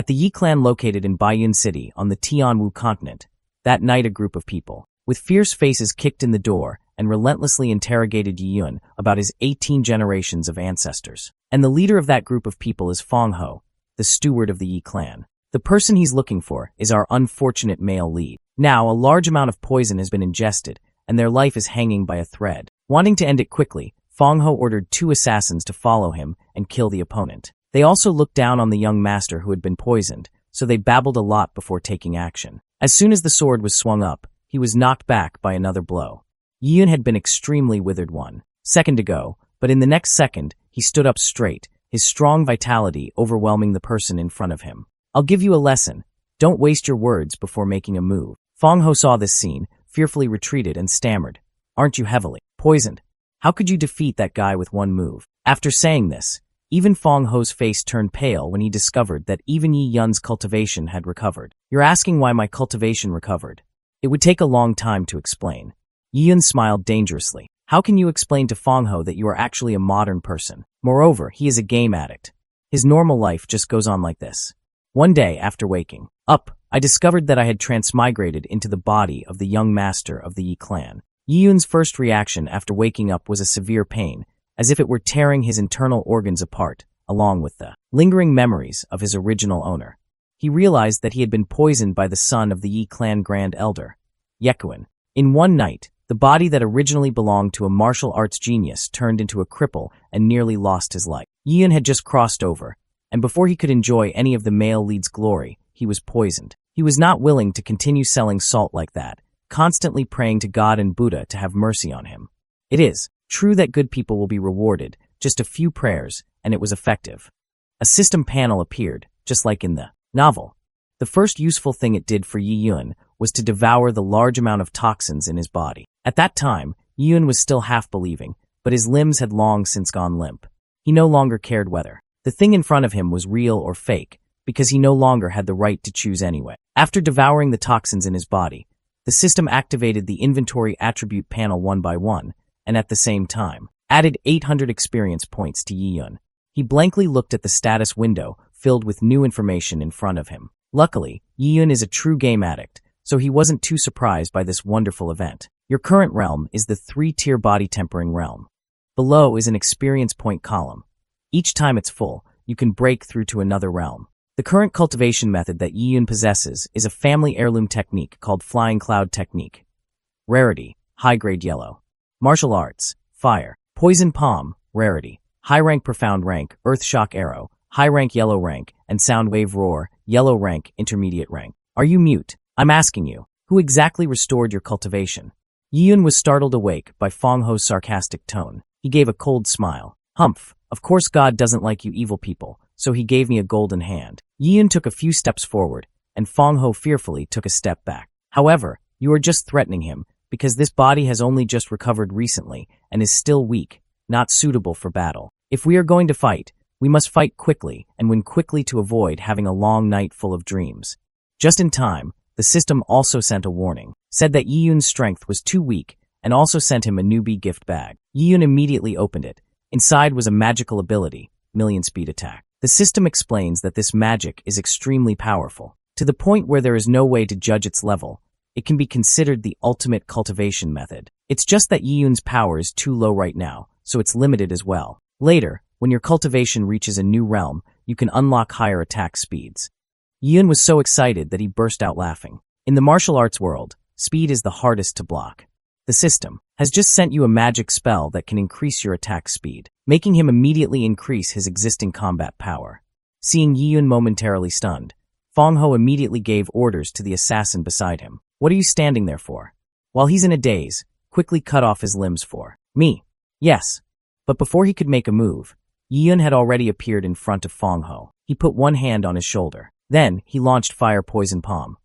At the Yi clan located in Baiyun City on the Tianwu continent, that night a group of people, with fierce faces kicked in the door and relentlessly interrogated Yiyun about his 18 generations of ancestors. And the leader of that group of people is Fong Ho, the steward of the Yi clan. The person he's looking for is our unfortunate male lead. Now, a large amount of poison has been ingested, and their life is hanging by a thread. Wanting to end it quickly, Fong Ho ordered 2 assassins to follow him and kill the opponent. They also looked down on the young master who had been poisoned, so they babbled a lot before taking action. As soon as the sword was swung up, he was knocked back by another blow. Yiyun had been extremely withered 1 second ago, but in the next second, he stood up straight, his strong vitality overwhelming the person in front of him. I'll give you a lesson. Don't waste your words before making a move. Fong Ho saw this scene, fearfully retreated and stammered. Aren't you heavily poisoned? How could you defeat that guy with 1 move? After saying this, even Fong Ho's face turned pale when he discovered that even Yi Yun's cultivation had recovered. You're asking why my cultivation recovered. It would take a long time to explain. Yi Yun smiled dangerously. How can you explain to Fong Ho that you are actually a modern person? Moreover, he is a game addict. His normal life just goes on like this. One day, after waking up, I discovered that I had transmigrated into the body of the young master of the Yi clan. Yi Yun's first reaction after waking up was a severe pain, as if it were tearing his internal organs apart, along with the lingering memories of his original owner. He realized that he had been poisoned by the son of the Yi clan Grand Elder, Yekuan. In one night, the body that originally belonged to a martial arts genius turned into a cripple and nearly lost his life. Yiyun had just crossed over, and before he could enjoy any of the male lead's glory, he was poisoned. He was not willing to continue selling salt like that, constantly praying to God and Buddha to have mercy on him. It is true that good people will be rewarded, just a few prayers, and it was effective. A system panel appeared, just like in the novel. The first useful thing it did for Yi Yun was to devour the large amount of toxins in his body. At that time, Yi Yun was still half believing, but his limbs had long since gone limp. He no longer cared whether the thing in front of him was real or fake, because he no longer had the right to choose anyway. After devouring the toxins in his body, the system activated the inventory attribute panel 1 by 1, and at the same time, added 800 experience points to Yi Yun. He blankly looked at the status window, filled with new information in front of him. Luckily, Yi Yun is a true game addict, so he wasn't too surprised by this wonderful event. Your current realm is the 3-tier body tempering realm. Below is an experience point column. Each time it's full, you can break through to another realm. The current cultivation method that Yi Yun possesses is a family heirloom technique called Flying Cloud Technique. Rarity, high-grade yellow. Martial arts, fire. Poison palm, rarity. High-rank profound rank, earth shock arrow. High-rank yellow rank, and sound wave roar, yellow rank, intermediate rank. Are you mute? I'm asking you. Who exactly restored your cultivation? Yi Yun was startled awake by Fong Ho's sarcastic tone. He gave a cold smile. Humph, of course God doesn't like you evil people, so he gave me a golden hand. Yi Yun took a few steps forward, and Fong Ho fearfully took a step back. However, you are just threatening him, because this body has only just recovered recently and is still weak, not suitable for battle. If we are going to fight, we must fight quickly and win quickly to avoid having a long night full of dreams. Just in time, the system also sent a warning, said that Yi Yun's strength was too weak, and also sent him a newbie gift bag. Yi Yun immediately opened it. Inside was a magical ability, Million Speed Attack. The system explains that this magic is extremely powerful, to the point where there is no way to judge its level. It can be considered the ultimate cultivation method. It's just that Yi Yun's power is too low right now, so it's limited as well. Later, when your cultivation reaches a new realm, you can unlock higher attack speeds. Yi Yun was so excited that he burst out laughing. In the martial arts world, speed is the hardest to block. The system has just sent you a magic spell that can increase your attack speed, making him immediately increase his existing combat power. Seeing Yi Yun momentarily stunned, Fong Ho immediately gave orders to the assassin beside him. What are you standing there for? While he's in a daze, quickly cut off his limbs for me. Yes. But before he could make a move, Yi Yun had already appeared in front of Fong Ho. He put one hand on his shoulder. Then, he launched Fire Poison Palm.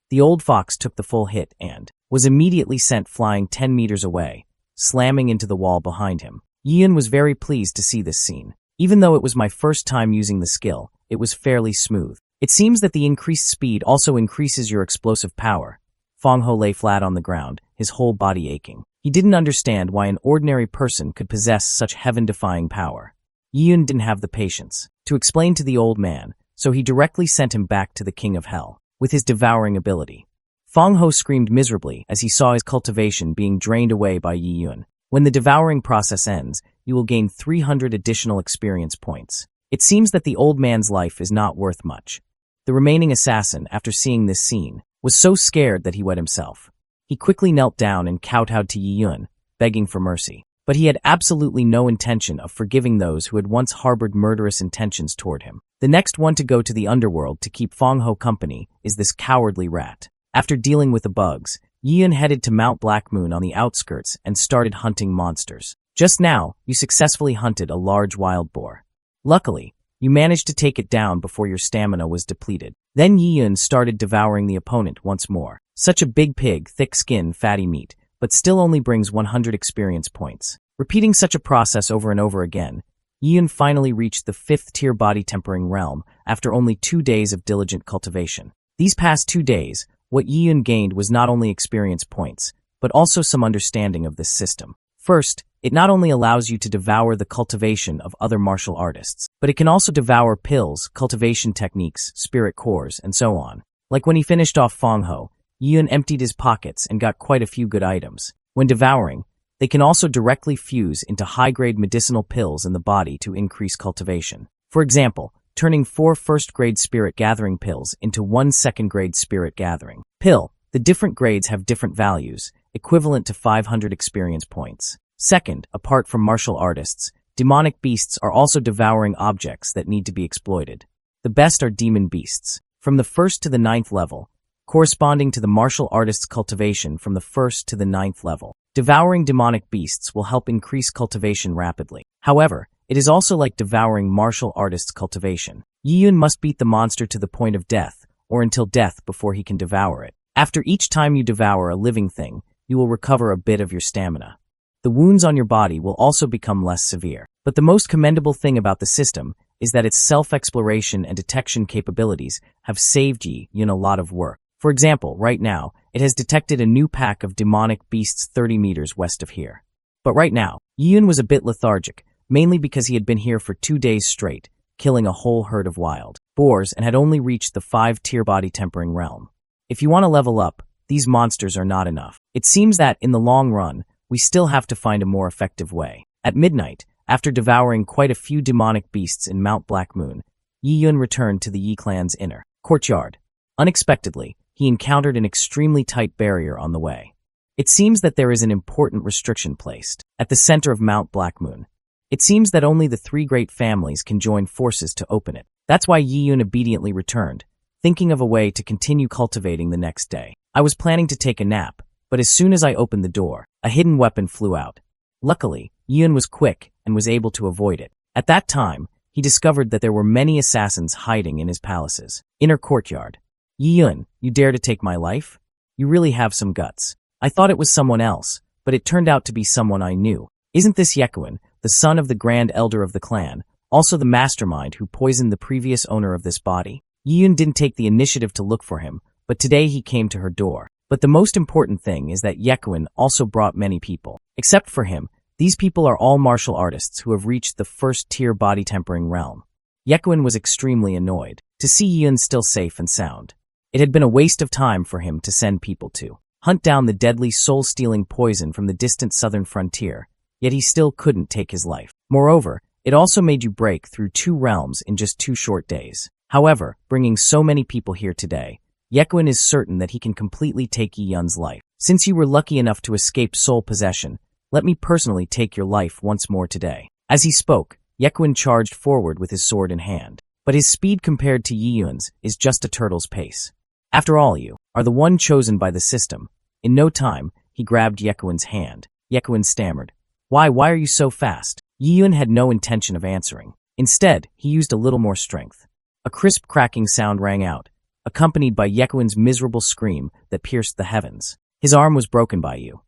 The old fox took the full hit and was immediately sent flying 10 meters away, slamming into the wall behind him. Yi Yun was very pleased to see this scene. Even though it was my first time using the skill, it was fairly smooth. It seems that the increased speed also increases your explosive power. Fong Ho lay flat on the ground, his whole body aching. He didn't understand why an ordinary person could possess such heaven-defying power. Yi Yun didn't have the patience to explain to the old man, so he directly sent him back to the King of Hell with his devouring ability. Fang Ho screamed miserably as he saw his cultivation being drained away by Yi Yun. When the devouring process ends, you will gain 300 additional experience points. It seems that the old man's life is not worth much. The remaining assassin, after seeing this scene, was so scared that he wet himself. He quickly knelt down and kowtowed to Yi Yun, begging for mercy. But he had absolutely no intention of forgiving those who had once harbored murderous intentions toward him. The next one to go to the underworld to keep Fang Ho company is this cowardly rat. After dealing with the bugs, Yi Yun headed to Mount Black Moon on the outskirts and started hunting monsters. Just now, you successfully hunted a large wild boar. Luckily, you managed to take it down before your stamina was depleted. Then Yi Yun started devouring the opponent once more. Such a big pig, thick skin, fatty meat, but still only brings 100 experience points. Repeating such a process over and over again, Yi Yun finally reached the 5th tier body tempering realm after only 2 days of diligent cultivation. These past 2 days, what Yi Yun gained was not only experience points, but also some understanding of this system. First, it not only allows you to devour the cultivation of other martial artists, but it can also devour pills, cultivation techniques, spirit cores, and so on. Like when he finished off Fang Ho, Yi Yun emptied his pockets and got quite a few good items. When devouring, they can also directly fuse into high-grade medicinal pills in the body to increase cultivation. For example, turning 4 first-grade spirit gathering pills into 1 second-grade spirit gathering pill. The different grades have different values, equivalent to 500 experience points. Second, apart from martial artists, demonic beasts are also devouring objects that need to be exploited. The best are demon beasts, from the 1st to the 9th level, corresponding to the martial artist's cultivation from the 1st to the 9th level. Devouring demonic beasts will help increase cultivation rapidly. However, it is also like devouring martial artist's cultivation. Yi Yun must beat the monster to the point of death, or until death before he can devour it. After each time you devour a living thing, you will recover a bit of your stamina. The wounds on your body will also become less severe. But the most commendable thing about the system is that its self-exploration and detection capabilities have saved Yi Yun a lot of work. For example, right now, it has detected a new pack of demonic beasts 30 meters west of here. But right now, Yi Yun was a bit lethargic, mainly because he had been here for 2 days straight, killing a whole herd of wild boars and had only reached the 5-tier body tempering realm. If you want to level up, these monsters are not enough. It seems that, in the long run, we still have to find a more effective way. At midnight, after devouring quite a few demonic beasts in Mount Black Moon, Yi Yun returned to the Yi clan's inner courtyard. Unexpectedly, he encountered an extremely tight barrier on the way. It seems that there is an important restriction placed at the center of Mount Black Moon. It seems that only the 3 great families can join forces to open it. That's why Yi Yun obediently returned, thinking of a way to continue cultivating the next day. I was planning to take a nap, but as soon as I opened the door, a hidden weapon flew out. Luckily, Yi Yun was quick and was able to avoid it. At that time, he discovered that there were many assassins hiding in his palace's inner courtyard. Yi Yun, you dare to take my life? You really have some guts. I thought it was someone else, but it turned out to be someone I knew. Isn't this Yekuin, the son of the grand elder of the clan, also the mastermind who poisoned the previous owner of this body? Yi Yun didn't take the initiative to look for him, but today he came to her door. But the most important thing is that Yekuin also brought many people. Except for him, these people are all martial artists who have reached the 1st-tier body tempering realm. Yekuin was extremely annoyed to see Yi Yun still safe and sound. It had been a waste of time for him to send people to hunt down the deadly soul-stealing poison from the distant southern frontier, yet he still couldn't take his life. Moreover, it also made you break through 2 realms in just 2 short days. However, bringing so many people here today, Yekuin is certain that he can completely take Yi Yun's life. Since you were lucky enough to escape soul possession, let me personally take your life once more today. As he spoke, Yekuin charged forward with his sword in hand. But his speed compared to Yi Yun's is just a turtle's pace. After all, you are the one chosen by the system. In no time, he grabbed Yekuin's hand. Yekuin stammered. Why are you so fast? Yi Yun had no intention of answering. Instead, he used a little more strength. A crisp cracking sound rang out, accompanied by Yekuin's miserable scream that pierced the heavens. His arm was broken by you.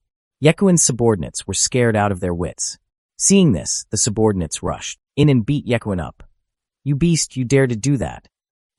Yekuin's subordinates were scared out of their wits. Seeing this, the subordinates rushed in and beat Yekuin up. You beast, you dare to do that.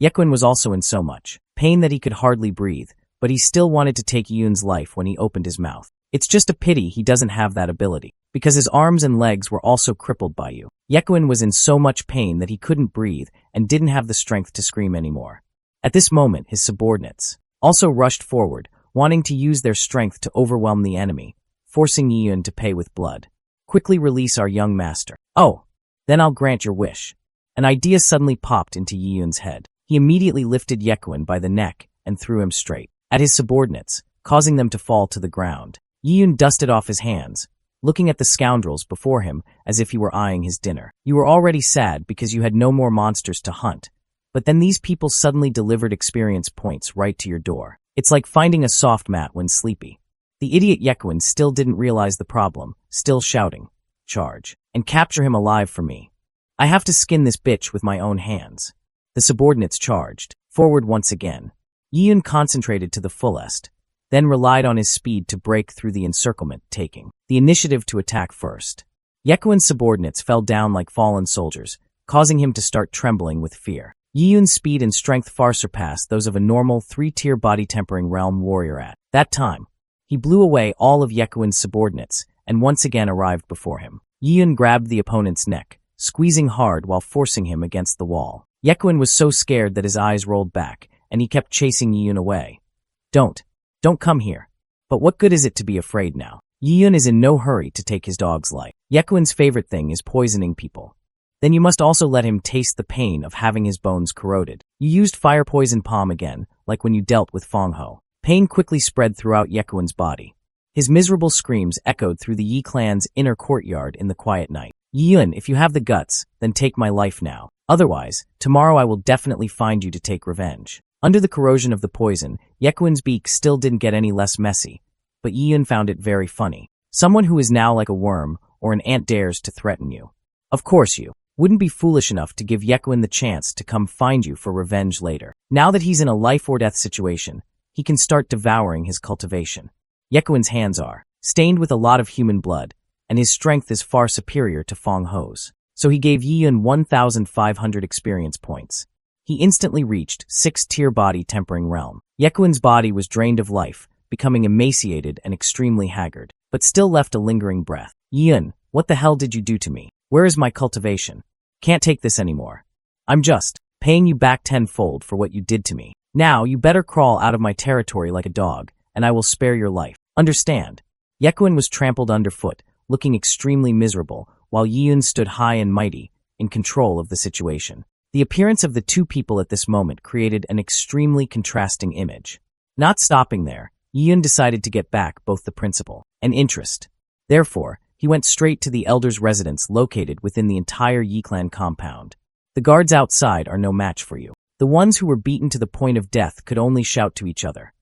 Yekuin was also in so much pain that he could hardly breathe, but he still wanted to take Yun's life when he opened his mouth. It's just a pity he doesn't have that ability. because his arms and legs were also crippled by you. Yekuin was in so much pain that he couldn't breathe and didn't have the strength to scream anymore. At this moment, his subordinates also rushed forward, wanting to use their strength to overwhelm the enemy, forcing Yiyun to pay with blood. Quickly release our young master. Oh, then I'll grant your wish. An idea suddenly popped into Yiyun's head. He immediately lifted Yekuin by the neck and threw him straight at his subordinates, causing them to fall to the ground. Yiyun dusted off his hands, looking at the scoundrels before him as if he were eyeing his dinner. You were already sad because you had no more monsters to hunt, but then these people suddenly delivered experience points right to your door. It's like finding a soft mat when sleepy. The idiot Yekuin still didn't realize the problem, still shouting, "Charge, and capture him alive for me. I have to skin this bitch with my own hands." The subordinates charged forward once again. Yiyun concentrated to the fullest, then relied on his speed to break through the encirclement, taking the initiative to attack first. Yekuin's subordinates fell down like fallen soldiers, causing him to start trembling with fear. Yiyun's speed and strength far surpassed those of a normal 3-tier body-tempering realm warrior at that time. He blew away all of Yekuin's subordinates and once again arrived before him. Yiyun grabbed the opponent's neck, squeezing hard while forcing him against the wall. Yekuin was so scared that his eyes rolled back, and he kept chasing Yiyun away. Don't come here. But what good is it to be afraid now? Yiyun is in no hurry to take his dog's life. Yekuin's favorite thing is poisoning people. Then you must also let him taste the pain of having his bones corroded. You used fire poison palm again, like when you dealt with Fongho. Pain quickly spread throughout Yekuin's body. His miserable screams echoed through the Yi clan's inner courtyard in the quiet night. Yiyun, if you have the guts, then take my life now. Otherwise, tomorrow I will definitely find you to take revenge. Under the corrosion of the poison, Yekuin's beak still didn't get any less messy, but Yiyun found it very funny. Someone who is now like a worm or an ant dares to threaten you. Of course you wouldn't be foolish enough to give Yekuin the chance to come find you for revenge later. Now that he's in a life-or-death situation, he can start devouring his cultivation. Yekuin's hands are stained with a lot of human blood, and his strength is far superior to Fong Ho's. So he gave Yiyun 1,500 experience points. He instantly reached 6-tier body tempering realm. Yekuin's body was drained of life, becoming emaciated and extremely haggard, but still left a lingering breath. Yiyun, what the hell did you do to me? Where is my cultivation? Can't take this anymore. I'm just paying you back tenfold for what you did to me. Now you better crawl out of my territory like a dog, and I will spare your life. Understand? Yekuin was trampled underfoot, looking extremely miserable, while Yiyun stood high and mighty, in control of the situation. The appearance of the two people at this moment created an extremely contrasting image. Not stopping there, Yiyun decided to get back both the principal and interest. Therefore, he went straight to the elder's residence located within the entire Yi clan compound. The guards outside are no match for you. The ones who were beaten to the point of death could only shout to each other.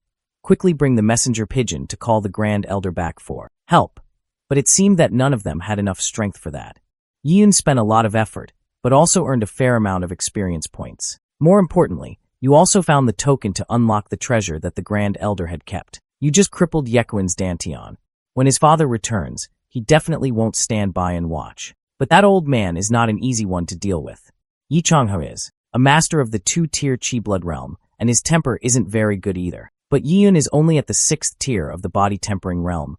Quickly bring the messenger pigeon to call the Grand Elder back for help. But it seemed that none of them had enough strength for that. Yiyun spent a lot of effort, but also earned a fair amount of experience points. More importantly, you also found the token to unlock the treasure that the Grand Elder had kept. You just crippled Yekuin's Dantian. When his father returns, he definitely won't stand by and watch. But that old man is not an easy one to deal with. Yi Changhe is a master of the 2-tier Qi blood realm, and his temper isn't very good either. But Yiyun is only at the 6th tier of the body tempering realm.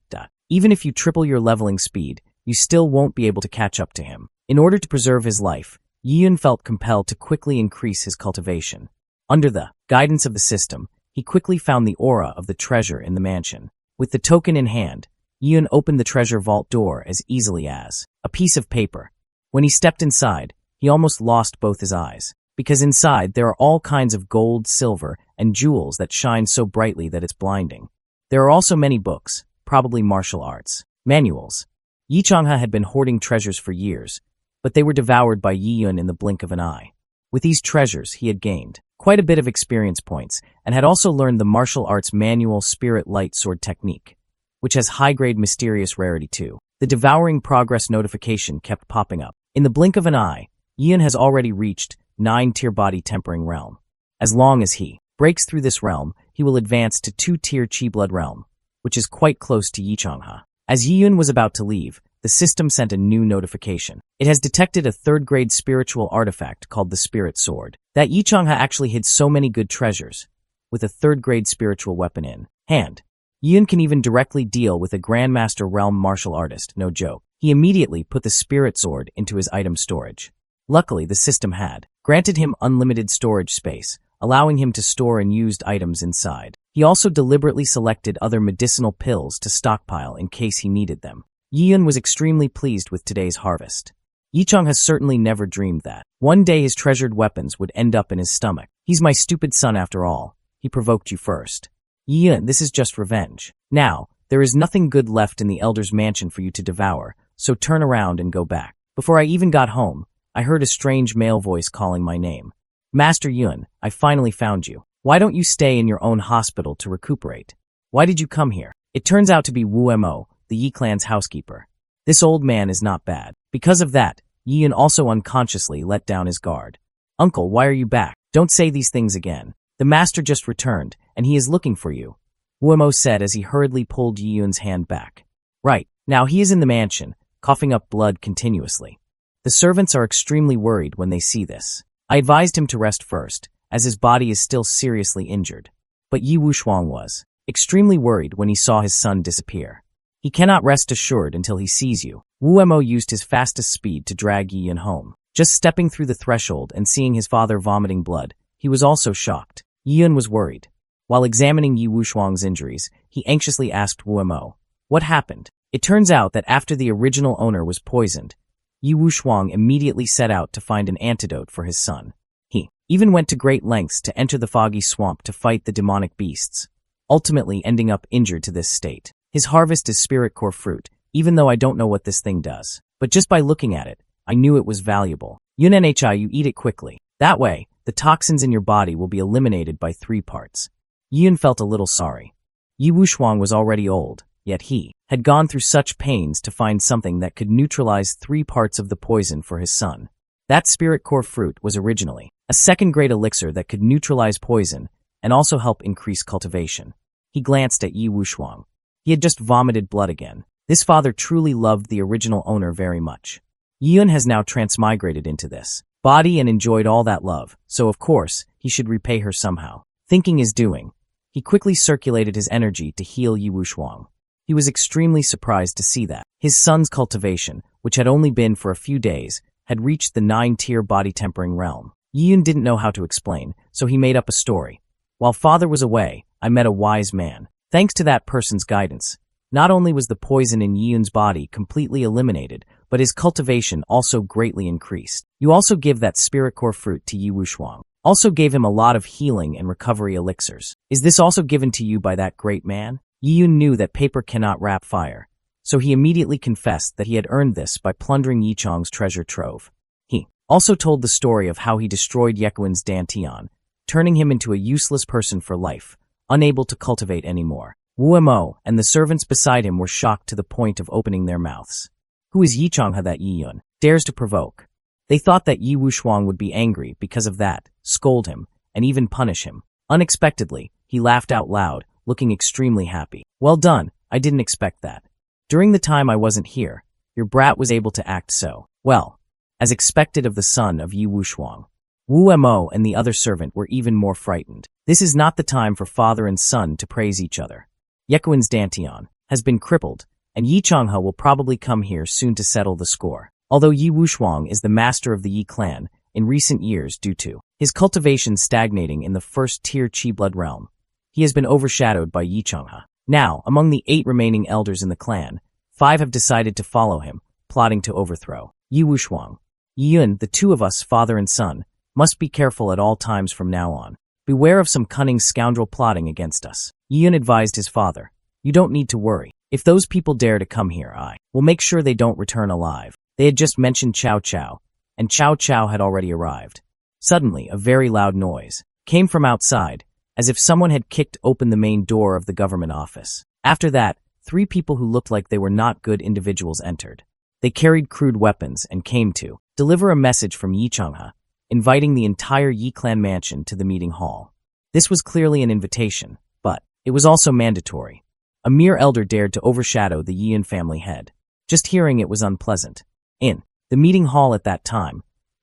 Even if you triple your leveling speed, you still won't be able to catch up to him. In order to preserve his life, Yiyun felt compelled to quickly increase his cultivation. Under the guidance of the system, he quickly found the aura of the treasure in the mansion. With the token in hand, Yiyun opened the treasure vault door as easily as a piece of paper. When he stepped inside, he almost lost both his eyes, because inside there are all kinds of gold, silver, and jewels that shine so brightly that it's blinding. There are also many books, probably martial arts manuals. Yi Changhe had been hoarding treasures for years, but they were devoured by Yiyun in the blink of an eye. With these treasures, he had gained quite a bit of experience points and had also learned the martial arts manual Spirit Light Sword technique, which has high-grade mysterious rarity too. The devouring progress notification kept popping up. In the blink of an eye, Yiyun has already reached 9-tier body tempering realm. As long as he breaks through this realm, he will advance to 2-tier Qi blood realm, which is quite close to Yi Changhe. As Yiyun was about to leave, the system sent a new notification. It has detected a 3rd-grade spiritual artifact called the Spirit Sword. That Yi Changhe actually hid so many good treasures, with a 3rd-grade spiritual weapon in hand. Yiyun can even directly deal with a Grandmaster realm martial artist, no joke. He immediately put the spirit sword into his item storage. Luckily, the system had granted him unlimited storage space, allowing him to store unused items inside. He also deliberately selected other medicinal pills to stockpile in case he needed them. Yiyun was extremely pleased with today's harvest. Yichang has certainly never dreamed that one day his treasured weapons would end up in his stomach. He's my stupid son after all. He provoked you first. Yiyun, this is just revenge. Now, there is nothing good left in the elder's mansion for you to devour, so turn around and go back. Before I even got home, I heard a strange male voice calling my name. Master Yun, I finally found you. Why don't you stay in your own hospital to recuperate? Why did you come here? It turns out to be Wu Mo, the Yi clan's housekeeper. This old man is not bad. Because of that, Yiyun also unconsciously let down his guard. Uncle, why are you back? Don't say these things again. The master just returned, and he is looking for you, Wu Mo said as he hurriedly pulled Yiyun's hand back. Right, now he is in the mansion, coughing up blood continuously. The servants are extremely worried when they see this. I advised him to rest first, as his body is still seriously injured. But Yi Wushuang was extremely worried when he saw his son disappear. He cannot rest assured until he sees you. Wu Mo used his fastest speed to drag Yiyun home. Just stepping through the threshold and seeing his father vomiting blood, he was also shocked. Yiyun was worried. While examining Yi Wushuang's injuries, he anxiously asked Wu Mo, "What happened?" It turns out that after the original owner was poisoned, Yi Wushuang immediately set out to find an antidote for his son. He even went to great lengths to enter the foggy swamp to fight the demonic beasts, ultimately ending up injured to this state. His harvest is spirit core fruit, even though I don't know what this thing does. But just by looking at it, I knew it was valuable. Yunenhi, you eat it quickly. That way, the toxins in your body will be eliminated by 3 parts. Yun felt a little sorry. Yi Wushuang was already old, yet he had gone through such pains to find something that could neutralize 3 parts of the poison for his son. That spirit core fruit was originally a second-grade elixir that could neutralize poison and also help increase cultivation. He glanced at Yi Wushuang. He had just vomited blood again. This father truly loved the original owner very much. Yun has now transmigrated into this body and enjoyed all that love, so of course, he should repay her somehow. Thinking is doing. He quickly circulated his energy to heal Yi Wushuang. He was extremely surprised to see that his son's cultivation, which had only been for a few days, had reached the 9-tier body-tempering realm. Yiyun didn't know how to explain, so he made up a story. While father was away, I met a wise man. Thanks to that person's guidance, not only was the poison in Yiyun's body completely eliminated, but his cultivation also greatly increased. You also give that spirit core fruit to Yi Wushuang. Also gave him a lot of healing and recovery elixirs. Is this also given to you by that great man? Yiyun knew that paper cannot wrap fire, so he immediately confessed that he had earned this by plundering Yichang's treasure trove. He also told the story of how he destroyed Yekuan's Dantian, turning him into a useless person for life, unable to cultivate anymore. Wu Mo and the servants beside him were shocked to the point of opening their mouths. Who is Yichangha that Yiyun dares to provoke? They thought that Yi Wushuang would be angry because of that, scold him, and even punish him. Unexpectedly, he laughed out loud, looking extremely happy. Well done, I didn't expect that. During the time I wasn't here, your brat was able to act so well, as expected of the son of Yi Wushuang. Wu Mo and the other servant were even more frightened. This is not the time for father and son to praise each other. Yekuan's Dantian has been crippled, and Yi Changhe will probably come here soon to settle the score. Although Yi Wushuang is the master of the Yi clan, in recent years due to his cultivation stagnating in the first-tier Qi blood realm, he has been overshadowed by Yi Changhe. Now, among the 8 remaining elders in the clan, 5 have decided to follow him, plotting to overthrow Yi Wushuang. Yiyun, the 2 of us, father and son, must be careful at all times from now on. Beware of some cunning scoundrel plotting against us. Yiyun advised his father, you don't need to worry. If those people dare to come here, I will make sure they don't return alive. They had just mentioned Chow Chow, and Chow Chow had already arrived. Suddenly, a very loud noise came from outside, as if someone had kicked open the main door of the government office. After that, 3 people who looked like they were not good individuals entered. They carried crude weapons and came to deliver a message from Yi Changhe, inviting the entire Yi clan mansion to the meeting hall. This was clearly an invitation, but it was also mandatory. A mere elder dared to overshadow the Yiyun family head. Just hearing it was unpleasant. In the meeting hall at that time,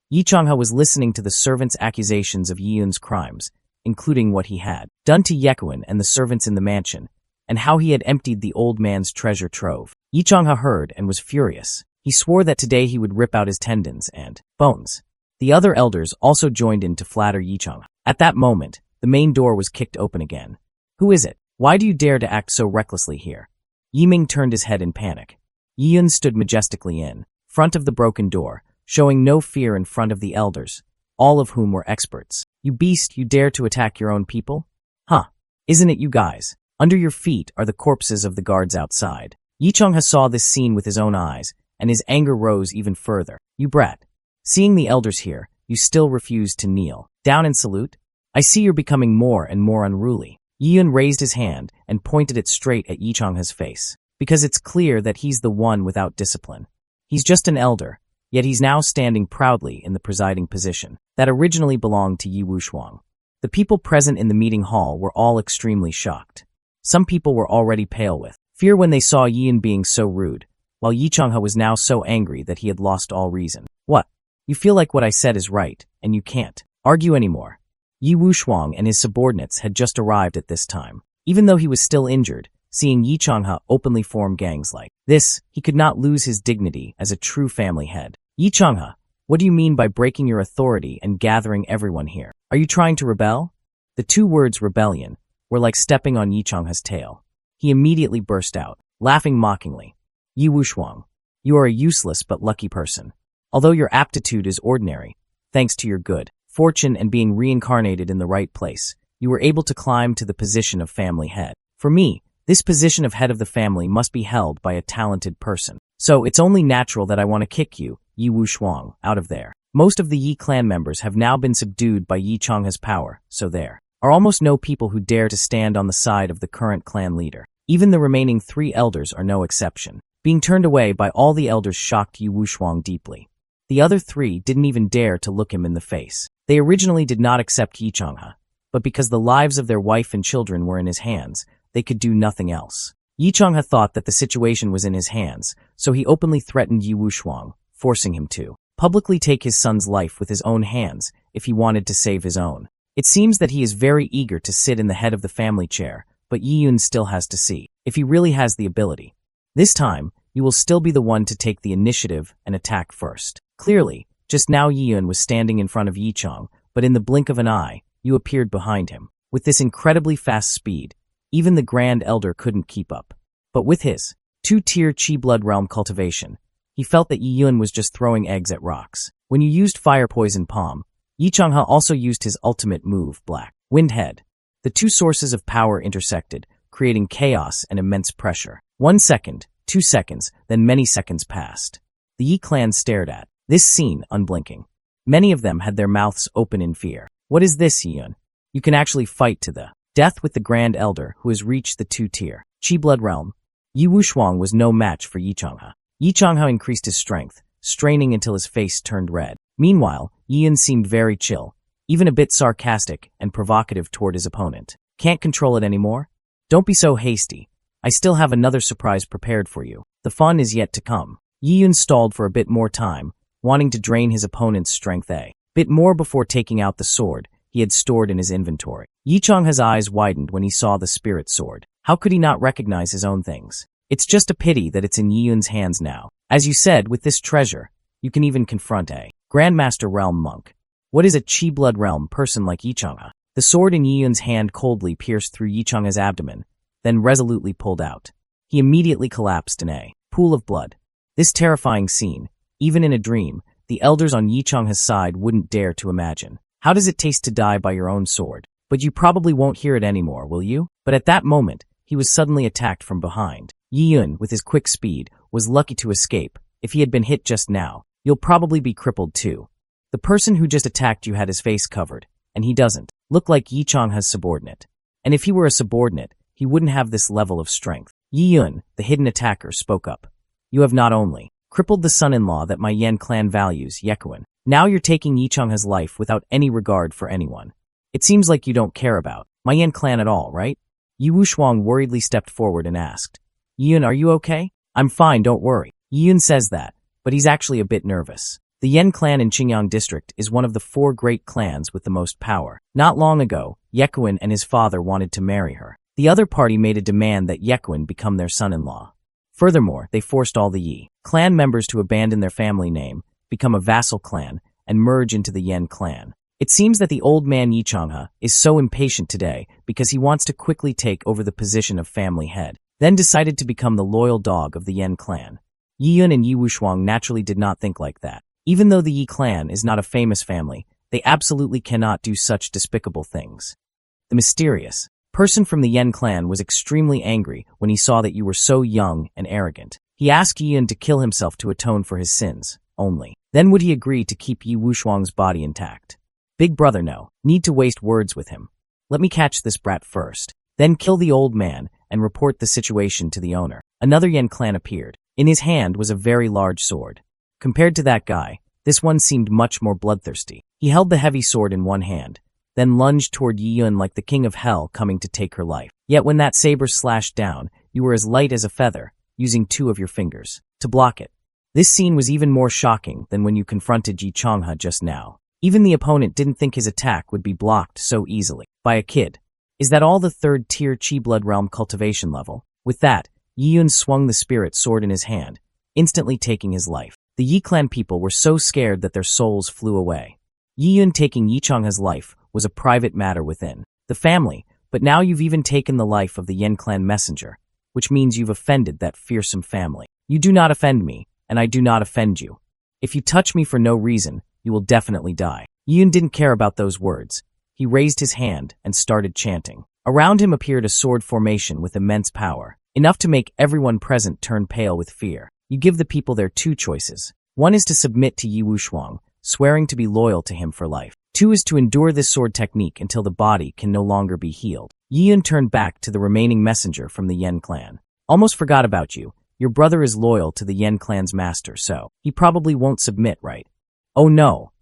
Yi Changhe was listening to the servants' accusations of Yiyun's crimes, including what he had done to Yekuan and the servants in the mansion, and how he had emptied the old man's treasure trove. Yi Changhe heard and was furious. He swore that today he would rip out his tendons and bones. The other elders also joined in to flatter Yichang. At that moment, the main door was kicked open again. Who is it? Why do you dare to act so recklessly here? Yiming turned his head in panic. Yiyun stood majestically in front of the broken door, showing no fear in front of the elders, all of whom were experts. You beast, you dare to attack your own people? Huh. Isn't it you guys? Under your feet are the corpses of the guards outside. Yichang saw this scene with his own eyes, and his anger rose even further. You brat. Seeing the elders here, you still refuse to kneel down and salute? I see you're becoming more and more unruly. Yiyun raised his hand and pointed it straight at Yichang's face, because it's clear that he's the one without discipline. He's just an elder, yet he's now standing proudly in the presiding position that originally belonged to Yi Wushuang. The people present in the meeting hall were all extremely shocked. Some people were already pale with fear when they saw Yiyun being so rude, while Yichang was now so angry that he had lost all reason. What? You feel like what I said is right, and you can't argue anymore. Yi Wushuang and his subordinates had just arrived at this time. Even though he was still injured, seeing Yichang openly form gangs like this, he could not lose his dignity as a true family head. Yichang, what do you mean by breaking your authority and gathering everyone here? Are you trying to rebel? The two words rebellion were like stepping on Yichang's tail. He immediately burst out, laughing mockingly. Yi Wushuang, you are a useless but lucky person. Although your aptitude is ordinary, thanks to your good fortune and being reincarnated in the right place, you were able to climb to the position of family head. For me, this position of head of the family must be held by a talented person. So it's only natural that I want to kick you, Yi Wushuang, out of there. Most of the Yi clan members have now been subdued by Yichang's power, so there are almost no people who dare to stand on the side of the current clan leader. Even the remaining 3 elders are no exception. Being turned away by all the elders shocked Yi Wushuang deeply. The other 3 didn't even dare to look him in the face. They originally did not accept Yichang, but because the lives of their wife and children were in his hands, they could do nothing else. Yichang thought that the situation was in his hands, so he openly threatened Yi Wushuang, forcing him to publicly take his son's life with his own hands if he wanted to save his own. It seems that he is very eager to sit in the head of the family chair, but Yiyun still has to see if he really has the ability. This time, you will still be the one to take the initiative and attack first. Clearly, just now Yiyun was standing in front of Yichang, but in the blink of an eye, you appeared behind him. With this incredibly fast speed, even the Grand Elder couldn't keep up. But with his 2-tier Chi Blood Realm cultivation, he felt that Yiyun was just throwing eggs at rocks. When you used Fire Poison Palm, Yichang also used his ultimate move, Black Wind Head. The 2 sources of power intersected, creating chaos and immense pressure. 1 second, 2 seconds, then many seconds passed. The Yi clan stared at this scene unblinking. Many of them had their mouths open in fear. What is this, Yiyun? You can actually fight to the death with the Grand Elder who has reached the 2-tier Chi Blood Realm. Yi Wushuang was no match for Yichang. Yichang increased his strength, straining until his face turned red. Meanwhile, Yiyun seemed very chill, even a bit sarcastic and provocative toward his opponent. Can't control it anymore? Don't be so hasty. I still have another surprise prepared for you. The fun is yet to come. Yiyun stalled for a bit more time, wanting to drain his opponent's strength a bit more before taking out the sword he had stored in his inventory. Yichang's eyes widened when he saw the spirit sword. How could he not recognize his own things? It's just a pity that it's in Yiyun's hands now. As you said, with this treasure, you can even confront a Grandmaster Realm monk. What is a Chi Blood Realm person like Yichang? The sword in Yiyun's hand coldly pierced through Yichang's abdomen, then resolutely pulled out. He immediately collapsed in a pool of blood. This terrifying scene, even in a dream, the elders on Yichang's side wouldn't dare to imagine. How does it taste to die by your own sword? But you probably won't hear it anymore, will you? But at that moment, he was suddenly attacked from behind. Yiyun, with his quick speed, was lucky to escape. If he had been hit just now, you'll probably be crippled too. The person who just attacked you had his face covered, and he doesn't look like Yichang's subordinate. And if he were a subordinate, he wouldn't have this level of strength. Yiyun, the hidden attacker, spoke up. You have not only crippled the son-in-law that my Yen clan values, Yekuan, now you're taking Yichang's life without any regard for anyone. It seems like you don't care about my Yen clan at all, right? Yi Wushuang worriedly stepped forward and asked, Yiyun, are you okay? I'm fine, don't worry. Yiyun says that, but he's actually a bit nervous. The Yen clan in Qingyang district is one of the 4 great clans with the most power. Not long ago, Yekuan and his father wanted to marry her. The other party made a demand that Yekuan become their son-in-law. Furthermore, they forced all the Yi clan members to abandon their family name, become a vassal clan, and merge into the Yen clan. It seems that the old man Yi Changhe is so impatient today because he wants to quickly take over the position of family head, then decided to become the loyal dog of the Yen clan. Yi Yun and Yi Wushuang naturally did not think like that. Even though the Yi clan is not a famous family, they absolutely cannot do such despicable things. The mysterious person from the Yen clan was extremely angry when he saw that you were so young and arrogant. He asked Yi Yun to kill himself to atone for his sins, only. Then would he agree to keep Yi Wushuang's body intact. Big brother no, need to waste words with him. Let me catch this brat first. Then kill the old man and report the situation to the owner. Another Yen clan appeared. In his hand was a very large sword. Compared to that guy, this one seemed much more bloodthirsty. He held the heavy sword in one hand, then lunged toward Yi Yun like the king of hell coming to take her life. Yet when that saber slashed down, you were as light as a feather, using 2 of your fingers to block it. This scene was even more shocking than when you confronted Yi Changhe just now. Even the opponent didn't think his attack would be blocked so easily by a kid. Is that all the 3rd tier Qi Blood Realm cultivation level? With that, Yi Yun swung the spirit sword in his hand, instantly taking his life. The Yi clan people were so scared that their souls flew away. Yi Yun taking Yi Changhe's life was a private matter within the family, but now you've even taken the life of the Yen clan messenger, which means you've offended that fearsome family. You do not offend me, and I do not offend you. If you touch me for no reason, you will definitely die. Yi Yun didn't care about those words. He raised his hand and started chanting. Around him appeared a sword formation with immense power, enough to make everyone present turn pale with fear. You give the people their 2 choices. One is to submit to Yi Wushuang, swearing to be loyal to him for life. 2 is to endure this sword technique until the body can no longer be healed. Yi Yun turned back to the remaining messenger from the Yen clan. Almost forgot about you. Your brother is loyal to the Yen clan's master, so he probably won't submit, right? Oh no,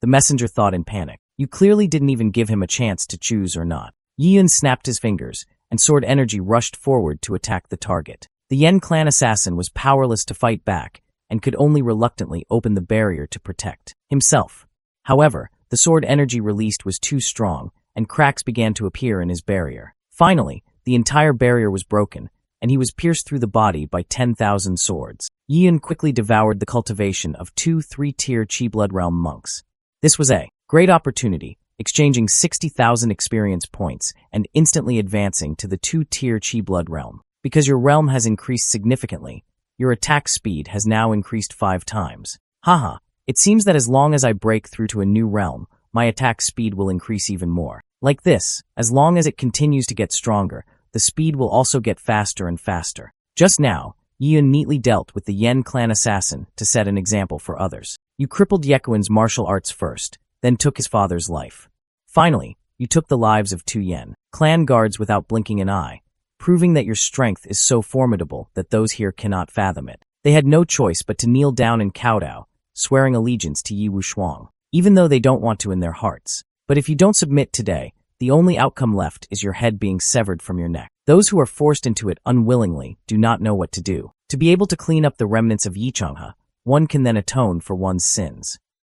the messenger thought in panic. You clearly didn't even give him a chance to choose or not. Yi Yun snapped his fingers, and sword energy rushed forward to attack the target. The Yen clan assassin was powerless to fight back, and could only reluctantly open the barrier to protect himself. However, the sword energy released was too strong, and cracks began to appear in his barrier. Finally, the entire barrier was broken, and he was pierced through the body by 10,000 swords. Yi Yun quickly devoured the cultivation of 2 3-tier Qi Blood Realm monks. This was a great opportunity, exchanging 60,000 experience points and instantly advancing to the 2-tier Qi Blood Realm. Because your realm has increased significantly, your attack speed has now increased 5 times. Haha, it seems that as long as I break through to a new realm, my attack speed will increase even more. Like this, as long as it continues to get stronger, the speed will also get faster and faster. Just now, Yi Yun neatly dealt with the Yen clan assassin to set an example for others. You crippled Yekuan's martial arts first, then took his father's life. Finally, you took the lives of 2 Yen clan guards without blinking an eye, proving that your strength is so formidable that those here cannot fathom it. They had no choice but to kneel down and kowtow, swearing allegiance to Yi Wushuang, even though they don't want to in their hearts. But if you don't submit today, the only outcome left is your head being severed from your neck. Those who are forced into it unwillingly do not know what to do. To be able to clean up the remnants of Yi Changhe, one can then atone for one's sins.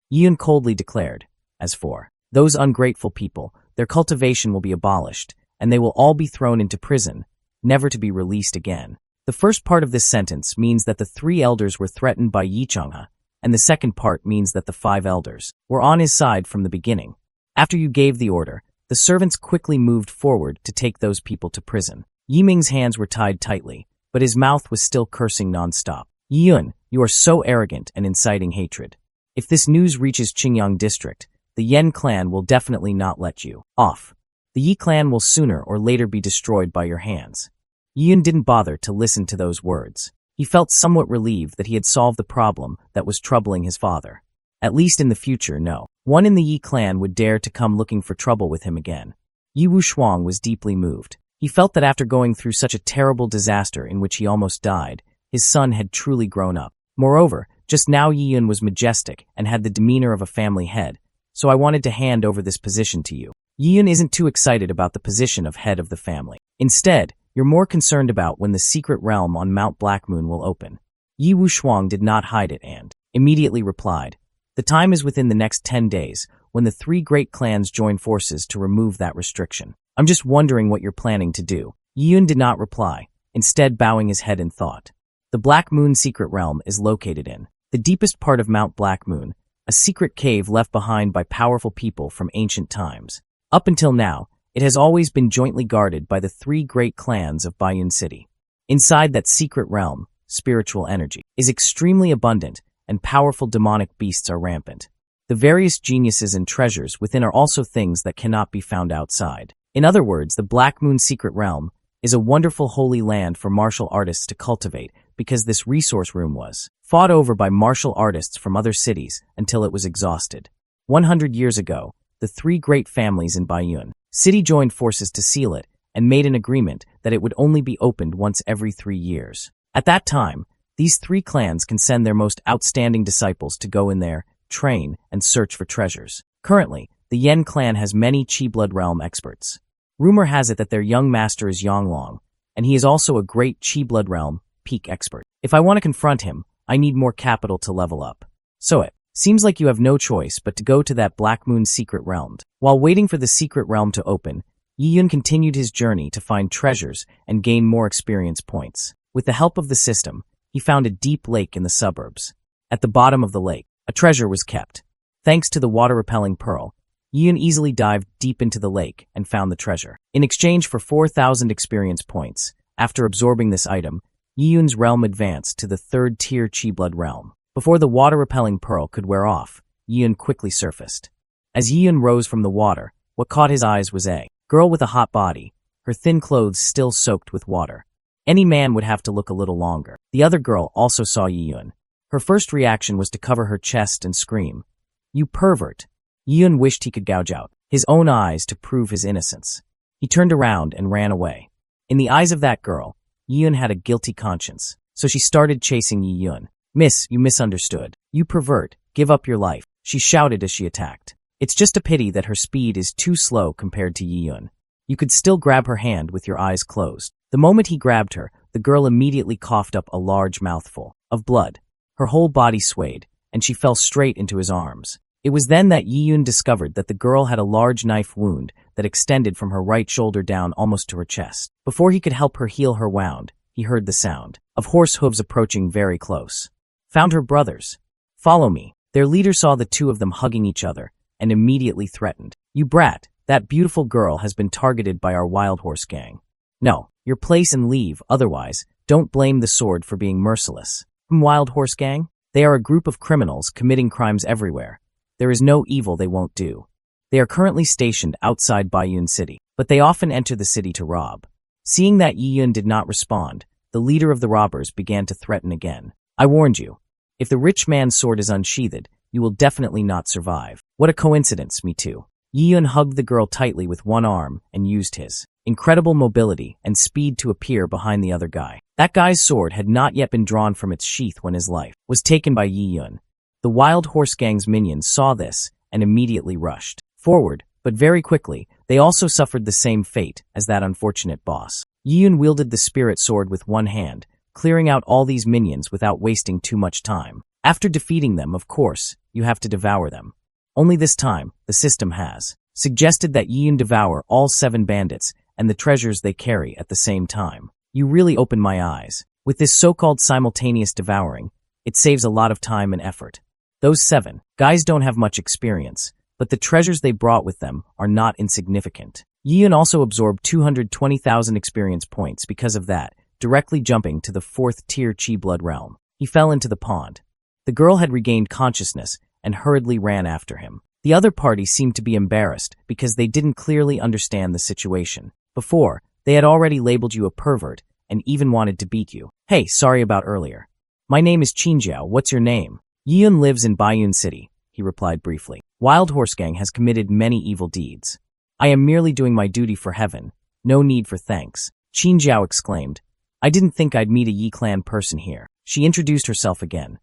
Yi Yun coldly declared. As for those ungrateful people, their cultivation will be abolished, and they will all be thrown into prison, never to be released again. The first part of this sentence means that the 3 elders were threatened by Yi Changhe, and the second part means that the 5 elders were on his side from the beginning. After you gave the order, the servants quickly moved forward to take those people to prison. Yi Ming's hands were tied tightly, but his mouth was still cursing non-stop. Yi Yun, you are so arrogant and inciting hatred. If this news reaches Qingyang district, the Yen clan will definitely not let you off. The Yi clan will sooner or later be destroyed by your hands. Yi Yun didn't bother to listen to those words. He felt somewhat relieved that he had solved the problem that was troubling his father. At least in the future, no one in the Yi clan would dare to come looking for trouble with him again. Yi Wushuang was deeply moved. He felt that after going through such a terrible disaster in which he almost died, his son had truly grown up. Moreover, just now Yi Yun was majestic and had the demeanor of a family head, so I wanted to hand over this position to you. Yi Yun isn't too excited about the position of head of the family. Instead, you're more concerned about when the secret realm on Mount Blackmoon will open. Yi Wushuang did not hide it and immediately replied, the time is within the next 10 days, when the 3 great clans join forces to remove that restriction. I'm just wondering what you're planning to do. Yi Yun did not reply, instead bowing his head in thought. the Black Moon secret realm is located in the deepest part of Mount Black Moon, a secret cave left behind by powerful people from ancient times. Up until now, it has always been jointly guarded by the three great clans of Bayun City. Inside that secret realm, spiritual energy is extremely abundant and powerful demonic beasts are rampant. The various geniuses and treasures within are also things that cannot be found outside. In other words, the Black Moon secret realm is a wonderful holy land for martial artists to cultivate because this resource room was fought over by martial artists from other cities until it was exhausted. 100 years ago, the three great families in Bayun City joined forces to seal it and made an agreement that it would only be opened once every 3 years. At that time, these three clans can send their most outstanding disciples to go in there, train, and search for treasures. Currently, the Yen clan has many Qi Blood Realm experts. Rumor has it that their young master is Yonglong, and he is also a great Qi Blood Realm peak expert. If I want to confront him, I need more capital to level up. So it seems like you have no choice but to go to that Black Moon secret realm. While waiting for the secret realm to open, Yiyun continued his journey to find treasures and gain more experience points. With the help of the system, he found a deep lake in the suburbs. At the bottom of the lake, a treasure was kept. Thanks to the water-repelling pearl, Yiyun easily dived deep into the lake and found the treasure. In exchange for 4,000 experience points, after absorbing this item, Yiyun's realm advanced to the third-tier Qi Blood realm. Before the water-repelling pearl could wear off, Yiyun quickly surfaced. As Yiyun rose from the water, what caught his eyes was a girl with a hot body, her thin clothes still soaked with water. Any man would have to look a little longer. The other girl also saw Yiyun. Her first reaction was to cover her chest and scream, "You pervert!" Yiyun wished he could gouge out his own eyes to prove his innocence. He turned around and ran away. In the eyes of that girl, Yiyun had a guilty conscience, so she started chasing Yiyun. "Miss, you misunderstood. You pervert, give up your life," she shouted as she attacked. It's just a pity that her speed is too slow compared to Yiyun. You could still grab her hand with your eyes closed. The moment he grabbed her, the girl immediately coughed up a large mouthful of blood. Her whole body swayed, and she fell straight into his arms. It was then that Yiyun discovered that the girl had a large knife wound that extended from her right shoulder down almost to her chest. Before he could help her heal her wound, he heard the sound of horse hooves approaching very close. "Found her brothers. Follow me." Their leader saw the two of them hugging each other and immediately threatened. "You brat, that beautiful girl has been targeted by our wild horse gang. No, your place and leave, otherwise, don't blame the sword for being merciless." Wild horse gang? They are a group of criminals committing crimes everywhere. There is no evil they won't do. They are currently stationed outside Bayun City, but they often enter the city to rob. Seeing that Yiyun did not respond, the leader of the robbers began to threaten again. "I warned you. If the rich man's sword is unsheathed, you will definitely not survive." What a coincidence, me too. Yiyun hugged the girl tightly with one arm and used his incredible mobility and speed to appear behind the other guy. That guy's sword had not yet been drawn from its sheath when his life was taken by Yiyun. The wild horse gang's minions saw this and immediately rushed forward, but very quickly, they also suffered the same fate as that unfortunate boss. Yiyun wielded the spirit sword with one hand, clearing out all these minions without wasting too much time. After defeating them, of course, you have to devour them. Only this time, the system has suggested that Yiyun devour all 7 bandits and the treasures they carry at the same time. You really opened my eyes. With this so-called simultaneous devouring, it saves a lot of time and effort. Those 7 guys don't have much experience, but the treasures they brought with them are not insignificant. Yiyun also absorbed 220,000 experience points because of that, directly jumping to the 4th-tier Qi Blood realm. He fell into the pond. The girl had regained consciousness and hurriedly ran after him. The other party seemed to be embarrassed because they didn't clearly understand the situation. Before, they had already labeled you a pervert and even wanted to beat you. "Hey, sorry about earlier. My name is Qinjiao, what's your name?" "Yiyun lives in Bayun City," he replied briefly. "Wild Horse Gang has committed many evil deeds. I am merely doing my duty for heaven. No need for thanks." Qinjiao exclaimed. "I didn't think I'd meet a Yi clan person here." She introduced herself again.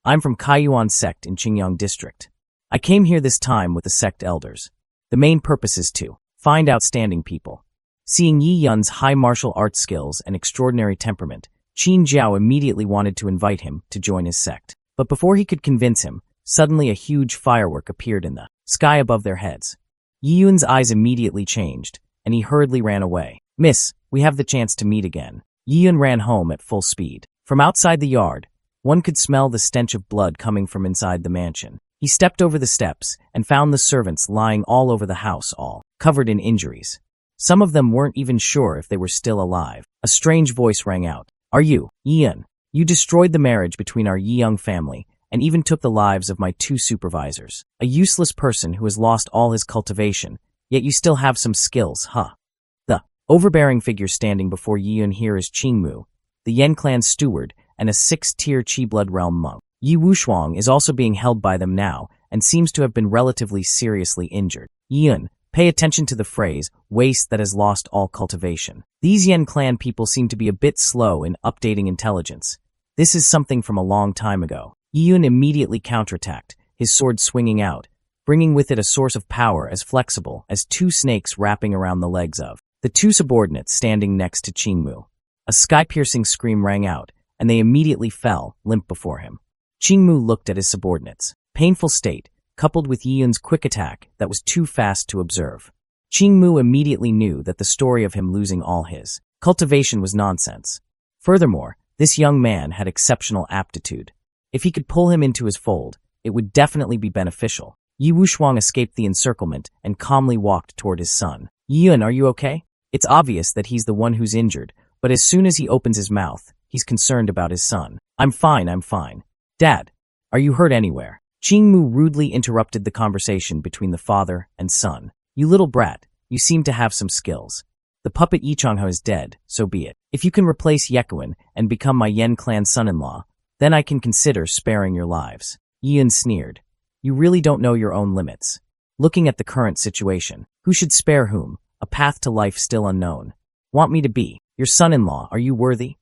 "I'm from Kaiyuan sect in Qingyang district. I came here this time with the sect elders. The main purpose is to find outstanding people." Seeing Yiyun's high martial arts skills and extraordinary temperament, Qin Jiao immediately wanted to invite him to join his sect. But before he could convince him, suddenly a huge firework appeared in the sky above their heads. Yiyun's eyes immediately changed, and he hurriedly ran away. "Miss, we have the chance to meet again." Yiyun ran home at full speed. From outside the yard, one could smell the stench of blood coming from inside the mansion. He stepped over the steps and found the servants lying all over the house, all covered in injuries. Some of them weren't even sure if they were still alive. A strange voice rang out. "Are you, Ian? You destroyed the marriage between our Young family and even took the lives of my 2 supervisors. A useless person who has lost all his cultivation, yet you still have some skills, huh?" The overbearing figure standing before Ian here is Qingmu, the Yen clan steward and a 6th-tier Qi blood realm monk. Yi Wushuang is also being held by them now and seems to have been relatively seriously injured. Ian, pay attention to the phrase, waste that has lost all cultivation. These Yen clan people seem to be a bit slow in updating intelligence. This is something from a long time ago. Ian immediately counterattacked, his sword swinging out, bringing with it a source of power as flexible as 2 snakes wrapping around the legs of the 2 subordinates standing next to Qingmu. A sky-piercing scream rang out, and they immediately fell, limp before him. Qingmu looked at his subordinates. Painful state, coupled with Yian's quick attack that was too fast to observe. Qingmu immediately knew that the story of him losing all his cultivation was nonsense. Furthermore, this young man had exceptional aptitude. If he could pull him into his fold, it would definitely be beneficial. Yi Wushuang escaped the encirclement and calmly walked toward his son. "Yian, are you okay?" It's obvious that he's the one who's injured, but as soon as he opens his mouth, he's concerned about his son. I'm fine. Dad, are you hurt anywhere?" Qingmu rudely interrupted the conversation between the father and son. "You little brat, you seem to have some skills. The puppet Yichanghe is dead, so be it. If you can replace Yekuan and become my Yen clan son-in-law, then I can consider sparing your lives." Yian sneered. "You really don't know your own limits. Looking at the current situation, who should spare whom? A path to life still unknown. Want me to be your son-in-law? Are you worthy?"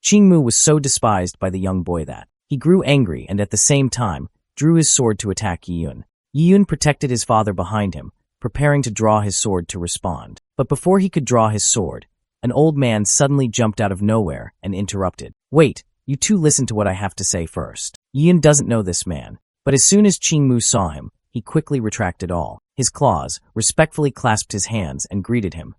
Qingmu was so despised by the young boy that he grew angry and at the same time drew his sword to attack Yiyun. Yiyun protected his father behind him, preparing to draw his sword to respond. But before he could draw his sword, an old man suddenly jumped out of nowhere and interrupted. "Wait, you two listen to what I have to say first." Yiyun doesn't know this man, but as soon as Qingmu saw him, he quickly retracted all his claws, respectfully clasped his hands, and greeted him.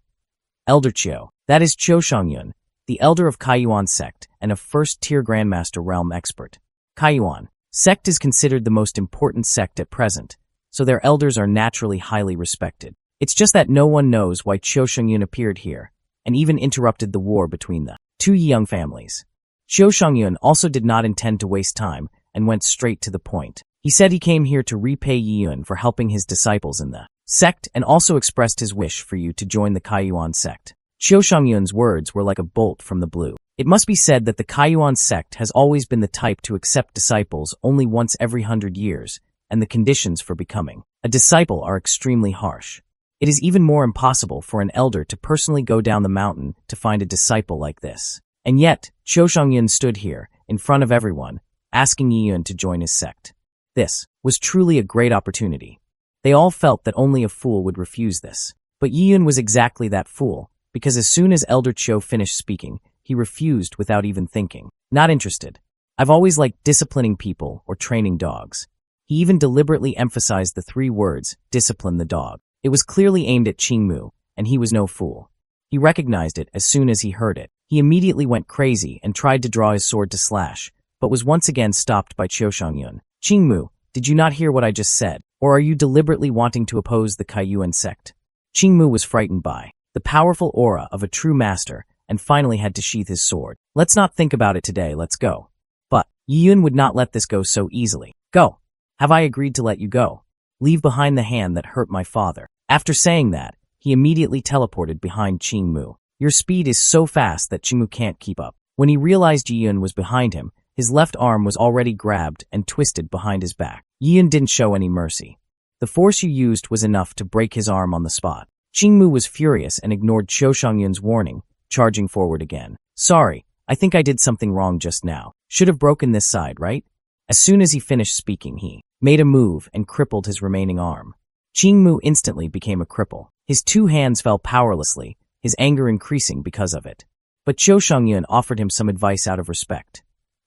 "Elder Qiu, that is Qiu Shangyun, the elder of Kaiyuan sect and a first-tier Grandmaster realm expert. Kaiyuan sect is considered the most important sect at present, so their elders are naturally highly respected. It's just that no one knows why Qiu Shangyun appeared here, and even interrupted the war between the 2 young families." Qiu Shangyun also did not intend to waste time and went straight to the point. He said he came here to repay Yiyun for helping his disciples in the sect and also expressed his wish for you to join the Kaiyuan sect. Qiu Shangyun's words were like a bolt from the blue. It must be said that the Kaiyuan sect has always been the type to accept disciples only once every 100 years, and the conditions for becoming a disciple are extremely harsh. It is even more impossible for an elder to personally go down the mountain to find a disciple like this. And yet, Qiu Shangyun stood here, in front of everyone, asking Yiyun to join his sect. This was truly a great opportunity. They all felt that only a fool would refuse this. But Yiyun was exactly that fool, because as soon as Elder Qiu finished speaking, he refused without even thinking. Not interested. I've always liked disciplining people or training dogs. He even deliberately emphasized the 3 words, discipline the dog. It was clearly aimed at Qingmu, and he was no fool. He recognized it as soon as he heard it. He immediately went crazy and tried to draw his sword to slash, but was once again stopped by Qiu Shangyun. "Qingmu, did you not hear what I just said? Or are you deliberately wanting to oppose the Kaiyuan sect?" Qingmu was frightened by the powerful aura of a true master and finally had to sheath his sword. "Let's not think about it today, let's go." But Yiyun would not let this go so easily. "Go. Have I agreed to let you go? Leave behind the hand that hurt my father." After saying that, he immediately teleported behind Qingmu. Your speed is so fast that Qingmu can't keep up. When he realized Yiyun was behind him, his left arm was already grabbed and twisted behind his back. Yiyun didn't show any mercy. The force you used was enough to break his arm on the spot. Qingmu was furious and ignored Qiu Shangyun's warning, charging forward again. "Sorry, I think I did something wrong just now. Should have broken this side, right?" As soon as he finished speaking, he made a move and crippled his remaining arm. Qingmu instantly became a cripple. His 2 hands fell powerlessly, his anger increasing because of it. But Qiu Shangyun offered him some advice out of respect.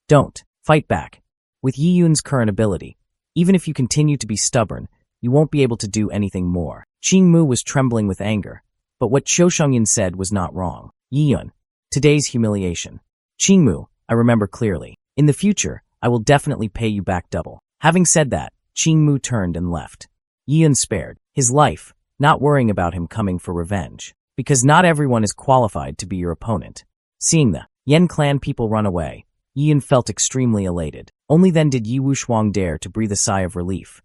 "Don't fight back. With Yiyun's current ability, even if you continue to be stubborn, you won't be able to do anything more." Qingmu was trembling with anger, but what Qiu Shangyun said was not wrong. "Yiyun, today's humiliation." "Qingmu, I remember clearly. In the future, I will definitely pay you back double. Having said that, Qingmu turned and left. Yun spared his life, not worrying about him coming for revenge. Because not everyone is qualified to be your opponent. Seeing the Yen clan people run away, Yun felt extremely elated. Only then did Yi Wushuang dare to breathe a sigh of relief.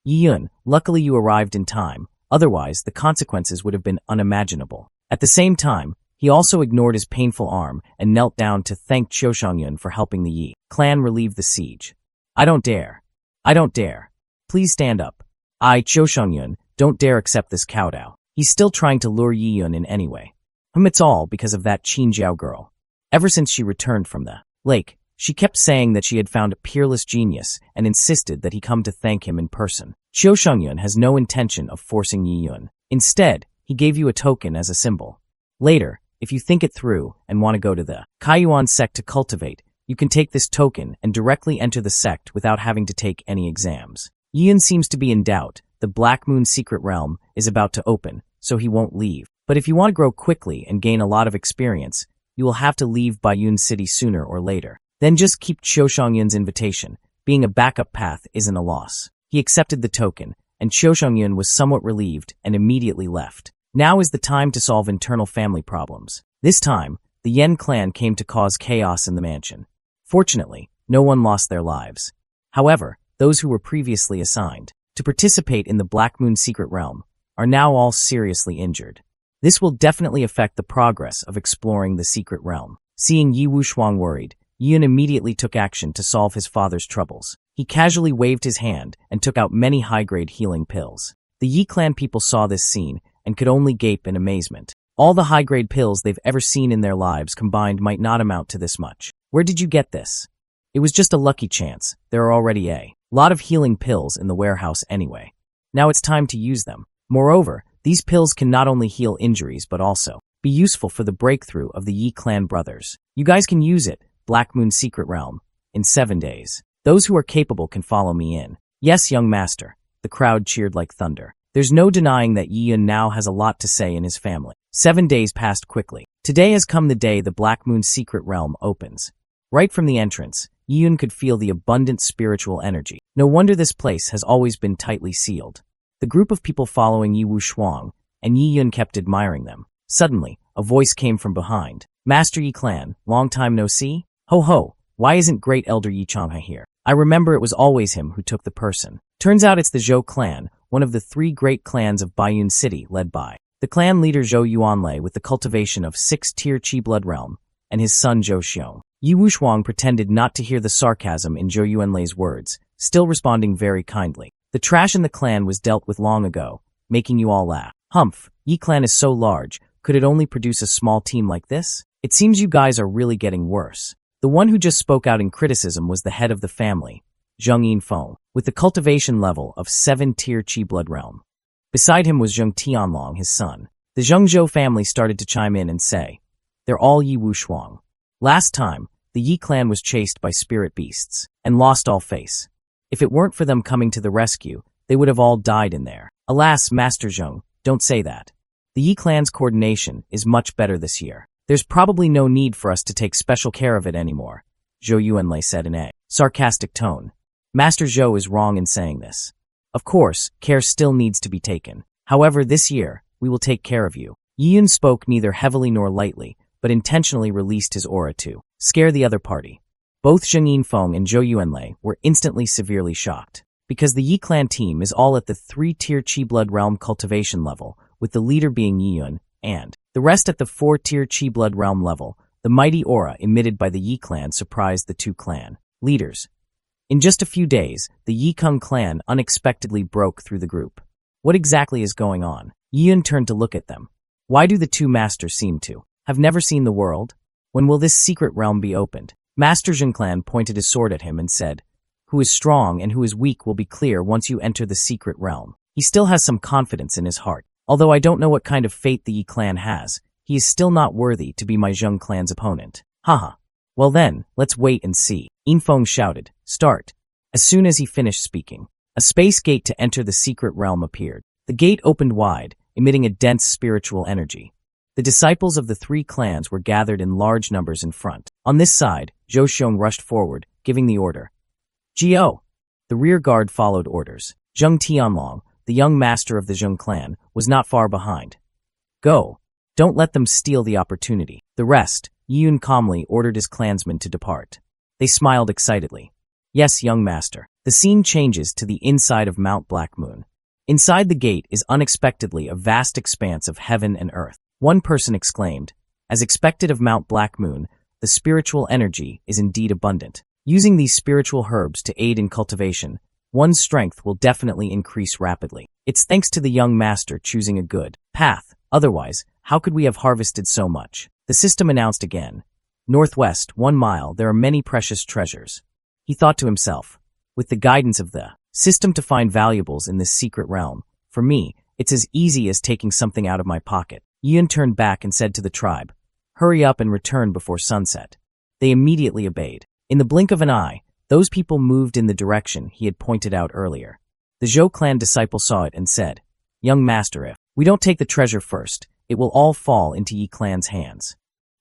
Yun, luckily you arrived in time, otherwise the consequences would have been unimaginable. At the same time, he also ignored his painful arm and knelt down to thank Qiushongyun for helping the Yi clan relieve the siege. I don't dare. I don't dare. Please stand up. I, Qiushongyun, don't dare accept this kowtow. He's still trying to lure Yi Yun in anyway. It's all because of that Qin Jiao girl. Ever since she returned from the lake, she kept saying that she had found a peerless genius and insisted that he come to thank him in person. Qiushongyun has no intention of forcing Yi Yun. Instead, he gave you a token as a symbol. Later, if you think it through and want to go to the Kaiyuan sect to cultivate, you can take this token and directly enter the sect without having to take any exams. Yi Yun seems to be in doubt. The Black Moon secret realm is about to open, so he won't leave. But if you want to grow quickly and gain a lot of experience, you will have to leave Baiyun City sooner or later. Then just keep Qiushongyun's invitation. Being a backup path isn't a loss. He accepted the token, and Qiushongyun was somewhat relieved and immediately left. Now is the time to solve internal family problems. This time, the Yen clan came to cause chaos in the mansion. Fortunately, no one lost their lives. However, those who were previously assigned to participate in the Black Moon secret realm are now all seriously injured. This will definitely affect the progress of exploring the secret realm. Seeing Yi Wushuang worried, Yun immediately took action to solve his father's troubles. He casually waved his hand and took out many high-grade healing pills. The Yi clan people saw this scene and could only gape in amazement. All the high-grade pills they've ever seen in their lives combined might not amount to this much. Where did you get this? It was just a lucky chance. There are already a lot of healing pills in the warehouse anyway. Now it's time to use them. Moreover, these pills can not only heal injuries but also be useful for the breakthrough of the Yi clan brothers. You guys can use it, Black Moon secret realm, in 7 days. Those who are capable can follow me in. Yes, young master. The crowd cheered like thunder. There's no denying that Yi Yun now has a lot to say in his family. 7 days passed quickly. Today has come the day the Black Moon secret realm opens. Right from the entrance, Yi Yun could feel the abundant spiritual energy. No wonder this place has always been tightly sealed. The group of people following Yi Wushuang and Yi Yun kept admiring them. Suddenly, a voice came from behind. Master Yi clan, long time no see? Ho ho, why isn't great elder Yi Changhe here? I remember it was always him who took the person. Turns out it's the Zhou clan, one of the 3 great clans of Baiyun City led by the clan leader Zhou Yuanlei with the cultivation of 6-tier Qi blood realm, and his son Zhou Xiong. Yi Wushuang pretended not to hear the sarcasm in Zhou Yuanlei's words, still responding very kindly. The trash in the clan was dealt with long ago, making you all laugh. Humph, Yi clan is so large, could it only produce a small team like this? It seems you guys are really getting worse. The one who just spoke out in criticism was the head of the family, Zheng Yinfeng, with the cultivation level of 7-tier Qi blood realm. Beside him was Zheng Tianlong, his son. The Zhengzhou family started to chime in and say, they're all Yi Wushuang. Last time, the Yi clan was chased by spirit beasts and lost all face. If it weren't for them coming to the rescue, they would have all died in there. Alas, Master Zheng, don't say that. The Yi clan's coordination is much better this year. There's probably no need for us to take special care of it anymore, Zhou Yuanlei said in a sarcastic tone. Master Zhou is wrong in saying this. Of course, care still needs to be taken. However, this year, we will take care of you. Yi Yun spoke neither heavily nor lightly, but intentionally released his aura to scare the other party. Both Zheng Yinfeng and Zhou Yuanlei were instantly severely shocked. Because the Yi clan team is all at the 3-tier Qi blood realm cultivation level, with the leader being Yi Yun, and the rest at the 4-tier Qi blood realm level, the mighty aura emitted by the Yi clan surprised the 2 clan leaders. In just a few days, the Yi Kung clan unexpectedly broke through the group. What exactly is going on? Yi Yun turned to look at them. Why do the 2 masters seem to have never seen the world? When will this secret realm be opened? Master Zheng clan pointed his sword at him and said, who is strong and who is weak will be clear once you enter the secret realm. He still has some confidence in his heart. Although I don't know what kind of fate the Yi clan has, he is still not worthy to be my Zheng clan's opponent. Haha. Well then, let's wait and see. Yinfeng shouted, start. As soon as he finished speaking, a space gate to enter the secret realm appeared. The gate opened wide, emitting a dense spiritual energy. The disciples of the 3 clans were gathered in large numbers in front. On this side, Zhou Xiong rushed forward, giving the order. Gio! The rear guard followed orders. Zheng Tianlong, the young master of the Zheng clan, was not far behind. Go! Don't let them steal the opportunity. The rest, Yun calmly ordered his clansmen to depart. They smiled excitedly. Yes, young master. The scene changes to the inside of Mount Black Moon. Inside the gate is unexpectedly a vast expanse of heaven and earth. One person exclaimed, as expected of Mount Black Moon, the spiritual energy is indeed abundant. Using these spiritual herbs to aid in cultivation, one's strength will definitely increase rapidly. It's thanks to the young master choosing a good path. Otherwise, how could we have harvested so much? The system announced again. Northwest, 1 mile, there are many precious treasures. He thought to himself, with the guidance of the system to find valuables in this secret realm, for me, it's as easy as taking something out of my pocket. Yun turned back and said to the tribe, hurry up and return before sunset. They immediately obeyed. In the blink of an eye, those people moved in the direction he had pointed out earlier. The Zhou clan disciple saw it and said, young master, if we don't take the treasure first, it will all fall into Yi clan's hands.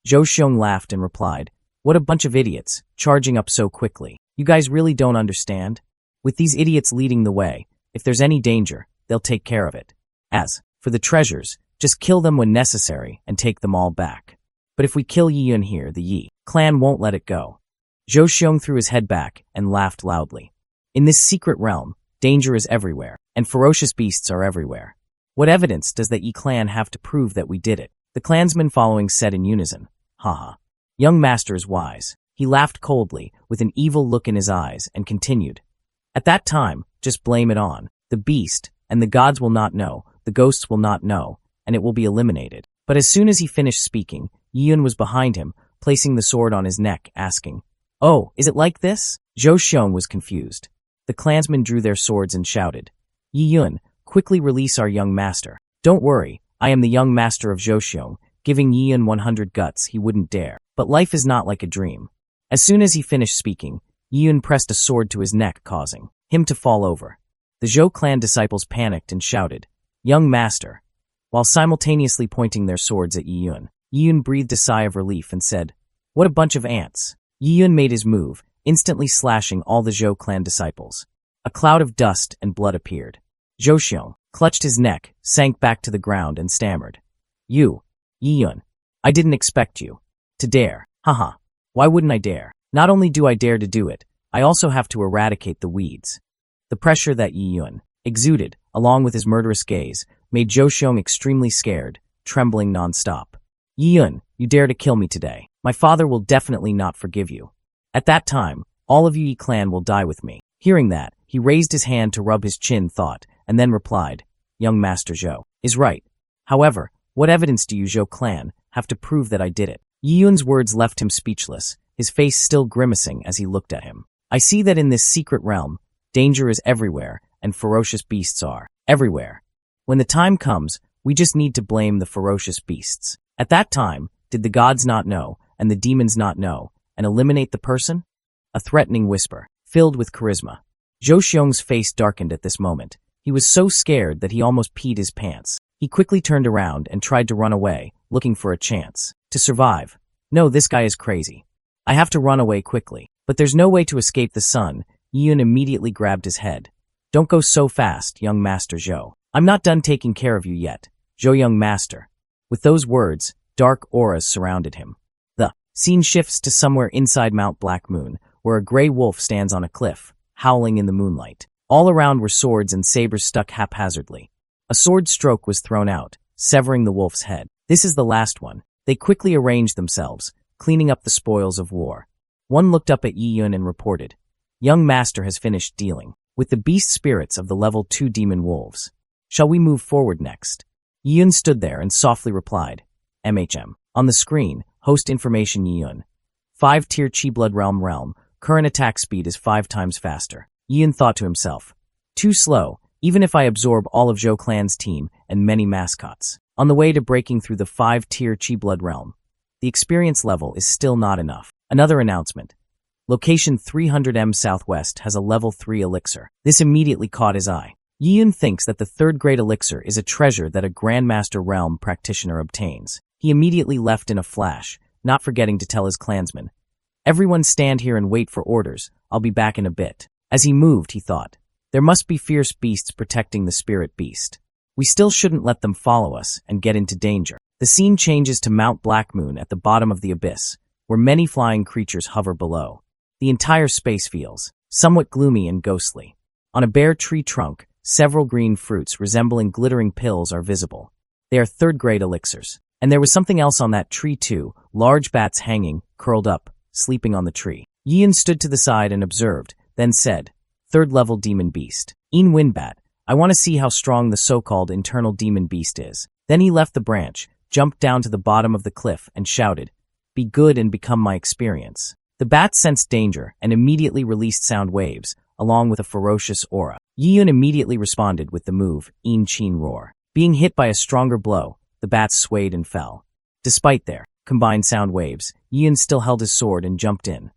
Zhou Xiong laughed and replied, what a bunch of idiots, charging up so quickly. You guys really don't understand? With these idiots leading the way, if there's any danger, they'll take care of it. As for the treasures, just kill them when necessary and take them all back. But if we kill Yi Yun here, the Yi clan won't let it go. Zhou Xiong threw his head back and laughed loudly. In this secret realm, danger is everywhere, and ferocious beasts are everywhere. What evidence does the Yi clan have to prove that we did it? The clansmen following said in unison, haha. Young master is wise. He laughed coldly, with an evil look in his eyes, and continued. At that time, just blame it on the beast, and the gods will not know, the ghosts will not know, and it will be eliminated. But as soon as he finished speaking, Yi Yun was behind him, placing the sword on his neck, asking, oh, is it like this? Zhou Xiong was confused. The clansmen drew their swords and shouted, Yi Yun, quickly release our young master. Don't worry, I am the young master of Zhou Xiong, giving Yi Yun 100 guts he wouldn't dare. But life is not like a dream. As soon as he finished speaking, Yi Yun pressed a sword to his neck, causing him to fall over. The Zhou clan disciples panicked and shouted, young master, while simultaneously pointing their swords at Yi Yun. Yi Yun breathed a sigh of relief and said, what a bunch of ants. Yi Yun made his move, instantly slashing all the Zhou clan disciples. A cloud of dust and blood appeared. Zhou Xiong clutched his neck, sank back to the ground and stammered, Yi Yun, I didn't expect you to dare. Haha. Why wouldn't I dare? Not only do I dare to do it, I also have to eradicate the weeds. The pressure that Yi Yun exuded, along with his murderous gaze, made Zhou Xiong extremely scared, trembling non-stop. Yi Yun, you dare to kill me today. My father will definitely not forgive you. At that time, all of Yi clan will die with me. Hearing that, he raised his hand to rub his chin, thought, and then replied, young master Zhou is right. However, what evidence do you Zhou clan have to prove that I did it? Yi Yun's words left him speechless, his face still grimacing as he looked at him. I see that in this secret realm, danger is everywhere and ferocious beasts are everywhere. When the time comes, we just need to blame the ferocious beasts. At that time, did the gods not know and the demons not know and eliminate the person? A threatening whisper, filled with charisma. Zhou Xiong's face darkened at this moment. He was so scared that he almost peed his pants. He quickly turned around and tried to run away, looking for a chance to survive. No, this guy is crazy. I have to run away quickly. But there's no way to escape the sun. Yi Yun immediately grabbed his head. Don't go so fast, young master Zhou. I'm not done taking care of you yet, Zhou young master. With those words, dark auras surrounded him. The scene shifts to somewhere inside Mount Black Moon, where a gray wolf stands on a cliff, howling in the moonlight. All around were swords and sabers stuck haphazardly. A sword stroke was thrown out, severing the wolf's head. This is the last one. They quickly arranged themselves, cleaning up the spoils of war. One looked up at Yi Yun and reported, young master has finished dealing with the beast spirits of the level 2 demon wolves. Shall we move forward next? Yi Yun stood there and softly replied, MHM. On the screen, host information Yi Yun. 5-tier Chi Blood Realm, current attack speed is 5 times faster. Yi Yun thought to himself, too slow, even if I absorb all of Zhou clan's team and many mascots. On the way to breaking through the 5-tier Chi Blood Realm, the experience level is still not enough. Another announcement. Location 300M Southwest has a level 3 elixir. This immediately caught his eye. Yi Yun thinks that the 3rd grade elixir is a treasure that a Grandmaster Realm practitioner obtains. He immediately left in a flash, not forgetting to tell his clansmen, Everyone stand here and wait for orders. I'll be back in a bit. As he moved, he thought, there must be fierce beasts protecting the spirit beast. We still shouldn't let them follow us and get into danger. The scene changes to Mount Black Moon at the bottom of the abyss, where many flying creatures hover below. The entire space feels somewhat gloomy and ghostly. On a bare tree trunk, several green fruits resembling glittering pills are visible. They are third-grade elixirs. And there was something else on that tree too, large bats hanging, curled up, sleeping on the tree. Yian stood to the side and observed, then said, third-level demon beast. Een Windbat, I want to see how strong the so-called internal demon beast is. Then he left the branch, jumped down to the bottom of the cliff, and shouted, be good and become my experience. The bat sensed danger and immediately released sound waves, along with a ferocious aura. Yiyun immediately responded with the move, Een Chin Roar. Being hit by a stronger blow, the bats swayed and fell. Despite their combined sound waves, Yiyun still held his sword and jumped in.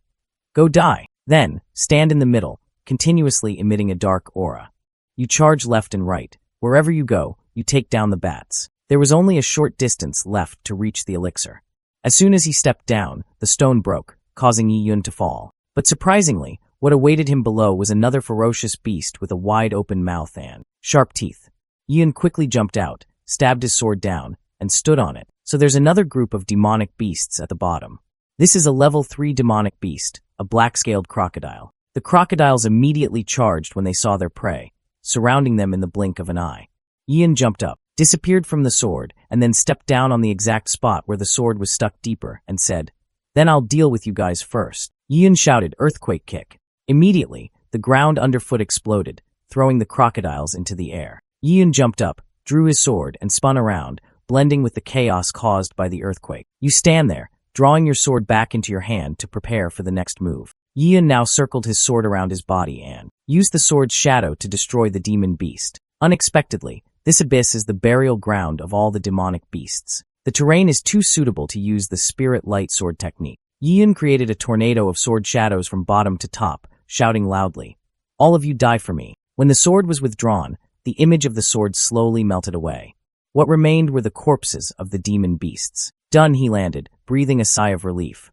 Go die. Then, stand in the middle, continuously emitting a dark aura. You charge left and right. Wherever you go, you take down the bats. There was only a short distance left to reach the elixir. As soon as he stepped down, the stone broke, causing Yiyun to fall. But surprisingly, what awaited him below was another ferocious beast with a wide-open mouth and sharp teeth. Yiyun quickly jumped out, stabbed his sword down, and stood on it. So there's another group of demonic beasts at the bottom. This is a level 3 demonic beast, a black-scaled crocodile. The crocodiles immediately charged when they saw their prey, surrounding them in the blink of an eye. Yiyun jumped up, disappeared from the sword, and then stepped down on the exact spot where the sword was stuck deeper, and said, then I'll deal with you guys first. Yiyun shouted, earthquake kick. Immediately, the ground underfoot exploded, throwing the crocodiles into the air. Yiyun jumped up, drew his sword, and spun around, blending with the chaos caused by the earthquake. You stand there, drawing your sword back into your hand to prepare for the next move. Yiyun now circled his sword around his body and used the sword's shadow to destroy the demon beast. Unexpectedly, this abyss is the burial ground of all the demonic beasts. The terrain is too suitable to use the spirit light sword technique. Yiyun created a tornado of sword shadows from bottom to top, shouting loudly, all of you die for me. When the sword was withdrawn, the image of the sword slowly melted away. What remained were the corpses of the demon beasts. Done, he landed, breathing a sigh of relief.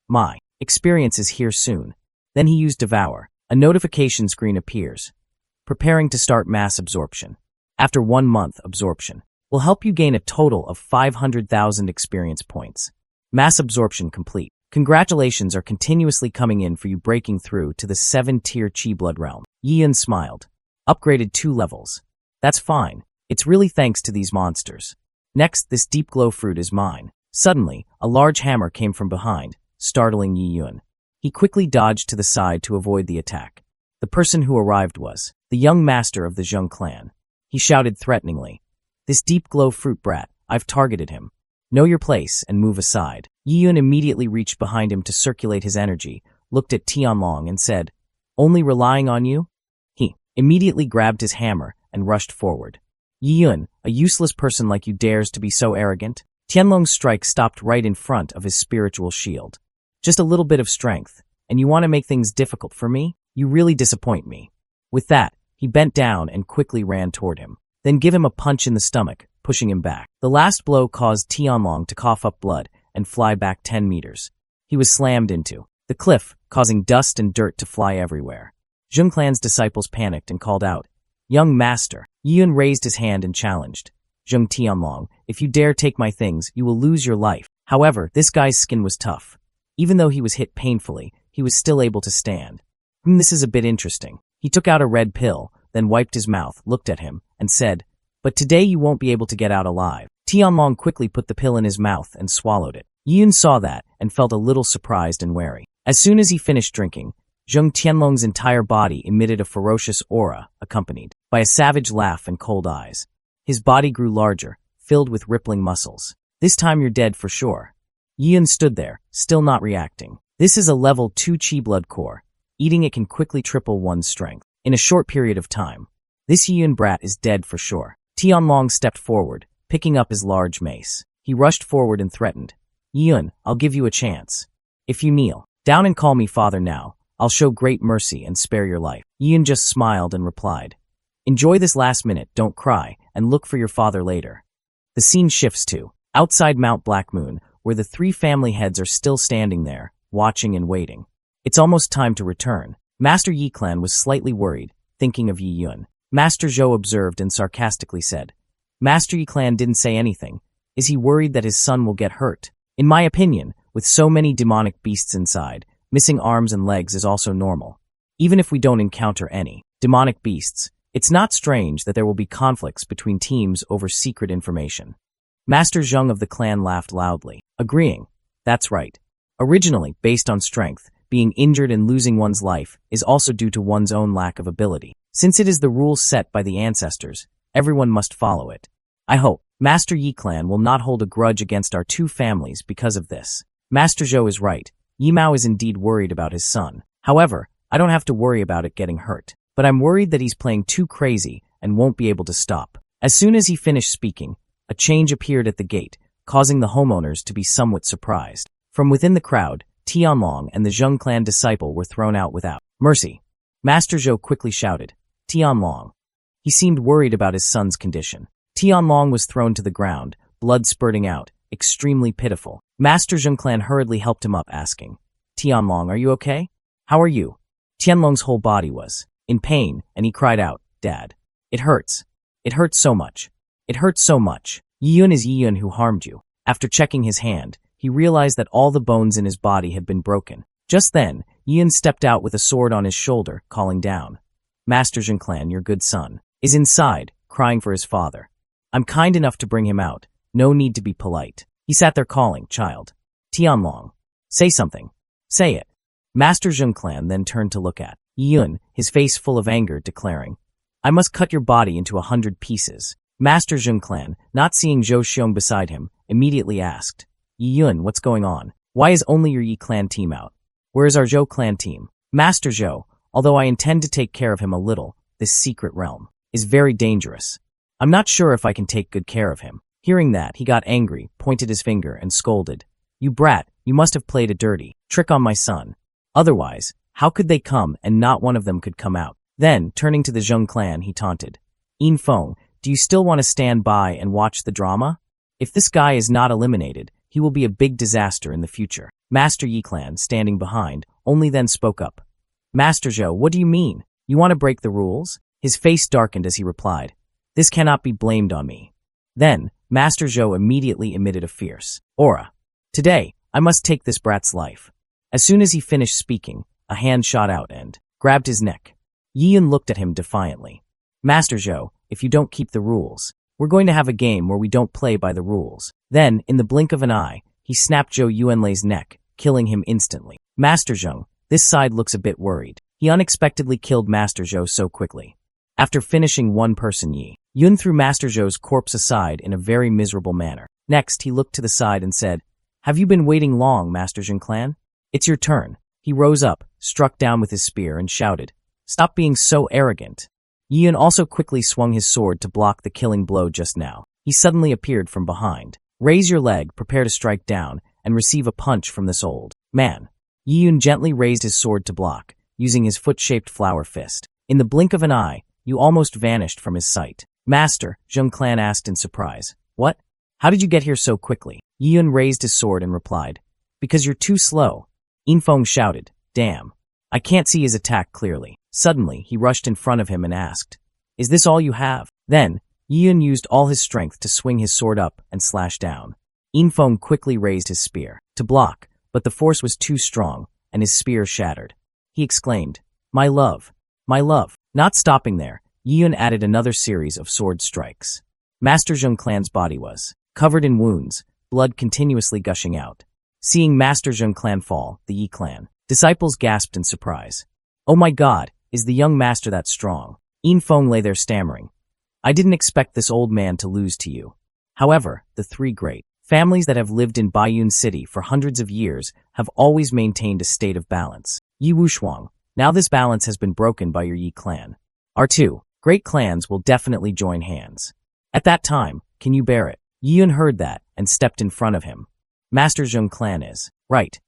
My experience is here soon. Then he used Devour. A notification screen appears. Preparing to start mass absorption. After 1 month, absorption will help you gain a total of 500,000 experience points. Mass absorption complete. Congratulations are continuously coming in for you breaking through to the 7-tier Chi Blood realm. Yiyun smiled. Upgraded 2 levels. That's fine. It's really thanks to these monsters. Next, this deep glow fruit is mine. Suddenly, a large hammer came from behind, startling Yiyun. He quickly dodged to the side to avoid the attack. The person who arrived was the young master of the Zheng clan. He shouted threateningly, this deep glow fruit brat, I've targeted him. Know your place and move aside. Yiyun immediately reached behind him to circulate his energy, looked at Tianlong and said, only relying on you? He immediately grabbed his hammer and rushed forward. Yiyun, a useless person like you dares to be so arrogant? Tianlong's strike stopped right in front of his spiritual shield. Just a little bit of strength, and you want to make things difficult for me? You really disappoint me. With that, he bent down and quickly ran toward him. Then give him a punch in the stomach, pushing him back. The last blow caused Tianlong to cough up blood and fly back 10 meters. He was slammed into the cliff, causing dust and dirt to fly everywhere. Zheng clan's disciples panicked and called out, young master. Yiyun raised his hand and challenged, Zheng Tianlong, if you dare take my things, you will lose your life. However, this guy's skin was tough. Even though he was hit painfully, he was still able to stand. This is a bit interesting. He took out a red pill, then wiped his mouth, looked at him, and said, but today you won't be able to get out alive. Tianlong quickly put the pill in his mouth and swallowed it. Yiyun saw that and felt a little surprised and wary. As soon as he finished drinking, Zheng Tianlong's entire body emitted a ferocious aura, accompanied by a savage laugh and cold eyes. His body grew larger, filled with rippling muscles. This time you're dead for sure. Yiyun stood there, still not reacting. This is a level 2 Chi Blood core. Eating it can quickly triple one's strength in a short period of time. This Yiyun brat is dead for sure. Tianlong stepped forward, picking up his large mace. He rushed forward and threatened, Yiyun, I'll give you a chance. If you kneel down and call me father now, I'll show great mercy and spare your life. Yiyun just smiled and replied, enjoy this last minute, don't cry, and look for your father later. The scene shifts to outside Mount Black Moon, where the 3 family heads are still standing there, watching and waiting. It's almost time to return. Master Yi Clan was slightly worried, thinking of Yi Yun. Master Zhou observed and sarcastically said, Master Yi Clan didn't say anything. Is he worried that his son will get hurt? In my opinion, with so many demonic beasts inside, missing arms and legs is also normal. Even if we don't encounter any demonic beasts, it's not strange that there will be conflicts between teams over secret information. Master Zheng of the clan laughed loudly, agreeing. That's right. Originally, based on strength, being injured and losing one's life is also due to one's own lack of ability. Since it is the rules set by the ancestors, everyone must follow it. I hope Master Yi Clan will not hold a grudge against our two families because of this. Master Zhou is right. Yi Mao is indeed worried about his son. However, I don't have to worry about it getting hurt. But I'm worried that he's playing too crazy and won't be able to stop. As soon as he finished speaking, a change appeared at the gate, causing the homeowners to be somewhat surprised. From within the crowd, Tianlong and the Zheng clan disciple were thrown out without mercy. Master Zhou quickly shouted, Tianlong. He seemed worried about his son's condition. Tianlong was thrown to the ground, blood spurting out, extremely pitiful. Master Zheng clan hurriedly helped him up, asking, Tianlong, are you okay? How are you? Tianlong's whole body was in pain, and he cried out, Dad. It hurts. It hurts so much. It hurts so much. Yi Yun is Yi Yun who harmed you. After checking his hand, he realized that all the bones in his body had been broken. Just then, Yi Yun stepped out with a sword on his shoulder, calling down. Master Zheng clan, your good son, is inside, crying for his father. I'm kind enough to bring him out. No need to be polite. He sat there calling, child. Tianlong. Say something. Say it. Master Zheng clan then turned to look at Yi Yun, his face full of anger, declaring, I must cut your body into 100 pieces. Master Zheng clan, not seeing Zhou Xiong beside him, immediately asked, Yi Yun, what's going on? Why is only your Yi clan team out? Where is our Zhou clan team? Master Zhou, although I intend to take care of him a little, this secret realm is very dangerous. I'm not sure if I can take good care of him. Hearing that, he got angry, pointed his finger, and scolded, You brat, you must have played a dirty trick on my son. Otherwise, how could they come and not one of them could come out? Then, turning to the Zheng clan, he taunted, Yin Feng, do you still want to stand by and watch the drama? If this guy is not eliminated, he will be a big disaster in the future. Master Yi clan, standing behind, only then spoke up. Master Zhou, what do you mean? You want to break the rules? His face darkened as he replied, This cannot be blamed on me. Then, Master Zhou immediately emitted a fierce aura. Today, I must take this brat's life. As soon as he finished speaking, a hand shot out and grabbed his neck. Yi Yun looked at him defiantly. Master Zhou, if you don't keep the rules, we're going to have a game where we don't play by the rules. Then, in the blink of an eye, he snapped Zhou Yuanlei's neck, killing him instantly. Master Zheng, this side looks a bit worried. He unexpectedly killed Master Zhou so quickly. After finishing one person, Yi Yun threw Master Zhou's corpse aside in a very miserable manner. Next, he looked to the side and said, Have you been waiting long, Master Zheng clan? It's your turn. He rose up, struck down with his spear, and shouted, Stop being so arrogant. Yi Yun also quickly swung his sword to block the killing blow just now. He suddenly appeared from behind. Raise your leg, prepare to strike down, and receive a punch from this old man. Yi Yun gently raised his sword to block, using his foot-shaped flower fist. In the blink of an eye, you almost vanished from his sight. Master, Zheng clan asked in surprise. What? How did you get here so quickly? Yi Yun raised his sword and replied, Because you're too slow. Yin Feng shouted, Damn. I can't see his attack clearly. Suddenly, he rushed in front of him and asked, Is this all you have? Then, Yi Yun used all his strength to swing his sword up and slash down. Yin Feng quickly raised his spear to block, but the force was too strong, and his spear shattered. He exclaimed, My love, my love. Not stopping there, Yi Yun added another series of sword strikes. Master Zheng clan's body was covered in wounds, blood continuously gushing out. Seeing Master Zheng clan fall, the Yi clan disciples gasped in surprise. Oh my god, is the young master that strong? Yin Feng lay there stammering. I didn't expect this old man to lose to you. However, the three great families that have lived in Baiyun City for hundreds of years have always maintained a state of balance. Yi Wushuang, now this balance has been broken by your Yi clan. Our two great clans will definitely join hands. At that time, can you bear it? Yi Yun heard that and stepped in front of him. Master Zheng clan is right.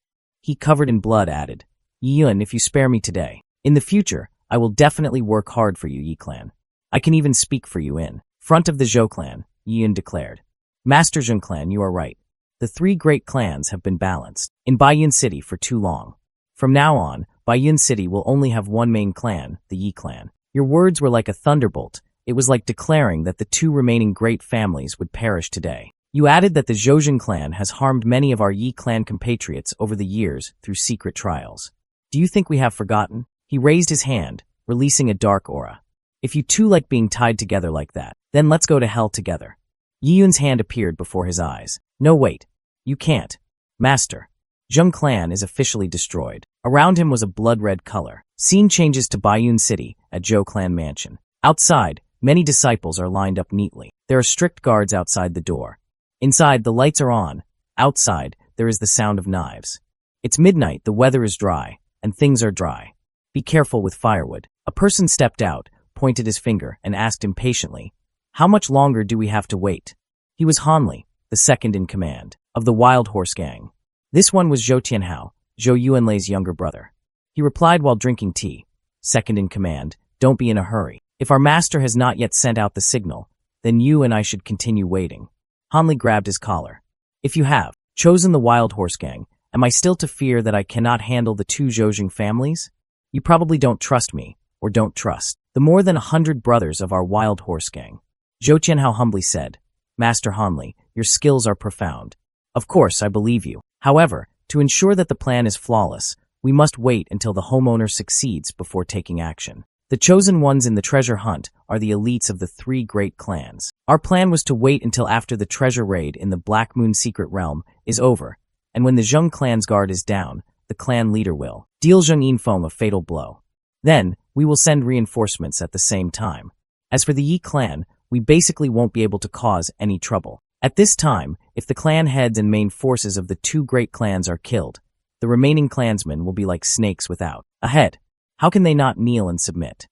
He, covered in blood, added, Yi Yun, if you spare me today, in the future, I will definitely work hard for you, Yi clan. I can even speak for you in front of the Zhou clan, Yi Yun declared. Master Zheng clan, you are right. The The three great clans have been balanced in Baiyun City for too long. From now on, Baiyun City will only have one main clan, the Yi clan. Your words were like a thunderbolt. It was like declaring that the two remaining great families would perish today. You added that the Zhoujin clan has harmed many of our Yi clan compatriots over the years through secret trials. Do you think we have forgotten? He raised his hand, releasing a dark aura. If you two like being tied together like that, then let's go to hell together. Yiyun's hand appeared before his eyes. No, wait. You can't. Master. Zheng clan is officially destroyed. Around him was a blood-red color. Scene changes to Baiyun City at Zhou clan mansion. Outside, many disciples are lined up neatly. There are strict guards outside the door. Inside, the lights are on. Outside, there is the sound of knives. It's midnight, the weather is dry, and things are dry. Be careful with firewood. A person stepped out, pointed his finger, and asked impatiently, "How much longer do we have to wait?" He was Hanli, the second in command, of the Wild Horse Gang. This one was Zhou Tianhao, Zhou Yuanlei's younger brother. He replied while drinking tea, "Second in command, don't be in a hurry. If our master has not yet sent out the signal, then you and I should continue waiting." Hanli grabbed his collar. "If you have chosen the Wild Horse Gang, am I still to fear that I cannot handle the two Zhoujin families? You probably don't trust me, or don't trust the more than 100 brothers of our Wild Horse Gang." Zhou Tianhao humbly said, "Master Hanli, your skills are profound. Of course, I believe you. However, to ensure that the plan is flawless, we must wait until the homeowner succeeds before taking action. The chosen ones in the treasure hunt are the elites of the three great clans. Our plan was to wait until after the treasure raid in the Black Moon secret realm is over, and when the Zheng clan's guard is down, the clan leader will deal Zheng Yinfeng a fatal blow. Then, we will send reinforcements at the same time. As for the Yi clan, we basically won't be able to cause any trouble. At this time, if the clan heads and main forces of the two great clans are killed, the remaining clansmen will be like snakes without a head. How can they not kneel and submit?"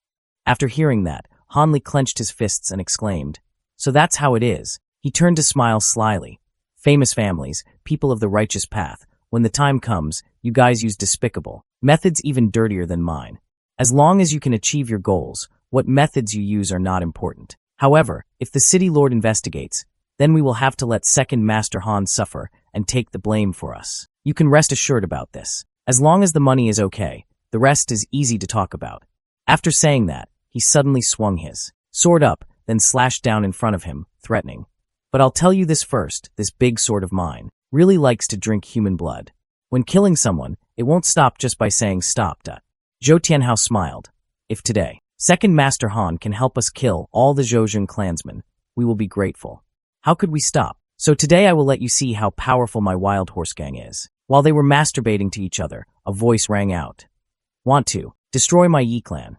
After hearing that, Hanli clenched his fists and exclaimed, "So that's how it is." He turned to smile slyly. "Famous families, people of the righteous path, when the time comes, you guys use despicable methods even dirtier than mine. As long as you can achieve your goals, what methods you use are not important. However, if the city lord investigates, then we will have to let second Master Han suffer and take the blame for us. You can rest assured about this. As long as the money is okay, the rest is easy to talk about." After saying that, he suddenly swung his sword up, then slashed down in front of him, threatening, "But I'll tell you this first, this big sword of mine really likes to drink human blood. When killing someone, it won't stop just by saying stop." Zhou Tianhao smiled. "If today, second Master Han can help us kill all the Zhoujin clansmen, we will be grateful. How could we stop? So today I will let you see how powerful my Wild Horse Gang is." While they were masturbating to each other, a voice rang out. "Want to destroy my Yi clan?"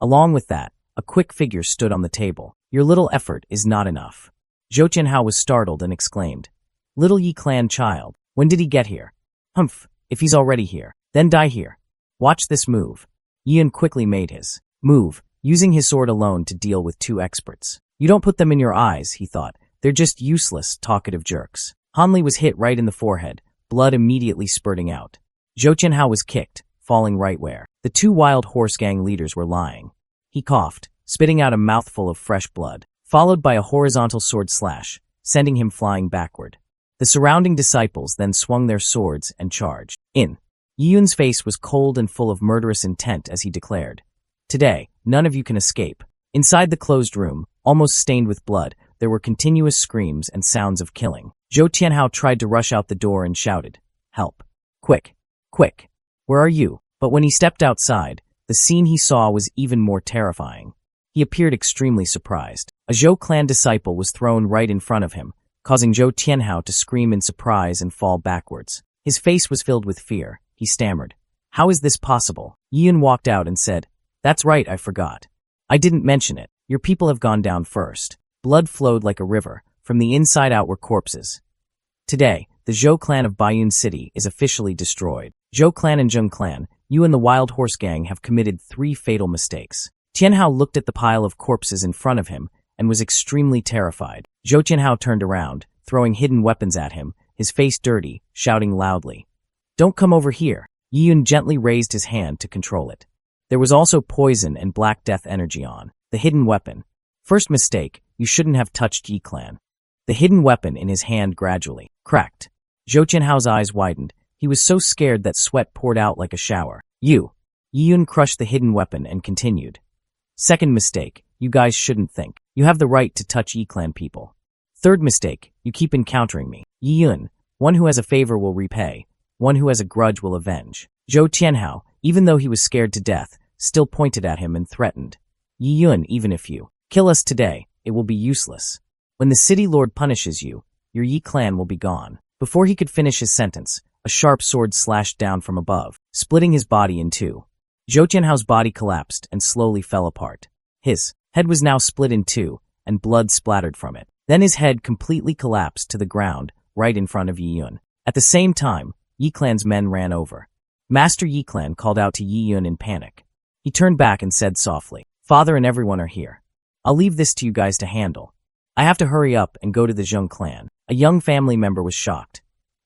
Along with that, a quick figure stood on the table. "Your little effort is not enough." Zhou Tianhao was startled and exclaimed, "Little Yi clan child, when did he get here? Humph, if he's already here, then die here. Watch this move." Yiyun quickly made his move, using his sword alone to deal with two experts. "You don't put them in your eyes," he thought. "They're just useless, talkative jerks." Hanli was hit right in the forehead, blood immediately spurting out. Zhou Tianhao was kicked, falling right where the two Wild Horse Gang leaders were lying. He coughed, spitting out a mouthful of fresh blood, followed by a horizontal sword slash, sending him flying backward. The surrounding disciples then swung their swords and charged in. Yiyun's face was cold and full of murderous intent as he declared, "Today, none of you can escape." Inside the closed room, almost stained with blood, there were continuous screams and sounds of killing. Zhou Tianhao tried to rush out the door and shouted, "Help! Quick! Quick! Where are you?" But when he stepped outside, the scene he saw was even more terrifying. He appeared extremely surprised. A Zhou clan disciple was thrown right in front of him, causing Zhou Tianhao to scream in surprise and fall backwards. His face was filled with fear. He stammered, "How is this possible?" Yiyun walked out and said, "That's right, I forgot. I didn't mention it. Your people have gone down first." Blood flowed like a river. From the inside out were corpses. Today, the Zhou clan of Baiyun City is officially destroyed. Zhou clan and Zheng clan, you and the Wild Horse Gang have committed 3 fatal mistakes. Tianhao looked at the pile of corpses in front of him and was extremely terrified. Zhou Tianhao turned around, throwing hidden weapons at him, his face dirty, shouting loudly, "Don't come over here." Yiyun gently raised his hand to control it. There was also poison and Black Death energy on the hidden weapon. "First mistake, you shouldn't have touched Yi clan." The hidden weapon in his hand gradually cracked. Zhou Qianhao's eyes widened. He was so scared that sweat poured out like a shower. You. Yiyun crushed the hidden weapon and continued. Second mistake, you guys shouldn't think. You have the right to touch Yi-clan people. Third mistake, you keep encountering me. Yiyun, one who has a favor will repay, one who has a grudge will avenge. Zhou Qianhao, even though he was scared to death, still pointed at him and threatened. Yiyun, even if you kill us today, it will be useless. When the city lord punishes you, your Yi clan will be gone. Before he could finish his sentence, a sharp sword slashed down from above, splitting his body in two. Zhou Qianhao's body collapsed and slowly fell apart. His head was now split in two, and blood splattered from it. Then his head completely collapsed to the ground, right in front of Yiyun. At the same time, Yi clan's men ran over. Master Yi clan called out to Yiyun in panic. He turned back and said softly, Father and everyone are here. I'll leave this to you guys to handle. I have to hurry up and go to the Zheng clan. A young family member was shocked.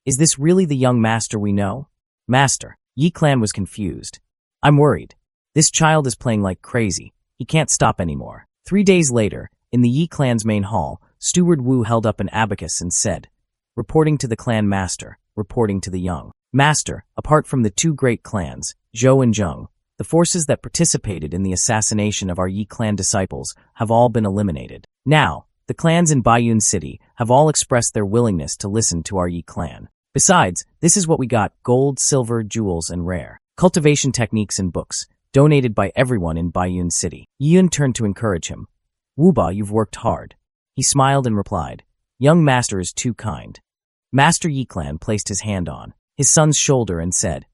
Is this really the young master we know? Master. Yi clan was confused. I'm worried. This child is playing like crazy. He can't stop anymore. 3 days later, in the Yi clan's main hall, Steward Wu held up an abacus and said, Reporting to the clan master, reporting to the young master, apart from the two great clans, Zhou and Zheng, the forces that participated in the assassination of our Yi clan disciples have all been eliminated. Now, the clans in Baiyun City have all expressed their willingness to listen to our Yi clan. Besides, this is what we got: gold, silver, jewels, and rare cultivation techniques and books, donated by everyone in Baiyun City. Yiyun turned to encourage him. Wuba, you've worked hard. He smiled and replied, Young master is too kind. Master Yi clan placed his hand on his son's shoulder and said,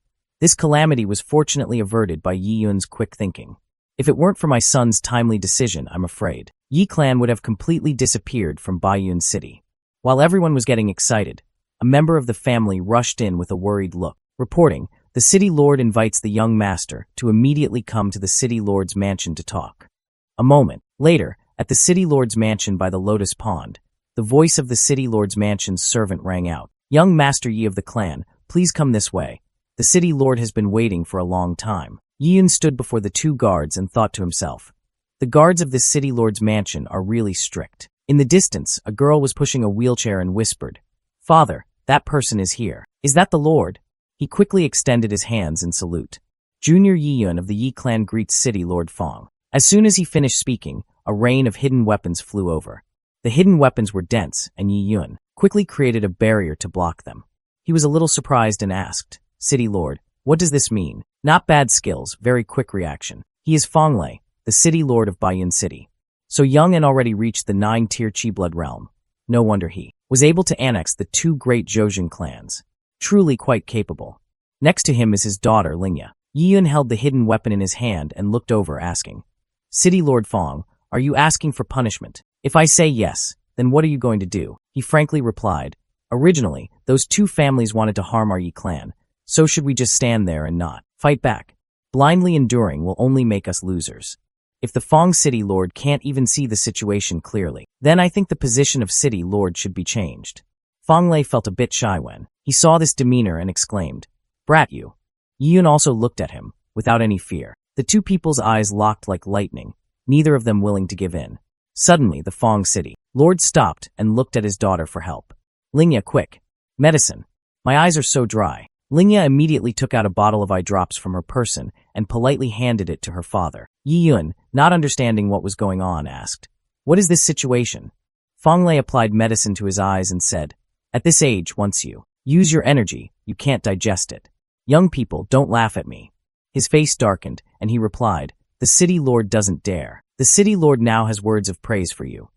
This calamity was fortunately averted by Yiyun's quick thinking. If it weren't for my son's timely decision, I'm afraid Yi clan would have completely disappeared from Baiyun City. While everyone was getting excited, a member of the family rushed in with a worried look, reporting, The city lord invites the young master to immediately come to the city lord's mansion to talk. A moment later, at the city lord's mansion by the Lotus Pond, the voice of the city lord's mansion's servant rang out. Young Master Yi of the clan, please come this way. The city lord has been waiting for a long time. Yiyun stood before the two guards and thought to himself, The guards of this city lord's mansion are really strict. In the distance, a girl was pushing a wheelchair and whispered, Father, that person is here. Is that the lord? He quickly extended his hands in salute. Junior Yiyun of the Yi clan greets City Lord Fong. As soon as he finished speaking, a rain of hidden weapons flew over. The hidden weapons were dense, and Yiyun quickly created a barrier to block them. He was a little surprised and asked, City Lord, what does this mean? Not bad skills, very quick reaction. He is Fong Lei, the City Lord of Baiyun City. So young and already reached the 9-tier Qi-blood realm. No wonder he was able to annex the two great Zhoujing clans. Truly quite capable. Next to him is his daughter, Lingya. Yiyun held the hidden weapon in his hand and looked over, asking, City Lord Fong, are you asking for punishment? If I say yes, then what are you going to do? He frankly replied, Originally, those two families wanted to harm our Yi clan, so should we just stand there and not fight back? Blindly enduring will only make us losers. If the Fong City Lord can't even see the situation clearly, then I think the position of City Lord should be changed. Fong Lei felt a bit shy when he saw this demeanor and exclaimed, Brat you. Yiyun also looked at him, without any fear. The two people's eyes locked like lightning, neither of them willing to give in. Suddenly, the Fong City Lord stopped and looked at his daughter for help. Lingya, quick. Medicine. My eyes are so dry. Lingya immediately took out a bottle of eye drops from her person and politely handed it to her father. Yiyun, not understanding what was going on, asked, What is this situation? Fong Lei applied medicine to his eyes and said, At this age, once you use your energy, you can't digest it. Young people, don't laugh at me. His face darkened, and he replied, The City Lord doesn't dare. The City Lord now has words of praise for you.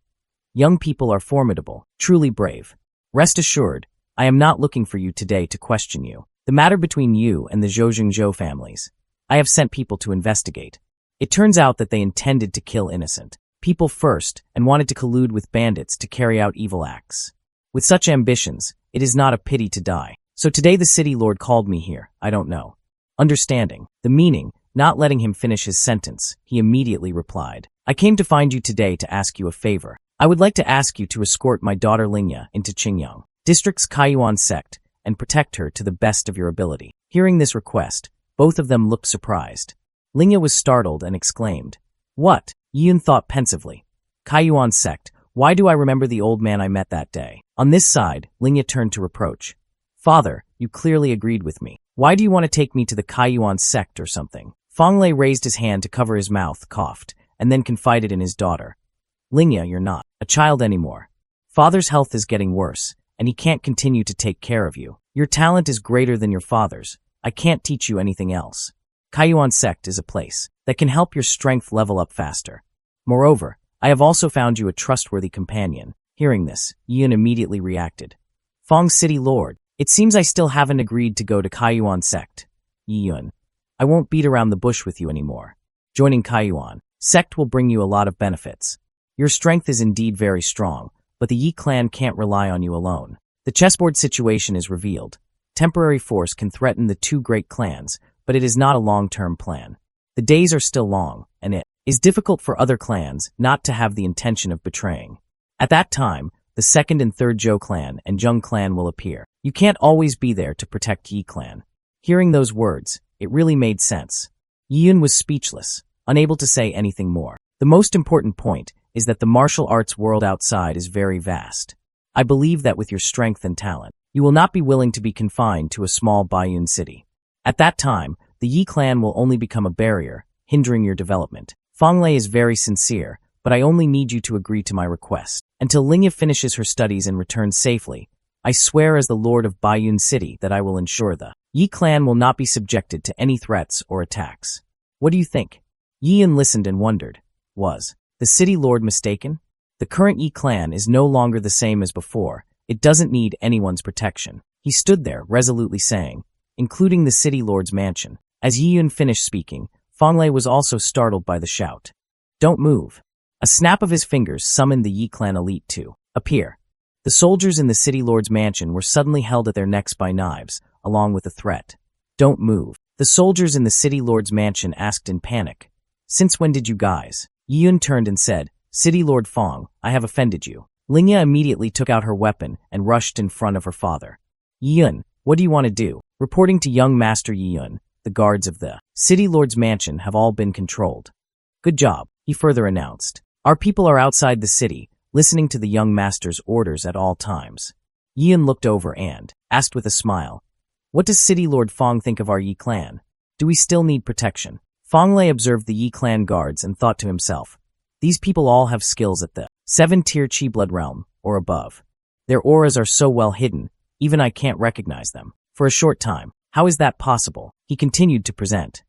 Young people are formidable, truly brave. Rest assured, I am not looking for you today to question you. The matter between you and the Zhou families. I have sent people to investigate. It turns out that they intended to kill innocent people first and wanted to collude with bandits to carry out evil acts. With such ambitions, it is not a pity to die. So today the City Lord called me here, I don't know. Understanding the meaning, not letting him finish his sentence, he immediately replied, I came to find you today to ask you a favor. I would like to ask you to escort my daughter Lingya into Qingyang District's Kaiyuan sect and protect her to the best of your ability. Hearing this request, both of them looked surprised. Lingya was startled and exclaimed, What? Yiyun thought pensively. Kaiyuan sect, why do I remember the old man I met that day? On this side, Lingya turned to reproach. Father, you clearly agreed with me. Why do you want to take me to the Kaiyuan sect or something? Fanglei raised his hand to cover his mouth, coughed, and then confided in his daughter. Lingya, you're not a child anymore. Father's health is getting worse, and he can't continue to take care of you. Your talent is greater than your father's. I can't teach you anything else. Kaiyuan sect is a place that can help your strength level up faster. Moreover, I have also found you a trustworthy companion. Hearing this, Yun immediately reacted. Fong City Lord, it seems I still haven't agreed to go to Kaiyuan sect. Yun, I won't beat around the bush with you anymore. Joining Kaiyuan sect will bring you a lot of benefits. Your strength is indeed very strong, but the Yi clan can't rely on you alone. The chessboard situation is revealed. Temporary force can threaten the two great clans, but it is not a long-term plan. The days are still long, and it is difficult for other clans not to have the intention of betraying. At that time, the second and third Zhou clan and Zheng clan will appear. You can't always be there to protect Yi clan. Hearing those words, it really made sense. Yun was speechless, unable to say anything more. The most important point is that the martial arts world outside is very vast. I believe that with your strength and talent, you will not be willing to be confined to a small Baiyun city. At that time, the Yi clan will only become a barrier, hindering your development. Fanglei is very sincere, but I only need you to agree to my request. Until Lingya finishes her studies and returns safely, I swear as the Lord of Baiyun City that I will ensure the Yi clan will not be subjected to any threats or attacks. What do you think? Yian listened and wondered. Was the city lord mistaken? The current Yi clan is no longer the same as before. It doesn't need anyone's protection. He stood there, resolutely saying, including the city lord's mansion. As Yiyun finished speaking, Fanglei was also startled by the shout. Don't move. A snap of his fingers summoned the Yi clan elite to appear. The soldiers in the city lord's mansion were suddenly held at their necks by knives, along with a threat. Don't move. The soldiers in the city lord's mansion asked in panic. Since when did you guys? Yiyun turned and said, City Lord Fong, I have offended you. Lingya immediately took out her weapon and rushed in front of her father. Yiyun, what do you want to do? Reporting to young Master Yiyun, the guards of the city lord's mansion have all been controlled. Good job, he further announced. Our people are outside the city, listening to the young master's orders at all times. Yiyun looked over and asked with a smile, what does City Lord Fong think of our Yi clan? Do we still need protection? Fanglei observed the Yi clan guards and thought to himself, these people all have skills at the 7-tier Qi blood realm, or above. Their auras are so well hidden, even I can't recognize them. For a short time, how is that possible? He continued to present.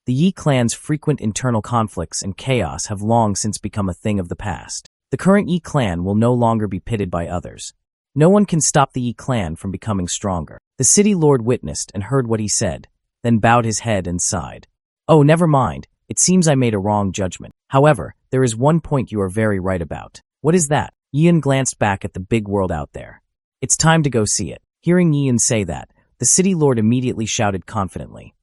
The Yi clan's frequent internal conflicts and chaos have long since become a thing of the past. The current Yi clan will no longer be pitted by others. No one can stop the Yi clan from becoming stronger. The city lord witnessed and heard what he said, then bowed his head and sighed. Oh, never mind. It seems I made a wrong judgment. However, there is one point you are very right about. What is that? Yian glanced back at the big world out there. It's time to go see it. Hearing Yian say that, the city lord immediately shouted confidently.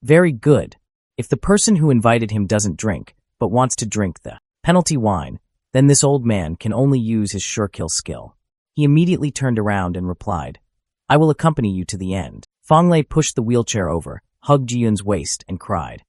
Very good. If the person who invited him doesn't drink, but wants to drink the penalty wine, then this old man can only use his sure-kill skill. He immediately turned around and replied, I will accompany you to the end. Fanglei pushed the wheelchair over, hugged Yiyun's waist, and cried.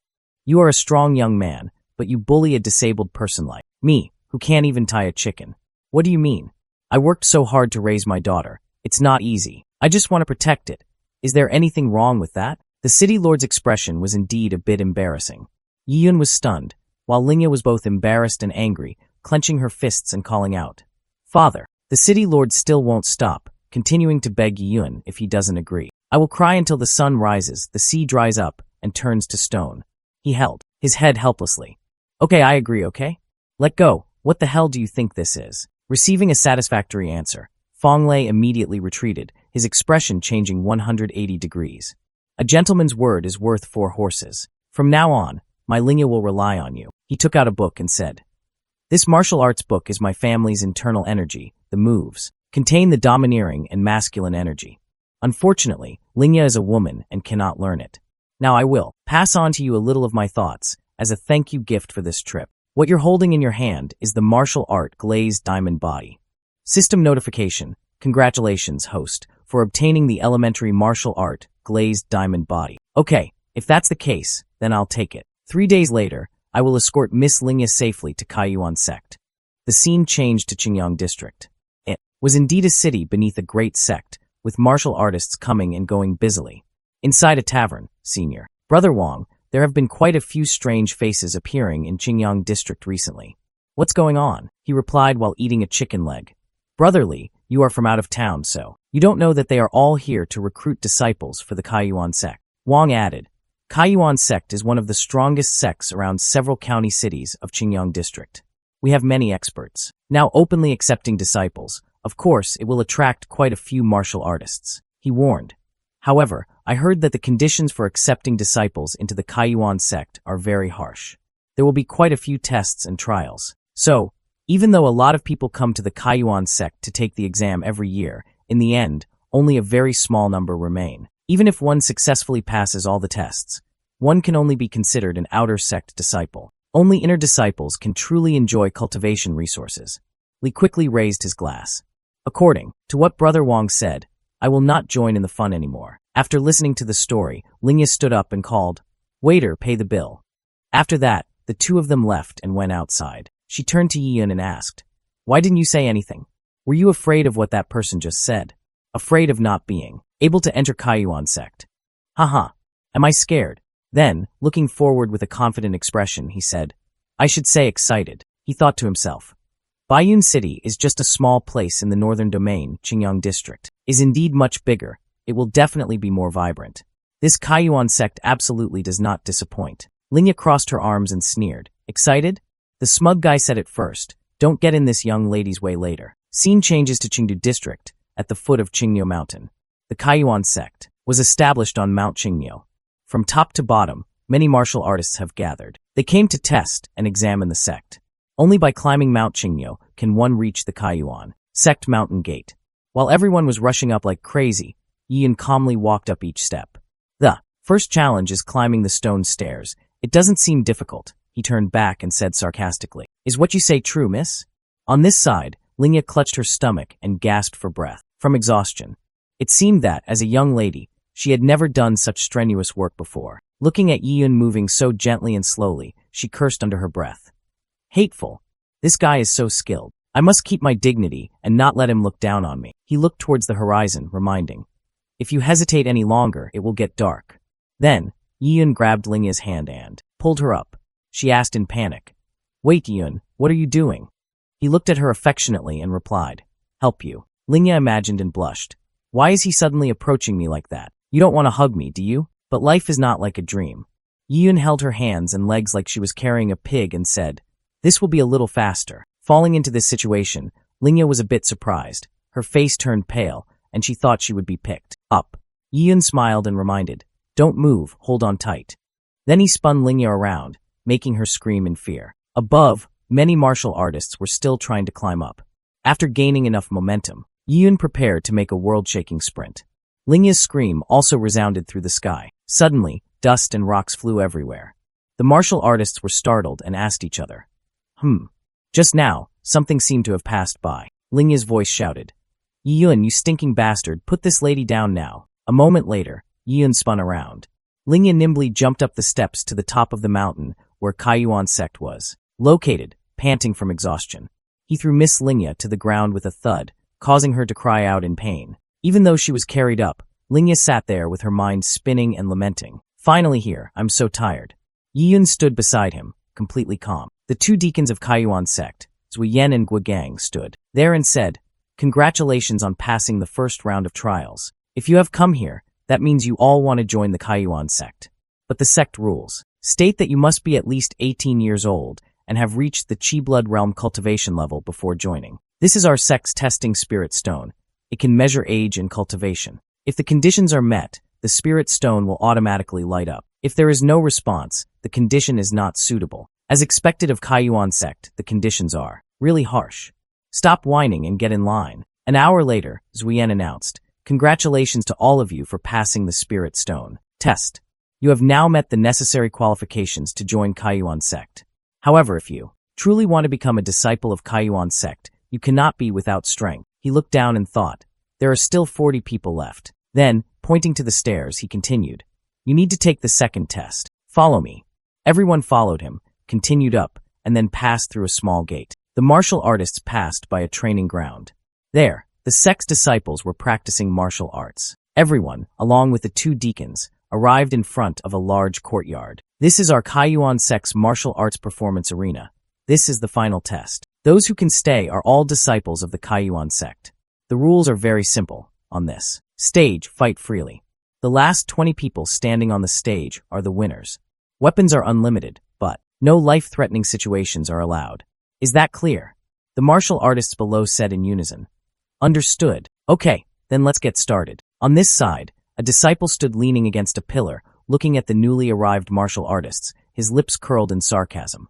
You are a strong young man, but you bully a disabled person like me, who can't even tie a chicken. What do you mean? I worked so hard to raise my daughter. It's not easy. I just want to protect it. Is there anything wrong with that? The city lord's expression was indeed a bit embarrassing. Yiyun was stunned, while Lingya was both embarrassed and angry, clenching her fists and calling out. Father, the city lord still won't stop, continuing to beg Yiyun if he doesn't agree. I will cry until the sun rises, the sea dries up, and turns to stone. He held his head helplessly. Okay, I agree, okay? Let go. What the hell do you think this is? Receiving a satisfactory answer, Fanglei immediately retreated, his expression changing 180 degrees. A gentleman's word is worth 4 horses. From now on, my Lingya will rely on you. He took out a book and said, This martial arts book is my family's internal energy. The moves contain the domineering and masculine energy. Unfortunately, Lingya is a woman and cannot learn it. Now I will pass on to you a little of my thoughts as a thank you gift for this trip. What you're holding in your hand is the martial art glazed diamond body. System notification. Congratulations, host, for obtaining the elementary martial art glazed diamond body. Okay, if that's the case, then I'll take it. 3 days later, I will escort Miss Lingya safely to Kaiyuan sect. The scene changed to Qingyang district. It was indeed a city beneath a great sect, with martial artists coming and going busily. Inside a tavern, Senior. Brother Wang, there have been quite a few strange faces appearing in Qingyang district recently. What's going on? He replied while eating a chicken leg. Brotherly, you are from out of town, so you don't know that they are all here to recruit disciples for the Kaiyuan sect. Wang added, Kaiyuan sect is one of the strongest sects around several county cities of Qingyang district. We have many experts. Now openly accepting disciples, of course it will attract quite a few martial artists. He warned. However, I heard that the conditions for accepting disciples into the Kaiyuan sect are very harsh. There will be quite a few tests and trials. So, even though a lot of people come to the Kaiyuan sect to take the exam every year, in the end, only a very small number remain. Even if one successfully passes all the tests, one can only be considered an outer sect disciple. Only inner disciples can truly enjoy cultivation resources. Li quickly raised his glass. According to what Brother Wang said, I will not join in the fun anymore. After listening to the story, Lingya stood up and called, Waiter, pay the bill. After that, the two of them left and went outside. She turned to Yiyun and asked, Why didn't you say anything? Were you afraid of what that person just said? Afraid of not being able to enter Kaiyuan sect? Haha, am I scared? Then, looking forward with a confident expression, he said, I should say excited. He thought to himself. Baiyun City is just a small place in the northern domain, Qingyang district. Is indeed much bigger. It will definitely be more vibrant. This Kaiyuan sect absolutely does not disappoint. Lingya crossed her arms and sneered. Excited? The smug guy said it first. Don't get in this young lady's way later. Scene changes to Qingdu district, at the foot of Qingniu Mountain. The Kaiyuan sect was established on Mount Qingniu. From top to bottom, many martial artists have gathered. They came to test and examine the sect. Only by climbing Mount Qingniu can one reach the Kaiyuan sect mountain gate. While everyone was rushing up like crazy, Yian calmly walked up each step. The first challenge is climbing the stone stairs. It doesn't seem difficult. He turned back and said sarcastically, Is what you say true, miss? On this side, Lingya clutched her stomach and gasped for breath, from exhaustion. It seemed that, as a young lady, she had never done such strenuous work before. Looking at Yiyun moving so gently and slowly, she cursed under her breath. Hateful. This guy is so skilled. I must keep my dignity and not let him look down on me. He looked towards the horizon, reminding, If you hesitate any longer, it will get dark. Then, Yiyun grabbed Lingya's hand and pulled her up. She asked in panic, Wait, Yiyun, what are you doing? He looked at her affectionately and replied, Help you. Lingya imagined and blushed. Why is he suddenly approaching me like that? You don't want to hug me, do you? But life is not like a dream. Yiyun held her hands and legs like she was carrying a pig and said, This will be a little faster. Falling into this situation, Lingya was a bit surprised. Her face turned pale, and she thought she would be picked up. Yiyun smiled and reminded, Don't move, hold on tight. Then he spun Lingya around, making her scream in fear. Above, many martial artists were still trying to climb up. After gaining enough momentum, Yiyun prepared to make a world-shaking sprint. Lingya's scream also resounded through the sky. Suddenly, dust and rocks flew everywhere. The martial artists were startled and asked each other, Just now, something seemed to have passed by. Lingya's voice shouted, Yiyun, you stinking bastard, put this lady down now. A moment later, Yiyun spun around. Lingya nimbly jumped up the steps to the top of the mountain where Kaiyuan sect was located, panting from exhaustion. He threw Miss Lingya to the ground with a thud, causing her to cry out in pain. Even though she was carried up, Lingya sat there with her mind spinning and lamenting. Finally here, I'm so tired. Yiyun stood beside him, completely calm. The two deacons of Kaiyuan sect, Zuyen and Guogang, stood there and said, Congratulations on passing the first round of trials. If you have come here, that means you all want to join the Kaiyuan sect. But the sect rules state that you must be at least 18 years old and have reached the Qi blood realm cultivation level before joining. This is our sect's testing spirit stone. It can measure age and cultivation. If the conditions are met, the spirit stone will automatically light up. If there is no response, the condition is not suitable. As expected of Kaiyuan sect, the conditions are really harsh. Stop whining and get in line. An hour later, Zuyen announced, Congratulations to all of you for passing the spirit stone test. You have now met the necessary qualifications to join Kaiyuan sect. However, if you truly want to become a disciple of Kaiyuan sect, you cannot be without strength. He looked down and thought, There are still 40 people left. Then, pointing to the stairs, he continued, You need to take the second test. Follow me. Everyone followed him, continued up, and then passed through a small gate. The martial artists passed by a training ground. There, The sect's disciples were practicing martial arts. Everyone, along with the two deacons, arrived in front of a large courtyard. This is our Kaiyuan sect's martial arts performance arena. This is the final test. Those who can stay are all disciples of the Kaiyuan sect. The rules are very simple. On this stage, fight freely. The last 20 people standing on the stage are the winners. Weapons are unlimited, but no life-threatening situations are allowed. Is that clear? The martial artists below said in unison. Understood. Okay, then let's get started. On this side, a disciple stood leaning against a pillar, looking at the newly arrived martial artists, his lips curled in sarcasm.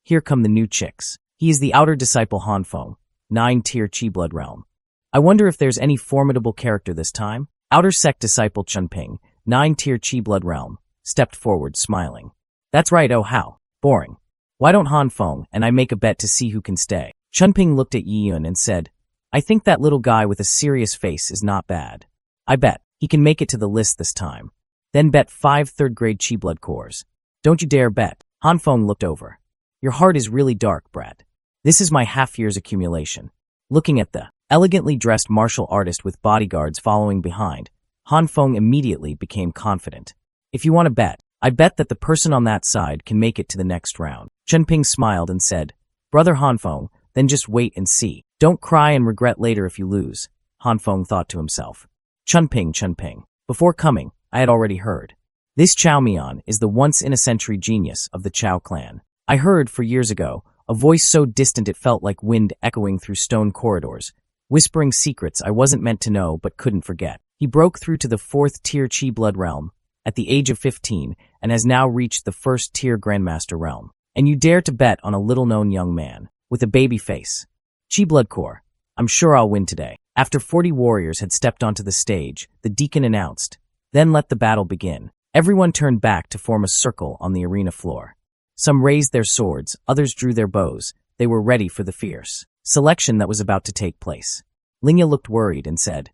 Here come the new chicks. He is the outer disciple Hanfeng, 9-tier Chi Blood Realm. I wonder if there's any formidable character this time? Outer sect disciple Chunping, 9-tier Chi Blood Realm, stepped forward, smiling. That's right, oh how. Boring. Why don't Hanfeng and I make a bet to see who can stay? Chunping looked at Yiyun and said, I think that little guy with a serious face is not bad. I bet he can make it to the list this time. Then bet 5 third-grade Chi Blood cores. Don't you dare bet. Hanfeng looked over. Your heart is really dark, Brad. This is my half-year's accumulation. Looking at the elegantly dressed martial artist with bodyguards following behind, Hanfeng immediately became confident. If you want to bet, I bet that the person on that side can make it to the next round. Chunping smiled and said, Brother Hanfeng, then just wait and see. Don't cry and regret later if you lose, Hanfeng thought to himself. Chunping. Before coming, I had already heard. This Chao Mian is the once-in-a-century genius of the Chao clan. I heard, for years ago, a voice so distant it felt like wind echoing through stone corridors, whispering secrets I wasn't meant to know but couldn't forget. He broke through to the 4th-tier Chi Blood Realm at the age of 15 and has now reached the 1st-tier Grandmaster Realm. And you dare to bet on a little-known young man with a baby face. Chi Blood Core, I'm sure I'll win today. After 40 warriors had stepped onto the stage, the deacon announced, then let the battle begin. Everyone turned back to form a circle on the arena floor. Some raised their swords, others drew their bows. They were ready for the fierce selection that was about to take place. Lingya looked worried and said,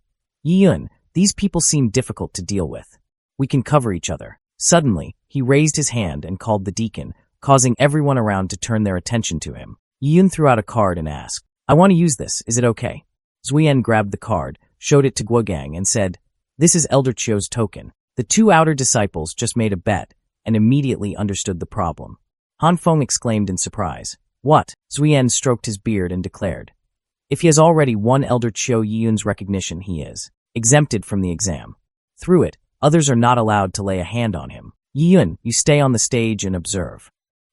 Yiyun, these people seem difficult to deal with. We can cover each other. Suddenly, he raised his hand and called the deacon, causing everyone around to turn their attention to him. Yiyun threw out a card and asked, I want to use this, is it okay? Zuiyan grabbed the card, showed it to Guogang and said, This is Elder Chio's token. The two outer disciples just made a bet and immediately understood the problem. Hanfeng exclaimed in surprise. What? Zuiyan stroked his beard and declared. If he has already won Elder Chio Yiyun's recognition, he is exempted from the exam. Through it, others are not allowed to lay a hand on him. Yiyun, you stay on the stage and observe.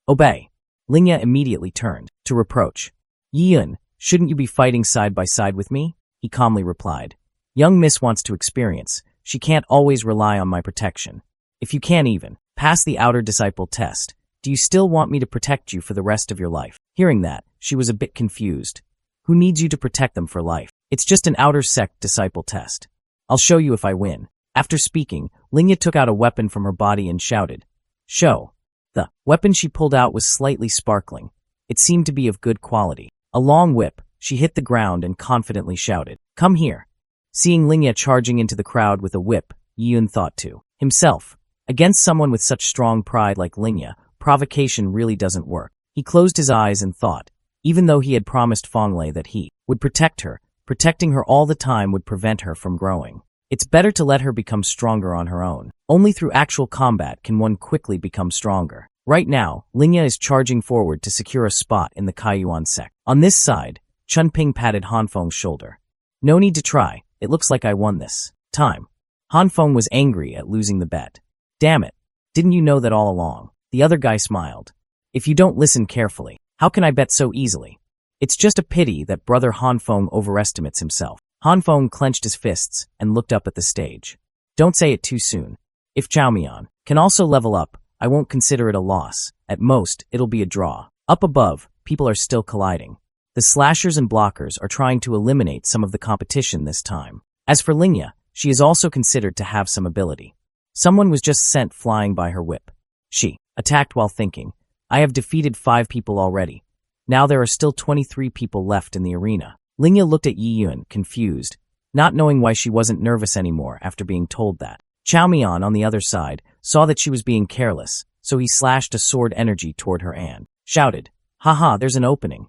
Obey. Lingya immediately turned to reproach. Yiyun, shouldn't you be fighting side by side with me? He calmly replied. Young miss wants to experience. She can't always rely on my protection. If you can't even pass the outer disciple test, do you still want me to protect you for the rest of your life? Hearing that, she was a bit confused. Who needs you to protect them for life? It's just an outer sect disciple test. I'll show you if I win. After speaking, Lingya took out a weapon from her body and shouted, Show. The weapon she pulled out was slightly sparkling. It seemed to be of good quality. A long whip, she hit the ground and confidently shouted, Come here. Seeing Lingya charging into the crowd with a whip, Yiyun thought to himself, against someone with such strong pride like Lingya, provocation really doesn't work. He closed his eyes and thought, even though he had promised Fonglei that he would protect her, protecting her all the time would prevent her from growing. It's better to let her become stronger on her own. Only through actual combat can one quickly become stronger. Right now, Lingya is charging forward to secure a spot in the Kaiyuan sect. On this side, Chunping patted Hanfeng's shoulder. No need to try. It looks like I won this time. Hanfeng was angry at losing the bet. Damn it. Didn't you know that all along? The other guy smiled. If you don't listen carefully, how can I bet so easily? It's just a pity that brother Hanfeng overestimates himself. Hanfeng clenched his fists and looked up at the stage. Don't say it too soon. If Chaomian can also level up, I won't consider it a loss. At most, it'll be a draw. Up above, people are still colliding. The slashers and blockers are trying to eliminate some of the competition this time. As for Lingya, she is also considered to have some ability. Someone was just sent flying by her whip. She attacked while thinking, I have defeated 5 people already. Now there are still 23 people left in the arena. Lingya looked at Yiyun, confused, not knowing why she wasn't nervous anymore after being told that. Chaomian, on the other side, saw that she was being careless, so he slashed a sword energy toward her and shouted, Haha, there's an opening.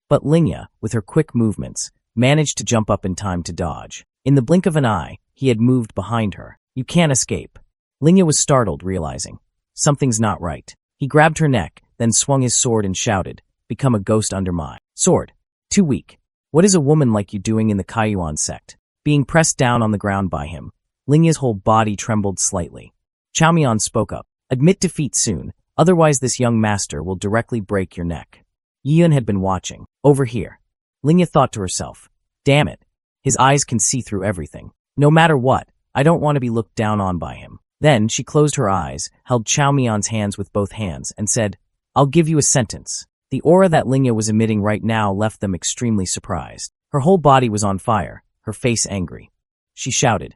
But Lingya, with her quick movements, managed to jump up in time to dodge. In the blink of an eye, he had moved behind her. You can't escape. Lingya was startled, realizing something's not right. He grabbed her neck, then swung his sword and shouted, "Become a ghost under my sword. Too weak. What is a woman like you doing in the Kaiyuan sect?" Being pressed down on the ground by him, Lingya's whole body trembled slightly. Chaomian spoke up. "Admit defeat soon, otherwise this young master will directly break your neck." Yiyun had been watching. Over here. Lingya thought to herself, "Damn it. His eyes can see through everything. No matter what, I don't want to be looked down on by him." Then she closed her eyes, held Chaomian's hands with both hands, and said, "I'll give you a sentence." The aura that Lingya was emitting right now left them extremely surprised. Her whole body was on fire, her face angry. She shouted,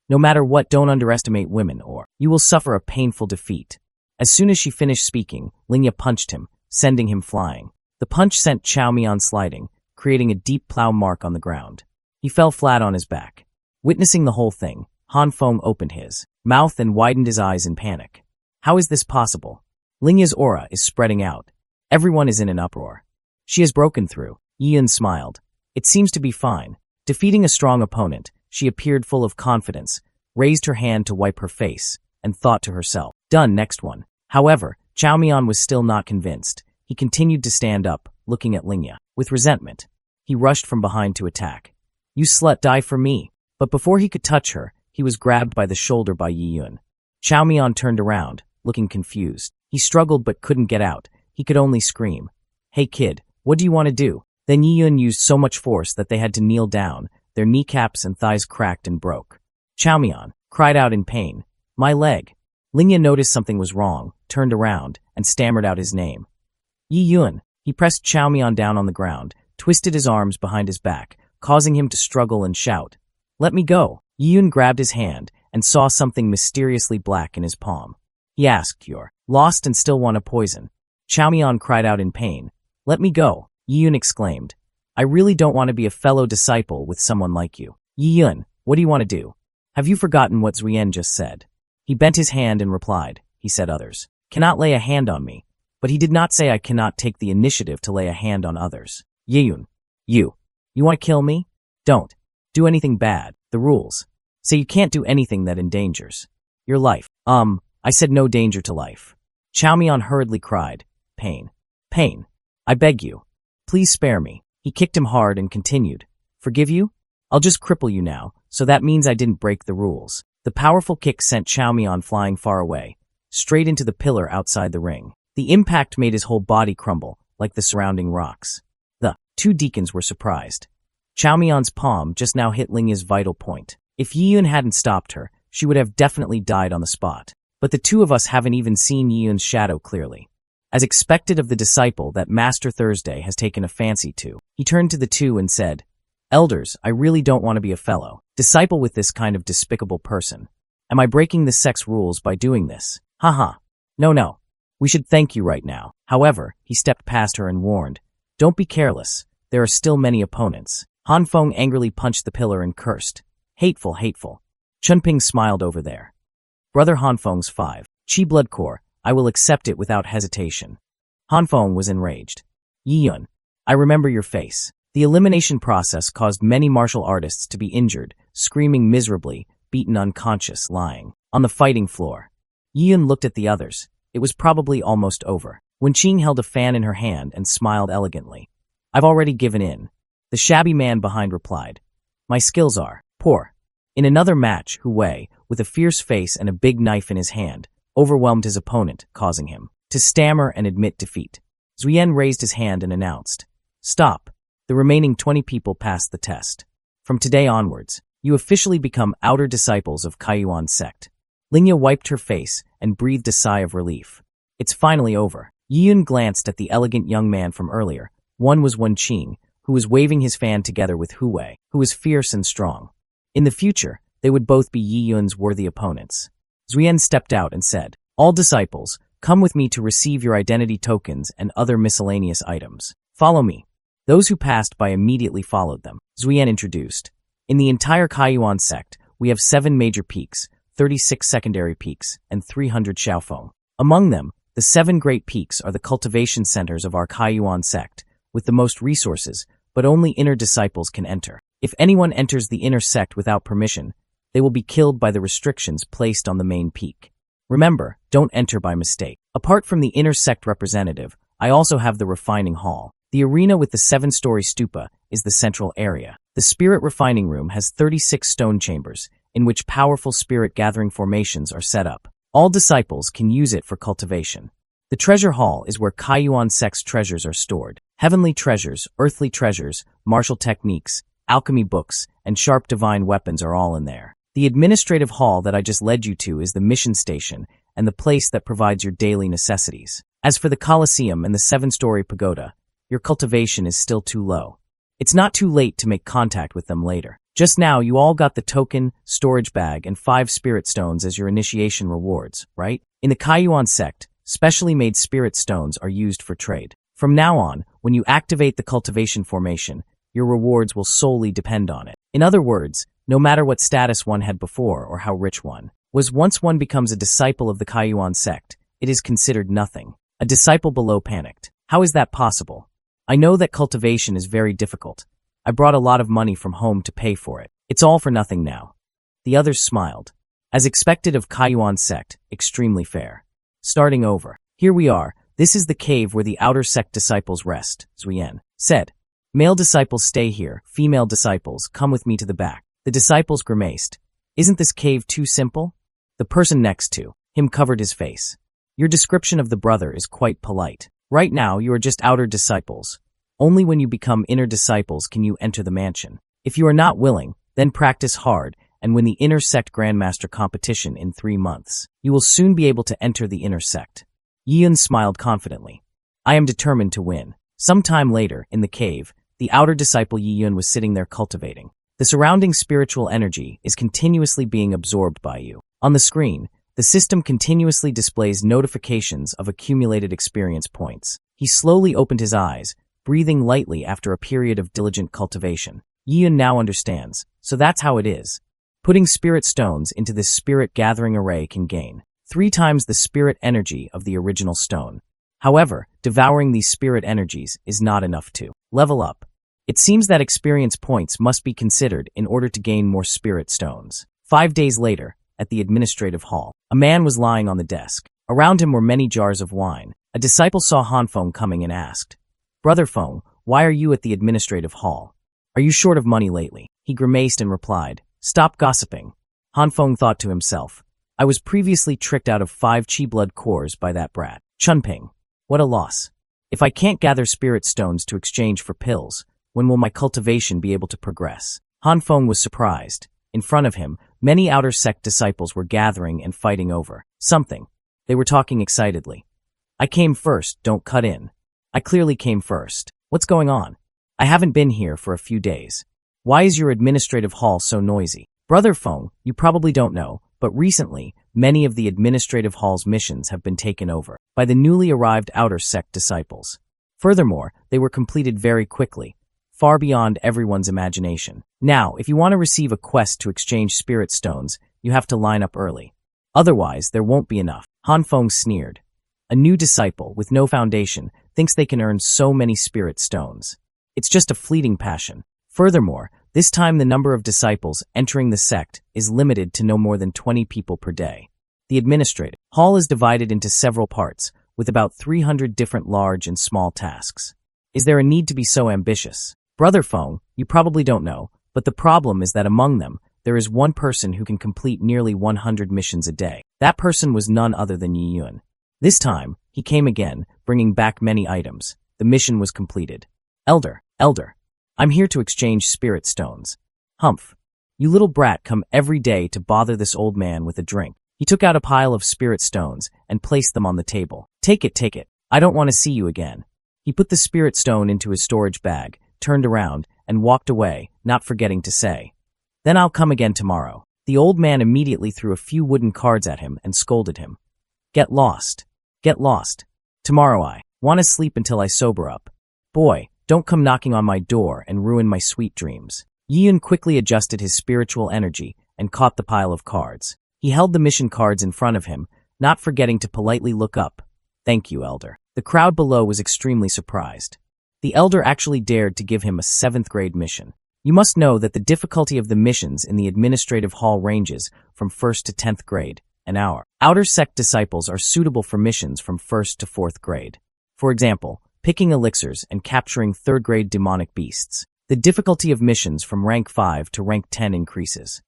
"No matter what, don't underestimate women, or you will suffer a painful defeat." As soon as she finished speaking, Lingya punched him, sending him flying. The punch sent Chaomian sliding, creating a deep plow mark on the ground. He fell flat on his back. Witnessing the whole thing, Hanfeng opened his mouth and widened his eyes in panic. How is this possible? Lingya's aura is spreading out. Everyone is in an uproar. She has broken through. Yiyun smiled. It seems to be fine. Defeating a strong opponent, she appeared full of confidence, raised her hand to wipe her face, and thought to herself, "Done, next one." However, Chaomian was still not convinced. He continued to stand up, looking at Lingya with resentment. He rushed from behind to attack. "You slut, die for me." But before he could touch her, he was grabbed by the shoulder by Yiyun. Chaomian turned around, looking confused. He struggled but couldn't get out. He could only scream, "Hey kid, what do you want to do?" Then Yiyun used so much force that they had to kneel down, their kneecaps and thighs cracked and broke. Chaomian cried out in pain, "My leg." Lingya noticed something was wrong, turned around, and stammered out his name. "Yiyun." He pressed Chaomian down on the ground, twisted his arms behind his back, causing him to struggle and shout, "Let me go." Yiyun grabbed his hand and saw something mysteriously black in his palm. He asked, "You're lost and still want to poison?" Chaomian cried out in pain, "Let me go." Yiyun exclaimed, "I really don't want to be a fellow disciple with someone like you." "Yiyun, what do you want to do? Have you forgotten what Zuyen just said?" He bent his hand and replied, "He said others cannot lay a hand on me, but he did not say I cannot take the initiative to lay a hand on others." "Yiyun, you want to kill me? Don't do anything bad. The rules say you can't do anything that endangers your life." I said no danger to life." Chaomian hurriedly cried, "Pain. Pain. I beg you. Please spare me." He kicked him hard and continued, "Forgive you? I'll just cripple you now, so that means I didn't break the rules." The powerful kick sent Chaomian flying far away, straight into the pillar outside the ring. The impact made his whole body crumble, like the surrounding rocks. The two deacons were surprised. Chaomian's palm just now hit Lingya's vital point. If Yiyun hadn't stopped her, she would have definitely died on the spot. But the two of us haven't even seen Yiyun's shadow clearly. As expected of the disciple that Master Thursday has taken a fancy to, he turned to the two and said, "Elders, I really don't want to be a fellow disciple with this kind of despicable person. Am I breaking the sect's rules by doing this? Haha. No. We should thank you right now." However, he stepped past her and warned, "Don't be careless. There are still many opponents." Hanfeng angrily punched the pillar and cursed, "Hateful, hateful." Chunping smiled over there. "Brother Hanfeng's 5. Chi blood core, I will accept it without hesitation." Hanfeng was enraged. "Yiyun, I remember your face. The elimination process caused many martial artists to be injured, screaming miserably, beaten unconscious, lying on the fighting floor." Yiyun looked at the others. It was probably almost over. Wenqing held a fan in her hand and smiled elegantly. "I've already given in." The shabby man behind replied, "My skills are poor." In another match, Hu Wei, with a fierce face and a big knife in his hand, overwhelmed his opponent, causing him to stammer and admit defeat. Zuyen raised his hand and announced, "Stop. The remaining 20 people passed the test. From today onwards, you officially become outer disciples of Kaiyuan sect." Lingya wiped her face and breathed a sigh of relief. It's finally over. Yiyun glanced at the elegant young man from earlier. One was Wenqing, who was waving his fan together with Hu Wei, who was fierce and strong. In the future, they would both be Yiyun's worthy opponents. Zuyen stepped out and said, "All disciples, come with me to receive your identity tokens and other miscellaneous items. Follow me." Those who passed by immediately followed them. Zuyen introduced, "In the entire Kaiyuan sect, we have 7 major peaks, 36 secondary peaks, and 300 xiaofeng. Among them, the 7 great peaks are the cultivation centers of our Kaiyuan sect, with the most resources, but only inner disciples can enter. If anyone enters the inner sect without permission, they will be killed by the restrictions placed on the main peak. Remember, don't enter by mistake. Apart from the inner sect representative, I also have the refining hall. The arena with the 7-story stupa is the central area. The spirit refining room has 36 stone chambers, in which powerful spirit gathering formations are set up. All disciples can use it for cultivation. The treasure hall is where Kaiyuan sect's treasures are stored. Heavenly treasures, earthly treasures, martial techniques, alchemy books, and sharp divine weapons are all in there. The administrative hall that I just led you to is the mission station and the place that provides your daily necessities. As for the Colosseum and the 7-story pagoda, your cultivation is still too low. It's not too late to make contact with them later. Just now, you all got the token, storage bag, and 5 spirit stones as your initiation rewards, right? In the Kaiyuan sect, specially made spirit stones are used for trade. From now on, when you activate the cultivation formation, your rewards will solely depend on it. In other words, no matter what status one had before or how rich one was, once one becomes a disciple of the Kaiyuan sect, it is considered nothing. A disciple below panicked. How is that possible? I know that cultivation is very difficult. I brought a lot of money from home to pay for it. It's all for nothing now. The others smiled. As expected of Kaiyuan sect, extremely fair. Starting over. Here we are. This is the cave where the outer sect disciples rest, Zuyen said. Male disciples stay here. Female disciples, come with me to the back. The disciples grimaced. Isn't this cave too simple? The person next to him covered his face. Your description of the brother is quite polite. Right now, you are just outer disciples. Only when you become inner disciples can you enter the mansion. If you are not willing, then practice hard and win the inner sect grandmaster competition in 3 months. You will soon be able to enter the inner sect. Yiyun smiled confidently. I am determined to win. Sometime later, in the cave, the outer disciple Yiyun was sitting there cultivating. The surrounding spiritual energy is continuously being absorbed by you. On the screen, the system continuously displays notifications of accumulated experience points. He slowly opened his eyes, breathing lightly after a period of diligent cultivation. Yiyun now understands, so that's how it is. Putting spirit stones into this spirit gathering array can gain 3 times the spirit energy of the original stone. However, devouring these spirit energies is not enough to level up. It seems that experience points must be considered in order to gain more spirit stones. 5 days later, at the administrative hall, a man was lying on the desk. Around him were many jars of wine. A disciple saw Han Feng coming and asked, Brother Feng, why are you at the administrative hall? Are you short of money lately? He grimaced and replied, Stop gossiping. Han Feng thought to himself, I was previously tricked out of 5 chi blood cores by that brat. Chunping. What a loss. If I can't gather spirit stones to exchange for pills, when will my cultivation be able to progress? Han Feng was surprised. In front of him, many outer sect disciples were gathering and fighting over something. They were talking excitedly. I came first, don't cut in. I clearly came first. What's going on? I haven't been here for a few days. Why is your administrative hall so noisy? Brother Feng, you probably don't know, but recently, many of the administrative hall's missions have been taken over by the newly arrived outer sect disciples. Furthermore, they were completed very quickly, far beyond everyone's imagination. Now, if you want to receive a quest to exchange spirit stones, you have to line up early. Otherwise, there won't be enough. Han Feng sneered. A new disciple, with no foundation, thinks they can earn so many spirit stones. It's just a fleeting passion. Furthermore, this time the number of disciples entering the sect is limited to no more than 20 people per day. The administrative hall is divided into several parts, with about 300 different large and small tasks. Is there a need to be so ambitious? Brother Feng, you probably don't know, but the problem is that among them, there is one person who can complete nearly 100 missions a day. That person was none other than Yiyun. This time, he came again, bringing back many items. The mission was completed. Elder, I'm here to exchange spirit stones. Humph. You little brat come every day to bother this old man with a drink. He took out a pile of spirit stones and placed them on the table. Take it. I don't want to see you again. He put the spirit stone into his storage bag, turned around, and walked away, not forgetting to say, Then I'll come again tomorrow. The old man immediately threw a few wooden cards at him and scolded him. Get lost. Tomorrow I want to sleep until I sober up. Boy, don't come knocking on my door and ruin my sweet dreams. Yiyun quickly adjusted his spiritual energy and caught the pile of cards. He held the mission cards in front of him, not forgetting to politely look up. Thank you, Elder. The crowd below was extremely surprised. The elder actually dared to give him a 7th grade mission. You must know that the difficulty of the missions in the administrative hall ranges from 1st to 10th grade, and our outer sect disciples are suitable for missions from 1st to 4th grade. For example, picking elixirs and capturing 3rd grade demonic beasts. The difficulty of missions from rank 5 to rank 10 increases.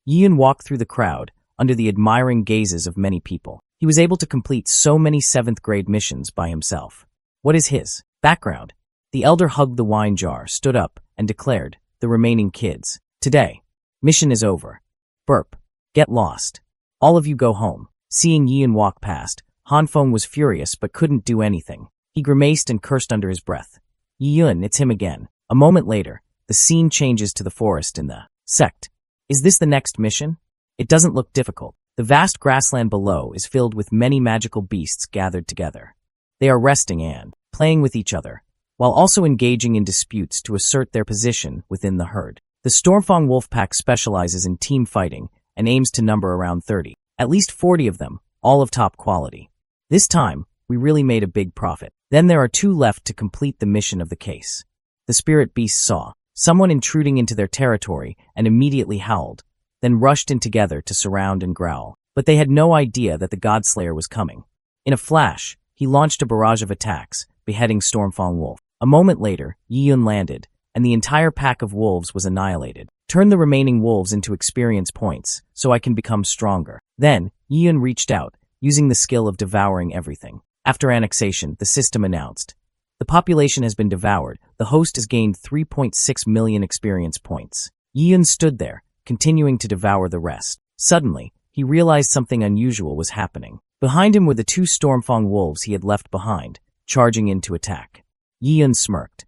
Yiyun walked through the crowd, under the admiring gazes of many people. He was able to complete so many 7th grade missions by himself. What is his background? The elder hugged the wine jar, stood up, and declared, "The remaining kids. Today. Mission is over. Burp. Get lost. All of you go home." Seeing Yiyun walk past, Hanfeng was furious but couldn't do anything. He grimaced and cursed under his breath. "Yiyun, it's him again." A moment later, the scene changes to the forest in the sect. Is this the next mission? It doesn't look difficult. The vast grassland below is filled with many magical beasts gathered together. They are resting and playing with each other, while also engaging in disputes to assert their position within the herd. The Stormfang wolf pack specializes in team fighting and aims to number around 30. At least 40 of them, all of top quality. This time, we really made a big profit. Then there are 2 left to complete the mission of the case. The spirit beasts saw someone intruding into their territory and immediately howled, then rushed in together to surround and growl. But they had no idea that the Godslayer was coming. In a flash, he launched a barrage of attacks, beheading Stormfang Wolf. A moment later, Yiyun landed, and the entire pack of wolves was annihilated. Turn the remaining wolves into experience points, so I can become stronger. Then, Yiyun reached out, using the skill of devouring everything. After annexation, the system announced, "The population has been devoured. The host has gained 3.6 million experience points." Yiyun stood there, continuing to devour the rest. Suddenly, he realized something unusual was happening. Behind him were the 2 Stormfang wolves he had left behind, charging in to attack. Yiyun smirked.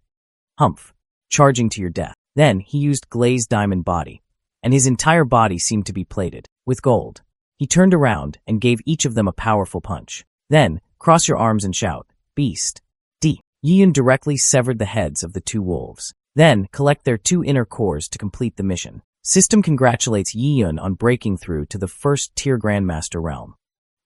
"Humph. Charging to your death." Then he used glazed diamond body, and his entire body seemed to be plated with gold. He turned around and gave each of them a powerful punch. Then, cross your arms and shout, "Beast." D. Yiyun directly severed the heads of the 2 wolves. Then, collect their 2 inner cores to complete the mission. System congratulates Yiyun on breaking through to the 1st tier Grandmaster realm.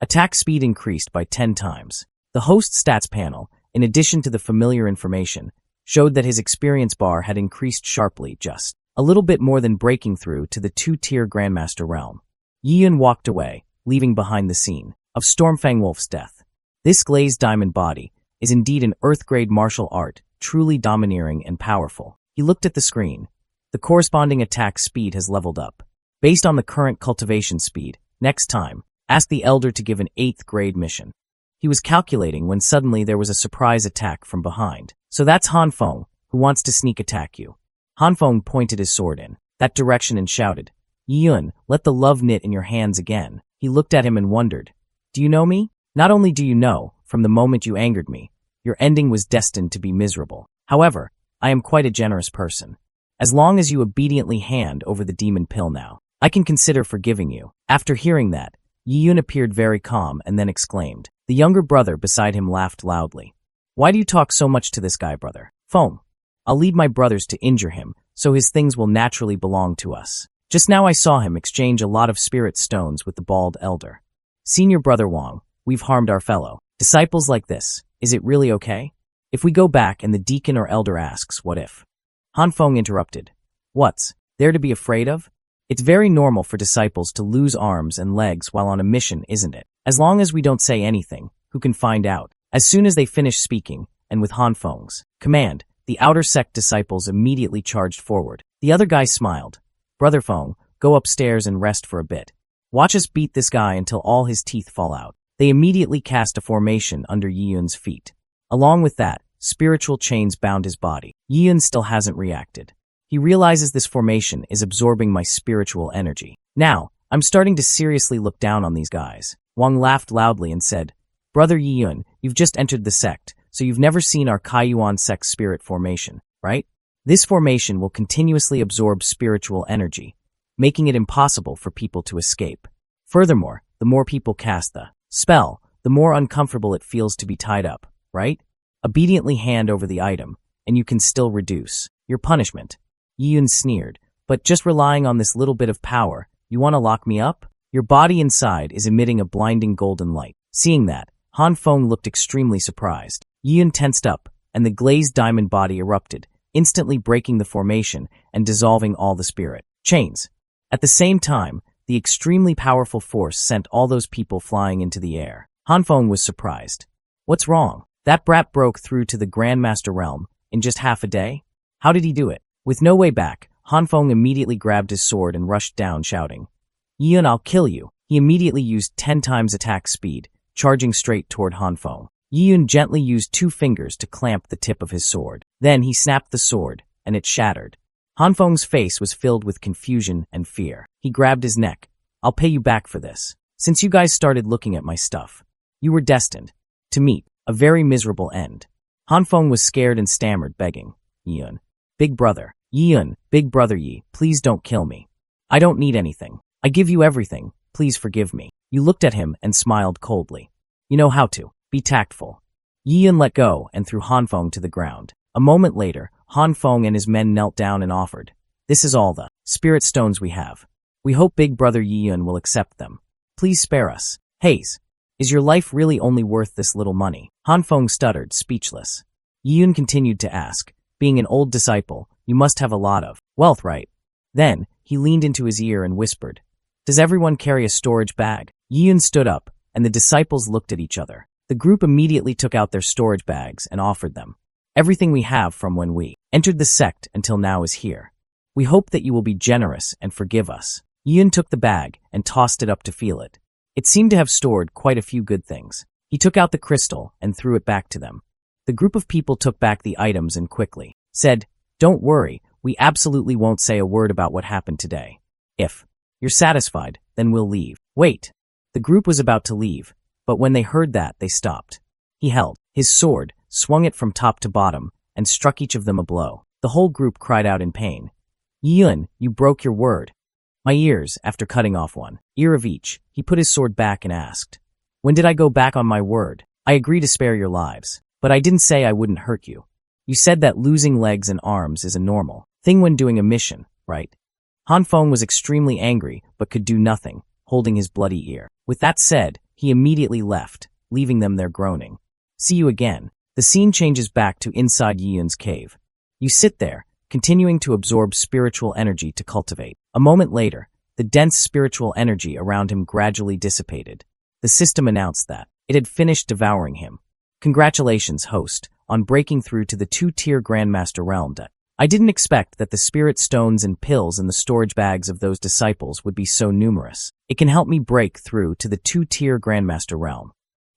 Attack speed increased by 10 times. The host stats panel, in addition to the familiar information, showed that his experience bar had increased sharply, just a little bit more than breaking through to the 2-tier Grandmaster realm. Yiyun walked away, leaving behind the scene of Stormfang Wolf's death. This glazed diamond body is indeed an Earth-grade martial art, truly domineering and powerful. He looked at the screen. The corresponding attack speed has leveled up. Based on the current cultivation speed, next time, ask the elder to give an 8th grade mission. He was calculating when suddenly there was a surprise attack from behind. "So that's Hanfeng, who wants to sneak attack you." Hanfeng pointed his sword in that direction and shouted, "Yiyun, let the love knit in your hands again." He looked at him and wondered, "Do you know me? Not only do you know, from the moment you angered me, your ending was destined to be miserable. However, I am quite a generous person. As long as you obediently hand over the demon pill now, I can consider forgiving you." After hearing that, Yiyun appeared very calm and then exclaimed. The younger brother beside him laughed loudly. "Why do you talk so much to this guy, brother? Foam. I'll lead my brothers to injure him, so his things will naturally belong to us. Just now I saw him exchange a lot of spirit stones with the bald elder. Senior brother Wang, we've harmed our fellow disciples like this. Is it really okay? If we go back and the deacon or elder asks, what if?" Hanfeng interrupted. "What's there to be afraid of? It's very normal for disciples to lose arms and legs while on a mission, isn't it? As long as we don't say anything, who can find out?" As soon as they finished speaking, and with Hanfeng's command, the outer sect disciples immediately charged forward. The other guy smiled. "Brother Feng, go upstairs and rest for a bit. Watch us beat this guy until all his teeth fall out." They immediately cast a formation under Yiyun's feet. Along with that, spiritual chains bound his body. Yiyun still hasn't reacted. He realizes this formation is absorbing my spiritual energy. Now, I'm starting to seriously look down on these guys. Wang laughed loudly and said, "Brother Yiyun, you've just entered the sect, so you've never seen our Kaiyuan sect spirit formation, right? This formation will continuously absorb spiritual energy, making it impossible for people to escape. Furthermore, the more people cast the spell, the more uncomfortable it feels to be tied up, right? Obediently hand over the item, and you can still reduce your punishment." Yiyun sneered, "But just relying on this little bit of power, you want to lock me up? Your body inside is emitting a blinding golden light." Seeing that, Hanfeng looked extremely surprised. Yiyun tensed up, and the glazed diamond body erupted, instantly breaking the formation and dissolving all the spirit chains. At the same time, the extremely powerful force sent all those people flying into the air. Hanfeng was surprised. What's wrong? That brat broke through to the Grandmaster realm in just half a day? How did he do it? With no way back, Hanfeng immediately grabbed his sword and rushed down, shouting, "Yun, I'll kill you." He immediately used 10 times attack speed, charging straight toward Hanfeng. Yun gently used 2 fingers to clamp the tip of his sword. Then he snapped the sword, and it shattered. Hanfeng's face was filled with confusion and fear. He grabbed his neck. "I'll pay you back for this. Since you guys started looking at my stuff, you were destined to meet a very miserable end." Hanfeng was scared and stammered, begging, "Yun, big brother, Yun, big brother Yi, please don't kill me. I don't need anything. I give you everything. Please forgive me." You looked at him and smiled coldly. "You know how to. Be tactful." Yun let go and threw Hanfeng to the ground. A moment later, Hanfeng and his men knelt down and offered, "This is all the spirit stones we have. We hope big brother Yun will accept them. Please spare us." "Haze, is your life really only worth this little money?" Hanfeng stuttered, speechless. Yun continued to ask, "Being an old disciple, you must have a lot of wealth, right?" Then, he leaned into his ear and whispered, "Does everyone carry a storage bag?" Yun stood up, and the disciples looked at each other. The group immediately took out their storage bags and offered them. "Everything we have from when we entered the sect until now is here. We hope that you will be generous and forgive us." Yun took the bag and tossed it up to feel it. It seemed to have stored quite a few good things. He took out the crystal and threw it back to them. The group of people took back the items and quickly said, "Don't worry, we absolutely won't say a word about what happened today. If you're satisfied, then we'll leave." "Wait." The group was about to leave, but when they heard that, they stopped. He held his sword, swung it from top to bottom, and struck each of them a blow. The whole group cried out in pain. "Yun, you broke your word." "My ears," after cutting off one ear of each, he put his sword back and asked, "When did I go back on my word? I agree to spare your lives, but I didn't say I wouldn't hurt you. You said that losing legs and arms is a normal thing when doing a mission, right?" Hanfeng was extremely angry, but could do nothing, holding his bloody ear. With that said, he immediately left, leaving them there groaning. See you again. The scene changes back to inside Yun's cave. You sit there, continuing to absorb spiritual energy to cultivate. A moment later, the dense spiritual energy around him gradually dissipated. The system announced that it had finished devouring him. "Congratulations, host, on breaking through to the 2-tier Grandmaster realm. I didn't expect that the spirit stones and pills in the storage bags of those disciples would be so numerous. It can help me break through to the 2-tier Grandmaster realm."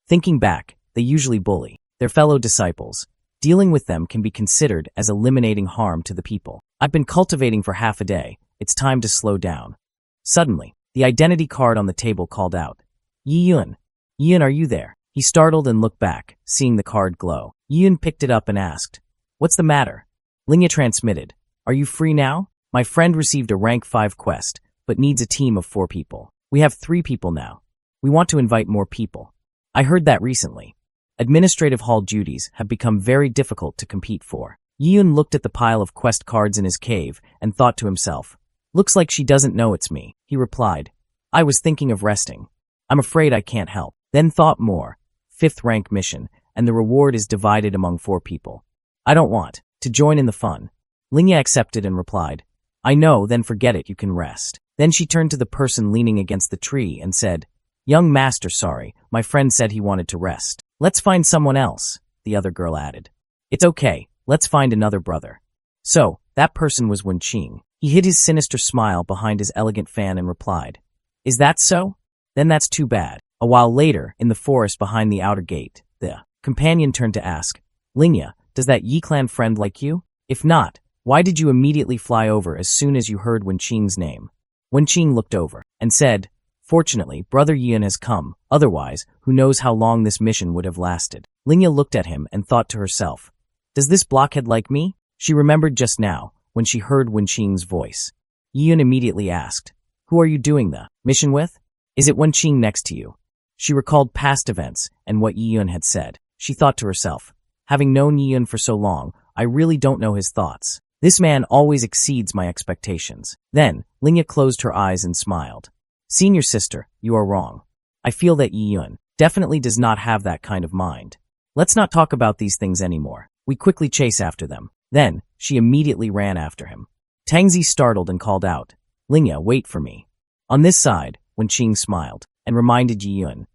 Thinking back, they usually bully their fellow disciples. Dealing with them can be considered as eliminating harm to the people. "I've been cultivating for half a day. It's time to slow down." Suddenly, the identity card on the table called out, "Yun. Yun, are you there?" He startled and looked back, seeing the card glow. Yun picked it up and asked, "What's the matter?" Lingya transmitted, "Are you free now? My friend received a rank 5 quest, but needs a team of 4 people. We have 3 people now. We want to invite more people. I heard that recently. Administrative hall duties have become very difficult to compete for." Yun looked at the pile of quest cards in his cave and thought to himself, "Looks like she doesn't know it's me." He replied, "I was thinking of resting. I'm afraid I can't help." Then thought more, 5th rank mission, and the reward is divided among 4 people. "I don't want to join in the fun." Lingya accepted and replied, "I know, then forget it, you can rest." Then she turned to the person leaning against the tree and said, "Young master, sorry, my friend said he wanted to rest." "Let's find someone else," the other girl added. "It's okay, let's find another brother." So, that person was Wenqing. He hid his sinister smile behind his elegant fan and replied, "Is that so? Then that's too bad." A while later, in the forest behind the outer gate, the companion turned to ask, "Lingya, does that Yi clan friend like you? If not, why did you immediately fly over as soon as you heard Wenqing's name?" Wenqing looked over and said, "Fortunately, Brother Yun has come, otherwise, who knows how long this mission would have lasted." Lingya looked at him and thought to herself, "Does this blockhead like me?" She remembered just now, when she heard Wenqing's voice. Yun immediately asked, "Who are you doing the mission with? Is it Wenqing next to you?" She recalled past events and what Yun had said. She thought to herself, "Having known Yun for so long, I really don't know his thoughts. This man always exceeds my expectations." Then, Lingya closed her eyes and smiled. "Senior sister, you are wrong. I feel that Yun definitely does not have that kind of mind. Let's not talk about these things anymore. We quickly chase after them. Then, she immediately ran after him. Tangzi startled and called out, "Lingya, wait for me." On this side, Wenqing smiled and reminded Yiyun,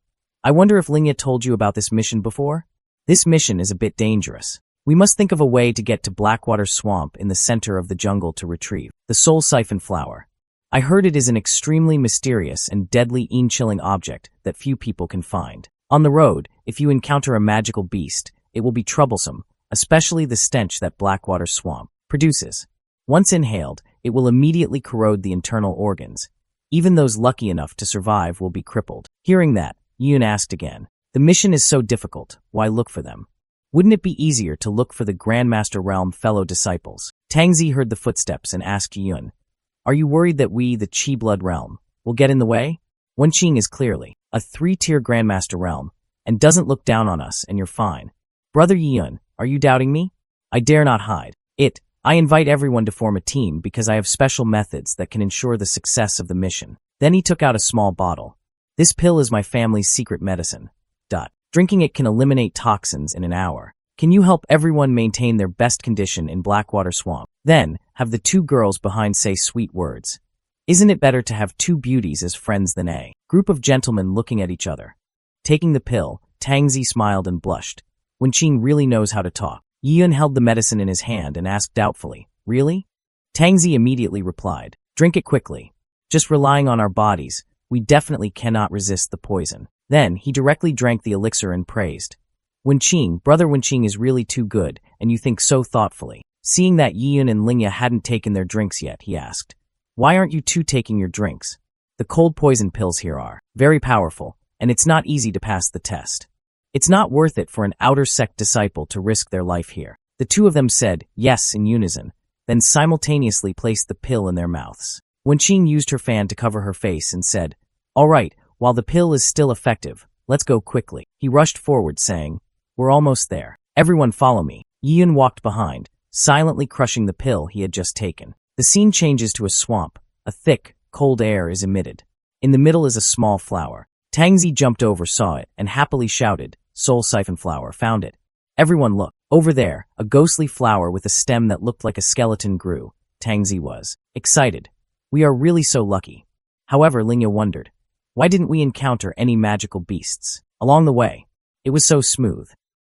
"I wonder if Lingya told you about this mission before? This mission is a bit dangerous. We must think of a way to get to Blackwater Swamp in the center of the jungle to retrieve the Soul Siphon Flower. I heard it is an extremely mysterious and deadly chilling object that few people can find. On the road, if you encounter a magical beast, it will be troublesome, especially the stench that Blackwater Swamp produces. Once inhaled, it will immediately corrode the internal organs. Even those lucky enough to survive will be crippled." Hearing that, Yun asked again, "The mission is so difficult, why look for them? Wouldn't it be easier to look for the Grandmaster Realm fellow disciples?" Tangzi heard the footsteps and asked Yun, "Are you worried that we, the Qi Blood Realm, will get in the way? Wenqing is clearly a 3-tier Grandmaster Realm and doesn't look down on us, and you're fine. Brother Yun, are you doubting me? I dare not hide it. I invite everyone to form a team because I have special methods that can ensure the success of the mission." Then he took out a small bottle. "This pill is my family's secret medicine. Drinking it can eliminate toxins in an hour. Can you help everyone maintain their best condition in Blackwater Swamp?" Then, have the 2 girls behind say sweet words. "Isn't it better to have 2 beauties as friends than a group of gentlemen looking at each other?" Taking the pill, Tangzi smiled and blushed. Wenqing really knows how to talk. Yiyun held the medicine in his hand and asked doubtfully, "Really?" Tangzi immediately replied, "Drink it quickly. Just relying on our bodies, we definitely cannot resist the poison." Then, he directly drank the elixir and praised, "Wenqing, Brother Wenqing is really too good, and you think so thoughtfully." Seeing that Yiyun and Lingya hadn't taken their drinks yet, he asked, "Why aren't you 2 taking your drinks? The cold poison pills here are very powerful, and it's not easy to pass the test. It's not worth it for an outer sect disciple to risk their life here." The 2 of them said yes in unison, then simultaneously placed the pill in their mouths. Wenqing used her fan to cover her face and said, "All right, while the pill is still effective, let's go quickly." He rushed forward saying, "We're almost there. Everyone follow me." Yiyun walked behind, silently crushing the pill he had just taken. The scene changes to a swamp. A thick, cold air is emitted. In the middle is a small flower. Tangzi jumped over, saw it, and happily shouted, "Soul Siphon Flower, found it." Everyone looked. Over there, a ghostly flower with a stem that looked like a skeleton grew. Tangzi was excited. "We are really so lucky." However, Lingya wondered, why didn't we encounter any magical beasts along the way? It was so smooth.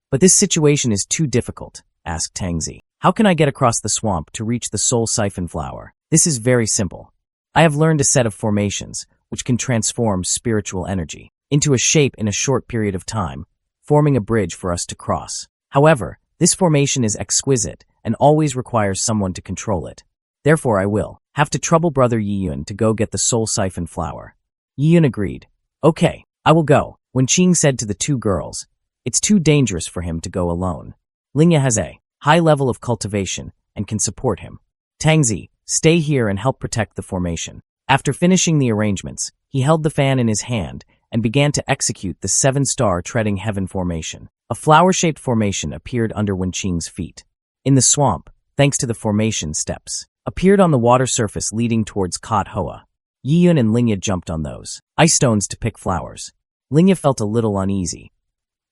"But this situation is too difficult," asked Tangzi. "How can I get across the swamp to reach the Soul Siphon Flower?" "This is very simple. I have learned a set of formations which can transform spiritual energy into a shape in a short period of time, forming a bridge for us to cross. However, this formation is exquisite and always requires someone to control it. Therefore, I will have to trouble Brother Yiyun to go get the Soul Siphon Flower." Yiyun agreed. "Okay, I will go." Wenqing said to the 2 girls, "It's too dangerous for him to go alone. Lingya has a high level of cultivation and can support him. Tangzi, stay here and help protect the formation." After finishing the arrangements, he held the fan in his hand and began to execute the 7-star treading heaven formation. A flower-shaped formation appeared under Wenqing's feet. In the swamp, thanks to the formation steps, appeared on the water surface leading towards Kot Hoa. Yiyun and Lingya jumped on those ice stones to pick flowers. Lingya felt a little uneasy.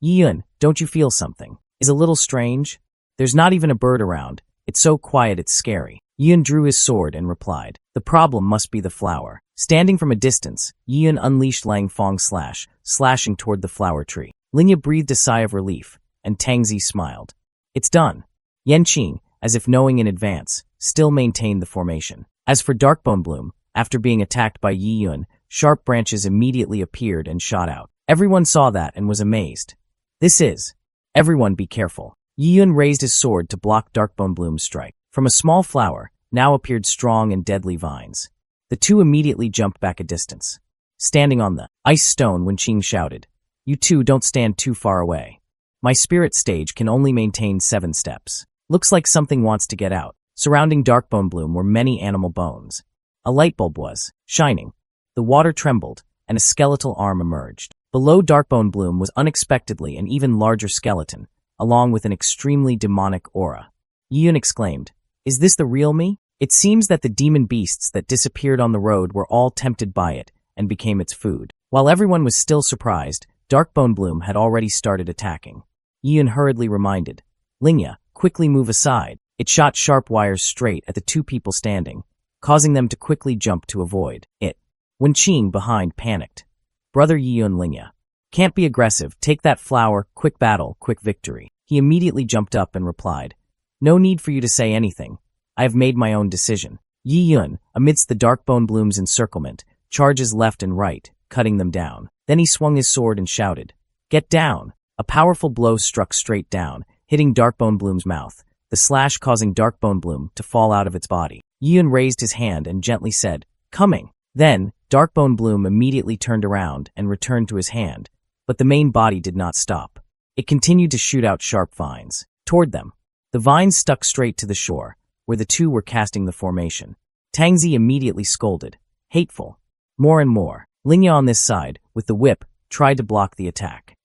"Yiyun, don't you feel something? Is a little strange? There's not even a bird around. It's so quiet it's scary." Yiyun drew his sword and replied, "The problem must be the flower." Standing from a distance, Yiyun unleashed Lang Fong Slash, slashing toward the flower tree. Lingya breathed a sigh of relief, and Tangzi smiled. "It's done." Yenqing, as if knowing in advance, still maintained the formation. As for Darkbone Bloom, after being attacked by Yiyun, sharp branches immediately appeared and shot out. Everyone saw that and was amazed. "This is..." "Everyone be careful." Yiyun raised his sword to block Darkbone Bloom's strike. From a small flower, now appeared strong and deadly vines. The 2 immediately jumped back a distance. Standing on the ice stone, Wenqing shouted, "You 2 don't stand too far away. My spirit stage can only maintain 7 steps. Looks like something wants to get out." Surrounding Darkbone Bloom were many animal bones. A light bulb was shining. The water trembled, and a skeletal arm emerged. Below Darkbone Bloom was unexpectedly an even larger skeleton, along with an extremely demonic aura. Yiyun exclaimed, "Is this the real me?" It seems that the demon beasts that disappeared on the road were all tempted by it and became its food. While everyone was still surprised, Darkbone Bloom had already started attacking. Yiyun hurriedly reminded, "Lingya, quickly move aside. It shot sharp wires straight at the two people standing, causing them to quickly jump to avoid it. Wen Qing behind panicked. Brother Yiyun Lingya. Can't be aggressive, take that flower, quick battle, quick victory. He immediately jumped up and replied, no need for you to say anything. I have made my own decision. Yiyun, amidst the dark bone bloom's encirclement, charges left and right, cutting them down. Then he swung his sword and shouted, get down! A powerful blow struck straight down, hitting Darkbone Bloom's mouth, the slash causing Darkbone Bloom to fall out of its body. Yiyun raised his hand and gently said, coming. Then, Darkbone Bloom immediately turned around and returned to his hand, but the main body did not stop. It continued to shoot out sharp vines toward them. The vines stuck straight to the shore, where the two were casting the formation. Tangzi immediately scolded, hateful. More and more. Lingya on this side, with the whip, tried to block the attack.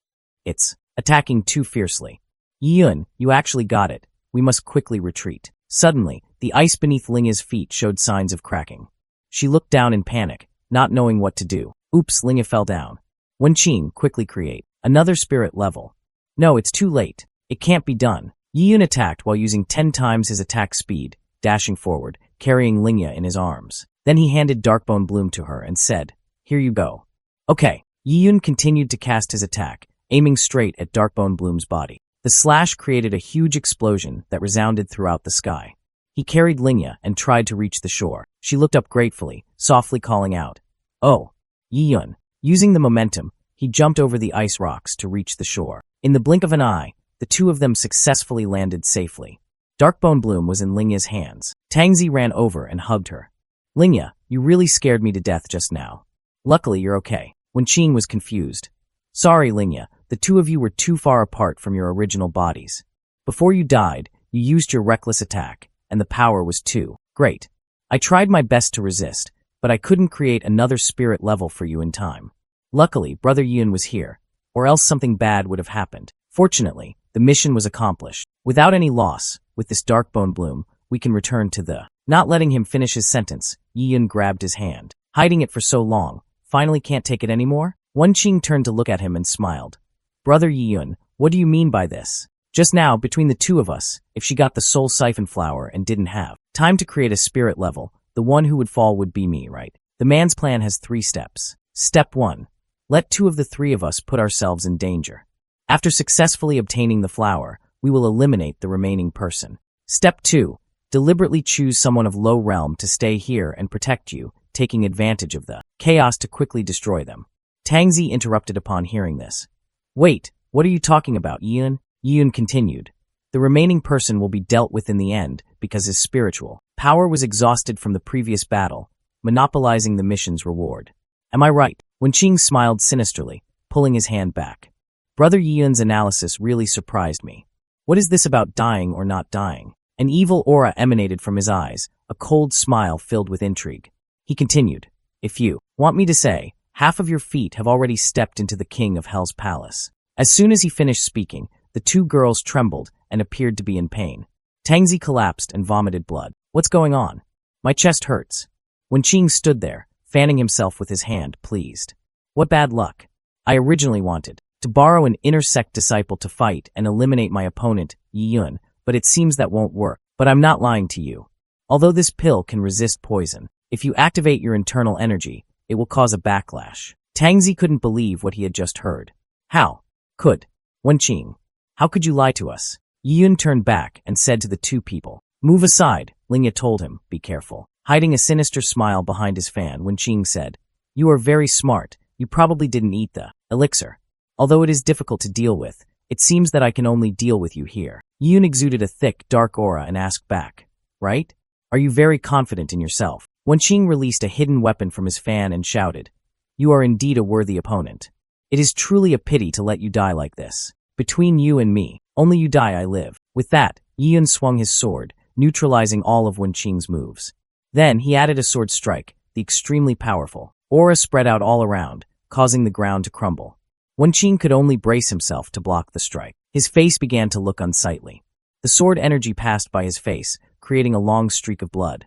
It's attacking too fiercely. Yiyun, you actually got it. We must quickly retreat. Suddenly, the ice beneath Lingya's feet showed signs of cracking. She looked down in panic, not knowing what to do. Oops, Lingya fell down. Wen Qing, quickly create another spirit level. No, it's too late. It can't be done. Yiyun attacked while using 10 times his attack speed, dashing forward, carrying Lingya in his arms. Then he handed Darkbone Bloom to her and said, here you go. Okay. Yiyun continued to cast his attack, aiming straight at Darkbone Bloom's body. The slash created a huge explosion that resounded throughout the sky. He carried Lingya and tried to reach the shore. She looked up gratefully, softly calling out, oh, Yiyun. Using the momentum, he jumped over the ice rocks to reach the shore. In the blink of an eye, the two of them successfully landed safely. Darkbone Bloom was in Lingya's hands. Tangzi ran over and hugged her. Lingya, you really scared me to death just now. Luckily, you're okay. Wen Qing was confused. Sorry, Lingya, the two of you were too far apart from your original bodies. Before you died, you used your reckless attack, and the power was too great. I tried my best to resist, but I couldn't create another spirit level for you in time. Luckily, Brother Yun was here, or else something bad would have happened. Fortunately, the mission was accomplished. Without any loss, with this Darkbone Bloom, we can return to the... Not letting him finish his sentence, Yiyun grabbed his hand. Hiding it for so long, finally can't take it anymore? Wen Qing turned to look at him and smiled. Brother Yiyun, what do you mean by this? Just now, between the two of us, if she got the soul siphon flower and didn't have time to create a spirit level, the one who would fall would be me, right? The man's plan has 3 steps. Step 1. Let 2 of the 3 of us put ourselves in danger. After successfully obtaining the flower, we will eliminate the remaining person. Step 2. Deliberately choose someone of low realm to stay here and protect you, taking advantage of the chaos to quickly destroy them. Tangzi interrupted upon hearing this. Wait, what are you talking about, Yiyun? Yiyun continued. The remaining person will be dealt with in the end because his spiritual power was exhausted from the previous battle, monopolizing the mission's reward. Am I right? Wen Qing smiled sinisterly, pulling his hand back. Brother Yiyun's analysis really surprised me. What is this about dying or not dying? An evil aura emanated from his eyes, a cold smile filled with intrigue. He continued, if you want me to say, half of your feet have already stepped into the king of hell's palace. As soon as he finished speaking, the 2 girls trembled and appeared to be in pain. Tangzi collapsed and vomited blood. What's going on? My chest hurts. Wen Qing stood there, fanning himself with his hand, pleased. What bad luck. I originally wanted to borrow an inner sect disciple to fight and eliminate my opponent, Yiyun, but it seems that won't work. But I'm not lying to you. Although this pill can resist poison, if you activate your internal energy, it will cause a backlash. Tangzi couldn't believe what he had just heard. How? Could? Wen Qing. How could you lie to us? Yiyun turned back and said to the 2 people. Move aside, Lingya told him, be careful. Hiding a sinister smile behind his fan, Wen Qing said, you are very smart. You probably didn't eat the elixir. Although it is difficult to deal with, it seems that I can only deal with you here. Yiyun exuded a thick, dark aura and asked back, right? Are you very confident in yourself? Wen Qing released a hidden weapon from his fan and shouted, you are indeed a worthy opponent. It is truly a pity to let you die like this. Between you and me, only you die I live. With that, Yiyun swung his sword, neutralizing all of Wen Qing's moves. Then he added a sword strike, the extremely powerful aura spread out all around, causing the ground to crumble. Wen Qing could only brace himself to block the strike. His face began to look unsightly. The sword energy passed by his face, creating a long streak of blood.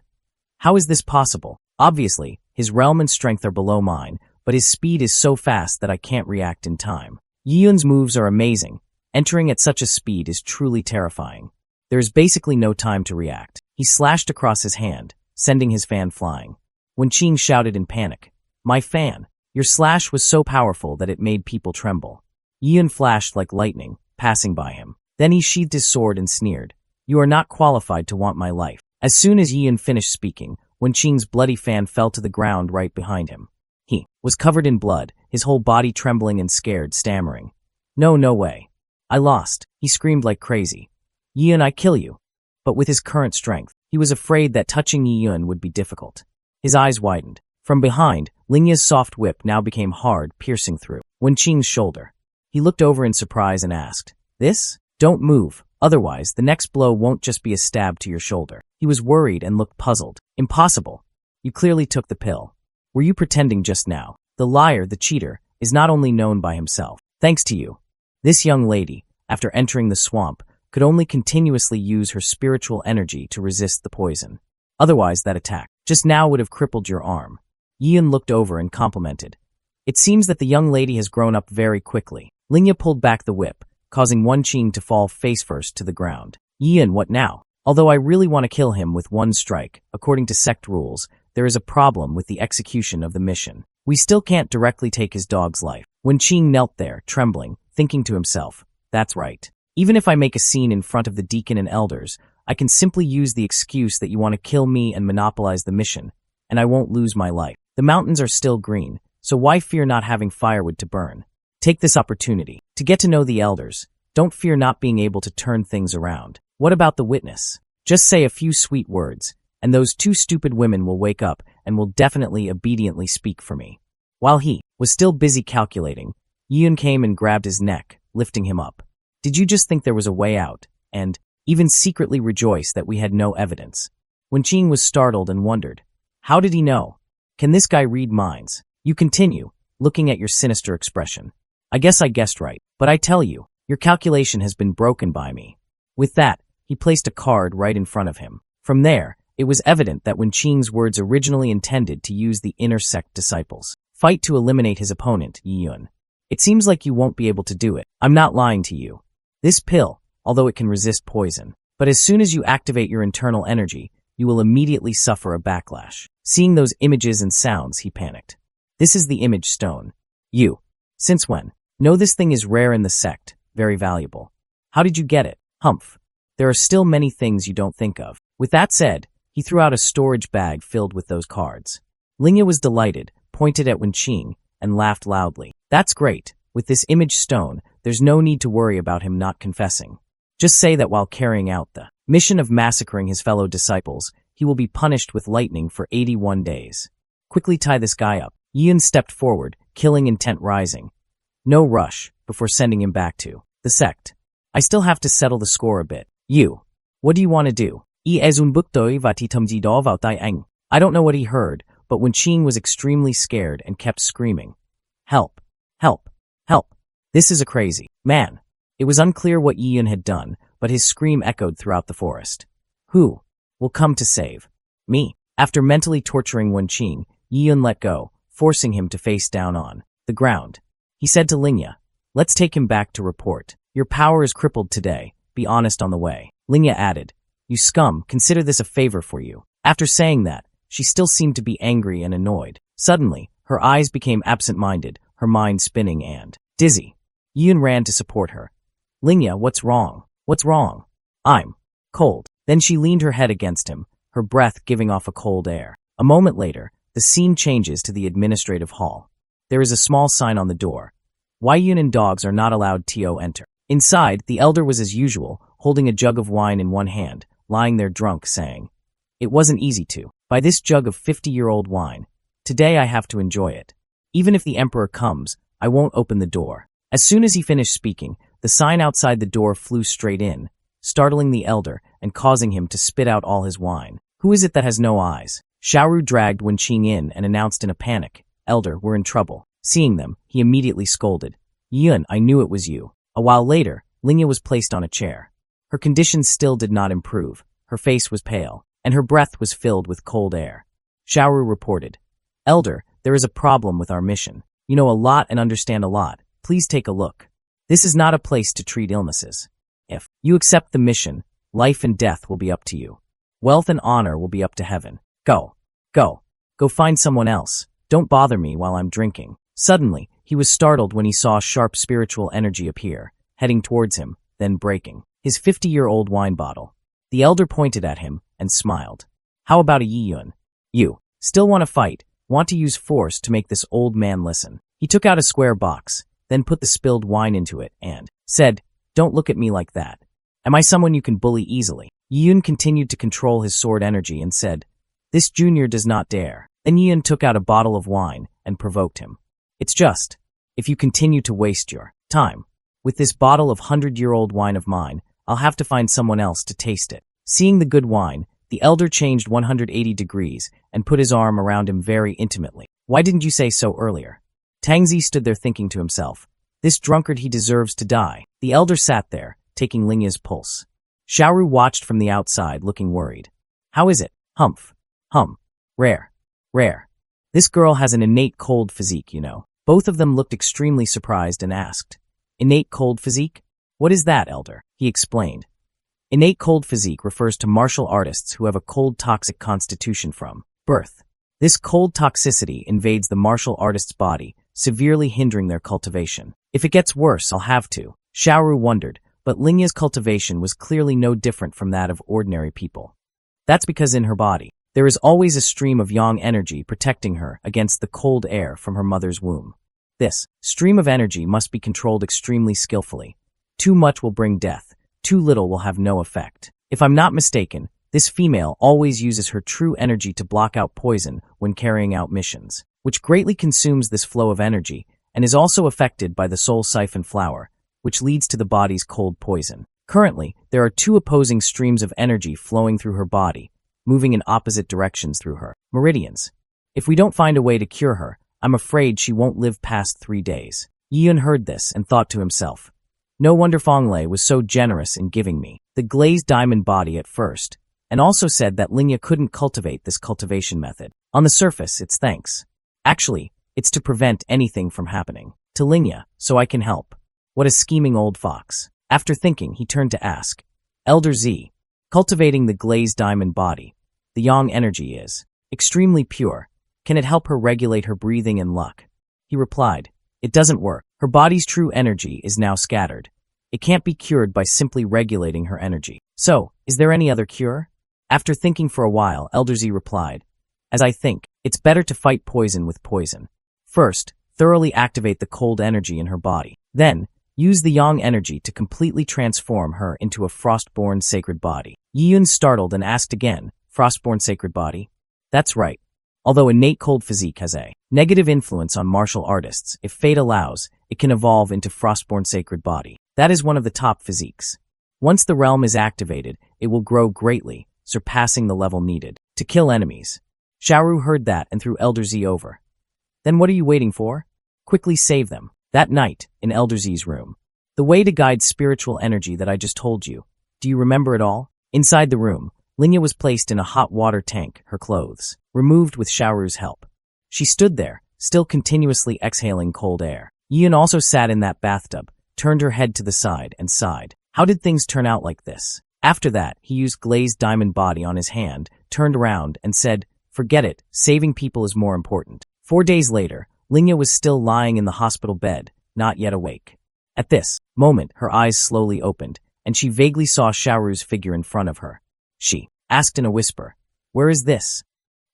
How is this possible? Obviously, his realm and strength are below mine, but his speed is so fast that I can't react in time. Yiyun's moves are amazing. Entering at such a speed is truly terrifying. There is basically no time to react. He slashed across his hand, sending his fan flying. Wenqing shouted in panic, "My fan! Your slash was so powerful that it made people tremble." Yun flashed like lightning, passing by him. Then he sheathed his sword and sneered, "You are not qualified to want my life." As soon as Yun finished speaking, Wenqing's bloody fan fell to the ground right behind him. He was covered in blood, his whole body trembling and scared, stammering, No way. I lost." He screamed like crazy. "Yun, I kill you." But with his current strength, he was afraid that touching Yun would be difficult. His eyes widened. From behind, Lingya's soft whip now became hard, piercing through Wenqing's shoulder. He looked over in surprise and asked, "This? Don't move, otherwise the next blow won't just be a stab to your shoulder." He was worried and looked puzzled. "Impossible. You clearly took the pill. Were you pretending just now? The liar, the cheater, is not only known by himself. Thanks to you. This young lady, after entering the swamp, could only continuously use her spiritual energy to resist the poison. Otherwise, that attack just now would have crippled your arm." Yun looked over and complimented, "It seems that the young lady has grown up very quickly." Lingya pulled back the whip, causing Wenqing to fall face first to the ground. "Yun, what now? Although I really want to kill him with one strike, according to sect rules, there is a problem with the execution of the mission. We still can't directly take his dog's life." Wenqing knelt there, trembling, thinking to himself, "That's right. Even if I make a scene in front of the deacon and elders, I can simply use the excuse that you want to kill me and monopolize the mission, and I won't lose my life. The mountains are still green, so why fear not having firewood to burn? Take this opportunity to get to know the elders. Don't fear not being able to turn things around. What about the witness? Just say a few sweet words, and those two stupid women will wake up and will definitely obediently speak for me." While he was still busy calculating, Yun came and grabbed his neck, lifting him up. "Did you just think there was a way out, and even secretly rejoice that we had no evidence?" Wenqing was startled and wondered, "How did he know? Can this guy read minds?" You continue, looking at your sinister expression. "I guess I guessed right, but I tell you, your calculation has been broken by me." With that, he placed a card right in front of him. From there, it was evident that Wenqing's words originally intended to use the inner sect disciples. Fight to eliminate his opponent, Yun. It seems like you won't be able to do it. I'm not lying to you. This pill, although it can resist poison, but as soon as you activate your internal energy, you will immediately suffer a backlash. Seeing those images and sounds, he panicked. "This is the image stone. You. Since when? No, this thing is rare in the sect, very valuable. How did you get it? Humph. There are still many things you don't think of." With that said, he threw out a storage bag filled with those cards. Lingya was delighted, pointed at Wenqing, and laughed loudly. "That's great. With this image stone, there's no need to worry about him not confessing. Just say that while carrying out the mission of massacring his fellow disciples, he will be punished with lightning for 81 days. Quickly tie this guy up." Yun stepped forward, killing intent rising. "No rush, before sending him back to the sect. I still have to settle the score a bit. You. What do you want to do?" I don't know what he heard, but Wenqing was extremely scared and kept screaming, "Help! Help! Help! This is a crazy man." It was unclear what Yun had done, but his scream echoed throughout the forest. "Who will come to save me?" After mentally torturing Wenqing, Yun let go, forcing him to face down on the ground. He said to Lingya, "Let's take him back to report. Your power is crippled today. Be honest on the way." Lingya added, "You scum, consider this a favor for you." After saying that, she still seemed to be angry and annoyed. Suddenly, her eyes became absent-minded, her mind spinning and dizzy. Yun ran to support her. "Lingya, what's wrong? What's wrong?" "I'm cold." Then she leaned her head against him, her breath giving off a cold air. A moment later, the scene changes to the administrative hall. There is a small sign on the door. Yun and dogs are not allowed to enter. Inside, the elder was as usual, holding a jug of wine in one hand, lying there drunk, saying, "It wasn't easy to buy this jug of 50-year-old wine. Today I have to enjoy it. Even if the emperor comes, I won't open the door." As soon as he finished speaking, the sign outside the door flew straight in, startling the elder and causing him to spit out all his wine. "Who is it that has no eyes?" Xiaoru dragged Wenqing in and announced in a panic, "Elder, we're in trouble." Seeing them, he immediately scolded, "Yun, I knew it was you." A while later, Lingya was placed on a chair. Her condition still did not improve. Her face was pale, and her breath was filled with cold air. Xiaoru reported, "Elder, there is a problem with our mission. You know a lot and understand a lot. Please take a look. This is not a place to treat illnesses. If you accept the mission, Life and death will be up to you. Wealth and honor will be up to heaven. Go. Go. Go find someone else. Don't bother me while I'm drinking." Suddenly, he was startled when he saw sharp spiritual energy appear, heading towards him, then breaking his 50-year-old wine bottle. The elder pointed at him and smiled. "How about a Yiyun? You still want to fight, want to use force to make this old man listen?" He took out a square box, then put the spilled wine into it and said, "Don't look at me like that. Am I someone you can bully easily?" Yiyun continued to control his sword energy and said, "This junior does not dare." Then Yiyun took out a bottle of wine and provoked him. "It's just, if you continue to waste your time with this bottle of 100-year-old wine of mine, I'll have to find someone else to taste it." Seeing the good wine, the elder changed 180 degrees and put his arm around him very intimately. "Why didn't you say so earlier?" Tangzi stood there thinking to himself, "This drunkard, he deserves to die." The elder sat there, taking Lingya's pulse. Xiaoru watched from the outside, looking worried. "How is it? Humph. Rare. This girl has an innate cold physique, you know." Both of them looked extremely surprised and asked, "Innate cold physique? What is that, elder?" He explained. Innate cold physique refers to martial artists who have a cold toxic constitution from birth. This cold toxicity invades the martial artist's body, severely hindering their cultivation. "If it gets worse, I'll have to." Xiaoru wondered, but Lingya's cultivation was clearly no different from that of ordinary people. That's because in her body, there is always a stream of yang energy protecting her against the cold air from her mother's womb. This stream of energy must be controlled extremely skillfully. Too much will bring death, too little will have no effect. If I'm not mistaken, this female always uses her true energy to block out poison when carrying out missions, which greatly consumes this flow of energy and is also affected by the soul siphon flower, which leads to the body's cold poison. Currently, there are two opposing streams of energy flowing through her body, moving in opposite directions through her meridians. If we don't find a way to cure her, I'm afraid she won't live past 3 days. Yiyun heard this and thought to himself, "No wonder Fonglei was so generous in giving me the glazed diamond body at first, and also said that Lingya couldn't cultivate this cultivation method. On the surface, it's thanks. Actually, it's to prevent anything from happening to Lingya, so I can help. What a scheming old fox." After thinking, he turned to ask, "Elder Z, cultivating the glazed diamond body, the yang energy is extremely pure. Can it help her regulate her breathing and luck?" He replied, "It doesn't work. Her body's true energy is now scattered. It can't be cured by simply regulating her energy. So, is there any other cure?" After thinking for a while, Elder Z replied, "As I think, it's better to fight poison with poison. First, thoroughly activate the cold energy in her body. Then, use the yang energy to completely transform her into a frostborn sacred body." Yiyun startled and asked again, "Frostborn sacred body?" "That's right. Although innate cold physique has a negative influence on martial artists, if fate allows, it can evolve into frostborn sacred body. That is one of the top physiques. Once the realm is activated, it will grow greatly, surpassing the level needed to kill enemies." Xiaoru heard that and threw Elder Z over. "Then what are you waiting for? Quickly save them." That night, in Elder Z's room. "The way to guide spiritual energy that I just told you. Do you remember it all?" Inside the room, Lingya was placed in a hot water tank, her clothes removed with Xiaoru's help. She stood there, still continuously exhaling cold air. Yiyun also sat in that bathtub, turned her head to the side and sighed. How did things turn out like this? After that, he used glazed diamond body on his hand, turned around and said, "Forget it, saving people is more important." 4 days later, Lingya was still lying in the hospital bed, not yet awake. At this moment, her eyes slowly opened, and she vaguely saw Xiaoru's figure in front of her. She asked in a whisper, "Where is this?"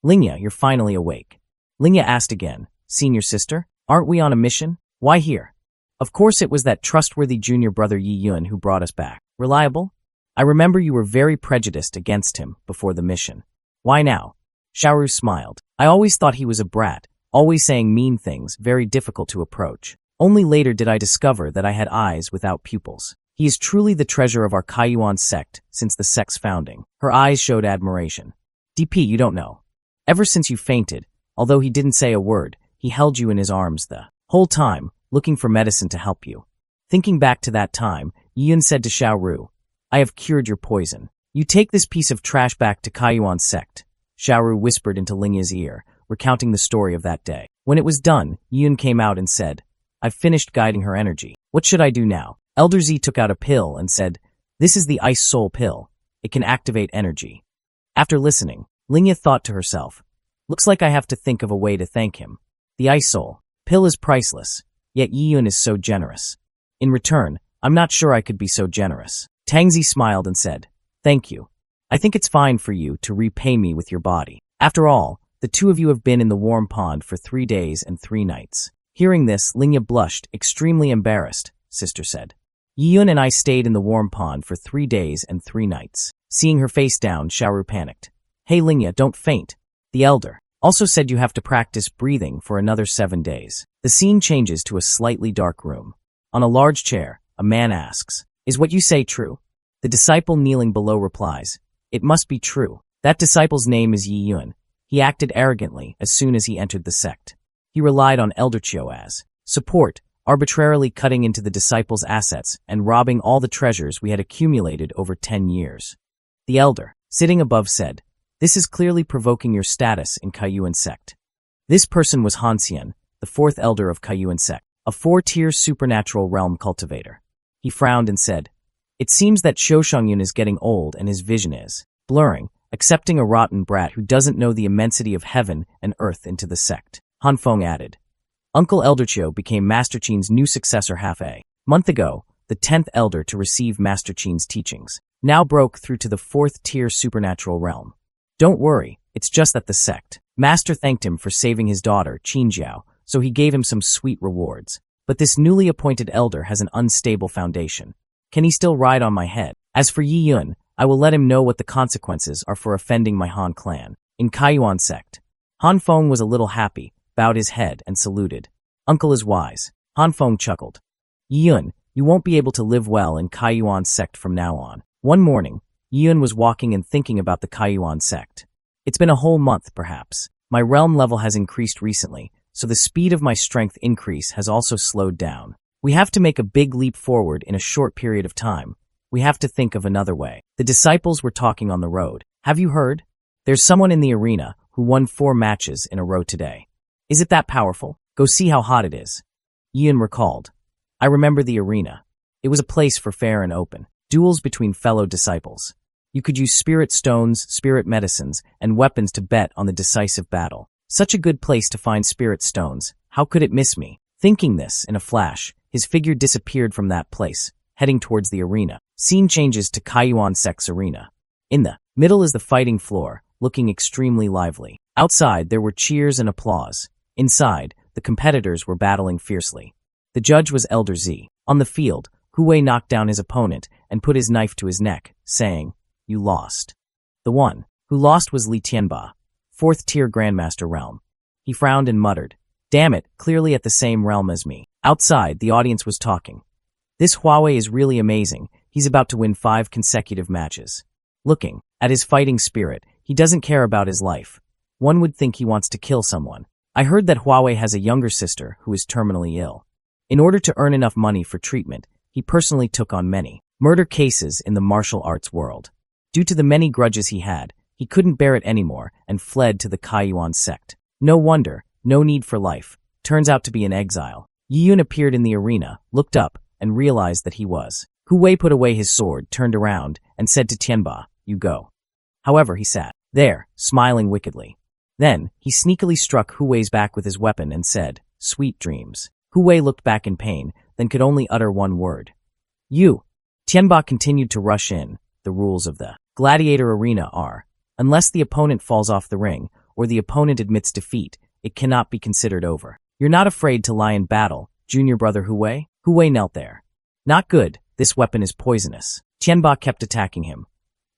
"Lingya, you're finally awake." Lingya asked again, "Senior sister, aren't we on a mission? Why here?" "Of course it was that trustworthy junior brother Yiyun who brought us back. Reliable? I remember you were very prejudiced against him before the mission. Why now?" Xiaoru smiled. "I always thought he was a brat, always saying mean things, very difficult to approach. Only later did I discover that I had eyes without pupils. He is truly the treasure of our Kaiyuan sect since the sect's founding." Her eyes showed admiration. "DP, you don't know. Ever since you fainted, although he didn't say a word, he held you in his arms the whole time, looking for medicine to help you." Thinking back to that time, Yiyun said to Xiaoru, "I have cured your poison. You take this piece of trash back to Kaiyuan sect." Xiaoru whispered into Lingya's ear, recounting the story of that day. When it was done, Yiyun came out and said, "I've finished guiding her energy. What should I do now?" Elder Z took out a pill and said, "This is the Ice Soul pill. It can activate energy. After listening, Lingya thought to herself, looks like I have to think of a way to thank him. The ice soul pill is priceless, yet Yiyun is so generous. In return, I'm not sure I could be so generous. Tangzi smiled and said, thank you. I think it's fine for you to repay me with your body. After all, the two of you have been in the warm pond for 3 days and 3 nights. Hearing this, Lingya blushed, extremely embarrassed, sister said. Yiyun and I stayed in the warm pond for 3 days and 3 nights. Seeing her face down, Xiaoru panicked. Hey Lingya, don't faint. The elder also said you have to practice breathing for another 7 days. The scene changes to a slightly dark room. On a large chair, a man asks, is what you say true? The disciple kneeling below replies, it must be true. That disciple's name is Yiyun. He acted arrogantly as soon as he entered the sect. He relied on Elder Chiu as support, arbitrarily cutting into the disciples' assets and robbing all the treasures we had accumulated over 10 years. The elder, sitting above, said, this is clearly provoking your status in Kaiyuan sect. This person was Hanxian, the 4th elder of Kaiyuan sect, a 4-tier supernatural realm cultivator. He frowned and said, it seems that Shoshangyun is getting old and his vision is blurring, accepting a rotten brat who doesn't know the immensity of heaven and earth into the sect. Han Feng added, Uncle Elder Chiu became Master Qin's new successor half a month ago, the 10th elder to receive Master Qin's teachings, now broke through to the 4th-tier supernatural realm. Don't worry, it's just that the sect master thanked him for saving his daughter, Qin Jiao, so he gave him some sweet rewards. But this newly appointed elder has an unstable foundation. Can he still ride on my head? As for Yiyun, I will let him know what the consequences are for offending my Han clan. In Kaiyuan sect, Han Feng was a little happy, bowed his head, and saluted. Uncle is wise. Han Feng chuckled. Yiyun, you won't be able to live well in Kaiyuan sect from now on. One morning, Yiyun was walking and thinking about the Kaiyuan sect. It's been a whole month, perhaps. My realm level has increased recently, so the speed of my strength increase has also slowed down. We have to make a big leap forward in a short period of time. We have to think of another way. The disciples were talking on the road. Have you heard? There's someone in the arena who won 4 matches in a row today. Is it that powerful? Go see how hot it is. Yiyun recalled. I remember the arena. It was a place for fair and open duels between fellow disciples. You could use spirit stones, spirit medicines, and weapons to bet on the decisive battle. Such a good place to find spirit stones. How could it miss me? Thinking this, in a flash, his figure disappeared from that place, heading towards the arena. Scene changes to Kaiyuan sect's arena. In the middle is the fighting floor, looking extremely lively. Outside, there were cheers and applause. Inside, the competitors were battling fiercely. The judge was Elder Z. On the field, Hu Wei knocked down his opponent and put his knife to his neck, saying, you lost. The one who lost was Li Tianba, 4th-tier Grandmaster realm. He frowned and muttered, damn it, clearly at the same realm as me. Outside, the audience was talking. This Huawei is really amazing. He's about to win 5 consecutive matches. Looking at his fighting spirit, he doesn't care about his life. One would think he wants to kill someone. I heard that Huawei has a younger sister who is terminally ill. In order to earn enough money for treatment, he personally took on many murder cases in the martial arts world. Due to the many grudges he had, he couldn't bear it anymore and fled to the Kaiyuan sect. No wonder, no need for life. Turns out to be in exile. Yiyun appeared in the arena, looked up, and realized that he was. Hu Wei put away his sword, turned around, and said to Tianba, you go. However, he sat there, smiling wickedly. Then, he sneakily struck Hu Wei's back with his weapon and said, sweet dreams. Hu Wei looked back in pain, then could only utter one word. You. Tianba continued to rush in. The rules of the gladiator arena are, unless the opponent falls off the ring, or the opponent admits defeat, it cannot be considered over. You're not afraid to lie in battle, junior brother Hu Wei? Hu Wei knelt there. Not good, this weapon is poisonous. Tianba kept attacking him.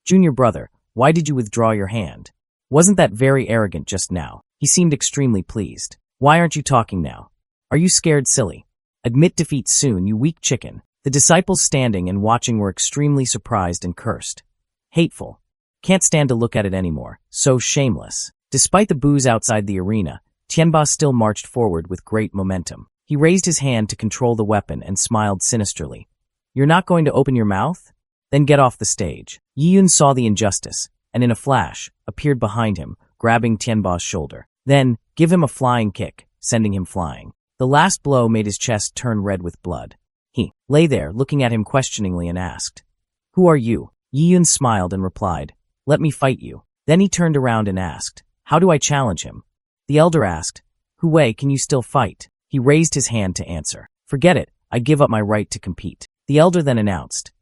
Junior brother, why did you withdraw your hand? Wasn't that very arrogant just now? He seemed extremely pleased. Why aren't you talking now? Are you scared, silly? Admit defeat soon, you weak chicken. The disciples standing and watching were extremely surprised and cursed. Hateful. Can't stand to look at it anymore. So shameless. Despite the boos outside the arena, Tianba still marched forward with great momentum. He raised his hand to control the weapon and smiled sinisterly. You're not going to open your mouth? Then get off the stage. Yiyun saw the injustice, and in a flash, appeared behind him, grabbing Tianba's shoulder. Then, give him a flying kick, sending him flying. The last blow made his chest turn red with blood. He lay there, looking at him questioningly and asked, who are you? Yiyun smiled and replied, "Let me fight you." Then he turned around and asked, "How do I challenge him?" The elder asked, "Hu Wei, can you still fight?" He raised his hand to answer. "Forget it, I give up my right to compete." The elder then announced,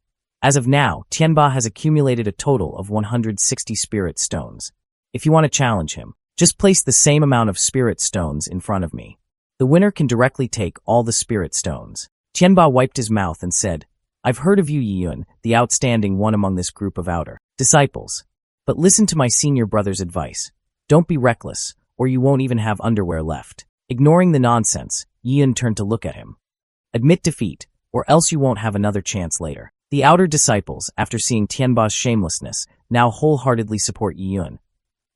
"As of now, Tianba has accumulated a total of 160 spirit stones. If you want to challenge him, just place the same amount of spirit stones in front of me. The winner can directly take all the spirit stones." Tianba wiped his mouth and said, "I've heard of you, Yiyun, the outstanding one among this group of outer disciples. But listen to my senior brother's advice. Don't be reckless, or you won't even have underwear left." Ignoring the nonsense, Yiyun turned to look at him. "Admit defeat, or else you won't have another chance later." The outer disciples, after seeing Tianba's shamelessness, now wholeheartedly support Yiyun.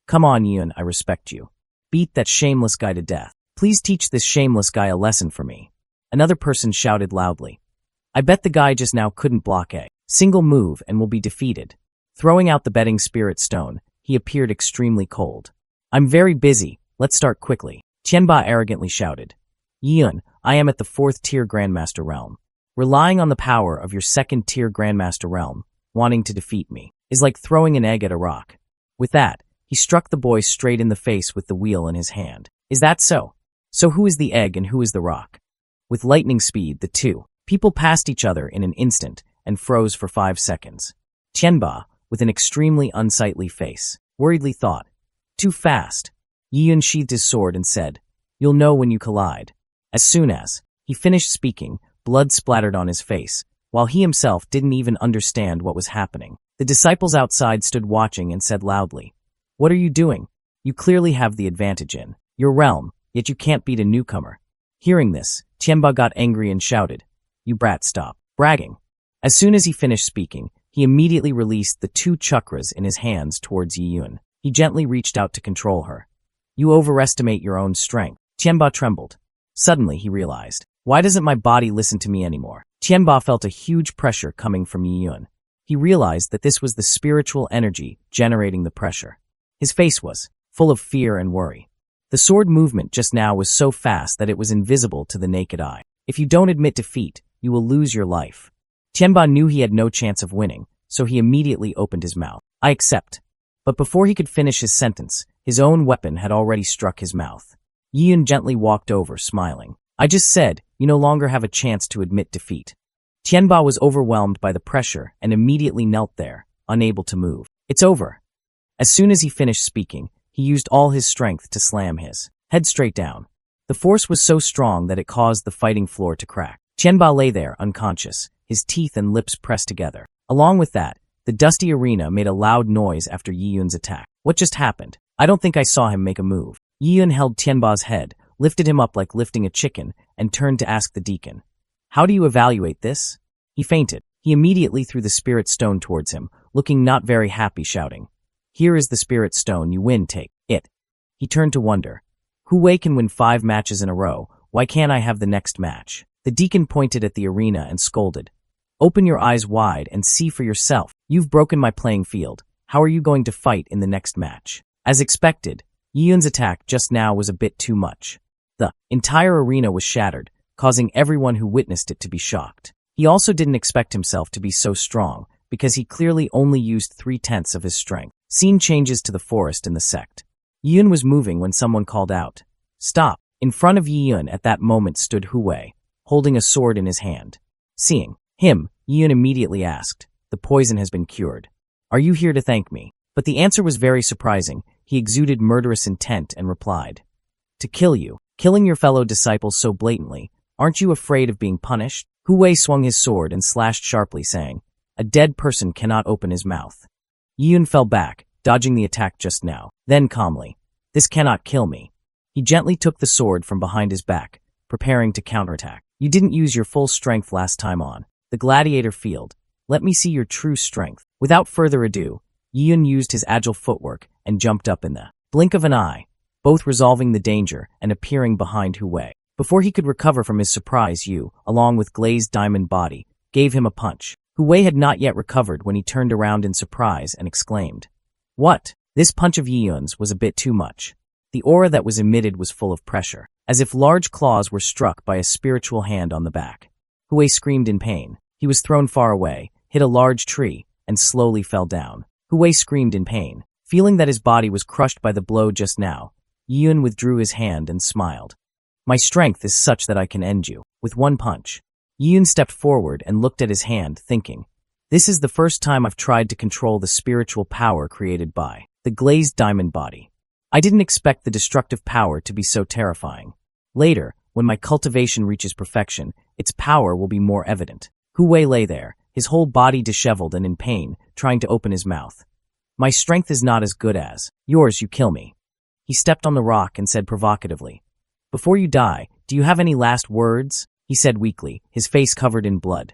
"Come on, Yiyun, I respect you. Beat that shameless guy to death. Please teach this shameless guy a lesson for me." Another person shouted loudly, "I bet the guy just now couldn't block a single move and will be defeated." Throwing out the betting spirit stone, he appeared extremely cold. "I'm very busy, let's start quickly." Tianba arrogantly shouted, "Yiyun, I am at the 4th tier Grandmaster realm. Relying on the power of your 2nd tier Grandmaster realm, wanting to defeat me, is like throwing an egg at a rock." With that, he struck the boy straight in the face with the wheel in his hand. "Is that so? So who is the egg and who is the rock?" With lightning speed, the two people passed each other in an instant and froze for 5 seconds. Tianba, with an extremely unsightly face, worriedly thought, "Too fast." Yiyun sheathed his sword and said, "You'll know when you collide." As soon as he finished speaking, blood splattered on his face, while he himself didn't even understand what was happening. The disciples outside stood watching and said loudly, "What are you doing? You clearly have the advantage in your realm, yet you can't beat a newcomer." Hearing this, Tianba got angry and shouted, "You brat, stop bragging." As soon as he finished speaking, he immediately released the 2 chakras in his hands towards Yiyun. He gently reached out to control her. "You overestimate your own strength." Tianba trembled. Suddenly, he realized, why doesn't my body listen to me anymore? Tianba felt a huge pressure coming from Yiyun. He realized that this was the spiritual energy generating the pressure. His face was full of fear and worry. The sword movement just now was so fast that it was invisible to the naked eye. "If you don't admit defeat, you will lose your life." Tianba knew he had no chance of winning, so he immediately opened his mouth. "I accept." But before he could finish his sentence, his own weapon had already struck his mouth. Yiyun gently walked over, smiling. "I just said, you no longer have a chance to admit defeat." Tianba was overwhelmed by the pressure and immediately knelt there, unable to move. "It's over." As soon as he finished speaking, he used all his strength to slam his head straight down. The force was so strong that it caused the fighting floor to crack. Tianba lay there, unconscious, his teeth and lips pressed together. Along with that, the dusty arena made a loud noise after Yiyun's attack. "What just happened? I don't think I saw him make a move." Yiyun held Tianba's head, lifted him up like lifting a chicken, and turned to ask the deacon, "How do you evaluate this?" He fainted. He immediately threw the spirit stone towards him, looking not very happy, shouting, "Here is the spirit stone, you win, take it." He turned to wonder, Hu Wei can win 5 matches in a row, why can't I have the next match? The deacon pointed at the arena and scolded, "Open your eyes wide and see for yourself. You've broken my playing field. How are you going to fight in the next match?" As expected, Yiyun's attack just now was a bit too much. The entire arena was shattered, causing everyone who witnessed it to be shocked. He also didn't expect himself to be so strong, because he clearly only used 3/10 of his strength. Scene changes to the forest in the sect. Yiyun was moving when someone called out, "Stop!" In front of Yiyun at that moment stood Hu Wei, holding a sword in his hand. Seeing him, Yiyun immediately asked, "The poison has been cured. Are you here to thank me?" But the answer was very surprising. He exuded murderous intent and replied, "To kill you. Killing your fellow disciples so blatantly, aren't you afraid of being punished?" Hu Wei swung his sword and slashed sharply, saying, "A dead person cannot open his mouth." Yiyun fell back, dodging the attack just now. Then calmly, "This cannot kill me." He gently took the sword from behind his back, preparing to counterattack. "You didn't use your full strength last time on the gladiator field. Let me see your true strength." Without further ado, Yiyun used his agile footwork and jumped up in the blink of an eye, both resolving the danger and appearing behind Hu Wei. Before he could recover from his surprise, Yu, along with glazed diamond body, gave him a punch. Hu Wei had not yet recovered when he turned around in surprise and exclaimed, "What?" This punch of Yiyun's was a bit too much. The aura that was emitted was full of pressure, as if large claws were struck by a spiritual hand on the back. Hu Wei screamed in pain. He was thrown far away, hit a large tree, and slowly fell down. Hui screamed in pain. Feeling that his body was crushed by the blow just now, Yun withdrew his hand and smiled. My strength is such that I can end you, with one punch. Yun stepped forward and looked at his hand, thinking, this is the first time I've tried to control the spiritual power created by the glazed diamond body. I didn't expect the destructive power to be so terrifying. Later, when my cultivation reaches perfection, its power will be more evident. Hui lay there, his whole body disheveled and in pain, trying to open his mouth. My strength is not as good as yours, you kill me. He stepped on the rock and said provocatively, before you die, do you have any last words? He said weakly, his face covered in blood.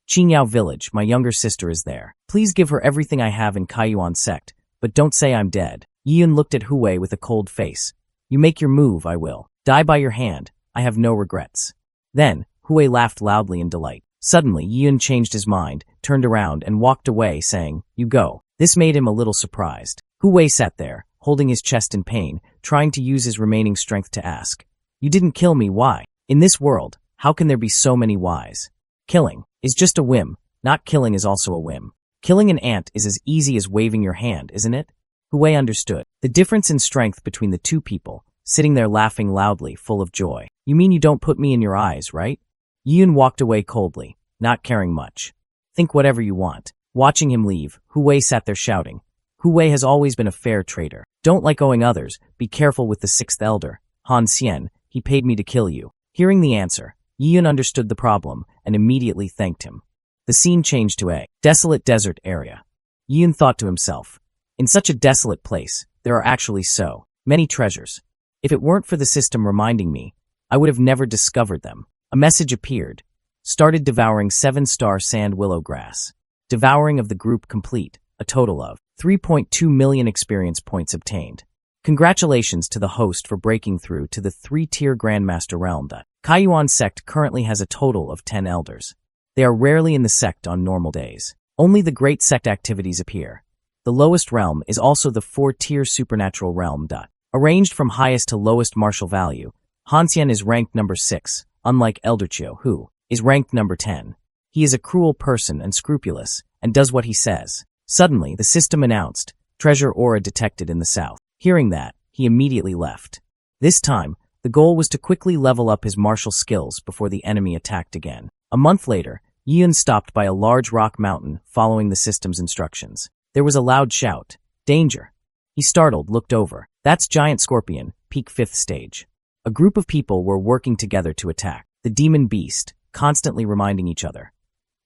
Qingyao village, my younger sister is there. Please give her everything I have in Kaiyuan sect, but don't say I'm dead. Yun looked at Hui with a cold face. You make your move, I will. Die by your hand, I have no regrets. Then, Hui laughed loudly in delight. Suddenly, Yun changed his mind, turned around, and walked away, saying, you go. This made him a little surprised. Hui sat there, holding his chest in pain, trying to use his remaining strength to ask, you didn't kill me, why? In this world, how can there be so many whys? Killing is just a whim, not killing is also a whim. Killing an ant is as easy as waving your hand, isn't it? Hui understood the difference in strength between the two people, sitting there laughing loudly, full of joy. You mean you don't put me in your eyes, right? Yun walked away coldly, not caring much. Think whatever you want. Watching him leave, Hui sat there shouting. Hui has always been a fair trader. Don't like owing others, be careful with the sixth elder. Han Xian, he paid me to kill you. Hearing the answer, Yun understood the problem and immediately thanked him. The scene changed to a desolate desert area. Yun thought to himself, in such a desolate place, there are actually so many treasures. If it weren't for the system reminding me, I would have never discovered them. A message appeared. Started devouring 7-star sand willow grass. Devouring of the group complete, a total of 3.2 million experience points obtained. Congratulations to the host for breaking through to the 3-tier Grandmaster realm. Kaiyuan sect currently has a total of 10 elders. They are rarely in the sect on normal days. Only the great sect activities appear. The lowest realm is also the 4-tier supernatural realm. Arranged from highest to lowest martial value, Hanxian is ranked number 6, unlike Elderchio, who is ranked number 10. He is a cruel person and scrupulous, and does what he says. Suddenly, the system announced, treasure aura detected in the south. Hearing that, he immediately left. This time, the goal was to quickly level up his martial skills before the enemy attacked again. A month later, Yun stopped by a large rock mountain following the system's instructions. There was a loud shout, danger. He startled, looked over. That's Giant Scorpion, peak 5th stage. A group of people were working together to attack the demon beast, constantly reminding each other.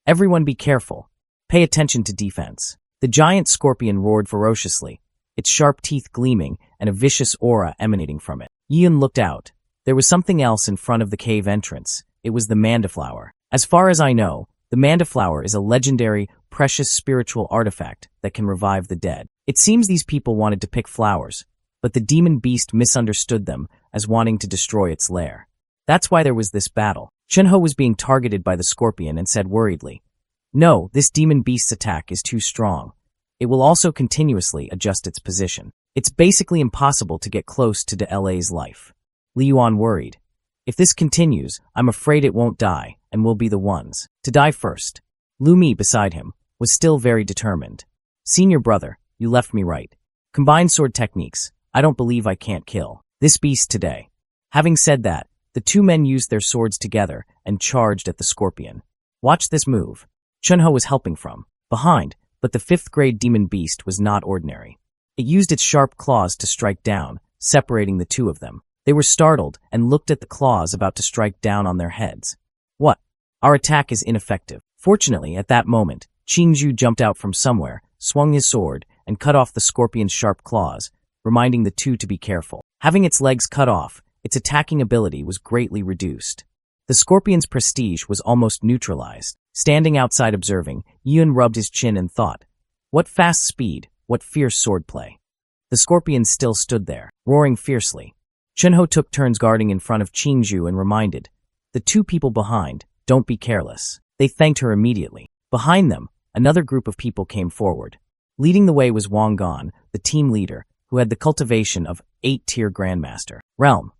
Everyone be careful. Pay attention to defense. The giant scorpion roared ferociously, its sharp teeth gleaming and a vicious aura emanating from it. Yun looked out. There was something else in front of the cave entrance. It was the mandaflower. As far as I know, the mandaflower is a legendary, precious spiritual artifact that can revive the dead. It seems these people wanted to pick flowers, but the demon beast misunderstood them as wanting to destroy its lair. That's why there was this battle. Chenho was being targeted by the scorpion and said worriedly, no, this demon beast's attack is too strong. It will also continuously adjust its position. It's basically impossible to get close to DeLa's life. Li Yuan worried. If this continues, I'm afraid it won't die, and we'll be the ones to die first. Lu Mi, beside him, was still very determined. Senior brother, you left me right. Combined sword techniques, I don't believe I can't kill this beast today. Having said that, the two men used their swords together and charged at the scorpion. Watch this move. Chunho was helping from behind, but the 5th-grade demon beast was not ordinary. It used its sharp claws to strike down, separating the two of them. They were startled and looked at the claws about to strike down on their heads. What? Our attack is ineffective. Fortunately, at that moment, Qingzhu jumped out from somewhere, swung his sword, and cut off the scorpion's sharp claws, reminding the two to be careful. Having its legs cut off, its attacking ability was greatly reduced. The scorpion's prestige was almost neutralized. Standing outside observing, Yun rubbed his chin and thought, what fast speed, what fierce swordplay. The scorpion still stood there, roaring fiercely. Chunho took turns guarding in front of Qingzhu and reminded, the two people behind, don't be careless. They thanked her immediately. Behind them, another group of people came forward. Leading the way was Wang Gan, the team leader, who had the cultivation of 8-tier Grandmaster. Realm.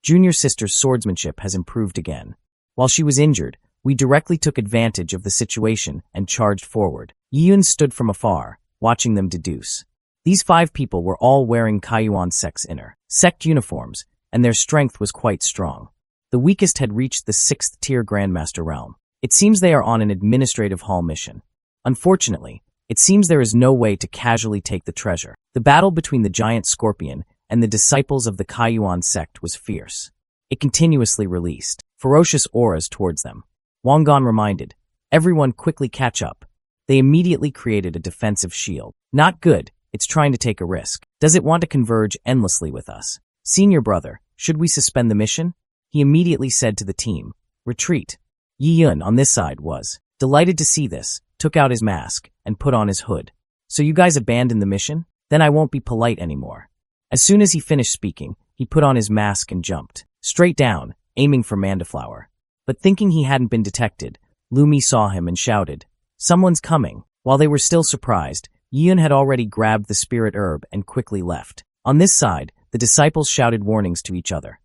Junior sister's swordsmanship has improved again. While she was injured, we directly took advantage of the situation and charged forward. Yiyun stood from afar, watching them deduce. These 5 people were all wearing Kaiyuan sect's inner sect uniforms, and their strength was quite strong. The weakest had reached the 6th tier Grandmaster realm. It seems they are on an administrative hall mission. Unfortunately, it seems there is no way to casually take the treasure. The battle between the giant scorpion and the disciples of the Kaiyuan sect was fierce. It continuously released ferocious auras towards them. Wangan reminded, "Everyone quickly catch up." They immediately created a defensive shield. "Not good, it's trying to take a risk. Does it want to converge endlessly with us? Senior brother, should we suspend the mission?" He immediately said to the team, "Retreat." Yiyun on this side was delighted to see this, took out his mask, and put on his hood. "So you guys abandoned the mission? Then I won't be polite anymore." As soon as he finished speaking, he put on his mask and jumped straight down, aiming for Mandaflower. But thinking he hadn't been detected, Lumi saw him and shouted, "Someone's coming." While they were still surprised, Yiyun had already grabbed the spirit herb and quickly left. On this side, the disciples shouted warnings to each other.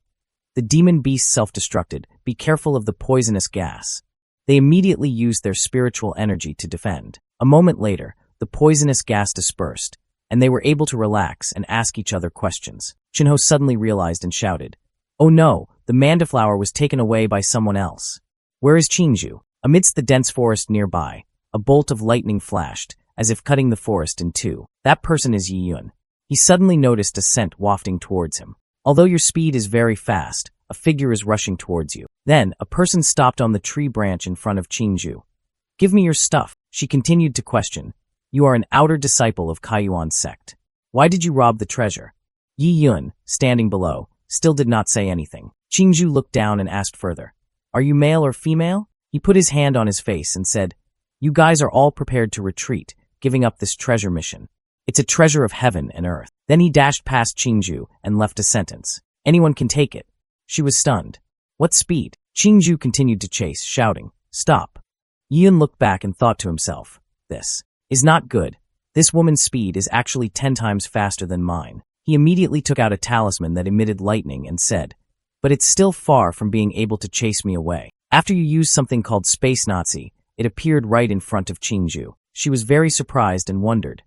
The demon beast self-destructed, "Be careful of the poisonous gas." They immediately used their spiritual energy to defend. A moment later, the poisonous gas dispersed, and they were able to relax and ask each other questions. Chinho suddenly realized and shouted, "Oh no, the Mandaflower was taken away by someone else. Where is Chinju?" Amidst the dense forest nearby, a bolt of lightning flashed, as if cutting the forest in two. "That person is Yiyun." He suddenly noticed a scent wafting towards him. "Although your speed is very fast, a figure is rushing towards you." Then, a person stopped on the tree branch in front of Chinju. "Give me your stuff," she continued to question. "You are an outer disciple of Kaiyuan sect. Why did you rob the treasure?" Yiyun, standing below, still did not say anything. Chinju looked down and asked further, "Are you male or female?" He put his hand on his face and said, "You guys are all prepared to retreat, giving up this treasure mission. It's a treasure of heaven and earth." Then he dashed past Chinju and left a sentence, "Anyone can take it." She was stunned. "What speed?" Chinju continued to chase, shouting, "Stop." Yiyun looked back and thought to himself, "This is not good. This woman's speed is actually 10 times faster than mine." He immediately took out a talisman that emitted lightning and said, "But it's still far from being able to chase me away." After you used something called Space Nazi, it appeared right in front of Chinju. She was very surprised and wondered,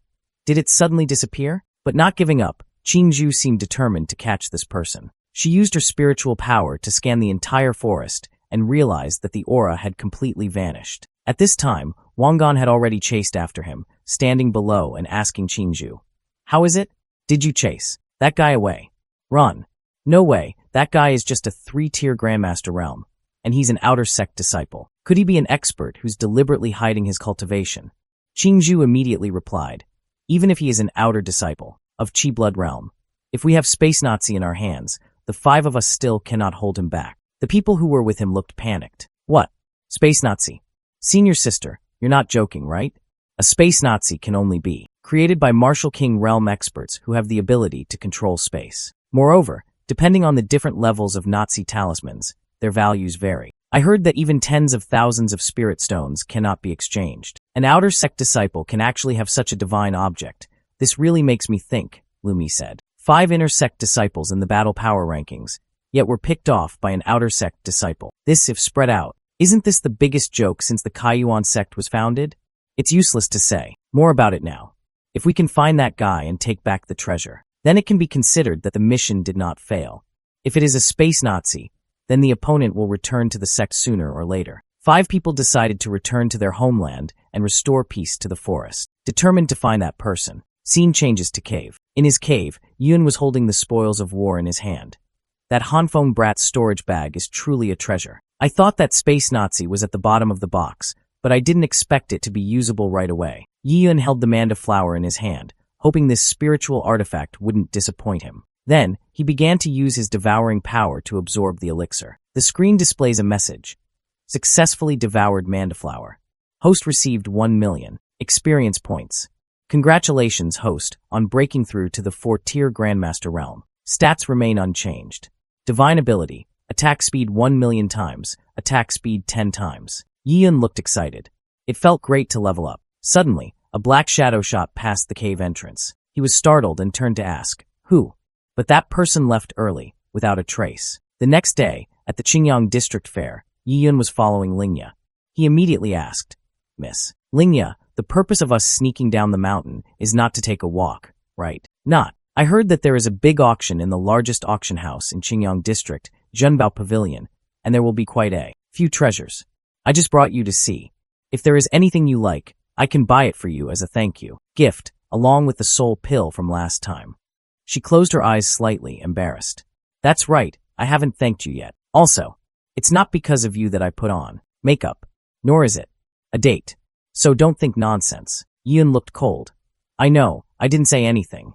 did it suddenly disappear? But not giving up, Chinju seemed determined to catch this person. She used her spiritual power to scan the entire forest and realized that the aura had completely vanished. At this time, Wangan had already chased after him, standing below and asking Chinju, "How is it? Did you chase that guy away?" "Run. No way, that guy is just a 3-tier Grandmaster realm, and he's an outer sect disciple. Could he be an expert who's deliberately hiding his cultivation?" Chinju immediately replied, "Even if he is an outer disciple of Chi Blood realm, if we have Space Nazi in our hands, the 5 of us still cannot hold him back." The people who were with him looked panicked. "What? Space Nazi? Senior sister, you're not joking, right? A Space Nazi can only be created by Martial King realm experts who have the ability to control space. Moreover, depending on the different levels of Nazi talismans, their values vary. I heard that even tens of thousands of spirit stones cannot be exchanged. An outer sect disciple can actually have such a divine object. This really makes me think," Lumi said. 5 inner sect disciples in the battle power rankings, yet were picked off by an outer sect disciple. This if spread out. Isn't this the biggest joke since the Kaiyuan sect was founded? It's useless to say more about it now. If we can find that guy and take back the treasure, then it can be considered that the mission did not fail. If it is a Space Nazi, then the opponent will return to the sect sooner or later. 5 people decided to return to their homeland and restore peace to the forest. Determined to find that person, scene changes to cave. In his cave, Yun was holding the spoils of war in his hand. That Hanfeng brat's storage bag is truly a treasure. I thought that Space Nazi was at the bottom of the box, but I didn't expect it to be usable right away. Yiyun held the manda flower in his hand, hoping this spiritual artifact wouldn't disappoint him. Then, he began to use his devouring power to absorb the elixir. The screen displays a message. Successfully devoured Mandaflower. Host received 1 million experience points. Congratulations, host, on breaking through to the 4-tier Grandmaster realm. Stats remain unchanged. Divine ability. Attack speed 1 million times. Attack speed 10 times. Yiyun looked excited. It felt great to level up. Suddenly, a black shadow shot past the cave entrance. He was startled and turned to ask, "Who?" But that person left early, without a trace. The next day, at the Qingyang District Fair, Yiyun was following Lingya. He immediately asked, "Miss Lingya, The purpose of us sneaking down the mountain is not to take a walk, right? Not. I heard that there is a big auction in the largest auction house in Qingyang district, Zhenbao Pavilion, and there will be quite a few treasures. I just brought you to see. If there is anything you like, I can buy it for you as a thank you gift, along with the soul pill from last time. She closed her eyes slightly, embarrassed. That's right, I haven't thanked you yet. Also, it's not because of you that I put on makeup, nor is it a date. So don't think nonsense. Yun looked cold. I know, I didn't say anything.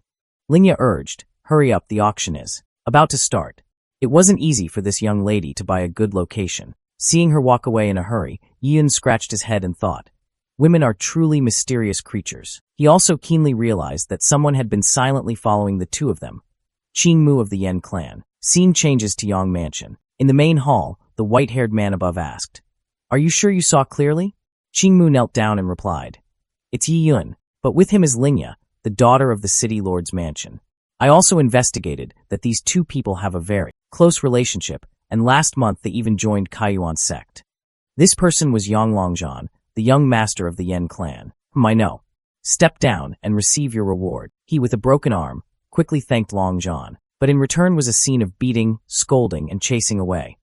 Lingya urged, hurry up, the auction is about to start. It wasn't easy for this young lady to buy a good location. Seeing her walk away in a hurry, Yun scratched his head and thought, women are truly mysterious creatures. He also keenly realized that someone had been silently following the two of them. Qing Mu of the Yen clan. Scene changes to Yang Mansion. In the main hall, the white-haired man above asked, are you sure you saw clearly? Qing Mu knelt down and replied, it's Yi Yun, but with him is Lingya, the daughter of the city lord's mansion. I also investigated that these two people have a very close relationship, and last month they even joined Kaiyuan sect. This person was Yang Longzhan, the young master of the Yen clan, whom I know. Step down and receive your reward. He, with a broken arm, quickly thanked Longzhan, but in return was a scene of beating, scolding, and chasing away.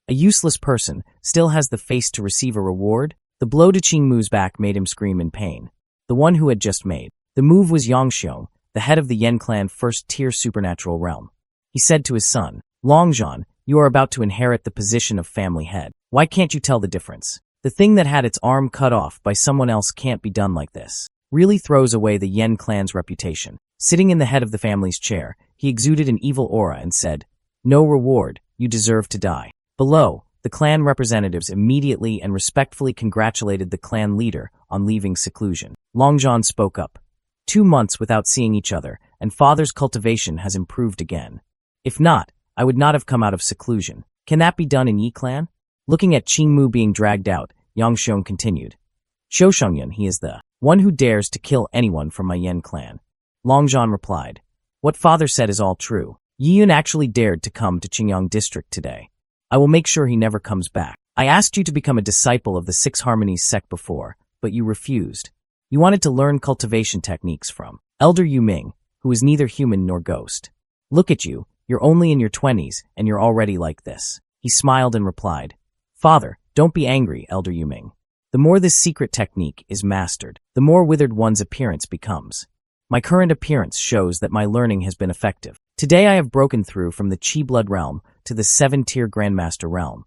A useless person still has the face to receive a reward? The blow to Qing Mu's back made him scream in pain. The one who had just made the move was Yang Xiong, the head of the Yen clan first-tier supernatural realm. He said to his son, Longzhan, you are about to inherit the position of family head. Why can't you tell the difference? The thing that had its arm cut off by someone else can't be done like this. Really throws away the Yen clan's reputation. Sitting in the head of the family's chair, he exuded an evil aura and said, no reward, you deserve to die. Below, the clan representatives immediately and respectfully congratulated the clan leader on leaving seclusion. Longzhan spoke up. 2 months without seeing each other, and father's cultivation has improved again. If not, I would not have come out of seclusion. Can that be done in Yi clan? Looking at Qing Mu being dragged out, Yang Xiong continued. Shoushongyun, he is the one who dares to kill anyone from my Yen clan. Longzhan replied, what father said is all true. Yi Yun actually dared to come to Qingyang district today. I will make sure he never comes back. I asked you to become a disciple of the Six Harmonies sect before, but you refused. You wanted to learn cultivation techniques from Elder Yu Ming, who is neither human nor ghost. Look at you, you're only in your 20s, and you're already like this. He smiled and replied, Father, don't be angry, Elder Yu Ming. The more this secret technique is mastered, the more withered one's appearance becomes. My current appearance shows that my learning has been effective. Today I have broken through from the Qi blood realm to the 7-tier Grandmaster realm.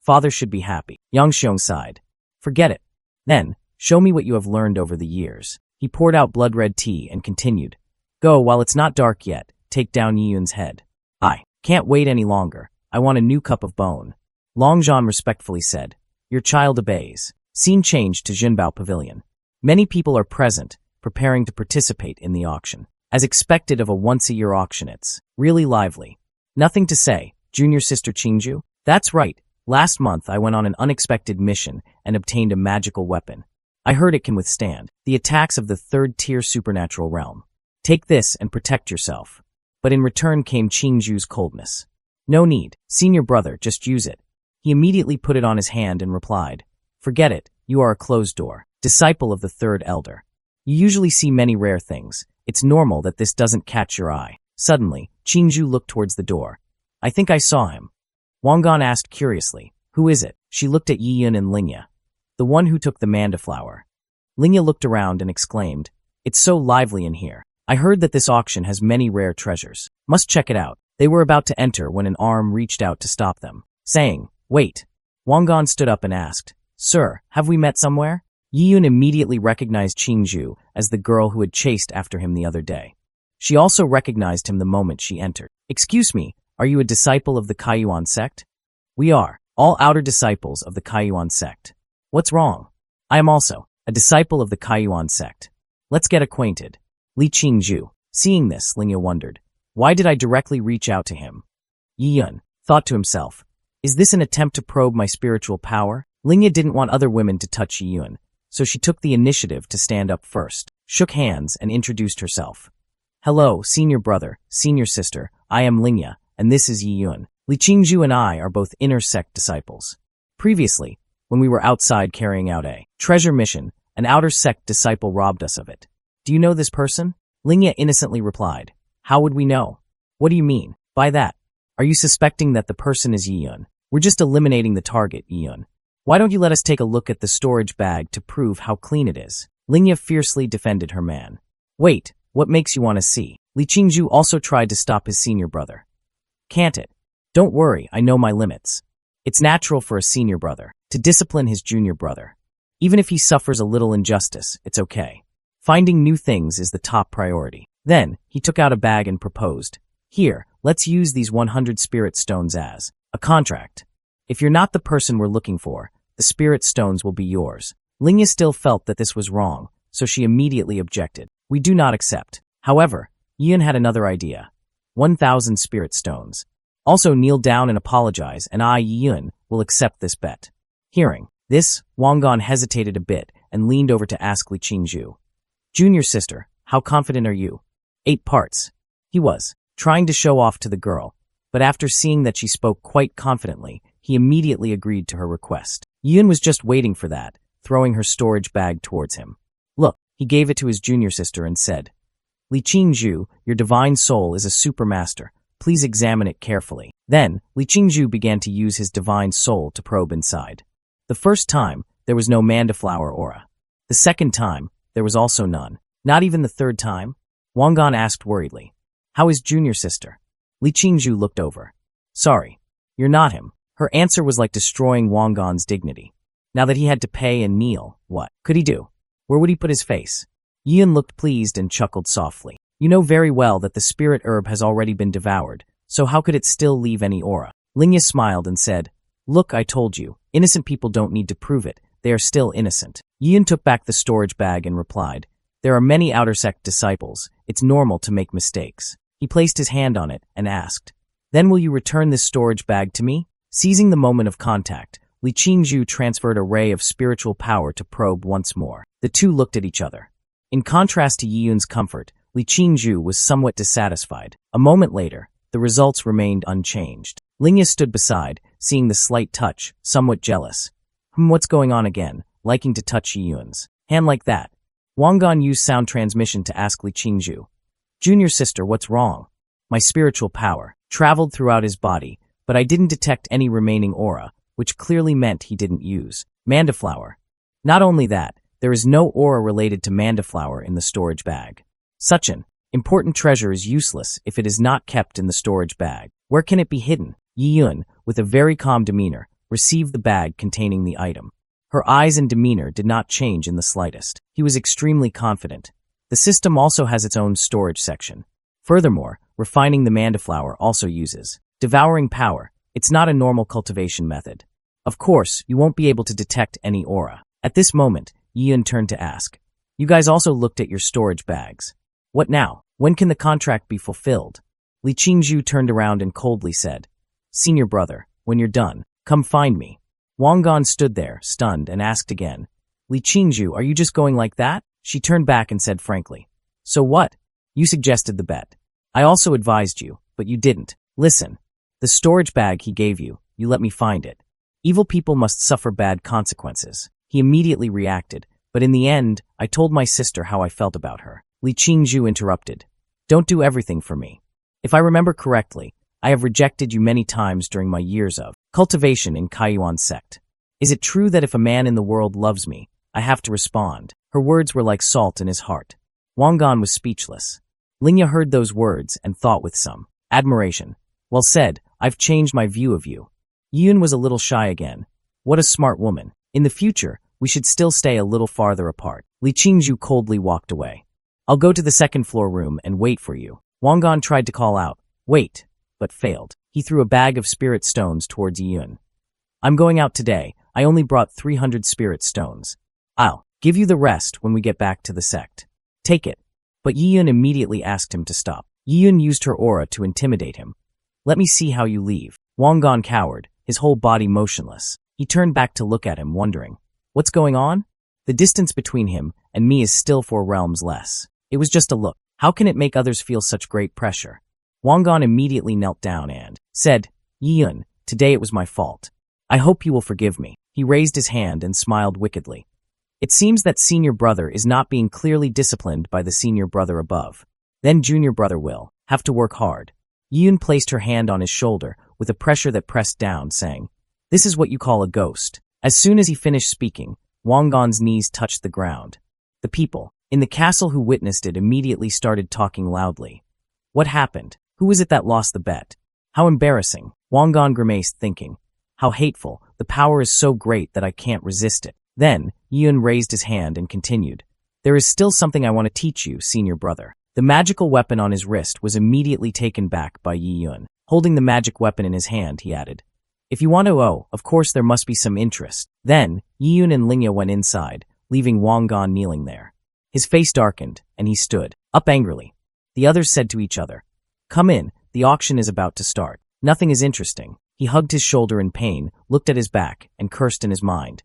Father should be happy. Yang Xiong sighed. Forget it. Then, show me what you have learned over the years. He poured out blood-red tea and continued. Go, while it's not dark yet, take down Yi Yun's head. I can't wait any longer. I want a new cup of bone. Longzhan respectfully said. Your child obeys. Scene changed to Zhenbao Pavilion. Many people are present, preparing to participate in the auction. As expected of a once-a-year auction, it's really lively. Nothing to say, junior sister Qingju? That's right. Last month I went on an unexpected mission and obtained a magical weapon. I heard it can withstand the attacks of the 3rd-tier supernatural realm. Take this and protect yourself. But in return came Qingju's coldness. No need, senior brother, just use it. He immediately put it on his hand and replied, forget it, you are a closed door, disciple of the 3rd elder. You usually see many rare things. It's normal that this doesn't catch your eye. Suddenly, Qingju looked towards the door. I think I saw him. Wangan asked curiously, who is it? She looked at Yi Yun and Lingya. The one who took the manda flower. Lingya looked around and exclaimed, it's so lively in here. I heard that this auction has many rare treasures. Must check it out. They were about to enter when an arm reached out to stop them, saying, wait. Wangan stood up and asked, sir, have we met somewhere? Yi Yun immediately recognized Qingju as the girl who had chased after him the other day. She also recognized him the moment she entered. Excuse me, are you a disciple of the Kaiyuan sect? We are, all outer disciples of the Kaiyuan sect. What's wrong? I am also a disciple of the Kaiyuan sect. Let's get acquainted. Li Qingju. Seeing this, Lingya wondered, why did I directly reach out to him? Yi Yun thought to himself, is this an attempt to probe my spiritual power? Lingya didn't want other women to touch Yi Yun, so she took the initiative to stand up first, shook hands, and introduced herself. Hello, senior brother, senior sister, I am Lingya, and this is Yi Yun. Li Qingju and I are both inner sect disciples. Previously, when we were outside carrying out a treasure mission, An outer sect disciple robbed us of it. Do you know this person? Lingya innocently replied. How would we know? What do you mean by that? Are you suspecting that the person is Yiyun? We're just eliminating the target, Yiyun. Why don't you let us take a look at the storage bag to prove how clean it is? Lingya fiercely defended her man. Wait, what makes you want to see? Li Qingzhu also tried to stop his senior brother. Can't it? Don't worry, I know my limits. It's natural for a senior brother to discipline his junior brother. Even if he suffers a little injustice, it's okay. Finding new things is the top priority. Then, he took out a bag and proposed. Here, let's use these 100 spirit stones as a contract. If you're not the person we're looking for, the spirit stones will be yours. Lingya still felt that this was wrong, so she immediately objected. We do not accept. However, Yiyun had another idea. 1,000 spirit stones. Also kneel down and apologize, and I, Yiyun, will accept this bet. Hearing this, Wangan hesitated a bit and leaned over to ask Li Qingzhu. Junior sister, how confident are you? 8 parts. He was trying to show off to the girl, but after seeing that she spoke quite confidently, he immediately agreed to her request. Yiyun was just waiting for that, throwing her storage bag towards him. Look, he gave it to his junior sister and said, Li Qingzhu, your divine soul is a supermaster. Please examine it carefully. Then, Li Qingzhu began to use his divine soul to probe inside. The first time, there was no mandaflower aura. The second time, there was also none. Not even the third time? Wangan asked worriedly. How is junior sister? Li Qingzhu looked over. Sorry, you're not him. Her answer was like destroying Wangan's dignity. Now that he had to pay and kneel, what could he do? Where would he put his face? Yiyun looked pleased and chuckled softly. You know very well that the spirit herb has already been devoured, so how could it still leave any aura? Lingya smiled and said, Look, I told you, innocent people don't need to prove it, they are still innocent. Yiyun took back the storage bag and replied, There are many outer sect disciples, it's normal to make mistakes. He placed his hand on it and asked, Then will you return this storage bag to me? Seizing the moment of contact, Li Qingzhu transferred a ray of spiritual power to probe once more. The two looked at each other. In contrast to Yiyun's comfort, Li Qingzhu was somewhat dissatisfied. A moment later, the results remained unchanged. Lingya stood beside, seeing the slight touch, somewhat jealous. What's going on again? Liking to touch Yiyun's hand like that. Wangan used sound transmission to ask Li Qingzhu. Junior sister, what's wrong? My spiritual power traveled throughout his body, but I didn't detect any remaining aura, which clearly meant he didn't use mandaflower. Not only that, there is no aura related to mandaflower in the storage bag. Such an important treasure is useless if it is not kept in the storage bag. Where can it be hidden? Yiyun, with a very calm demeanor, received the bag containing the item. Her eyes and demeanor did not change in the slightest. He was extremely confident. The system also has its own storage section. Furthermore, refining the mandaflower also uses devouring power. It's not a normal cultivation method. Of course, you won't be able to detect any aura. At this moment, Yiyun turned to ask, You guys also looked at your storage bags. What now? When can the contract be fulfilled? Li Qingzhu turned around and coldly said, Senior brother, when you're done, come find me. Wangan stood there, stunned, and asked again, Li Qingzhu, are you just going like that? She turned back and said frankly, So what? You suggested the bet. I also advised you, but you didn't. Listen, the storage bag he gave you, you let me find it. Evil people must suffer bad consequences. He immediately reacted, but in the end, I told my sister how I felt about her. Li Qingzhu interrupted. Don't do everything for me. If I remember correctly, I have rejected you many times during my years of cultivation in Kaiyuan sect. Is it true that if a man in the world loves me, I have to respond? Her words were like salt in his heart. Wangan was speechless. Lingya heard those words and thought with some admiration. Well said, I've changed my view of you. Yiyun was a little shy again. What a smart woman. In the future, we should still stay a little farther apart. Li Qingzhu coldly walked away. I'll go to the second floor room and wait for you. Wangan tried to call out, Wait, but failed. He threw a bag of spirit stones towards Yiyun. I'm going out today. I only brought 300 spirit stones. I'll give you the rest when we get back to the sect. Take it. But Yiyun immediately asked him to stop. Yiyun used her aura to intimidate him. Let me see how you leave. Wangan cowered, his whole body motionless. He turned back to look at him, wondering, What's going on? The distance between him and me is still 4 realms less. It was just a look. How can it make others feel such great pressure? Wangan immediately knelt down and said, Yiyun, today it was my fault. I hope you will forgive me. He raised his hand and smiled wickedly. It seems that senior brother is not being clearly disciplined by the senior brother above. Then junior brother will have to work hard. Yoon placed her hand on his shoulder with a pressure that pressed down, saying, "This is what you call a ghost." As soon as he finished speaking, Wongon's knees touched the ground. The people in the castle who witnessed it immediately started talking loudly. What happened? Who was it that lost the bet? How embarrassing. Wongon grimaced, thinking, how hateful. The power is so great that I can't resist it. Then, Yoon raised his hand and continued, "There is still something I want to teach you, senior brother." The magical weapon on his wrist was immediately taken back by Yoon. Holding the magic weapon in his hand, he added, "If you want to of course there must be some interest." Then, Yoon and Lingya went inside, leaving Wongon kneeling there. His face darkened, and he stood up angrily. The others said to each other, "Come in, the auction is about to start." Nothing is interesting. He hugged his shoulder in pain, looked at his back, and cursed in his mind.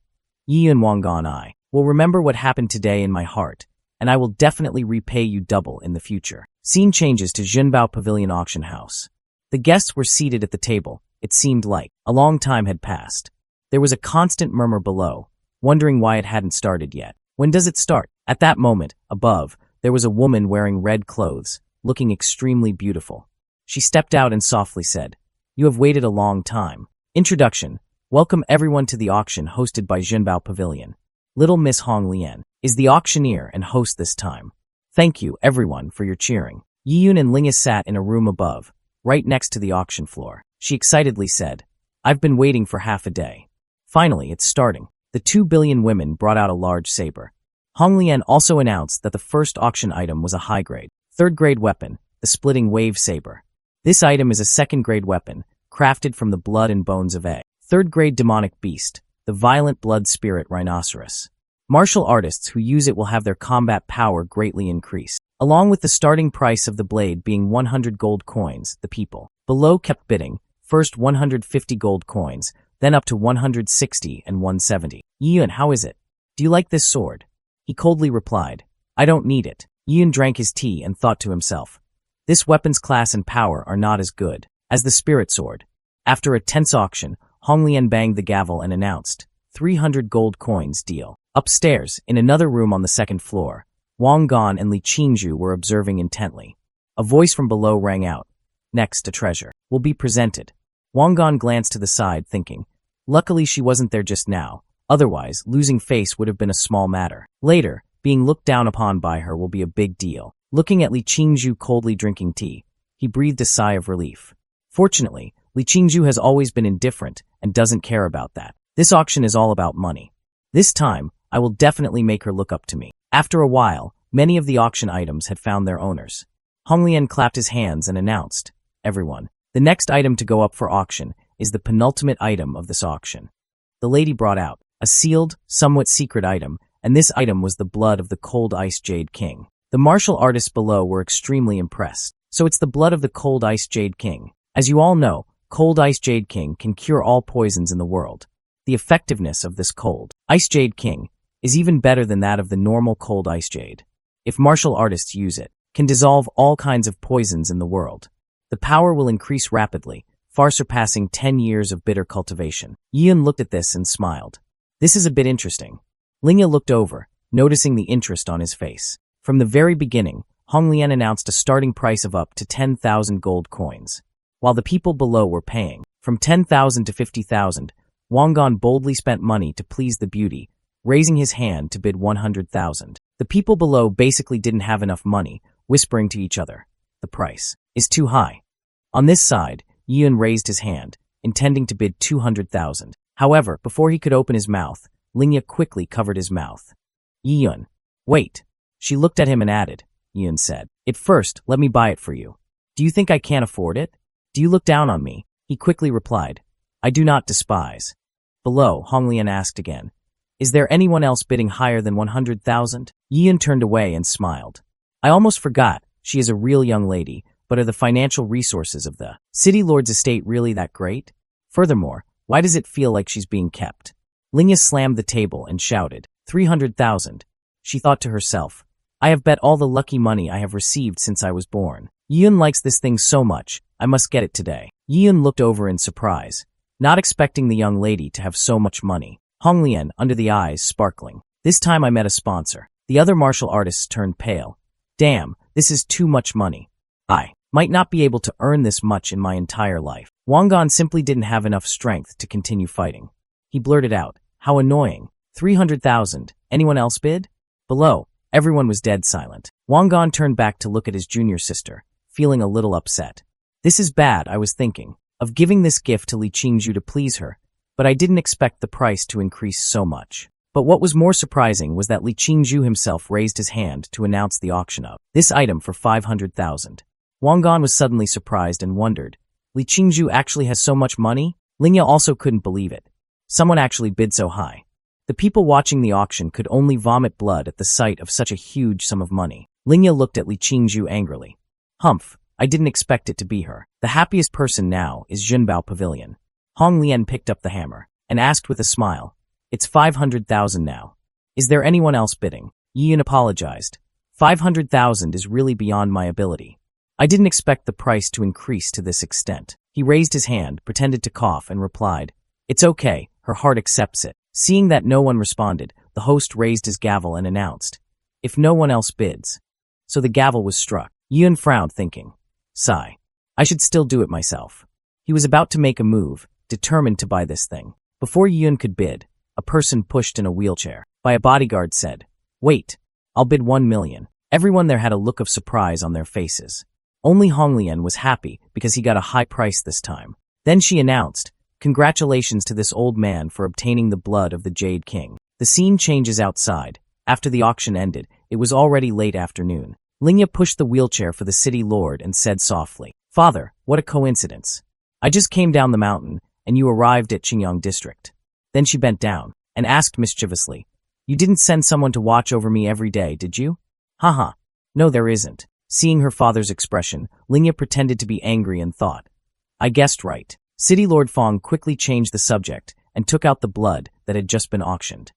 "Yoon Wongon, I will remember what happened today in my heart, and I will definitely repay you double in the future." Scene changes to Junbao Pavilion Auction House. The guests were seated at the table. It seemed like a long time had passed. There was a constant murmur below, wondering why it hadn't started yet. When does it start? At that moment, above, there was a woman wearing red clothes, looking extremely beautiful. She stepped out and softly said, "You have waited a long time." Introduction. Welcome everyone to the auction hosted by Junbao Pavilion. Little Miss Hong Lian is the auctioneer and host this time. Thank you, everyone, for your cheering. Yoon and Lingya sat in a room above, right next to the auction floor. She excitedly said, "I've been waiting for half a day. Finally, it's starting." The 2 billion women brought out a large saber. Hong Lian also announced that the first auction item was a high-grade, third-grade weapon, the splitting wave saber. This item is a second-grade weapon, crafted from the blood and bones of a third-grade demonic beast, the violent blood spirit rhinoceros. Martial artists who use it will have their combat power greatly increased. Along with the starting price of the blade being 100 gold coins, the people below kept bidding, first 150 gold coins, then up to 160 and 170. "Yoon, how is it? Do you like this sword?" He coldly replied, "I don't need it." Yoon drank his tea and thought to himself, this weapon's class and power are not as good as the spirit sword. After a tense auction, Hong Lian banged the gavel and announced, 300 gold coins deal. Upstairs, in another room on the second floor, Wang Gon and Li Qingzhu were observing intently. A voice from below rang out, "Next, a treasure will be presented." Wang Gon glanced to the side, thinking, luckily she wasn't there just now, otherwise losing face would have been a small matter. Later, being looked down upon by her will be a big deal. Looking at Li Qingzhu coldly drinking tea, he breathed a sigh of relief. Fortunately, Li Qingzhu has always been indifferent and doesn't care about that. This auction is all about money. This time, I will definitely make her look up to me. After a while, many of the auction items had found their owners. Hong Lian clapped his hands and announced, "Everyone, the next item to go up for auction is the penultimate item of this auction." The lady brought out a sealed, somewhat secret item, and this item was the blood of the Cold Ice Jade King. The martial artists below were extremely impressed. So it's the blood of the Cold Ice Jade King. As you all know, Cold Ice Jade King can cure all poisons in the world. The effectiveness of this Cold Ice Jade King is even better than that of the normal Cold Ice Jade. If martial artists use it, can dissolve all kinds of poisons in the world. The power will increase rapidly, far surpassing 10 years of bitter cultivation. Yoon looked at this and smiled. This is a bit interesting. Lingya looked over, noticing the interest on his face. From the very beginning, Hong Lian announced a starting price of up to 10,000 gold coins. While the people below were paying from 10,000 to 50,000, Wang Gon boldly spent money to please the beauty, raising his hand to bid 100,000. The people below basically didn't have enough money, whispering to each other, "The price is too high." On this side, Yoon raised his hand, intending to bid 200,000. However, before he could open his mouth, Lingya quickly covered his mouth. "Yoon, wait." She looked at him and added, Yoon said, "At first, let me buy it for you. Do you think I can't afford it? Do you look down on me?" He quickly replied, "I do not despise." Below, Hong Lian asked again, "Is there anyone else bidding higher than 100,000? Yoon turned away and smiled. "I almost forgot, she is a real young lady, but are the financial resources of the city lord's estate really that great? Furthermore, why does it feel like she's being kept?" Lingya slammed the table and shouted, 300,000. She thought to herself, "I have bet all the lucky money I have received since I was born. Yoon likes this thing so much, I must get it today." Yoon looked over in surprise, not expecting the young lady to have so much money. Hong Lian, under the eyes sparkling, This time I met a sponsor. The other martial artists turned pale. Damn, this is too much money. I might not be able to earn this much in my entire life. Wangan simply didn't have enough strength to continue fighting. He blurted out, how annoying. 300,000. Anyone else bid? Below, everyone was dead silent. Wangan turned back to look at his junior sister, feeling a little upset. This is bad, I was thinking, of giving this gift to Li Qingzhu to please her, but I didn't expect the price to increase so much. But what was more surprising was that Li Qingzhu himself raised his hand to announce the auction of this item for 500,000. Wangan was suddenly surprised and wondered, Li Qingzhu actually has so much money? Lingya also couldn't believe it. Someone actually bid so high. The people watching the auction could only vomit blood at the sight of such a huge sum of money. Lingya looked at Li Qingzhu angrily. Humph, I didn't expect it to be her. The happiest person now is Junbao Pavilion. Hong Lian picked up the hammer and asked with a smile, it's 500,000 now. Is there anyone else bidding? Yiyun apologized. 500,000 is really beyond my ability. I didn't expect the price to increase to this extent. He raised his hand, pretended to cough, and replied, it's okay, her heart accepts it. Seeing that no one responded, the host raised his gavel and announced, if no one else bids. So the gavel was struck. Yiyun frowned, thinking, sigh. I should still do it myself. He was about to make a move, determined to buy this thing. Before Yiyun could bid, a person pushed in a wheelchair by a bodyguard said, wait, I'll bid 1 million. Everyone there had a look of surprise on their faces. Only Honglian was happy because he got a high price this time. Then she announced, congratulations to this old man for obtaining the blood of the Jade King. The scene changes outside. After the auction ended, it was already late afternoon. Lingya pushed the wheelchair for the city lord and said softly, Father, what a coincidence. I just came down the mountain, and you arrived at Qingyang district. Then she bent down and asked mischievously, you didn't send someone to watch over me every day, did you? Haha. No, there isn't. Seeing her father's expression, Lingya pretended to be angry and thought, I guessed right. City Lord Fong quickly changed the subject and took out the blood that had just been auctioned.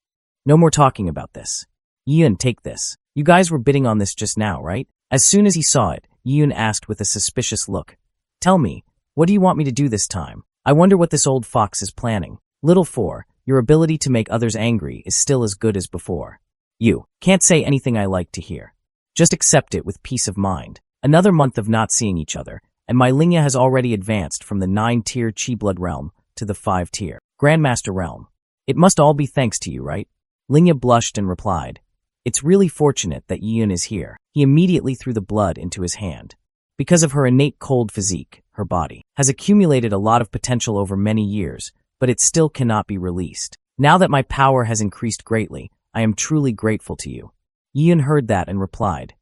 No more talking about this. Yiyun, take this. You guys were bidding on this just now, right? As soon as he saw it, Yiyun asked with a suspicious look, tell me, what do you want me to do this time? I wonder what this old fox is planning. Little 4, your ability to make others angry is still as good as before. You can't say anything I like to hear. Just accept it with peace of mind. Another month of not seeing each other, and my Lingya has already advanced from the 9-tier Qi Blood realm to the 5-tier Grandmaster realm. It must all be thanks to you, right? Lingya blushed and replied, it's really fortunate that Yiyun is here. He immediately threw the blood into his hand. Because of her innate cold physique, her body has accumulated a lot of potential over many years, but it still cannot be released. Now that my power has increased greatly, I am truly grateful to you. Yiyun heard that and replied,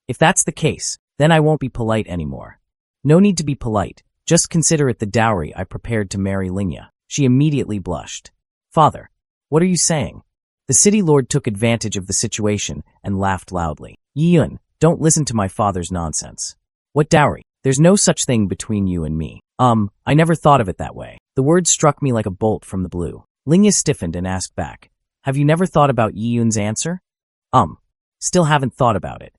if that's the case, then I won't be polite anymore. No need to be polite, just consider it the dowry I prepared to marry Lingya. She immediately blushed. Father, what are you saying? The city lord took advantage of the situation and laughed loudly. Yiyun, don't listen to my father's nonsense. What dowry? There's no such thing between you and me. I never thought of it that way. The word struck me like a bolt from the blue. Lingya stiffened and asked back, have you never thought about Yiyun's answer? Still haven't thought about it.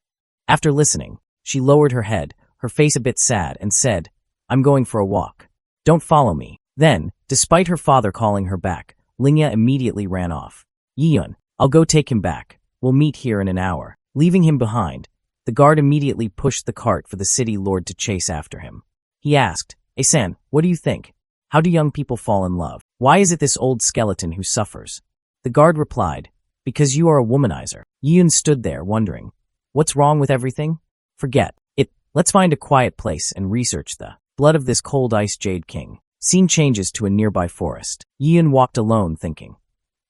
After listening, she lowered her head, her face a bit sad, and said, I'm going for a walk. Don't follow me. Then, despite her father calling her back, Lingya immediately ran off. Yiyun, I'll go take him back. We'll meet here in an hour. Leaving him behind, the guard immediately pushed the cart for the city lord to chase after him. He asked, San, what do you think? How do young people fall in love? Why is it this old skeleton who suffers? The guard replied, because you are a womanizer. Yiyun stood there, wondering, what's wrong with everything? Forget it. Let's find a quiet place and research the blood of this cold ice Jade King. Scene changes to a nearby forest. Yiyun walked alone, thinking,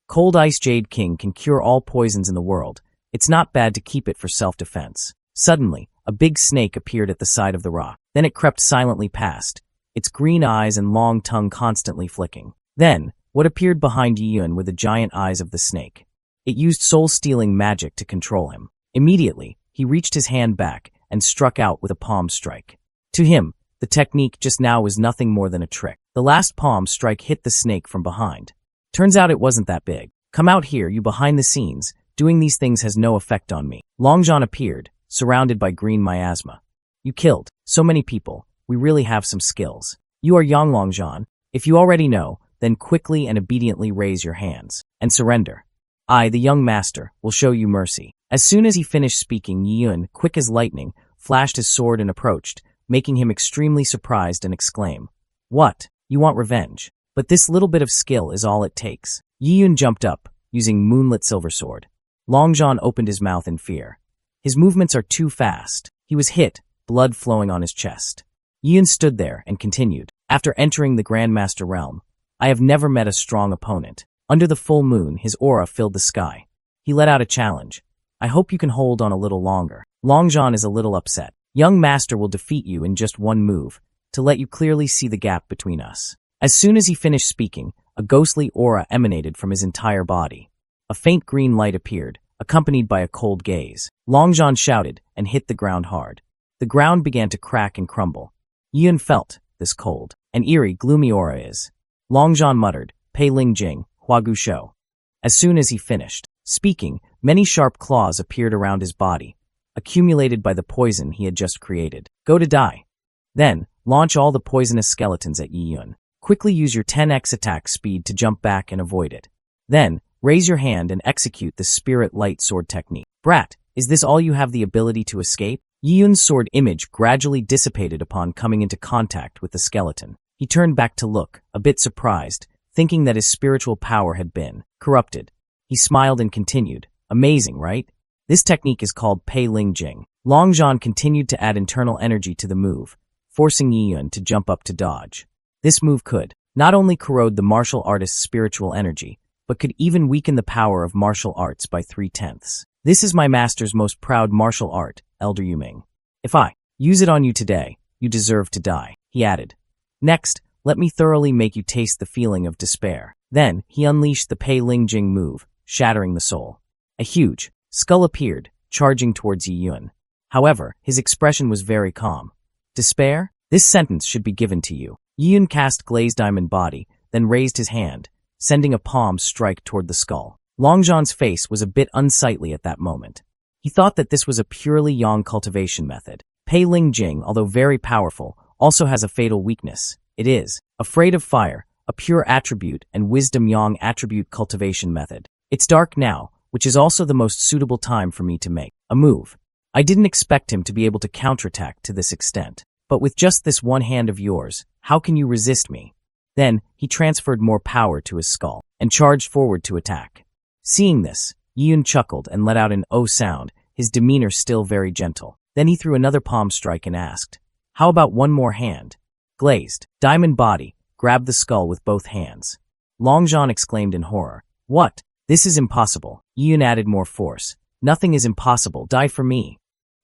cold ice Jade King can cure all poisons in the world. It's not bad to keep it for self-defense. Suddenly, a big snake appeared at the side of the rock. Then it crept silently past, its green eyes and long tongue constantly flicking. Then, what appeared behind Yiyun were the giant eyes of the snake. It used soul-stealing magic to control him. Immediately, he reached his hand back and struck out with a palm strike. To him, the technique just now was nothing more than a trick. The last palm strike hit the snake from behind. Turns out it wasn't that big. Come out here, you behind the scenes. Doing these things has no effect on me. Longzhan appeared, surrounded by green miasma. You killed so many people. We really have some skills. You are Yang Longzhan. If you already know, then quickly and obediently raise your hands and surrender. I, the young master, will show you mercy. As soon as he finished speaking, Yun, quick as lightning, flashed his sword and approached, making him extremely surprised and exclaim, "What? You want revenge? But this little bit of skill is all it takes." Yun jumped up, using Moonlit Silver Sword. Longzhan opened his mouth in fear. His movements are too fast. He was hit, blood flowing on his chest. Yun stood there and continued, "After entering the Grandmaster realm, I have never met a strong opponent." Under the full moon, his aura filled the sky. He let out a challenge. "I hope you can hold on a little longer." Longzhan is a little upset. "Young master will defeat you in just one move, to let you clearly see the gap between us." As soon as he finished speaking, a ghostly aura emanated from his entire body. A faint green light appeared, accompanied by a cold gaze. Longzhan shouted and hit the ground hard. The ground began to crack and crumble. Yun felt this cold and eerie, gloomy aura is. Longzhan muttered, "Pei Ling Jing, Huagu Shou." As soon as he finished speaking, many sharp claws appeared around his body, accumulated by the poison he had just created. "Go to die. Then, launch all the poisonous skeletons at Yun. Quickly use your 10x attack speed to jump back and avoid it. Then, raise your hand and execute the Spirit Light Sword technique." "Brat, is this all you have the ability to escape?" Yun's sword image gradually dissipated upon coming into contact with the skeleton. He turned back to look, a bit surprised, thinking that his spiritual power had been corrupted. He smiled and continued, "Amazing, right? This technique is called Pei Ling Jing." Longzhan continued to add internal energy to the move, forcing Yun to jump up to dodge. This move could not only corrode the martial artist's spiritual energy, but could even weaken the power of martial arts by 3/10. "This is my master's most proud martial art, Elder Yuming. If I use it on you today, you deserve to die," he added. "Next, let me thoroughly make you taste the feeling of despair." Then, he unleashed the Pei Ling Jing move, shattering the soul. A huge skull appeared, charging towards Yun. However, his expression was very calm. "Despair? This sentence should be given to you." Yun cast Glazed Diamond Body, then raised his hand, sending a palm strike toward the skull. Longzhan's face was a bit unsightly at that moment. He thought that this was a purely yang cultivation method. Pei Ling Jing, although very powerful, also has a fatal weakness. It is afraid of fire, a pure attribute and wisdom yang attribute cultivation method. It's dark now, which is also the most suitable time for me to make a move. I didn't expect him to be able to counterattack to this extent. But with just this one hand of yours, how can you resist me? Then, he transferred more power to his skull and charged forward to attack. Seeing this, Yun chuckled and let out an "oh" sound, his demeanor still very gentle. Then he threw another palm strike and asked, "How about one more hand?" Glazed Diamond Body grabbed the skull with both hands. Longzhan exclaimed in horror, "What? This is impossible." Yun added more force. "Nothing is impossible, die for me."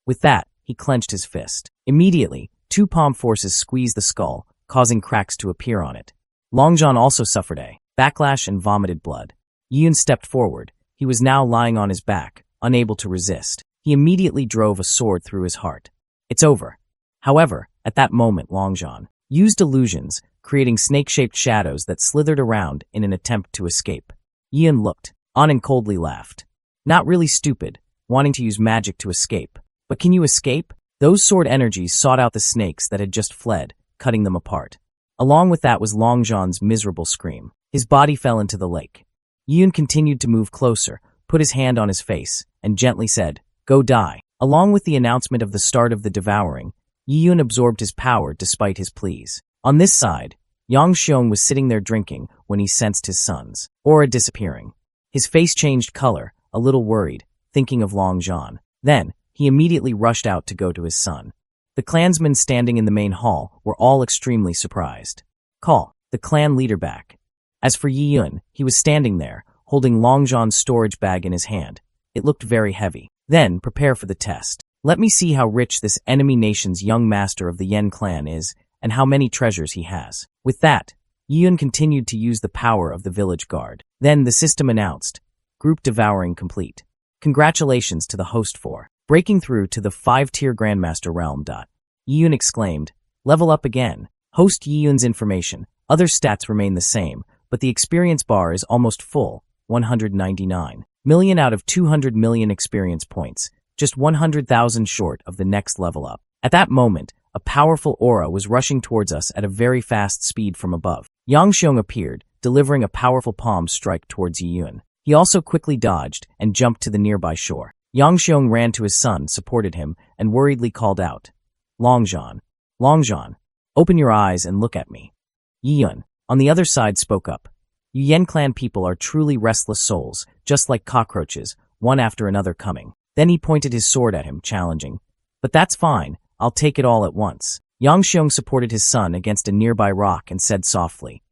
With that, he clenched his fist. Immediately, two palm forces squeezed the skull, causing cracks to appear on it. Longzhan also suffered a backlash and vomited blood. Yun stepped forward. He was now lying on his back, unable to resist. He immediately drove a sword through his heart. "It's over." However, at that moment Longzhan used illusions, creating snake-shaped shadows that slithered around in an attempt to escape. Yun looked on and coldly laughed. "Not really stupid, wanting to use magic to escape. But can you escape?" Those sword energies sought out the snakes that had just fled, cutting them apart. Along with that was Longzhan's miserable scream. His body fell into the lake. Yun continued to move closer, put his hand on his face, and gently said, "Go die." Along with the announcement of the start of the devouring, Yun absorbed his power despite his pleas. On this side, Yang Xiong was sitting there drinking when he sensed his son's aura disappearing. His face changed color, a little worried, thinking of Longzhan. Then, he immediately rushed out to go to his son. The clansmen standing in the main hall were all extremely surprised. "Call the clan leader back." As for Yun, he was standing there, holding Longzhan's storage bag in his hand. It looked very heavy. "Then, prepare for the test. Let me see how rich this enemy nation's young master of the Yen clan is, and how many treasures he has." With that, Yun continued to use the power of the village guard. Then the system announced, "Group devouring complete. Congratulations to the host for breaking through to the 5-tier Grandmaster realm." Yun exclaimed, "Level up again." Host Yun's information. Other stats remain the same, but the experience bar is almost full, 199 million out of 200 million experience points, just 100,000 short of the next level up. At that moment, a powerful aura was rushing towards us at a very fast speed from above. Yang Xiong appeared, delivering a powerful palm strike towards Yun. He also quickly dodged and jumped to the nearby shore. Yang Xiong ran to his son, supported him, and worriedly called out, Longzhan, Longzhan, open your eyes and look at me. Yiyun, on the other side, spoke up. You Yen clan people are truly restless souls, just like cockroaches, one after another coming. Then he pointed his sword at him, challenging. But that's fine, I'll take it all at once. Yang Xiong supported his son against a nearby rock and said softly,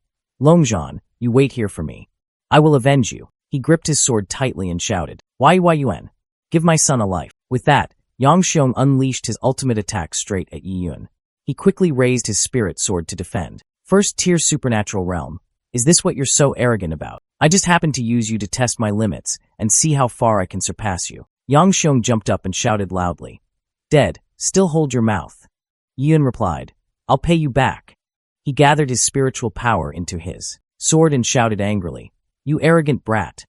Longzhan, you wait here for me. I will avenge you. He gripped his sword tightly and shouted, Wai Yuan, give my son a life. With that, Yang Xiong unleashed his ultimate attack straight at Yiyun. He quickly raised his spirit sword to defend. First tier supernatural realm. Is this what you're so arrogant about? I just happened to use you to test my limits and see how far I can surpass you. Yang Xiong jumped up and shouted loudly, Dead, still hold your mouth. Yiyun replied, I'll pay you back. He gathered his spiritual power into his sword and shouted angrily, You arrogant brat.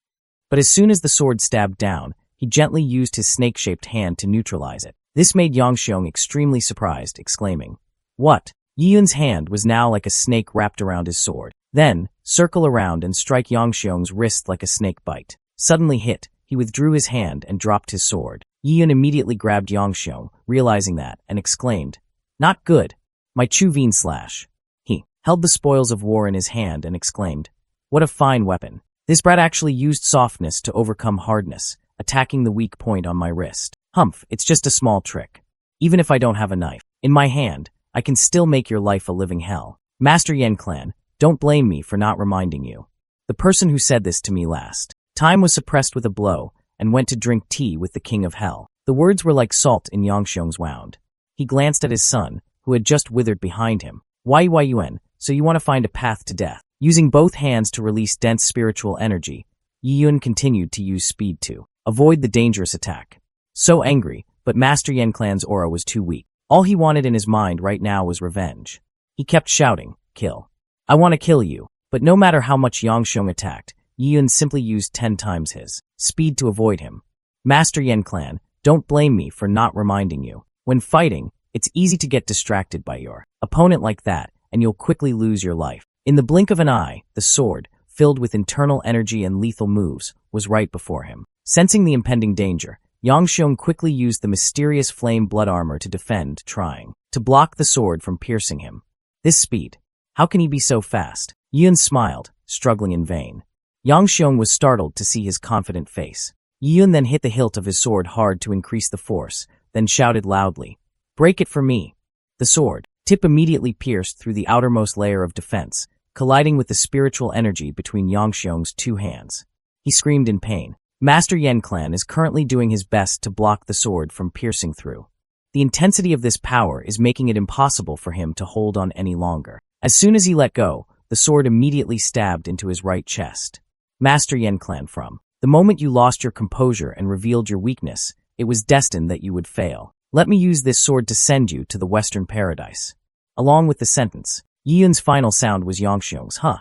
But as soon as the sword stabbed down, he gently used his snake-shaped hand to neutralize it. This made Yang Xiong extremely surprised, exclaiming, What? Yiyun's hand was now like a snake wrapped around his sword. Then, circle around and strike Yang Xiong's wrist like a snake bite. Suddenly hit, he withdrew his hand and dropped his sword. Yiyun immediately grabbed Yang Xiong, realizing that, and exclaimed, Not good. My Chu Veen slash. He held the spoils of war in his hand and exclaimed, What a fine weapon. This brat actually used softness to overcome hardness, attacking the weak point on my wrist. Humph, it's just a small trick. Even if I don't have a knife in my hand, I can still make your life a living hell. Master Yen Clan, don't blame me for not reminding you. The person who said this to me last time was suppressed with a blow and went to drink tea with the king of hell. The words were like salt in Yang Xiong's wound. He glanced at his son, who had just withered behind him. Wai Yuan, so you want to find a path to death. Using both hands to release dense spiritual energy, Yiyun continued to use speed to avoid the dangerous attack. So angry, but Master Yen Clan's aura was too weak. All he wanted in his mind right now was revenge. He kept shouting, Kill. I want to kill you. But no matter how much Yang Xiong attacked, Yiyun simply used 10 times his speed to avoid him. Master Yen Clan, don't blame me for not reminding you. When fighting, it's easy to get distracted by your opponent like that, and you'll quickly lose your life. In the blink of an eye, the sword, filled with internal energy and lethal moves, was right before him. Sensing the impending danger, Yang Xiong quickly used the mysterious flame blood armor to defend, trying to block the sword from piercing him. This speed. How can he be so fast? Yiyun smiled, struggling in vain. Yang Xiong was startled to see his confident face. Yiyun then hit the hilt of his sword hard to increase the force, then shouted loudly, Break it for me. The sword tip immediately pierced through the outermost layer of defense, colliding with the spiritual energy between Yang Xiong's two hands. He screamed in pain. Master Yen Clan is currently doing his best to block the sword from piercing through. The intensity of this power is making it impossible for him to hold on any longer. As soon as he let go, the sword immediately stabbed into his right chest. Master Yen Clan, from the moment you lost your composure and revealed your weakness, it was destined that you would fail. Let me use this sword to send you to the Western Paradise. Along with the sentence, Yiyun's final sound was Yang Xiong's, Huh.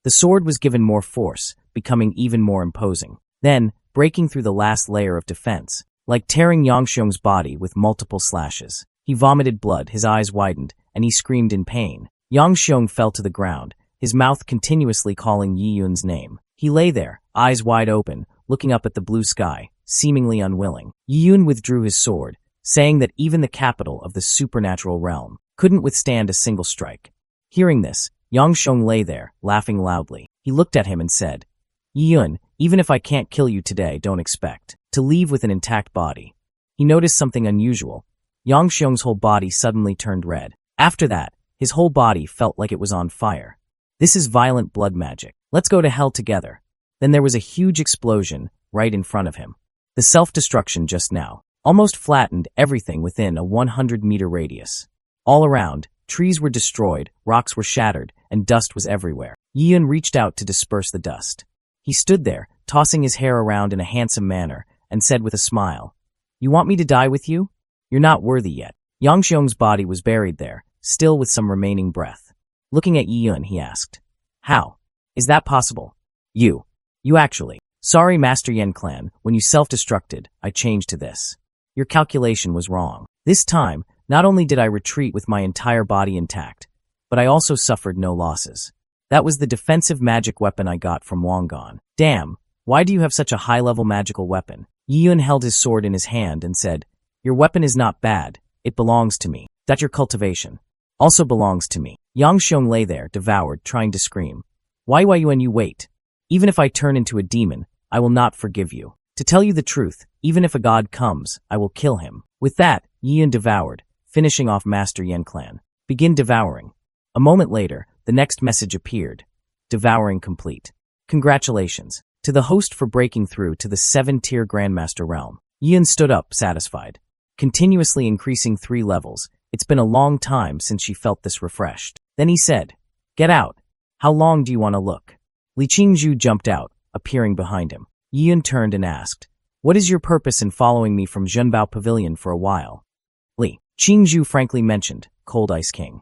The sword was given more force, becoming even more imposing. Then, breaking through the last layer of defense, like tearing Yang Xiong's body with multiple slashes. He vomited blood, his eyes widened, and he screamed in pain. Yang Xiong fell to the ground, his mouth continuously calling Yiyun's name. He lay there, eyes wide open, looking up at the blue sky, seemingly unwilling. Yiyun withdrew his sword, saying that even the capital of the supernatural realm couldn't withstand a single strike. Hearing this, Yang Xiong lay there, laughing loudly. He looked at him and said, Yiyun, even if I can't kill you today, don't expect to leave with an intact body. He noticed something unusual. Yang Xiong's whole body suddenly turned red. After that, his whole body felt like it was on fire. This is violent blood magic. Let's go to hell together. Then there was a huge explosion right in front of him. The self-destruction just now almost flattened everything within a 100-meter radius. All around, trees were destroyed, rocks were shattered, and dust was everywhere. Yiyun reached out to disperse the dust. He stood there, tossing his hair around in a handsome manner, and said with a smile, You want me to die with you? You're not worthy yet. Yang Xiong's body was buried there, still with some remaining breath. Looking at Yiyun, he asked, How? Is that possible? You actually. Sorry, Master Yen Clan, when you self-destructed, I changed to this. Your calculation was wrong. This time, not only did I retreat with my entire body intact, but I also suffered no losses. That was the defensive magic weapon I got from Wongon. Damn, Why do you have such a high-level magical weapon? Yiyun held his sword in his hand and said, Your weapon is not bad. It belongs to me. That your cultivation also belongs to me. Yang Xiong lay there, devoured, trying to scream. Why Yuan, you wait. Even if I turn into a demon, I will not forgive you. To tell you the truth, even if a god comes, I will kill him. With that, Yiyun devoured, finishing off Master Yen Clan. Begin devouring. A moment later, the next message appeared. Devouring complete. Congratulations to the host for breaking through to the 7-tier Grandmaster realm. Yiyun stood up, satisfied. Continuously increasing 3 levels, it's been a long time since she felt this refreshed. Then he said, Get out. How long do you want to look? Li Qingzhu jumped out, appearing behind him. Yiyun turned and asked, What is your purpose in following me from Zhenbao Pavilion for a while? Li Qingzhu frankly mentioned, Cold Ice King.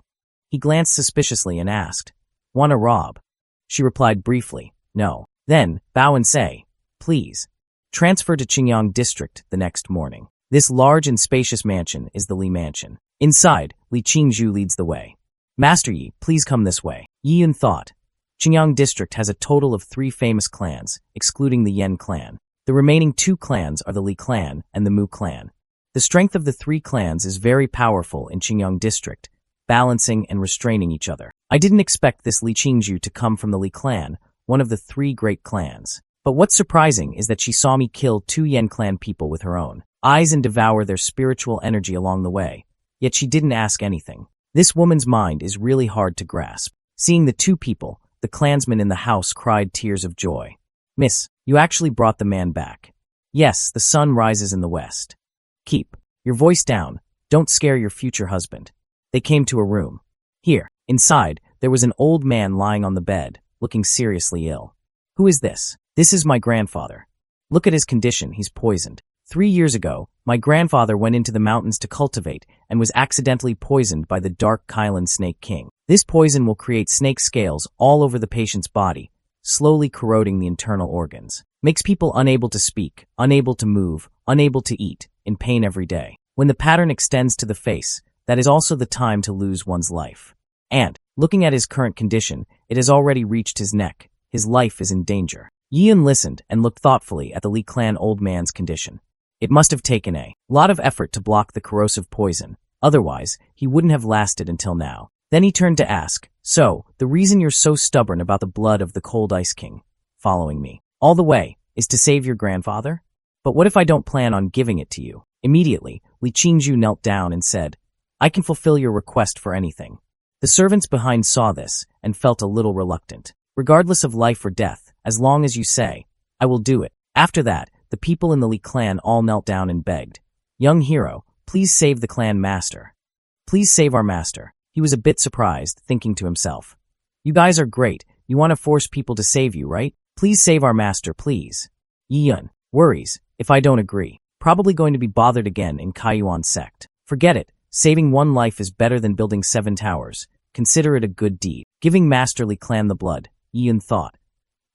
He glanced suspiciously and asked, Want to rob? She replied briefly, No. Then, bow and say, Please. Transfer to Qingyang District the next morning. This large and spacious mansion is the Li Mansion. Inside, Li Qingzhu leads the way. Master Yi, please come this way. Yiyun thought. Qingyang District has a total of 3 famous clans, excluding the Yen clan. The remaining 2 clans are the Li clan and the Mu clan. The strength of the 3 clans is very powerful in Qingyang District, balancing and restraining each other. I didn't expect this Li Qingzhu to come from the Li clan, one of the 3 great clans. But what's surprising is that she saw me kill 2 Yen clan people with her own eyes and devour their spiritual energy along the way, yet she didn't ask anything. This woman's mind is really hard to grasp. Seeing the 2 people, the clansmen in the house cried tears of joy. Miss, you actually brought the man back. Yes, the sun rises in the west. Keep your voice down. Don't scare your future husband. They came to a room. Here, inside, there was an old man lying on the bed, looking seriously ill. Who is this? This is my grandfather. Look at his condition, he's poisoned. 3 years ago, my grandfather went into the mountains to cultivate and was accidentally poisoned by the dark Kylan Snake King. This poison will create snake scales all over the patient's body, slowly corroding the internal organs. Makes people unable to speak, unable to move, unable to eat, in pain every day. When the pattern extends to the face, that is also the time to lose one's life. And, looking at his current condition, it has already reached his neck. His life is in danger. Yiyun listened and looked thoughtfully at the Li clan old man's condition. It must have taken a lot of effort to block the corrosive poison. Otherwise, he wouldn't have lasted until now. Then he turned to ask, So, the reason you're so stubborn about the blood of the Cold Ice King, following me, all the way, is to save your grandfather? But what if I don't plan on giving it to you? Immediately, Li Qingzhu knelt down and said, I can fulfill your request for anything. The servants behind saw this and felt a little reluctant. Regardless of life or death, as long as you say, I will do it. After that, the people in the Li clan all knelt down and begged, Young hero, please save the clan master. Please save our master. He was a bit surprised, thinking to himself, You guys are great. You want to force people to save you, right? Please save our master, please. Yiyun worries, if I don't agree. Probably going to be bothered again in Kaiyuan sect. Forget it. Saving one life is better than building 7 towers. Consider it a good deed. Giving Master Li clan the blood, Yiyun thought.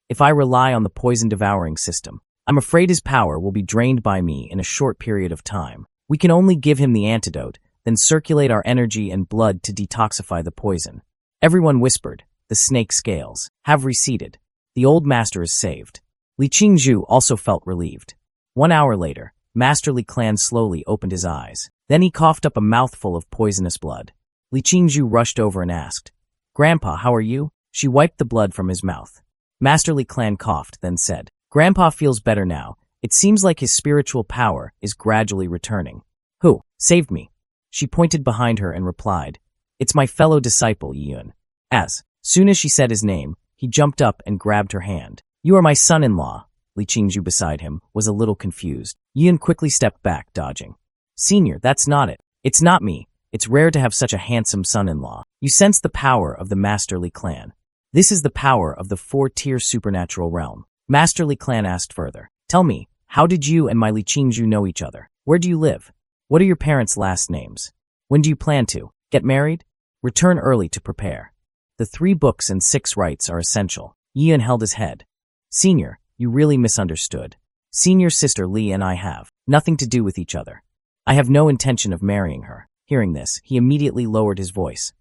If I rely on the poison devouring system, I'm afraid his power will be drained by me in a short period of time. We can only give him the antidote, then circulate our energy and blood to detoxify the poison. Everyone whispered, the snake scales have receded. The old master is saved. Li Qingzhu also felt relieved. 1 hour later, Master Li clan slowly opened his eyes. Then he coughed up a mouthful of poisonous blood. Li Qingzhu rushed over and asked, Grandpa, how are you? She wiped the blood from his mouth. Master Li clan coughed, then said, Grandpa feels better now. It seems like his spiritual power is gradually returning. Who saved me? She pointed behind her and replied, It's my fellow disciple, Yiyun. As soon as she said his name, he jumped up and grabbed her hand. You are my son-in-law. Li Qingzhu beside him was a little confused. Yiyun quickly stepped back, dodging. Senior, that's not it. It's not me. It's rare to have such a handsome son-in-law. You sense the power of the Master Li clan. This is the power of the 4-tier supernatural realm. Master Li clan asked further. Tell me, how did you and my Li Qingzhu know each other? Where do you live? What are your parents' last names? When do you plan to get married? Return early to prepare. The 3 books and 6 rites are essential. Yiyun held his head. Senior, you really misunderstood. Senior sister Li and I have nothing to do with each other. I have no intention of marrying her. Hearing this, he immediately lowered his voice.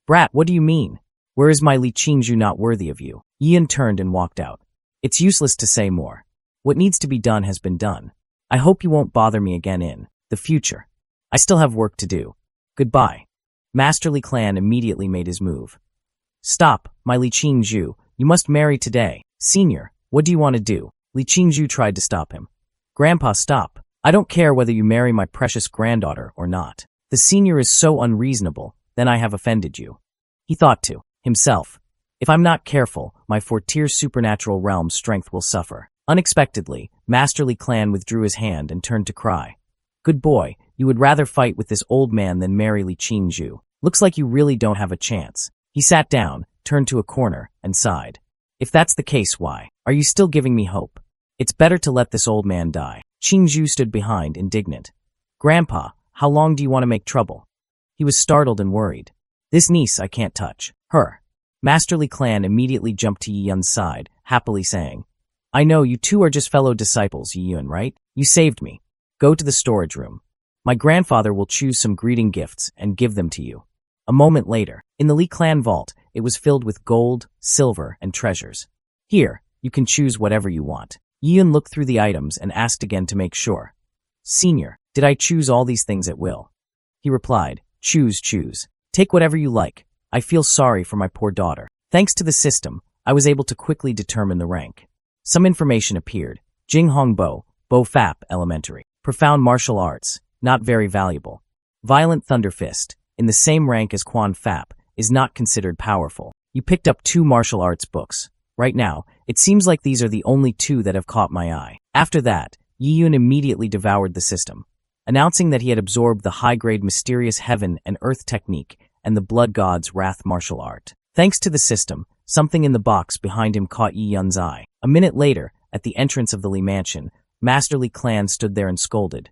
Brat, what do you mean? Where is my Li Qingzhu not worthy of you? Yiyun turned and walked out. It's useless to say more. What needs to be done has been done. I hope you won't bother me again in the future. I still have work to do. Goodbye. Masterly Clan immediately made his move. Stop, my Li Qingzhu. You must marry today. Senior, what do you want to do? Li Qingzhu tried to stop him. Grandpa, stop. I don't care whether you marry my precious granddaughter or not. The senior is so unreasonable, then I have offended you. He thought to himself, if I'm not careful, my four-tier supernatural realm strength will suffer. Unexpectedly, Masterly Clan withdrew his hand and turned to cry. Good boy, you would rather fight with this old man than marry Li Qingzhu. Looks like you really don't have a chance. He sat down, turned to a corner, and sighed. If that's the case, why are you still giving me hope? It's better to let this old man die. Qingzhu stood behind, indignant. Grandpa, how long do you want to make trouble? He was startled and worried. This niece I can't touch. Her. Masterly Clan immediately jumped to Yi Yun's side, happily saying, I know you two are just fellow disciples, Yi Yun, right? You saved me. Go to the storage room. My grandfather will choose some greeting gifts and give them to you. A moment later, in the Li Clan vault, it was filled with gold, silver, and treasures. Here, you can choose whatever you want. Yi Yun looked through the items and asked again to make sure. Senior, did I choose all these things at will? He replied, choose. Take whatever you like. I feel sorry for my poor daughter. Thanks to the system, I was able to quickly determine the rank. Some information appeared. Jinghong Bo, Bo Fap Elementary. Profound martial arts, not very valuable. Violent Thunder Fist, in the same rank as Quan Fap, is not considered powerful. You picked up 2 martial arts books. Right now, it seems like these are the only 2 that have caught my eye. After that, Yi Yun immediately devoured the system, announcing that he had absorbed the high-grade mysterious heaven and earth technique and the blood god's wrath martial art. Thanks to the system, something in the box behind him caught Yi Yun's eye. A minute later, at the entrance of the Li Mansion, Masterly Clan stood there and scolded.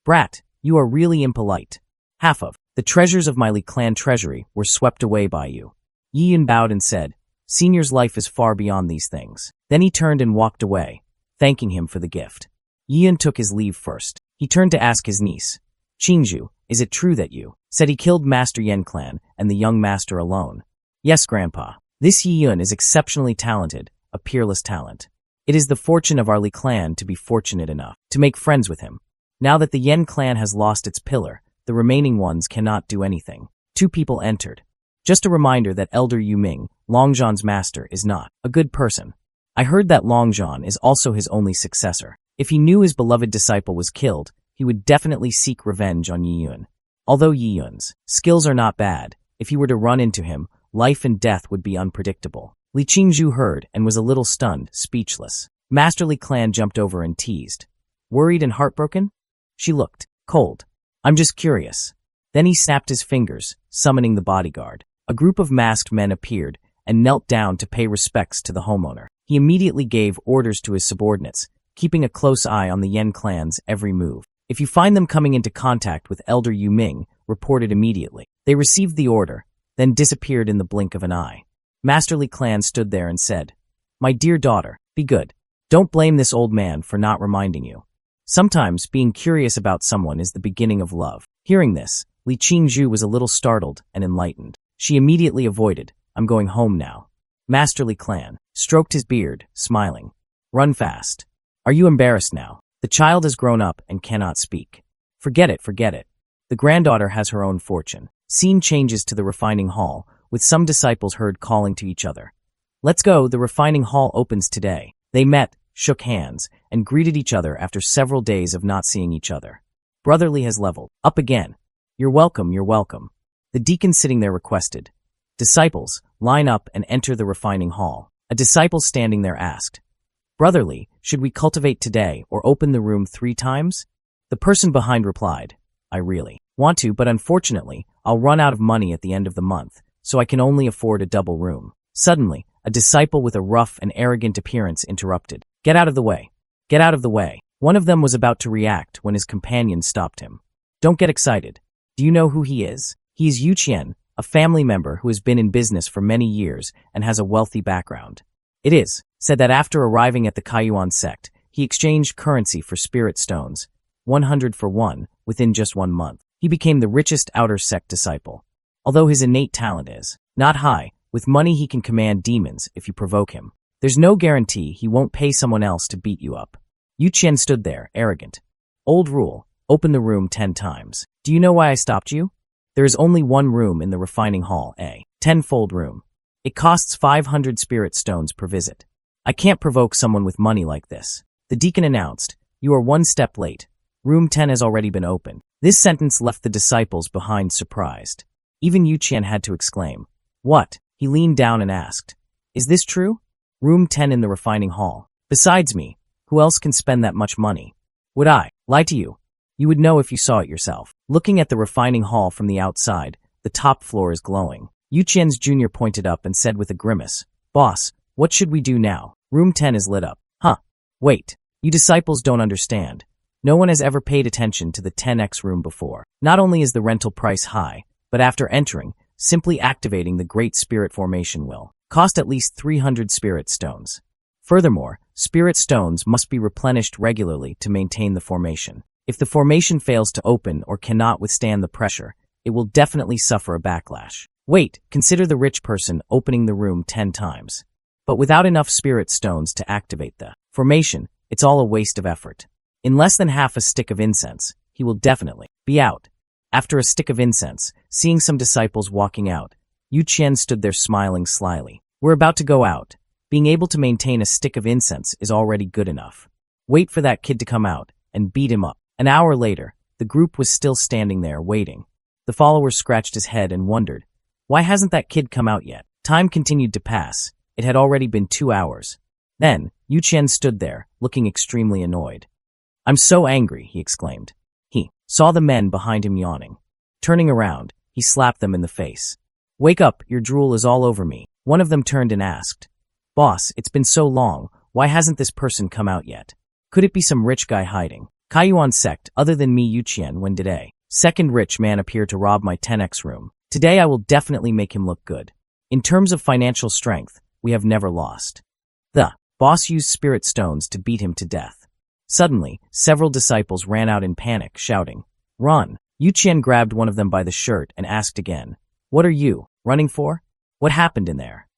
Brat, you are really impolite. Half of the treasures of my Li Clan treasury were swept away by you. Yi Yun bowed and said, Senior's life is far beyond these things. Then he turned and walked away, thanking him for the gift. Yi Yun took his leave first. He turned to ask his niece, Qingzhu, is it true that you said he killed Master Yen Clan and the young master alone? Yes, Grandpa. This Yi Yun is exceptionally talented, a peerless talent. It is the fortune of our Li Clan to be fortunate enough to make friends with him. Now that the Yen Clan has lost its pillar, the remaining ones cannot do anything. 2 people entered. Just a reminder that Elder Yu Ming, Longzhan's master, is not a good person. I heard that Longzhan is also his only successor. If he knew his beloved disciple was killed, he would definitely seek revenge on Yi Yun. Although Yi Yun's skills are not bad, if he were to run into him, life and death would be unpredictable. Li Qingzhu heard and was a little stunned, speechless. Masterly Clan jumped over and teased. Worried and heartbroken? She looked cold. I'm just curious. Then he snapped his fingers, summoning the bodyguard. A group of masked men appeared and knelt down to pay respects to the homeowner. He immediately gave orders to his subordinates, keeping a close eye on the Yen Clan's every move. If you find them coming into contact with Elder Yu Ming, report it immediately. They received the order, then disappeared in the blink of an eye. Masterly Clan stood there and said, My dear daughter, be good. Don't blame this old man for not reminding you. Sometimes being curious about someone is the beginning of love. Hearing this, Li Qingzhu was a little startled and enlightened. She immediately avoided, I'm going home now. Masterly Clan stroked his beard, smiling. Run fast. Are you embarrassed now? The child has grown up and cannot speak. Forget it. The granddaughter has her own fortune. Scene changes to the refining hall, with some disciples heard calling to each other. Let's go, the refining hall opens today. They met, shook hands, and greeted each other after several days of not seeing each other. Brotherly has leveled up again. You're welcome. The deacon sitting there requested. Disciples, line up and enter the refining hall. A disciple standing there asked, Brotherly, should we cultivate today or open the room 3 times? The person behind replied, I really want to, but unfortunately, I'll run out of money at the end of the month, so I can only afford a double room. Suddenly, a disciple with a rough and arrogant appearance interrupted. Get out of the way. One of them was about to react when his companion stopped him. Don't get excited. Do you know who he is? He is Yu Qian, a family member who has been in business for many years and has a wealthy background. It is said that after arriving at the Kaiyuan sect, he exchanged currency for spirit stones, 100 for 1, within just 1 month. He became the richest outer sect disciple. Although his innate talent is not high, with money he can command demons if you provoke him. There's no guarantee he won't pay someone else to beat you up. Yu Qian stood there, arrogant. Old rule, open the room 10 times. Do you know why I stopped you? There is only one room in the refining hall, a 10-fold room. It costs 500 spirit stones per visit. I can't provoke someone with money like this. The deacon announced, you are 1 step late. Room 10 has already been opened. This sentence left the disciples behind surprised. Even Yu Qian had to exclaim, what? He leaned down and asked, is this true? Room 10 in the refining hall. Besides me, who else can spend that much money? Would I lie to you? You would know if you saw it yourself. Looking at the refining hall from the outside, the top floor is glowing. Yu Qian's junior pointed up and said with a grimace, boss, what should we do now? Room 10 is lit up. Huh. Wait. You disciples don't understand. No one has ever paid attention to the 10x room before. Not only is the rental price high, but after entering, simply activating the Great Spirit Formation will cost at least 300 spirit stones. Furthermore, spirit stones must be replenished regularly to maintain the formation. If the formation fails to open or cannot withstand the pressure, it will definitely suffer a backlash. Wait, consider the rich person opening the room 10 times. But without enough spirit stones to activate the formation, it's all a waste of effort. In less than half a stick of incense, he will definitely be out. After a stick of incense, seeing some disciples walking out, Yu Qian stood there smiling slyly. We're about to go out. Being able to maintain a stick of incense is already good enough. Wait for that kid to come out and beat him up. An hour later, the group was still standing there waiting. The follower scratched his head and wondered, why hasn't that kid come out yet? Time continued to pass. It had already been 2 hours. Then, Yu Qian stood there, looking extremely annoyed. I'm so angry, he exclaimed. He saw the men behind him yawning. Turning around, he slapped them in the face. Wake up, your drool is all over me. One of them turned and asked, boss, it's been so long, why hasn't this person come out yet? Could it be some rich guy hiding? Kaiyuan sect, other than me Yu Qian, when did a second rich man appear to rob my 10x room? Today I will definitely make him look good. In terms of financial strength, we have never lost. The boss used spirit stones to beat him to death. Suddenly, several disciples ran out in panic, shouting, run! Yu Qian grabbed one of them by the shirt and asked again, what are you running for? What happened in there?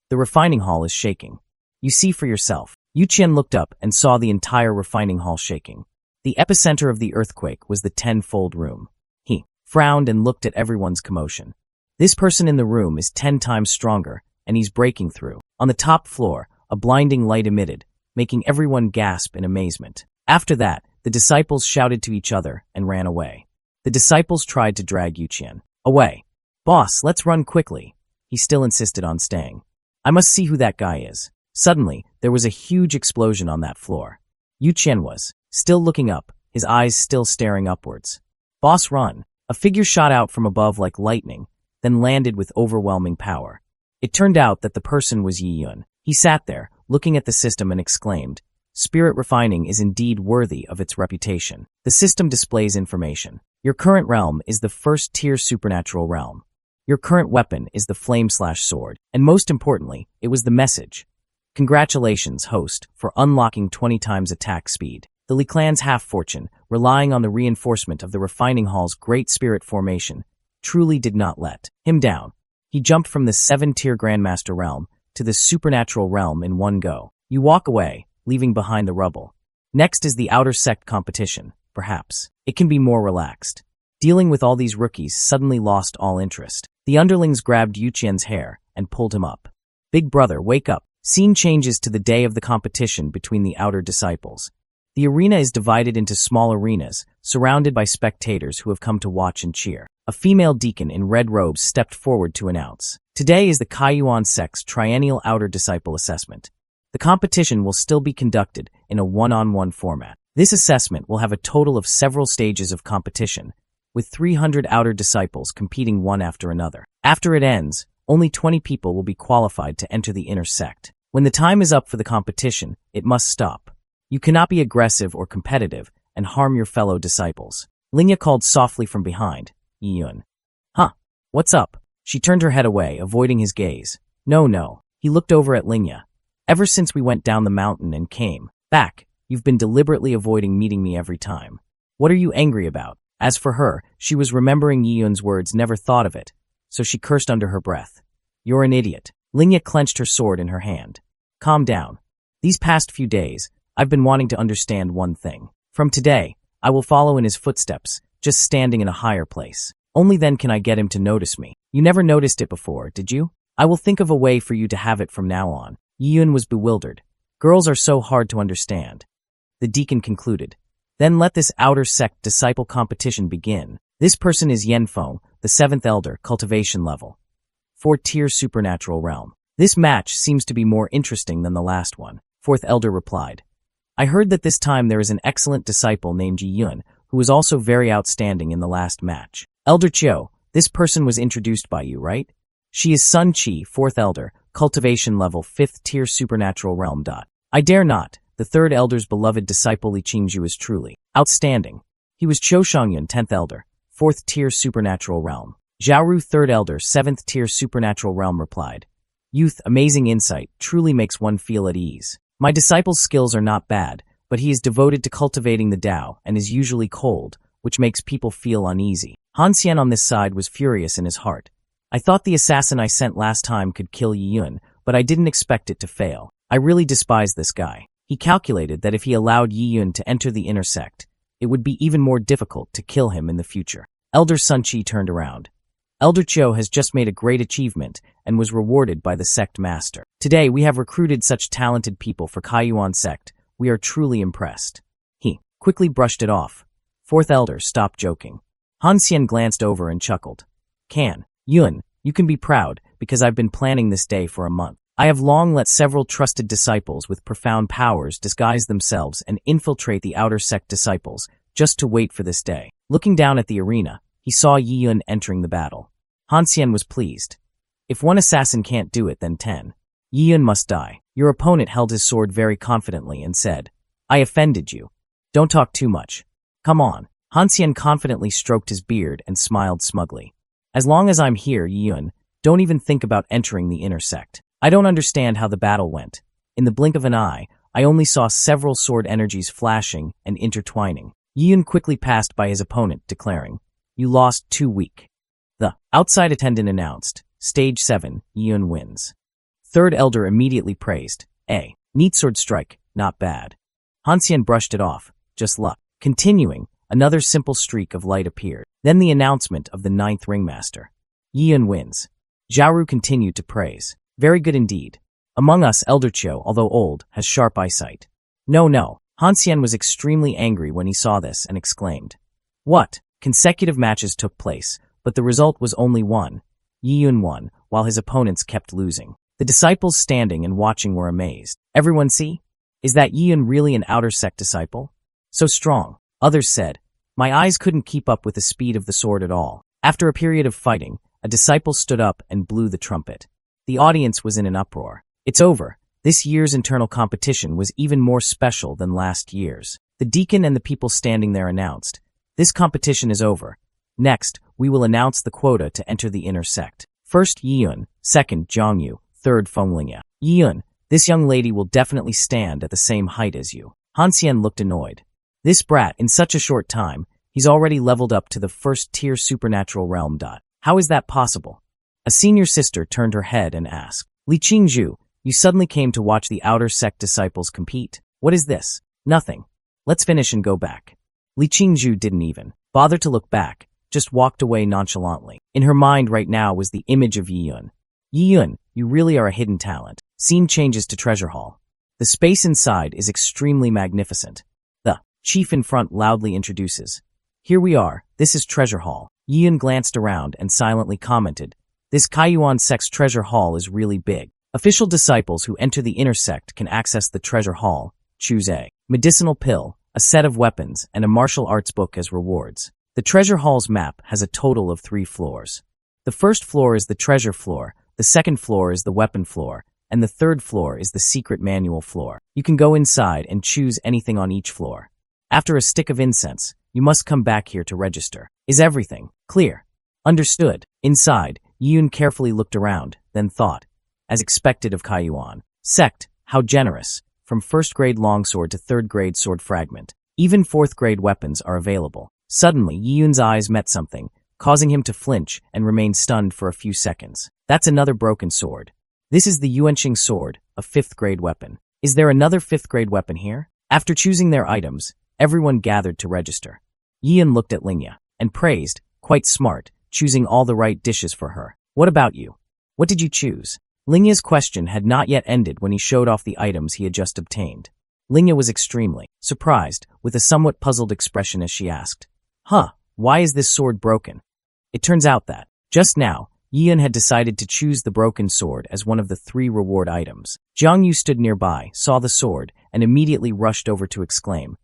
The refining hall is shaking. You see for yourself. Yu Qian looked up and saw the entire refining hall shaking. The epicenter of the earthquake was the 10-fold room. He frowned and looked at everyone's commotion. This person in the room is 10 times stronger, and he's breaking through. On the top floor, a blinding light emitted, making everyone gasp in amazement. After that, the disciples shouted to each other and ran away. The disciples tried to drag Yu Qian away. Boss, let's run quickly. He still insisted on staying. I must see who that guy is. Suddenly, there was a huge explosion on that floor. Yu Qian was still looking up, his eyes still staring upwards. Boss, run. A figure shot out from above like lightning, then landed with overwhelming power. It turned out that the person was Yi Yun. He sat there, looking at the system and exclaimed, Spirit refining is indeed worthy of its reputation. The system displays information. Your current realm is the first-tier supernatural realm. Your current weapon is the flame/sword. And most importantly, it was the message. Congratulations, host, for unlocking 20 times attack speed. The Li clan's half-fortune, relying on the reinforcement of the refining hall's great spirit formation, truly did not let him down. He jumped from the 7-tier Grandmaster realm to the supernatural realm in one go. You walk away, leaving behind the rubble. Next is the outer sect competition, perhaps. It can be more relaxed. Dealing with all these rookies suddenly lost all interest. The underlings grabbed Yu Qian's hair and pulled him up. Big brother, wake up. Scene changes to the day of the competition between the outer disciples. The arena is divided into small arenas, surrounded by spectators who have come to watch and cheer. A female deacon in red robes stepped forward to announce, today is the Kaiyuan sect's triennial outer disciple assessment. The competition will still be conducted in a one-on-one format. This assessment will have a total of several stages of competition, with 300 outer disciples competing one after another. After it ends, only 20 people will be qualified to enter the inner sect. When the time is up for the competition, it must stop. You cannot be aggressive or competitive and harm your fellow disciples. Linya called softly from behind, Yi Yun. Huh? What's up? She turned her head away, avoiding his gaze. No. He looked over at Linya. Ever since we went down the mountain and came back, you've been deliberately avoiding meeting me every time. What are you angry about? As for her, she was remembering Yi Yun's words, never thought of it, so she cursed under her breath. You're an idiot. Linya clenched her sword in her hand. Calm down. These past few days, I've been wanting to understand one thing. From today, I will follow in his footsteps, just standing in a higher place. Only then can I get him to notice me. You never noticed it before, did you? I will think of a way for you to have it from now on. Yiyun was bewildered. Girls are so hard to understand. The deacon concluded. Then let this outer sect disciple competition begin. This person is Yanfeng, the 7th elder, cultivation level. 4th-tier supernatural realm. This match seems to be more interesting than the last one. 4th elder replied. I heard that this time there is an excellent disciple named Yiyun, who was also very outstanding in the last match. Elder Chiu, this person was introduced by you, right? She is Sun Qi, 4th elder, cultivation level 5th-tier supernatural realm. I dare not. The 3rd elder's beloved disciple Li Qingzhu is truly outstanding. He was Qiu Shangyun, 10th elder, 4th-tier supernatural realm. Zhaoru, 3rd elder, 7th-tier supernatural realm replied. Youth, amazing insight, truly makes one feel at ease. My disciple's skills are not bad, but he is devoted to cultivating the Tao and is usually cold, which makes people feel uneasy. Han Xian on this side was furious in his heart. I thought the assassin I sent last time could kill Yiyun, but I didn't expect it to fail. I really despise this guy. He calculated that if he allowed Yiyun to enter the inner sect, it would be even more difficult to kill him in the future. Elder Sun Qi turned around. Elder Chiu has just made a great achievement and was rewarded by the sect master. Today we have recruited such talented people for Kaiyuan sect. We are truly impressed. He quickly brushed it off. 4th elder stopped joking. Han Xian glanced over and chuckled. Yun, you can be proud, because I've been planning this day for a month. I have long let several trusted disciples with profound powers disguise themselves and infiltrate the outer sect disciples, just to wait for this day. Looking down at the arena, he saw Yiyun entering the battle. Han Xian was pleased. If one assassin can't do it, then 10. Yiyun must die. Your opponent held his sword very confidently and said, I offended you. Don't talk too much. Come on. Han Xian confidently stroked his beard and smiled smugly. As long as I'm here, Yiyun, don't even think about entering the inner sect. I don't understand how the battle went. In the blink of an eye, I only saw several sword energies flashing and intertwining. Yiyun quickly passed by his opponent, declaring, You lost, too weak. The outside attendant announced, Stage 7, Yiyun wins. 3rd elder immediately praised, neat sword strike, not bad. Han Xian brushed it off, just luck. Continuing, another simple streak of light appeared. Then the announcement of the 9th ringmaster. Yiyun wins. Zhaoru continued to praise. Very good indeed. Among us, Elder Chiu, although old, has sharp eyesight. No. Han Xian was extremely angry when he saw this and exclaimed. What? Consecutive matches took place, but the result was only one. Yiyun won, while his opponents kept losing. The disciples standing and watching were amazed. Everyone see? Is that Yiyun really an outer sect disciple? So strong. Others said. My eyes couldn't keep up with the speed of the sword at all. After a period of fighting, a disciple stood up and blew the trumpet. The audience was in an uproar. It's over. This year's internal competition was even more special than last year's. The deacon and the people standing there announced, This competition is over. Next, we will announce the quota to enter the inner sect. First Yiyun, second Zhangyu, third Fenglingya. Yiyun, this young lady will definitely stand at the same height as you. Han Xian looked annoyed. This brat, in such a short time, he's already leveled up to the 1st-tier supernatural realm. How is that possible? A senior sister turned her head and asked, Li Qingzhu, you suddenly came to watch the outer sect disciples compete. What is this? Nothing. Let's finish and go back. Li Qingzhu didn't even bother to look back, just walked away nonchalantly. In her mind right now was the image of Yiyun. Yiyun, you really are a hidden talent. Scene changes to Treasure Hall. The space inside is extremely magnificent. The chief in front loudly introduces. Here we are, this is Treasure Hall. Yiyun glanced around and silently commented, This Kaiyuan sect's Treasure Hall is really big. Official disciples who enter the inner sect can access the Treasure Hall, choose a medicinal pill, a set of weapons, and a martial arts book as rewards. The Treasure Hall's map has a total of 3 floors. The first floor is the treasure floor, the second floor is the weapon floor, and the third floor is the secret manual floor. You can go inside and choose anything on each floor. After a stick of incense, you must come back here to register. Is everything clear? Understood. Inside, Yun carefully looked around, then thought, as expected of Kaiyuan sect, how generous, from 1st grade longsword to 3rd grade sword fragment. Even 4th grade weapons are available. Suddenly, Yun's eyes met something, causing him to flinch and remain stunned for a few seconds. That's another broken sword. This is the Yuanqing sword, a 5th grade weapon. Is there another 5th grade weapon here? After choosing their items, everyone gathered to register. Yian looked at Lingya and praised, quite smart, choosing all the right dishes for her. What about you? What did you choose? Lingya's question had not yet ended when he showed off the items he had just obtained. Lingya was extremely surprised, with a somewhat puzzled expression as she asked, why is this sword broken? It turns out that, just now, Yian had decided to choose the broken sword as one of the 3 reward items. Jiang Yu stood nearby, saw the sword, and immediately rushed over to exclaim,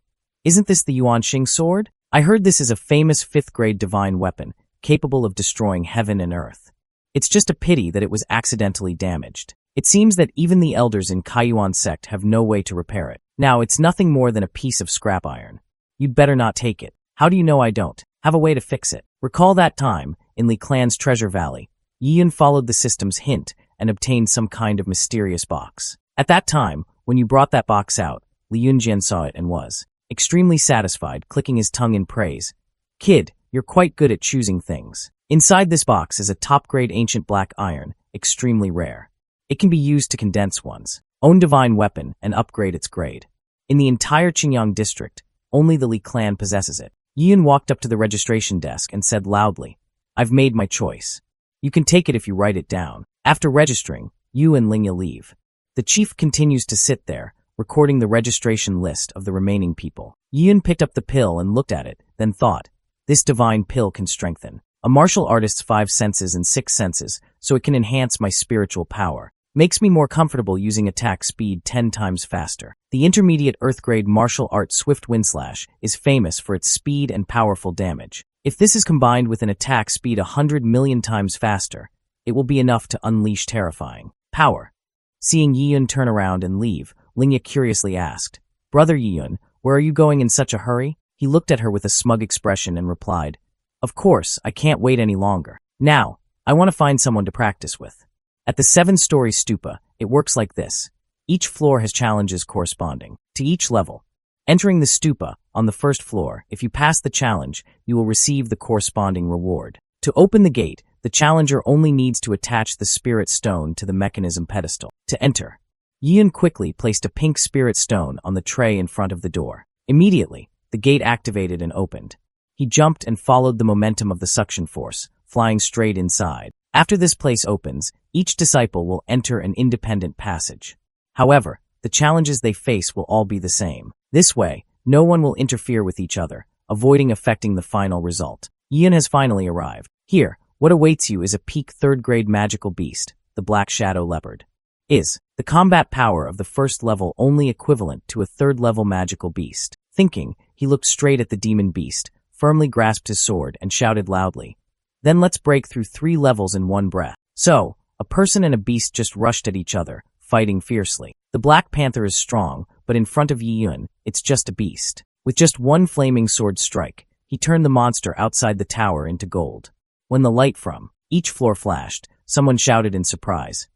"Isn't this the Yuanxing sword? I heard this is a famous 5th-grade divine weapon, capable of destroying heaven and earth. It's just a pity that it was accidentally damaged. It seems that even the elders in Kaiyuan sect have no way to repair it. Now, it's nothing more than a piece of scrap iron. You'd better not take it. How do you know I don't have a way to fix it?" Recall that time, in Li Clan's Treasure Valley, Yian followed the system's hint and obtained some kind of mysterious box. At that time, when you brought that box out, Li Yunjian saw it and was extremely satisfied, clicking his tongue in praise. "Kid, you're quite good at choosing things. Inside this box is a top-grade ancient black iron, extremely rare. It can be used to condense one's own divine weapon and upgrade its grade. In the entire Qingyang district, only the Li clan possesses it." Yian walked up to the registration desk and said loudly, "I've made my choice. You can take it if you write it down." After registering, Yu and Lingya leave. The chief continues to sit there, recording the registration list of the remaining people. Yian picked up the pill and looked at it, then thought, "This divine pill can strengthen a martial artist's 5 senses and 6 senses, so it can enhance my spiritual power. Makes me more comfortable using attack speed 10 times faster. The intermediate earth-grade martial art Swift Windslash is famous for its speed and powerful damage. If this is combined with an attack speed 100 million times faster, it will be enough to unleash terrifying power." Seeing Yiyun turn around and leave, Lingya curiously asked, "Brother Yiyun, where are you going in such a hurry?" He looked at her with a smug expression and replied, "Of course, I can't wait any longer. Now, I want to find someone to practice with." At the 7-story stupa, it works like this. Each floor has challenges corresponding to each level. Entering the stupa, on the first floor, if you pass the challenge, you will receive the corresponding reward. To open the gate, the challenger only needs to attach the spirit stone to the mechanism pedestal. To enter, Yian quickly placed a pink spirit stone on the tray in front of the door. Immediately, the gate activated and opened. He jumped and followed the momentum of the suction force, flying straight inside. After this place opens, each disciple will enter an independent passage. However, the challenges they face will all be the same. This way, no one will interfere with each other, avoiding affecting the final result. Yian has finally arrived. Here, what awaits you is a peak 3rd-grade magical beast, the Black Shadow Leopard. Is the combat power of the 1st level only equivalent to a 3rd-level magical beast? Thinking, he looked straight at the demon beast, firmly grasped his sword, and shouted loudly, "Then let's break through 3 levels in one breath." So, a person and a beast just rushed at each other, fighting fiercely. The Black Panther is strong, but in front of Yiyun, it's just a beast. With just one flaming sword strike, he turned the monster outside the tower into gold. When the light from each floor flashed, someone shouted in surprise,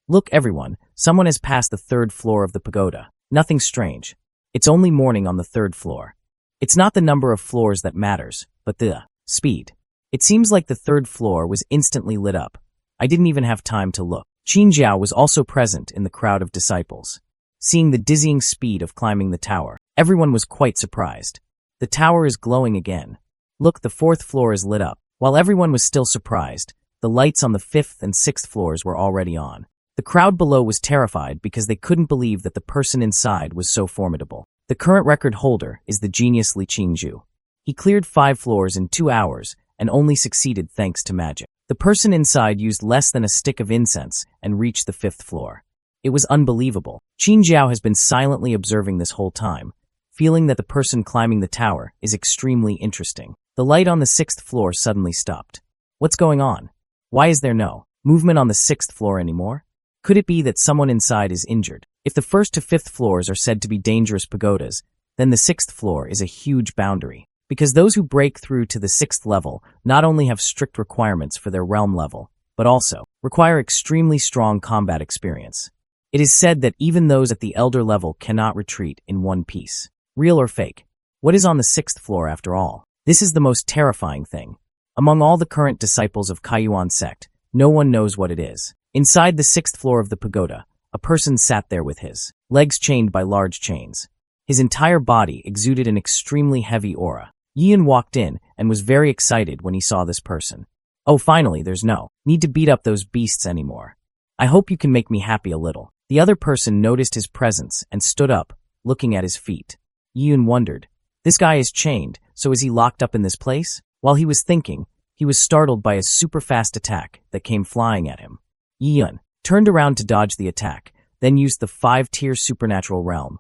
"Look everyone, someone has passed the 3rd floor of the pagoda." Nothing strange. It's only morning on the 3rd floor. It's not the number of floors that matters, but the speed. It seems like the 3rd floor was instantly lit up. I didn't even have time to look. Qin Jiao was also present in the crowd of disciples. Seeing the dizzying speed of climbing the tower, everyone was quite surprised. The tower is glowing again. Look, the 4th floor is lit up. While everyone was still surprised, the lights on the 5th and 6th floors were already on. The crowd below was terrified because they couldn't believe that the person inside was so formidable. The current record holder is the genius Li Qingzhu. He cleared 5 floors in 2 hours and only succeeded thanks to magic. The person inside used less than a stick of incense and reached the 5th floor. It was unbelievable. Qin Jiao has been silently observing this whole time, feeling that the person climbing the tower is extremely interesting. The light on the 6th floor suddenly stopped. What's going on? Why is there no movement on the 6th floor anymore? Could it be that someone inside is injured? If the 1st to 5th floors are said to be dangerous pagodas, then the 6th floor is a huge boundary. Because those who break through to the 6th level not only have strict requirements for their realm level, but also require extremely strong combat experience. It is said that even those at the elder level cannot retreat in one piece. Real or fake? What is on the 6th floor after all? This is the most terrifying thing. Among all the current disciples of Kaiyuan sect, no one knows what it is. Inside the 6th floor of the pagoda, a person sat there with his legs chained by large chains. His entire body exuded an extremely heavy aura. Yiyun walked in and was very excited when he saw this person. Oh, finally, there's no need to beat up those beasts anymore. I hope you can make me happy a little. The other person noticed his presence and stood up, looking at his feet. Yiyun wondered, this guy is chained, so is he locked up in this place? While he was thinking, he was startled by a super-fast attack that came flying at him. Yiyun turned around to dodge the attack, then used the 5-tier supernatural realm,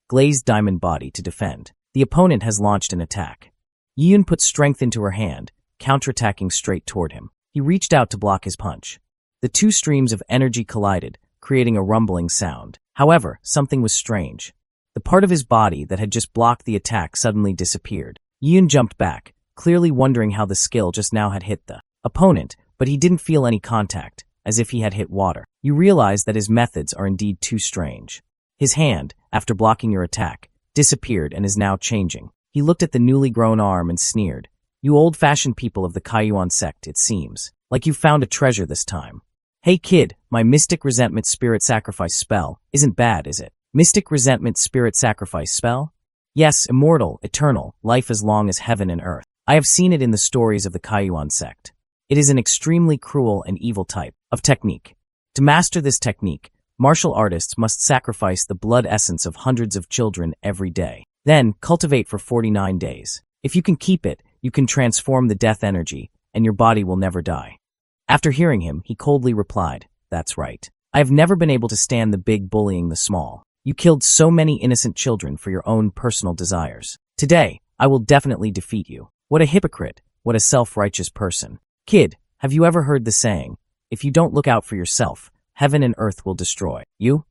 glazed diamond body to defend. The opponent has launched an attack. Yiyun put strength into her hand, counterattacking straight toward him. He reached out to block his punch. The two streams of energy collided, creating a rumbling sound. However, something was strange. The part of his body that had just blocked the attack suddenly disappeared. Yiyun jumped back, clearly wondering how the skill just now had hit the opponent, but he didn't feel any contact, as if he had hit water. You realize that his methods are indeed too strange. His hand, after blocking your attack, disappeared and is now changing. He looked at the newly grown arm and sneered. You old-fashioned people of the Kaiyuan sect, it seems. Like you found a treasure this time. Hey kid, my Mystic Resentment Spirit Sacrifice spell isn't bad, is it? Mystic Resentment Spirit Sacrifice spell? Yes, immortal, eternal, life as long as heaven and earth. I have seen it in the stories of the Kaiyuan sect. It is an extremely cruel and evil type of technique. To master this technique, martial artists must sacrifice the blood essence of hundreds of children every day. Then, cultivate for 49 days. If you can keep it, you can transform the death energy, and your body will never die. After hearing him, he coldly replied, that's right. I have never been able to stand the big bullying the small. You killed so many innocent children for your own personal desires. Today, I will definitely defeat you. What a hypocrite, what a self-righteous person. Kid, have you ever heard the saying, if you don't look out for yourself, heaven and earth will destroy you?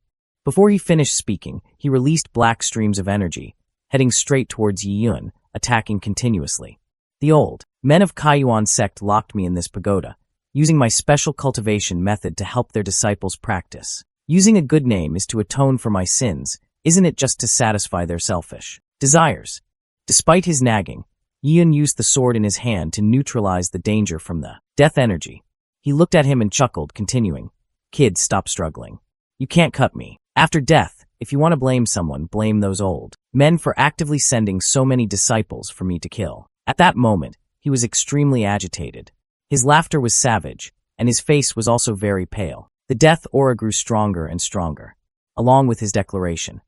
Before he finished speaking, he released black streams of energy, heading straight towards Yiyun, attacking continuously. The old men of Kaiyuan sect locked me in this pagoda, using my special cultivation method to help their disciples practice. Using a good name is to atone for my sins, isn't it just to satisfy their selfish desires? Despite his nagging, Yiyun used the sword in his hand to neutralize the danger from the death energy. He looked at him and chuckled, continuing, Kid, stop struggling. You can't cut me. After death, if you want to blame someone, blame those old men for actively sending so many disciples for me to kill. At that moment, he was extremely agitated. His laughter was savage, and his face was also very pale. The death aura grew stronger and stronger, along with his declaration.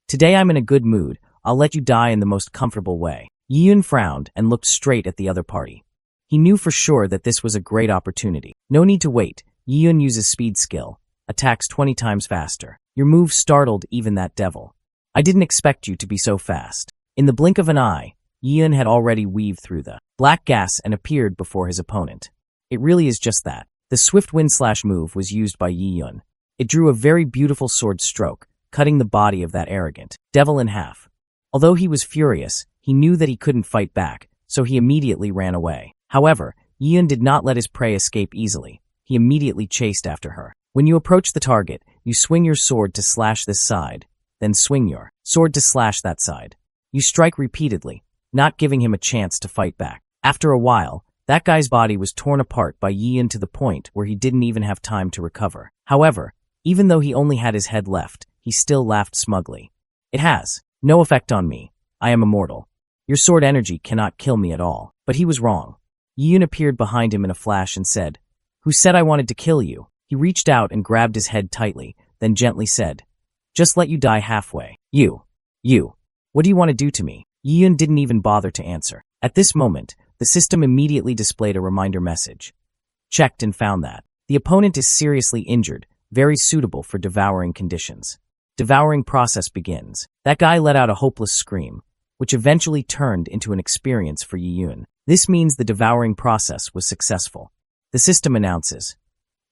Today I'm in a good mood, I'll let you die in the most comfortable way. Yiyun frowned and looked straight at the other party. He knew for sure that this was a great opportunity. No need to wait. Yiyun uses speed skill, attacks 20 times faster. Your move startled even that devil. I didn't expect you to be so fast. In the blink of an eye, Yiyun had already weaved through the black gas and appeared before his opponent. It really is just that. The swift wind slash move was used by Yiyun. It drew a very beautiful sword stroke, cutting the body of that arrogant devil in half. Although he was furious, he knew that he couldn't fight back, so he immediately ran away. However, Yiyun did not let his prey escape easily. He immediately chased after her. When you approach the target, you swing your sword to slash this side, then swing your sword to slash that side. You strike repeatedly, not giving him a chance to fight back. After a while, that guy's body was torn apart by Yiyun to the point where he didn't even have time to recover. However, even though he only had his head left, he still laughed smugly. It has no effect on me. I am immortal. Your sword energy cannot kill me at all. But he was wrong. Yiyun appeared behind him in a flash and said, Who said I wanted to kill you? He reached out and grabbed his head tightly, then gently said, Just let you die halfway. You, what do you want to do to me? Yiyun didn't even bother to answer. At this moment, the system immediately displayed a reminder message. Checked and found that the opponent is seriously injured, very suitable for devouring conditions. Devouring process begins. That guy let out a hopeless scream, which eventually turned into an experience for Yiyun. This means the devouring process was successful. The system announces,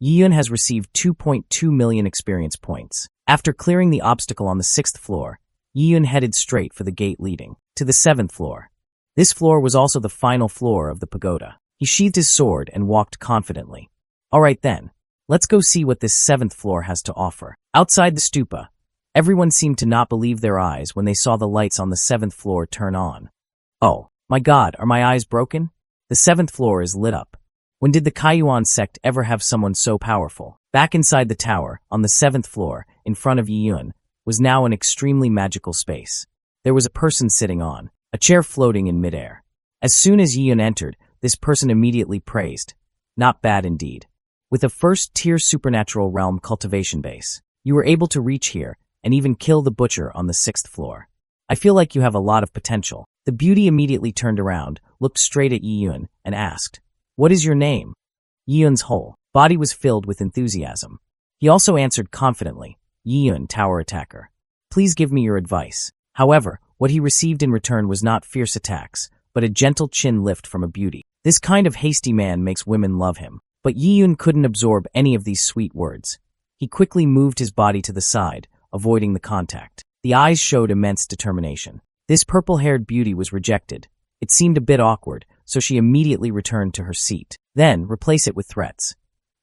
Yiyun has received 2.2 million experience points. After clearing the obstacle on the 6th floor, Yiyun headed straight for the gate leading to the 7th floor. This floor was also the final floor of the pagoda. He sheathed his sword and walked confidently. Alright then, let's go see what this 7th floor has to offer. Outside the stupa, everyone seemed to not believe their eyes when they saw the lights on the 7th floor turn on. Oh, my God, are my eyes broken? The 7th floor is lit up. When did the Kaiyuan sect ever have someone so powerful? Back inside the tower, on the 7th floor, in front of Yiyun, was now an extremely magical space. There was a person sitting on a chair floating in midair. As soon as Yiyun entered, this person immediately praised. Not bad indeed. With a first-tier supernatural realm cultivation base, you were able to reach here and even kill the butcher on the 6th floor. I feel like you have a lot of potential. The beauty immediately turned around, looked straight at Yiyun, and asked, "What is your name?" Yiyun's whole body was filled with enthusiasm. He also answered confidently, "Yiyun, Tower Attacker. Please give me your advice." However, what he received in return was not fierce attacks, but a gentle chin lift from a beauty. This kind of hasty man makes women love him. But Yiyun couldn't absorb any of these sweet words. He quickly moved his body to the side, avoiding the contact. The eyes showed immense determination. This purple-haired beauty was rejected. It seemed a bit awkward, so she immediately returned to her seat. Then, replace it with threats.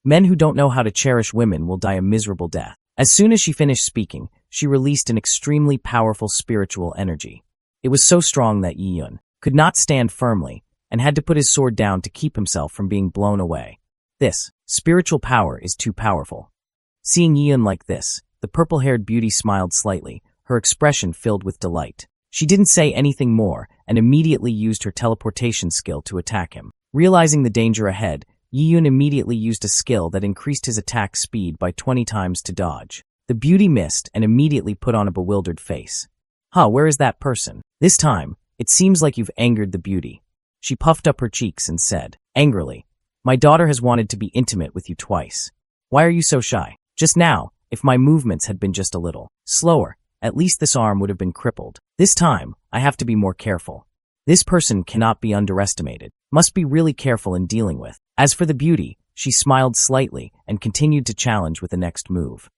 Men who don't know how to cherish women will die a miserable death. As soon as she finished speaking, she released an extremely powerful spiritual energy. It was so strong that Yiyun could not stand firmly and had to put his sword down to keep himself from being blown away. This spiritual power is too powerful. Seeing Yiyun like this, the purple-haired beauty smiled slightly, her expression filled with delight. She didn't say anything more and immediately used her teleportation skill to attack him. Realizing the danger ahead, Yiyun immediately used a skill that increased his attack speed by 20 times to dodge. The beauty missed and immediately put on a bewildered face. Where is that person? This time, it seems like you've angered the beauty. She puffed up her cheeks and said, angrily, "My daughter has wanted to be intimate with you twice. Why are you so shy? Just now, if my movements had been just a little slower, at least this arm would have been crippled. This time, I have to be more careful. This person cannot be underestimated. Must be really careful in dealing with." As for the beauty, she smiled slightly and continued to challenge with the next move.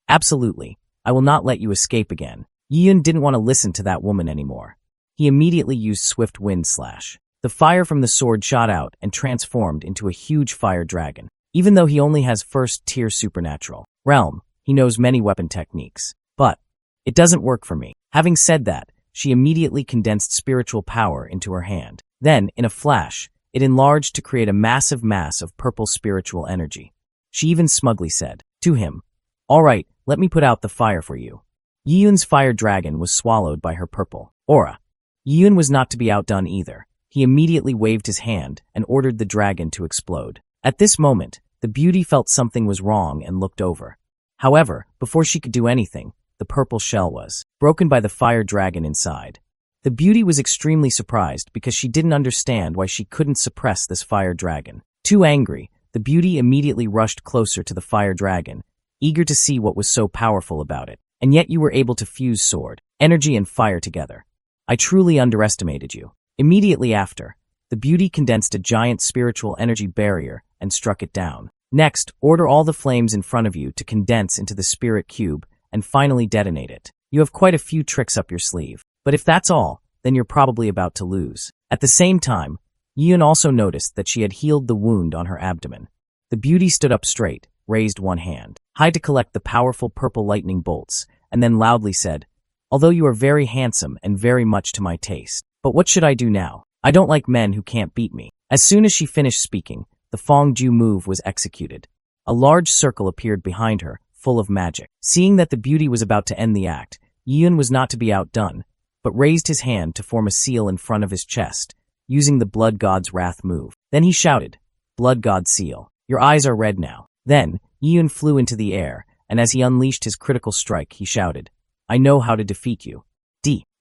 "Absolutely. I will not let you escape again." Yiyun didn't want to listen to that woman anymore. He immediately used Swift Wind Slash. The fire from the sword shot out and transformed into a huge fire dragon. Even though he only has first-tier supernatural realm, he knows many weapon techniques. But it doesn't work for me. Having said that, she immediately condensed spiritual power into her hand. Then, in a flash, it enlarged to create a massive mass of purple spiritual energy. She even smugly said to him, "All right, let me put out the fire for you." Yiyun's fire dragon was swallowed by her purple aura. Yiyun was not to be outdone either. He immediately waved his hand and ordered the dragon to explode. At this moment, the beauty felt something was wrong and looked over. However, before she could do anything, the purple shell was broken by the fire dragon inside. The beauty was extremely surprised because she didn't understand why she couldn't suppress this fire dragon. Too angry, the beauty immediately rushed closer to the fire dragon, eager to see what was so powerful about it. "And yet you were able to fuse sword, energy and fire together. I truly underestimated you." Immediately after, the beauty condensed a giant spiritual energy barrier and struck it down. Next, order all the flames in front of you to condense into the spirit cube and finally detonate it. You have quite a few tricks up your sleeve. But if that's all, then you're probably about to lose. At the same time, Yiyun also noticed that she had healed the wound on her abdomen. The beauty stood up straight, raised one hand high to collect the powerful purple lightning bolts, and then loudly said, "Although you are very handsome and very much to my taste, but what should I do now? I don't like men who can't beat me." As soon as she finished speaking, the Fong Ju move was executed. A large circle appeared behind her, full of magic. Seeing that the beauty was about to end the act, Yiyun was not to be outdone, but raised his hand to form a seal in front of his chest, using the Blood God's Wrath move. Then he shouted, "Blood God Seal, your eyes are red now." Then, Yiyun flew into the air, and as he unleashed his critical strike, he shouted, "I know how to defeat you."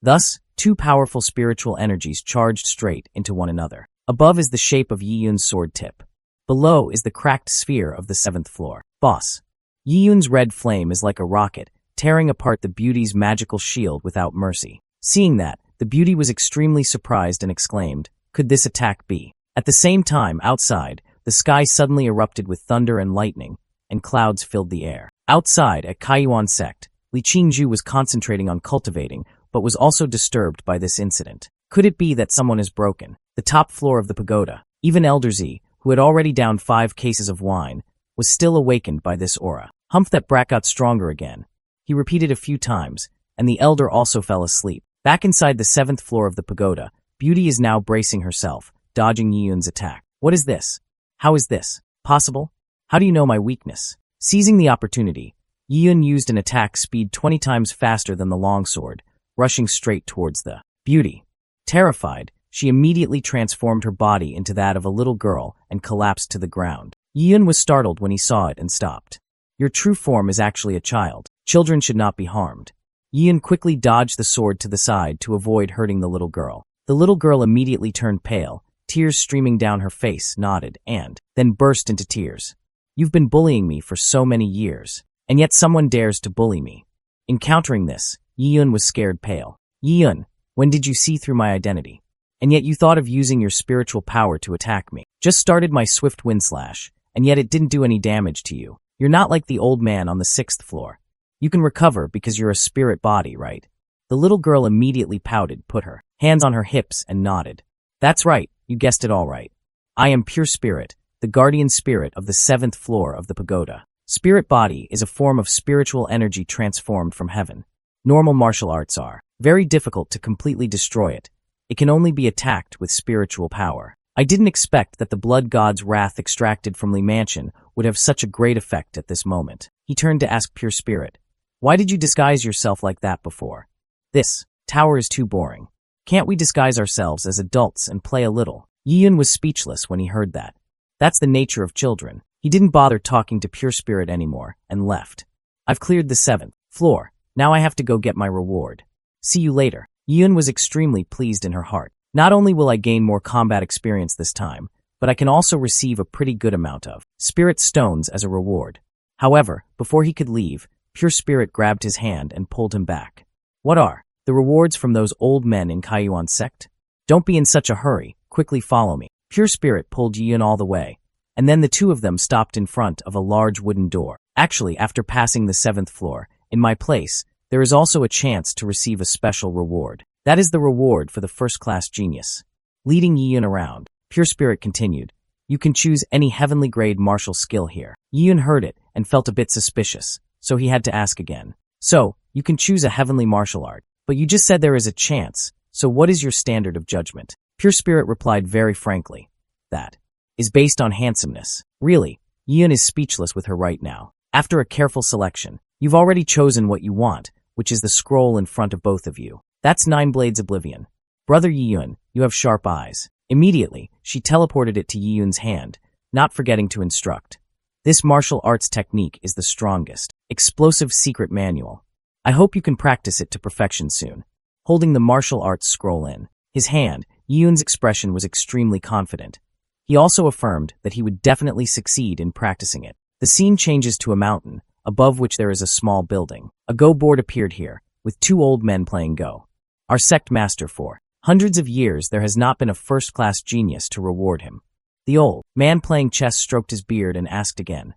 Thus, two powerful spiritual energies charged straight into one another. Above is the shape of Yiyun's sword tip. Below is the cracked sphere of the 7th floor. Boss. Yiyun's red flame is like a rocket, tearing apart the beauty's magical shield without mercy. Seeing that, the beauty was extremely surprised and exclaimed, "Could this attack be?" At the same time, outside, the sky suddenly erupted with thunder and lightning, and clouds filled the air. Outside, at Kaiyuan sect, Li Qingju was concentrating on cultivating, but was also disturbed by this incident. Could it be that someone is broken? The top floor of the pagoda, even Elder Z, who had already downed 5 cases of wine, was still awakened by this aura. Humph, that brat got stronger again. He repeated a few times, and the elder also fell asleep. Back inside the 7th floor of the pagoda, Beauty is now bracing herself, dodging Yiyun's attack. What is this? How is this possible? How do you know my weakness? Seizing the opportunity, Yiyun used an attack speed 20 times faster than the longsword, rushing straight towards the beauty. Terrified, she immediately transformed her body into that of a little girl and collapsed to the ground. Yiyun was startled when he saw it and stopped. Your true form is actually a child. Children should not be harmed. Yiyun quickly dodged the sword to the side to avoid hurting the little girl. The little girl immediately turned pale, tears streaming down her face, nodded, and then burst into tears. You've been bullying me for so many years, and yet someone dares to bully me. Encountering this, Yiyun was scared pale. Yiyun, when did you see through my identity? And yet you thought of using your spiritual power to attack me. Just started my swift wind slash, and yet it didn't do any damage to you. You're not like the old man on the 6th floor. You can recover because you're a spirit body, right? The little girl immediately pouted, put her hands on her hips, and nodded. That's right, you guessed it all right. I am pure spirit, the guardian spirit of the 7th floor of the pagoda. Spirit body is a form of spiritual energy transformed from heaven. Normal martial arts are very difficult to completely destroy it. It can only be attacked with spiritual power. I didn't expect that the blood god's wrath extracted from Li Mansion would have such a great effect at this moment. He turned to ask Pure Spirit, why did you disguise yourself like that before? This tower is too boring. Can't we disguise ourselves as adults and play a little? Yiyun was speechless when he heard that. That's the nature of children. He didn't bother talking to Pure Spirit anymore and left. I've cleared the 7th floor. Now I have to go get my reward. See you later. Yiyun was extremely pleased in her heart. Not only will I gain more combat experience this time, but I can also receive a pretty good amount of spirit stones as a reward. However, before he could leave, Pure Spirit grabbed his hand and pulled him back. What are the rewards from those old men in Kaiyuan sect? Don't be in such a hurry, quickly follow me. Pure Spirit pulled Yiyun all the way, and then the two of them stopped in front of a large wooden door. Actually, after passing the 7th floor, in my place, there is also a chance to receive a special reward. That is the reward for the first-class genius. Leading Yiyun around, Pure Spirit continued, you can choose any heavenly grade martial skill here. Yiyun heard it and felt a bit suspicious, so he had to ask again. So, you can choose a heavenly martial art, but you just said there is a chance, so what is your standard of judgment? Pure Spirit replied very frankly, that is based on handsomeness. Really, Yiyun is speechless with her right now. After a careful selection, you've already chosen what you want, which is the scroll in front of both of you. That's 9 Blades Oblivion. Brother Yiyun, you have sharp eyes. Immediately, she teleported it to Yiyun's hand, not forgetting to instruct. This martial arts technique is the strongest. Explosive secret manual. I hope you can practice it to perfection soon. Holding the martial arts scroll in his hand, Yiyun's expression was extremely confident. He also affirmed that he would definitely succeed in practicing it. The scene changes to a mountain, above which there is a small building. A Go board appeared here, with 2 old men playing Go. Our sect master for hundreds of years there has not been a first-class genius to reward him. The old man playing chess stroked his beard and asked again,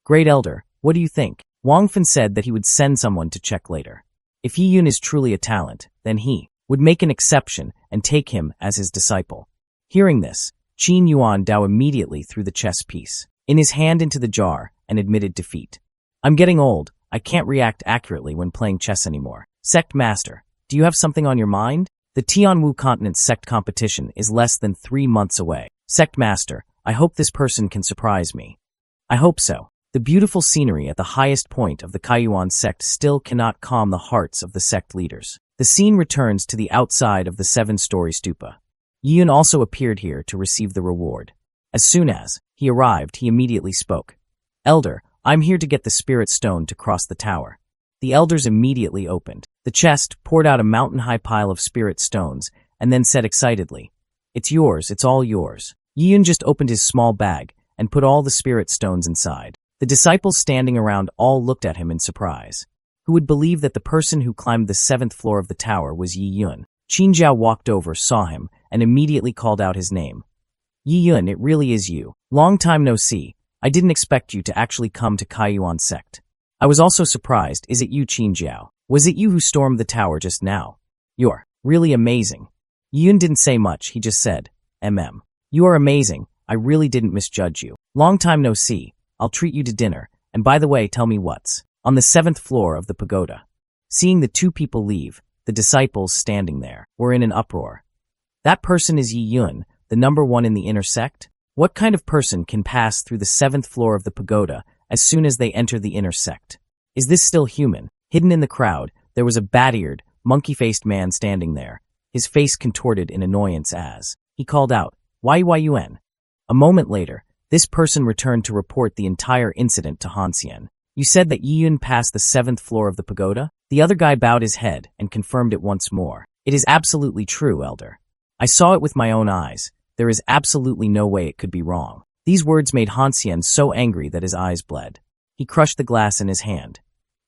Great Elder, what do you think? Wang Fan said that he would send someone to check later. If Yiyun is truly a talent, then he would make an exception and take him as his disciple. Hearing this, Qin Yuan Dao immediately threw the chess piece in his hand into the jar and admitted defeat. I'm getting old. I can't react accurately when playing chess anymore. Sect Master, do you have something on your mind? The Tianwu Continent sect competition is less than 3 months away. Sect Master, I hope this person can surprise me. I hope so. The beautiful scenery at the highest point of the Kaiyuan sect still cannot calm the hearts of the sect leaders. The scene returns to the outside of the 7-story stupa. Yiyun also appeared here to receive the reward. As soon as he arrived, he immediately spoke. Elder, I'm here to get the spirit stone to cross the tower. The elders immediately opened the chest, poured out a mountain-high pile of spirit stones, and then said excitedly, It's yours, it's all yours. Yiyun just opened his small bag and put all the spirit stones inside. The disciples standing around all looked at him in surprise. Who would believe that the person who climbed the 7th floor of the tower was Yiyun? Qin Jiao walked over, saw him, and immediately called out his name. Yiyun, it really is you. Long time no see. I didn't expect you to actually come to Kaiyuan sect. I was also surprised. Is it you, Qin Jiao? Was it you who stormed the tower just now? You're really amazing. Yiyun didn't say much, he just said, You are amazing. I really didn't misjudge you. Long time no see. I'll treat you to dinner, and by the way, tell me what's on the 7th floor of the pagoda. Seeing the 2 people leave, the disciples standing there were in an uproar. That person is Yiyun, the number 1 in the inner sect? What kind of person can pass through the 7th floor of the pagoda as soon as they enter the inner sect? Is this still human? Hidden in the crowd, there was a bat-eared, monkey-faced man standing there, his face contorted in annoyance as he called out, "Yun." A moment later, this person returned to report the entire incident to Hanxian. "You said that Yun passed the 7th floor of the pagoda?" The other guy bowed his head and confirmed it once more. "It is absolutely true, Elder. I saw it with my own eyes. There is absolutely no way it could be wrong." These words made Hanxian so angry that his eyes bled. He crushed the glass in his hand.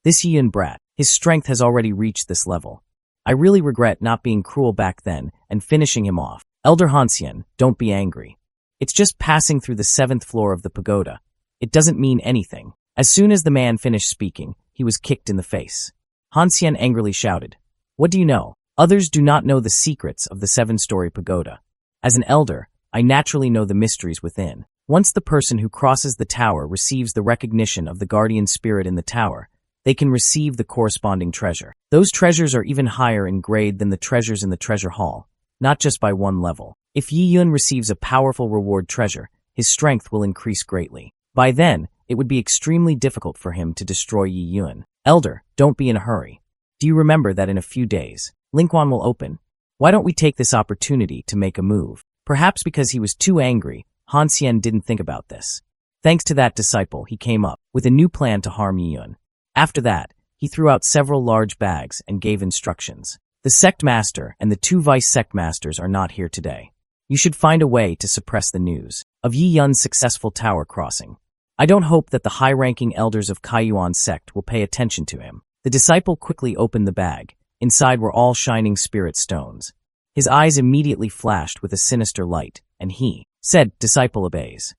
"This Yun brat, his strength has already reached this level. I really regret not being cruel back then and finishing him off. Elder Hanxian, don't be angry. It's just passing through the 7th floor of the pagoda. It doesn't mean anything." As soon as the man finished speaking, he was kicked in the face. Hanxian angrily shouted, "What do you know? Others do not know the secrets of the 7-story pagoda. As an elder, I naturally know the mysteries within. Once the person who crosses the tower receives the recognition of the guardian spirit in the tower, they can receive the corresponding treasure. Those treasures are even higher in grade than the treasures in the treasure hall, not just by one level. If Yi Yun receives a powerful reward treasure, his strength will increase greatly. By then, it would be extremely difficult for him to destroy Yi Yun. Elder, don't be in a hurry. Do you remember that in a few days, Lingquan will open? Why don't we take this opportunity to make a move?" Perhaps because he was too angry, Hanxian didn't think about this. Thanks to that disciple, he came up with a new plan to harm Yi Yun. After that, he threw out several large bags and gave instructions. "The sect master and the 2 vice sect masters are not here today. You should find a way to suppress the news of Yi Yun's successful tower crossing. I don't hope that the high-ranking elders of Kaiyuan sect will pay attention to him." The disciple quickly opened the bag. Inside were all shining spirit stones. His eyes immediately flashed with a sinister light, and he said, "Disciple obeys."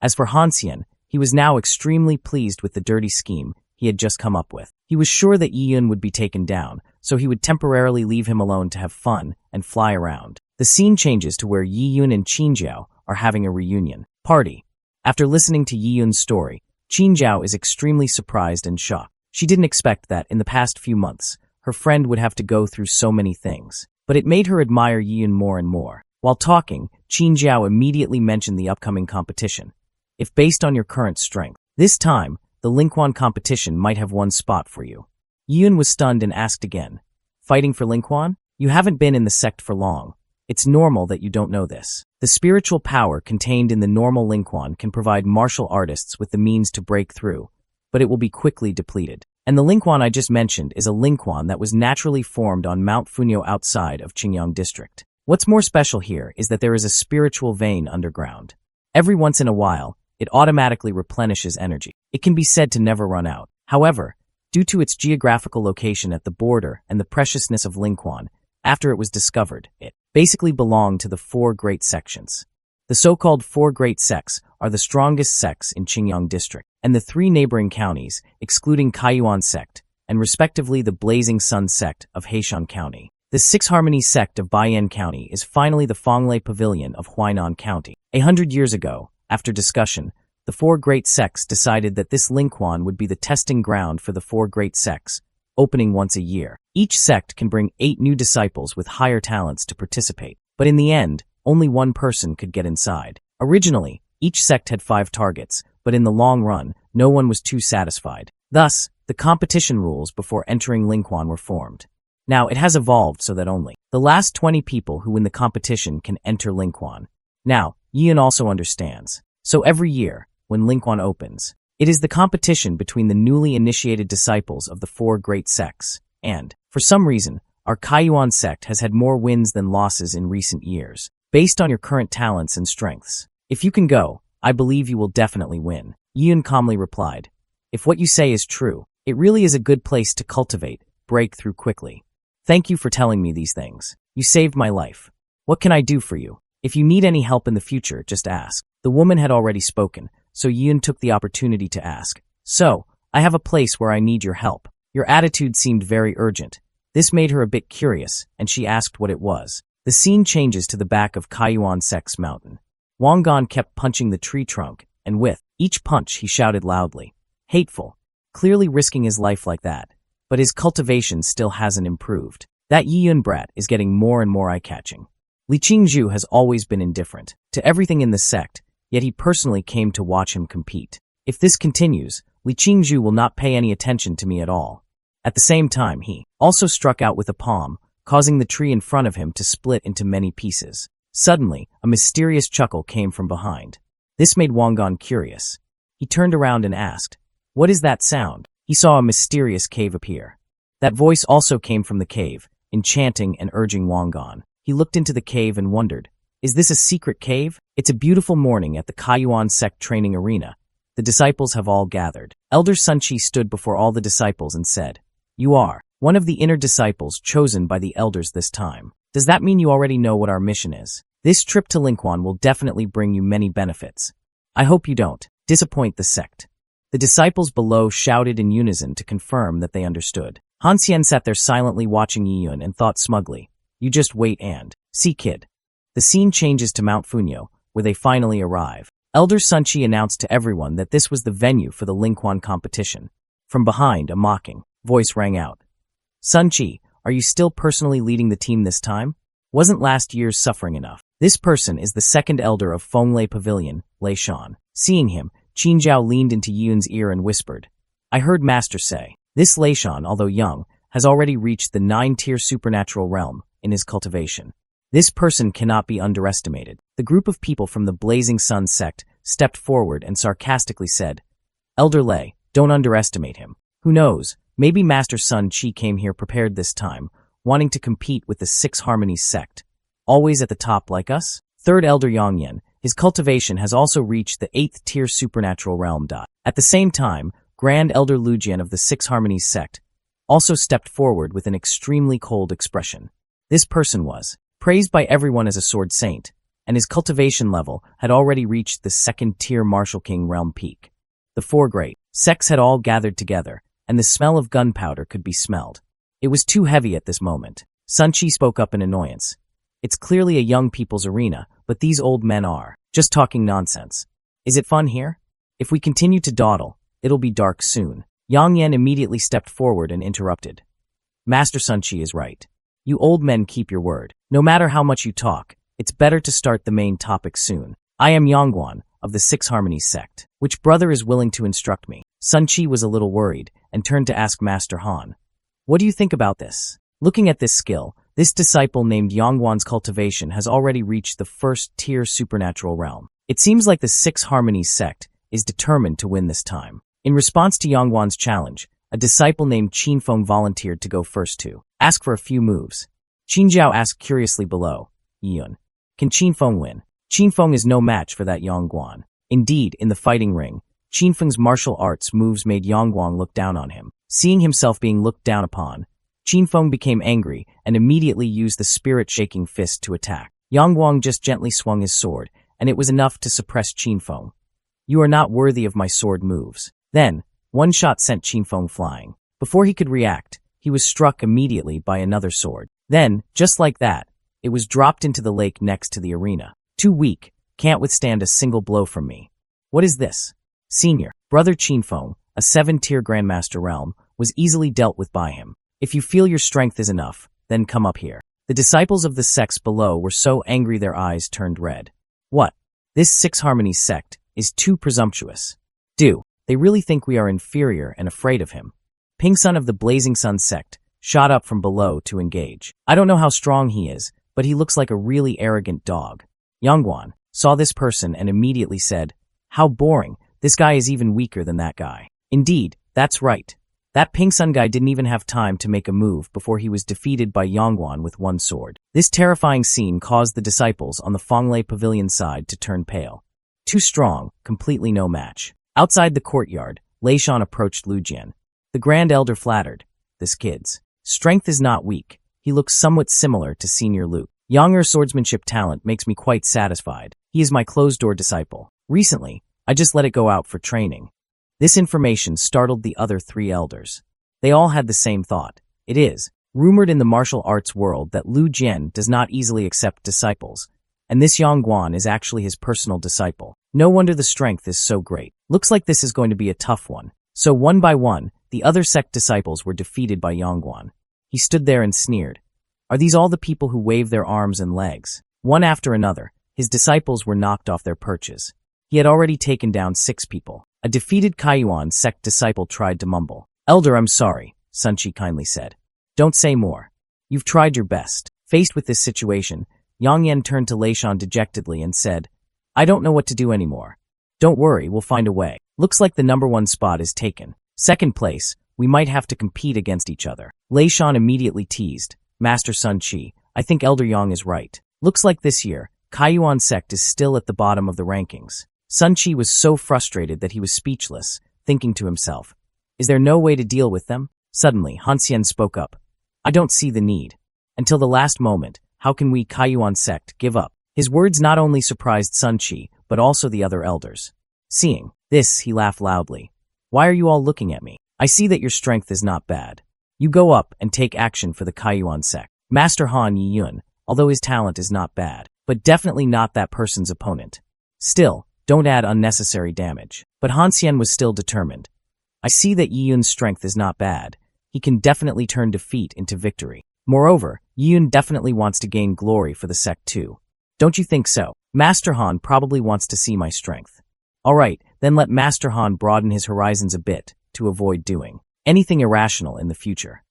As for Hanxian, he was now extremely pleased with the dirty scheme he had just come up with. He was sure that Yi Yun would be taken down, so he would temporarily leave him alone to have fun and fly around. The scene changes to where Yi Yun and Qinjiao are having a reunion party. After listening to Yi Yun's story, Qinjiao is extremely surprised and shocked. She didn't expect that, in the past few months, her friend would have to go through so many things. But it made her admire Yi Yun more and more. While talking, Qinjiao immediately mentioned the upcoming competition. "If based on your current strength, this time, the Lingquan competition might have one spot for you." Yi Yun was stunned and asked again, "Fighting for Lingquan? You haven't been in the sect for long. It's normal that you don't know this. The spiritual power contained in the normal Lingquan can provide martial artists with the means to break through, but it will be quickly depleted. And the Lingquan I just mentioned is a Lingquan that was naturally formed on Mount Funyo outside of Qingyang district. What's more special here is that there is a spiritual vein underground. Every once in a while, it automatically replenishes energy. It can be said to never run out. However, due to its geographical location at the border and the preciousness of Lingquan, after it was discovered, it basically belonged to the 4 great sections. The so-called 4 great sects are the strongest sects in Qingyang district, and the 3 neighboring counties, excluding Kaiyuan sect, and respectively the Blazing Sun sect of Heishan County. The 6 Harmony sect of Baiyan County is finally the Fonglei Pavilion of Huainan County. 100 years ago, after discussion, the 4 great sects decided that this Lingquan would be the testing ground for the 4 great sects, opening once a year. Each sect can bring 8 new disciples with higher talents to participate, but in the end, only one person could get inside. Originally, each sect had 5 targets, but in the long run, no one was too satisfied. Thus, the competition rules before entering Lingquan were formed. Now, it has evolved so that only the last 20 people who win the competition can enter Lingquan. Now, Yi Yun also understands. So every year, when Lingquan opens, it is the competition between the newly initiated disciples of the 4 great sects, and, for some reason, our Kaiyuan sect has had more wins than losses in recent years, based on your current talents and strengths. If you can go, I believe you will definitely win. Yi Yun calmly replied, "If what you say is true, it really is a good place to cultivate, break through quickly. Thank you for telling me these things. You saved my life. What can I do for you? If you need any help in the future, just ask." The woman had already spoken, so Yi Yun took the opportunity to ask, "So, I have a place where I need your help." Your attitude seemed very urgent. This made her a bit curious, and she asked what it was. The scene changes to the back of Kaiyuan Sect's mountain. Wang Gan kept punching the tree trunk, and with each punch he shouted loudly, "Hateful," clearly risking his life like that. But his cultivation still hasn't improved. That Yi Yun brat is getting more and more eye-catching. Li Qingzhu has always been indifferent to everything in the sect, yet he personally came to watch him compete. If this continues, Li Qingzhu will not pay any attention to me at all. At the same time, he also struck out with a palm, causing the tree in front of him to split into many pieces. Suddenly, a mysterious chuckle came from behind. This made Wangan curious. He turned around and asked, "What is that sound?" He saw a mysterious cave appear. That voice also came from the cave, enchanting and urging Wangan. He looked into the cave and wondered, "Is this a secret cave?" It's a beautiful morning at the Kaiyuan sect training arena. The disciples have all gathered. Elder Sunchi stood before all the disciples and said, "You are one of the inner disciples chosen by the elders this time. Does that mean you already know what our mission is? This trip to Linquan will definitely bring you many benefits. I hope you don't disappoint the sect." The disciples below shouted in unison to confirm that they understood. Han Xian sat there silently watching Yiyun and thought smugly, "You just wait and see, kid." The scene changes to Mount Funyo, where they finally arrive. Elder Sunchi announced to everyone that this was the venue for the Linquan competition. From behind, a mocking voice rang out. "Sunchi, are you still personally leading the team this time? Wasn't last year's suffering enough?" This person is the second elder of Fonglei Pavilion, Lei Shan. Seeing him, Qin Zhao leaned into Yun's ear and whispered, "I heard Master say, this Lei Shan, although young, has already reached the 9-tier supernatural realm in his cultivation. This person cannot be underestimated." The group of people from the Blazing Sun sect stepped forward and sarcastically said, "Elder Lei, don't underestimate him. Who knows, maybe Master Sun Chi came here prepared this time, wanting to compete with the Six Harmonies sect. Always at the top like us?" Third Elder Yangyan, his cultivation has also reached the 8th-tier supernatural realm. At the same time, Grand Elder Lujian of the Six Harmonies sect also stepped forward with an extremely cold expression. This person was praised by everyone as a sword saint, and his cultivation level had already reached the 2nd-tier Martial King realm peak. The 4 great sects had all gathered together, and the smell of gunpowder could be smelled. It was too heavy at this moment. Sun Chi spoke up in annoyance. "It's clearly a young people's arena, but these old men are just talking nonsense. Is it fun here? If we continue to dawdle, it'll be dark soon." Yang Yan immediately stepped forward and interrupted. "Master Sun Chi is right. You old men keep your word. No matter how much you talk, it's better to start the main topic soon. I am Yangguan of the Six Harmonies sect. Which brother is willing to instruct me?" Sun Chi was a little worried and turned to ask Master Han, "What do you think about this?" Looking at this skill, this disciple named Yangguan's cultivation has already reached the 1st-tier supernatural realm. It seems like the Six Harmonies sect is determined to win this time. In response to Yangguan's challenge, a disciple named Qin Feng volunteered to go first to ask for a few moves. Qin Zhao asked curiously below, "Yun, can Qin Feng win?" Qin Feng is no match for that Yangguan. Indeed, in the fighting ring, Qin Feng's martial arts moves made Yangguan look down on him. Seeing himself being looked down upon, Qin Feng became angry and immediately used the spirit-shaking fist to attack. Yangguan just gently swung his sword, and it was enough to suppress Qin Feng. "You are not worthy of my sword moves." Then, one shot sent Qin Feng flying. Before he could react, he was struck immediately by another sword. Then, just like that, it was dropped into the lake next to the arena. "Too weak, can't withstand a single blow from me." "What is this?" Senior, brother Qin Feng, a 7-tier Grandmaster realm, was easily dealt with by him. "If you feel your strength is enough, then come up here." The disciples of the sects below were so angry their eyes turned red. "What? This Six Harmonies sect is too presumptuous. Do they really think we are inferior and afraid of him?" Ping Sun of the Blazing Sun sect shot up from below to engage. "I don't know how strong he is, but he looks like a really arrogant dog." Yangguan saw this person and immediately said, "How boring, this guy is even weaker than that guy." Indeed, that's right. That Ping Sun guy didn't even have time to make a move before he was defeated by Yangguan with one sword. This terrifying scene caused the disciples on the Fonglei Pavilion side to turn pale. Too strong, completely no match. Outside the courtyard, Lei Shan approached Lujian. The Grand Elder flattered, "This kid's strength is not weak. He looks somewhat similar to Senior Luke. Younger swordsmanship talent makes me quite satisfied. He is my closed-door disciple. Recently, I just let it go out for training." This information startled the other 3 elders. They all had the same thought. It is rumored in the martial arts world that Lu Jian does not easily accept disciples, and this Yangguan is actually his personal disciple. No wonder the strength is so great. Looks like this is going to be a tough one. So one by one, the other sect disciples were defeated by Yangguan. He stood there and sneered. Are these all the people who wave their arms and legs? One after another, his disciples were knocked off their perches. He had already taken down 6 people. A defeated Kaiyuan sect disciple tried to mumble. "Elder, I'm sorry. Sun Chi kindly said. Don't say more. You've tried your best. Faced with this situation, Yang Yan turned to Lei Shan dejectedly and said, I don't know what to do anymore. Don't worry, we'll find a way. Looks like the #1 spot is taken. Second place, we might have to compete against each other. Lei Shan immediately teased, Master Sun Chi, I think Elder Yang is right. Looks like this year, Kaiyuan sect is still at the bottom of the rankings. Sun Chi was so frustrated that he was speechless, thinking to himself, is there no way to deal with them? Suddenly, Han Xian spoke up. I don't see the need. Until the last moment, how can we Kaiyuan sect give up? His words not only surprised Sun Chi, but also the other elders. Seeing this, he laughed loudly. Why are you all looking at me? I see that your strength is not bad. You go up and take action for the Kaiyuan sect. Master Han Yi-yun, although his talent is not bad, but definitely not that person's opponent. Still, don't add unnecessary damage. But Han Xian was still determined. I see that Yi-yun's strength is not bad. He can definitely turn defeat into victory. Moreover, Yi-yun definitely wants to gain glory for the sect too. Don't you think so? Master Han probably wants to see my strength. Alright, then let Master Han broaden his horizons a bit to avoid doing anything irrational in the future.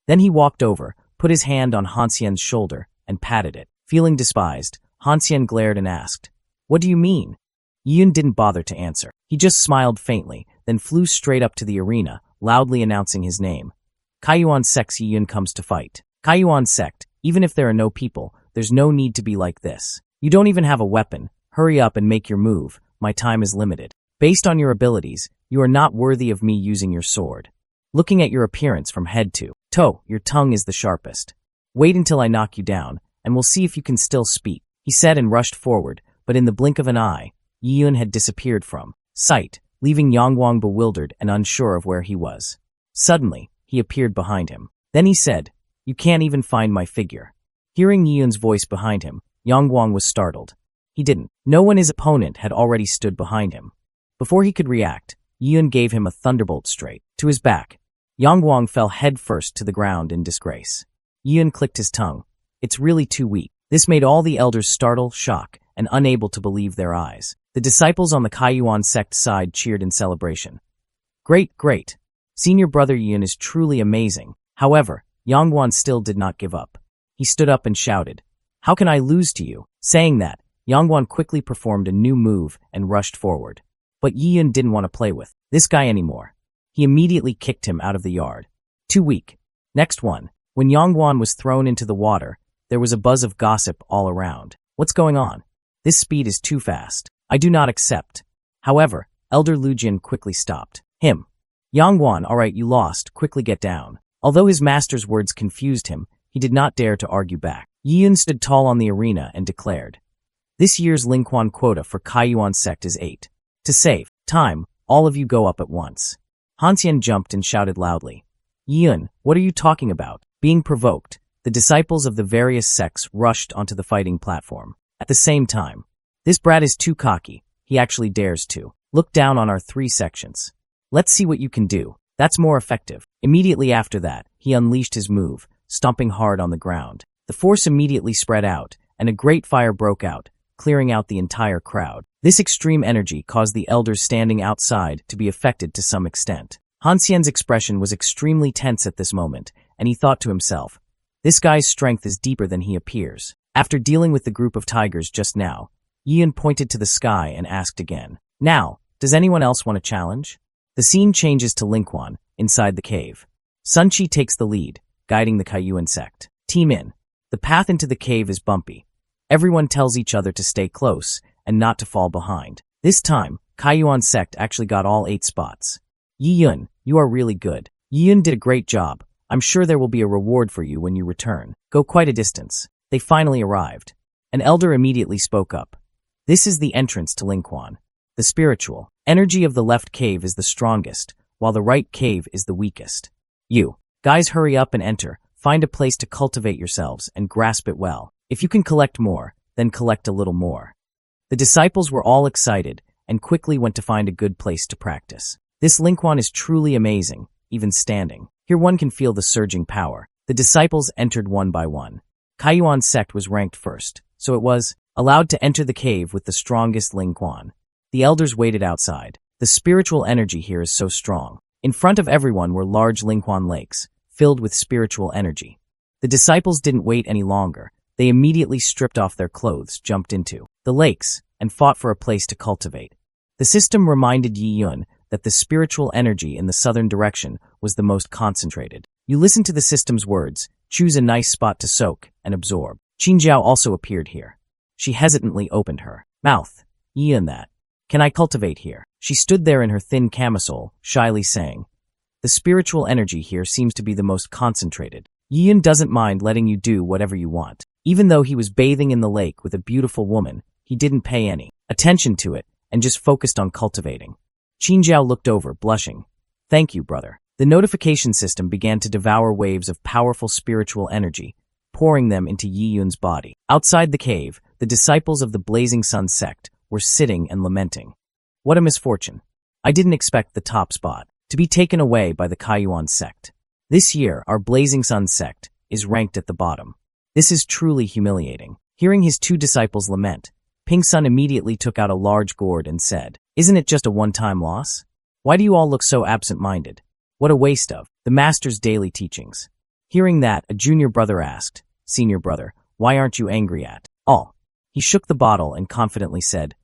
Then he walked over, put his hand on Han Xian's shoulder, and patted it. Feeling despised, Han Xian glared and asked, What do you mean? Yi-yun didn't bother to answer. He just smiled faintly, then flew straight up to the arena, loudly announcing his name. Kaiyuan sect's Yi-yun comes to fight. Kaiyuan sect, even if there are no people, there's no need to be like this. You don't even have a weapon. Hurry up and make your move. My time is limited. Based on your abilities, you are not worthy of me using your sword. Looking at your appearance from head to toe, your tongue is the sharpest. Wait until I knock you down, and we'll see if you can still speak, he said and rushed forward, but in the blink of an eye, Yi-yun had disappeared from sight, leaving Yang Wang bewildered and unsure of where he was. Suddenly, he appeared behind him. Then he said, You can't even find my figure. Hearing Yi-yun's voice behind him, Yang Wang was startled. He didn't know when his opponent had already stood behind him. Before he could react, Yi-yun gave him a thunderbolt straight to his back. Yang Wang fell headfirst to the ground in disgrace. Yi-yun clicked his tongue. It's really too weak. This made all the elders startle, shock, and unable to believe their eyes. The disciples on the Kaiyuan sect side cheered in celebration. Great, great. Senior brother Yi-yun is truly amazing. However, Yang Wang still did not give up. He stood up and shouted, How can I lose to you? Saying that, Yang Wang quickly performed a new move and rushed forward. But Yi-yun didn't want to play with this guy anymore. He immediately kicked him out of the yard. Too weak. Next one. When Yang Wang was thrown into the water, there was a buzz of gossip all around. What's going on? This speed is too fast. I do not accept. However, Elder Lu Jin quickly stopped him. Yang Wang, alright, you lost. Quickly get down. Although his master's words confused him, he did not dare to argue back. Yi-yun stood tall on the arena and declared, This year's Lingquan quota for Kaiyuan sect is 8. To save time, all of you go up at once. Han Xian jumped and shouted loudly, Yi-yun, what are you talking about? Being provoked, the disciples of the various sects rushed onto the fighting platform. At the same time, this brat is too cocky. He actually dares to look down on our 3 sections. Let's see what you can do. That's more effective. Immediately after that, he unleashed his move, stomping hard on the ground. The force immediately spread out, and a great fire broke out, clearing out the entire crowd. This extreme energy caused the elders standing outside to be affected to some extent. Han Xian's expression was extremely tense at this moment, and he thought to himself, This guy's strength is deeper than he appears. After dealing with the group of tigers just now, Yi-yun pointed to the sky and asked again, Now, does anyone else want a challenge? The scene changes to Lingquan, inside the cave. Sun Chi takes the lead, guiding the Kaiyuan sect. Team in. The path into the cave is bumpy. Everyone tells each other to stay close and not to fall behind. This time, Kaiyuan sect actually got all 8 spots. Yi-yun, you are really good. Yi-yun did a great job. I'm sure there will be a reward for you when you return. Go quite a distance. They finally arrived. An elder immediately spoke up. This is the entrance to Lingquan. The spiritual energy of the left cave is the strongest, while the right cave is the weakest. You guys hurry up and enter. Find a place to cultivate yourselves and grasp it well. If you can collect more, then collect a little more. The disciples were all excited and quickly went to find a good place to practice. This Lingquan is truly amazing, even standing. Here one can feel the surging power. The disciples entered one by one. Kaiyuan sect was ranked first, so it was allowed to enter the cave with the strongest Lingquan. The elders waited outside. The spiritual energy here is so strong. In front of everyone were large Lingquan lakes, filled with spiritual energy. The disciples didn't wait any longer. They immediately stripped off their clothes, jumped into the lakes, and fought for a place to cultivate. The system reminded Yi Yun that the spiritual energy in the southern direction was the most concentrated. You listen to the system's words, choose a nice spot to soak and absorb. Qin Jiao also appeared here. She hesitantly opened her mouth. Yi Yun, that. Can I cultivate here? She stood there in her thin camisole, shyly saying, the spiritual energy here seems to be the most concentrated. Yi Yun doesn't mind letting you do whatever you want. Even though he was bathing in the lake with a beautiful woman, he didn't pay any attention to it and just focused on cultivating. Qin Jiao looked over, blushing. Thank you, brother. The notification system began to devour waves of powerful spiritual energy, pouring them into Yi Yun's body. Outside the cave, the disciples of the Blazing Sun sect were sitting and lamenting. What a misfortune. I didn't expect the top spot to be taken away by the Kaiyuan sect. This year, our Blazing Sun sect is ranked at the bottom. This is truly humiliating. Hearing his two disciples lament, Ping Sun immediately took out a large gourd and said, isn't it just a one-time loss? Why do you all look so absent-minded? What a waste of the master's daily teachings. Hearing that, a junior brother asked, Senior brother, why aren't you angry at all? He shook the bottle and confidently said,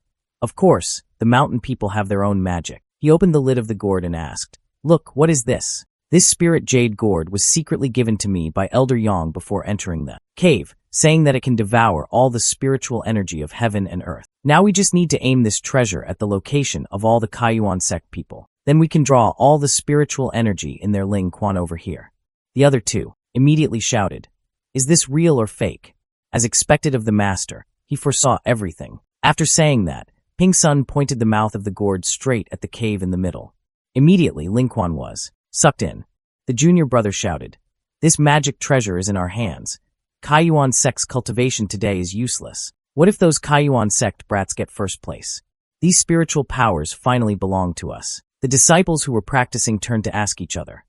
of course, the mountain people have their own magic. He opened the lid of the gourd and asked, look, what is this? This spirit jade gourd was secretly given to me by Elder Yang before entering the cave, saying that it can devour all the spiritual energy of heaven and earth. Now we just need to aim this treasure at the location of all the Kaiyuan sect people. Then we can draw all the spiritual energy in their Ling Quan over here. The other two immediately shouted, is this real or fake? As expected of the master, he foresaw everything. After saying that, Ping Sun pointed the mouth of the gourd straight at the cave in the middle. Immediately, Ling Quan was sucked in. The junior brother shouted, this magic treasure is in our hands. Kaiyuan sect's cultivation today is useless. What if those Kaiyuan sect brats get first place? These spiritual powers finally belong to us. The disciples who were practicing turned to ask each other,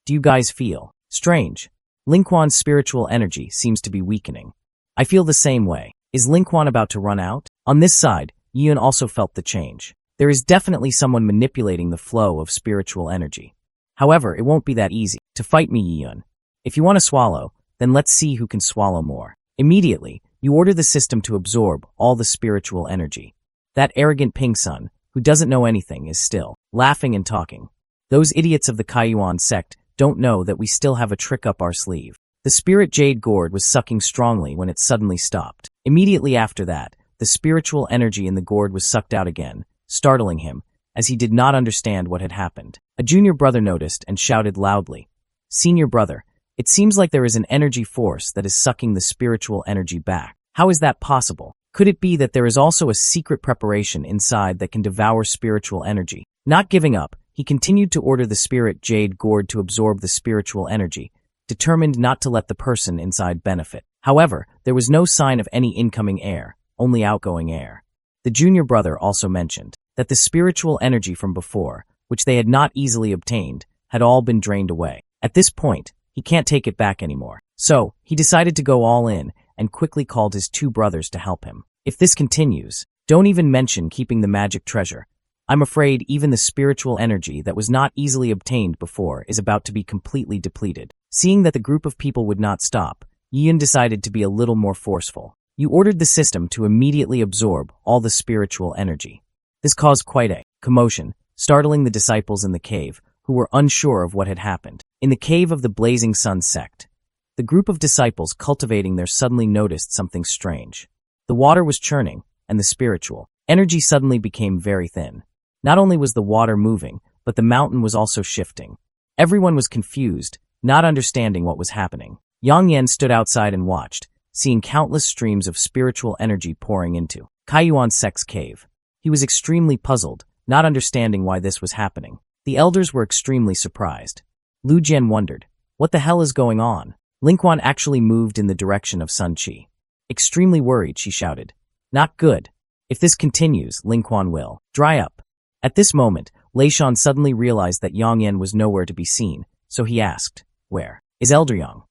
do you guys feel strange? Ling Quan's spiritual energy seems to be weakening. I feel the same way. Is Ling Quan about to run out? On this side, Yi Yun also felt the change. There is definitely someone manipulating the flow of spiritual energy. However, it won't be that easy to fight me, Yi Yun. If you want to swallow, then let's see who can swallow more. Immediately, you order the system to absorb all the spiritual energy. That arrogant Ping Sun, who doesn't know anything, is still laughing and talking. Those idiots of the Kaiyuan sect don't know that we still have a trick up our sleeve. The spirit jade gourd was sucking strongly when it suddenly stopped. Immediately after that, the spiritual energy in the gourd was sucked out again, startling him, as he did not understand what had happened. A junior brother noticed and shouted loudly, Senior brother, it seems like there is an energy force that is sucking the spiritual energy back. How is that possible? Could it be that there is also a secret preparation inside that can devour spiritual energy? Not giving up, he continued to order the spirit jade gourd to absorb the spiritual energy, determined not to let the person inside benefit. However, there was no sign of any incoming air, only outgoing air. The junior brother also mentioned that the spiritual energy from before, which they had not easily obtained, had all been drained away. At this point, he can't take it back anymore. So, he decided to go all in and quickly called his two brothers to help him. If this continues, don't even mention keeping the magic treasure. I'm afraid even the spiritual energy that was not easily obtained before is about to be completely depleted. Seeing that the group of people would not stop, Yi Yun decided to be a little more forceful. You ordered the system to immediately absorb all the spiritual energy. This caused quite a commotion, startling the disciples in the cave, who were unsure of what had happened. In the cave of the Blazing Sun sect, the group of disciples cultivating there suddenly noticed something strange. The water was churning, and the spiritual energy suddenly became very thin. Not only was the water moving, but the mountain was also shifting. Everyone was confused, not understanding what was happening. Yang Yan stood outside and watched, seeing countless streams of spiritual energy pouring into Kaiyuan sect's cave. He was extremely puzzled, not understanding why this was happening. The elders were extremely surprised. Lu Jian wondered, what the hell is going on? Ling Quan actually moved in the direction of Sun Qi. Extremely worried, she shouted, not good. If this continues, Ling Quan will dry up. At this moment, Lei Shan suddenly realized that Yang Yan was nowhere to be seen, so he asked, where is Elder Yang?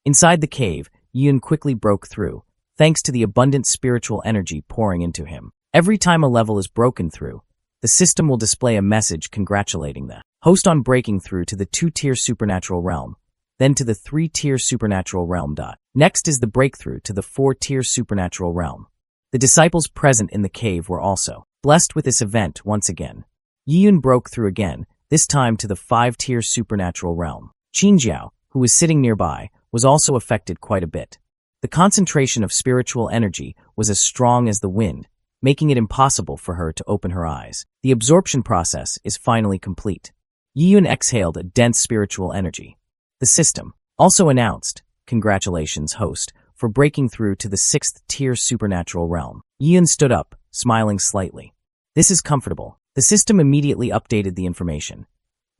Inside the cave, Yun quickly broke through, thanks to the abundant spiritual energy pouring into him. Every time a level is broken through, the system will display a message congratulating the host on breaking through to the 2-tier supernatural realm. then to the 3-tier supernatural realm. Next is the breakthrough to the 4-tier supernatural realm. The disciples present in the cave were also blessed with this event once again. Yiyun broke through again, this time to the 5-tier supernatural realm. Qingjiao, who was sitting nearby, was also affected quite a bit. The concentration of spiritual energy was as strong as the wind, making it impossible for her to open her eyes. The absorption process is finally complete. Yiyun exhaled a dense spiritual energy. The system also announced, "Congratulations, host, for breaking through to the 6th-tier supernatural realm." Yiyun stood up, smiling slightly. "This is comfortable." The system immediately updated the information.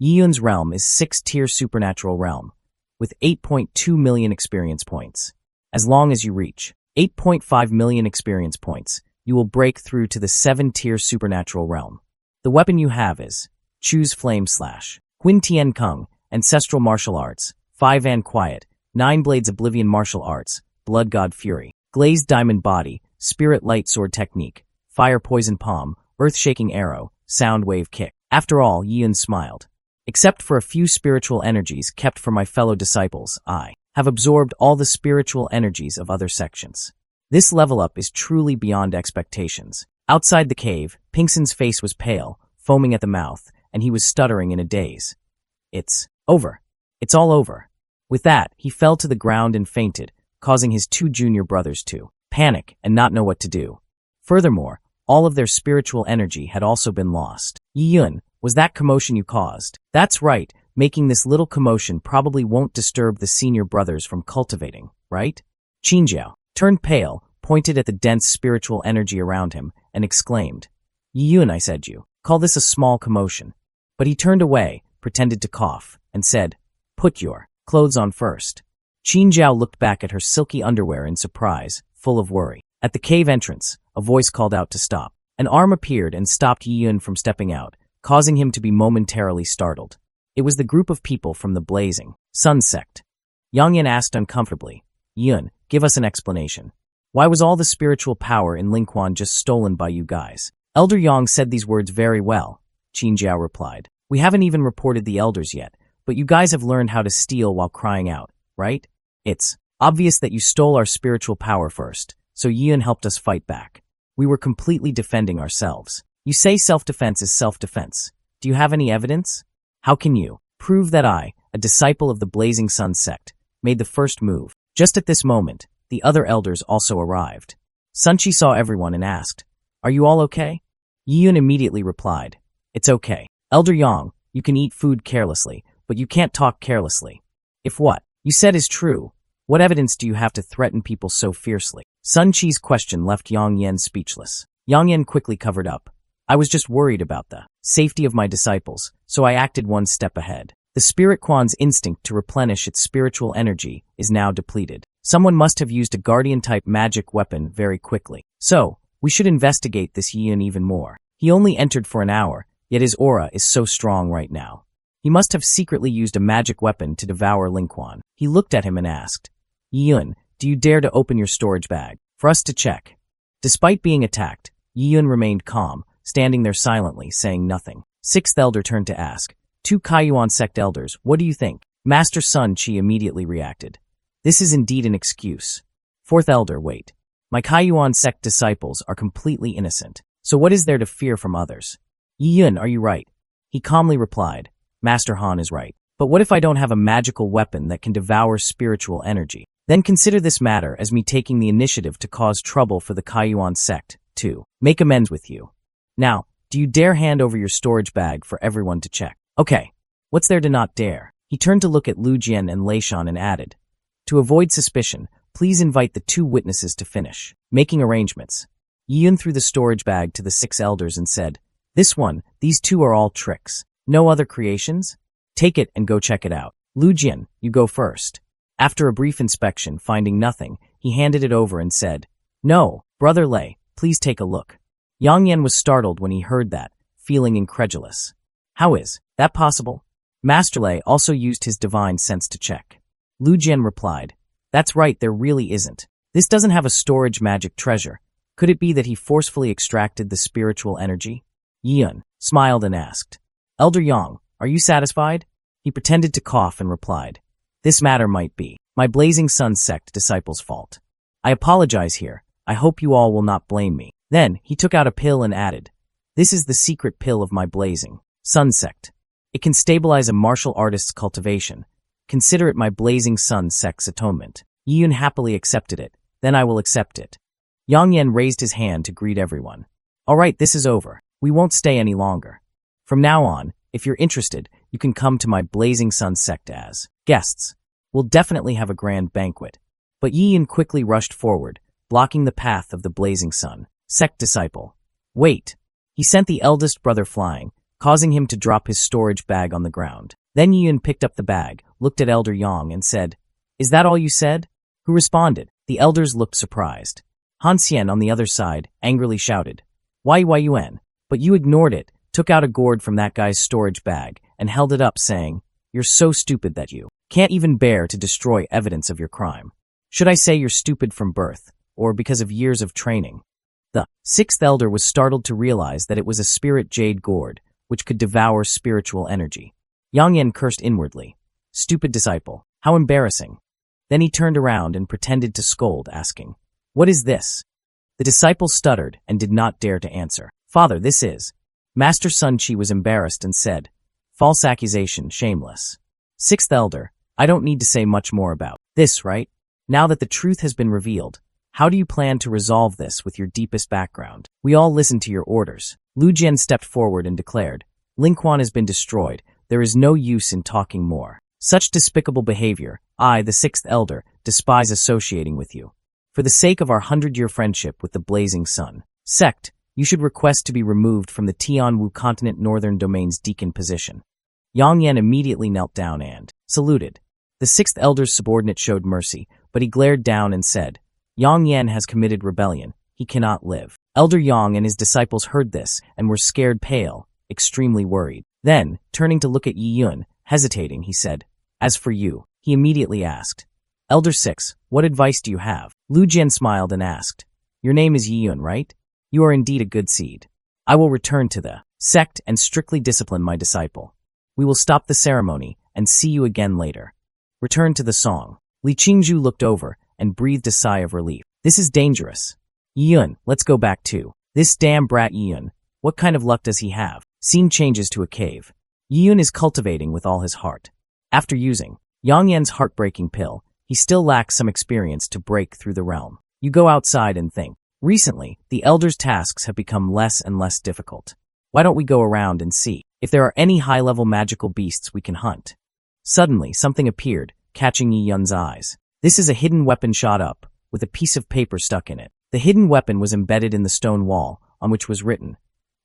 Yiyun's realm is 6th-tier supernatural realm, with 8.2 million experience points. As long as you reach 8.5 million experience points, you will break through to the 7-tier supernatural realm. The weapon you have is Choose Flame Slash, Huin Tian Kung, Ancestral Martial Arts, 5 An Quiet, 9 Blades Oblivion Martial Arts, Blood God Fury, Glazed Diamond Body, Spirit Light Sword Technique, Fire Poison Palm, Earth-Shaking Arrow, Sound Wave Kick. After all, Yiyun smiled. Except for a few spiritual energies kept for my fellow disciples, I have absorbed all the spiritual energies of other sections. This level up is truly beyond expectations. Outside the cave, Pingson's face was pale, foaming at the mouth, and he was stuttering in a daze. "It's over. It's all over." With that, he fell to the ground and fainted, causing his 2 junior brothers to panic and not know what to do. Furthermore, all of their spiritual energy had also been lost. "Yiyun, was that commotion you caused?" "That's right, making this little commotion probably won't disturb the senior brothers from cultivating, right?" Qingjiao turned pale, pointed at the dense spiritual energy around him, and exclaimed, "Yiyun, I said you call this a small commotion." But he turned away, pretended to cough, and said, "Put your clothes on first." Qingjiao looked back at her silky underwear in surprise, full of worry. At the cave entrance, a voice called out to stop. An arm appeared and stopped Yiyun from stepping out, causing him to be momentarily startled. It was the group of people from the Blazing Sun sect. Yang Yan asked uncomfortably, "Yiyun, give us an explanation. Why was all the spiritual power in Lingquan just stolen by you guys?" "Elder Yang said these words very well," Qingjiao replied. "We haven't even reported the elders yet, but you guys have learned how to steal while crying out, right? It's obvious that you stole our spiritual power first, so Yiyun helped us fight back. We were completely defending ourselves. You say self-defense is self-defense. Do you have any evidence? How can you prove that I, a disciple of the Blazing Sun sect, made the first move?" Just at this moment, the other elders also arrived. Sunchi saw everyone and asked, "Are you all okay?" Yiyun immediately replied, "It's okay. Elder Yang, you can eat food carelessly, but you can't talk carelessly. If what you said is true, what evidence do you have to threaten people so fiercely?" Sun Chi's question left Yang Yan speechless. Yang Yan quickly covered up. "I was just worried about the safety of my disciples, so I acted one step ahead. The Spirit Quan's instinct to replenish its spiritual energy is now depleted. Someone must have used a Guardian-type magic weapon very quickly. So, we should investigate this Yiyun even more. He only entered for an hour, yet his aura is so strong right now. He must have secretly used a magic weapon to devour Lingquan." He looked at him and asked, "Yiyun, do you dare to open your storage bag for us to check?" Despite being attacked, Yiyun remained calm, standing there silently, saying nothing. Sixth elder turned to ask, "Two Kaiyuan sect elders, what do you think?" Master Sun Chi immediately reacted, "This is indeed an excuse." Fourth elder, "Wait. My Kaiyuan sect disciples are completely innocent, so what is there to fear from others?" "Yiyun, are you right?" He calmly replied, "Master Han is right. But what if I don't have a magical weapon that can devour spiritual energy? Then consider this matter as me taking the initiative to cause trouble for the Kaiyuan sect, to make amends with you. Now, do you dare hand over your storage bag for everyone to check?" "Okay, what's there to not dare?" He turned to look at Lu Jian and Lei Shan and added, "To avoid suspicion, please invite the 2 witnesses to finish making arrangements." Yiyun threw the storage bag to the 6 elders and said, "This one, these 2 are all tricks. No other creations? Take it and go check it out. Lu Jian, you go first." After a brief inspection, finding nothing, he handed it over and said, "No, Brother Lei, please take a look." Yang Yan was startled when he heard that, feeling incredulous. "How is that possible?" Master Lei also used his divine sense to check. Lu Jian replied, "That's right, there really isn't. This doesn't have a storage magic treasure. Could it be that he forcefully extracted the spiritual energy?" Yiyun smiled and asked, "Elder Yang, are you satisfied?" He pretended to cough and replied, This matter might be my Blazing Sun sect disciples' fault. I apologize here. I hope you all will not blame me. Then he took out a pill and added, this is the secret pill of my Blazing Sun sect. It can stabilize a martial artist's cultivation. Consider it my Blazing Sun sect's atonement. Yiyun happily accepted it. Then I will accept it. Yang Yan raised his hand to greet everyone. All right, this is over. We won't stay any longer. From now on, if you're interested, you can come to my Blazing Sun sect as guests. We'll definitely have a grand banquet. But Yiyun quickly rushed forward, blocking the path of the Blazing Sun sect disciple. Wait! He sent the eldest brother flying, causing him to drop his storage bag on the ground. Then Yiyun picked up the bag, looked at Elder Yang and said, is that all you said? Who responded? The elders looked surprised. Han Xian on the other side angrily shouted, Why Yuan? But you ignored it, took out a gourd from that guy's storage bag, and held it up saying, you're so stupid that you can't even bear to destroy evidence of your crime. Should I say you're stupid from birth, or because of years of training? The sixth elder was startled to realize that it was a spirit jade gourd, which could devour spiritual energy. Yang Yan cursed inwardly. Stupid disciple, how embarrassing. Then he turned around and pretended to scold, asking, what is this? The disciple stuttered and did not dare to answer. Father, this is. Master Sun Chi was embarrassed and said, false accusation, shameless. Sixth elder, I don't need to say much more about this, right? Now that the truth has been revealed, how do you plan to resolve this with your deepest background? We all listened to your orders. Lu Jian stepped forward and declared, Lingquan has been destroyed. There is no use in talking more. Such despicable behavior, I, the sixth elder, despise associating with you. For the sake of our 100-year friendship with the Blazing Sun sect, you should request to be removed from the Tianwu Continent Northern Domain's deacon position. Yang Yan immediately knelt down and saluted. The sixth elder's subordinate showed mercy, but he glared down and said, Yang Yan has committed rebellion. He cannot live. Elder Yang and his disciples heard this and were scared pale, extremely worried. Then, turning to look at Yiyun, hesitating, he said, as for you, he immediately asked, Elder Six, what advice do you have? Lu Jian smiled and asked, your name is Yiyun, right? You are indeed a good seed. I will return to the sect and strictly discipline my disciple. We will stop the ceremony and see you again later. Return to the song. Li Qingzhu looked over and breathed a sigh of relief. This is dangerous. Yiyun, let's go back too. This damn brat Yiyun, what kind of luck does he have? Scene changes to a cave. Yiyun is cultivating with all his heart. After using Yang Yan's heartbreaking pill, he still lacks some experience to break through the realm. You go outside and think. Recently, the elders' tasks have become less and less difficult. Why don't we go around and see if there are any high-level magical beasts we can hunt? Suddenly, something appeared, catching Yiyun's eyes. This is a hidden weapon shot up, with a piece of paper stuck in it. The hidden weapon was embedded in the stone wall, on which was written,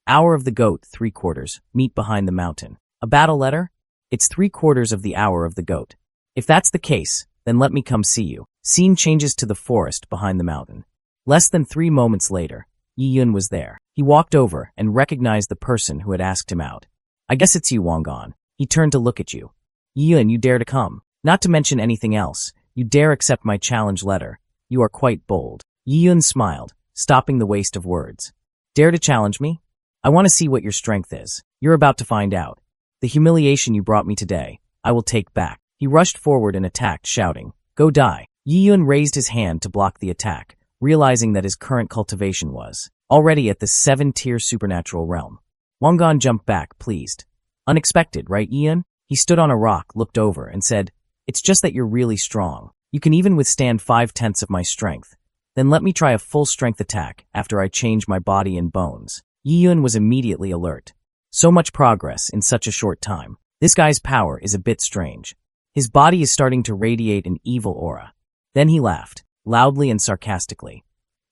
Hour of the Goat, 3/4, meet behind the mountain. A battle letter? It's 3/4 of the hour of the goat. If that's the case, then let me come see you. Scene changes to the forest behind the mountain. Less than 3 moments later, Yiyun was there. He walked over and recognized the person who had asked him out. I guess it's you, Wangan. He turned to look at you. Yiyun, you dare to come. Not to mention anything else, you dare accept my challenge letter. You are quite bold. Yiyun smiled, stopping the waste of words. Dare to challenge me? I want to see what your strength is. You're about to find out. The humiliation you brought me today, I will take back. He rushed forward and attacked, shouting, Go die. Yiyun raised his hand to block the attack, realizing that his current cultivation was already at the 7-tier supernatural realm. Wangan jumped back, pleased. Unexpected, right, Yiyun? He stood on a rock, looked over, and said, It's just that you're really strong. You can even withstand 5/10 of my strength. Then let me try a full-strength attack after I change my body and bones. Yiyun was immediately alert. So much progress in such a short time. This guy's power is a bit strange. His body is starting to radiate an evil aura. Then he laughed, loudly and sarcastically.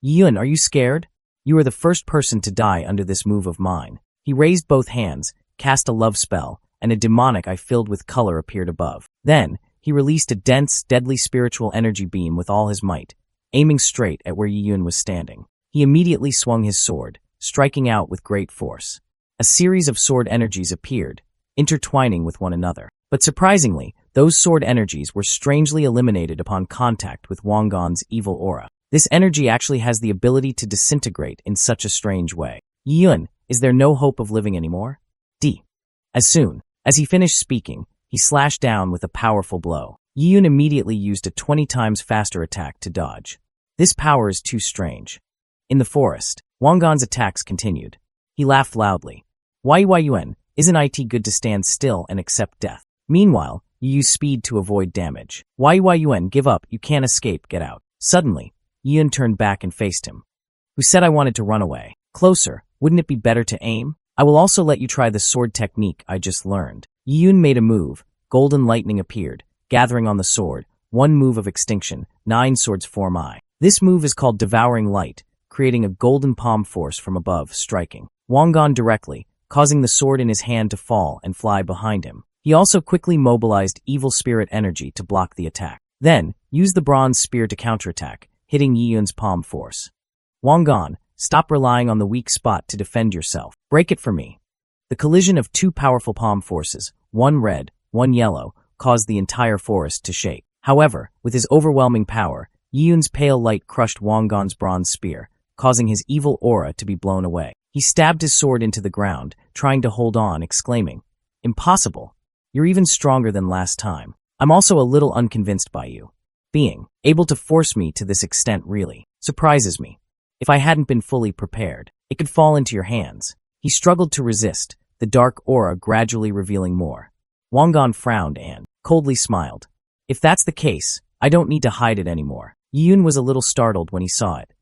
Yiyun, are you scared? You are the first person to die under this move of mine. He raised both hands, cast a love spell, and a demonic eye filled with color appeared above. Then, he released a dense, deadly spiritual energy beam with all his might, aiming straight at where Yiyun was standing. He immediately swung his sword, striking out with great force. A series of sword energies appeared, intertwining with one another. But surprisingly, those sword energies were strangely eliminated upon contact with Wangan's evil aura. This energy actually has the ability to disintegrate in such a strange way. Yiyun, is there no hope of living anymore? As soon as he finished speaking, he slashed down with a powerful blow. Yiyun immediately used a 20 times faster attack to dodge. This power is too strange. In the forest, Wangan's attacks continued. He laughed loudly. Yuan, isn't it good to stand still and accept death? Meanwhile, you use speed to avoid damage. Yuan, give up, you can't escape, get out. Suddenly, Yiyun turned back and faced him. Who said I wanted to run away? Closer, wouldn't it be better to aim? I will also let you try the sword technique I just learned. Yiyun made a move, golden lightning appeared, gathering on the sword, one move of extinction, 9 swords form I. This move is called Devouring Light, creating a golden palm force from above, striking Wangan directly, causing the sword in his hand to fall and fly behind him. He also quickly mobilized evil spirit energy to block the attack. Then, use the bronze spear to counterattack, hitting Yiyun's palm force. Wangan, stop relying on the weak spot to defend yourself. Break it for me. The collision of 2 powerful palm forces, one red, one yellow, caused the entire forest to shake. However, with his overwhelming power, Yiyun's pale light crushed Wangan's bronze spear, causing his evil aura to be blown away. He stabbed his sword into the ground, trying to hold on, exclaiming, "Impossible! You're even stronger than last time. I'm also a little unconvinced by you. Being able to force me to this extent really surprises me. If I hadn't been fully prepared, it could fall into your hands." He struggled to resist, the dark aura gradually revealing more. Wangan frowned and coldly smiled. If that's the case, I don't need to hide it anymore. Yiyun was a little startled when he saw it.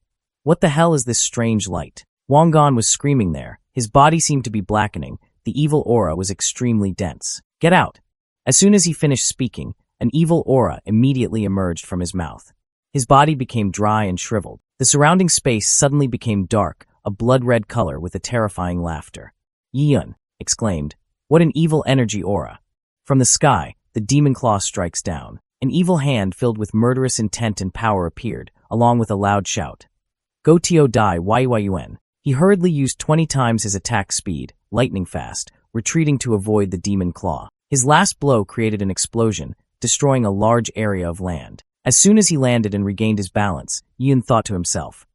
What the hell is this strange light? Wangan was screaming there. His body seemed to be blackening. The evil aura was extremely dense. Get out! As soon as he finished speaking, an evil aura immediately emerged from his mouth. His body became dry and shriveled. The surrounding space suddenly became dark, a blood-red color with a terrifying laughter. Yiyun exclaimed, "What an evil energy aura!" From the sky, the demon claw strikes down. An evil hand filled with murderous intent and power appeared, along with a loud shout. Go Tio Die Yuan. He hurriedly used 20 times his attack speed, lightning fast, retreating to avoid the demon claw. His last blow created an explosion, destroying a large area of land. As soon as he landed and regained his balance, Yiyun thought to himself,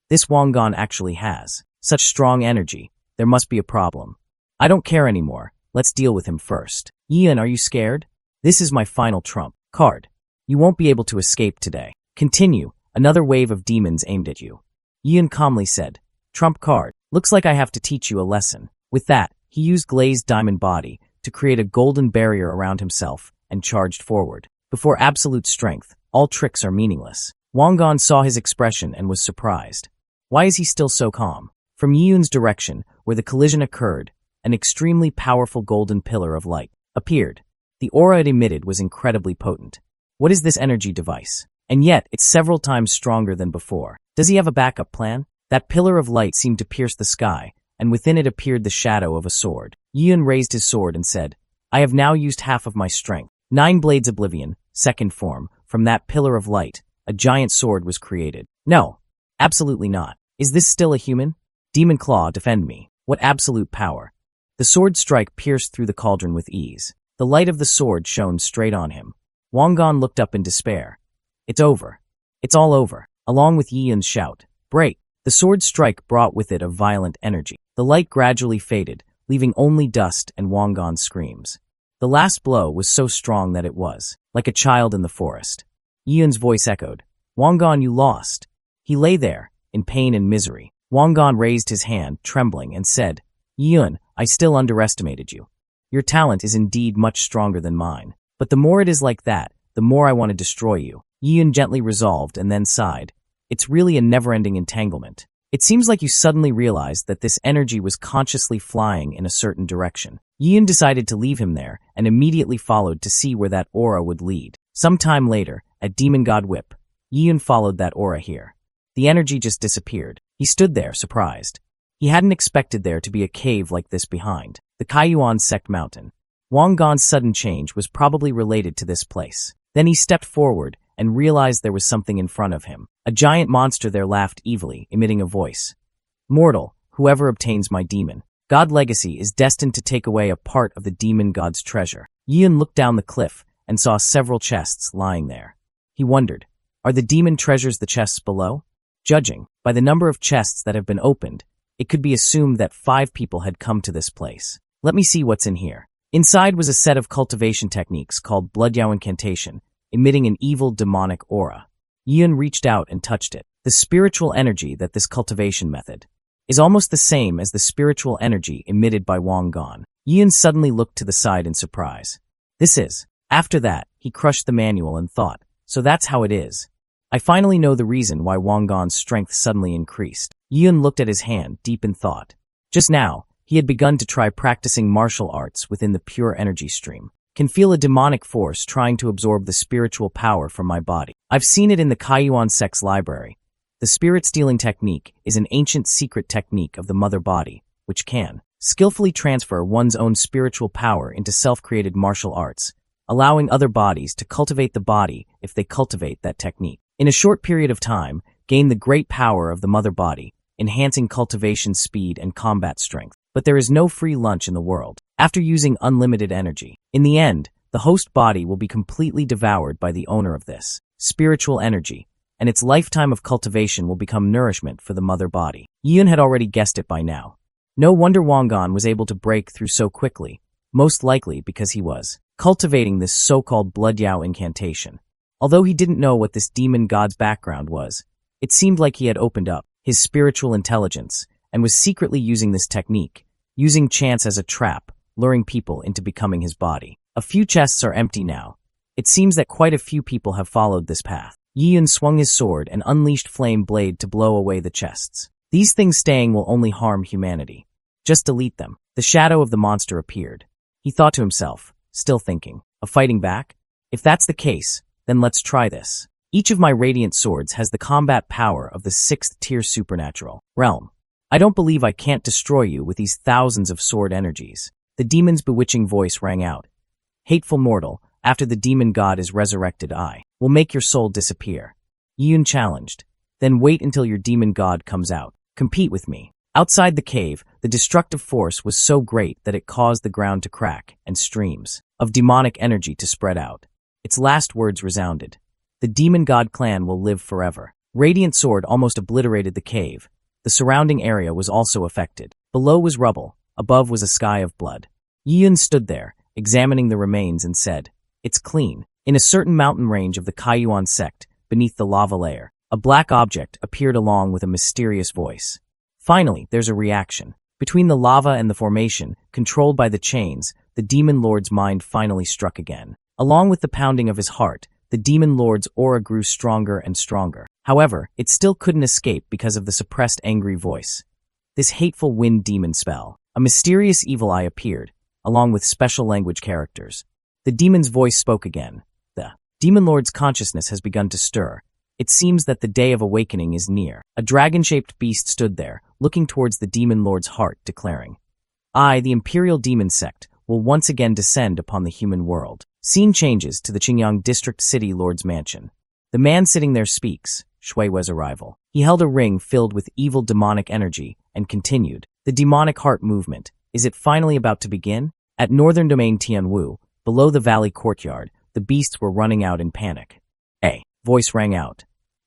"This Wangan actually has such strong energy. There must be a problem. I don't care anymore. Let's deal with him first." Yiyun, are you scared? This is my final trump card. You won't be able to escape today. Continue. Another wave of demons aimed at you. Yiyun calmly said, "Trump card. Looks like I have to teach you a lesson." With that, he used glazed diamond body to create a golden barrier around himself and charged forward. Before absolute strength, all tricks are meaningless. Wangan saw his expression and was surprised. Why is he still so calm? From Yiyun's direction, where the collision occurred, an extremely powerful golden pillar of light appeared. The aura it emitted was incredibly potent. What is this energy device? And yet, it's several times stronger than before. Does he have a backup plan? That pillar of light seemed to pierce the sky, and within it appeared the shadow of a sword. Yiyun raised his sword and said, "I have now used half of my strength." 9 Blades Oblivion, second form, from that pillar of light, a giant sword was created. No, absolutely not. Is this still a human? Demon Claw, defend me. What absolute power. The sword strike pierced through the cauldron with ease. The light of the sword shone straight on him. Wangan looked up in despair. It's over. It's all over. Along with Yiyun's shout, "Break!" The sword strike brought with it a violent energy. The light gradually faded, leaving only dust and Wangan's screams. The last blow was so strong that it was like a child in the forest. Yiyun's voice echoed, "Wangan, you lost." He lay there, in pain and misery. Wangan raised his hand, trembling, and said, "Yiyun, I still underestimated you. Your talent is indeed much stronger than mine. But the more it is like that, the more I want to destroy you." Yiyun gently resolved and then sighed. It's really a never-ending entanglement. It seems like you suddenly realized that this energy was consciously flying in a certain direction. Yiyun decided to leave him there and immediately followed to see where that aura would lead. Some time later, at Demon God Whip, Yiyun followed that aura here. The energy just disappeared. He stood there, surprised. He hadn't expected there to be a cave like this behind the Kaiyuan Sect Mountain. Wangan's sudden change was probably related to this place. Then he stepped forward and realized there was something in front of him. A giant monster there laughed evilly, emitting a voice. "Mortal, whoever obtains my demon God legacy is destined to take away a part of the demon god's treasure." Yiyun looked down the cliff and saw several chests lying there. He wondered, are the demon treasures the chests below? Judging by the number of chests that have been opened, it could be assumed that 5 people had come to this place. Let me see what's in here. Inside was a set of cultivation techniques called Blood Yao Incantation, emitting an evil demonic aura. Yun reached out and touched it. The spiritual energy that this cultivation method is almost the same as the spiritual energy emitted by Wang Gan. Yun suddenly looked to the side in surprise. This is. After that, he crushed the manual and thought, so that's how it is. I finally know the reason why Wang Gan's strength suddenly increased. Yun looked at his hand, deep in thought. Just now, he had begun to try practicing martial arts within the pure energy stream. Can feel a demonic force trying to absorb the spiritual power from my body. I've seen it in the Kaiyuan sect's library. The spirit-stealing technique is an ancient secret technique of the mother body, which can skillfully transfer one's own spiritual power into self-created martial arts, allowing other bodies to cultivate the body if they cultivate that technique. In a short period of time, gain the great power of the mother body, enhancing cultivation speed and combat strength. But there is no free lunch in the world. After using unlimited energy, in the end, the host body will be completely devoured by the owner of this spiritual energy, and its lifetime of cultivation will become nourishment for the mother body. Yun had already guessed it by now. No wonder Wang Gan was able to break through so quickly, most likely because he was cultivating this so-called blood yao incantation. Although he didn't know what this demon god's background was, it seemed like he had opened up his spiritual intelligence and was secretly using this technique, using chance as a trap, luring people into becoming his body. A few chests are empty now. It seems that quite a few people have followed this path. Yun swung his sword and unleashed flame blade to blow away the chests. These things staying will only harm humanity. Just delete them. The shadow of the monster appeared. He thought to himself, still thinking, of fighting back? If that's the case, then let's try this. Each of my radiant swords has the combat power of the 6th tier supernatural realm. I don't believe I can't destroy you with these thousands of sword energies. The demon's bewitching voice rang out. Hateful mortal, after the demon god is resurrected, I will make your soul disappear. Yun challenged. Then wait until your demon god comes out. Compete with me. Outside the cave, the destructive force was so great that it caused the ground to crack and streams of demonic energy to spread out. Its last words resounded. The demon god clan will live forever. Radiant sword almost obliterated the cave. The surrounding area was also affected. Below was rubble. Above was a sky of blood. Yun stood there, examining the remains and said, "It's clean." In a certain mountain range of the Kaiyuan sect, beneath the lava layer, a black object appeared along with a mysterious voice. Finally, there's a reaction. Between the lava and the formation, controlled by the chains, the demon lord's mind finally struck again. Along with the pounding of his heart, the demon lord's aura grew stronger and stronger. However, it still couldn't escape because of the suppressed angry voice. This hateful wind demon spell. A mysterious evil eye appeared, along with special language characters. The demon's voice spoke again. The demon lord's consciousness has begun to stir. It seems that the day of awakening is near. A dragon-shaped beast stood there, looking towards the demon lord's heart, declaring, I, the Imperial Demon Sect, will once again descend upon the human world. Scene changes to the Qingyang District City Lord's mansion. The man sitting there speaks, Shuiwe's arrival. He held a ring filled with evil demonic energy and continued, the demonic heart movement. Is it finally about to begin? At northern domain Tianwu, below the valley courtyard, the beasts were running out in panic. A voice rang out.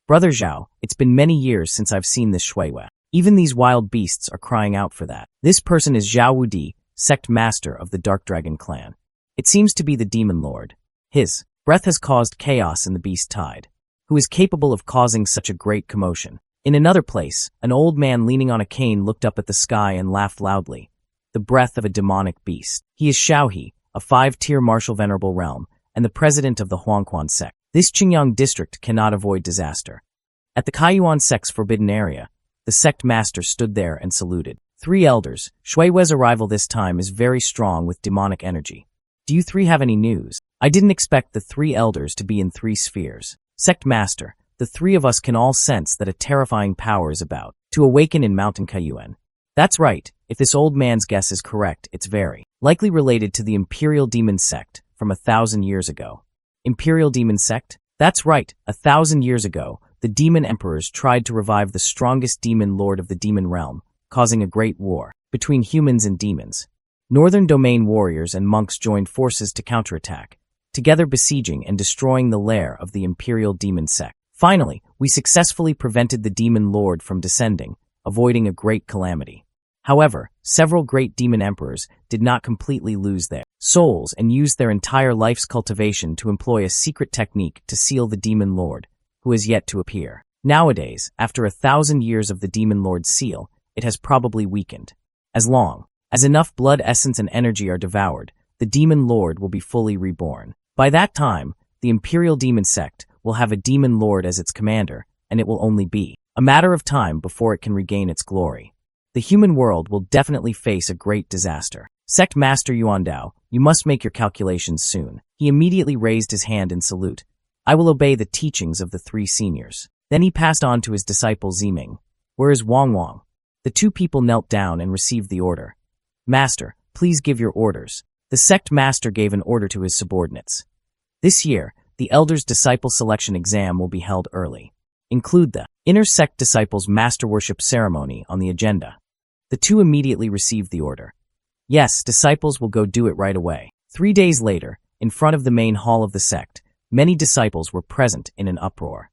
Brother Zhao, it's been many years since I've seen this Shuiwe. Even these wild beasts are crying out for that. This person is Zhao Wudi, sect master of the Dark Dragon clan. It seems to be the demon lord. His breath has caused chaos in the beast tide, who is capable of causing such a great commotion. In another place, an old man leaning on a cane looked up at the sky and laughed loudly. The breath of a demonic beast. He is Xiaohe, a 5-tier martial venerable realm, and the president of the Huangquan sect. This Qingyang district cannot avoid disaster. At the Kaiyuan sect's forbidden area, the sect master stood there and saluted. 3 elders, Shuiwe's arrival this time is very strong with demonic energy. Do you 3 have any news? I didn't expect the 3 elders to be in 3 spheres. Sect master, the 3 of us can all sense that a terrifying power is about to awaken in Mountain Kaiyuan. That's right, if this old man's guess is correct, it's very likely related to the Imperial Demon Sect from 1,000 years ago. Imperial Demon Sect? That's right, 1,000 years ago, the demon emperors tried to revive the strongest demon lord of the demon realm, causing a great war between humans and demons. Northern domain warriors and monks joined forces to counterattack, together besieging and destroying the lair of the Imperial Demon Sect. Finally, we successfully prevented the demon lord from descending, avoiding a great calamity. However, several great demon emperors did not completely lose their souls and used their entire life's cultivation to employ a secret technique to seal the demon lord, who has yet to appear. Nowadays, after 1,000 years of the demon lord's seal, it has probably weakened. As long as enough blood essence and energy are devoured, the demon lord will be fully reborn. By that time, the Imperial Demon Sect will have a demon lord as its commander, and it will only be a matter of time before it can regain its glory. The human world will definitely face a great disaster. Sect Master Yuandao, you must make your calculations soon. He immediately raised his hand in salute. I will obey the teachings of the 3 seniors. Then he passed on to his disciple Ziming. Where is Wang Wang? The 2 people knelt down and received the order. Master, please give your orders. The sect master gave an order to his subordinates. This year, the elders' disciple selection exam will be held early. Include the inner sect disciples master worship ceremony on the agenda. The 2 immediately received the order. Yes, disciples will go do it right away. 3 days later, in front of the main hall of the sect, many disciples were present in an uproar.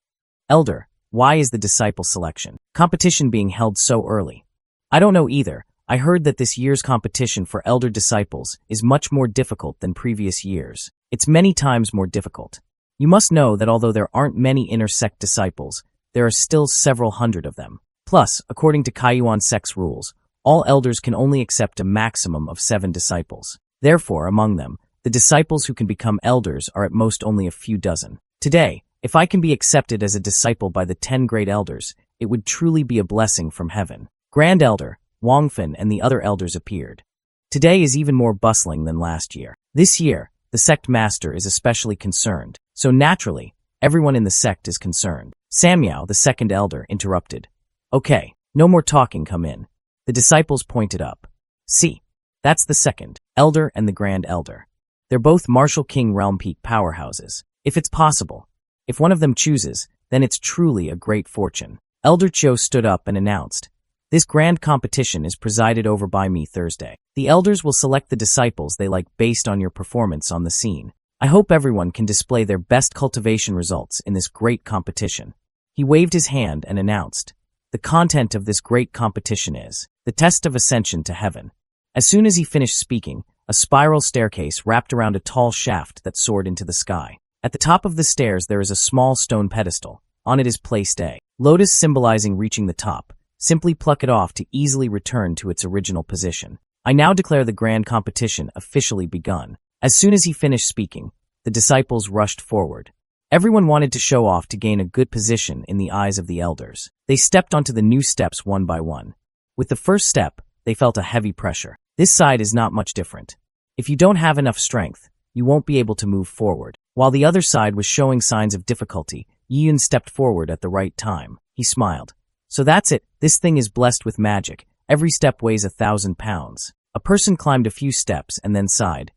Elder, why is the disciple selection competition being held so early? I don't know either. I heard that this year's competition for elder disciples is much more difficult than previous years. It's many times more difficult. You must know that although there aren't many inner sect disciples, there are still several hundred of them. Plus, according to Kaiyuan sect's rules, all elders can only accept a maximum of 7 disciples. Therefore, among them, the disciples who can become elders are at most only a few dozen. Today, if I can be accepted as a disciple by the 10 great elders, it would truly be a blessing from heaven. Grand Elder, Wangfen and the other elders appeared. Today is even more bustling than last year. This year, the sect master is especially concerned, so naturally, everyone in the sect is concerned. Samyao, the second elder, interrupted. Okay, no more talking, come in. The disciples pointed up. See, that's the second elder and the grand elder. They're both Martial King Realm Peak powerhouses. If it's possible, if one of them chooses, then it's truly a great fortune. Elder Cho stood up and announced, this grand competition is presided over by me Thursday. The elders will select the disciples they like based on your performance on the scene. I hope everyone can display their best cultivation results in this great competition. He waved his hand and announced, the content of this great competition is the test of ascension to heaven. As soon as he finished speaking, a spiral staircase wrapped around a tall shaft that soared into the sky. At the top of the stairs there is a small stone pedestal. On it is placed a lotus symbolizing reaching the top. Simply pluck it off to easily return to its original position. I now declare the grand competition officially begun. As soon as he finished speaking, the disciples rushed forward. Everyone wanted to show off to gain a good position in the eyes of the elders. They stepped onto the new steps one by one. With the first step, they felt a heavy pressure. This side is not much different. If you don't have enough strength, you won't be able to move forward. While the other side was showing signs of difficulty, Yiyun stepped forward at the right time. He smiled. So that's it, this thing is blessed with magic. Every step weighs 1,000 pounds. A person climbed a few steps and then sighed.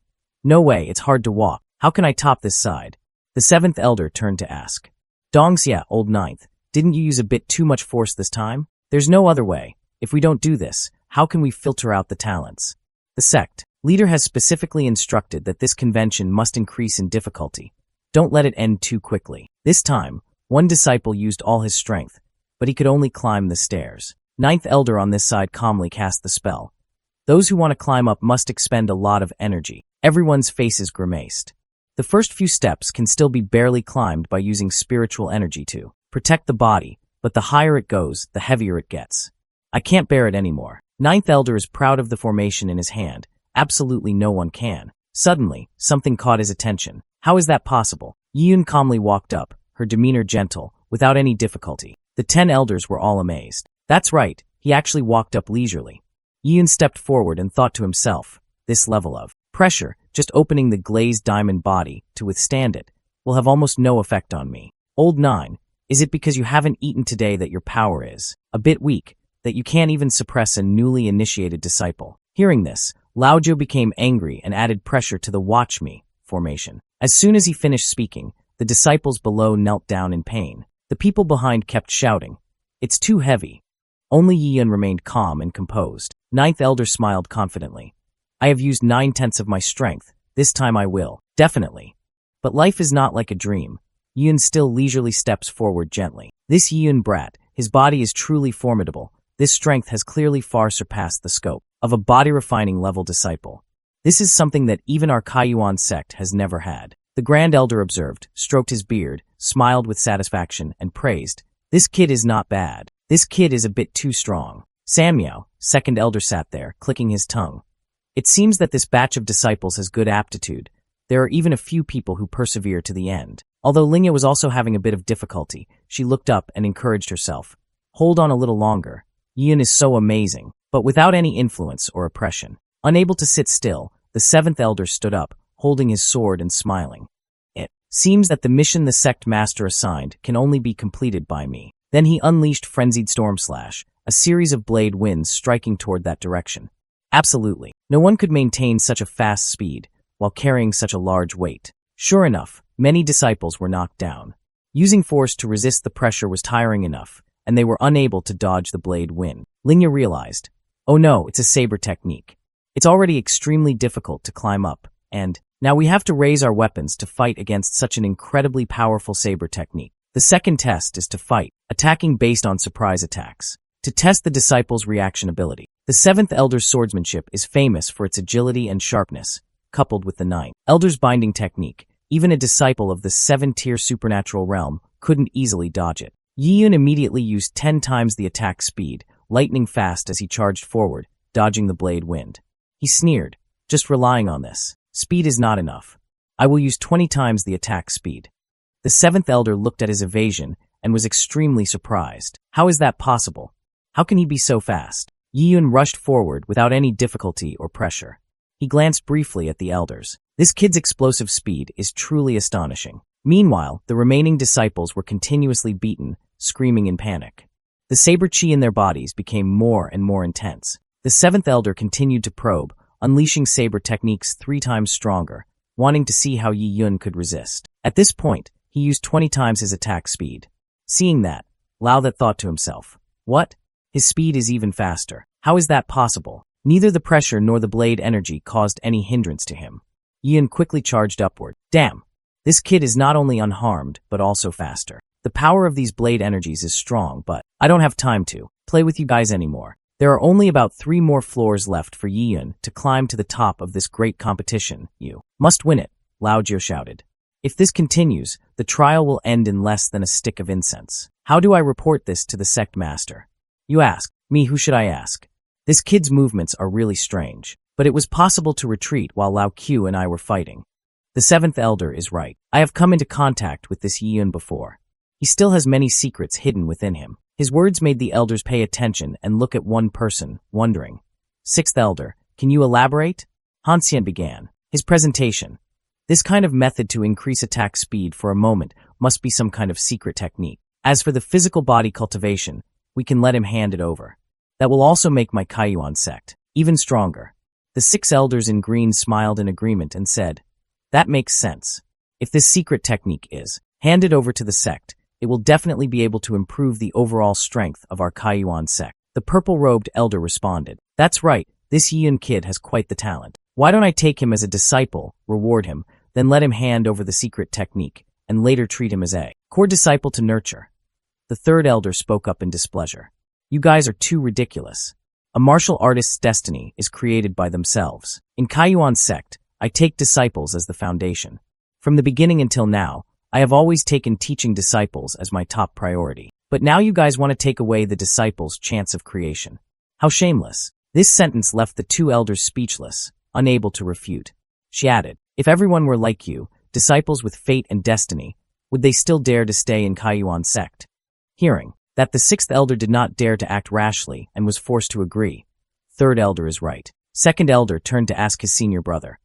No way, it's hard to walk. How can I top this side? The 7th elder turned to ask. Dongxia, old 9th, didn't you use a bit too much force this time? There's no other way. If we don't do this, how can we filter out the talents? The sect leader has specifically instructed that this convention must increase in difficulty. Don't let it end too quickly. This time, one disciple used all his strength, but he could only climb the stairs. 9th elder on this side calmly cast the spell. Those who want to climb up must expend a lot of energy. Everyone's faces grimaced. The first few steps can still be barely climbed by using spiritual energy to protect the body, but the higher it goes, the heavier it gets. I can't bear it anymore. 9th elder is proud of the formation in his hand. Absolutely no one can. Suddenly, something caught his attention. How is that possible? Yiyun calmly walked up, her demeanor gentle, without any difficulty. The 10 elders were all amazed. That's right, he actually walked up leisurely. Yiyun stepped forward and thought to himself, this level of pressure, just opening the glazed diamond body to withstand it, will have almost no effect on me. Old 9, is it because you haven't eaten today that your power is a bit weak, that you can't even suppress a newly initiated disciple? Hearing this, Laojiu became angry and added pressure to the watch me formation. As soon as he finished speaking, the disciples below knelt down in pain. The people behind kept shouting, it's too heavy. Only Yiyun remained calm and composed. 9th elder smiled confidently. I have used 9/10 of my strength. This time I will. Definitely. But life is not like a dream. Yiyun still leisurely steps forward gently. This Yiyun brat, his body is truly formidable. This strength has clearly far surpassed the scope of a body-refining level disciple. This is something that even our Kaiyuan sect has never had. The Grand Elder observed, stroked his beard, smiled with satisfaction, and praised, "This kid is not bad. This kid is a bit too strong." Sanmiao, second elder, sat there, clicking his tongue. It seems that this batch of disciples has good aptitude. There are even a few people who persevere to the end. Although Lingya was also having a bit of difficulty, she looked up and encouraged herself. Hold on a little longer. Yun is so amazing, but without any influence or oppression. Unable to sit still, the seventh elder stood up, holding his sword and smiling. It seems that the mission the sect master assigned can only be completed by me. Then he unleashed Frenzied Storm Slash, a series of blade winds striking toward that direction. Absolutely. No one could maintain such a fast speed while carrying such a large weight. Sure enough, many disciples were knocked down. Using force to resist the pressure was tiring enough, and they were unable to dodge the blade wind. Lingya realized, oh no, it's a saber technique. It's already extremely difficult to climb up, and now we have to raise our weapons to fight against such an incredibly powerful saber technique. The second test is to fight, attacking based on surprise attacks. To test the disciples' reaction ability. The seventh elder's swordsmanship is famous for its agility and sharpness, coupled with the ninth elder's binding technique. Even a disciple of the 7-tier supernatural realm couldn't easily dodge it. Yiyun immediately used 10 times the attack speed, lightning fast as he charged forward, dodging the blade wind. He sneered, just relying on this speed is not enough. I will use 20 times the attack speed. The seventh elder looked at his evasion and was extremely surprised. How is that possible? How can he be so fast? Yiyun rushed forward without any difficulty or pressure. He glanced briefly at the elders. This kid's explosive speed is truly astonishing. Meanwhile, the remaining disciples were continuously beaten, screaming in panic. The saber chi in their bodies became more and more intense. The seventh elder continued to probe, unleashing saber techniques 3 times stronger, wanting to see how Yiyun could resist. At this point, he used 20 times his attack speed. Seeing that, Lao That thought to himself, what? His speed is even faster. How is that possible? Neither the pressure nor the blade energy caused any hindrance to him. Yiyun quickly charged upward. Damn! This kid is not only unharmed, but also faster. The power of these blade energies is strong, but I don't have time to play with you guys anymore. There are only about 3 more floors left for Yiyun to climb to the top of this great competition. You must win it, Lao Jiu shouted. If this continues, the trial will end in less than a stick of incense. How do I report this to the sect master? You ask. Me, who should I ask? This kid's movements are really strange, but it was possible to retreat while Lao Q and I were fighting. The seventh elder is right. I have come into contact with this Yiyun before. He still has many secrets hidden within him. His words made the elders pay attention and look at one person, wondering. Sixth elder, can you elaborate? Han Xian began his presentation. This kind of method to increase attack speed for a moment must be some kind of secret technique. As for the physical body cultivation, we can let him hand it over. That will also make my Kaiyuan sect even stronger. The 6 elders in green smiled in agreement and said, that makes sense. If this secret technique is handed over to the sect, it will definitely be able to improve the overall strength of our Kaiyuan sect. The purple-robed elder responded, that's right, this Yiyun kid has quite the talent. Why don't I take him as a disciple, reward him, then let him hand over the secret technique, and later treat him as a core disciple to nurture? The third elder spoke up in displeasure. You guys are too ridiculous. A martial artist's destiny is created by themselves. In Kaiyuan sect, I take disciples as the foundation. From the beginning until now, I have always taken teaching disciples as my top priority. But now you guys want to take away the disciples' chance of creation. How shameless. This sentence left the 2 elders speechless, unable to refute. She added, if everyone were like you, disciples with fate and destiny, would they still dare to stay in Kaiyuan sect? Hearing that the 6th elder did not dare to act rashly and was forced to agree. 3rd elder is right. 2nd elder turned to ask his senior brother.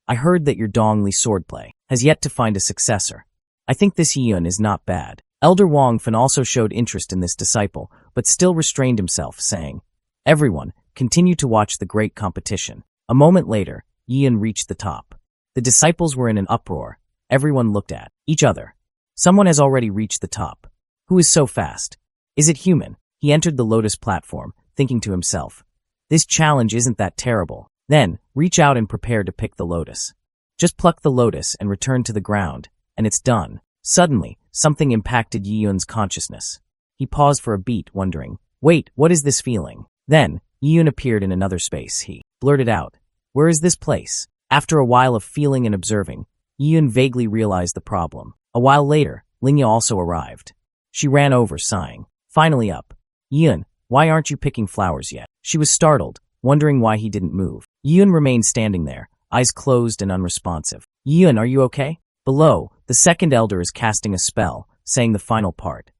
I heard that your Dongli swordplay has yet to find a successor. I think this Yiyun is not bad. Elder Wang Fan also showed interest in this disciple, but still restrained himself, saying, everyone, continue to watch the great competition. A moment later, Yiyun reached the top. The disciples were in an uproar. Everyone looked at each other. Someone has already reached the top. Who is so fast? Is it human? He entered the lotus platform, thinking to himself, this challenge isn't that terrible. Then, reach out and prepare to pick the lotus. Just pluck the lotus and return to the ground, and it's done. Suddenly, something impacted Yiyun's consciousness. He paused for a beat, wondering, wait, what is this feeling? Then, Yiyun appeared in another space. He blurted out, "Where is this place?" After a while of feeling and observing, Yiyun vaguely realized the problem. A while later, Lingya also arrived. She ran over, sighing. Finally up. "Yiyun, why aren't you picking flowers yet?" She was startled, wondering why he didn't move. Yiyun remained standing there, eyes closed and unresponsive. "Yiyun, are you okay?" Below, the second elder is casting a spell, saying the final part.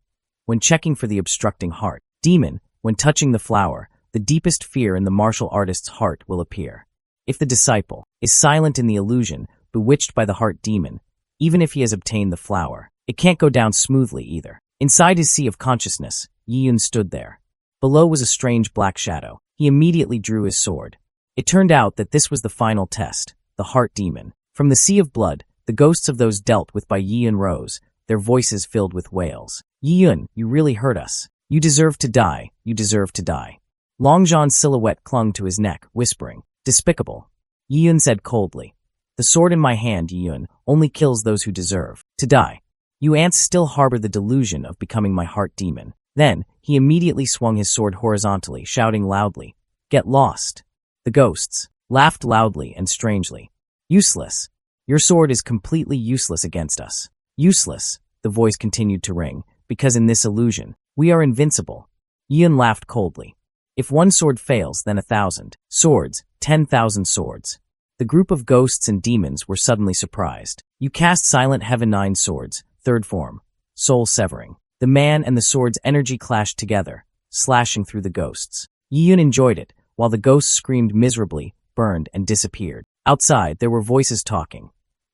When checking for the obstructing heart demon, when touching the flower, the deepest fear in the martial artist's heart will appear. If the disciple is silent in the illusion, bewitched by the heart demon, even if he has obtained the flower, it can't go down smoothly either. Inside his sea of consciousness, Yiyun stood there. Below was a strange black shadow. He immediately drew his sword. It turned out that this was the final test, the heart demon. From the sea of blood, the ghosts of those dealt with by Yiyun rose, their voices filled with wails. "Yiyun, you really hurt us. You deserve to die, you deserve to die." Longzhan's silhouette clung to his neck, whispering, "Despicable." Yiyun said coldly, "The sword in my hand, Yiyun, only kills those who deserve to die. You ants still harbor the delusion of becoming my heart demon." Then, he immediately swung his sword horizontally, shouting loudly, "Get lost." The ghosts laughed loudly and strangely. "Useless. Your sword is completely useless against us." "Useless," the voice continued to ring, "because in this illusion, we are invincible." Yiyun laughed coldly. "If one sword fails, then 1,000 swords, 10,000 swords." The group of ghosts and demons were suddenly surprised. "You cast Silent Heaven 9 swords, third form, soul severing." The man and the sword's energy clashed together, slashing through the ghosts. Yiyun enjoyed it, while the ghosts screamed miserably, burned, and disappeared. Outside, there were voices talking.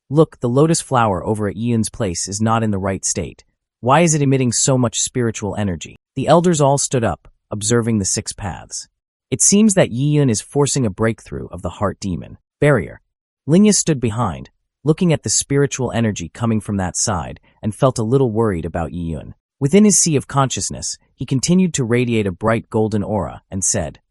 "Look, the lotus flower over at Yiyun's place is not in the right state. Why is it emitting so much spiritual energy?" The elders all stood up, observing the 6 paths. It seems that Yiyun is forcing a breakthrough of the heart demon barrier. Lingya stood behind, looking at the spiritual energy coming from that side, and felt a little worried about Yiyun. Within his sea of consciousness, he continued to radiate a bright golden aura and said,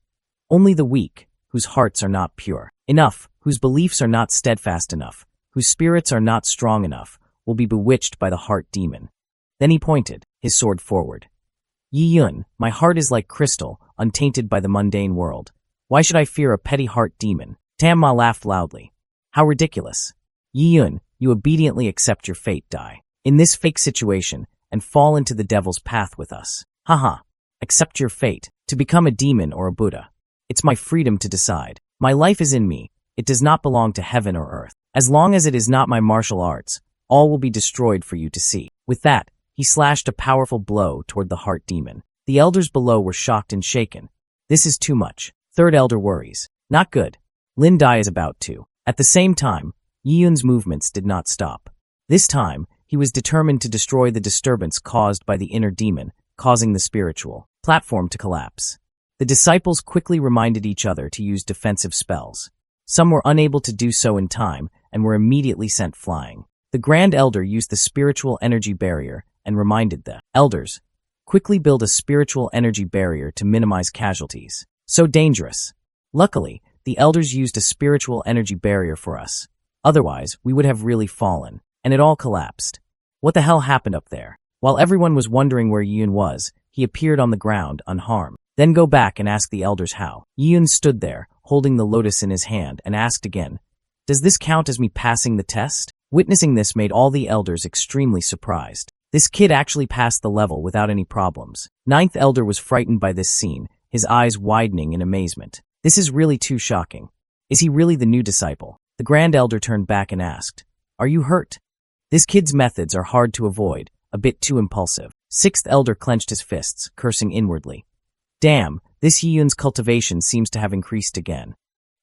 "Only the weak, whose hearts are not pure enough, whose beliefs are not steadfast enough, whose spirits are not strong enough, will be bewitched by the heart demon." Then he pointed, his sword forward. "Yiyun, my heart is like crystal, untainted by the mundane world. Why should I fear a petty heart demon?" Tamma laughed loudly. "How ridiculous. Yiyun, you obediently accept your fate, die in this fake situation, and fall into the devil's path with us. Haha. Accept your fate, to become a demon or a Buddha. It's my freedom to decide. My life is in me. It does not belong to heaven or earth. As long as it is not my martial arts, all will be destroyed for you to see." With that, he slashed a powerful blow toward the heart demon. The elders below were shocked and shaken. "This is too much." Third elder worries. "Not good. Lin Dai is about to." At the same time, Yiyun's movements did not stop. This time, he was determined to destroy the disturbance caused by the inner demon, causing the spiritual platform to collapse. The disciples quickly reminded each other to use defensive spells. Some were unable to do so in time and were immediately sent flying. The Grand Elder used the spiritual energy barrier and reminded the elders, "Quickly build a spiritual energy barrier to minimize casualties. So dangerous." Luckily, the elders used a spiritual energy barrier for us. Otherwise, we would have really fallen, and it all collapsed. What the hell happened up there? While everyone was wondering where Yiyun was, he appeared on the ground, unharmed. Then go back and ask the elders how. Yiyun stood there, holding the lotus in his hand, and asked again, "Does this count as me passing the test?" Witnessing this made all the elders extremely surprised. This kid actually passed the level without any problems. Ninth elder was frightened by this scene, his eyes widening in amazement. This is really too shocking. Is he really the new disciple? The Grand Elder turned back and asked, "Are you hurt?" This kid's methods are hard to avoid, a bit too impulsive. Sixth elder clenched his fists, cursing inwardly. Damn, this Yiyun's cultivation seems to have increased again.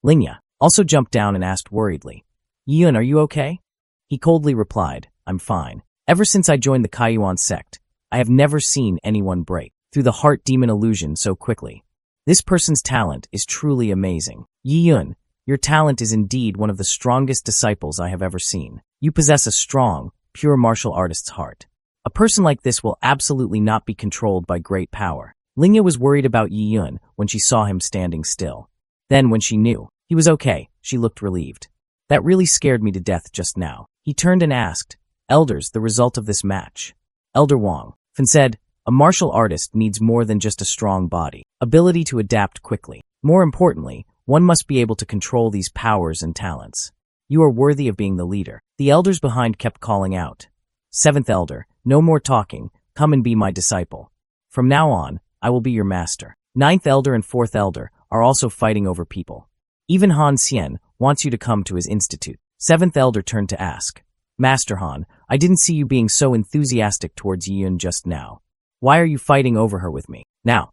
Lingya also jumped down and asked worriedly, "Yiyun, are you okay?" He coldly replied, "I'm fine. Ever since I joined the Kaiyuan sect, I have never seen anyone break through the heart demon illusion so quickly. This person's talent is truly amazing. Yiyun, your talent is indeed one of the strongest disciples I have ever seen. You possess a strong, pure martial artist's heart. A person like this will absolutely not be controlled by great power." Lingya was worried about Yiyun when she saw him standing still. Then when she knew he was okay, she looked relieved. "That really scared me to death just now." He turned and asked, "Elders, the result of this match?" Elder Wang Fan said, "A martial artist needs more than just a strong body, ability to adapt quickly, More importantly, one must be able to control these powers and talents. You are worthy of being the leader. The elders behind kept calling out. Seventh elder, no more talking, come and be my disciple. From now on, I will be your master. Ninth elder and fourth elder are also fighting over people. Even Han Xian wants you to come to his institute. Seventh elder turned to ask, Master Han, I didn't see you being so enthusiastic towards Yiyun just now. Why are you fighting over her with me? Now,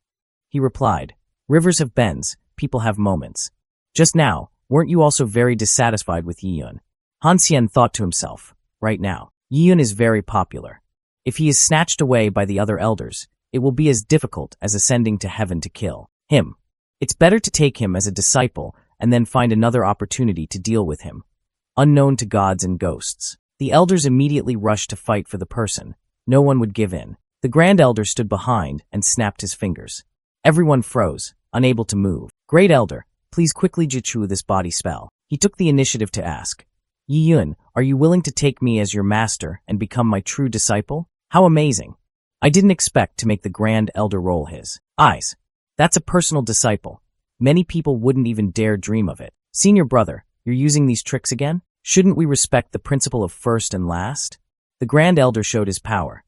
he replied, rivers have bends, people have moments. Just now, weren't you also very dissatisfied with Yiyun? Han Xian thought to himself, right now, Yiyun is very popular. If he is snatched away by the other elders, it will be as difficult as ascending to heaven to kill him. It's better to take him as a disciple and then find another opportunity to deal with him. Unknown to gods and ghosts. The elders immediately rushed to fight for the person. No one would give in. The Grand Elder stood behind and snapped his fingers. Everyone froze, unable to move. Great Elder, please quickly jichu this body spell. He took the initiative to ask, Yiyun, are you willing to take me as your master and become my true disciple? How amazing. I didn't expect to make the Grand Elder roll his eyes. That's a personal disciple. Many people wouldn't even dare dream of it. Senior brother, you're using these tricks again? Shouldn't we respect the principle of first and last? The Grand Elder showed his power.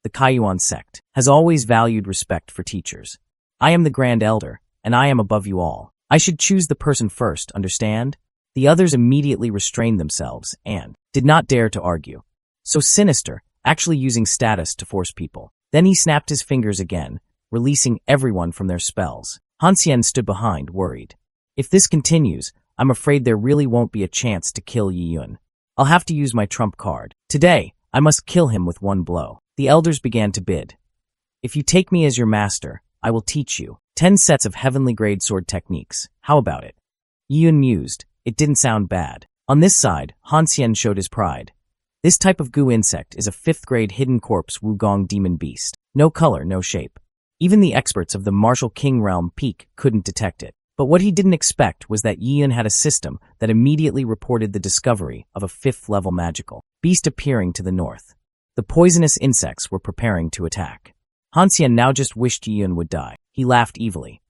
The Kaiyuan sect has always valued respect for teachers. I am the Grand Elder, and I am above you all. I should choose the person first, understand? The others immediately restrained themselves and did not dare to argue. So sinister, actually using status to force people. Then he snapped his fingers again, releasing everyone from their spells. Han Xian stood behind, worried. If this continues, I'm afraid there really won't be a chance to kill Yiyun. I'll have to use my trump card. Today, I must kill him with one blow. The elders began to bid. If you take me as your master, I will teach you 10 sets of heavenly grade sword techniques. How about it? Yiyun mused. It didn't sound bad. On this side, Han Xian showed his pride. This type of goo insect is a 5th grade hidden corpse Wugong demon beast. No color, no shape. Even the experts of the Martial King Realm Peak couldn't detect it. But what he didn't expect was that Yiyun had a system that immediately reported the discovery of a 5th level magical beast appearing to the north. The poisonous insects were preparing to attack. Han Xian now just wished Yiyun would die. He laughed evilly.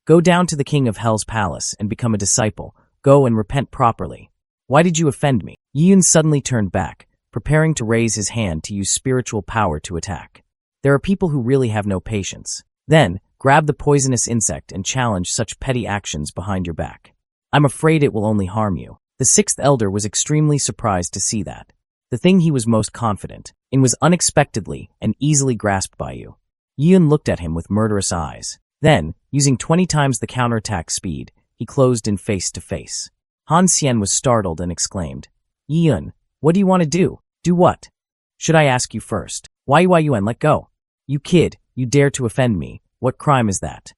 Go down to the king of Hell's palace and become a disciple. Go and repent properly. Why did you offend me? Yiyun suddenly turned back, preparing to raise his hand to use spiritual power to attack. There are people who really have no patience. Then, grab the poisonous insect and challenge such petty actions behind your back. I'm afraid it will only harm you. The 6th elder was extremely surprised to see that. The thing he was most confident in was unexpectedly and easily grasped by you. Yiyun looked at him with murderous eyes. Then, using 20 times the counterattack speed, he closed in face to face. Han Xian was startled and exclaimed, Yiyun, what do you want to do? Do what? Should I ask you first? Why Yuan, let go. You kid, you dare to offend me. What crime is that?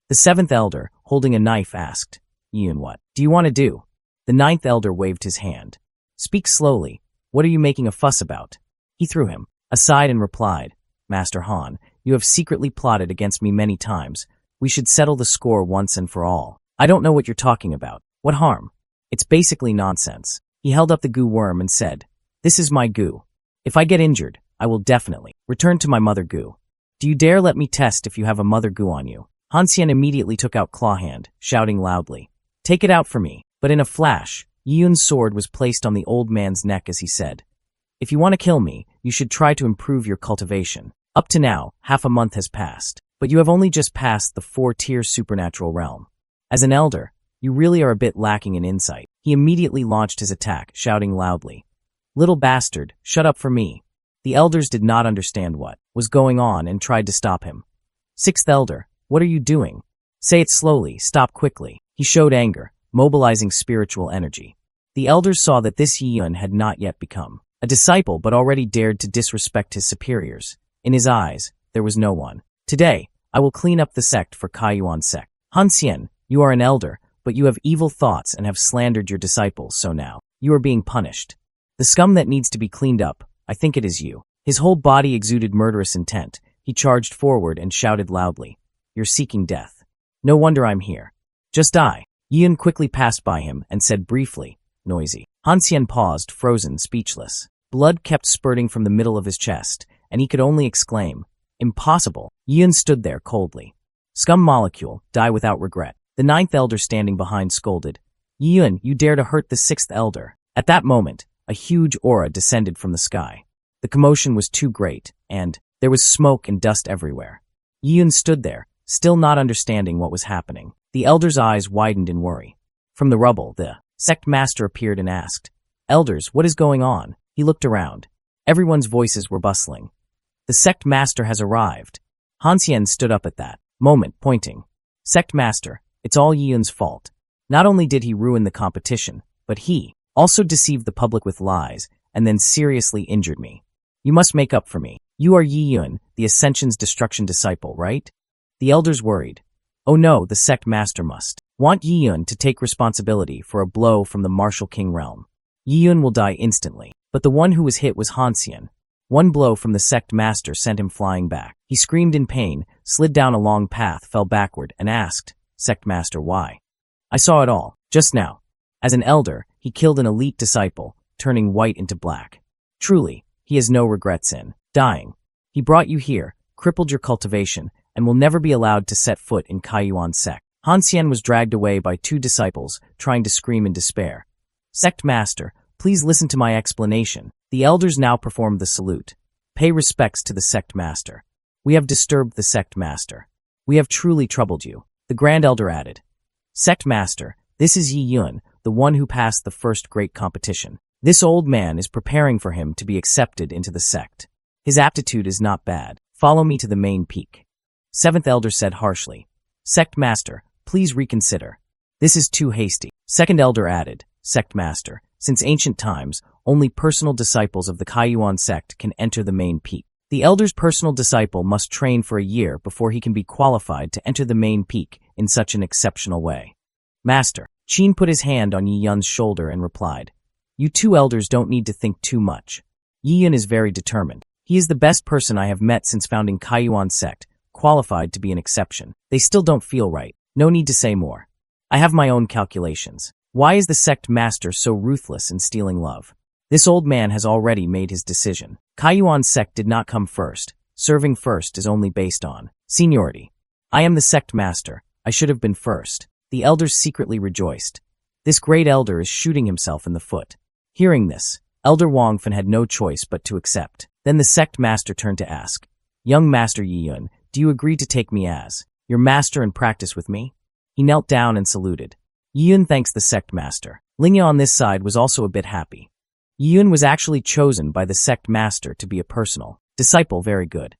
The 7th elder, holding a knife, asked, Yiyun, what do you want to do? The 9th elder waved his hand. Speak slowly. What are you making a fuss about? He threw him aside and replied, Master Han, you have secretly plotted against me many times. We should settle the score once and for all. I don't know what you're talking about. What harm? It's basically nonsense. He held up the goo worm and said, This is my goo. If I get injured, I will definitely return to my mother goo. Do you dare let me test if you have a mother goo on you? Han Xian immediately took out Claw Hand, shouting loudly, Take it out for me. But in a flash, Yiyun's sword was placed on the old man's neck as he said, If you want to kill me, you should try to improve your cultivation. Up to now, half a month has passed, but you have only just passed the 4-tier supernatural realm. As an elder, you really are a bit lacking in insight. He immediately launched his attack, shouting loudly, Little bastard, shut up for me. The elders did not understand what was going on and tried to stop him. 6th elder, what are you doing? Say it slowly, stop quickly. He showed anger, mobilizing spiritual energy. The elders saw that this Yiyun had not yet become a disciple but already dared to disrespect his superiors. In his eyes, there was no one. Today, I will clean up the sect for Kaiyuan sect. Han Xian, you are an elder, but you have evil thoughts and have slandered your disciples, so now you are being punished. The scum that needs to be cleaned up, I think it is you. His whole body exuded murderous intent. He charged forward and shouted loudly, You're seeking death. No wonder I'm here. Just die. Yiyun quickly passed by him and said briefly, Noisy. Han Xian paused, frozen, speechless. Blood kept spurting from the middle of his chest, and he could only exclaim, Impossible. Yiyun stood there coldly. Scum molecule, die without regret. The ninth elder standing behind scolded, Yun, you dare to hurt the sixth elder. At that moment, a huge aura descended from the sky. The commotion was too great, and there was smoke and dust everywhere. Yun stood there, still not understanding what was happening. The elder's eyes widened in worry. From the rubble, the sect master appeared and asked, Elders, what is going on? He looked around. Everyone's voices were bustling. The sect master has arrived. Hanxian stood up at that moment, pointing. Sect master, it's all Yun's fault. Not only did he ruin the competition, but he also deceived the public with lies and then seriously injured me. You must make up for me. You are Yi Yun, the Ascension's destruction disciple, right? The elders worried. Oh no, the sect master must want Yi Yun to take responsibility for a blow from the martial king realm. Yi Yun will die instantly, but the one who was hit was Hanxian. One blow from the sect master sent him flying back. He screamed in pain, slid down a long path, fell backward, and asked, Sect master, why? I saw it all, just now. As an elder, he killed an elite disciple, turning white into black. Truly, he has no regrets in dying. He brought you here, crippled your cultivation, and will never be allowed to set foot in Kaiyuan sect. Hanxian was dragged away by two disciples, trying to scream in despair. Sect master, please listen to my explanation. The elders now performed the salute. Pay respects to the sect master. We have disturbed the sect master. We have truly troubled you. The grand elder added. Sect master, this is Yi Yun, the one who passed the first great competition. This old man is preparing for him to be accepted into the sect. His aptitude is not bad. Follow me to the main peak. Seventh elder said harshly. Sect master, please reconsider. This is too hasty. Second elder added. Sect master, since ancient times, only personal disciples of the Kaiyuan sect can enter the main peak. The elder's personal disciple must train for a year before he can be qualified to enter the main peak in such an exceptional way. Master, Qin put his hand on Yi Yun's shoulder and replied, You two elders don't need to think too much. Yi Yun is very determined. He is the best person I have met since founding Kaiyuan sect, qualified to be an exception. They still don't feel right. No need to say more. I have my own calculations. Why is the sect master so ruthless in stealing love? This old man has already made his decision. Kaiyuan sect did not come first. Serving first is only based on seniority. I am the sect master. I should have been first. The elders secretly rejoiced. This great elder is shooting himself in the foot. Hearing this, Elder Wangfen had no choice but to accept. Then the sect master turned to ask, Young Master Yi Yun, do you agree to take me as your master and practice with me? He knelt down and saluted. Yi Yun thanks the sect master. Lingya on this side was also a bit happy. Yi Yun was actually chosen by the sect master to be a personal disciple. Very good.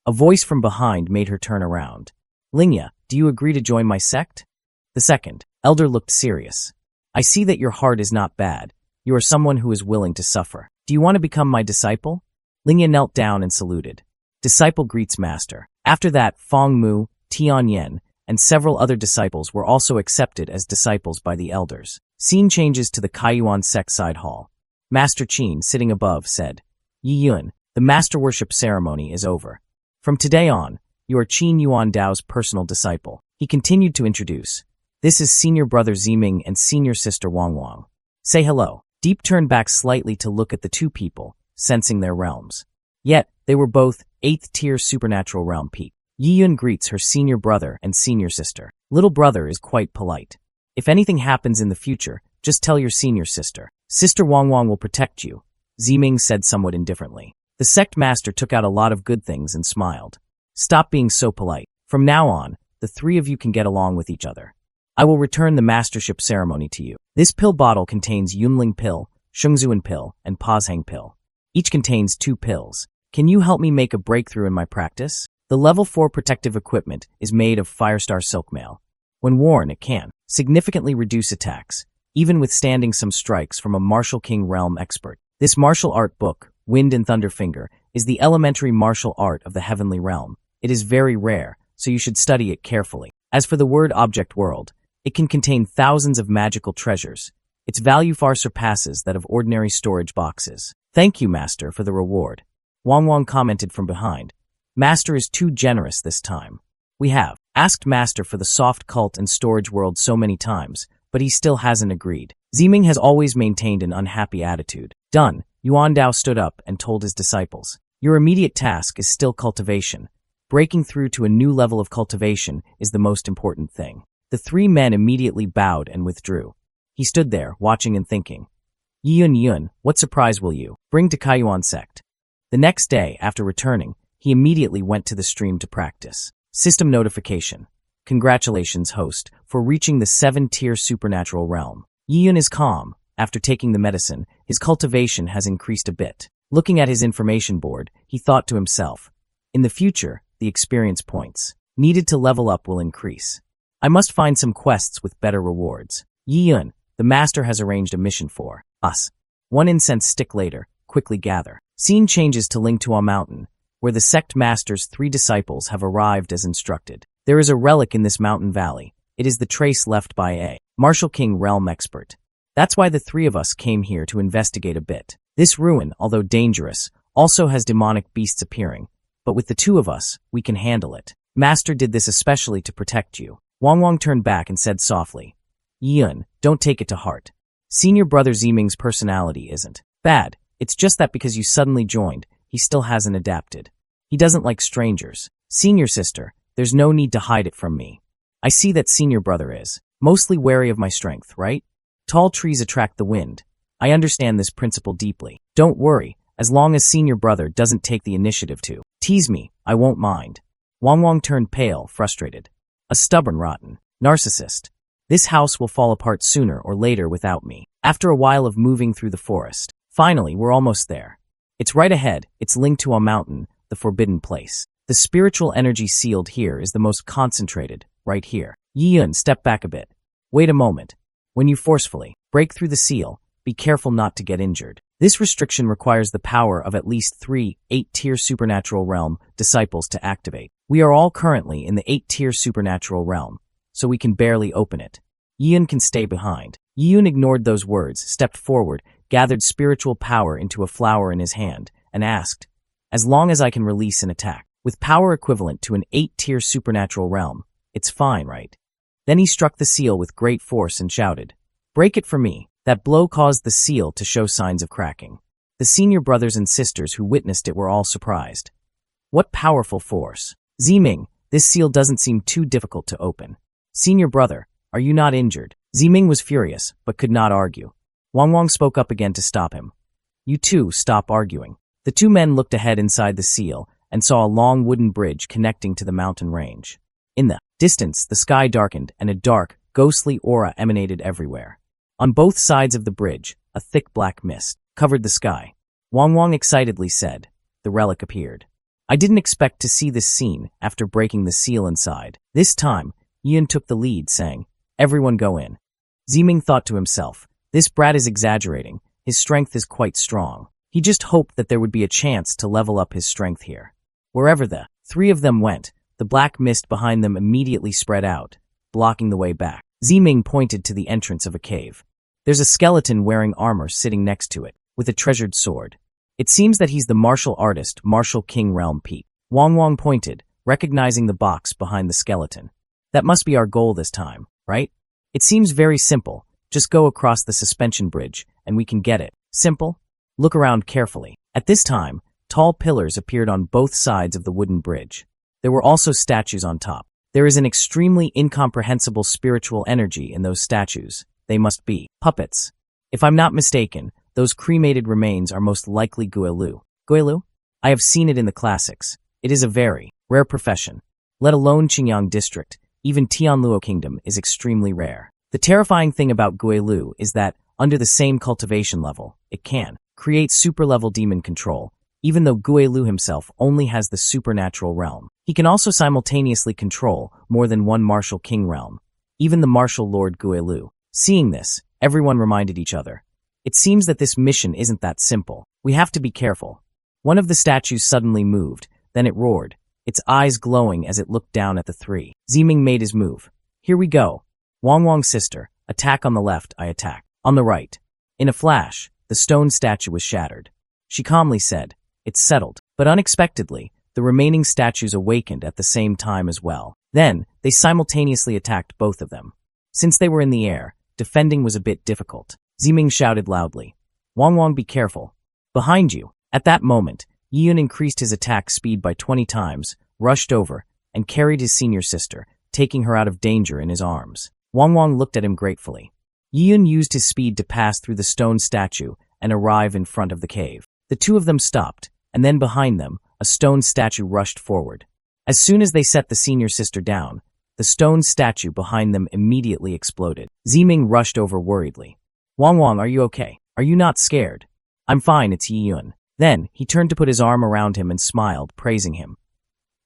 A voice from behind made her turn around. Lingya, do you agree to join my sect? The second elder looked serious. I see that your heart is not bad. You are someone who is willing to suffer. Do you want to become my disciple? Lingya knelt down and saluted. Disciple greets master. After that, Fong Mu, Tian Yen, and several other disciples were also accepted as disciples by the elders. Scene changes to the Kaiyuan sect side hall. Master Qin, sitting above, said, Yi Yun, the master worship ceremony is over. From today on, you are Qin Yuan Dao's personal disciple. He continued to introduce. This is senior brother Ziming and senior sister Wang Wang. Say hello. Deep turned back slightly to look at the two people, sensing their realms. Yet, they were both 8th tier supernatural realm peak. Yi Yun greets her senior brother and senior sister. Little brother is quite polite. If anything happens in the future, just tell your senior sister. Sister Wang Wang will protect you, Ziming said somewhat indifferently. The sect master took out a lot of good things and smiled. Stop being so polite. From now on, the three of you can get along with each other. I will return the mastership ceremony to you. This pill bottle contains Yunling pill, Shengzuan pill, and Pazhang pill. Each contains 2 pills. Can you help me make a breakthrough in my practice? The level 4 protective equipment is made of Firestar silk mail. When worn, it can significantly reduce attacks, even withstanding some strikes from a martial king realm expert. This martial art book, Wind and Thunder Finger, is the elementary martial art of the heavenly realm. It is very rare, so you should study it carefully. As for the word object world, it can contain thousands of magical treasures. Its value far surpasses that of ordinary storage boxes. Thank you, Master, for the reward. Wang Wang commented from behind. Master is too generous this time. We have asked Master for the soft cult and storage world so many times, but he still hasn't agreed. Ziming has always maintained an unhappy attitude. Done. Yuan Dao stood up and told his disciples. Your immediate task is still cultivation. Breaking through to a new level of cultivation is the most important thing. The three men immediately bowed and withdrew. He stood there, watching and thinking. Yun, what surprise will you bring to Kaiyuan sect? The next day, after returning, he immediately went to the stream to practice. System notification. Congratulations, host, for reaching the 7-tier supernatural realm. Yun is calm. After taking the medicine, his cultivation has increased a bit. Looking at his information board, he thought to himself, in the future, the experience points needed to level up will increase. I must find some quests with better rewards. Yun, the master has arranged a mission for us. One incense stick later, quickly gather. Scene changes to Lingtua Mountain, where the sect master's 3 disciples have arrived as instructed. There is a relic in this mountain valley. It is the trace left by a Martial King realm expert. That's why the 3 of us came here to investigate a bit. This ruin, although dangerous, also has demonic beasts appearing, but with the 2 of us, we can handle it. Master did this especially to protect you. Wang turned back and said softly, Yun, don't take it to heart. Senior brother Ziming's personality isn't bad. It's just that because you suddenly joined, he still hasn't adapted. He doesn't like strangers. Senior sister, there's no need to hide it from me. I see that senior brother is mostly wary of my strength, right? Tall trees attract the wind. I understand this principle deeply. Don't worry, as long as senior brother doesn't take the initiative to tease me, I won't mind. Wang turned pale, frustrated. A stubborn, rotten narcissist. This house will fall apart sooner or later without me. After a while of moving through the forest, finally, we're almost there. It's right ahead. It's linked to a mountain, the forbidden place. The spiritual energy sealed here is the most concentrated, right here. Yun, step back a bit. Wait a moment. When you forcefully break through the seal, be careful not to get injured. This restriction requires the power of at least 3 8-tier supernatural realm disciples to activate. We are all currently in the 8-tier supernatural realm, so we can barely open it. Yun can stay behind. Yun ignored those words, stepped forward, gathered spiritual power into a flower in his hand, and asked, as long as I can release an attack, with power equivalent to an 8-tier supernatural realm, it's fine, right? Then he struck the seal with great force and shouted, break it for me. That blow caused the seal to show signs of cracking. The senior brothers and sisters who witnessed it were all surprised. What powerful force. Ziming, this seal doesn't seem too difficult to open. Senior brother, are you not injured? Ziming was furious, but could not argue. Wang spoke up again to stop him. You two, stop arguing. The 2 men looked ahead inside the seal and saw a long wooden bridge connecting to the mountain range. In the distance, the sky darkened and a dark, ghostly aura emanated everywhere. On both sides of the bridge, a thick black mist covered the sky. Wang excitedly said, the relic appeared. I didn't expect to see this scene after breaking the seal inside. This time, Yun took the lead, saying, everyone go in. Ziming thought to himself, this brat is exaggerating. His strength is quite strong. He just hoped that there would be a chance to level up his strength here. Wherever the 3 of them went, the black mist behind them immediately spread out, blocking the way back. Ziming pointed to the entrance of a cave. There's a skeleton wearing armor sitting next to it, with a treasured sword. It seems that he's the martial artist, Martial King Realm Peak. Wang pointed, recognizing the box behind the skeleton. That must be our goal this time, right? It seems very simple. Just go across the suspension bridge, and we can get it. Simple? Look around carefully. At this time, tall pillars appeared on both sides of the wooden bridge. There were also statues on top. There is an extremely incomprehensible spiritual energy in those statues. They must be puppets. If I'm not mistaken, those cremated remains are most likely Guelu. Guelu? I have seen it in the classics. It is a very rare profession. Let alone Qingyang district, even Tianluo kingdom is extremely rare. The terrifying thing about Guelu is that, under the same cultivation level, it can create super-level demon control, even though Guelu himself only has the supernatural realm. He can also simultaneously control more than one martial king realm, even the martial lord Guelu. Seeing this, everyone reminded each other. It seems that this mission isn't that simple. We have to be careful. One of the statues suddenly moved, then it roared, its eyes glowing as it looked down at the 3. Ziming made his move. Here we go. Wang's sister, attack on the left, I attack. On the right. In a flash, the stone statue was shattered. She calmly said, it's settled. But unexpectedly, the remaining statues awakened at the same time as well. Then, they simultaneously attacked both of them. Since they were in the air, defending was a bit difficult. Ziming shouted loudly, Wang, be careful. Behind you. At that moment, Yun increased his attack speed by 20 times, rushed over, and carried his senior sister, taking her out of danger in his arms. Wang Wang looked at him gratefully. Yiyun used his speed to pass through the stone statue and arrive in front of the cave. The two of them stopped, and then behind them, a stone statue rushed forward. As soon as they set the senior sister down, the stone statue behind them immediately exploded. Ziming rushed over worriedly. Wang Wang, are you okay? Are you not scared? I'm fine, it's Yiyun. Then, he turned to put his arm around him and smiled, praising him.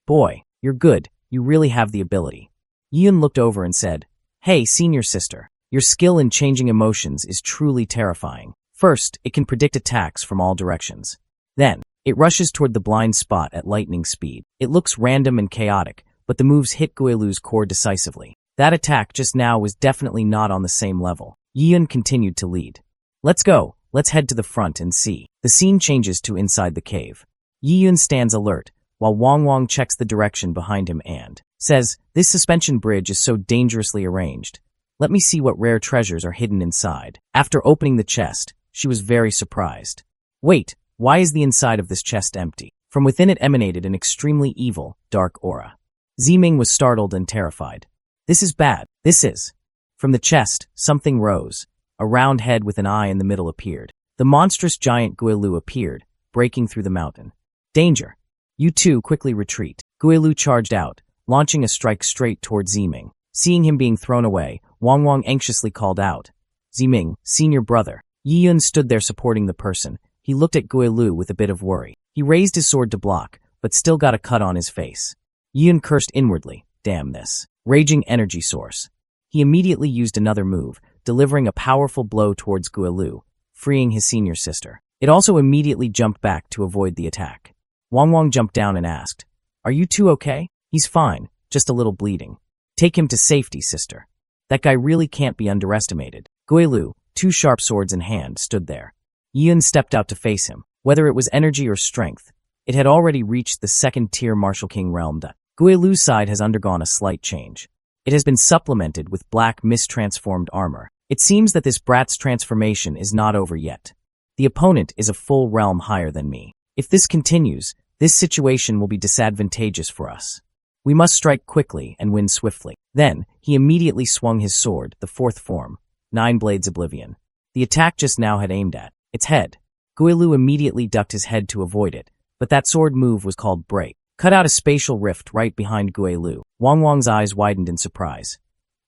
Boy, you're good, you really have the ability. Yiyun looked over and said, Hey, senior sister, your skill in changing emotions is truly terrifying. First, it can predict attacks from all directions. Then, it rushes toward the blind spot at lightning speed. It looks random and chaotic, but the moves hit Guilu's core decisively. That attack just now was definitely not on the same level. Yiyun continued to lead. Let's go, let's head to the front and see. The scene changes to inside the cave. Yiyun stands alert, while Wang Wang checks the direction behind him and says, This suspension bridge is so dangerously arranged. Let me see what rare treasures are hidden inside. After opening the chest, she was very surprised. Wait, why is the inside of this chest empty? From within it emanated an extremely evil, dark aura. Ziming was startled and terrified. This is bad. This is. From the chest, something rose. A round head with an eye in the middle appeared. The monstrous giant Guilu appeared, breaking through the mountain. Danger! You two quickly retreat. Guilu charged out, launching a strike straight toward Ziming. Seeing him being thrown away, Wang Wang anxiously called out. Ziming, senior brother. Yiyun stood there supporting the person. He looked at Guilu with a bit of worry. He raised his sword to block, but still got a cut on his face. Yiyun cursed inwardly. Damn this. Raging energy source. He immediately used another move, delivering a powerful blow towards Guilu, freeing his senior sister. It also immediately jumped back to avoid the attack. Wang Wang jumped down and asked, Are you two okay? He's fine, just a little bleeding. Take him to safety, sister. That guy really can't be underestimated. Guilu, two sharp swords in hand, stood there. Yiyun stepped out to face him. Whether it was energy or strength, it had already reached the second-tier Martial King realm. Guilu's side has undergone a slight change. It has been supplemented with black mistransformed armor. It seems that this brat's transformation is not over yet. The opponent is a full realm higher than me. If this continues, this situation will be disadvantageous for us. We must strike quickly and win swiftly. Then, he immediately swung his sword, the fourth form, 9 Blades Oblivion. The attack just now had aimed at its head. Guilu immediately ducked his head to avoid it, but that sword move was called break. Cut out a spatial rift right behind Guilu. Wang Wang's eyes widened in surprise.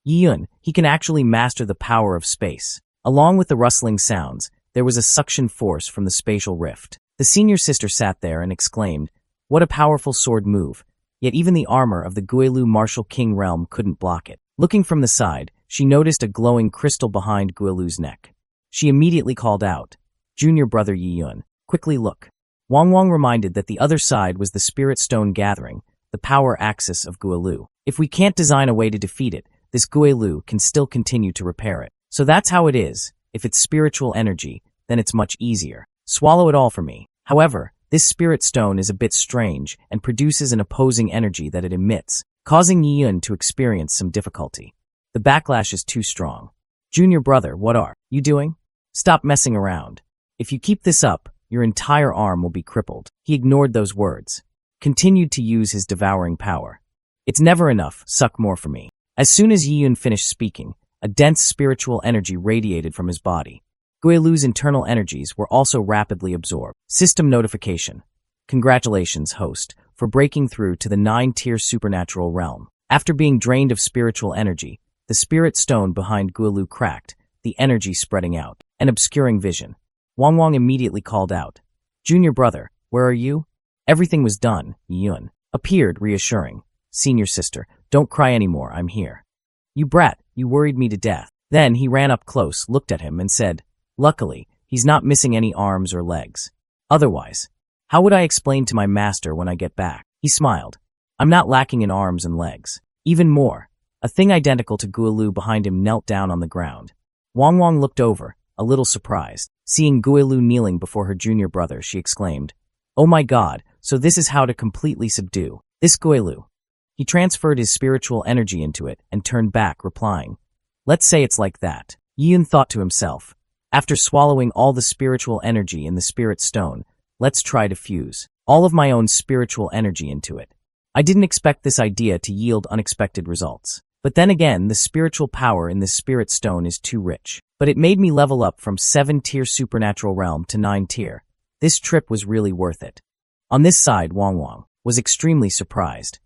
Yiyun, he can actually master the power of space. Along with the rustling sounds, there was a suction force from the spatial rift. The senior sister sat there and exclaimed, What a powerful sword move. Yet even the armor of the Guilu Martial King realm couldn't block it. Looking from the side, she noticed a glowing crystal behind Guilu's neck. She immediately called out, Junior brother Yiyun, quickly look. Wang Wang reminded that the other side was the Spirit Stone Gathering, the power axis of Guilu. If we can't design a way to defeat it, this Guilu can still continue to repair it. So that's how it is. If it's spiritual energy, then it's much easier. Swallow it all for me. However, this spirit stone is a bit strange and produces an opposing energy that it emits, causing Yiyun to experience some difficulty. The backlash is too strong. Junior brother, what are you doing? Stop messing around. If you keep this up, your entire arm will be crippled. He ignored those words. Continued to use his devouring power. It's never enough, suck more for me. As soon as Yiyun finished speaking, a dense spiritual energy radiated from his body. Guilu's internal energies were also rapidly absorbed. System notification. Congratulations, host, for breaking through to the 9-tier supernatural realm. After being drained of spiritual energy, the spirit stone behind Guilu cracked, the energy spreading out, and obscuring vision. Wang Wang immediately called out, Junior brother, where are you? Everything was done. Yiyun appeared, reassuring. Senior sister, don't cry anymore, I'm here. You brat, you worried me to death. Then he ran up close, looked at him, and said, Luckily, he's not missing any arms or legs. Otherwise, how would I explain to my master when I get back? He smiled. I'm not lacking in arms and legs. Even more, a thing identical to Guilu behind him knelt down on the ground. Wang Wang looked over, a little surprised. Seeing Guilu kneeling before her junior brother, she exclaimed, Oh my god, so this is how to completely subdue this Guilu. He transferred his spiritual energy into it and turned back, replying, Let's say it's like that. Yiyun thought to himself, After swallowing all the spiritual energy in the spirit stone, let's try to fuse all of my own spiritual energy into it. I didn't expect this idea to yield unexpected results. But then again, the spiritual power in this spirit stone is too rich. But it made me level up from 7-tier supernatural realm to 9-tier. This trip was really worth it. On this side, Wang was extremely surprised.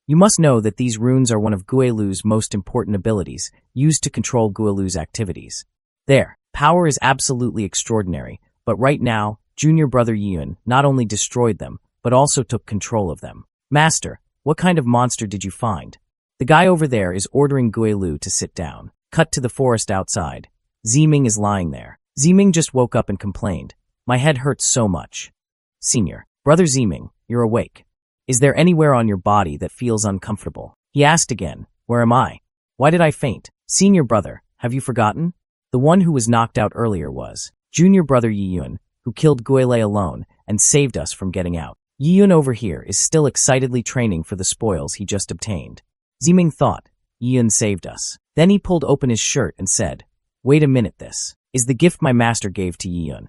You must know that these runes are one of Guilu's most important abilities, used to control Guilu's activities. Their power is absolutely extraordinary, but right now, junior brother Yun not only destroyed them, but also took control of them. Master, what kind of monster did you find? The guy over there is ordering Guilu to sit down. Cut to the forest outside. Ziming is lying there. Ziming just woke up and complained. My head hurts so much. Senior, brother Ziming, you're awake. Is there anywhere on your body that feels uncomfortable? He asked again. Where am I? Why did I faint? Senior brother, have you forgotten? The one who was knocked out earlier was junior brother Yiyun, who killed Guile alone and saved us from getting out. Yiyun over here is still excitedly training for the spoils he just obtained. Ziming thought, Yiyun saved us. Then he pulled open his shirt and said, wait a minute, this is the gift my master gave to Yiyun.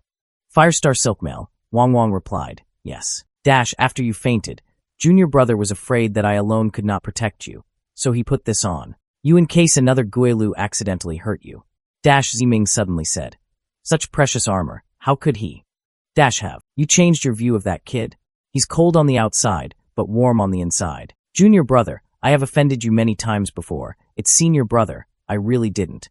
Firestar Silkmail, Wang replied, yes. After you fainted, junior brother was afraid that I alone could not protect you, so he put this on. You in case another Guilu accidentally hurt you. Ziming suddenly said, such precious armor, how could he? Have you changed your view of that kid? He's cold on the outside, but warm on the inside. Junior brother, I have offended you many times before. It's senior brother, I really didn't.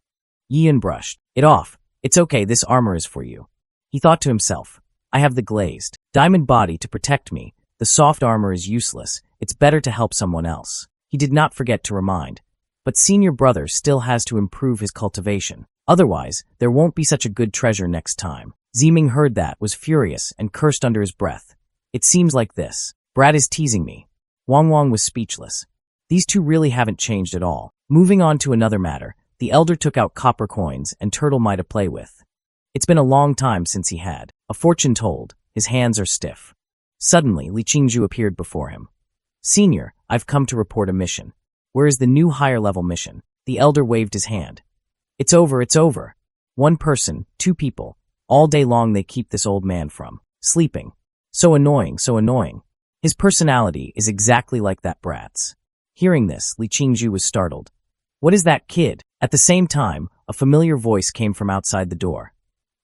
Yiyun brushed it off. It's okay, this armor is for you. He thought to himself, I have the glazed diamond body to protect me. The soft armor is useless. It's better to help someone else. He did not forget to remind. But senior brother still has to improve his cultivation. Otherwise, there won't be such a good treasure next time. Ziming heard that, was furious, and cursed under his breath. It seems like this. Brad is teasing me. Wang was speechless. These two really haven't changed at all. Moving on to another matter, the elder took out copper coins and turtle mai to play with. It's been a long time since he had a fortune told. His hands are stiff. Suddenly, Li Qingju appeared before him. Senior, I've come to report a mission. Where is the new higher-level mission? The elder waved his hand. It's over. One person, 2 people. All day long they keep this old man from sleeping. So annoying. His personality is exactly like that brat's. Hearing this, Li Qingju was startled. What is that kid? At the same time, a familiar voice came from outside the door.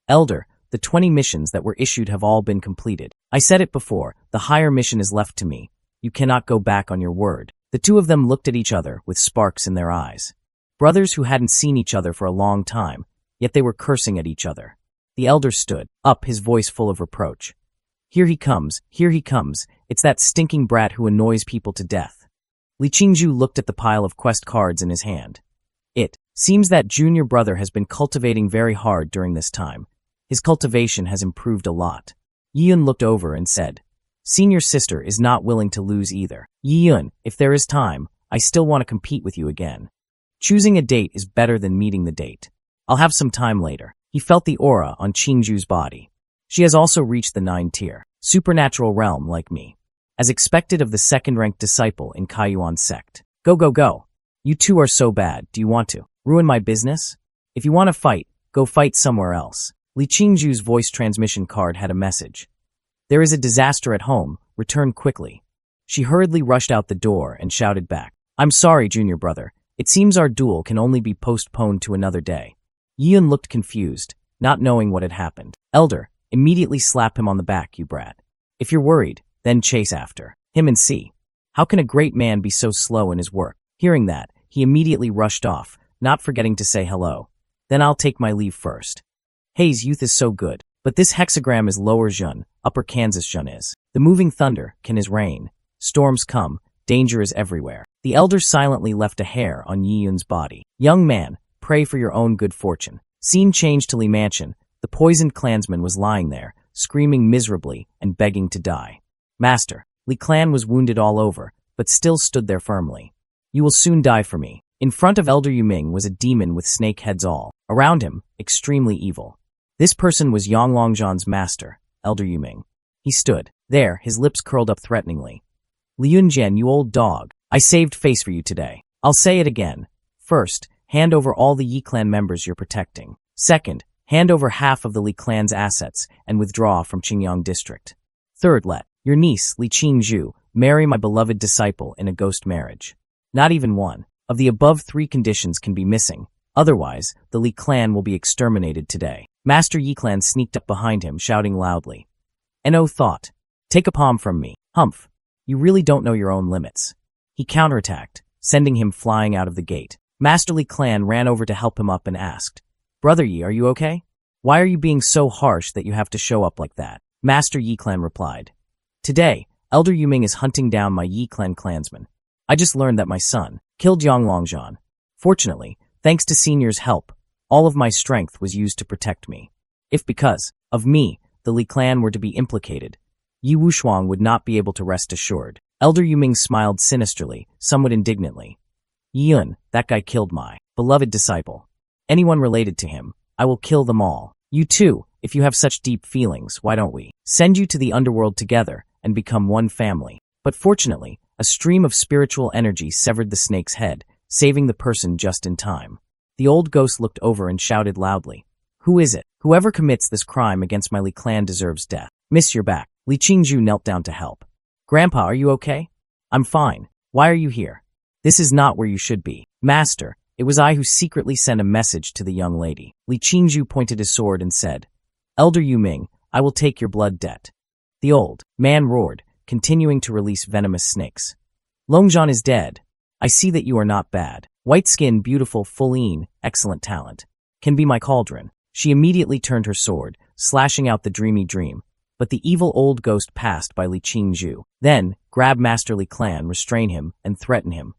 Elder, the 20 missions that were issued have all been completed. I said it before, the higher mission is left to me. You cannot go back on your word. The two of them looked at each other with sparks in their eyes. Brothers who hadn't seen each other for a long time, yet they were cursing at each other. The elder stood up, his voice full of reproach. Here he comes. It's that stinking brat who annoys people to death. Li Qingju looked at the pile of quest cards in his hand. It seems that junior brother has been cultivating very hard during this time. His cultivation has improved a lot. Yiyun looked over and said, Senior sister is not willing to lose either. Yiyun, if there is time, I still want to compete with you again. Choosing a date is better than meeting the date. I'll have some time later. He felt the aura on Qingju's body. She has also reached the 9-tier supernatural realm like me. As expected of the second-ranked disciple in Kaiyuan's sect. Go. You two are so bad, do you want to ruin my business? If you want to fight, go fight somewhere else. Li Qingju's voice transmission card had a message. There is a disaster at home, return quickly. She hurriedly rushed out the door and shouted back. I'm sorry, junior brother. It seems our duel can only be postponed to another day. Yiyun looked confused, not knowing what had happened. Elder, immediately slap him on the back, you brat. If you're worried, then chase after him and see. How can a great man be so slow in his work? Hearing that, he immediately rushed off, not forgetting to say hello. Then I'll take my leave first. Hei's youth is so good, but this hexagram is lower Zhun, upper Kansas Zhun is. The moving thunder can is rain. Storms come, danger is everywhere. The elder silently left a hair on Yiyun's body. Young man, pray for your own good fortune. Scene changed to Li Mansion. The poisoned clansman was lying there, screaming miserably and begging to die. Master, Li Clan was wounded all over, but still stood there firmly. You will soon die for me. In front of Elder Yuming was a demon with snake heads all. Around him, extremely evil. This person was Yang Longzhan's master, Elder Yuming. He stood there, his lips curled up threateningly. Liunjian, you old dog, I saved face for you today. I'll say it again. First, hand over all the Yi clan members you're protecting. Second, hand over half of the Li clan's assets and withdraw from Qingyang district. Third, let your niece, Li Qingju, marry my beloved disciple in a ghost marriage. Not even one of the above 3 conditions can be missing. Otherwise, the Li clan will be exterminated today. Master Yi clan sneaked up behind him, shouting loudly. No thought. Take a palm from me. Humph. You really don't know your own limits. He counterattacked, sending him flying out of the gate. Master Li clan ran over to help him up and asked, Brother Yi, are you okay? Why are you being so harsh that you have to show up like that? Master Yi clan replied. Today, Elder Yuming is hunting down my Yi clan clansman. I just learned that my son killed Yang Longzhan. Fortunately, thanks to Senior's help, all of my strength was used to protect me. If because of me, the Li clan were to be implicated, Yi Wushuang would not be able to rest assured. Elder Yuming smiled sinisterly, somewhat indignantly. Yun, that guy killed my beloved disciple. Anyone related to him, I will kill them all. You too, if you have such deep feelings, why don't we send you to the underworld together and become one family? But fortunately, a stream of spiritual energy severed the snake's head, saving the person just in time. The old ghost looked over and shouted loudly. Who is it? Whoever commits this crime against my Li clan deserves death. Miss, you're back. Li Qingzhu knelt down to help. Grandpa, are you okay? I'm fine. Why are you here? This is not where you should be. Master, it was I who secretly sent a message to the young lady. Li Qingzhu pointed his sword and said, Elder Yuming, I will take your blood debt. The old man roared, continuing to release venomous snakes. Longzhan is dead. I see that you are not bad. White skin, beautiful, full-een, excellent talent. Can be my cauldron. She immediately turned her sword, slashing out the dreamy dream. But the evil old ghost passed by Li Qingzhu. Then, grab Master Li clan, restrain him, and threaten him.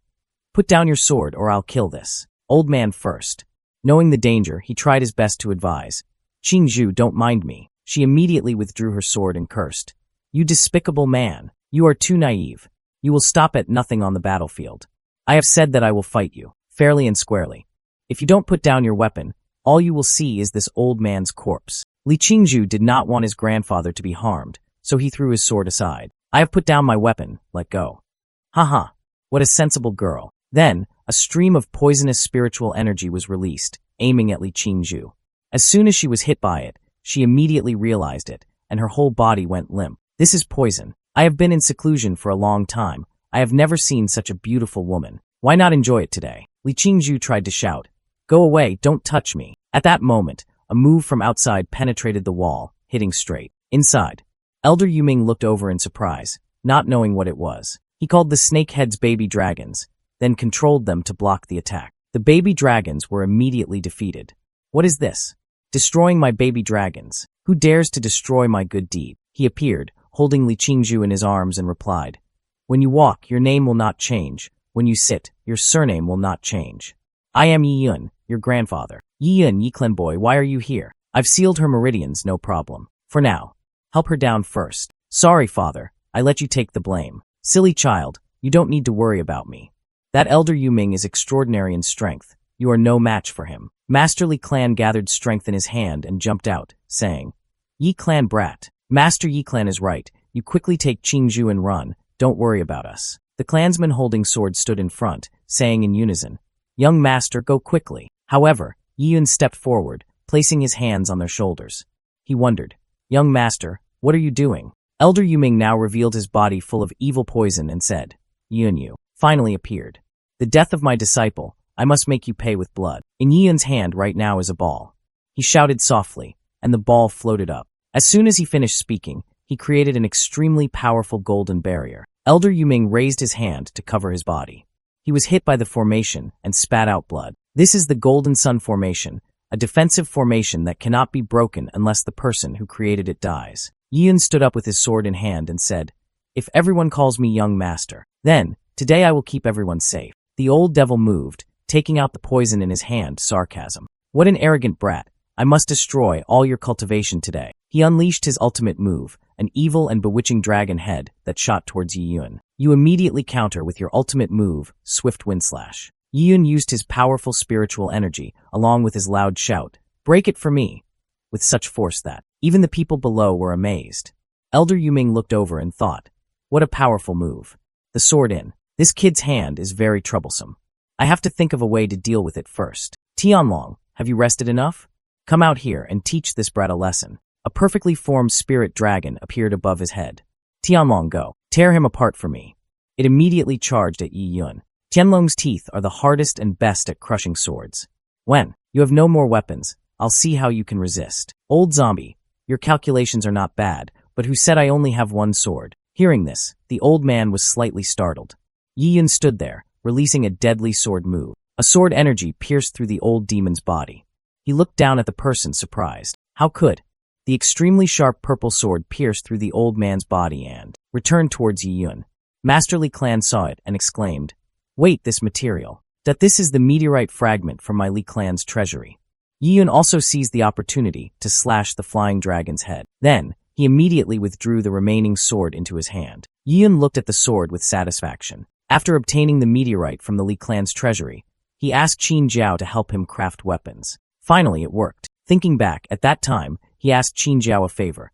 Put down your sword or I'll kill this old man first. Knowing the danger, he tried his best to advise. Qingzhu, don't mind me. She immediately withdrew her sword and cursed. You despicable man. You are too naive. You will stop at nothing on the battlefield. I have said that I will fight you, fairly and squarely. If you don't put down your weapon, all you will see is this old man's corpse. Li Qingzhu did not want his grandfather to be harmed, so he threw his sword aside. I have put down my weapon, let go. Haha, what a sensible girl. Then, a stream of poisonous spiritual energy was released, aiming at Li Qingzhu. As soon as she was hit by it, she immediately realized it, and her whole body went limp. This is poison. I have been in seclusion for a long time. I have never seen such a beautiful woman. Why not enjoy it today? Li Qingzhu tried to shout. Go away, don't touch me. At that moment, a move from outside penetrated the wall, hitting straight inside. Elder Yuming looked over in surprise, not knowing what it was. He called the snakeheads baby dragons, then controlled them to block the attack. The baby dragons were immediately defeated. What is this? Destroying my baby dragons. Who dares to destroy my good deed? He appeared, holding Li Qingzhu in his arms, and replied, When you walk, your name will not change. When you sit, your surname will not change. I am Yi Yun, your grandfather. Yi Yun, Yi clan boy, why are you here? I've sealed her meridians, no problem. For now, help her down first. Sorry, father, I let you take the blame. Silly child, you don't need to worry about me. That Elder Yuming is extraordinary in strength. You are no match for him. Master Li clan gathered strength in his hand and jumped out, saying, Yi clan brat. Master Yi clan is right. You quickly take Qingzhu and run. Don't worry about us. The clansmen holding swords stood in front, saying in unison, Young master, go quickly. However, Yi Yun stepped forward, placing his hands on their shoulders. He wondered, Young master, what are you doing? Elder Yuming now revealed his body full of evil poison and said, Yi Yun, you finally appeared. The death of my disciple, I must make you pay with blood. In Yi Yun's hand right now is a ball. He shouted softly, and the ball floated up. As soon as he finished speaking, he created an extremely powerful golden barrier. Elder Yuming raised his hand to cover his body. He was hit by the formation and spat out blood. This is the Golden Sun Formation, a defensive formation that cannot be broken unless the person who created it dies. Yi Yun stood up with his sword in hand and said, If everyone calls me young master, then, today I will keep everyone safe. The old devil moved, taking out the poison in his hand, sarcasm. What an arrogant brat. I must destroy all your cultivation today. He unleashed his ultimate move, an evil and bewitching dragon head that shot towards Yi Yun. You immediately counter with your ultimate move, Swift Wind Slash. Yi Yun used his powerful spiritual energy, along with his loud shout, Break it for me, with such force that even the people below were amazed. Elder Yuming looked over and thought, What a powerful move. The sword in. This kid's hand is very troublesome. I have to think of a way to deal with it first. Tianlong, have you rested enough? Come out here and teach this brat a lesson. A perfectly formed spirit dragon appeared above his head. Tianlong, go. Tear him apart for me. It immediately charged at Yi Yun. Tianlong's teeth are the hardest and best at crushing swords. When you have no more weapons, I'll see how you can resist. Old zombie, your calculations are not bad, but who said I only have one sword? Hearing this, the old man was slightly startled. Yi Yun stood there, releasing a deadly sword move. A sword energy pierced through the old demon's body. He looked down at the person, surprised. How could? The extremely sharp purple sword pierced through the old man's body and returned towards Yi Yun. Master Li Clan saw it and exclaimed, "Wait, this material. That this is the meteorite fragment from my Li Clan's treasury." Yi Yun also seized the opportunity to slash the flying dragon's head. Then, he immediately withdrew the remaining sword into his hand. Yi Yun looked at the sword with satisfaction. After obtaining the meteorite from the Li Clan's treasury, he asked Qin Jiao to help him craft weapons. Finally, it worked. Thinking back, at that time, he asked Qin Jiao a favor.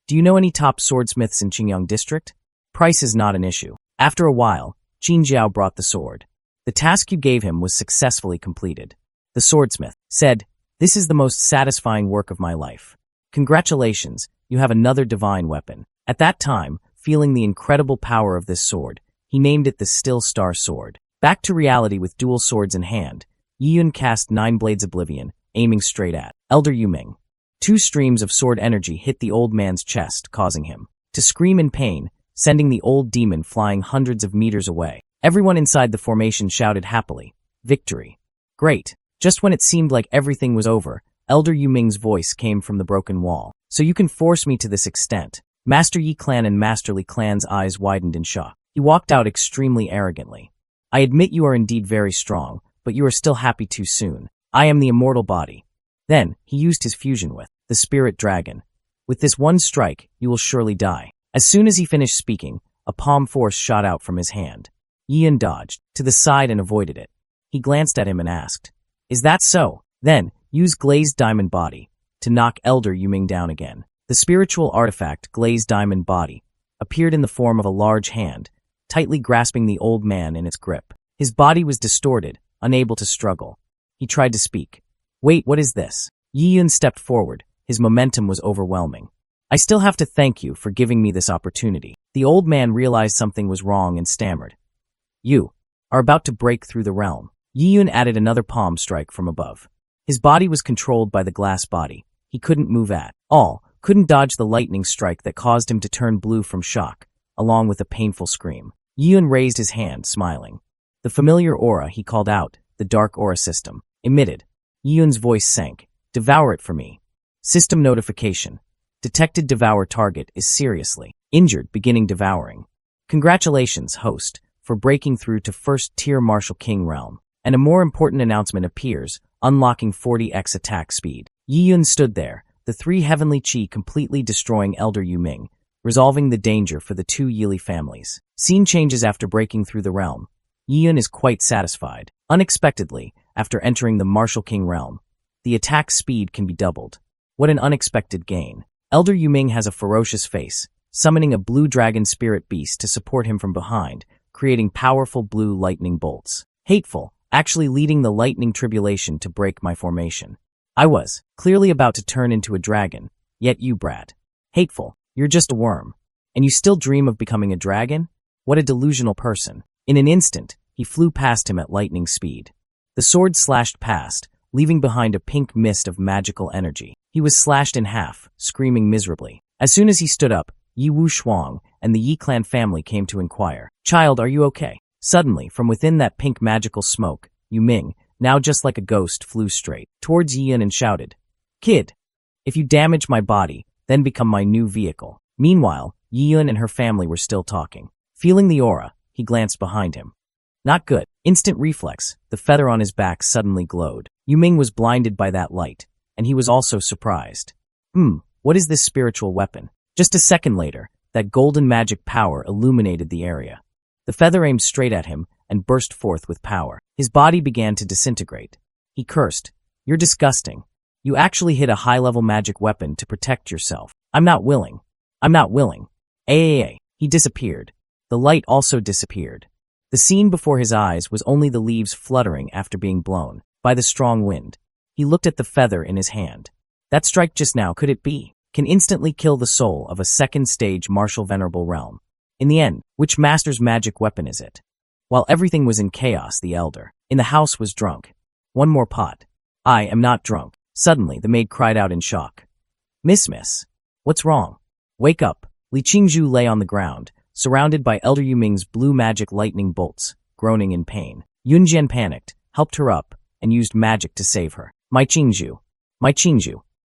"Do you know any top swordsmiths in Qingyang district? Price is not an issue." After a while, Qin Jiao brought the sword. The task you gave him was successfully completed. The swordsmith said, "This is the most satisfying work of my life. Congratulations, you have another divine weapon." At that time, feeling the incredible power of this sword, he named it the Still Star Sword. Back to reality with dual swords in hand, Yi Yun cast 9 Blades Oblivion, aiming straight at Elder Yuming. 2 streams of sword energy hit the old man's chest, causing him to scream in pain, sending the old demon flying hundreds of meters away. Everyone inside the formation shouted happily, "Victory! Great!" Just when it seemed like everything was over, Elder Yuming's voice came from the broken wall. "So you can force me to this extent?" Master Yi Clan and Master Li Clan's eyes widened in shock. He walked out extremely arrogantly. "I admit you are indeed very strong, but you are still happy too soon. I am the immortal body." Then, he used his fusion with the spirit dragon. "With this one strike, you will surely die." As soon as he finished speaking, a palm force shot out from his hand. Yi Yun dodged to the side and avoided it. He glanced at him and asked, "Is that so?" Then, use Glazed Diamond Body to knock Elder Yuming down again. The spiritual artifact Glazed Diamond Body appeared in the form of a large hand, tightly grasping the old man in its grip. His body was distorted, unable to struggle. He tried to speak. "Wait, what is this?" Yi Yun stepped forward. His momentum was overwhelming. "I still have to thank you for giving me this opportunity." The old man realized something was wrong and stammered. "You are about to break through the realm." Yi Yun added another palm strike from above. His body was controlled by the glass body. He couldn't move at all, couldn't dodge the lightning strike that caused him to turn blue from shock, along with a painful scream. Yi Yun raised his hand, smiling. The familiar aura he called out, the dark aura system, emitted. Yi Yun's voice sank. "Devour it for me." System notification. Detected devour target is seriously injured beginning devouring. Congratulations, host, for breaking through to first-tier Martial King realm. And a more important announcement appears, unlocking 40x attack speed. Yi Yun stood there, the 3 heavenly chi completely destroying Elder Yuming, resolving the danger for the 2 Yili families. Scene changes after breaking through the realm. Yi Yun is quite satisfied. Unexpectedly, after entering the Martial King realm, the attack speed can be doubled. What an unexpected gain. Elder Yuming has a ferocious face, summoning a blue dragon spirit beast to support him from behind, creating powerful blue lightning bolts. Hateful, actually leading the lightning tribulation to break my formation. I was clearly about to turn into a dragon, yet you brat. Hateful, you're just a worm. And you still dream of becoming a dragon? What a delusional person. In an instant, he flew past him at lightning speed. The sword slashed past, leaving behind a pink mist of magical energy. He was slashed in half, screaming miserably. As soon as he stood up, Yi Wu Shuang and the Yi clan family came to inquire. "Child, are you okay?" Suddenly, from within that pink magical smoke, Yu Ming, now just like a ghost, flew straight towards Yi Yun and shouted, "Kid, if you damage my body, then become my new vehicle." Meanwhile, Yi Yun and her family were still talking. Feeling the aura, he glanced behind him. Not good. Instant reflex, the feather on his back suddenly glowed. Yu Ming was blinded by that light, and he was also surprised. What is this spiritual weapon? Just a second later, that golden magic power illuminated the area. The feather aimed straight at him and burst forth with power. His body began to disintegrate. He cursed, "You're disgusting. You actually hit a high-level magic weapon to protect yourself. I'm not willing. I'm not willing." He disappeared. The light also disappeared. The scene before his eyes was only the leaves fluttering after being blown by the strong wind. He looked at the feather in his hand. That strike just now, could it be? Can instantly kill the soul of a second-stage martial venerable realm. In the end, which master's magic weapon is it? While everything was in chaos, the elder in the house was drunk. One more pot. I am not drunk. Suddenly, the maid cried out in shock. Miss, what's wrong? Wake up. Li Qingzhu lay on the ground, surrounded by Elder Yuming's blue magic lightning bolts, groaning in pain. Yunjian panicked, helped her up, and used magic to save her. My Qingzhu.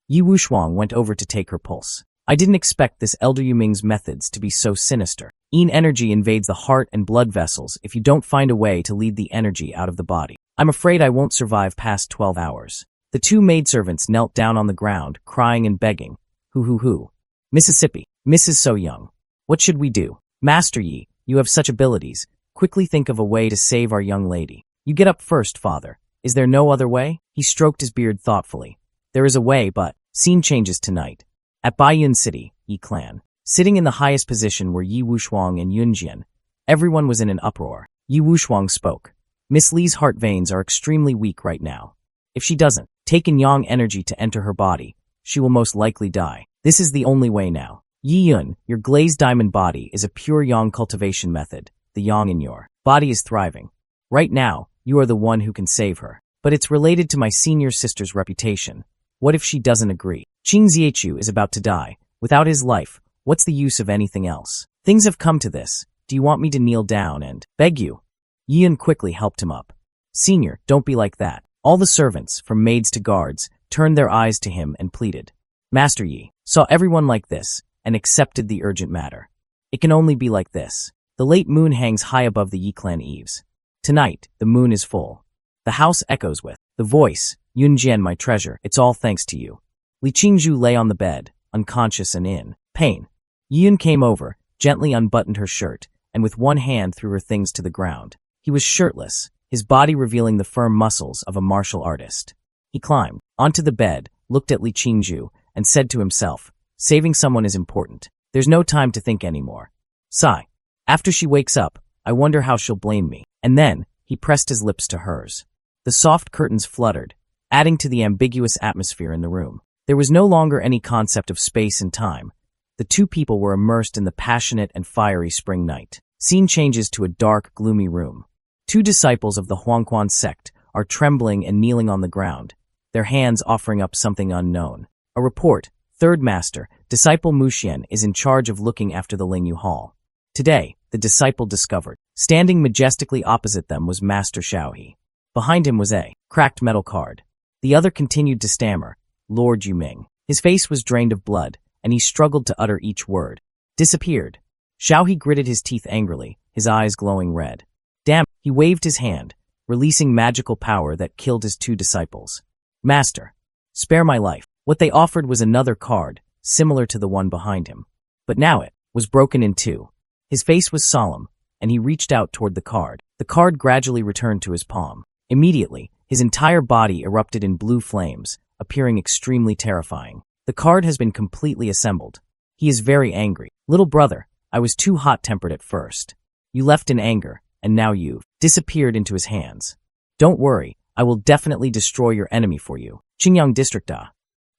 Yi Wushuang went over to take her pulse. I didn't expect this Elder Yuming's methods to be so sinister. Yin energy invades the heart and blood vessels if you don't find a way to lead the energy out of the body. I'm afraid I won't survive past 12 hours. The two maidservants knelt down on the ground, crying and begging. Hoo. Mississippi. Mrs. So Young. What should we do? Master Yi, you have such abilities. Quickly think of a way to save our young lady. You get up first, father. Is there no other way? He stroked his beard thoughtfully. There is a way, but scene changes tonight. At Baiyun City, Yi clan. Sitting in the highest position were Yi Wushuang and Yunjian. Everyone was in an uproar. Yi Wushuang spoke. Miss Li's heart veins are extremely weak right now. If she doesn't take in yang energy to enter her body, she will most likely die. This is the only way now. Yi Yun, your glazed diamond body is a pure yang cultivation method. The yang in your body is thriving. Right now, you are the one who can save her. But it's related to my senior sister's reputation. What if she doesn't agree? Qing Ziechu is about to die. Without his life, what's the use of anything else? Things have come to this. Do you want me to kneel down and beg you? Yi Yun quickly helped him up. Senior, don't be like that. All the servants, from maids to guards, turned their eyes to him and pleaded. Master Yi saw everyone like this and accepted the urgent matter. It can only be like this. The late moon hangs high above the Yi clan eaves. Tonight, the moon is full. The house echoes with the voice, Yunjian, my treasure, it's all thanks to you. Li Qingzhu lay on the bed, unconscious and in pain. Yi Yun came over, gently unbuttoned her shirt, and with one hand threw her things to the ground. He was shirtless, his body revealing the firm muscles of a martial artist. He climbed onto the bed, looked at Li Qingzhu, and said to himself, saving someone is important. There's no time to think anymore. Sigh. After she wakes up, I wonder how she'll blame me. And then, he pressed his lips to hers. The soft curtains fluttered, adding to the ambiguous atmosphere in the room. There was no longer any concept of space and time. The two people were immersed in the passionate and fiery spring night. Scene changes to a dark, gloomy room. Two disciples of the Huangquan sect are trembling and kneeling on the ground, their hands offering up something unknown. A report, third master, disciple Muxian, is in charge of looking after the Lingyu Hall. Today, the disciple discovered. Standing majestically opposite them was Master Xiaohe. Behind him was a cracked metal card. The other continued to stammer, Lord Yuming. His face was drained of blood, and he struggled to utter each word. Disappeared. Xiaohe gritted his teeth angrily, his eyes glowing red. Damn, he waved his hand, releasing magical power that killed his two disciples. Master, spare my life. What they offered was another card, similar to the one behind him. But now it was broken in two. His face was solemn, and he reached out toward the card. The card gradually returned to his palm. Immediately, his entire body erupted in blue flames, appearing extremely terrifying. The card has been completely assembled. He is very angry. Little brother, I was too hot-tempered at first. You left in anger, and now you've disappeared into his hands. Don't worry, I will definitely destroy your enemy for you. Qingyang District.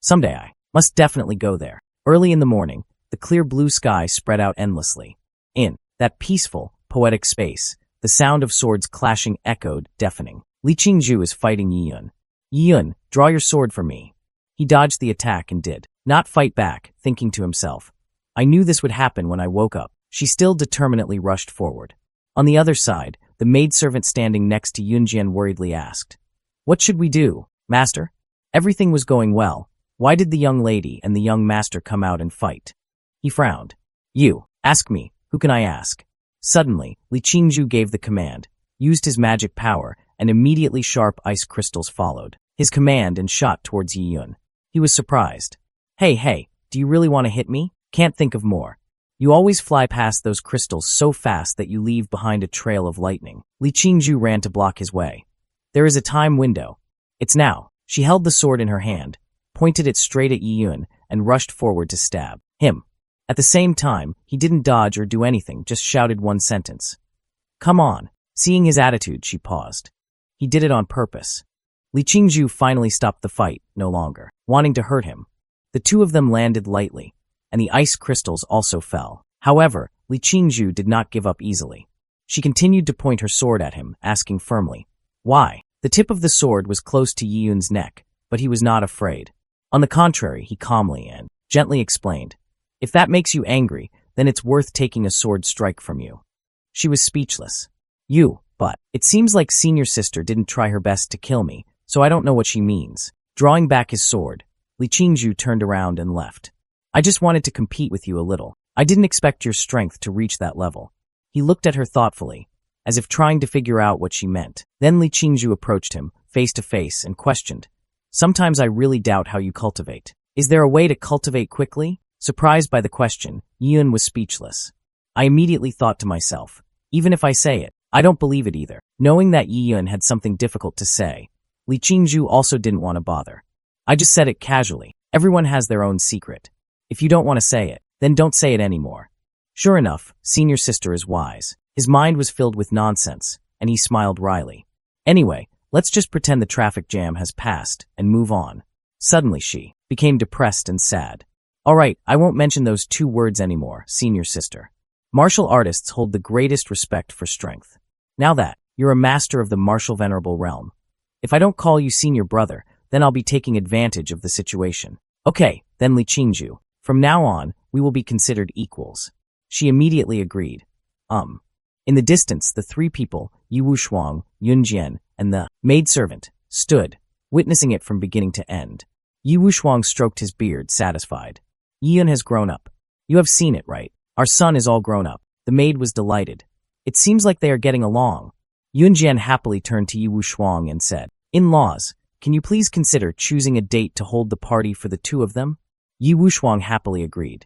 Someday I must definitely go there. Early in the morning, the clear blue sky spread out endlessly. In that peaceful, poetic space, the sound of swords clashing echoed, deafening. Li Qingzhu is fighting Yi Yun. Yi Yun, draw your sword for me. He dodged the attack and did not fight back, thinking to himself, I knew this would happen when I woke up. She still determinedly rushed forward. On the other side, the maidservant standing next to Yunjian worriedly asked, What should we do, master? Everything was going well. Why did the young lady and the young master come out and fight? He frowned. You, ask me, who can I ask? Suddenly, Li Qingzhu gave the command, used his magic power, and immediately sharp ice crystals followed his command and shot towards Yi Yun. He was surprised. Hey, do you really want to hit me? Can't think of more. You always fly past those crystals so fast that you leave behind a trail of lightning. Li Qingzhu ran to block his way. There is a time window. It's now. She held the sword in her hand, pointed it straight at Yi Yun, and rushed forward to stab him. At the same time, he didn't dodge or do anything, just shouted one sentence. Come on. Seeing his attitude, she paused. He did it on purpose. Li Qingzhu finally stopped the fight, no longer wanting to hurt him. The two of them landed lightly, and the ice crystals also fell. However, Li Qingzhu did not give up easily. She continued to point her sword at him, asking firmly, "Why?" The tip of the sword was close to Yi Yun's neck, but he was not afraid. On the contrary, he calmly and gently explained, "If that makes you angry, then it's worth taking a sword strike from you." She was speechless. But it seems like senior sister didn't try her best to kill me, so I don't know what she means." Drawing back his sword, Li Qingzhu turned around and left. "I just wanted to compete with you a little. I didn't expect your strength to reach that level." He looked at her thoughtfully, as if trying to figure out what she meant. Then Li Qingzhu approached him, face to face, and questioned, "Sometimes I really doubt how you cultivate. Is there a way to cultivate quickly?" Surprised by the question, Yi Yun was speechless. I immediately thought to myself, even if I say it, I don't believe it either. Knowing that Yi Yun had something difficult to say, Li Qingzhu also didn't want to bother. I just said it casually. Everyone has their own secret. If you don't want to say it, then don't say it anymore. Sure enough, senior sister is wise. His mind was filled with nonsense, and he smiled wryly. Anyway, let's just pretend the traffic jam has passed and move on. Suddenly she became depressed and sad. All right, I won't mention those 2 words anymore, senior sister. Martial artists hold the greatest respect for strength. Now that you're a master of the martial venerable realm, if I don't call you senior brother, then I'll be taking advantage of the situation. Okay, then Li Qingzhu. From now on, we will be considered equals. She immediately agreed. In the distance, the 3 people, Yi Wushuang, Yun Jian, and the maidservant, stood, witnessing it from beginning to end. Yi Wushuang stroked his beard, satisfied. Yi Yun has grown up. You have seen it, right? Our son is all grown up. The maid was delighted. It seems like they are getting along. Yun Jian happily turned to Yi Wushuang and said, "In-laws, can you please consider choosing a date to hold the party for the 2 of them?" Yi Wushuang happily agreed.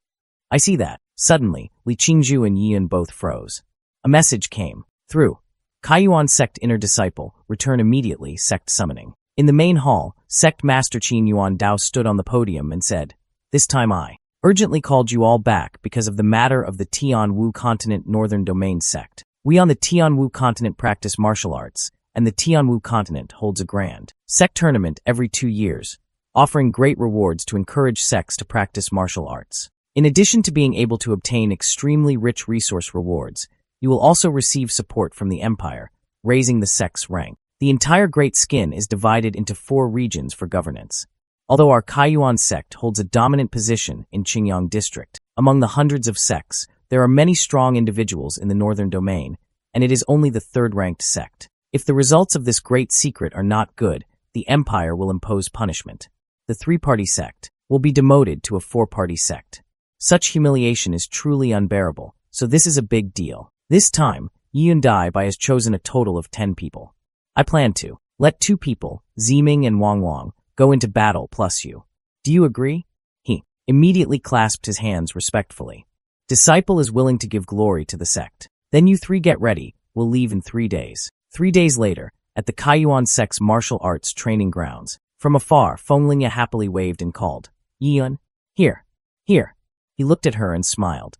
I see that. Suddenly, Li Qingzhu and Yi Yun both froze. A message came through. Kaiyuan sect inner disciple, return immediately, sect summoning. In the main hall, sect master Qin Yuan Dao stood on the podium and said, "This time I urgently called you all back because of the matter of the Tianwu continent northern domain sect. We on the Tianwu continent practice martial arts, and the Tianwu continent holds a grand sect tournament every 2 years, offering great rewards to encourage sects to practice martial arts. In addition to being able to obtain extremely rich resource rewards, you will also receive support from the empire, raising the sect's rank. The entire Great Skin is divided into 4 regions for governance. Although our Kaiyuan sect holds a dominant position in Qingyang district, among the hundreds of sects, there are many strong individuals in the northern domain, and it is only the 3rd-ranked sect. If the results of this great secret are not good, the empire will impose punishment. The 3-party sect will be demoted to a 4-party sect. Such humiliation is truly unbearable, so this is a big deal. This time, Yi Yun Dai has chosen a total of 10 people. I plan to let 2 people, Ziming and Wang Wang, go into battle plus you. Do you agree?" He immediately clasped his hands respectfully. "Disciple is willing to give glory to the sect. Then you 3 get ready, we'll leave in 3 days. 3 days later, at the Kaiyuan sect's martial arts training grounds. From afar, Fenglingya happily waved and called, "Yi Yun, here, here." He looked at her and smiled.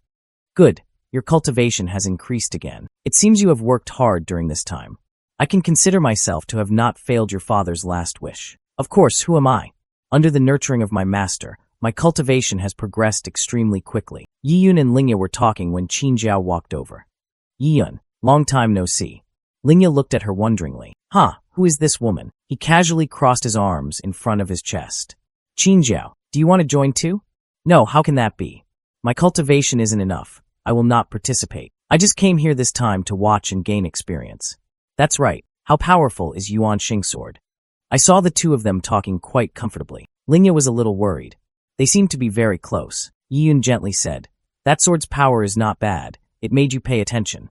"Good, your cultivation has increased again. It seems you have worked hard during this time. I can consider myself to have not failed your father's last wish. Of course, who am I? Under the nurturing of my master, my cultivation has progressed extremely quickly." Yi Yun and Lingya were talking when Qin Jiao walked over. "Yi Yun, long time no see." Lingya looked at her wonderingly. Who is this woman?" He casually crossed his arms in front of his chest. "Qin Jiao, do you want to join too?" "No, how can that be? My cultivation isn't enough. I will not participate. I just came here this time to watch and gain experience." "That's right. How powerful is Yuan Xing sword?" I saw the 2 of them talking quite comfortably. Lingya was a little worried. They seemed to be very close. Yi Yun gently said, "That sword's power is not bad. It made you pay attention."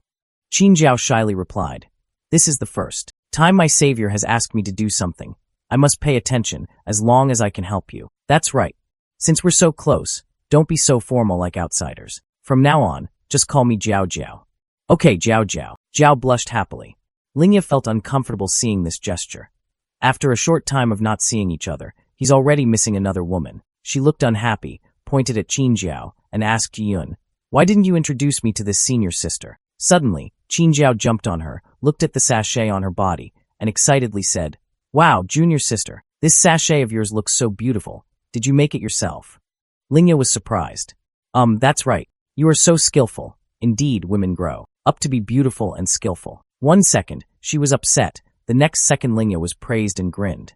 Qin Jiao shyly replied, "This is the first time my savior has asked me to do something. I must pay attention as long as I can help you." "That's right. Since we're so close, don't be so formal like outsiders. From now on, just call me Jiao Jiao." "Okay, Jiao Jiao." Jiao blushed happily. Lingya felt uncomfortable seeing this gesture. After a short time of not seeing each other, he's already missing another woman. She looked unhappy, pointed at Qin Jiao, and asked Yi Yun, "Why didn't you introduce me to this senior sister?" Suddenly, Qin Jiao jumped on her, looked at the sachet on her body, and excitedly said, "Wow, junior sister, this sachet of yours looks so beautiful. Did you make it yourself?" Lingya was surprised. That's right. You are so skillful. Indeed, women grow up to be beautiful and skillful. 1 second, she was upset. The next second, Lingya was praised and grinned.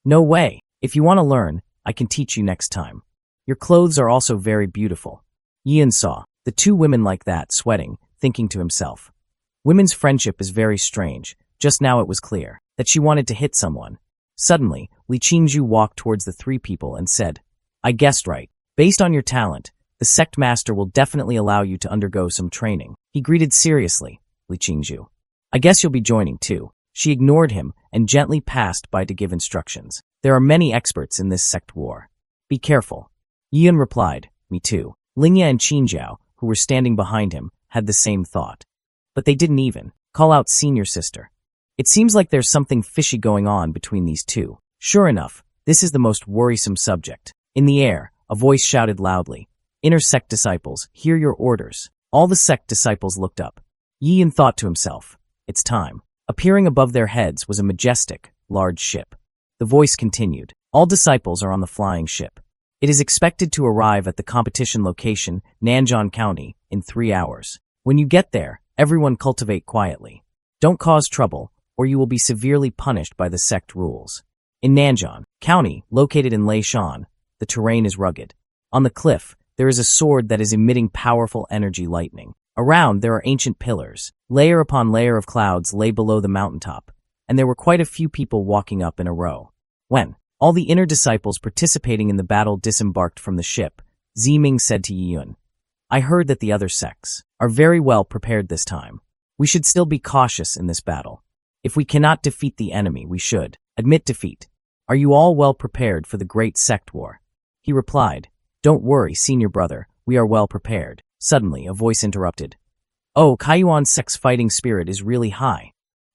No way. If you want to learn, I can teach you next time. Your clothes are also very beautiful. Yian saw the two women like that, sweating, thinking to himself. Women's friendship is very strange. Just now it was clear that she wanted to hit someone. Suddenly, Li Qingzhu walked towards the three people and said, I guessed right. Based on your talent, the sect master will definitely allow you to undergo some training. He greeted seriously, Li Qingzhu. I guess you'll be joining too. She ignored him and gently passed by to give instructions. There are many experts in this sect war. Be careful. Yian replied, Me too. Lingya and Qinzhao, who were standing behind him, had the same thought. But they didn't even call out senior sister. It seems like there's something fishy going on between these two. Sure enough, this is the most worrisome subject. In the air, a voice shouted loudly, Inner sect disciples, hear your orders. All the sect disciples looked up. Yian thought to himself, it's time. Appearing above their heads was a majestic, large ship. The voice continued, all disciples are on the flying ship. It is expected to arrive at the competition location, Nanjing County, in 3 hours. When you get there, everyone cultivate quietly. Don't cause trouble, or you will be severely punished by the sect rules. In Nanjing County, located in Leishan, the terrain is rugged. On the cliff, there is a sword that is emitting powerful energy lightning. Around, there are ancient pillars. Layer upon layer of clouds lay below the mountaintop, and there were quite a few people walking up in a row. When all the inner disciples participating in the battle disembarked from the ship, Ziming said to Yiyun, I heard that the other sects are very well prepared this time. We should still be cautious in this battle. If we cannot defeat the enemy, we should admit defeat. Are you all well prepared for the great sect war? He replied, Don't worry, senior brother, we are well prepared. Suddenly, a voice interrupted. Oh, Kaiyuan sect's fighting spirit is really high.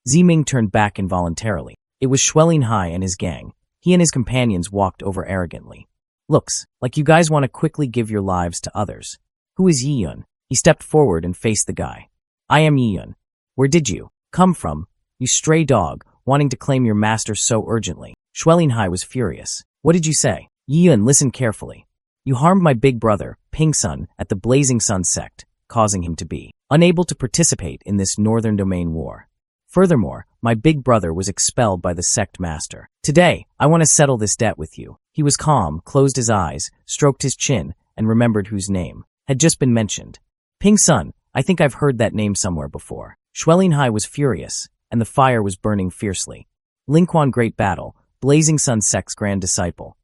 Ziming turned back involuntarily. It was Xuelinhai and his gang. He and his companions walked over arrogantly. Looks like you guys want to quickly give your lives to others. Who is Yiyun? He stepped forward and faced the guy. I am Yiyun. Where did you come from, you stray dog, wanting to claim your master so urgently? Xuelinhai was furious. What did you say? Yiyun, listen carefully. You harmed my big brother, Pingsun, at the Blazing Sun sect, causing him to be unable to participate in this northern domain war. Furthermore, my big brother was expelled by the sect master. Today, I want to settle this debt with you. He was calm, closed his eyes, stroked his chin, and remembered whose name had just been mentioned. Pingsun, I think I've heard that name somewhere before. Xuelinhai was furious, and the fire was burning fiercely. Lingquan Great Battle, Blazing Sun sect's grand disciple.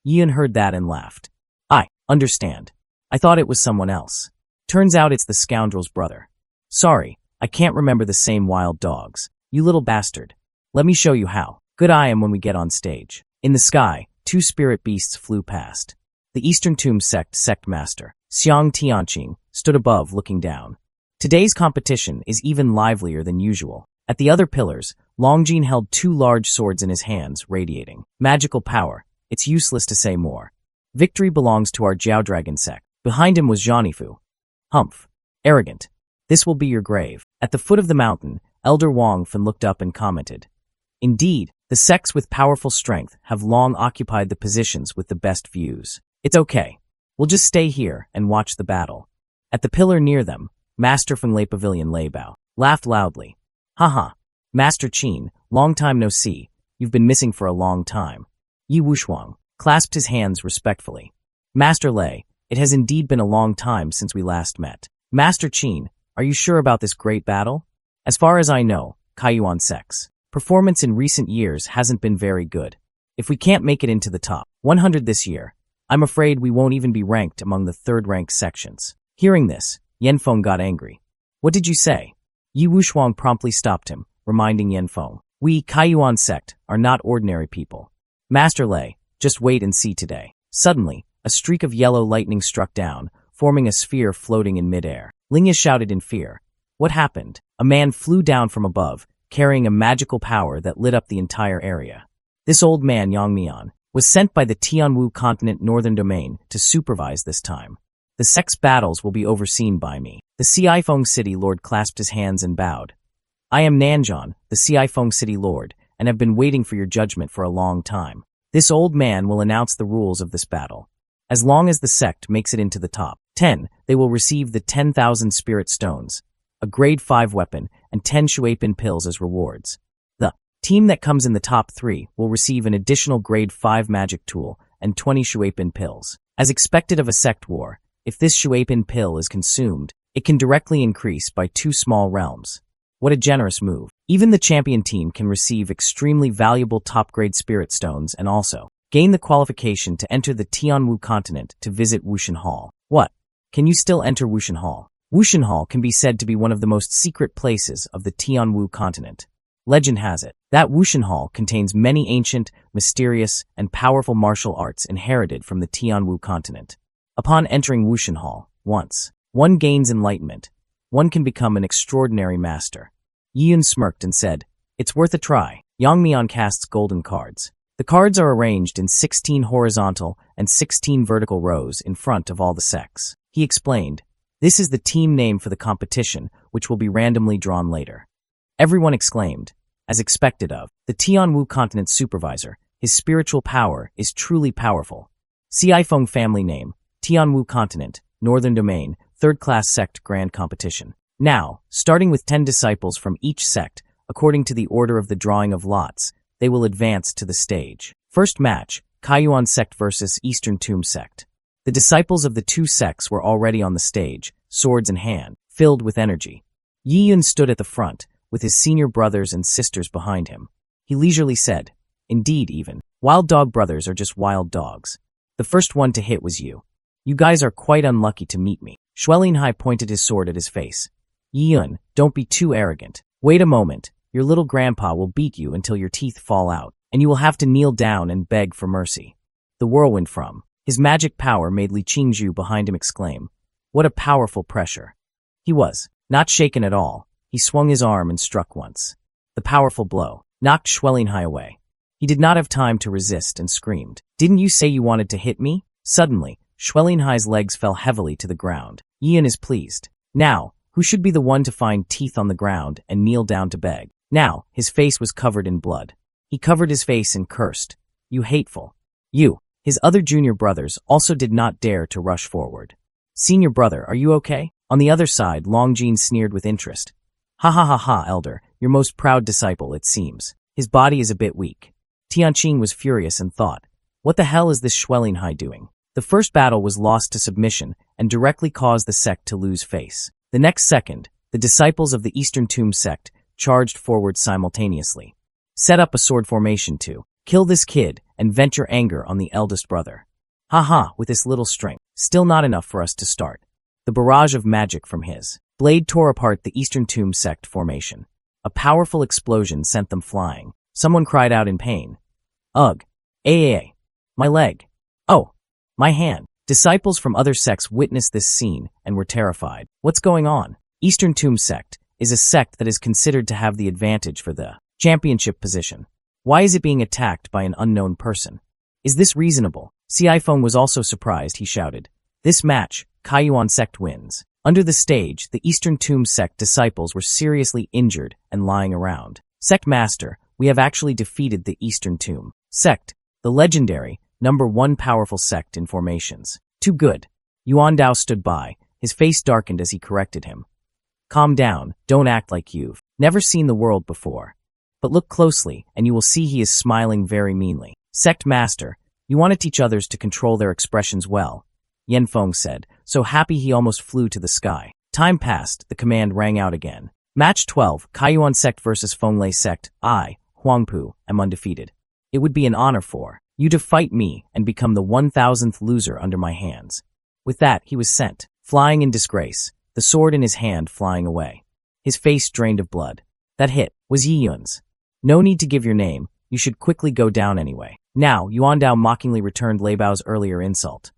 Yian heard that and laughed. I understand. I thought it was someone else. Turns out it's the scoundrel's brother. Sorry, I can't remember the same wild dogs. You little bastard. Let me show you how good I am when we get on stage. In the sky, 2 spirit beasts flew past. The Eastern Tomb sect master, Xiang Tianqing, stood above looking down. Today's competition is even livelier than usual. At the other pillars, Longjin held 2 large swords in his hands, radiating magical power. It's useless to say more. Victory belongs to our Jiao Dragon sect. Behind him was Zhanifu. Humph. Arrogant. This will be your grave. At the foot of the mountain, Elder Wang Fen looked up and commented. Indeed, the sects with powerful strength have long occupied the positions with the best views. It's okay. We'll just stay here and watch the battle. At the pillar near them, Master Feng Lei Pavilion Leibao laughed loudly. Haha. Master Qin, long time no see. You've been missing for a long time. Yi Wushuang clasped his hands respectfully. Master Lei, it has indeed been a long time since we last met. Master Qin, are you sure about this great battle? As far as I know, Kaiyuan sect's performance in recent years hasn't been very good. If we can't make it into the top 100 this year, I'm afraid we won't even be ranked among the third-ranked sections. Hearing this, Yanfeng got angry. What did you say? Yi Wushuang promptly stopped him, reminding Yanfeng. We, Kaiyuan sect, are not ordinary people. Master Lei, just wait and see today. Suddenly, a streak of yellow lightning struck down, forming a sphere floating in midair. Lingya shouted in fear. What happened? A man flew down from above, carrying a magical power that lit up the entire area. This old man, Yang Mian, was sent by the Tianwu continent northern domain to supervise this time. The sect's battles will be overseen by me. The Xiaifeng City Lord clasped his hands and bowed. I am Nanjing, the Xiaifeng City Lord, and have been waiting for your judgment for a long time. This old man will announce the rules of this battle. As long as the sect makes it into the top 10. They will receive the 10,000 Spirit Stones, a grade 5 weapon, and 10 Shuapin pills as rewards. The team that comes in the top 3 will receive an additional grade 5 magic tool and 20 Shuapin pills. As expected of a sect war, if this Shuapin pill is consumed, it can directly increase by 2 small realms. What a generous move. Even the champion team can receive extremely valuable top-grade Spirit Stones and also gain the qualification to enter the Tianwu continent to visit Wushan Hall. What? Can you still enter Wushan Hall? Wushan Hall can be said to be one of the most secret places of the Tianwu continent. Legend has it that Wushan Hall contains many ancient, mysterious, and powerful martial arts inherited from the Tianwu continent. Upon entering Wushan Hall, once one gains enlightenment, one can become an extraordinary master. Yiyun smirked and said, "It's worth a try." Yang Mian casts golden cards. The cards are arranged in 16 horizontal and 16 vertical rows in front of all the sects. He explained, "This is the team name for the competition, which will be randomly drawn later." Everyone exclaimed, as expected of the Tianwu continent supervisor, his spiritual power is truly powerful. Xiaifeng family name, Tianwu continent, Northern Domain, 3rd class sect grand competition. Now, starting with 10 disciples from each sect, according to the order of the drawing of lots, they will advance to the stage. First match, Kaiyuan sect versus Eastern Tomb sect. The disciples of the two sects were already on the stage, swords in hand, filled with energy. Yiyun stood at the front, with his senior brothers and sisters behind him. He leisurely said, "Indeed, even. Wild dog brothers are just wild dogs. The first one to hit was you. You guys are quite unlucky to meet me." Xuelinhai pointed his sword at his face. "Yiyun, don't be too arrogant. Wait a moment. Your little grandpa will beat you until your teeth fall out, and you will have to kneel down and beg for mercy." The whirlwind from his magic power made Li Qingzhu behind him exclaim, "What a powerful pressure." He was not shaken at all. He swung his arm and struck once. The powerful blow knocked Xuelinhai away. He did not have time to resist and screamed, "Didn't you say you wanted to hit me?" Suddenly, Xuelinhai's legs fell heavily to the ground. Yiyun is pleased. Now, who should be the one to find teeth on the ground and kneel down to beg? Now, his face was covered in blood. He covered his face and cursed, "You hateful. You." His other junior brothers also did not dare to rush forward. "Senior brother, are you okay?" On the other side, Longjin sneered with interest. "Ha ha ha ha, elder, your most proud disciple, it seems. His body is a bit weak." Tianqing was furious and thought, "What the hell is this Xuelinhai doing?" The first battle was lost to submission and directly caused the sect to lose face. The next second, the disciples of the Eastern Tomb sect charged forward simultaneously. Set up a sword formation to kill this kid and vent your anger on the eldest brother. "Ha, with this little strength, still not enough for us to start." The barrage of magic from his blade tore apart the Eastern Tomb sect formation. A powerful explosion sent them flying. Someone cried out in pain. "Ugh! Ay, my leg! Oh, my hand!" Disciples from other sects witnessed this scene and were terrified. What's going on? Eastern Tomb sect is a sect that is considered to have the advantage for the championship position. Why is it being attacked by an unknown person? Is this reasonable? Xiaifeng was also surprised. He shouted, "This match, Kaiyuan sect wins." Under the stage, the Eastern Tomb sect disciples were seriously injured and lying around. "Sect master, we have actually defeated the Eastern Tomb sect, the legendary, #1 powerful sect in formations." "Too good." Yuan Dao stood by, his face darkened as he corrected him. "Calm down, don't act like you've never seen the world before. But look closely, and you will see he is smiling very meanly." "Sect master, you want to teach others to control their expressions well," Yanfeng said, so happy he almost flew to the sky. Time passed, the command rang out again. Match 12, Kaiyuan sect versus Fenglei sect. I, Huangpu, am undefeated. It would be an honor for you to fight me and become the 1000th loser under my hands. With that, he was sent, flying in disgrace, the sword in his hand flying away. His face drained of blood. That hit was Yiyun's. "No need to give your name, you should quickly go down anyway." Now, Yuan Dao mockingly returned Lei Bao's earlier insult.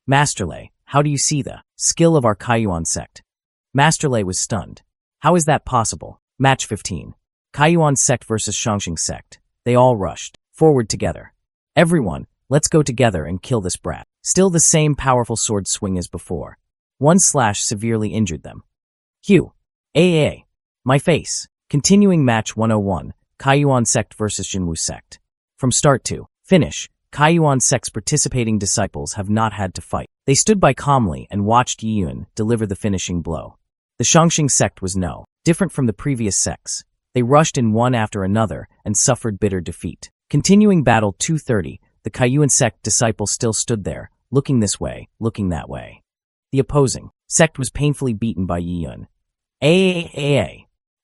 "Master Lei, how do you see the skill of our Kaiyuan sect?" Master Lei was stunned. "How is that possible?" Match 15. Kaiyuan sect versus Shangxing sect. They all rushed forward together. "Everyone, let's go together and kill this brat." Still the same powerful sword swing as before. One slash severely injured them. "Hugh! Ay, my face." Continuing match 101, Kaiyuan sect versus Jinwu sect. From start to finish, Kaiyuan sect's participating disciples have not had to fight. They stood by calmly and watched Yiyun deliver the finishing blow. The Shangxing sect was no different from the previous sects. They rushed in one after another and suffered bitter defeat. Continuing battle 230, the Kaiyuan sect disciples still stood there, looking this way, looking that way. The opposing sect was painfully beaten by Yiyun.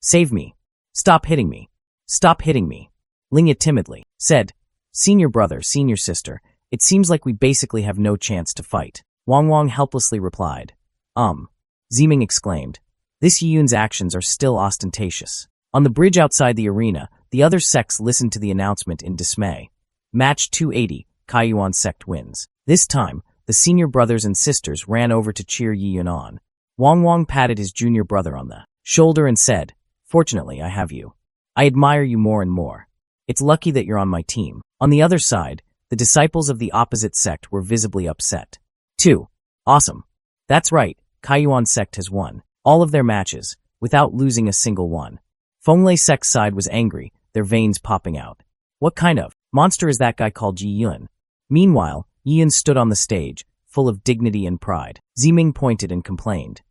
Save me. Stop hitting me. Stop hitting me. Lingya timidly said, Senior brother, senior sister, it seems like we basically have no chance to fight. Wang helplessly replied. Ziming exclaimed. This Yiyun's actions are still ostentatious. On the bridge outside the arena, the other sects listened to the announcement in dismay. Match 280, Kaiyuan sect wins. This time, the senior brothers and sisters ran over to cheer Yiyun on. Wang patted his junior brother on the shoulder and said, Fortunately, I have you. I admire you more and more. It's lucky that you're on my team. On the other side, the disciples of the opposite sect were visibly upset. 2. Awesome. That's right, Kaiyuan sect has won all of their matches, without losing a single one. Fenglei sect's side was angry, their veins popping out. What kind of monster is that guy called Yiyun? Meanwhile, Yiyun stood on the stage, full of dignity and pride. Ziming pointed and complained.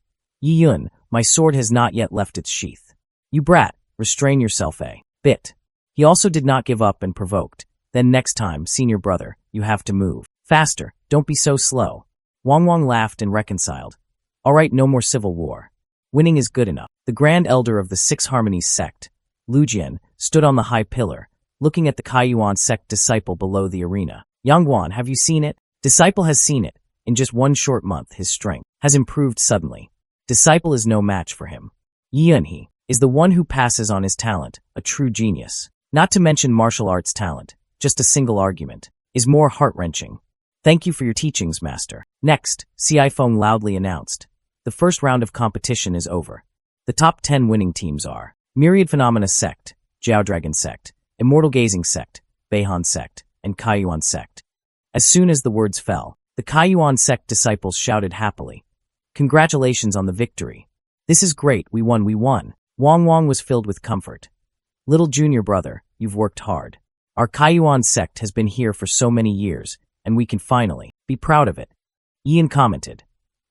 Yiyun, my sword has not yet left its sheath. You brat, restrain yourself a bit. He also did not give up and provoked. Then next time, senior brother, you have to move faster, don't be so slow. Wang laughed and reconciled. All right, no more civil war. Winning is good enough. The grand elder of the Six Harmonies sect, Lujian, stood on the high pillar, looking at the Kaiyuan sect disciple below the arena. Yangguan, have you seen it? Disciple has seen it. In just one short month, his strength has improved suddenly. Disciple is no match for him. Yiyun, he is the one who passes on his talent, a true genius. Not to mention martial arts talent, just a single argument, is more heart-wrenching. Thank you for your teachings, master. Next, Ci Feng loudly announced. The first round of competition is over. The top 10 winning teams are Myriad Phenomena Sect, Jiao Dragon Sect, Immortal Gazing Sect, Beihan Sect, and Kaiyuan Sect. As soon as the words fell, the Kaiyuan Sect disciples shouted happily. Congratulations on the victory. This is great, we won. Wang was filled with comfort. Little junior brother, you've worked hard. Our Kaiyuan sect has been here for so many years, and we can finally be proud of it. Yiyun commented.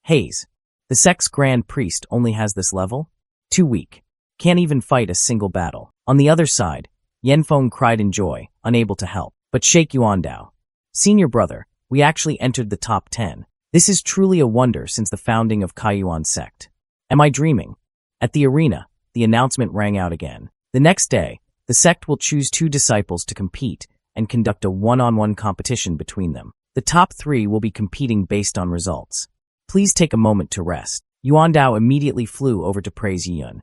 Haze, the sect's grand priest only has this level? Too weak. Can't even fight a single battle. On the other side, Yanfeng cried in joy, unable to help. But Sheikh Yuandao. Senior brother, we actually entered the top 10. This is truly a wonder since the founding of Kaiyuan sect. Am I dreaming? At the arena, the announcement rang out again. The next day, the sect will choose 2 disciples to compete and conduct a one-on-one competition between them. The top 3 will be competing based on results. Please take a moment to rest. Yuandao immediately flew over to praise Yiyun.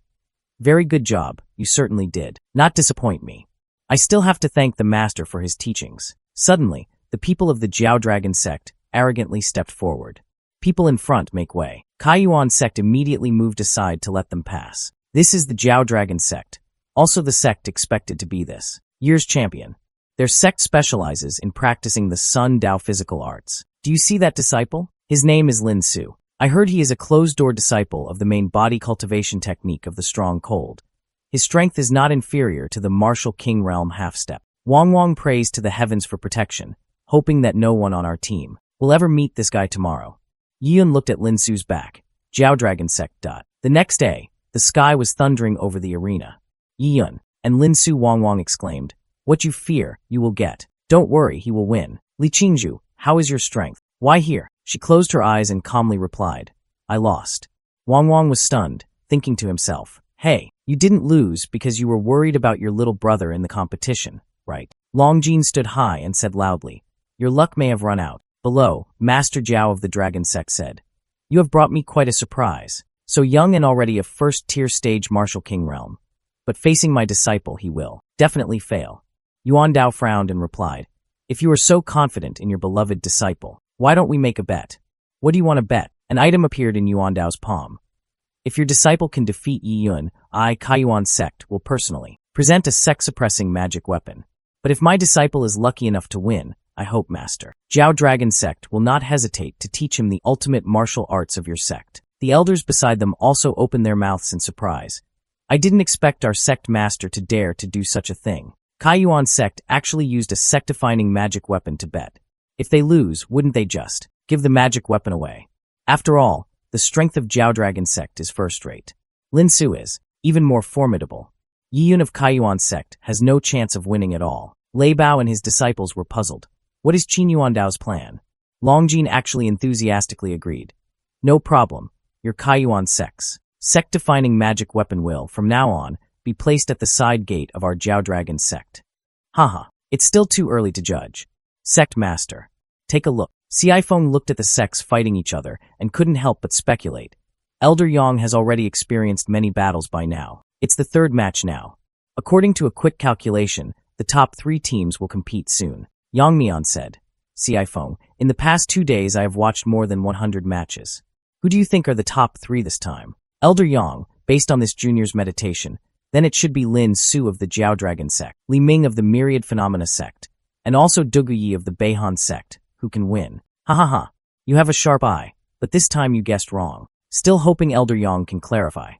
Very good job, you certainly did. Not disappoint me. I still have to thank the master for his teachings. Suddenly, the people of the Jiao Dragon sect arrogantly stepped forward. People in front make way. Kaiyuan sect immediately moved aside to let them pass. This is the Jiao Dragon sect, also the sect expected to be this year's champion. Their sect specializes in practicing the Sun Dao physical arts. Do you see that disciple? His name is Lin Su. I heard he is a closed-door disciple of the main body cultivation technique of the strong cold. His strength is not inferior to the martial king realm half-step. Wang prays to the heavens for protection, hoping that no one on our team will ever meet this guy tomorrow. Yiyun looked at Lin Su's back. Jiao Dragon sect. The next day, the sky was thundering over the arena. Yiyun and Lin Su. Wang exclaimed, What you fear, you will get. Don't worry, he will win. Li Qingzhu, how is your strength? Why here? She closed her eyes and calmly replied, I lost. Wang was stunned, thinking to himself, Hey, you didn't lose because you were worried about your little brother in the competition, right? Longjin stood high and said loudly, Your luck may have run out. Below, Master Jiao of the Dragon Sect said, You have brought me quite a surprise. So young and already a first-tier stage martial king realm. But facing my disciple, he will definitely fail. Yuandao frowned and replied, If you are so confident in your beloved disciple, why don't we make a bet? What do you want to bet? An item appeared in Yuandao's palm. If your disciple can defeat Yiyun, I, Kaiyuan sect, will personally present a sect-suppressing magic weapon. But if my disciple is lucky enough to win, I hope Master Jiao Dragon sect will not hesitate to teach him the ultimate martial arts of your sect. The elders beside them also opened their mouths in surprise. I didn't expect our sect master to dare to do such a thing. Kaiyuan sect actually used a sect-defining magic weapon to bet. If they lose, wouldn't they just give the magic weapon away? After all, the strength of Jiao Dragon sect is first-rate. Lin Su is even more formidable. Yiyun of Kaiyuan sect has no chance of winning at all. Lei Bao and his disciples were puzzled. What is Qin Yuandao's plan? Longjin actually enthusiastically agreed. No problem. Your Kaiyuan sect's sect-defining magic weapon will, from now on, be placed at the side gate of our Jiao Dragon sect. Haha, it's still too early to judge. Sect Master. Take a look. Xiaifeng looked at the sects fighting each other and couldn't help but speculate. Elder Yang has already experienced many battles by now. It's the third match now. According to a quick calculation, the top 3 teams will compete soon. Yang Mian said. Xiaifeng, in the past 2 days I have watched more than 100 matches. Who do you think are the top 3 this time? Elder Yang, based on this junior's meditation, then it should be Lin Su of the Jiao Dragon sect, Li Ming of the Myriad Phenomena sect, and also Dugu Yi of the Beihan sect, who can win. Ha ha ha, you have a sharp eye, but this time you guessed wrong. Still hoping Elder Yang can clarify.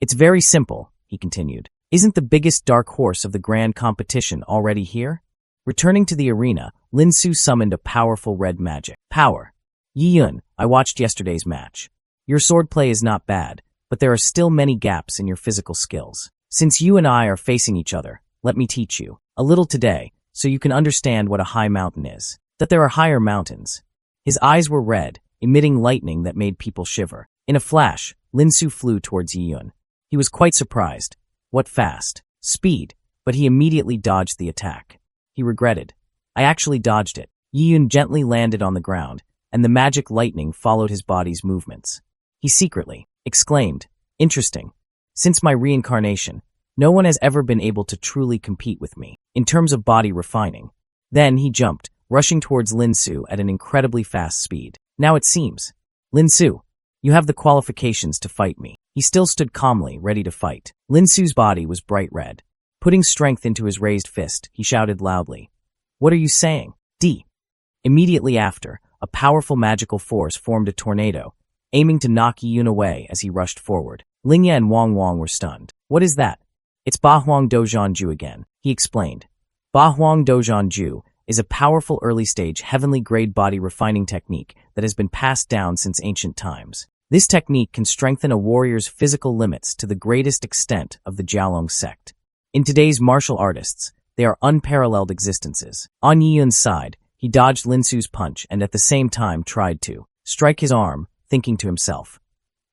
It's very simple, he continued. Isn't the biggest dark horse of the grand competition already here? Returning to the arena, Lin Su summoned a powerful red magic power. Yiyun, I watched yesterday's match. Your swordplay is not bad, but there are still many gaps in your physical skills. Since you and I are facing each other, let me teach you a little today, so you can understand what a high mountain is. That there are higher mountains. His eyes were red, emitting lightning that made people shiver. In a flash, Lin Su flew towards Yiyun. He was quite surprised. What fast speed, but he immediately dodged the attack. He regretted. I actually dodged it. Yiyun gently landed on the ground, and the magic lightning followed his body's movements. He secretly exclaimed, interesting. Since my reincarnation, no one has ever been able to truly compete with me, in terms of body refining. Then he jumped, rushing towards Lin Su at an incredibly fast speed. Now it seems. Lin Su, you have the qualifications to fight me. He still stood calmly, ready to fight. Lin Su's body was bright red. Putting strength into his raised fist, he shouted loudly. What are you saying? D. Immediately after, a powerful magical force formed a tornado, aiming to knock Yiyun away as he rushed forward. Lingya and Wang Wang were stunned. What is that? It's Ba Huang Dozhan Ju again, he explained. Ba Huang Dozhan Ju is a powerful early-stage heavenly-grade body refining technique that has been passed down since ancient times. This technique can strengthen a warrior's physical limits to the greatest extent of the Jiaolong sect. In today's martial artists, they are unparalleled existences. On Yiyun's side, he dodged Lin Su's punch and at the same time tried to strike his arm, thinking to himself,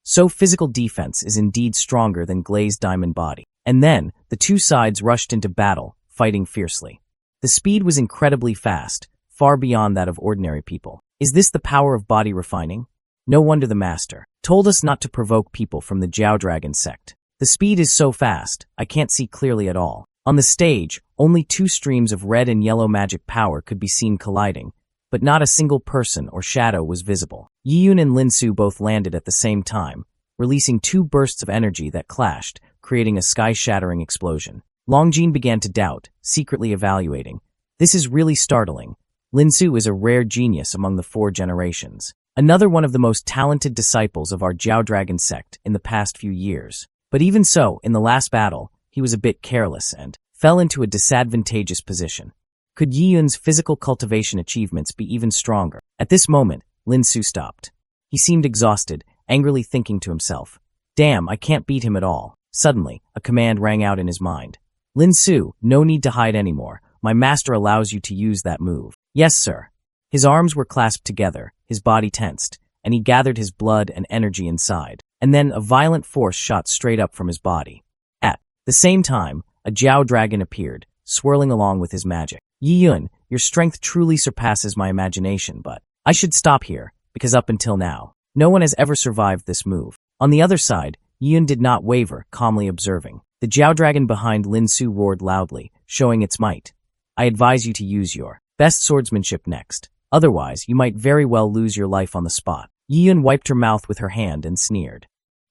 so physical defense is indeed stronger than glazed diamond body. And then, the two sides rushed into battle, fighting fiercely. The speed was incredibly fast, far beyond that of ordinary people. Is this the power of body refining? No wonder the master told us not to provoke people from the Jiao Dragon sect. The speed is so fast, I can't see clearly at all. On the stage, only 2 streams of red and yellow magic power could be seen colliding, but not a single person or shadow was visible. Yiyun and Lin Su both landed at the same time, releasing 2 bursts of energy that clashed, creating a sky-shattering explosion. Longjin began to doubt, secretly evaluating. This is really startling. Lin Su is a rare genius among the 4 generations. Another one of the most talented disciples of our Jiao Dragon sect in the past few years. But even so, in the last battle, he was a bit careless and fell into a disadvantageous position. Could Yiyun's physical cultivation achievements be even stronger? At this moment, Lin Su stopped. He seemed exhausted, angrily thinking to himself, damn, I can't beat him at all. Suddenly, a command rang out in his mind. Lin Su, no need to hide anymore. My master allows you to use that move. Yes, sir. His arms were clasped together, his body tensed, and he gathered his blood and energy inside. And then a violent force shot straight up from his body. At the same time, a Jiao dragon appeared, swirling along with his magic. Yiyun, your strength truly surpasses my imagination, but I should stop here, because up until now, no one has ever survived this move. On the other side, Yiyun did not waver, calmly observing. The Jiao dragon behind Lin Su roared loudly, showing its might. I advise you to use your best swordsmanship next. Otherwise, you might very well lose your life on the spot. Yiyun wiped her mouth with her hand and sneered.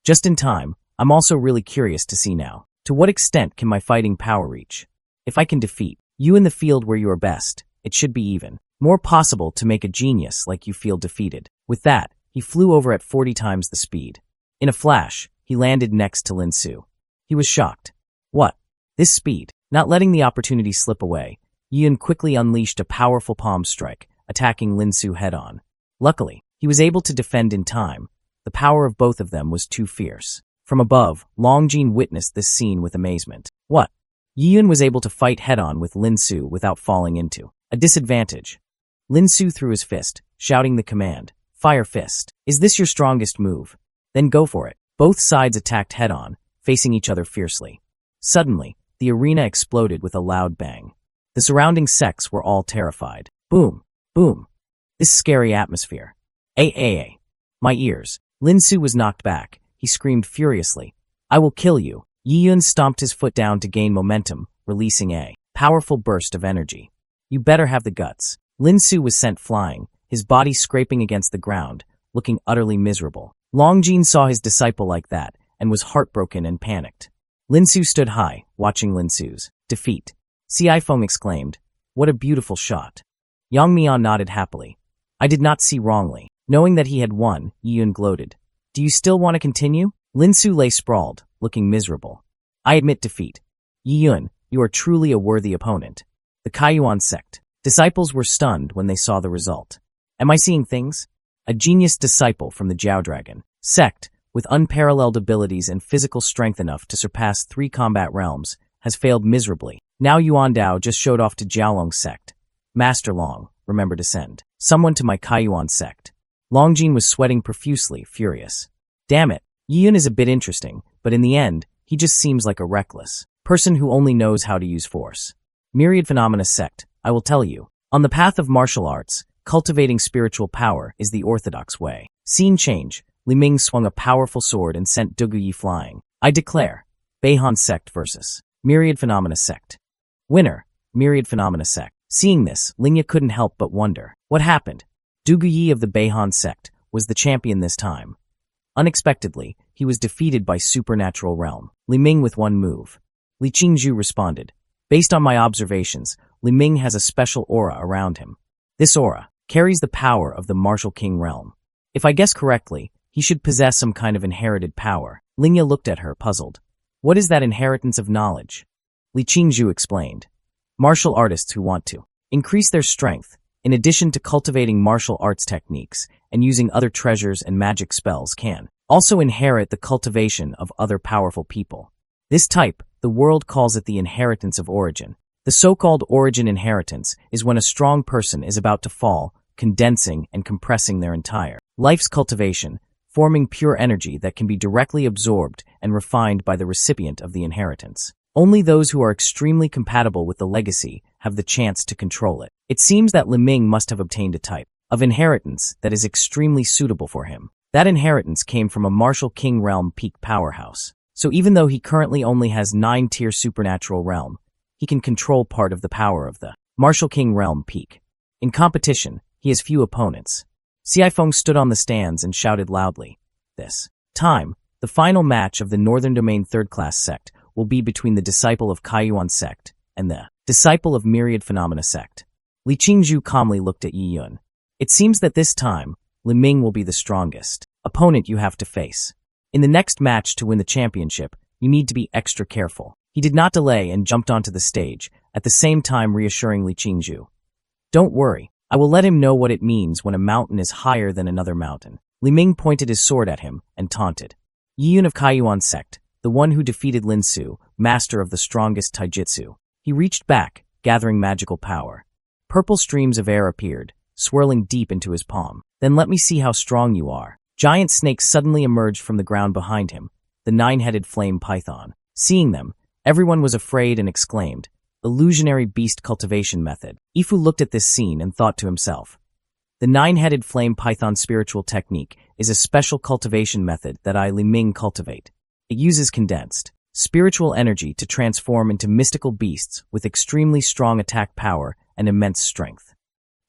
Just in time, I'm also really curious to see now. To what extent can my fighting power reach? If I can defeat you in the field where you are best, it should be even more possible to make a genius like you feel defeated. With that, he flew over at 40 times the speed. In a flash, he landed next to Lin Su. He was shocked. What? This speed? Not letting the opportunity slip away, Yun quickly unleashed a powerful palm strike, attacking Lin Su head-on. Luckily, he was able to defend in time. The power of both of them was too fierce. From above, Long Jin witnessed this scene with amazement. What? Yun was able to fight head-on with Lin Su without falling into a disadvantage. Lin Su threw his fist, shouting the command, "Fire Fist. Is this your strongest move? Then go for it." Both sides attacked head-on, facing each other fiercely. Suddenly, the arena exploded with a loud bang. The surrounding sects were all terrified. Boom, boom. This scary atmosphere. My ears. Lin Su was knocked back. He screamed furiously, "I will kill you." Yun stomped his foot down to gain momentum, releasing a powerful burst of energy. "You better have the guts." Lin Su was sent flying, his body scraping against the ground, looking utterly miserable. Long Jin saw his disciple like that and was heartbroken and panicked. Lin Su stood high, watching Lin Su's defeat. Si Feng exclaimed, "What a beautiful shot." Yang Mian nodded happily. "I did not see wrongly." Knowing that he had won, Yun gloated. "Do you still want to continue?" Lin Su lay sprawled, looking miserable. "I admit defeat. Yun, you are truly a worthy opponent." The Kaiyuan sect disciples were stunned when they saw the result. Am I seeing things? A genius disciple from the Jiao Dragon sect, with unparalleled abilities and physical strength enough to surpass 3 combat realms, has failed miserably. Now Yuan Dao just showed off to Jiaolong's sect. Master Long, remember to send someone to my Kaiyuan sect. Long Jin was sweating profusely, furious. Damn it, Yun is a bit interesting, but in the end, he just seems like a reckless person who only knows how to use force. Myriad Phenomena sect, I will tell you. On the path of martial arts, cultivating spiritual power is the orthodox way. Scene change. Li Ming swung a powerful sword and sent Dugu Yi flying. I declare, Beihan sect versus Myriad Phenomena sect. Winner, Myriad Phenomena sect. Seeing this, Lingya couldn't help but wonder. What happened? Dugu Yi of the Beihan sect was the champion this time. Unexpectedly, he was defeated by supernatural realm. Li Ming with one move. Li Qingzhu responded. Based on my observations, Li Ming has a special aura around him. This aura carries the power of the martial king realm. If I guess correctly, he should possess some kind of inherited power. Lingya looked at her, puzzled. What is that inheritance of knowledge? Li Qingzhu explained. Martial artists who want to increase their strength, in addition to cultivating martial arts techniques and using other treasures and magic spells, can also inherit the cultivation of other powerful people. This type, the world calls it the inheritance of origin. The so-called origin inheritance is when a strong person is about to fall, condensing and compressing their entire life's cultivation, forming pure energy that can be directly absorbed and refined by the recipient of the inheritance. Only those who are extremely compatible with the legacy have the chance to control it. It seems that Li Ming must have obtained a type of inheritance that is extremely suitable for him. That inheritance came from a martial king realm peak powerhouse. So even though he currently only has 9-tier supernatural realm, he can control part of the power of the martial king realm peak. In competition, he has few opponents. Si Feng stood on the stands and shouted loudly. This time, the final match of the Northern Domain third-class sect will be between the disciple of Kaiyuan sect and the disciple of Myriad Phenomena sect. Li Qingzhu calmly looked at Yi Yun. It seems that this time, Li Ming will be the strongest opponent you have to face. In the next match to win the championship, you need to be extra careful. He did not delay and jumped onto the stage, at the same time reassuring Li Qingzhu. Don't worry, I will let him know what it means when a mountain is higher than another mountain. Li Ming pointed his sword at him and taunted. Yi Yun of Kaiyuan sect, the one who defeated Lin Su, master of the strongest taijutsu. He reached back, gathering magical power. Purple streams of air appeared, swirling deep into his palm. Then let me see how strong you are. Giant snakes suddenly emerged from the ground behind him, the 9-headed flame python. Seeing them, everyone was afraid and exclaimed, illusionary beast cultivation method. Ifu looked at this scene and thought to himself, the 9-headed flame python spiritual technique is a special cultivation method that I Li Ming cultivate. It uses condensed spiritual energy to transform into mystical beasts with extremely strong attack power and immense strength.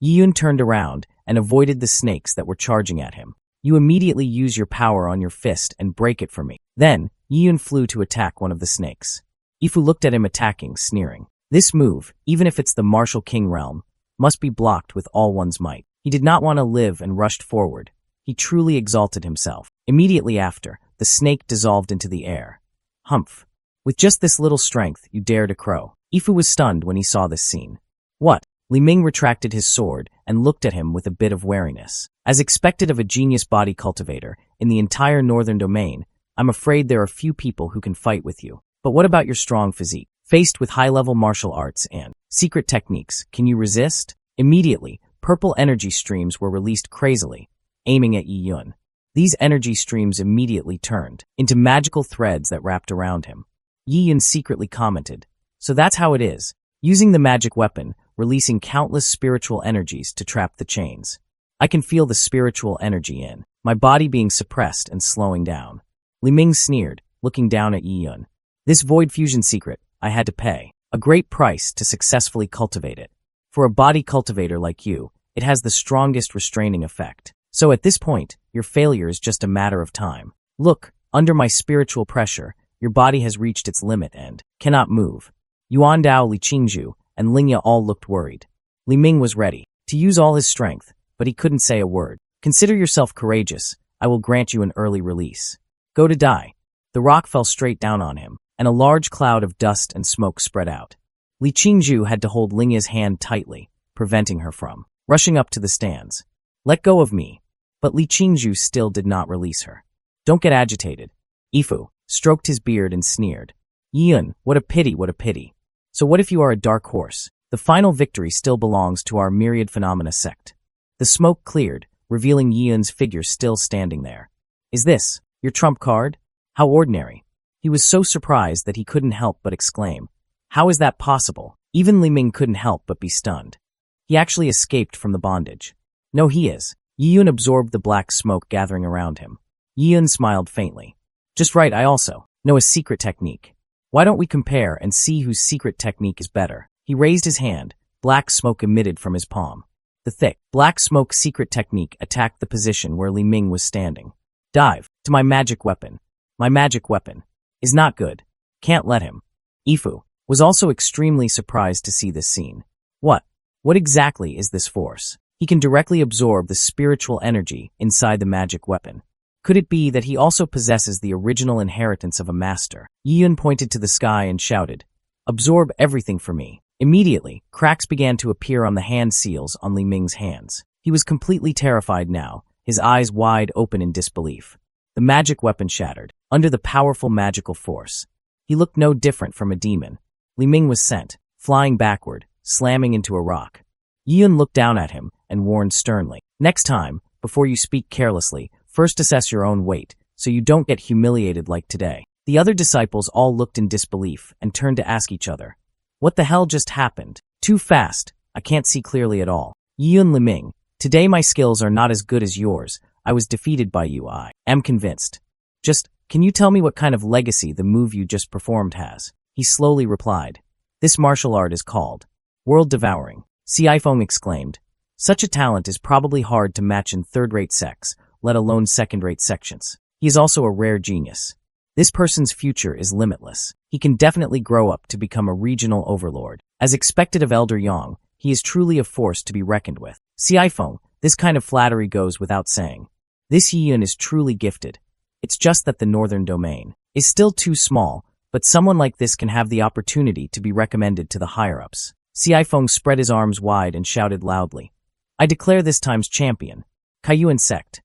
Yi Yun turned around and avoided the snakes that were charging at him. You immediately use your power on your fist and break it for me. Then, Yi Yun flew to attack one of the snakes. Ifu looked at him attacking, sneering. This move, even if it's the martial king realm, must be blocked with all one's might. He did not want to live and rushed forward. He truly exalted himself. Immediately after, the snake dissolved into the air. Humph. With just this little strength, you dare to crow. Ifu was stunned when he saw this scene. What? Li Ming retracted his sword and looked at him with a bit of wariness. As expected of a genius body cultivator in the entire northern domain, I'm afraid there are few people who can fight with you. But what about your strong physique? Faced with high-level martial arts and secret techniques, can you resist? Immediately, purple energy streams were released crazily, aiming at Yi Yun. These energy streams immediately turned into magical threads that wrapped around him. Yi Yun secretly commented, "So that's how it is, using the magic weapon, releasing countless spiritual energies to trap the chains. I can feel the spiritual energy in my body being suppressed and slowing down." Li Ming sneered, looking down at Yi Yun. "This void fusion secret, I had to pay a great price to successfully cultivate it. For a body cultivator like you, it has the strongest restraining effect. So at this point, your failure is just a matter of time. Look, under my spiritual pressure, your body has reached its limit and cannot move." Yuan Dao, Li Qingzhu, and Lingya all looked worried. Li Ming was ready to use all his strength, but he couldn't say a word. "Consider yourself courageous. I will grant you an early release. Go to die." The rock fell straight down on him, and a large cloud of dust and smoke spread out. Li Qingzhu had to hold Lingya's hand tightly, preventing her from rushing up to the stands. "Let go of me." But Li Qingzhu still did not release her. "Don't get agitated." Ifu stroked his beard and sneered. "Yi Yun, what a pity, what a pity. So what if you are a dark horse? The final victory still belongs to our myriad phenomena sect." The smoke cleared, revealing Yi Yun's figure still standing there. "Is this your trump card? How ordinary." He was so surprised that he couldn't help but exclaim, "How is that possible?" Even Li Ming couldn't help but be stunned. He actually escaped from the bondage. "No, he is." Yi Yun absorbed the black smoke gathering around him. Yi Yun smiled faintly. "Just right, I also know a secret technique. Why don't we compare and see whose secret technique is better?" He raised his hand. Black smoke emitted from his palm. The thick, black smoke secret technique attacked the position where Li Ming was standing. "Dive to my magic weapon. My magic weapon is not good. Can't let him." Ifu was also extremely surprised to see this scene. What exactly is this force? He can directly absorb the spiritual energy inside the magic weapon. Could it be that he also possesses the original inheritance of a master? Yi Yun pointed to the sky and shouted, "Absorb everything for me." Immediately, cracks began to appear on the hand seals on Li Ming's hands. He was completely terrified now, his eyes wide open in disbelief. The magic weapon shattered, under the powerful magical force. He looked no different from a demon. Li Ming was sent, flying backward, slamming into a rock. Yi Yun looked down at him and warned sternly, "Next time, before you speak carelessly, first assess your own weight, so you don't get humiliated like today." The other disciples all looked in disbelief and turned to ask each other, "What the hell just happened? Too fast, I can't see clearly at all." Yi Yun, Li Ming, "Today my skills are not as good as yours. I was defeated by you, I am convinced. Just, can you tell me what kind of legacy the move you just performed has?" He slowly replied, "This martial art is called World Devouring." Si Feng exclaimed, "Such a talent is probably hard to match in third-rate sects, let alone second-rate sections. He is also a rare genius. This person's future is limitless. He can definitely grow up to become a regional overlord. As expected of Elder Yang, he is truly a force to be reckoned with." Si Feng, this kind of flattery goes without saying. This Yi Yun is truly gifted. It's just that the northern domain is still too small, but someone like this can have the opportunity to be recommended to the higher-ups. Si Feng spread his arms wide and shouted loudly, "I declare this time's champion, Kaiyuan sect."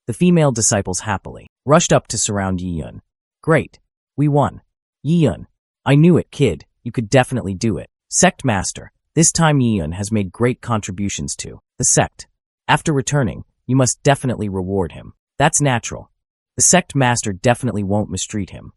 The female disciples happily rushed up to surround Yi Yun. "Great. We won. Yi Yun, I knew it, kid. You could definitely do it. Sect master, this time Yi Yun has made great contributions to the sect. After returning, you must definitely reward him. That's natural. The sect master definitely won't mistreat him."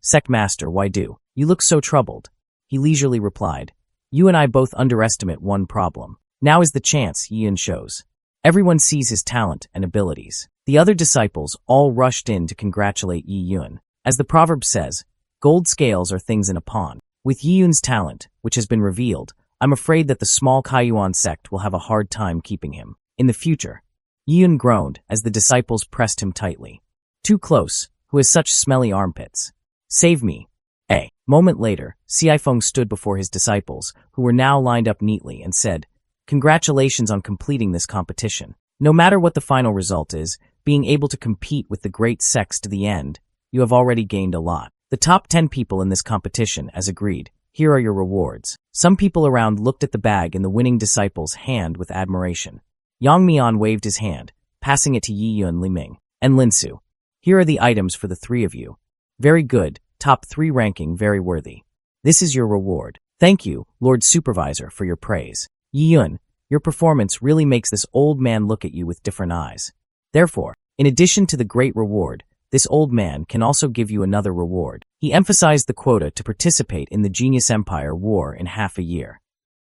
Sect master, why do you look so troubled?" He leisurely replied, "You and I both underestimate one problem. Now is the chance Yi Yun shows. Everyone sees his talent and abilities." The other disciples all rushed in to congratulate Yi Yun. As the proverb says, gold scales are things in a pond. With Yi Yun's talent, which has been revealed, I'm afraid that the small Kaiyuan sect will have a hard time keeping him in the future. Yi Yun groaned as the disciples pressed him tightly. "Too close, who has such smelly armpits? Save me." A moment later, Si Feng stood before his disciples, who were now lined up neatly, and said, "Congratulations on completing this competition. No matter what the final result is, being able to compete with the great sects to the end, you have already gained a lot." The top 10 people in this competition, as agreed, Here are your rewards. Some people around looked at the bag in the winning disciple's hand with admiration. Yang Mian waved his hand, passing it to Yi Yun, Li Ming, and Linsu. Here are the items for the three of you. Very good, top 3 ranking, very worthy. This is your reward. Thank you, Lord Supervisor, for your praise. Yi Yun, your performance really makes this old man look at you with different eyes. Therefore, in addition to the great reward, this old man can also give you another reward. He emphasized the quota to participate in the Genius Empire War in half a year.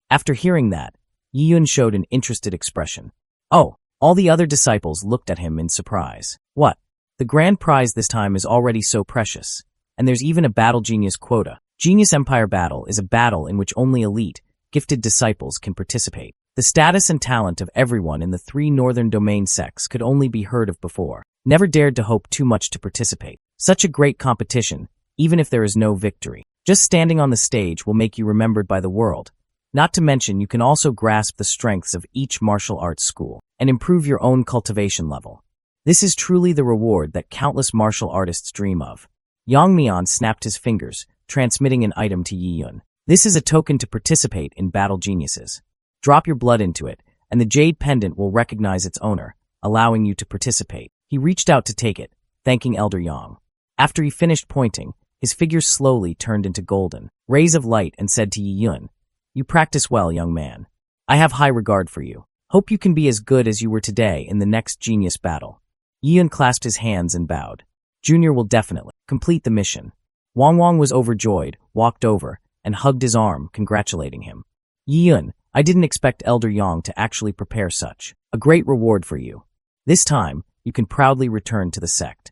After hearing that, Yi Yun showed an interested expression. Oh, all the other disciples looked at him in surprise. What? The grand prize this time is already so precious. And there's even a battle genius quota. Genius Empire Battle is a battle in which only elite, gifted disciples can participate. The status and talent of everyone in the 3 northern domain sects could only be heard of before. Never dared to hope too much to participate. Such a great competition, even if there is no victory. Just standing on the stage will make you remembered by the world. Not to mention you can also grasp the strengths of each martial arts school and improve your own cultivation level. This is truly the reward that countless martial artists dream of. Yang Mian snapped his fingers, transmitting an item to Yi Yun. This is a token to participate in Battle Geniuses. Drop your blood into it, and the jade pendant will recognize its owner, allowing you to participate. He reached out to take it, thanking Elder Yang. After he finished pointing, his figure slowly turned into golden rays of light and said to Yi Yun, "You practice well, young man. I have high regard for you. Hope you can be as good as you were today in the next genius battle." Yi Yun clasped his hands and bowed. Junior will definitely complete the mission. Wang Wang was overjoyed, walked over, and hugged his arm, congratulating him. Yi Yun, I didn't expect Elder Yang to actually prepare such a great reward for you. This time, you can proudly return to the sect.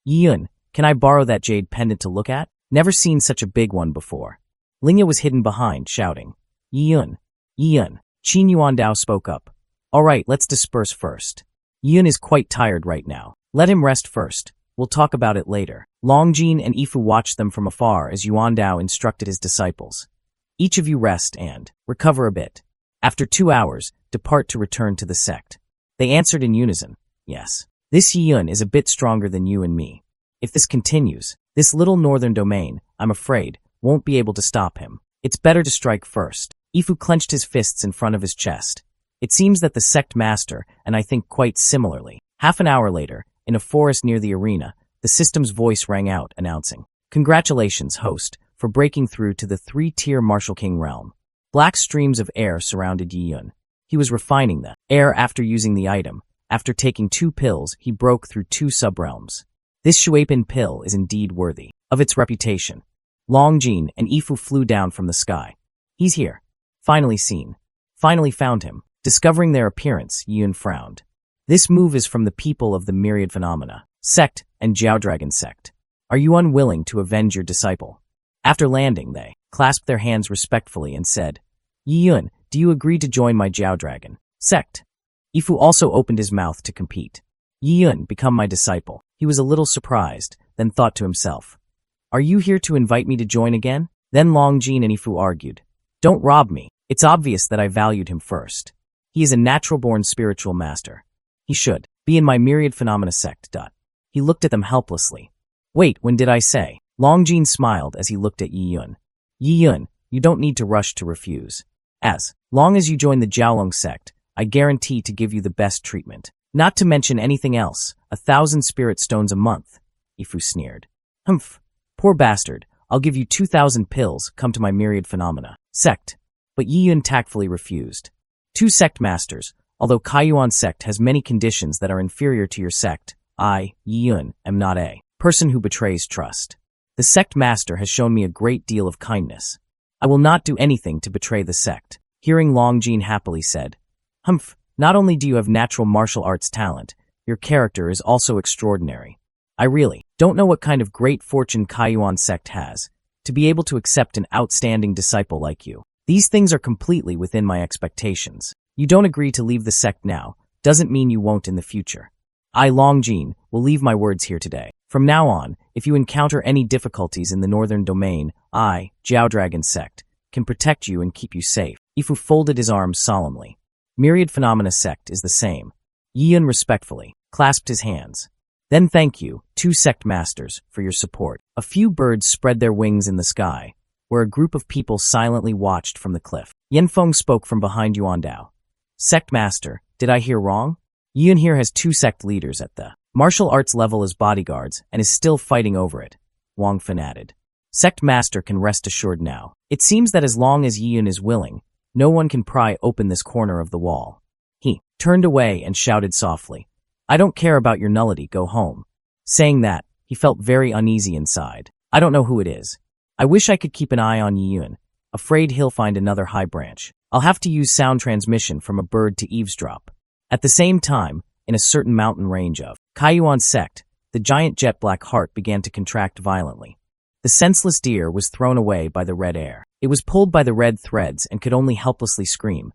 Yi Yun, can I borrow that jade pendant to look at? Never seen such a big one before. Lingya was hidden behind, shouting, Yi Yun, Yi Yun. Qin Yuandao spoke up. All right, let's disperse first. Yi Yun is quite tired right now. Let him rest first. We'll talk about it later. Longjin and Ifu watched them from afar as Yuandao instructed his disciples. Each of you rest and recover a bit. After 2 hours, depart to return to the sect. They answered in unison, yes. This Yi Yun is a bit stronger than you and me. If this continues, this little northern domain, I'm afraid, won't be able to stop him. It's better to strike first. Ifu clenched his fists in front of his chest. It seems that the sect master, and I think quite similarly. Half an hour later, in a forest near the arena, the system's voice rang out, announcing, Congratulations, host, for breaking through to the 3-tier Martial King realm. Black streams of air surrounded Yi Yun. He was refining the air after using the item. After taking 2 pills, he broke through 2 subrealms. This Shuapin pill is indeed worthy of its reputation. Longjin and Ifu flew down from the sky. He's here. Finally seen. Finally found him. Discovering their appearance, Yi Yun frowned. This move is from the people of the Myriad Phenomena sect and Jiao Dragon sect. Are you unwilling to avenge your disciple? After landing, they clasped their hands respectfully and said, Yi Yun, do you agree to join my Jiao Dragon sect? Ifu also opened his mouth to compete. Yi Yun, become my disciple. He was a little surprised, then thought to himself, Are you here to invite me to join again? Then Longjin and Ifu argued. Don't rob me. It's obvious that I valued him first. He is a natural-born spiritual master. He should be in my Myriad Phenomena sect. He looked at them helplessly. Wait, when did I say? Longjin smiled as he looked at Yi Yun. Yi Yun, you don't need to rush to refuse. As long as you join the Jiaolong sect, I guarantee to give you the best treatment. Not to mention anything else, 1,000 spirit stones a month. Ifu sneered. Humph, poor bastard, I'll give you 2,000 pills, come to my Myriad Phenomena sect. But Yi Yun tactfully refused. 2 sect masters, although Kaiyuan sect has many conditions that are inferior to your sect, I, Yi Yun, am not a person who betrays trust. The sect master has shown me a great deal of kindness. I will not do anything to betray the sect. Hearing Longjin happily said, Humph, not only do you have natural martial arts talent, your character is also extraordinary. I really don't know what kind of great fortune Kaiyuan sect has, to be able to accept an outstanding disciple like you. These things are completely within my expectations. You don't agree to leave the sect now, doesn't mean you won't in the future. I, Longjin, will leave my words here today. From now on, if you encounter any difficulties in the northern domain, I, Jiao Dragon sect, can protect you and keep you safe. Ifu folded his arms solemnly. Myriad Phenomena sect is the same. Yi Yun respectfully clasped his hands. Then thank you, 2 sect masters, for your support. A few birds spread their wings in the sky. where a group of people silently watched from the cliff. Yanfeng spoke from behind Yuandao. Sect Master, did I hear wrong? Yun here has 2 sect leaders at the martial arts level as bodyguards and is still fighting over it, Wang Fan added. Sect Master can rest assured now. It seems that as long as Yun is willing, no one can pry open this corner of the wall. He turned away and shouted softly, I don't care about your nullity, go home. Saying that, he felt very uneasy inside. I don't know who it is. I wish I could keep an eye on Yun, afraid he'll find another high branch. I'll have to use sound transmission from a bird to eavesdrop. At the same time, in a certain mountain range of Kaiyuan sect, the giant jet black heart began to contract violently. The senseless deer was thrown away by the red air. It was pulled by the red threads and could only helplessly scream.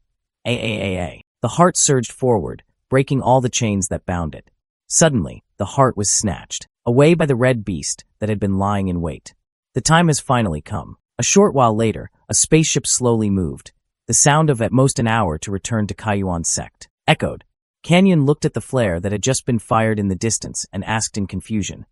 A. The heart surged forward, breaking all the chains that bound it. Suddenly, the heart was snatched away by the red beast that had been lying in wait. The time has finally come. A short while later, a spaceship slowly moved, the sound of at most an hour to return to Kaiyuan sect echoed. Canyon looked at the flare that had just been fired in the distance and asked in confusion.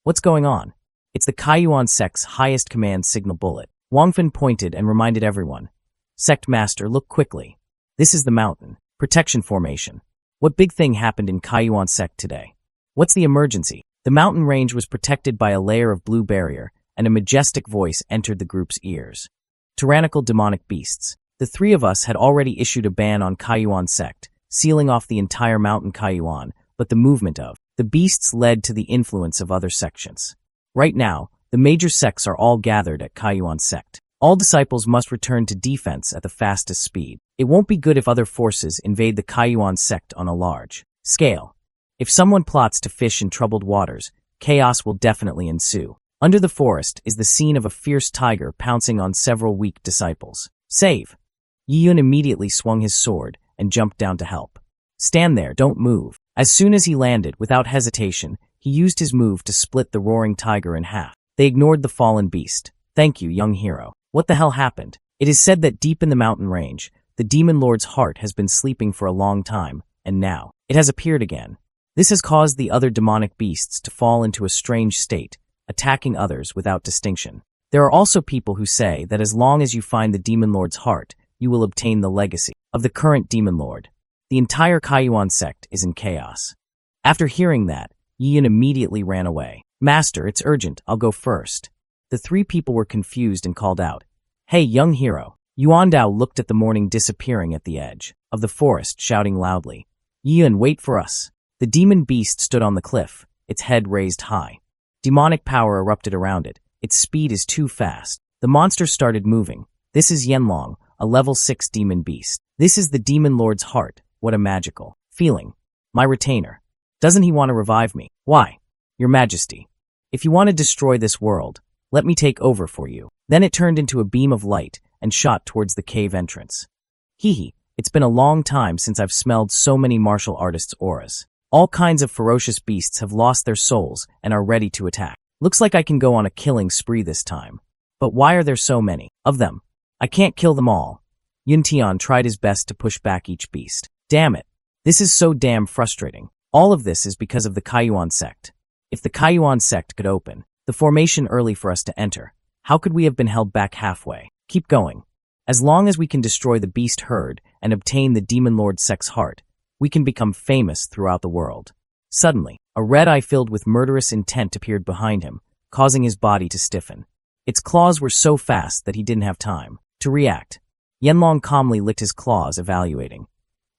What's going on? It's the Kaiyuan sect's highest command signal bullet. Wang Fan pointed and reminded everyone. Sect Master, look quickly. This is the mountain. Protection formation. What big thing happened in Kaiyuan sect today? What's the emergency? The mountain range was protected by a layer of blue barrier, and a majestic voice entered the group's ears. Tyrannical demonic beasts. The 3 of us had already issued a ban on Kaiyuan sect, sealing off the entire mountain Kaiyuan, but the movement of the beasts led to the influence of other sections. Right now, the major sects are all gathered at Kaiyuan sect. All disciples must return to defense at the fastest speed. It won't be good if other forces invade the Kaiyuan sect on a large scale. If someone plots to fish in troubled waters, chaos will definitely ensue. Under the forest is the scene of a fierce tiger pouncing on several weak disciples. Save! Yiyun immediately swung his sword and jumped down to help. Stand there, don't move. As soon as he landed, without hesitation, he used his move to split the roaring tiger in half. They ignored the fallen beast. Thank you, young hero. What the hell happened? It is said that deep in the mountain range, the demon lord's heart has been sleeping for a long time, and now it has appeared again. This has caused the other demonic beasts to fall into a strange state, attacking others without distinction. There are also people who say that as long as you find the demon lord's heart, you will obtain the legacy of the current demon lord. The entire Kaiyuan sect is in chaos. After hearing that, Yian immediately ran away. Master, it's urgent, I'll go first. The 3 people were confused and called out, Hey, young hero. Yuandao looked at the morning disappearing at the edge of the forest, shouting loudly, Yian, wait for us. The demon beast stood on the cliff, its head raised high. Demonic power erupted around it. Its speed is too fast. The monster started moving. This is Yanlong, a level 6 demon beast. This is the demon lord's heart. What a magical feeling. My retainer. Doesn't he want to revive me? Why? Your Majesty. If you want to destroy this world, let me take over for you. Then it turned into a beam of light and shot towards the cave entrance. It's been a long time since I've smelled so many martial artists' auras. All kinds of ferocious beasts have lost their souls and are ready to attack. Looks like I can go on a killing spree this time. But why are there so many of them? I can't kill them all. Yuntian tried his best to push back each beast. Damn it. This is so damn frustrating. All of this is because of the Kaiyuan sect. If the Kaiyuan sect could open the formation early for us to enter, how could we have been held back halfway? Keep going. As long as we can destroy the beast herd and obtain the demon lord sect's heart, we can become famous throughout the world. Suddenly, a red eye filled with murderous intent appeared behind him, causing his body to stiffen. Its claws were so fast that he didn't have time to react. Yanlong calmly licked his claws, evaluating.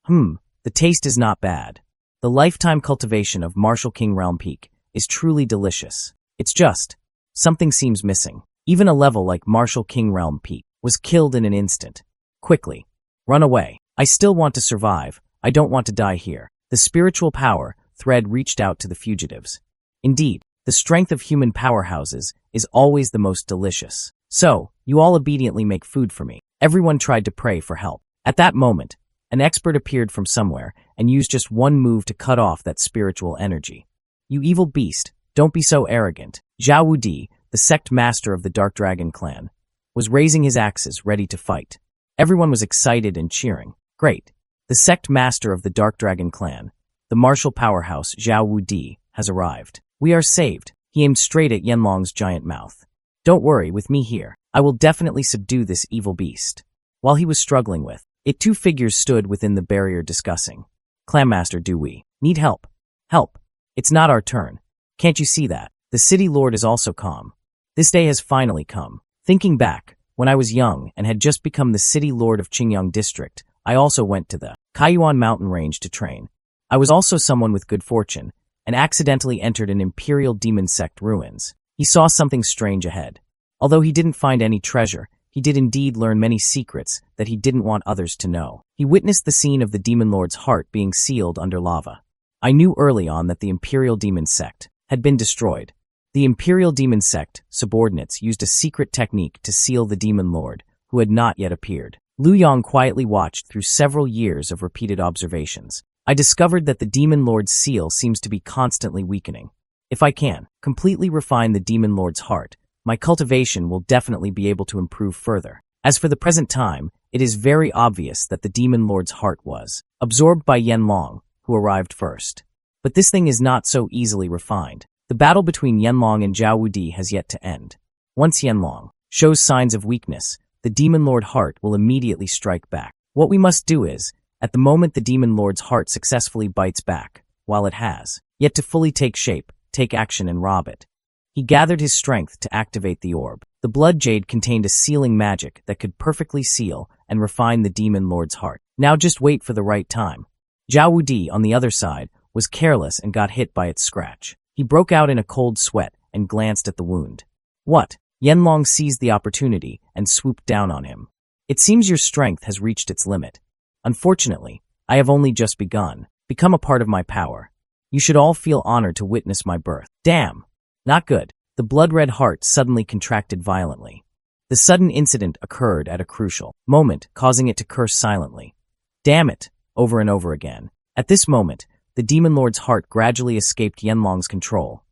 The taste is not bad. The lifetime cultivation of Martial King Realm Peak is truly delicious. It's just, something seems missing. Even a level like Martial King Realm Peak was killed in an instant. Quickly. Run away. I still want to survive. I don't want to die here. The spiritual power thread reached out to the fugitives. Indeed, the strength of human powerhouses is always the most delicious. So, you all obediently make food for me. Everyone tried to pray for help. At that moment, an expert appeared from somewhere and used just one move to cut off that spiritual energy. You evil beast, don't be so arrogant. Zhao Wudi, the sect master of the Dark Dragon clan, was raising his axes ready to fight. Everyone was excited and cheering. Great. The sect master of the Dark Dragon clan, the martial powerhouse Zhao Wudi, has arrived. We are saved. He aimed straight at Yanlong's giant mouth. Don't worry, with me here, I will definitely subdue this evil beast. While he was struggling with it, two figures stood within the barrier discussing. Clammaster, do we need help? Help. It's not our turn. Can't you see that? The city lord is also calm. This day has finally come. Thinking back, when I was young and had just become the city lord of Qingyang district, I also went to the Kaiyuan mountain range to train. I was also someone with good fortune, and accidentally entered an imperial demon sect ruins. He saw something strange ahead. Although he didn't find any treasure, he did indeed learn many secrets that he didn't want others to know. He witnessed the scene of the demon lord's heart being sealed under lava. I knew early on that the imperial demon sect had been destroyed. The imperial demon sect subordinates used a secret technique to seal the demon lord, who had not yet appeared. Liu Yang quietly watched through several years of repeated observations. I discovered that the demon lord's seal seems to be constantly weakening. If I can completely refine the demon lord's heart, my cultivation will definitely be able to improve further. As for the present time, it is very obvious that the demon lord's heart was absorbed by Yanlong, who arrived first. But this thing is not so easily refined. The battle between Yanlong and Zhao Wudi has yet to end. Once Yanlong shows signs of weakness, the demon lord heart will immediately strike back. What we must do is, at the moment the demon lord's heart successfully bites back, while it has yet to fully take shape, take action and rob it. He gathered his strength to activate the orb. The blood jade contained a sealing magic that could perfectly seal and refine the demon lord's heart. Now just wait for the right time. Zhao Wudi, on the other side, was careless and got hit by its scratch. He broke out in a cold sweat and glanced at the wound. What? Yanlong seized the opportunity and swooped down on him. It seems your strength has reached its limit. Unfortunately, I have only just begun. Become a part of my power. You should all feel honored to witness my birth. Damn. Not good. The blood-red heart suddenly contracted violently. The sudden incident occurred at a crucial moment, causing it to curse silently. Damn it, over and over again. At this moment, the demon lord's heart gradually escaped Yanlong's control.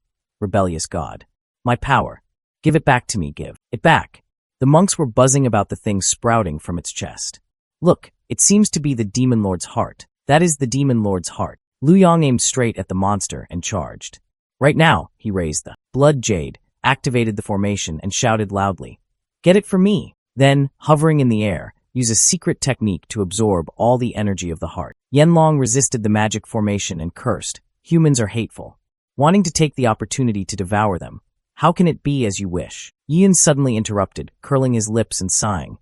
Rebellious god. My power. Give it back to me, give it back. The monks were buzzing about the thing sprouting from its chest. Look, it seems to be the demon lord's heart. That is the demon lord's heart. Liu Yang aimed straight at the monster and charged. Right now, he raised the blood jade, activated the formation, and shouted loudly, "Get it for me!" Then, hovering in the air, use a secret technique to absorb all the energy of the heart. Yanlong resisted the magic formation and cursed, "Humans are hateful." Wanting to take the opportunity to devour them, "How can it be as you wish?" Yin suddenly interrupted, curling his lips and sighing.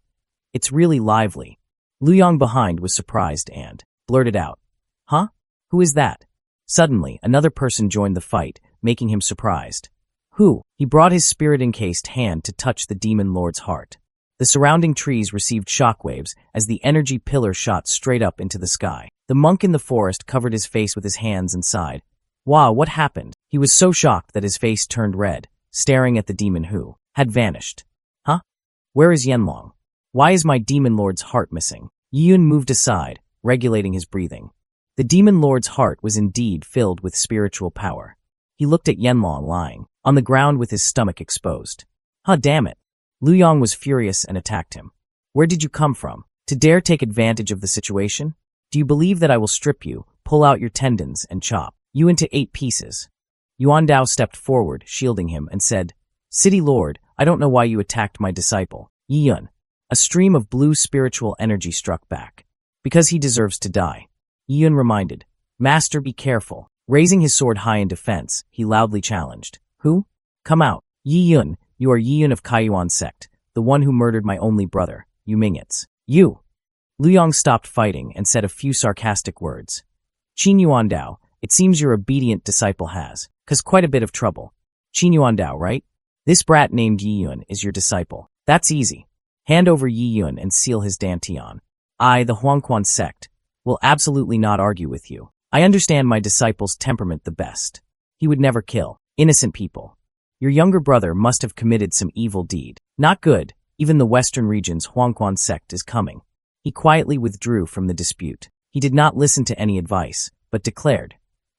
"It's really lively." Liu Yang behind was surprised and blurted out, "Huh? Who is that?" Suddenly, another person joined the fight, making him surprised. Who? He brought his spirit-encased hand to touch the demon lord's heart. The surrounding trees received shockwaves as the energy pillar shot straight up into the sky. The monk in the forest covered his face with his hands and sighed. Wow, what happened? He was so shocked that his face turned red, staring at the demon who had vanished. Huh? Where is Yanlong? Why is my demon lord's heart missing? Yun moved aside, regulating his breathing. The demon lord's heart was indeed filled with spiritual power. He looked at Yanlong lying on the ground with his stomach exposed. Huh, damn it. Liu Yang was furious and attacked him. Where did you come from? To dare take advantage of the situation? Do you believe that I will strip you, pull out your tendons, and chop you into 8 pieces? Yuan Dao stepped forward, shielding him, and said, City Lord, I don't know why you attacked my disciple. Yiyun. A stream of blue spiritual energy struck back. Because he deserves to die. Yiyun reminded. Master, be careful. Raising his sword high in defense, he loudly challenged. Who? Come out. Yiyun, you are Yiyun of Kaiyuan sect, the one who murdered my only brother, Yu Mingits. You. Liu Yang stopped fighting and said a few sarcastic words. Qin Yuan Dao, it seems your obedient disciple has caused quite a bit of trouble. Qin Yuan Dao, right? This brat named Yiyun is your disciple. That's easy. Hand over Yiyun and seal his dantian. I, the Huangquan sect, will absolutely not argue with you. I understand my disciple's temperament the best. He would never kill innocent people. Your younger brother must have committed some evil deed. Not good. Even the western region's Huangquan sect is coming. He quietly withdrew from the dispute. He did not listen to any advice, but declared,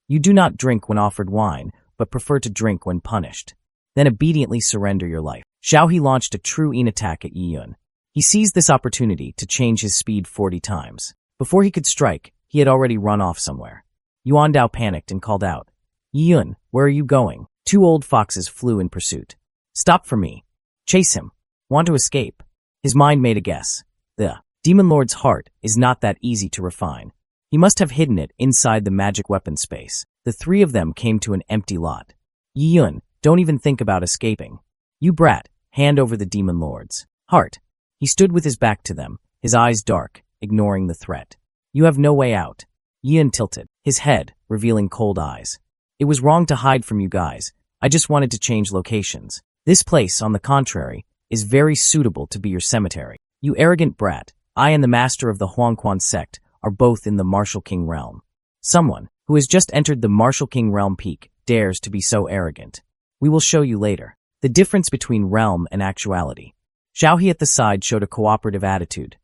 You do not drink when offered wine, but prefer to drink when punished. Then obediently surrender your life. Xiao He launched a true Yin attack at Yiyun. He seized this opportunity to change his speed 40 times. Before he could strike, he had already run off somewhere. Yuan Dao panicked and called out, Yiyun, where are you going? 2 old foxes flew in pursuit. Stop for me. Chase him. Want to escape? His mind made a guess. The Demon Lord's heart is not that easy to refine. He must have hidden it inside the magic weapon space. The three of them came to an empty lot. Yun, don't even think about escaping. You brat, hand over the Demon Lord's heart. He stood with his back to them, his eyes dark, ignoring the threat. You have no way out. Yun tilted, his head, revealing cold eyes. It was wrong to hide from you guys. I just wanted to change locations. This place, on the contrary, is very suitable to be your cemetery. You arrogant brat, I and the master of the Huangquan sect are both in the Martial King realm. Someone who has just entered the Martial King realm peak dares to be so arrogant. We will show you later. The difference between realm and actuality. Xiaohe at the side showed a cooperative attitude.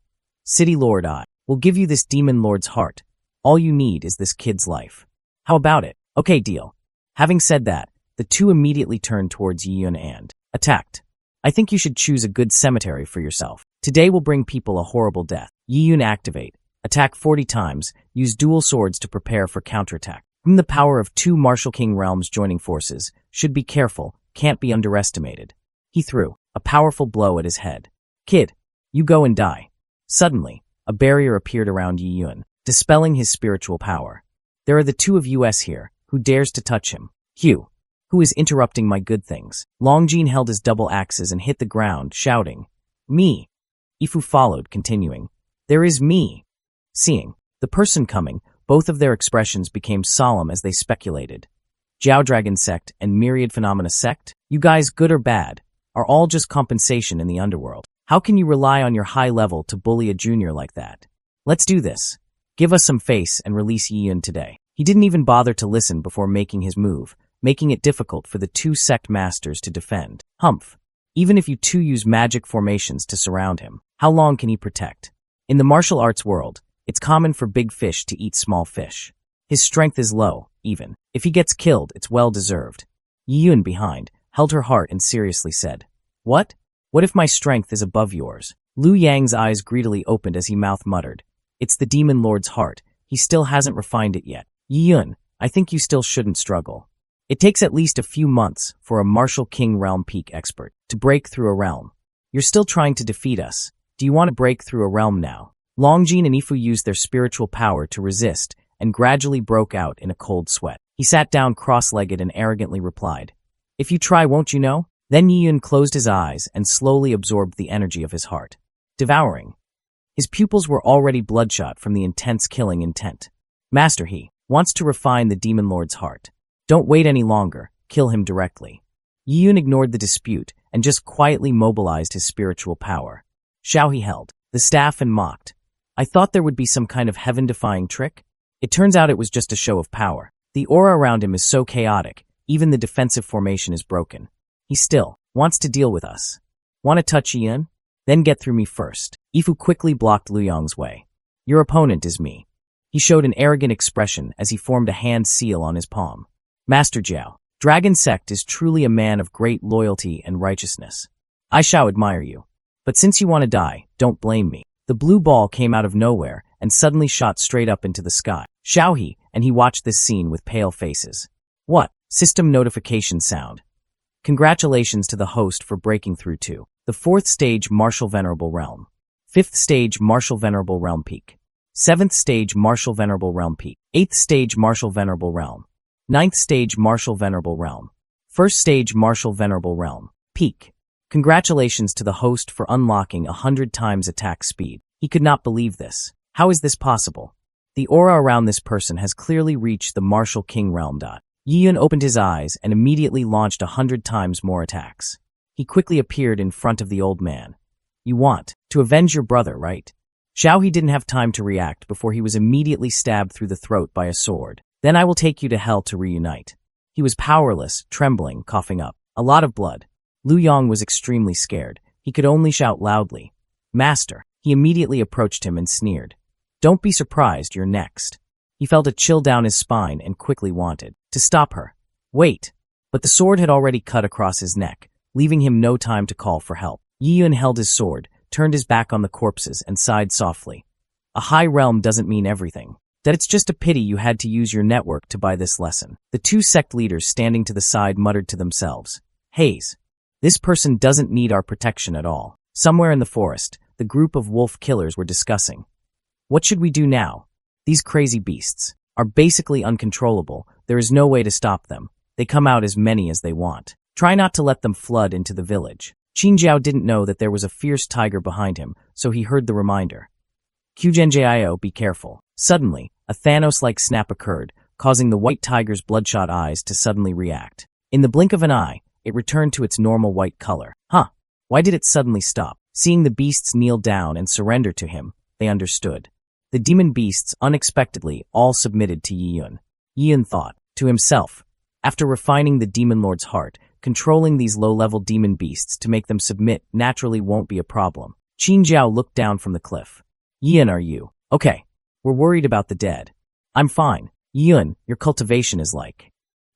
City Lord, I will give you this Demon Lord's heart. All you need is this kid's life. How about it? Okay, deal. Having said that, the two immediately turned towards Yun and attacked. I think you should choose a good cemetery for yourself. Today will bring people a horrible death. Yun activate. Attack 40 times. Use dual swords to prepare for counterattack. From the power of two Martial King realms joining forces. Should be careful. Can't be underestimated. He threw a powerful blow at his head. Kid, you go and die. Suddenly, a barrier appeared around Yun, dispelling his spiritual power. There are the two of us here. Who dares to touch him? Hugh. Who is interrupting my good things? Longjin held his double axes and hit the ground, shouting, Me. Ifu followed, continuing, There is me. Seeing the person coming, both of their expressions became solemn as they speculated. Jiao Dragon Sect and Myriad Phenomena Sect? You guys, good or bad, are all just compensation in the underworld. How can you rely on your high level to bully a junior like that? Let's do this. Give us some face and release Yun today. He didn't even bother to listen before making his move, making it difficult for the two sect masters to defend. Humph. Even if you two use magic formations to surround him, how long can he protect? In the martial arts world, it's common for big fish to eat small fish. His strength is low, even. If he gets killed, it's well-deserved. Yun behind, held her heart and seriously said, What? What if my strength is above yours? Lu Yang's eyes greedily opened as he mouth-muttered, It's the Demon Lord's heart. He still hasn't refined it yet. Yun, I think you still shouldn't struggle. It takes at least a few months for a Martial King realm peak expert to break through a realm. You're still trying to defeat us. Do you want to break through a realm now? Longjin and Ifu used their spiritual power to resist and gradually broke out in a cold sweat. He sat down cross-legged and arrogantly replied, If you try, won't you know? Then Yun closed his eyes and slowly absorbed the energy of his heart, devouring. His pupils were already bloodshot from the intense killing intent. Master, he wants to refine the Demon Lord's heart. Don't wait any longer, kill him directly. Yun ignored the dispute and just quietly mobilized his spiritual power. Xiaohe held the staff and mocked. I thought there would be some kind of heaven-defying trick. It turns out it was just a show of power. The aura around him is so chaotic, even the defensive formation is broken. He still wants to deal with us. Want to touch Yun? Then get through me first. Ifu quickly blocked Lu Yang's way. Your opponent is me. He showed an arrogant expression as he formed a hand seal on his palm. Master Jiao, Dragon Sect is truly a man of great loyalty and righteousness. I shall admire you. But since you want to die, don't blame me. The blue ball came out of nowhere and suddenly shot straight up into the sky. Xiaohe and he watched this scene with pale faces. What? System notification sound. Congratulations to the host for breaking through to the 4th stage Martial Venerable Realm. 5th stage Martial Venerable Realm Peak. 7th stage Martial Venerable Realm Peak. 8th stage Martial Venerable Realm. 9th stage Martial Venerable Realm. 1st stage Martial Venerable Realm. Peak. Congratulations to the host for unlocking 100 times attack speed. He could not believe this. How is this possible? The aura around this person has clearly reached the Martial King realm. Yun opened his eyes and immediately launched 100 times more attacks. He quickly appeared in front of the old man. You want to avenge your brother, right? Xiaohe didn't have time to react before he was immediately stabbed through the throat by a sword. Then I will take you to hell to reunite. He was powerless, trembling, coughing up a lot of blood. Lu Yang was extremely scared. He could only shout loudly, Master. He immediately approached him and sneered. Don't be surprised, you're next. He felt a chill down his spine and quickly wanted to stop her. Wait. But the sword had already cut across his neck, leaving him no time to call for help. Yun held his sword, turned his back on the corpses, and sighed softly. A high realm doesn't mean everything. That it's just a pity you had to use your network to buy this lesson. The two sect leaders standing to the side muttered to themselves. Haze. This person doesn't need our protection at all. Somewhere in the forest, the group of wolf killers were discussing. What should we do now? These crazy beasts are basically uncontrollable. There is no way to stop them. They come out as many as they want. Try not to let them flood into the village. Qin Jiao didn't know that there was a fierce tiger behind him, so he heard the reminder. Qgenjio, be careful. Suddenly, a Thanos-like snap occurred, causing the white tiger's bloodshot eyes to suddenly react. In the blink of an eye, it returned to its normal white color. Why did it suddenly stop? Seeing the beasts kneel down and surrender to him, they understood. The demon beasts unexpectedly all submitted to Yi Yun. Yi Yun thought to himself, after refining the demon lord's heart, controlling these low-level demon beasts to make them submit naturally won't be a problem. Qin Jiao looked down from the cliff. Yi Yun, are you okay? We're worried about the dead. I'm fine. Yi Yun, your cultivation is like.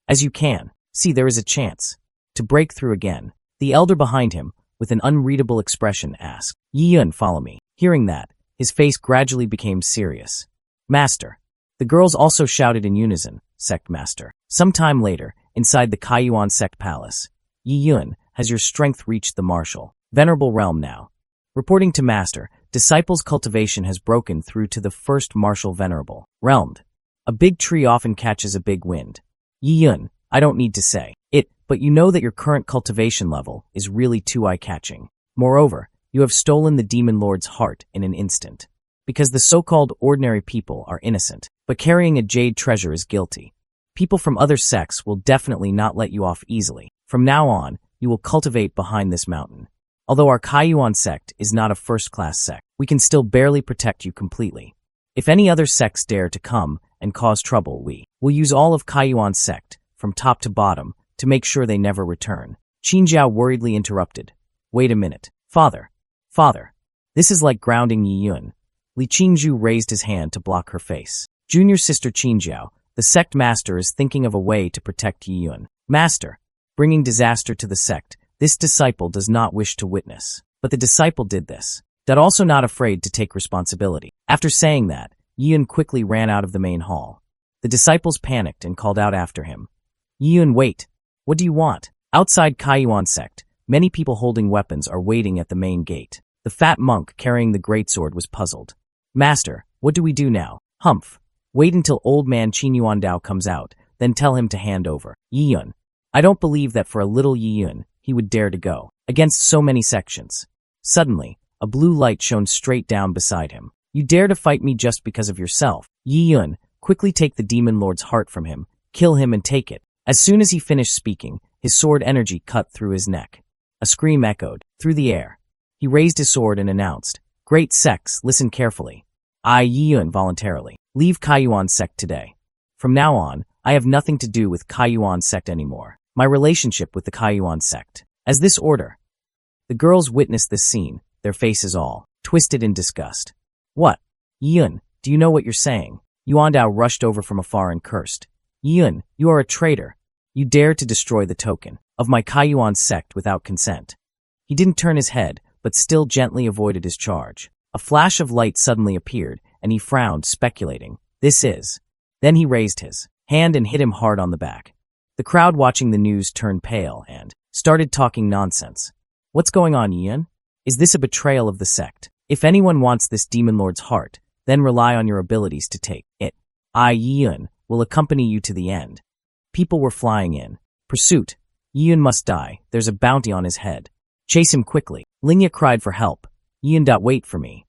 As you can see, there is a chance to break through again. The elder behind him, with an unreadable expression, asked. Yi Yun, follow me. Hearing that, his face gradually became serious. Master. The girls also shouted in unison, Sect Master. Some time later, inside the Kaiyuan Sect Palace. Yi Yun, has your strength reached the martial, venerable realm now? Reporting to Master, Disciple's cultivation has broken through to the first martial venerable realm. A big tree often catches a big wind. Yi Yun, I don't need to say it, but you know that your current cultivation level is really too eye-catching. Moreover, you have stolen the demon lord's heart in an instant. Because the so-called ordinary people are innocent, but carrying a jade treasure is guilty. People from other sects will definitely not let you off easily. From now on, you will cultivate behind this mountain. Although our Kaiyuan sect is not a first-class sect, we can still barely protect you completely. If any other sects dare to come and cause trouble, we will use all of Kaiyuan sect, from top to bottom, to make sure they never return. Qin Jiao worriedly interrupted. Wait a minute. Father. This is like grounding Yi Yun. Li Qingzhu raised his hand to block her face. Junior sister Qin Jiao, the sect master is thinking of a way to protect Yi Yun. Master. Bringing disaster to the sect, this disciple does not wish to witness. But the disciple did this. That also not afraid to take responsibility. After saying that, Yi Yun quickly ran out of the main hall. The disciples panicked and called out after him. Yi Yun, wait. What do you want? Outside Kaiyuan sect, many people holding weapons are waiting at the main gate. The fat monk carrying the greatsword was puzzled. Master, what do we do now? Humph. Wait until old man Qin Yuandao comes out, then tell him to hand over. Yi Yun. I don't believe that for a little Yi Yun, he would dare to go against so many sections. Suddenly, a blue light shone straight down beside him. You dare to fight me just because of yourself? Yi Yun, quickly take the demon lord's heart from him, kill him and take it. As soon as he finished speaking, his sword energy cut through his neck. A scream echoed through the air. He raised his sword and announced, Great sects, listen carefully. I, Yi Yun, voluntarily leave Kaiyuan sect today. From now on, I have nothing to do with Kaiyuan sect anymore. My relationship with the Kaiyuan sect. As this order. The girls witnessed this scene, their faces all twisted in disgust. What? Yi Yun, do you know what you're saying? Yuandao rushed over from afar and cursed. Yi Yun, you are a traitor. You dare to destroy the token of my Kaiyuan sect without consent. He didn't turn his head, but still gently avoided his charge. A flash of light suddenly appeared, and he frowned, speculating. This is. Then he raised his hand and hit him hard on the back. The crowd watching the news turned pale and started talking nonsense. What's going on, Yi Yun? Is this a betrayal of the sect? If anyone wants this demon lord's heart, then rely on your abilities to take it. I, Yi Yun, will accompany you to the end. People were flying in pursuit. Yi Yun must die. There's a bounty on his head. Chase him quickly. Lingya cried for help. Yi Yun, wait for me.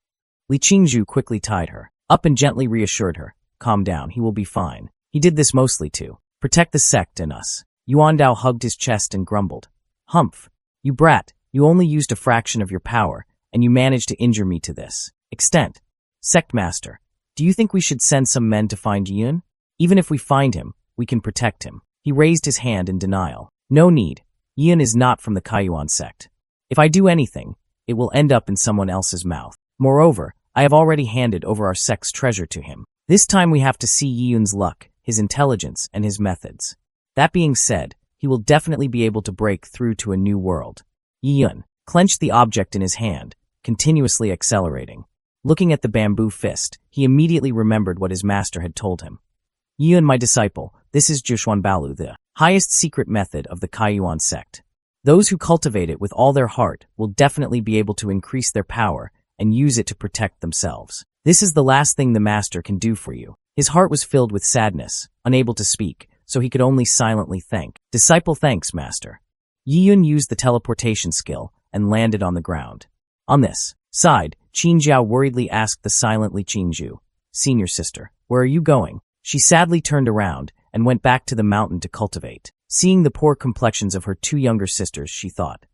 Li Qingzhu quickly tied her up and gently reassured her. Calm down, he will be fine. He did this mostly to protect the sect and us. Yuandao hugged his chest and grumbled. Humph. You brat, you only used a fraction of your power, and you managed to injure me to this extent. Sect Master, do you think we should send some men to find Yi Yun? Even if we find him, we can protect him. He raised his hand in denial. No need. Yi Yun is not from the Kaiyuan sect. If I do anything, it will end up in someone else's mouth. Moreover, I have already handed over our sect's treasure to him. This time we have to see Yi Yun's luck, his intelligence, and his methods. That being said, he will definitely be able to break through to a new world. Yi Yun clenched the object in his hand, continuously accelerating. Looking at the bamboo fist, he immediately remembered what his master had told him. Yi Yun, my disciple, this is Jushuanbalu, the highest secret method of the Kaiyuan sect. Those who cultivate it with all their heart will definitely be able to increase their power and use it to protect themselves. This is the last thing the master can do for you. His heart was filled with sadness, unable to speak, so he could only silently thank. Disciple thanks, master. Yiyun used the teleportation skill and landed on the ground. On this side, Qin Jiao worriedly asked the silently Qinzhu, senior sister, where are you going? She sadly turned around and went back to the mountain to cultivate. Seeing the poor complexions of her two younger sisters, she thought,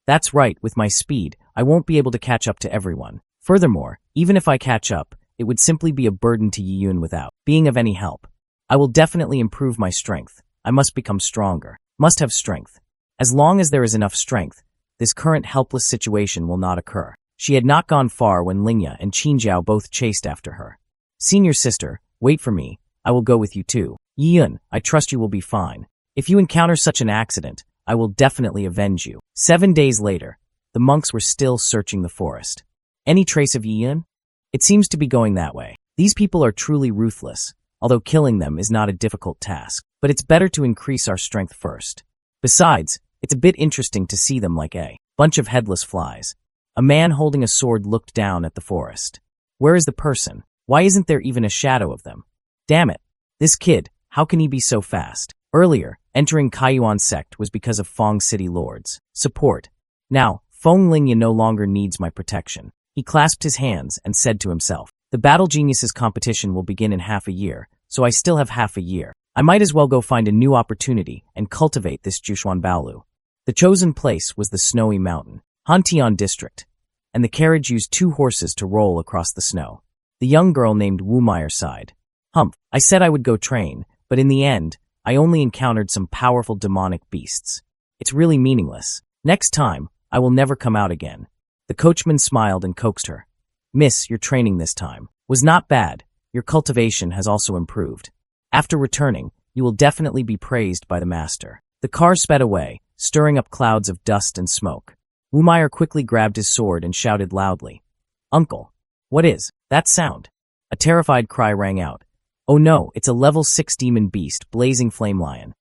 that's right, with my speed, I won't be able to catch up to everyone. Furthermore, even if I catch up, it would simply be a burden to Yiyun without being of any help. I will definitely improve my strength. I must become stronger. Must have strength. As long as there is enough strength, this current helpless situation will not occur. She had not gone far when Lingya and Qinjiao both chased after her. Senior sister, wait for me. I will go with you too. Yiyun, I trust you will be fine. If you encounter such an accident, I will definitely avenge you. 7 days later, the monks were still searching the forest. Any trace of Yiyun? It seems to be going that way. These people are truly ruthless, although killing them is not a difficult task. But it's better to increase our strength first. Besides, it's a bit interesting to see them like a bunch of headless flies. A man holding a sword looked down at the forest. Where is the person? Why isn't there even a shadow of them? Damn it. This kid, how can he be so fast? Earlier, entering Kaiyuan sect was because of Fong City Lord's support. Now, Feng Lingya no longer needs my protection. He clasped his hands and said to himself, the Battle Geniuses competition will begin in half a year, so I still have half a year. I might as well go find a new opportunity and cultivate this Jushuan Baolu. The chosen place was the snowy mountain, Hantian district, and the carriage used 2 horses to roll across the snow. The young girl named Wu Meyer sighed. Humph, I said I would go train, but in the end, I only encountered some powerful demonic beasts. It's really meaningless. Next time, I will never come out again. The coachman smiled and coaxed her. Miss, your training this time was not bad. Your cultivation has also improved. After returning, you will definitely be praised by the master. The car sped away, stirring up clouds of dust and smoke. Wu Meyer quickly grabbed his sword and shouted loudly, Uncle, what is that sound? A terrified cry rang out. Oh no, it's a level 6 demon beast, Blazing Flame Lion.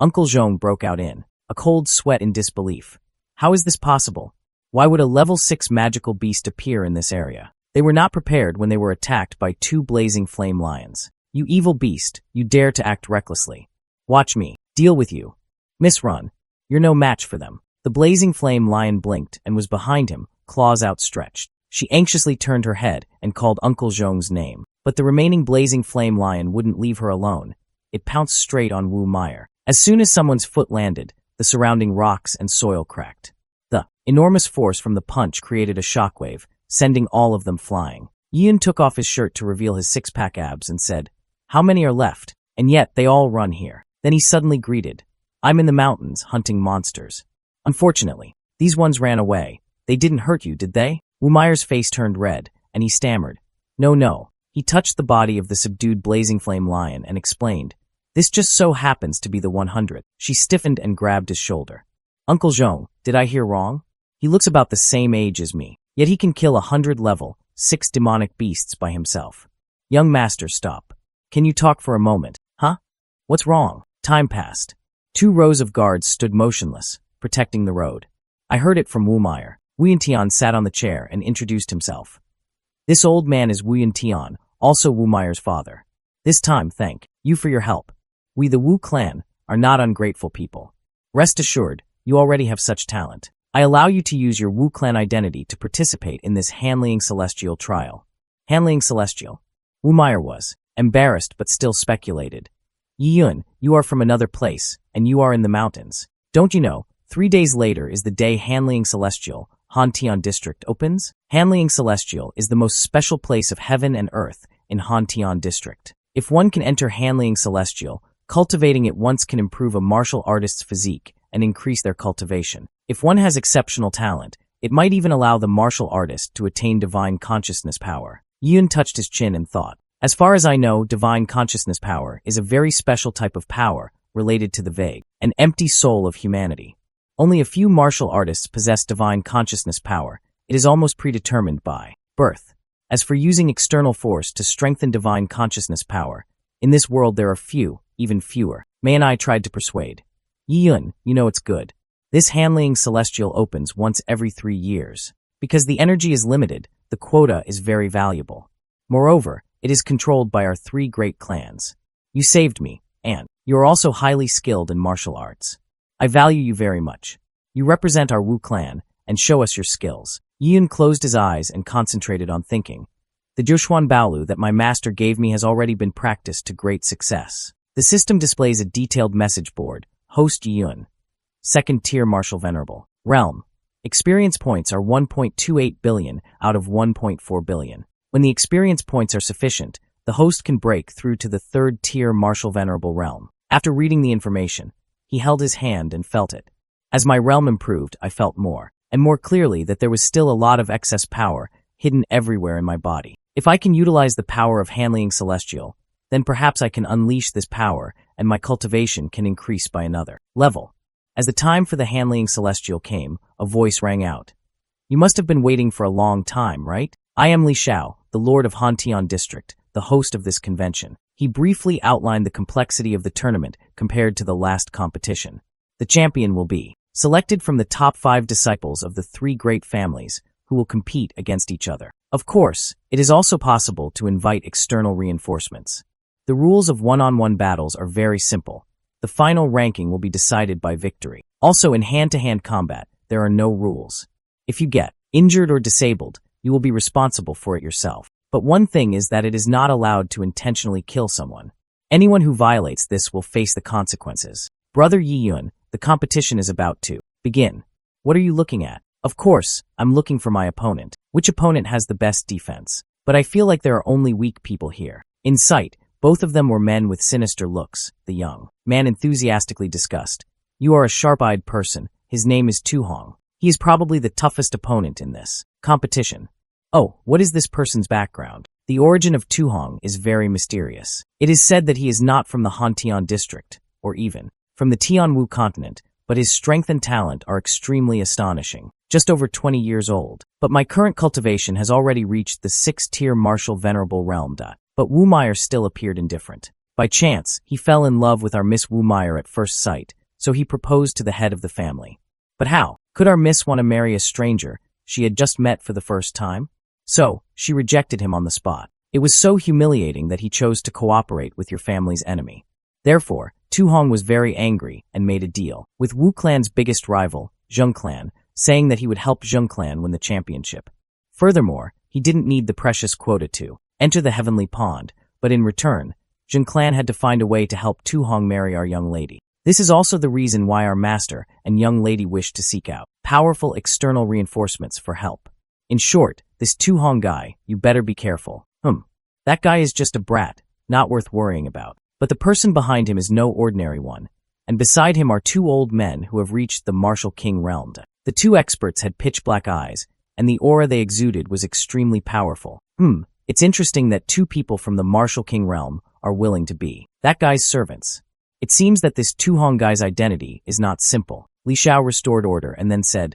Uncle Zhong broke out in a cold sweat in disbelief. How is this possible? Why would a level 6 magical beast appear in this area? They were not prepared when they were attacked by 2 blazing flame lions. You evil beast, you dare to act recklessly. Watch me, deal with you. Miss Run, you're no match for them. The blazing flame lion blinked and was behind him, claws outstretched. She anxiously turned her head and called Uncle Zhong's name. But the remaining blazing flame lion wouldn't leave her alone. It pounced straight on Wu Meyer. As soon as someone's foot landed, the surrounding rocks and soil cracked. The enormous force from the punch created a shockwave, sending all of them flying. Yiyun took off his shirt to reveal his 6-pack abs and said, how many are left? And yet they all run here. Then he suddenly greeted, I'm in the mountains hunting monsters. Unfortunately, these ones ran away. They didn't hurt you, did they? Wu Meyer's face turned red, and he stammered, no. He touched the body of the subdued blazing flame lion and explained, this just so happens to be the 100th. She stiffened and grabbed his shoulder. Uncle Zhong, did I hear wrong? He looks about the same age as me, yet he can kill 100 level 6 demonic beasts by himself. Young master, stop. Can you talk for a moment? Huh? What's wrong? Time passed. 2 rows of guards stood motionless, protecting the road. I heard it from Wu Meyer. Wu Yintian sat on the chair and introduced himself. This old man is Wu Yintian, also Wu Meyer's father. This time, thank you for your help. We the Wu clan are not ungrateful people. Rest assured, you already have such talent. I allow you to use your Wu clan identity to participate in this Hanliang Celestial trial. Hanliang Celestial. Wu Meyer was embarrassed but still speculated. Yiyun, you are from another place, and you are in the mountains. Don't you know, 3 days later is the day Hanliang Celestial, Hantian District opens? Hanliang Celestial is the most special place of heaven and earth in Hantian District. If one can enter Hanliang Celestial, cultivating it once can improve a martial artist's physique and increase their cultivation. If one has exceptional talent, it might even allow the martial artist to attain divine consciousness power. Yun touched his chin and thought. As far as I know, divine consciousness power is a very special type of power related to the vague, an empty soul of humanity. Only a few martial artists possess divine consciousness power. It is almost predetermined by birth. As for using external force to strengthen divine consciousness power, in this world there are few, even fewer. May and I tried to persuade. Yiyun, you know it's good. This handling celestial opens once every 3 years. Because the energy is limited, the quota is very valuable. Moreover, it is controlled by our 3 great clans. You saved me, and you are also highly skilled in martial arts. I value you very much. You represent our Wu clan, and show us your skills. Yun closed his eyes and concentrated on thinking. The Jushuan Baolu that my master gave me has already been practiced to great success. The system displays a detailed message board. Host Yun. Second tier Martial Venerable. Realm. Experience points are 1.28 billion out of 1.4 billion. When the experience points are sufficient, the host can break through to the 3rd tier Martial Venerable realm. After reading the information, he held his hand and felt it. As my realm improved, I felt more, and more clearly that there was still a lot of excess power hidden everywhere in my body. If I can utilize the power of handling celestial, then perhaps I can unleash this power and my cultivation can increase by another level. As the time for the handling celestial came, a voice rang out. You must have been waiting for a long time, right? I am Li Xiao, the Lord of Hantian District, the host of this convention. He briefly outlined the complexity of the tournament compared to the last competition. The champion will be selected from the top 5 disciples of the 3 great families who will compete against each other. Of course, it is also possible to invite external reinforcements. The rules of one-on-one battles are very simple. The final ranking will be decided by victory. Also, in hand-to-hand combat, there are no rules. If you get injured or disabled, you will be responsible for it yourself. But one thing is that it is not allowed to intentionally kill someone. Anyone who violates this will face the consequences. Brother Yi Yun, the competition is about to begin. What are you looking at? Of course, I'm looking for my opponent. Which opponent has the best defense? But I feel like there are only weak people here. In sight, both of them were men with sinister looks. The young man enthusiastically discussed. You are a sharp-eyed person. His name is Tu Hong. He is probably the toughest opponent in this competition. Oh, what is this person's background? The origin of Tu Hong is very mysterious. It is said that he is not from the Hantian district, or even from the Tianwu continent, but his strength and talent are extremely astonishing. Just over 20 years old. But my current cultivation has already reached the 6th-tier Martial Venerable realm. But Wu Meyer still appeared indifferent. By chance, he fell in love with our Miss Wu Meyer at first sight, so he proposed to the head of the family. But how could our miss want to marry a stranger she had just met for the first time? So, she rejected him on the spot. It was so humiliating that he chose to cooperate with your family's enemy. Therefore, Tu Hong was very angry and made a deal with Wu Clan's biggest rival, Zheng Clan, saying that he would help Zheng Clan win the championship. Furthermore, he didn't need the precious quota to enter the heavenly pond, but in return, Zheng Clan had to find a way to help Tu Hong marry our young lady. This is also the reason why our master and young lady wished to seek out powerful external reinforcements for help. In short, this Tu Hong guy, you better be careful. That guy is just a brat, not worth worrying about. But the person behind him is no ordinary one, and beside him are 2 old men who have reached the Martial King realm. The 2 experts had pitch-black eyes, and the aura they exuded was extremely powerful. It's interesting that 2 people from the Martial King realm are willing to be that guy's servants. It seems that this Tu Hong guy's identity is not simple. Li Xiao restored order and then said,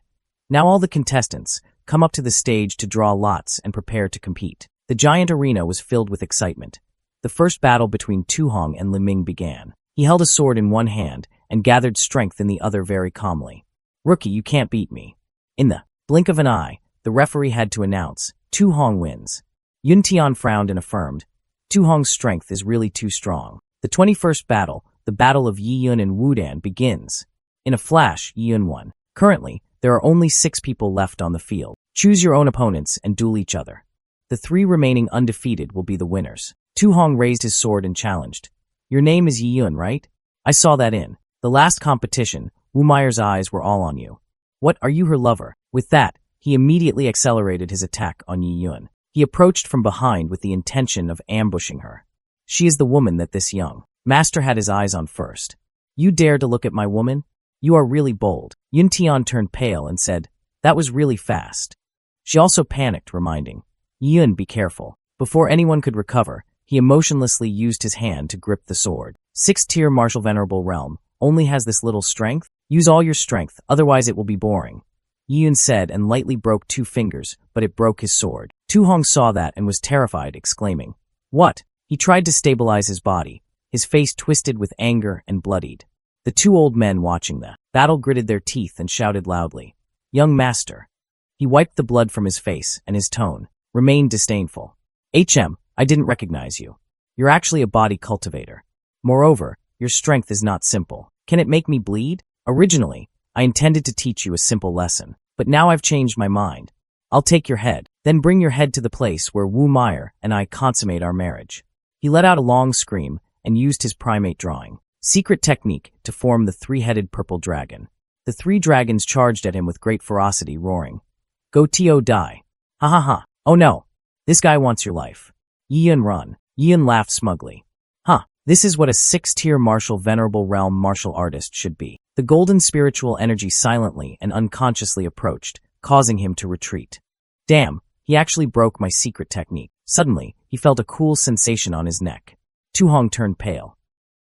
Now all the contestants, come up to the stage to draw lots and prepare to compete. The giant arena was filled with excitement. The first battle between Tu Hong and Li Ming began. He held a sword in one hand and gathered strength in the other very calmly. Rookie, you can't beat me. In the blink of an eye, the referee had to announce, Tu Hong wins. Yun Tian frowned and affirmed, Tu Hong's strength is really too strong. The 21st battle, the Battle of Yi Yun and Wudan, begins. In a flash, Yi Yun won. Currently, there are only 6 people left on the field. Choose your own opponents and duel each other. The 3 remaining undefeated will be the winners. Tu Hong raised his sword and challenged. Your name is Yi Yun, right? I saw that in the last competition. Wu Meyer's eyes were all on you. What, are you her lover? With that, he immediately accelerated his attack on Yi Yun. He approached from behind with the intention of ambushing her. She is the woman that this young master had his eyes on first. You dare to look at my woman? You are really bold. Yun Tian turned pale and said, That was really fast. She also panicked, reminding, Yun, be careful. Before anyone could recover, he emotionlessly used his hand to grip the sword. 6th-tier Martial Venerable Realm only has this little strength? Use all your strength, otherwise it will be boring. Yun said and lightly broke 2 fingers, but it broke his sword. Tu Hong saw that and was terrified, exclaiming, What? He tried to stabilize his body, his face twisted with anger and bloodied. The two old men watching the battle gritted their teeth and shouted loudly, "Young master." He wiped the blood from his face, and his tone remained disdainful. I didn't recognize you. You're actually a body cultivator. Moreover, your strength is not simple. Can it make me bleed? Originally, I intended to teach you a simple lesson, but now I've changed my mind. I'll take your head, then bring your head to the place where Wu Meyer and I consummate our marriage. He let out a long scream and used his primate drawing secret technique to form the three-headed purple dragon. The three dragons charged at him with great ferocity, roaring, "Go Tio die. Ha ha ha. Oh no. This guy wants your life. Yun run." Yun laughed smugly. This is what a 6-tier martial venerable realm martial artist should be. The golden spiritual energy silently and unconsciously approached, causing him to retreat. Damn, he actually broke my secret technique. Suddenly, he felt a cool sensation on his neck. Tu Hong turned pale.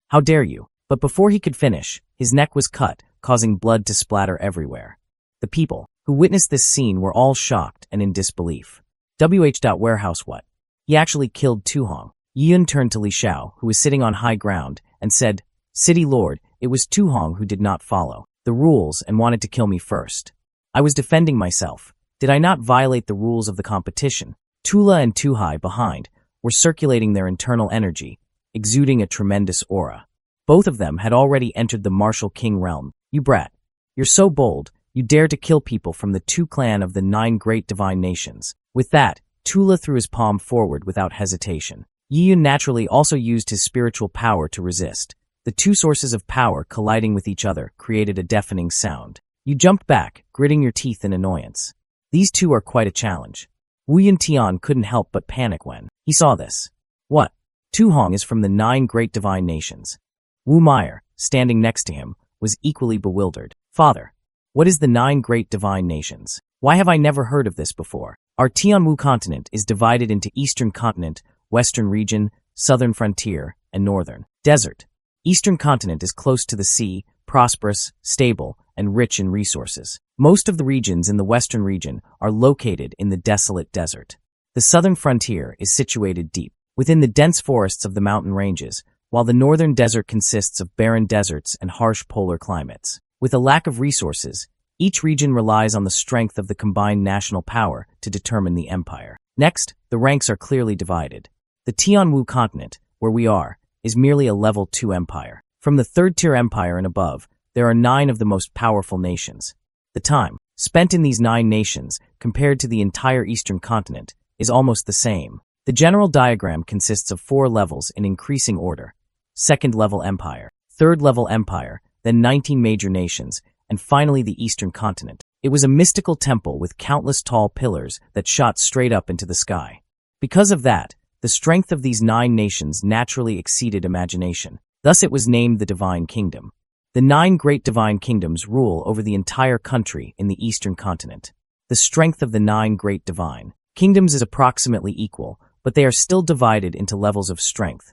"How dare you?" But before he could finish, his neck was cut, causing blood to splatter everywhere. The people who witnessed this scene were all shocked and in disbelief. Warehouse what? He actually killed Tu Hong. Yun turned to Li Xiao, who was sitting on high ground, and said, "City Lord, it was Tu Hong who did not follow the rules and wanted to kill me first. I was defending myself. Did I not violate the rules of the competition?" Tula and Tuhai behind were circulating their internal energy, exuding a tremendous aura. Both of them had already entered the martial king realm. "You brat. You're so bold, you dare to kill people from the 2 clan of the 9 great divine nations." With that, Tula threw his palm forward without hesitation. Yun naturally also used his spiritual power to resist. The 2 sources of power colliding with each other created a deafening sound. You jumped back, gritting your teeth in annoyance. These 2 are quite a challenge. Wu Yuntian couldn't help but panic when he saw this. What? Tu Hong is from the 9 great divine nations. Wu Meyer, standing next to him, was equally bewildered. "Father, what is the 9 great divine nations? Why have I never heard of this before?" Our Tianwu continent is divided into Eastern Continent, Western Region, Southern Frontier, and Northern Desert. Eastern Continent is close to the sea, prosperous, stable, and rich in resources. Most of the regions in the Western Region are located in the desolate desert. The Southern Frontier is situated deep within the dense forests of the mountain ranges, while the Northern Desert consists of barren deserts and harsh polar climates. With a lack of resources, each region relies on the strength of the combined national power to determine the empire. Next, the ranks are clearly divided. The Tianwu continent, where we are, is merely a level 2 empire. From the 3rd-tier empire and above, there are 9 of the most powerful nations. The time spent in these 9 nations, compared to the entire Eastern continent, is almost the same. The general diagram consists of 4 levels in increasing order. 2nd-level empire, 3rd-level empire, then 19 major nations, and finally the Eastern continent. It was a mystical temple with countless tall pillars that shot straight up into the sky. Because of that, the strength of these 9 nations naturally exceeded imagination. Thus it was named the Divine Kingdom. The 9 great divine kingdoms rule over the entire country in the Eastern continent. The strength of the 9 great divine kingdoms is approximately equal, but they are still divided into levels of strength.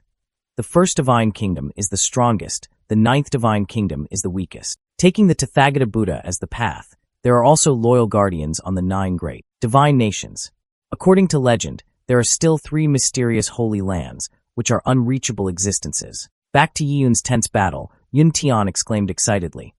The 1st divine kingdom is the strongest, the 9th divine kingdom is the weakest. Taking the Tathagata Buddha as the path, there are also loyal guardians on the 9 great divine nations. According to legend, there are still 3 mysterious holy lands, which are unreachable existences. Back to Yun's tense battle, Yun Tian exclaimed excitedly,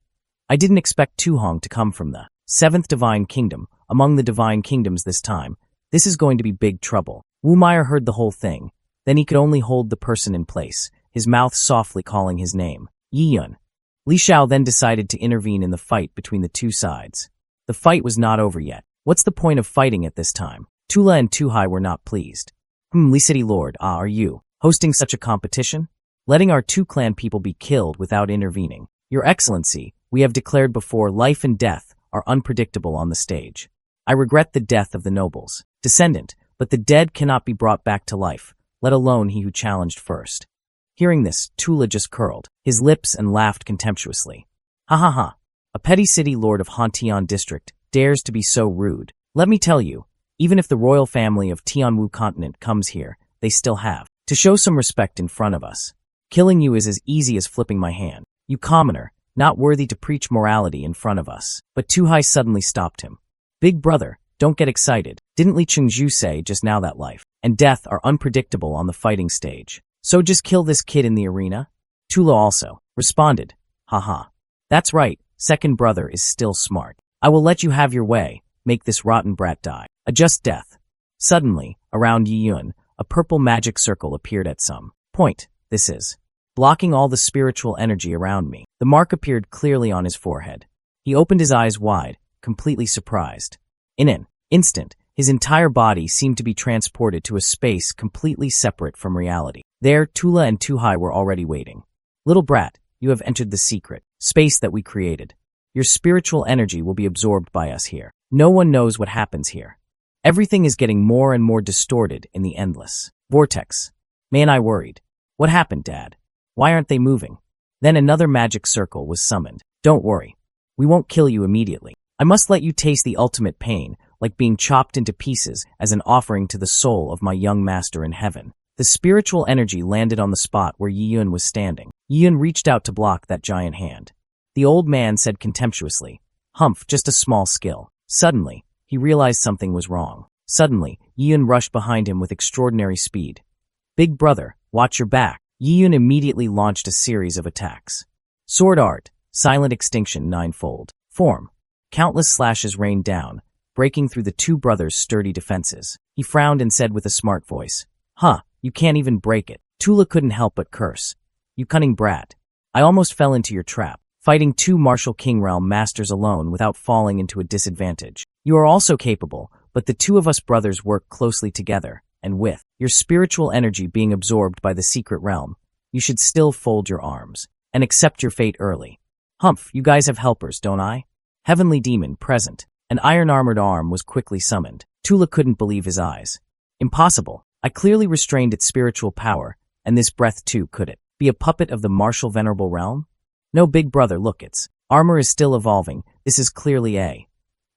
"I didn't expect Tu Hong to come from the 7th divine kingdom, among the divine kingdoms this time. This is going to be big trouble." Wu Meyer heard the whole thing. Then he could only hold the person in place, his mouth softly calling his name, Yiyun. Li Xiao then decided to intervene in the fight between the 2 sides. The fight was not over yet. What's the point of fighting at this time? Tula and Tuhai were not pleased. Li City Lord, are you hosting such a competition? Letting our 2 clan people be killed without intervening. Your Excellency, we have declared before life and death are unpredictable on the stage. I regret the death of the nobles descendant, but the dead cannot be brought back to life, let alone he who challenged first. Hearing this, Tula just curled his lips and laughed contemptuously. Ha ha ha, a petty city lord of Hantian district dares to be so rude. Let me tell you, even if the royal family of Tianwu continent comes here, they still have to show some respect in front of us. Killing you is as easy as flipping my hand. You commoner, not worthy to preach morality in front of us. But Tuhai suddenly stopped him. Big brother, don't get excited. Didn't Li Chengzhu say just now that life and death are unpredictable on the fighting stage? So just kill this kid in the arena? Tula also responded, Haha. That's right, second brother is still smart. I will let you have your way, make this rotten brat die. A just death. Suddenly, around Yiyun, a purple magic circle appeared at some point, this is, blocking all the spiritual energy around me. The mark appeared clearly on his forehead. He opened his eyes wide, completely surprised. In an instant, his entire body seemed to be transported to a space completely separate from reality. There, Tula and Tuhai were already waiting. Little brat, you have entered the secret space that we created. Your spiritual energy will be absorbed by us here. No one knows what happens here. Everything is getting more and more distorted in the endless vortex. May and I worried. What happened, Dad? Why aren't they moving? Then another magic circle was summoned. Don't worry. We won't kill you immediately. I must let you taste the ultimate pain, like being chopped into pieces as an offering to the soul of my young master in heaven. The spiritual energy landed on the spot where Yiyun was standing. Yiyun reached out to block that giant hand. The old man said contemptuously, "Humph, just a small skill." Suddenly, he realized something was wrong. Suddenly, Yiyun rushed behind him with extraordinary speed. "Big brother, watch your back." Yiyun immediately launched a series of attacks. Sword art, silent extinction ninefold. Form. Countless slashes rained down, breaking through the two brothers' sturdy defenses. He frowned and said with a smart voice, "Huh, you can't even break it." Tula couldn't help but curse. "You cunning brat. I almost fell into your trap, fighting two martial king realm masters alone without falling into a disadvantage. You are also capable, but the two of us brothers work closely together, and with your spiritual energy being absorbed by the secret realm, you should still fold your arms and accept your fate early. Humph, you guys have helpers, don't I?" Heavenly demon present. An iron-armored arm was quickly summoned. Tula couldn't believe his eyes. Impossible. I clearly restrained its spiritual power, and this breath too, could it be a puppet of the martial venerable realm? No, big brother, look, its armor is still evolving. This is clearly a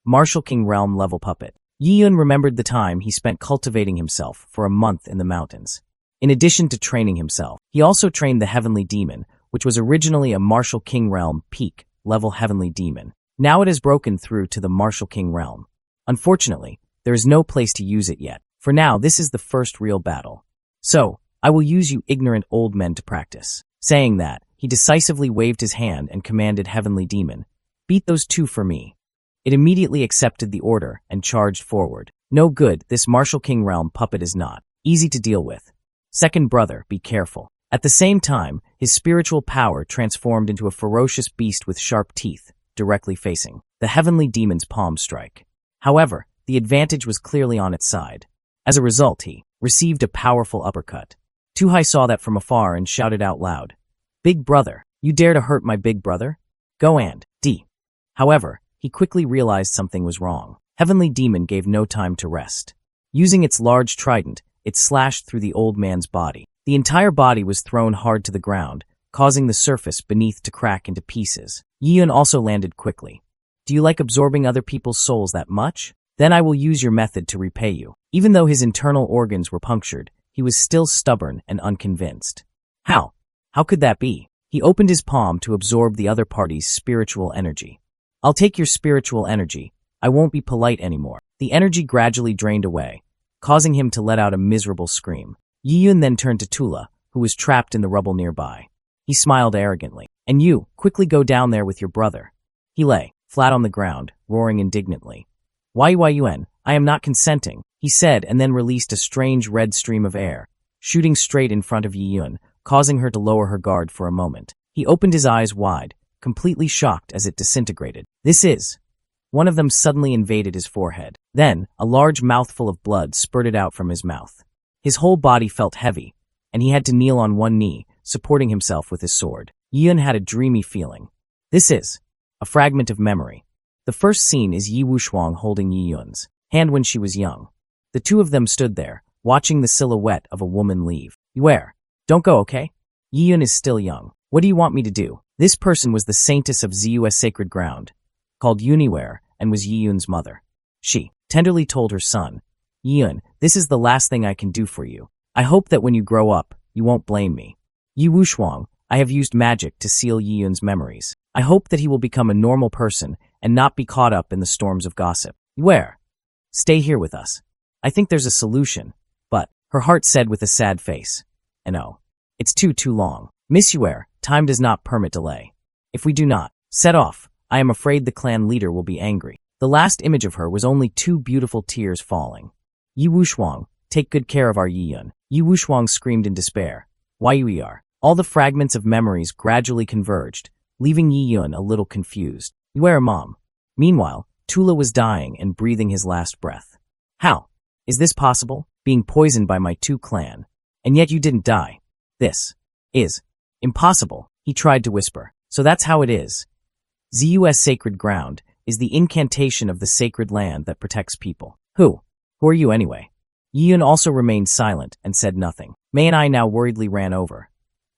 martial king realm level puppet. Yiyun remembered the time he spent cultivating himself for a month in the mountains. In addition to training himself, he also trained the heavenly demon, which was originally a martial king realm peak level heavenly demon. Now it has broken through to the martial king realm. Unfortunately, there is no place to use it yet. For now, this is the first real battle. So, I will use you ignorant old men to practice. Saying that, he decisively waved his hand and commanded Heavenly Demon, "Beat those two for me." It immediately accepted the order and charged forward. No good, this martial king realm puppet is not easy to deal with. Second brother, be careful. At the same time, his spiritual power transformed into a ferocious beast with sharp teeth, directly facing the Heavenly Demon's palm strike. However, the advantage was clearly on its side. As a result, he received a powerful uppercut. Tuhai saw that from afar and shouted out loud, "Big brother, you dare to hurt my big brother? Go and D." However, he quickly realized something was wrong. Heavenly Demon gave no time to rest. Using its large trident, it slashed through the old man's body. The entire body was thrown hard to the ground, causing the surface beneath to crack into pieces. Yiyun also landed quickly. "Do you like absorbing other people's souls that much? Then I will use your method to repay you." Even though his internal organs were punctured, he was still stubborn and unconvinced. How? How could that be? He opened his palm to absorb the other party's spiritual energy. "I'll take your spiritual energy. I won't be polite anymore." The energy gradually drained away, causing him to let out a miserable scream. Yiyun then turned to Tula, who was trapped in the rubble nearby. He smiled arrogantly. "And you, quickly go down there with your brother." He lay flat on the ground, roaring indignantly. "Yun, I am not consenting," he said, and then released a strange red stream of air, shooting straight in front of Yiyun, causing her to lower her guard for a moment. He opened his eyes wide, completely shocked as it disintegrated. "This is..." One of them suddenly invaded his forehead. Then, a large mouthful of blood spurted out from his mouth. His whole body felt heavy, and he had to kneel on one knee, supporting himself with his sword. Yiyun had a dreamy feeling. This is a fragment of memory. The first scene is Yi Wushuang holding Yiyun's hand when she was young. The two of them stood there, watching the silhouette of a woman leave. "Where? Don't go, okay? Yiyun is still young. What do you want me to do?" This person was the saintess of Ziyu's sacred ground, called Uniware, and was Yiyun's mother. She tenderly told her son, "Yiyun, this is the last thing I can do for you. I hope that when you grow up, you won't blame me. Yi Wushuang, I have used magic to seal Yiyun's memories. I hope that he will become a normal person and not be caught up in the storms of gossip. Where? Stay here with us. I think there's a solution." But, her heart said with a sad face, "And oh, it's too long. Miss Yuer, time does not permit delay. If we do not set off, I am afraid the clan leader will be angry. The last image of her was only 2 beautiful tears falling. Yi Wushuang, take good care of our Yiyun. Yi Wushuang screamed in despair. Why you are? All the fragments of memories gradually converged, leaving Yiyun a little confused. Where, Mom? Meanwhile, Tula was dying and breathing his last breath. How? Is this possible? Being poisoned by my 2 clan. And yet you didn't die. This is impossible, he tried to whisper. So that's how it is. ZUS sacred ground is the incantation of the sacred land that protects people. Who are you anyway? Yiyun also remained silent and said nothing. Mei and I now worriedly ran over.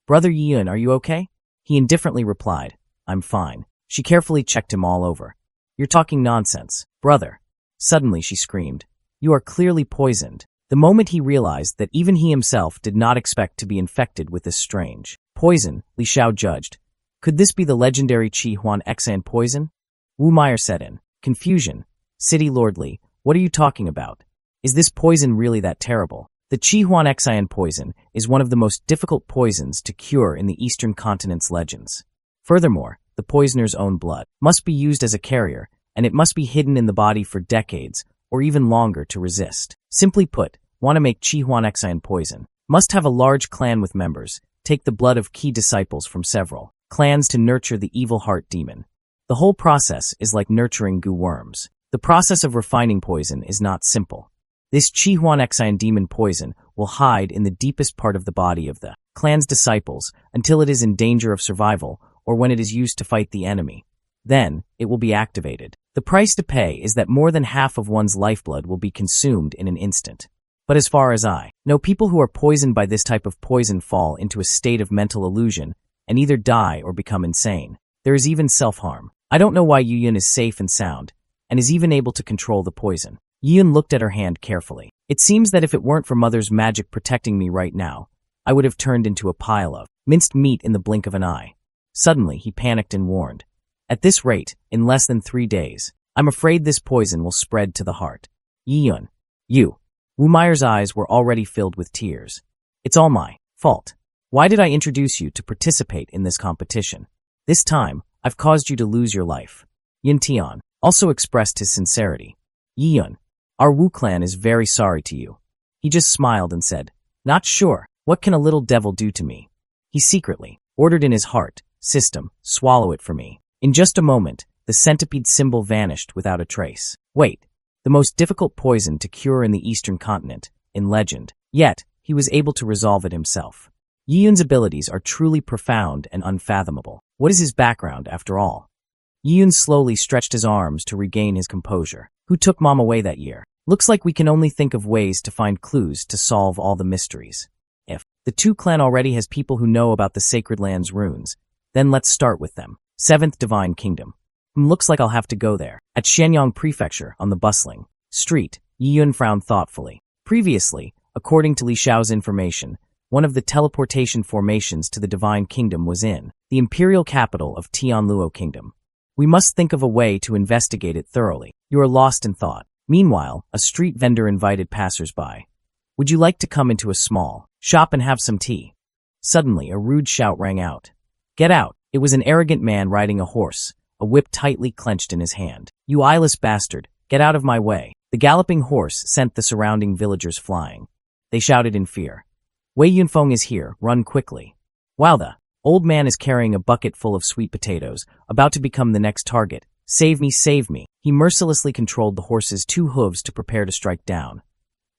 Brother Yiyun, are you okay? He indifferently replied, I'm fine. She carefully checked him all over. You're talking nonsense, brother. Suddenly she screamed. You are clearly poisoned. The moment he realized that even he himself did not expect to be infected with this strange poison, Li Xiao judged. Could this be the legendary Qi Huan Xan poison? Wu Meyer said in confusion. City Lord Li, what are you talking about? Is this poison really that terrible? The Qi Huan Xan poison is one of the most difficult poisons to cure in the Eastern Continent's legends. Furthermore, the poisoner's own blood must be used as a carrier, and it must be hidden in the body for decades or even longer to resist. Simply put, want to make Qi Huan Xan poison, must have a large clan with members, take the blood of key disciples from several clans to nurture the evil heart demon. The whole process is like nurturing goo worms. The process of refining poison is not simple. This Qi Huan Xan demon poison will hide in the deepest part of the body of the clan's disciples until it is in danger of survival or when it is used to fight the enemy. Then, it will be activated. The price to pay is that more than half of one's lifeblood will be consumed in an instant. But as far as I know, people who are poisoned by this type of poison fall into a state of mental illusion and either die or become insane. There is even self-harm. I don't know why Yuyun is safe and sound, and is even able to control the poison. Yuyun looked at her hand carefully. It seems that if it weren't for Mother's magic protecting me right now, I would have turned into a pile of minced meat in the blink of an eye. Suddenly, he panicked and warned. At this rate, in less than 3 days, I'm afraid this poison will spread to the heart. Yiyun. You. Wu Meyer's eyes were already filled with tears. It's all my fault. Why did I introduce you to participate in this competition? This time, I've caused you to lose your life. Yin Tian also expressed his sincerity. Yiyun, our Wu clan is very sorry to you. He just smiled and said, not sure. What can a little devil do to me? He secretly ordered in his heart, system, swallow it for me. In just a moment, the centipede symbol vanished without a trace. Wait, the most difficult poison to cure in the Eastern Continent, in legend. Yet, he was able to resolve it himself. Yiyun's abilities are truly profound and unfathomable. What is his background, after all? Yiyun slowly stretched his arms to regain his composure. Who took Mom away that year? Looks like we can only think of ways to find clues to solve all the mysteries. If the Tu clan already has people who know about the Sacred Land's runes, then let's start with them. 7th Divine Kingdom. Looks like I'll have to go there. At Shenyang Prefecture, on the bustling street, Yiyun frowned thoughtfully. Previously, according to Li Xiao's information, one of the teleportation formations to the Divine Kingdom was in the imperial capital of Tianluo Kingdom. We must think of a way to investigate it thoroughly. You are lost in thought. Meanwhile, a street vendor invited passers-by. Would you like to come into a small shop and have some tea? Suddenly, a rude shout rang out. Get out! It was an arrogant man riding a horse, a whip tightly clenched in his hand. You eyeless bastard, get out of my way. The galloping horse sent the surrounding villagers flying. They shouted in fear. Wei Yunfeng is here, run quickly. Wow, the old man is carrying a bucket full of sweet potatoes, about to become the next target. Save me, save me. He mercilessly controlled the horse's 2 hooves to prepare to strike down.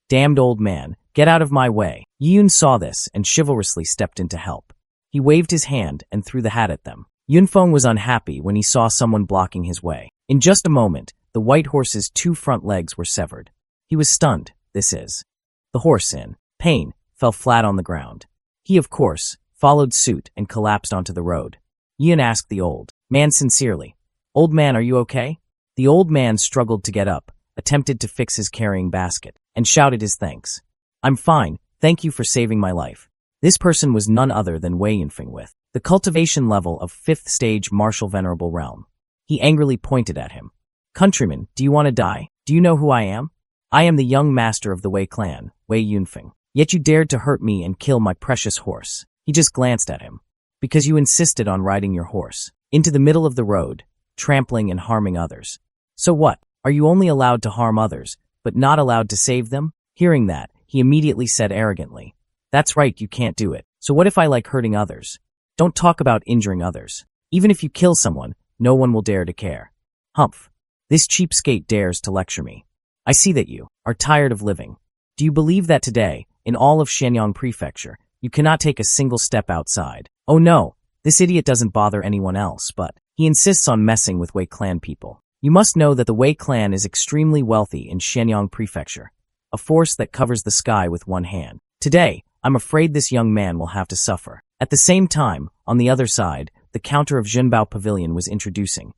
Damned old man, get out of my way. Yiyun saw this and chivalrously stepped in to help. He waved his hand and threw the hat at them. Yunfeng was unhappy when he saw someone blocking his way. In just a moment, the white horse's 2 front legs were severed. He was stunned, this is. The horse, in pain, fell flat on the ground. He, of course, followed suit and collapsed onto the road. Yun asked the old man sincerely, Old man, are you okay? The old man struggled to get up, attempted to fix his carrying basket, and shouted his thanks. I'm fine, thank you for saving my life. This person was none other than Wei Yunfeng with the cultivation level of 5th stage martial venerable realm. He angrily pointed at him. Countryman, do you want to die? Do you know who I am? I am the young master of the Wei clan, Wei Yunfeng. Yet you dared to hurt me and kill my precious horse. He just glanced at him. Because you insisted on riding your horse. into the middle of the road, trampling and harming others. So what? Are you only allowed to harm others, but not allowed to save them? Hearing that, he immediately said arrogantly, "That's right, you can't do it. So what if I like hurting others? Don't talk about injuring others. Even if you kill someone, no one will dare to care." Humph. This cheapskate dares to lecture me. I see that you are tired of living. Do you believe that today, in all of Shenyang Prefecture, you cannot take a single step outside? Oh no, this idiot doesn't bother anyone else, but he insists on messing with Wei clan people. You must know that the Wei clan is extremely wealthy in Shenyang Prefecture, a force that covers the sky with one hand. Today, I'm afraid this young man will have to suffer. At the same time, on the other side, the counter of Zhenbao Pavilion was introducing.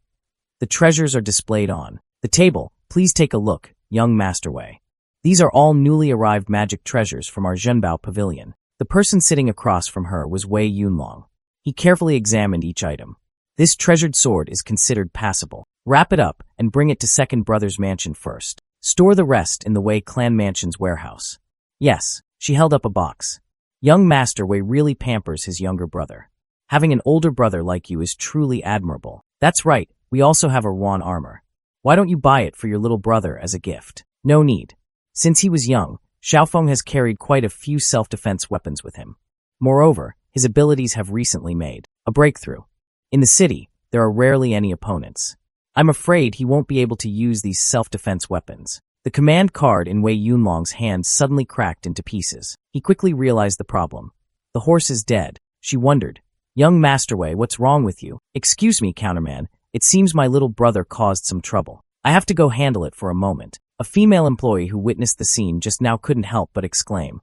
The treasures are displayed on the table. Please take a look, young Master Wei. These are all newly arrived magic treasures from our Zhenbao Pavilion. The person sitting across from her was Wei Yunlong. He carefully examined each item. This treasured sword is considered passable. Wrap it up and bring it to second brother's mansion first. Store the rest in the Wei clan mansion's warehouse. Yes, she held up a box. Young Master Wei really pampers his younger brother. Having an older brother like you is truly admirable. That's right, we also have a Ruan armor. Why don't you buy it for your little brother as a gift? No need. Since he was young, Xiaofeng has carried quite a few self-defense weapons with him. Moreover, his abilities have recently made a breakthrough. In the city, there are rarely any opponents. I'm afraid he won't be able to use these self-defense weapons. The command card in Wei Yunlong's hand suddenly cracked into pieces. He quickly realized the problem. The horse is dead. She wondered, "Young Master Wei, what's wrong with you?" "Excuse me, counterman. It seems my little brother caused some trouble. I have to go handle it for a moment." A female employee who witnessed the scene just now couldn't help but exclaim,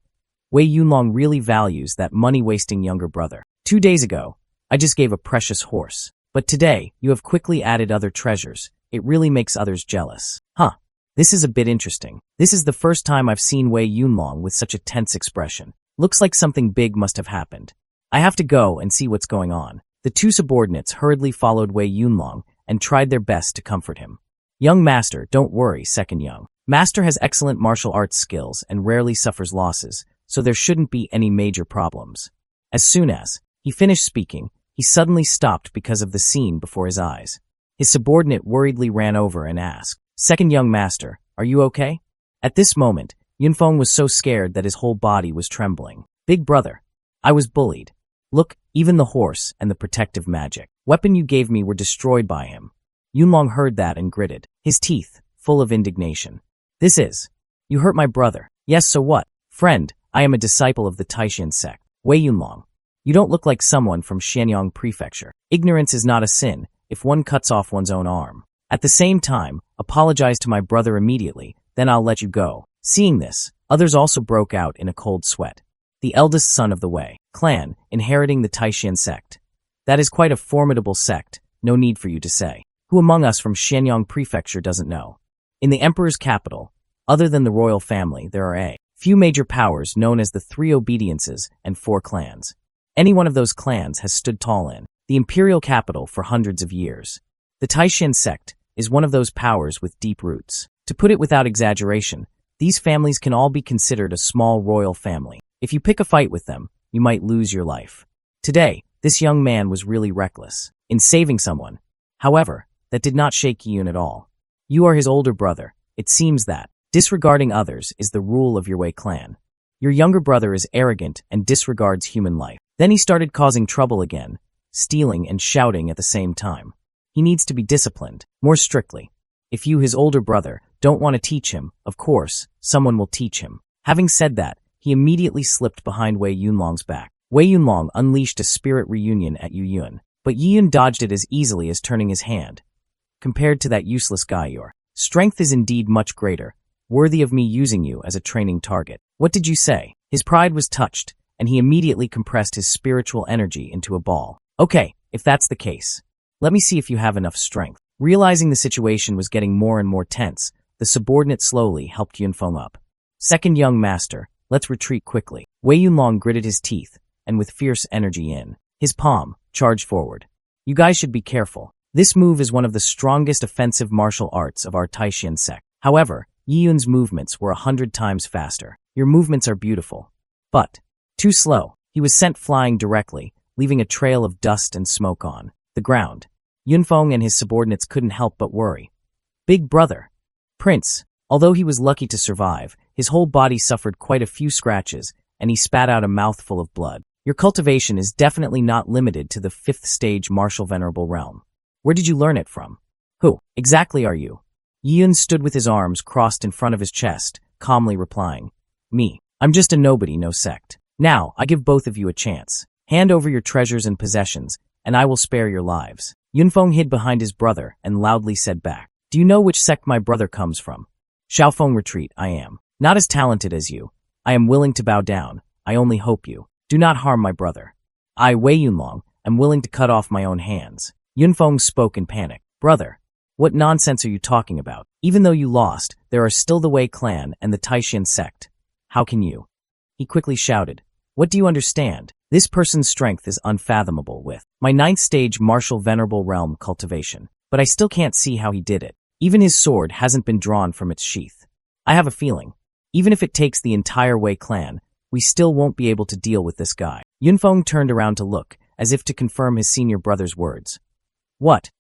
"Wei Yunlong really values that money-wasting younger brother. 2 days ago, I just gave a precious horse. But today, you have quickly added other treasures. It really makes others jealous." Huh. This is a bit interesting. This is the first time I've seen Wei Yunlong with such a tense expression. Looks like something big must have happened. I have to go and see what's going on. The two subordinates hurriedly followed Wei Yunlong and tried their best to comfort him. "Young master, don't worry, second young. Master has excellent martial arts skills and rarely suffers losses, so there shouldn't be any major problems." As soon as he finished speaking, he suddenly stopped because of the scene before his eyes. His subordinate worriedly ran over and asked, "Second young master, are you okay?" At this moment, Yunfeng was so scared that his whole body was trembling. "Big brother, I was bullied. Look, even the horse and the protective magic weapon you gave me were destroyed by him." Yunlong heard that and gritted, his teeth full of indignation. You hurt my brother." "Yes, so what? Friend, I am a disciple of the Taishan sect." "Wei Yunlong, you don't look like someone from Shenyang Prefecture. Ignorance is not a sin if one cuts off one's own arm. At the same time, apologize to my brother immediately, then I'll let you go." Seeing this, others also broke out in a cold sweat. The eldest son of the Wei clan, inheriting the Taishan sect. That is quite a formidable sect, no need for you to say. Who among us from Shenyang Prefecture doesn't know? In the emperor's capital, other than the royal family, there are a few major powers known as the 3 obediences and 4 clans. Any one of those clans has stood tall in the imperial capital for hundreds of years. The Taishan sect is one of those powers with deep roots. To put it without exaggeration, these families can all be considered a small royal family. If you pick a fight with them, you might lose your life. Today, this young man was really reckless in saving someone. However, that did not shake Yun at all. You are his older brother. It seems that disregarding others is the rule of your Wei clan. Your younger brother is arrogant and disregards human life. Then he started causing trouble again, stealing and shouting at the same time. He needs to be disciplined, more strictly. If you, his older brother, don't want to teach him, of course, someone will teach him. Having said that, he immediately slipped behind Wei Yunlong's back. Wei Yunlong unleashed a spirit reunion at Yu Yun, but Yu Yun dodged it as easily as turning his hand. Compared to that useless guy, your strength is indeed much greater, worthy of me using you as a training target. What did you say? His pride was touched, and he immediately compressed his spiritual energy into a ball. Okay, if that's the case, let me see if you have enough strength. Realizing the situation was getting more and more tense, the subordinate slowly helped Yunfeng up. Second young master, let's retreat quickly. Wei Yunlong gritted his teeth, and with fierce energy in his palm, charged forward. You guys should be careful. This move is one of the strongest offensive martial arts of our Taishan sect. However, Yi Yun's movements were 100 times faster. Your movements are beautiful, but too slow. He was sent flying directly, leaving a trail of dust and smoke on the ground. Yunfeng and his subordinates couldn't help but worry. Big brother. Prince. Although he was lucky to survive, his whole body suffered quite a few scratches, and he spat out a mouthful of blood. Your cultivation is definitely not limited to the 5th stage martial venerable realm. Where did you learn it from? Who exactly are you? Yun stood with his arms crossed in front of his chest, calmly replying, Me. I'm just a nobody, no sect. Now, I give both of you a chance. Hand over your treasures and possessions, and I will spare your lives. Yunfeng hid behind his brother and loudly said back, Do you know which sect my brother comes from? Xiaofeng, retreat. I am not as talented as you. I am willing to bow down. I only hope you do not harm my brother. I, Wei Yunlong, am willing to cut off my own hands. Yunfeng spoke in panic. Brother, what nonsense are you talking about? Even though you lost, there are still the Wei clan and the Taishan sect. How can you? He quickly shouted. What do you understand? This person's strength is unfathomable with my 9th stage martial venerable realm cultivation, but I still can't see how he did it. Even his sword hasn't been drawn from its sheath. I have a feeling, even if it takes the entire Wei clan, we still won't be able to deal with this guy. Yunfeng turned around to look, as if to confirm his senior brother's words. What?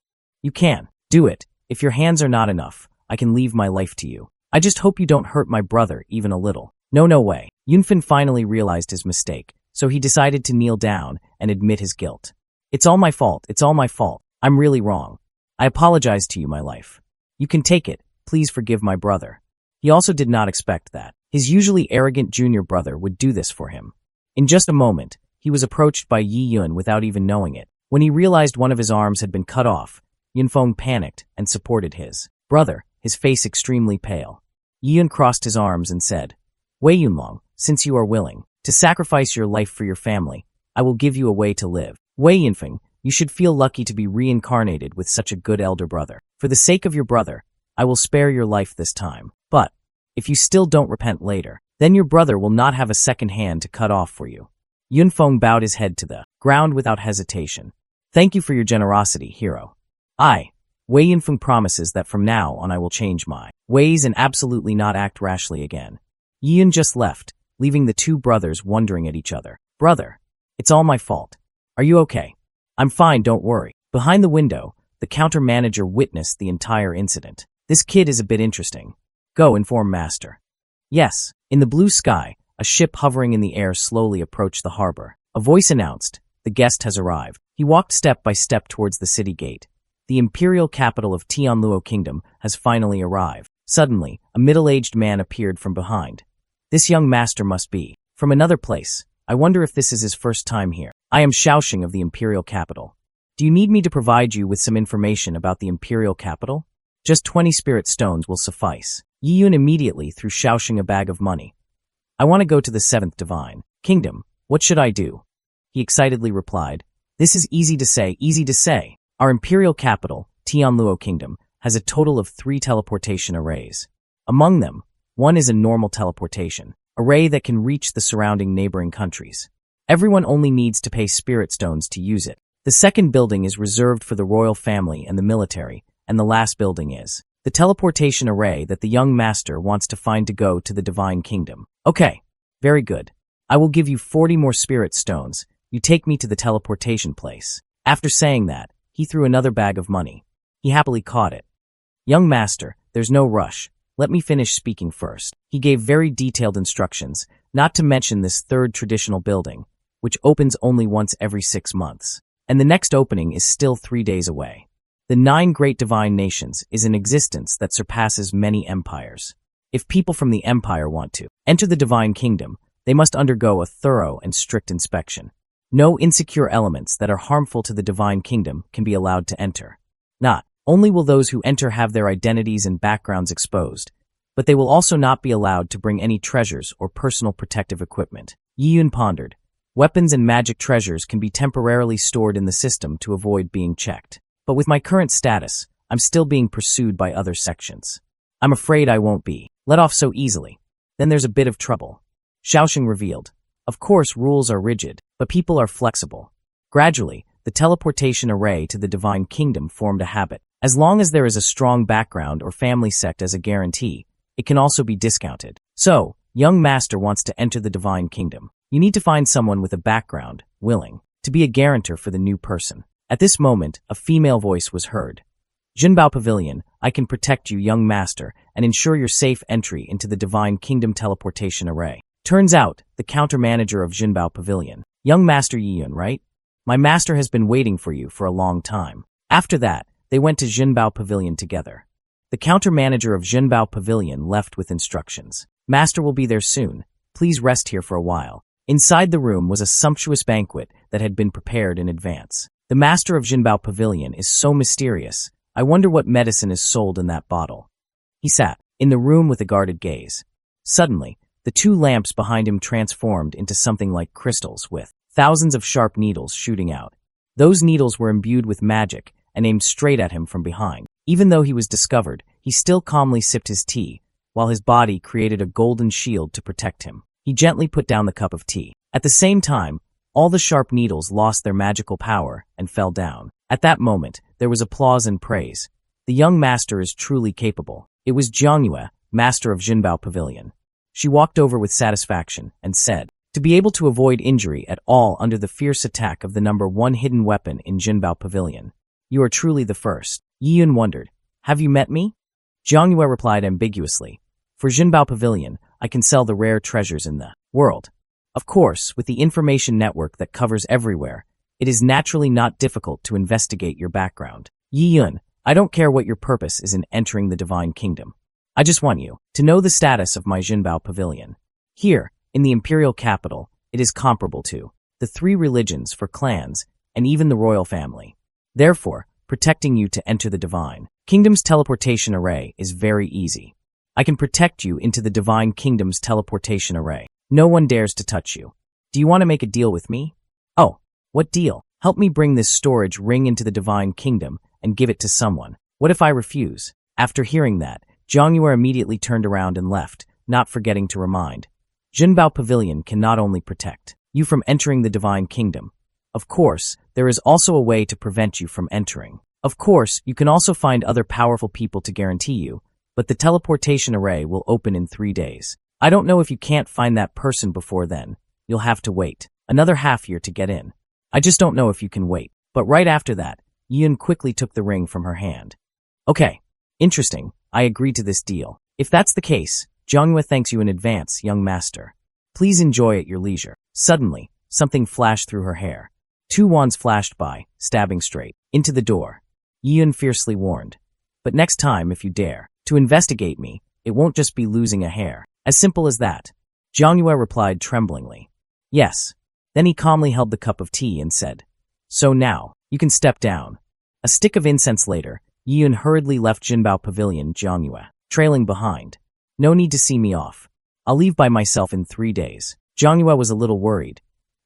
You can. Do it. If your hands are not enough, I can leave my life to you. I just hope you don't hurt my brother even a little. No way. Yunfen finally realized his mistake, so he decided to kneel down and admit his guilt. It's all my fault. It's all my fault. I'm really wrong. I apologize to you, my life. You can take it. Please forgive my brother. He also did not expect that his usually arrogant junior brother would do this for him. In just a moment, he was approached by Yi Yun without even knowing it. When he realized one of his arms had been cut off, Yunfeng panicked and supported his brother, his face extremely pale. Yi Yun crossed his arms and said, Wei Yunlong, since you are willing to sacrifice your life for your family, I will give you a way to live. Wei Yunfeng, you should feel lucky to be reincarnated with such a good elder brother. For the sake of your brother, I will spare your life this time. But if you still don't repent later, then your brother will not have a second hand to cut off for you. Yunfeng bowed his head to the ground without hesitation. Thank you for your generosity, hero. Wei Yunfeng promises that from now on I will change my ways and absolutely not act rashly again. Yi Yun just left, leaving the two brothers wondering at each other. Brother, it's all my fault. Are you okay? I'm fine, don't worry. Behind the window, the counter manager witnessed the entire incident. This kid is a bit interesting. Go inform master. Yes. In the blue sky, a ship hovering in the air slowly approached the harbor. A voice announced, the guest has arrived. He walked step by step towards the city gate. The imperial capital of Tianluo Kingdom has finally arrived. Suddenly, a middle-aged man appeared from behind. This young master must be from another place. I wonder if this is his first time here. I am Xiaoxing of the imperial capital. Do you need me to provide you with some information about the imperial capital? Just 20 spirit stones will suffice. Yi Yun immediately threw Xiaoxing a bag of money. I want to go to the 7th divine kingdom. What should I do? He excitedly replied. This is easy to say. Our imperial capital, Tianluo Kingdom, has a total of 3 teleportation arrays. Among them, one is a normal teleportation array that can reach the surrounding neighboring countries. Everyone only needs to pay spirit stones to use it. The second building is reserved for the royal family and the military, and the last building is the teleportation array that the young master wants to find to go to the divine kingdom. Okay, very good. I will give you 40 more spirit stones. You take me to the teleportation place. After saying that, he threw another bag of money. He happily caught it. Young master, there's no rush. Let me finish speaking first. He gave very detailed instructions, not to mention this third traditional building, which opens only once every 6 months. And the next opening is still 3 days away. The 9 great divine nations is an existence that surpasses many empires. If people from the empire want to enter the divine kingdom, they must undergo a thorough and strict inspection. No insecure elements that are harmful to the divine kingdom can be allowed to enter. Not only will those who enter have their identities and backgrounds exposed, but they will also not be allowed to bring any treasures or personal protective equipment. Yi Yun pondered. Weapons and magic treasures can be temporarily stored in the system to avoid being checked. But with my current status, I'm still being pursued by other sections. I'm afraid I won't be let off so easily. Then there's a bit of trouble. Xiaoxing revealed. Of course, rules are rigid, but people are flexible. Gradually, the teleportation array to the divine kingdom formed a habit. As long as there is a strong background or family sect as a guarantee, it can also be discounted. So, young master wants to enter the divine kingdom. You need to find someone with a background, willing to be a guarantor for the new person. At this moment, a female voice was heard. Jinbao Pavilion, I can protect you, young master, and ensure your safe entry into the Divine Kingdom teleportation array. Turns out, the counter-manager of Jinbao Pavilion. Young Master Yiyun, right? My master has been waiting for you for a long time. After that, they went to Jinbao Pavilion together. The counter-manager of Jinbao Pavilion left with instructions. Master will be there soon. Please rest here for a while. Inside the room was a sumptuous banquet that had been prepared in advance. The master of Jinbao Pavilion is so mysterious. I wonder what medicine is sold in that bottle. He sat in the room with a guarded gaze. Suddenly, the two lamps behind him transformed into something like crystals with thousands of sharp needles shooting out. Those needles were imbued with magic and aimed straight at him from behind. Even though he was discovered, he still calmly sipped his tea, while his body created a golden shield to protect him. He gently put down the cup of tea. At the same time, all the sharp needles lost their magical power and fell down. At that moment, there was applause and praise. The young master is truly capable. It was Jiangyue, master of Jinbao Pavilion. She walked over with satisfaction and said, to be able to avoid injury at all under the fierce attack of the number 1 hidden weapon in Jinbao Pavilion. You are truly the first. Yiyun wondered, have you met me? Jiangyue replied ambiguously, for Jinbao Pavilion, I can sell the rare treasures in the world. Of course, with the information network that covers everywhere, it is naturally not difficult to investigate your background. Yiyun, I don't care what your purpose is in entering the Divine Kingdom. I just want you to know the status of my Jinbao Pavilion. Here, in the imperial capital, it is comparable to the 3 religions for clans and even the royal family. Therefore, protecting you to enter the Divine Kingdom's teleportation array is very easy. I can protect you into the Divine Kingdom's teleportation array. No one dares to touch you. Do you want to make a deal with me? Oh, what deal? Help me bring this storage ring into the Divine Kingdom and give it to someone. What if I refuse? After hearing that, Jiangyue immediately turned around and left, not forgetting to remind. Jinbao Pavilion can not only protect you from entering the Divine Kingdom. Of course, there is also a way to prevent you from entering. Of course, you can also find other powerful people to guarantee you, but the teleportation array will open in 3 days. I don't know if you can't find that person before then. You'll have to wait another half year to get in. I just don't know if you can wait. But right after that, Yiyun quickly took the ring from her hand. Okay, interesting. I agree to this deal. If that's the case, Jiangyue thanks you in advance, young master. Please enjoy at your leisure. Suddenly, something flashed through her hair. 2 wands flashed by, stabbing straight into the door. Yiyun fiercely warned. But next time, if you dare to investigate me, it won't just be losing a hair. As simple as that. Jiangyue replied tremblingly. Yes. Then he calmly held the cup of tea and said, so now, you can step down. A stick of incense later, Yiyun hurriedly left Jinbao Pavilion, Jiangyue trailing behind. No need to see me off. I'll leave by myself in 3 days. Jiangyue was a little worried.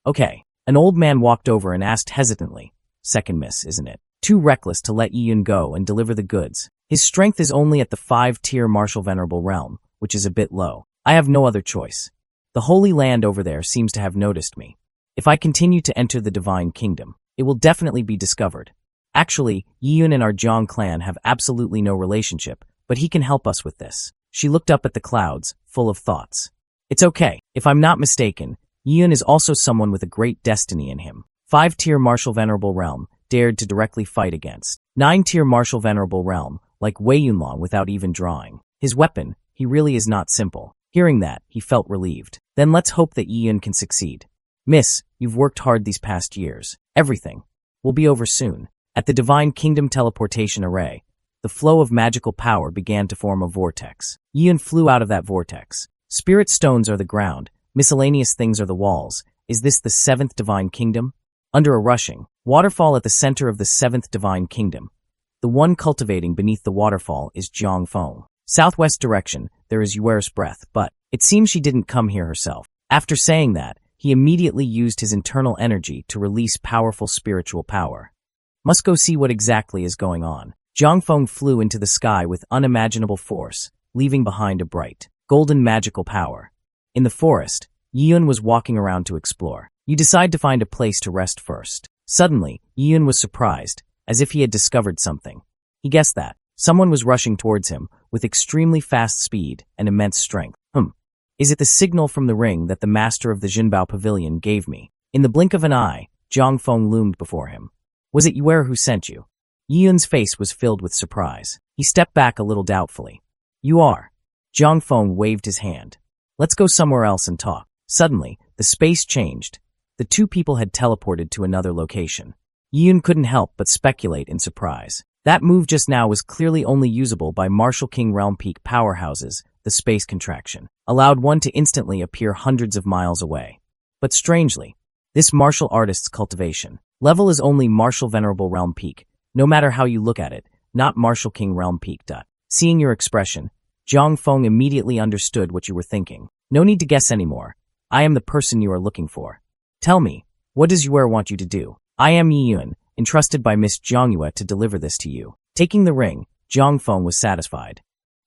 Okay. An old man walked over and asked hesitantly, second miss, isn't it? Too reckless to let Yiyun go and deliver the goods. His strength is only at the 5-tier martial venerable realm, which is a bit low. I have no other choice. The Holy Land over there seems to have noticed me. If I continue to enter the Divine Kingdom, it will definitely be discovered. Actually, Yiyun and our Jiang clan have absolutely no relationship, but he can help us with this. She looked up at the clouds, full of thoughts. It's okay. If I'm not mistaken, Yiyun is also someone with a great destiny in him. 5-tier martial venerable realm, dared to directly fight against 9-tier martial venerable realm, like Wei Yunlong without even drawing his weapon. He really is not simple. Hearing that, he felt relieved. Then let's hope that Yiyun can succeed. Miss, you've worked hard these past years. Everything will be over soon. At the Divine Kingdom teleportation array, the flow of magical power began to form a vortex. Yiyun flew out of that vortex. Spirit stones are the ground, miscellaneous things are the walls. Is this the 7th Divine Kingdom? Under a rushing waterfall at the center of the 7th Divine Kingdom, the one cultivating beneath the waterfall is Jiangfeng. Southwest direction, there is Yuer's breath, but it seems she didn't come here herself. After saying that, he immediately used his internal energy to release powerful spiritual power. Must go see what exactly is going on. Jiangfeng flew into the sky with unimaginable force, leaving behind a bright, golden magical power. In the forest, Yiyun was walking around to explore. You decide to find a place to rest first. Suddenly, Yiyun was surprised, as if he had discovered something. He guessed that someone was rushing towards him with extremely fast speed and immense strength. Is it the signal from the ring that the master of the Jinbao Pavilion gave me? In the blink of an eye, Jiangfeng loomed before him. Was it Yue who sent you? Yun's face was filled with surprise. He stepped back a little doubtfully. You are. Zhang Feng waved his hand. Let's go somewhere else and talk. Suddenly, the space changed. The two people had teleported to another location. Yun couldn't help but speculate in surprise. That move just now was clearly only usable by Martial King Realm Peak powerhouses. The space contraction allowed one to instantly appear hundreds of miles away. But strangely, this martial artist's cultivation level is only Martial Venerable Realm Peak, no matter how you look at it, not Martial King Realm Peak. Seeing your expression, Zhang Feng immediately understood what you were thinking. No need to guess anymore. I am the person you are looking for. Tell me, what does Yue want you to do? I am Yi Yun, entrusted by Miss Zhang Yue to deliver this to you. Taking the ring, Zhang Feng was satisfied.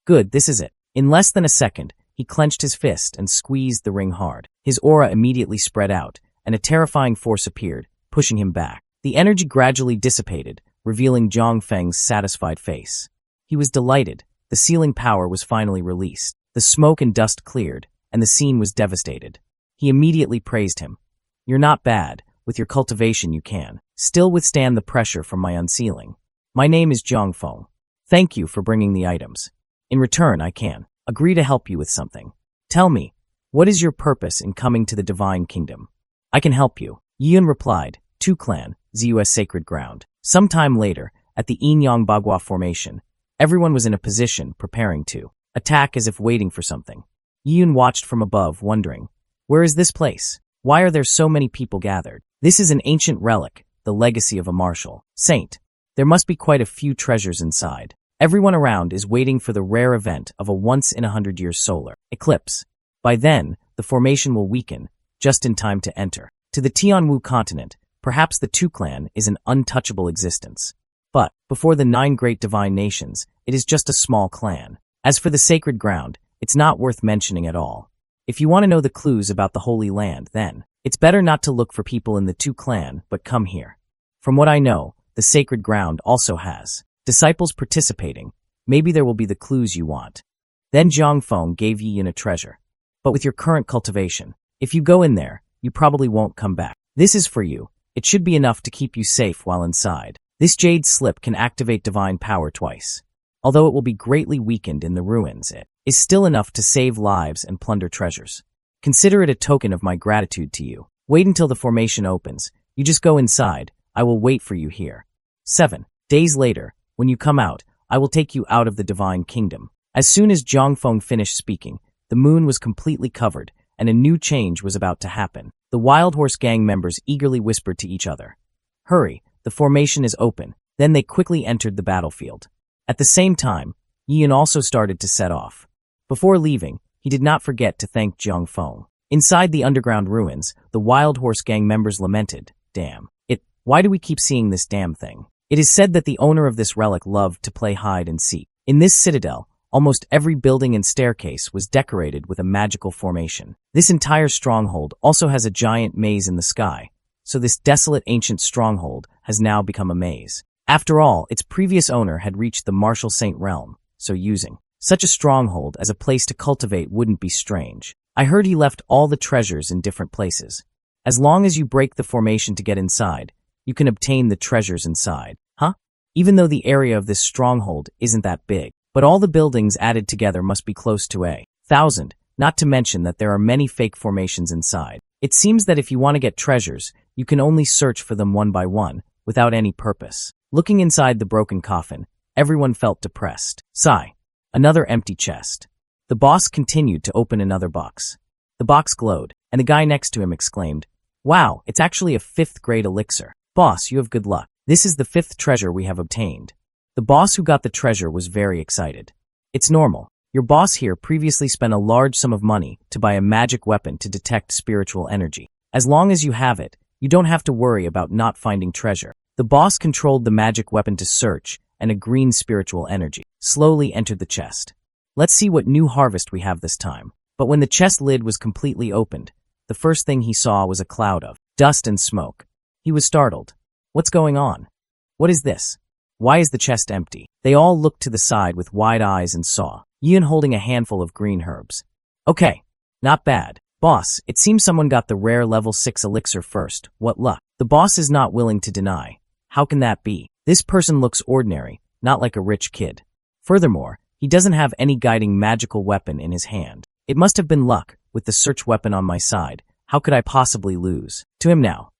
Good, this is it. In less than a second, he clenched his fist and squeezed the ring hard. His aura immediately spread out, and a terrifying force appeared, pushing him back. The energy gradually dissipated, revealing Zhang Feng's satisfied face. He was delighted. The sealing power was finally released. The smoke and dust cleared, and the scene was devastated. He immediately praised him. You're not bad. With your cultivation you can still withstand the pressure from my unsealing. My name is Zhang Feng. Thank you for bringing the items. In return, I can agree to help you with something. Tell me, what is your purpose in coming to the Divine Kingdom? I can help you. Yun replied, Tu Clan, ZUS Sacred Ground. Sometime later, at the Yinyang Bagua Formation, everyone was in a position preparing to attack as if waiting for something. Yun watched from above, wondering, where is this place? Why are there so many people gathered? This is an ancient relic, the legacy of a martial saint. There must be quite a few treasures inside. Everyone around is waiting for the rare event of a once-in-a-hundred-year solar eclipse. By then, the formation will weaken, just in time to enter. To the Tianwu continent, perhaps the Tu Clan is an untouchable existence. But, before the 9 great divine nations, it is just a small clan. As for the sacred ground, it's not worth mentioning at all. If you want to know the clues about the Holy Land, then it's better not to look for people in the Tu Clan, but come here. From what I know, the sacred ground also has disciples participating. Maybe there will be the clues you want. Then Zhang Feng gave Yi Yun a treasure. But with your current cultivation, if you go in there, you probably won't come back. This is for you. It should be enough to keep you safe while inside. This jade slip can activate divine power twice. Although it will be greatly weakened in the ruins, it is still enough to save lives and plunder treasures. Consider it a token of my gratitude to you. Wait until the formation opens. You just go inside. I will wait for you here. 7 days later, when you come out, I will take you out of the Divine Kingdom. As soon as Zhang Feng finished speaking, the moon was completely covered, and a new change was about to happen. The Wild Horse Gang members eagerly whispered to each other. Hurry, the formation is open. Then they quickly entered the battlefield. At the same time, Yi Yun also started to set off. Before leaving, he did not forget to thank Zhang Feng. Inside the underground ruins, the Wild Horse Gang members lamented, Damn it, why do we keep seeing this damn thing? It is said that the owner of this relic loved to play hide and seek. In this citadel, almost every building and staircase was decorated with a magical formation. This entire stronghold also has a giant maze in the sky, so this desolate ancient stronghold has now become a maze. After all, its previous owner had reached the Martial Saint realm, so using such a stronghold as a place to cultivate wouldn't be strange. I heard he left all the treasures in different places. As long as you break the formation to get inside, you can obtain the treasures inside. Huh? Even though the area of this stronghold isn't that big, but all the buildings added together must be close to 1,000, not to mention that there are many fake formations inside. It seems that if you want to get treasures, you can only search for them one by one, without any purpose. Looking inside the broken coffin, everyone felt depressed. Sigh. Another empty chest. The boss continued to open another box. The box glowed, and the guy next to him exclaimed, Wow, it's actually a 5th grade elixir. Boss, you have good luck. This is the 5th treasure we have obtained. The boss who got the treasure was very excited. It's normal. Your boss here previously spent a large sum of money to buy a magic weapon to detect spiritual energy. As long as you have it, you don't have to worry about not finding treasure. The boss controlled the magic weapon to search, and a green spiritual energy slowly entered the chest. Let's see what new harvest we have this time. But when the chest lid was completely opened, the first thing he saw was a cloud of dust and smoke. He was startled. What's going on? What is this? Why is the chest empty? They all looked to the side with wide eyes and saw Yi Yun holding a handful of green herbs. Okay, not bad. Boss, it seems someone got the rare level 6 elixir first. What luck. The boss is not willing to deny. How can that be? This person looks ordinary, not like a rich kid. Furthermore, he doesn't have any guiding magical weapon in his hand. It must have been luck, with the search weapon on my side. How could I possibly lose? To him now.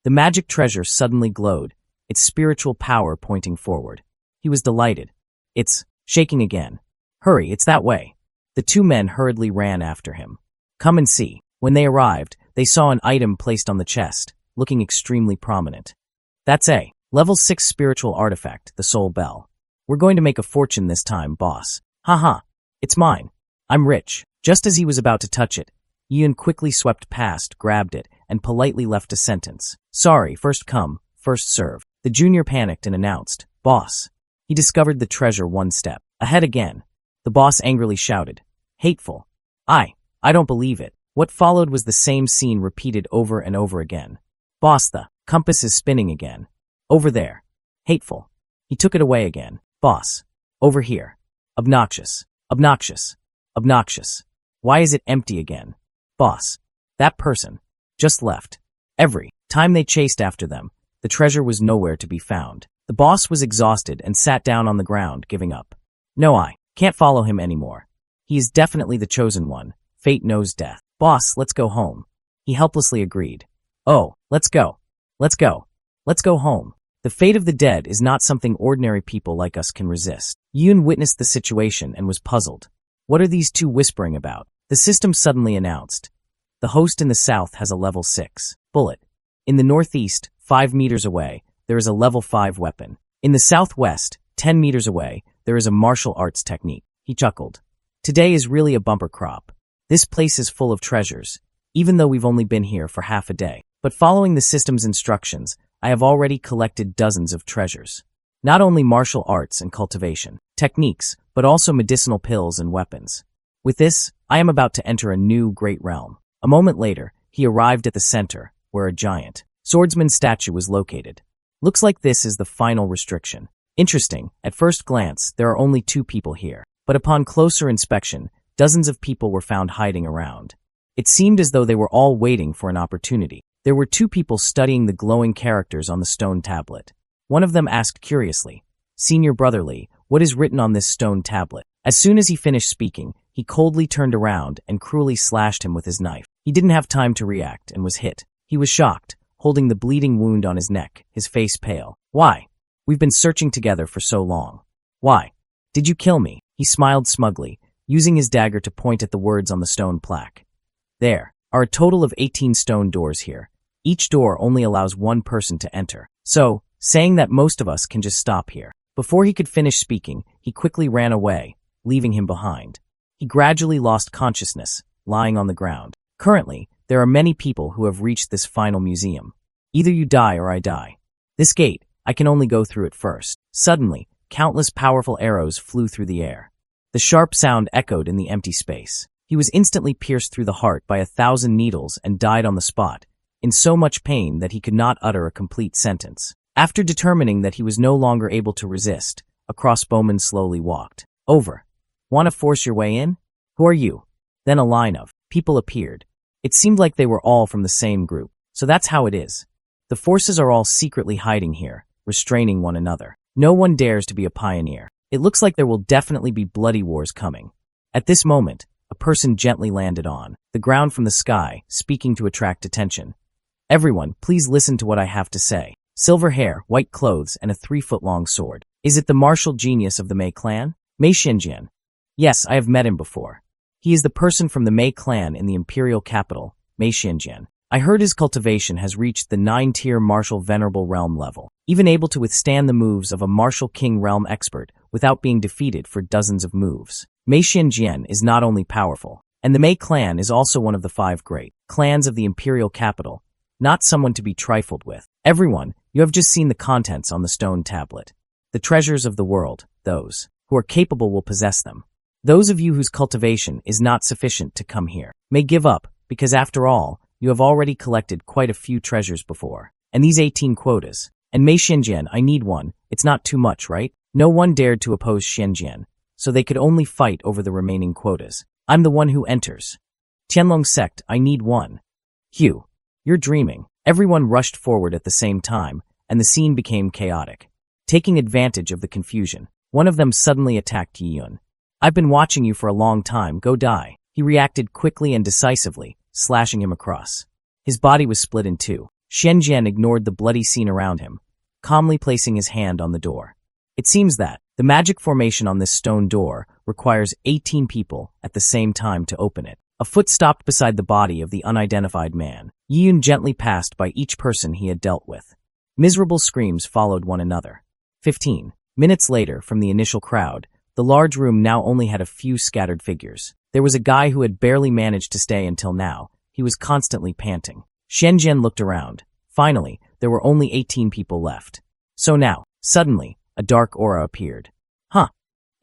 The magic treasure suddenly glowed, its spiritual power pointing forward. He was delighted. It's shaking again. Hurry, it's that way. The two men hurriedly ran after him. Come and see. When they arrived, they saw an item placed on the chest, looking extremely prominent. That's a level 6 spiritual artifact, the Soul Bell. We're going to make a fortune this time, boss. Haha. It's mine. I'm rich. Just as he was about to touch it, Yun quickly swept past, grabbed it, and politely left a sentence. Sorry, first come, first serve. The junior panicked and announced, Boss. He discovered the treasure one step ahead again. The boss angrily shouted, Hateful. I don't believe it. What followed was the same scene repeated over and over again. Boss, the compass is spinning again. Over there. Hateful. He took it away again. Boss. Over here. Obnoxious. Obnoxious. Obnoxious. Why is it empty again? Boss. That person. Just left. Every time they chased after them, the treasure was nowhere to be found. The boss was exhausted and sat down on the ground, giving up. No, I can't follow him anymore. He is definitely the chosen one. Fate knows death. Boss, let's go home. He helplessly agreed. Oh, let's go. Let's go. Let's go home. The fate of the dead is not something ordinary people like us can resist. Yoon witnessed the situation and was puzzled. What are these two whispering about? The system suddenly announced. The host in the south has a level 6 bullet. In the northeast, 5 meters away, there is a level 5 weapon. In the southwest, 10 meters away, there is a martial arts technique. He chuckled. Today is really a bumper crop. This place is full of treasures, even though we've only been here for half a day. But following the system's instructions, I have already collected dozens of treasures. Not only martial arts and cultivation techniques, but also medicinal pills and weapons. With this, I am about to enter a new great realm. A moment later, he arrived at the center, where a giant swordsman statue was located. Looks like this is the final restriction. Interesting, at first glance, there are only 2 people here. But upon closer inspection, dozens of people were found hiding around. It seemed as though they were all waiting for an opportunity. There were 2 people studying the glowing characters on the stone tablet. One of them asked curiously, Senior Brotherly, what is written on this stone tablet? As soon as he finished speaking, he coldly turned around and cruelly slashed him with his knife. He didn't have time to react and was hit. He was shocked, holding the bleeding wound on his neck, his face pale. Why? We've been searching together for so long. Why? Did you kill me? He smiled smugly, using his dagger to point at the words on the stone plaque. There are a total of 18 stone doors here. Each door only allows one person to enter. So, saying that most of us can just stop here. Before he could finish speaking, he quickly ran away, leaving him behind. He gradually lost consciousness, lying on the ground. Currently, there are many people who have reached this final museum. Either you die or I die. This gate, I can only go through it first. Suddenly, countless powerful arrows flew through the air. The sharp sound echoed in the empty space. He was instantly pierced through the heart by 1,000 needles and died on the spot, in so much pain that he could not utter a complete sentence. After determining that he was no longer able to resist, a crossbowman slowly walked over. Want to force your way in? Who are you? Then a line of people appeared. It seemed like they were all from the same group. So that's how it is. The forces are all secretly hiding here, restraining one another. No one dares to be a pioneer. It looks like there will definitely be bloody wars coming. At this moment, a person gently landed on the ground from the sky, speaking to attract attention. Everyone, please listen to what I have to say. Silver hair, white clothes, and a 3-foot-long sword. Is it the martial genius of the Mei clan? Mei Xinjian. Yes, I have met him before. He is the person from the Mei clan in the imperial capital, Mei Xinjian. I heard his cultivation has reached the 9-tier martial venerable realm level, even able to withstand the moves of a martial king realm expert without being defeated for dozens of moves. Mei Xinjian is not only powerful, and the Mei clan is also one of the 5 great clans of the imperial capital, not someone to be trifled with. Everyone, you have just seen the contents on the stone tablet. The treasures of the world, those who are capable will possess them. Those of you whose cultivation is not sufficient to come here may give up, because after all, you have already collected quite a few treasures before. And these 18 quotas. And Mei Xinjian, I need one. It's not too much, right? No one dared to oppose Xinjian, so they could only fight over the remaining quotas. I'm the one who enters. Tianlong sect, I need one. Hugh, you're dreaming. Everyone rushed forward at the same time, and the scene became chaotic. Taking advantage of the confusion, one of them suddenly attacked Yiyun. "I've been watching you for a long time, go die." He reacted quickly and decisively, slashing him across. His body was split in two. Xianjian ignored the bloody scene around him, calmly placing his hand on the door. It seems that the magic formation on this stone door requires 18 people at the same time to open it. A foot stopped beside the body of the unidentified man. Yiyun gently passed by each person he had dealt with. Miserable screams followed one another. 15 minutes later, from the initial crowd, the large room now only had a few scattered figures. There was a guy who had barely managed to stay until now. He was constantly panting. Xianjian looked around. Finally, there were only 18 people left. So now, suddenly, a dark aura appeared. Huh.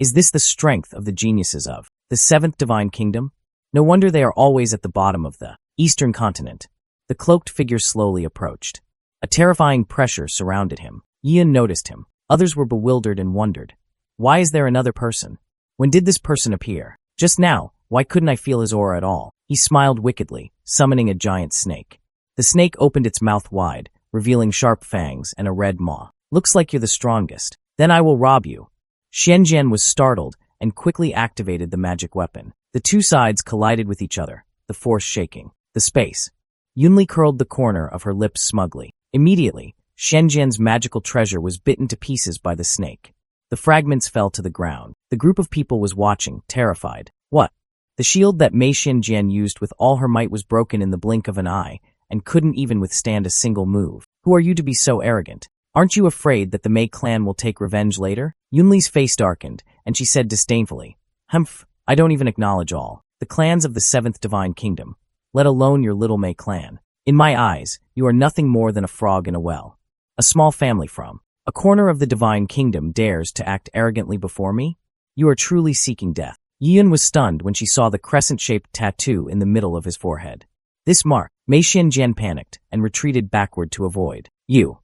Is this the strength of the geniuses of the seventh divine kingdom? No wonder they are always at the bottom of the eastern continent. The cloaked figure slowly approached. A terrifying pressure surrounded him. Yiyun noticed him. Others were bewildered and wondered. Why is there another person? When did this person appear? Just now, why couldn't I feel his aura at all? He smiled wickedly, summoning a giant snake. The snake opened its mouth wide, revealing sharp fangs and a red maw. "Looks like you're the strongest. Then I will rob you." Xianjian was startled and quickly activated the magic weapon. The two sides collided with each other, the force shaking the space. Yunli curled the corner of her lips smugly. Immediately, Xianjian's magical treasure was bitten to pieces by the snake. The fragments fell to the ground. The group of people was watching, terrified. What? The shield that Mei Xianjian used with all her might was broken in the blink of an eye and couldn't even withstand a single move. Who are you to be so arrogant? Aren't you afraid that the Mei clan will take revenge later? Yunli's face darkened, and she said disdainfully, "Humph, I don't even acknowledge all the clans of the seventh divine kingdom, let alone your little Mei clan. In my eyes, you are nothing more than a frog in a well. A small family from a corner of the divine kingdom dares to act arrogantly before me? You are truly seeking death." Yiyun was stunned when she saw the crescent-shaped tattoo in the middle of his forehead. This mark, Mei Xianjian panicked and retreated backward to avoid. You.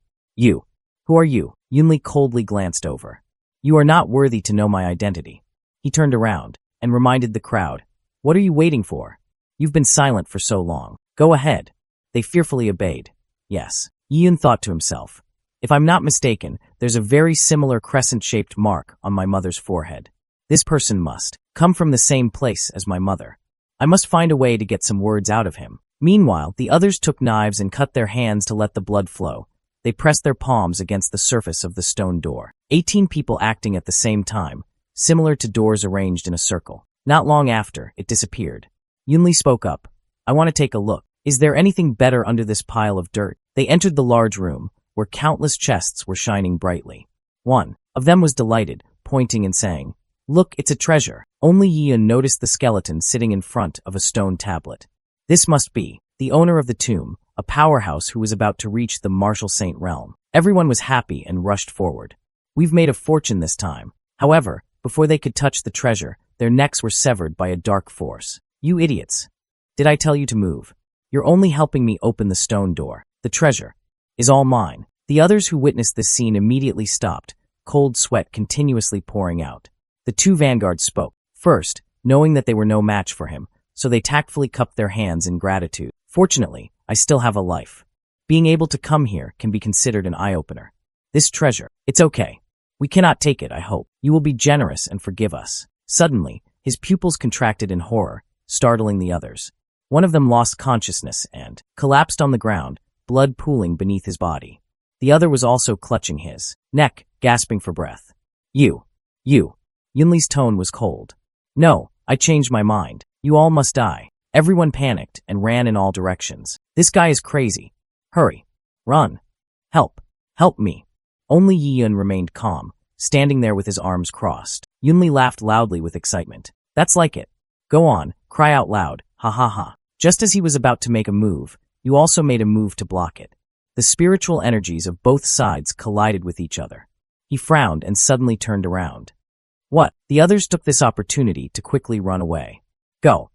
Who are you?" Yunli coldly glanced over. "You are not worthy to know my identity." He turned around and reminded the crowd, "What are you waiting for? You've been silent for so long. Go ahead." They fearfully obeyed. Yes, Yiyun thought to himself. If I'm not mistaken, there's a very similar crescent-shaped mark on my mother's forehead. This person must come from the same place as my mother. I must find a way to get some words out of him. Meanwhile, the others took knives and cut their hands to let the blood flow. They pressed their palms against the surface of the stone door. 18 people acting at the same time, similar to doors arranged in a circle. Not long after, it disappeared. Yunli spoke up. "I want to take a look. Is there anything better under this pile of dirt?" They entered the large room, where countless chests were shining brightly. One of them was delighted, pointing and saying, "Look, it's a treasure." Only Yiyun noticed the skeleton sitting in front of a stone tablet. This must be the owner of the tomb, a powerhouse who was about to reach the Martial Saint realm. Everyone was happy and rushed forward. "We've made a fortune this time." However, before they could touch the treasure, their necks were severed by a dark force. "You idiots. Did I tell you to move? You're only helping me open the stone door. The treasure is all mine." The others who witnessed this scene immediately stopped, cold sweat continuously pouring out. The two vanguards spoke. First, knowing that they were no match for him, so they tactfully cupped their hands in gratitude. "Fortunately, I still have a life. Being able to come here can be considered an eye-opener. This treasure, it's okay. We cannot take it, I hope. You will be generous and forgive us." Suddenly, his pupils contracted in horror, startling the others. One of them lost consciousness and collapsed on the ground, blood pooling beneath his body. The other was also clutching his neck, gasping for breath. You. Yunli's tone was cold. "No, I changed my mind. You all must die." Everyone panicked and ran in all directions. "This guy is crazy. Hurry. Run. Help. Help me." Only Yiyun remained calm, standing there with his arms crossed. Yunli laughed loudly with excitement. "That's like it. Go on, cry out loud, ha ha ha." Just as he was about to make a move, you also made a move to block it. The spiritual energies of both sides collided with each other. He frowned and suddenly turned around. "What?" The others took this opportunity to quickly run away. Go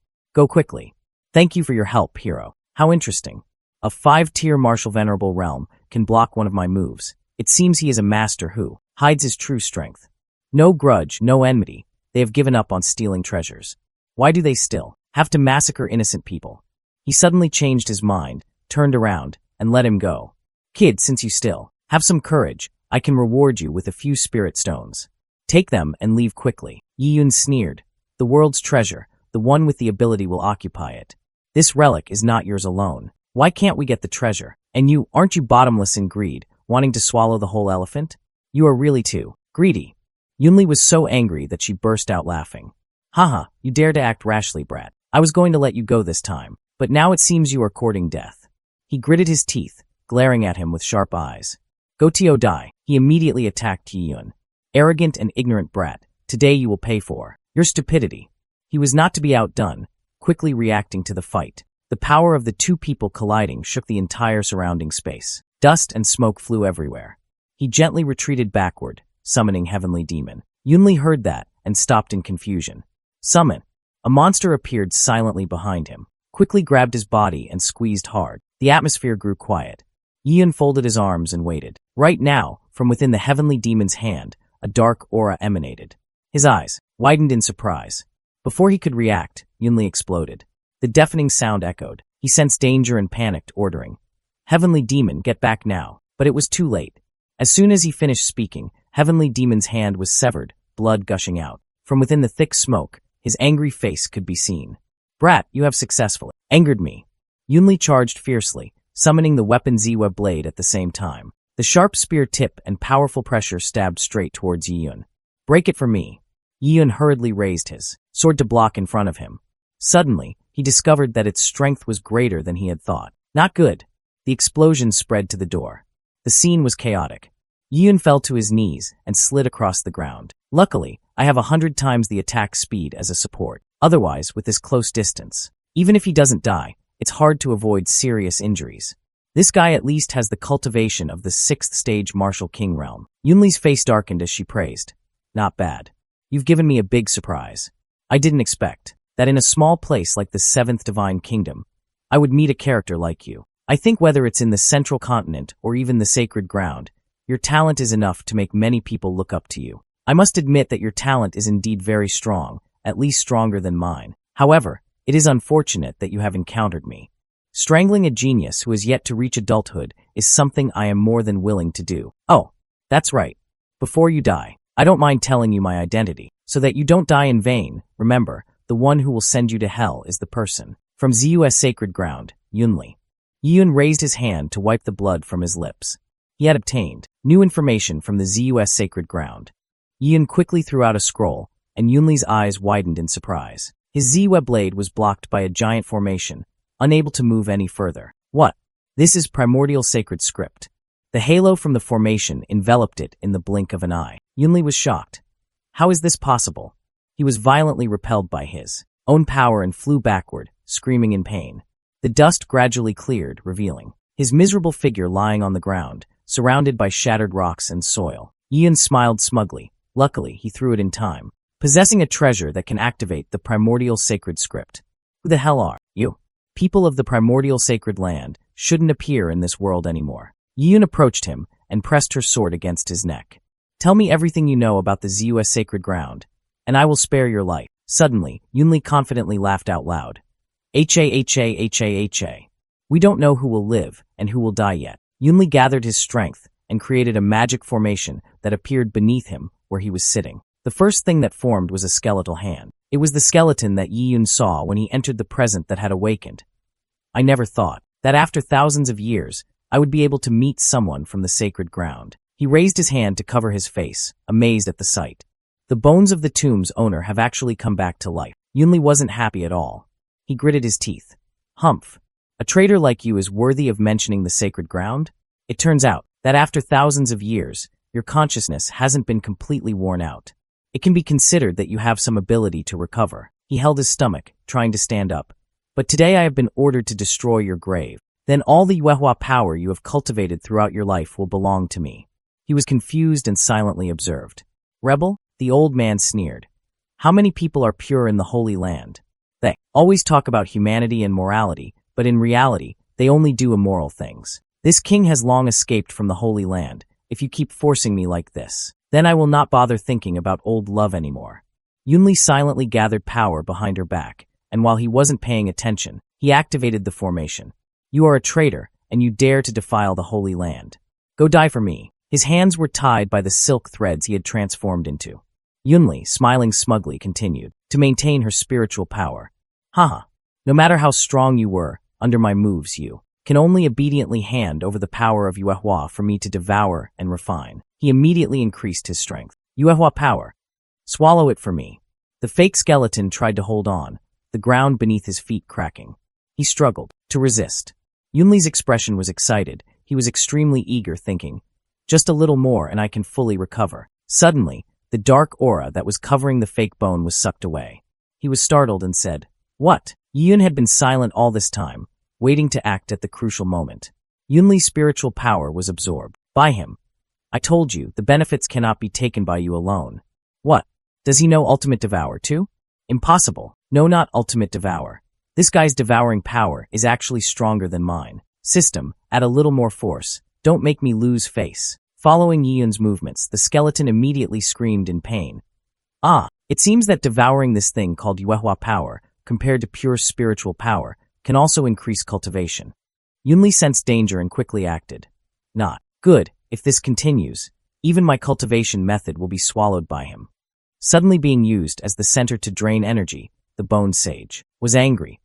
quickly. "Thank you for your help, hero. How interesting. A 5-tier martial venerable realm can block one of my moves. It seems he is a master who hides his true strength. No grudge, no enmity. They have given up on stealing treasures. Why do they still have to massacre innocent people?" He suddenly changed his mind, turned around, and let him go. "Kid, since you still Have some courage. I can reward you with a few spirit stones. Take them and leave quickly. Yi-Yun sneered. The world's treasure, the one with the ability will occupy it. This relic is not yours alone. Why can't we get the treasure? And you, aren't you bottomless in greed, wanting to swallow the whole elephant? You are really too greedy. Yunli was so angry that she burst out laughing. Haha, you dare to act rashly, brat. I was going to let you go this time, but now it seems you are courting death. He gritted his teeth, glaring at him with sharp eyes. Go to die. He immediately attacked Yi-Yun. Arrogant and ignorant brat, today you will pay for your stupidity. He was not to be outdone, quickly reacting to the fight. The power of the two people colliding shook the entire surrounding space. Dust and smoke flew everywhere. He gently retreated backward, summoning Heavenly Demon. Yunli heard that and stopped in confusion. Summon. A monster appeared silently behind him, quickly grabbed his body and squeezed hard. The atmosphere grew quiet. Yi-Yun folded his arms and waited. Right now, from within the Heavenly Demon's hand, a dark aura emanated. His eyes widened in surprise. Before he could react, Yunli exploded. The deafening sound echoed. He sensed danger and panicked, ordering, Heavenly Demon, get back now. But it was too late. As soon as he finished speaking, Heavenly Demon's hand was severed, blood gushing out. From within the thick smoke, his angry face could be seen. Brat, you have successfully angered me. Yunli charged fiercely, summoning the weapon Ziwa blade at the same time. The sharp spear tip and powerful pressure stabbed straight towards Yi-Yun. Break it for me. Yi-Yun hurriedly raised his sword to block in front of him. Suddenly, he discovered that its strength was greater than he had thought. Not good. The explosion spread to the door. The scene was chaotic. Yi-Yun fell to his knees and slid across the ground. Luckily, I have 100 times the attack speed as a support. Otherwise, with this close distance, even if he doesn't die, it's hard to avoid serious injuries. This guy at least has the cultivation of the 6th stage Martial King realm. Yunli's face darkened as she praised. Not bad. You've given me a big surprise. I didn't expect that in a small place like the 7th Divine Kingdom, I would meet a character like you. I think whether it's in the Central Continent or even the Sacred Ground, your talent is enough to make many people look up to you. I must admit that your talent is indeed very strong, at least stronger than mine. However, it is unfortunate that you have encountered me. Strangling a genius who has yet to reach adulthood is something I am more than willing to do. Oh, that's right. Before you die, I don't mind telling you my identity, so that you don't die in vain. Remember, the one who will send you to hell is the person. From ZUS Sacred Ground, Yunli. Yi-Yun raised his hand to wipe the blood from his lips. He had obtained new information from the ZUS Sacred Ground. Yi-Yun quickly threw out a scroll, and Yunli's eyes widened in surprise. His Z-Web blade was blocked by a giant formation, unable to move any further. What? This is primordial sacred script. The halo from the formation enveloped it in the blink of an eye. Yunli was shocked. How is this possible? He was violently repelled by his own power and flew backward, screaming in pain. The dust gradually cleared, revealing his miserable figure lying on the ground, surrounded by shattered rocks and soil. Yi-Yun smiled smugly. Luckily, he threw it in time. Possessing a treasure that can activate the primordial sacred script. Who the hell are you? People of the primordial sacred land shouldn't appear in this world anymore. Yi-Yun approached him and pressed her sword against his neck. Tell me everything you know about the ZUS Sacred Ground, and I will spare your life. Suddenly, Yunli confidently laughed out loud. H-A-H-A-H-A-H-A. We don't know who will live and who will die yet. Yunli gathered his strength and created a magic formation that appeared beneath him where he was sitting. The first thing that formed was a skeletal hand. It was the skeleton that Yi-Yun saw when he entered the present that had awakened. I never thought that after thousands of years, I would be able to meet someone from the sacred ground. He raised his hand to cover his face, amazed at the sight. The bones of the tomb's owner have actually come back to life. Yunli wasn't happy at all. He gritted his teeth. Humph. A traitor like you is worthy of mentioning the sacred ground? It turns out that after thousands of years, your consciousness hasn't been completely worn out. It can be considered that you have some ability to recover. He held his stomach, trying to stand up. But today I have been ordered to destroy your grave. Then all the Yuehua power you have cultivated throughout your life will belong to me. He was confused and silently observed. Rebel? The old man sneered. How many people are pure in the Holy Land? They always talk about humanity and morality, but in reality, they only do immoral things. This king has long escaped from the Holy Land. If you keep forcing me like this, then I will not bother thinking about old love anymore. Yunli silently gathered power behind her back, and while he wasn't paying attention, he activated the formation. You are a traitor, and you dare to defile the Holy Land. Go die for me. His hands were tied by the silk threads he had transformed into. Yunli, smiling smugly, continued to maintain her spiritual power. Haha. No matter how strong you were, under my moves you can only obediently hand over the power of Yuehua for me to devour and refine. He immediately increased his strength. Yuehua power. Swallow it for me. The fake skeleton tried to hold on, the ground beneath his feet cracking. He struggled to resist. Yunli's expression was excited. He was extremely eager, thinking, just a little more and I can fully recover. Suddenly, the dark aura that was covering the fake bone was sucked away. He was startled and said, "What?" Yun had been silent all this time, waiting to act at the crucial moment. Yunli's spiritual power was absorbed by him. I told you, the benefits cannot be taken by you alone. What? Does he know Ultimate Devour too? Impossible. No, not Ultimate Devour. This guy's devouring power is actually stronger than mine. System, add a little more force. Don't make me lose face. Following Yun's movements, the skeleton immediately screamed in pain. Ah, it seems that devouring this thing called Yuehua power, compared to pure spiritual power, can also increase cultivation. Yunli sensed danger and quickly acted. Not good. If this continues, even my cultivation method will be swallowed by him. Suddenly being used as the center to drain energy, the bone sage was angry.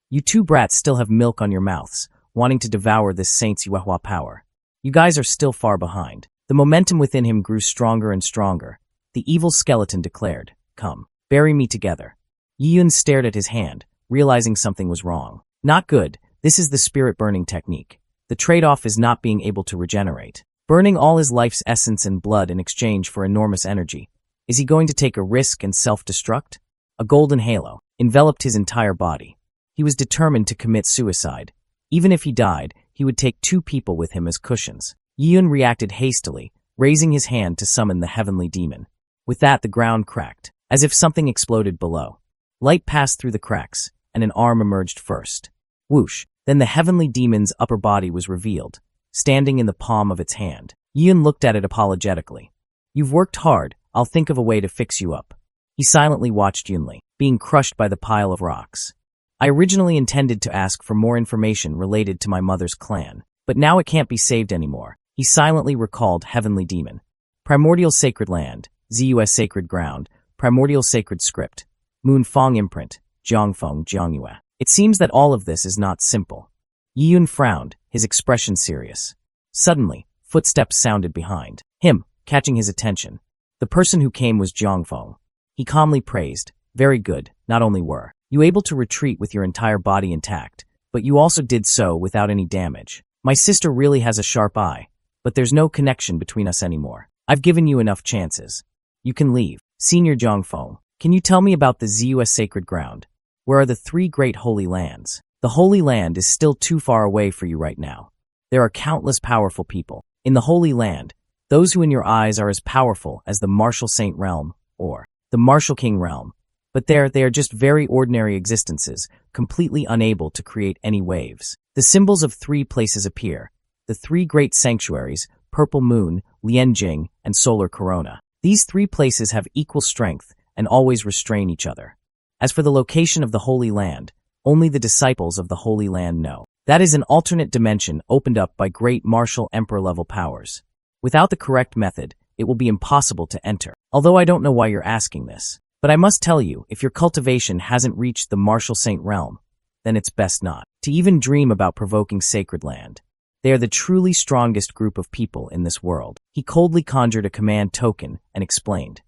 You two brats still have milk on your mouths, wanting to devour this saint's Yuehua power. You guys are still far behind. The momentum within him grew stronger and stronger. The evil skeleton declared, "Come, bury me together." Yun stared at his hand, realizing something was wrong. Not good. This is the spirit burning technique. The trade-off is not being able to regenerate. Burning all his life's essence and blood in exchange for enormous energy. Is he going to take a risk and self-destruct? A golden halo enveloped his entire body. He was determined to commit suicide. Even if he died, he would take 2 people with him as cushions. Yun reacted hastily, raising his hand to summon the heavenly demon. With that, the ground cracked, as if something exploded below. Light passed through the cracks, and an arm emerged first. Whoosh! Then the heavenly demon's upper body was revealed, standing in the palm of its hand. Yun looked at it apologetically. You've worked hard, I'll think of a way to fix you up. He silently watched Yunli, being crushed by the pile of rocks. I originally intended to ask for more information related to my mother's clan, but now it can't be saved anymore. He silently recalled Heavenly Demon. Primordial Sacred Land, ZUS Sacred Ground, Primordial Sacred Script, Moon Fong Imprint, Jiangfeng Jiangyue. It seems that all of this is not simple. Yun frowned, his expression serious. Suddenly, footsteps sounded behind him, catching his attention. The person who came was Jiangfeng. He calmly praised, "Very good, not only were you able to retreat with your entire body intact, but you also did so without any damage. My sister really has a sharp eye, but there's no connection between us anymore. I've given you enough chances. You can leave." Senior Jiangfeng, can you tell me about the ZUS Sacred Ground? Where are the 3 great holy lands? The Holy Land is still too far away for you right now. There are countless powerful people in the Holy Land, those who in your eyes are as powerful as the Martial Saint Realm or the Martial King Realm. But they are just very ordinary existences, completely unable to create any waves. The symbols of 3 places appear. The 3 great sanctuaries, Purple Moon, Lianjing, and Solar Corona. These 3 places have equal strength and always restrain each other. As for the location of the Holy Land, only the disciples of the Holy Land know. That is an alternate dimension opened up by great martial emperor-level powers. Without the correct method, it will be impossible to enter. Although I don't know why you're asking this. But I must tell you, if your cultivation hasn't reached the Martial Saint Realm, then it's best not to even dream about provoking Sacred Land. They are the truly strongest group of people in this world. He coldly conjured a command token and explained.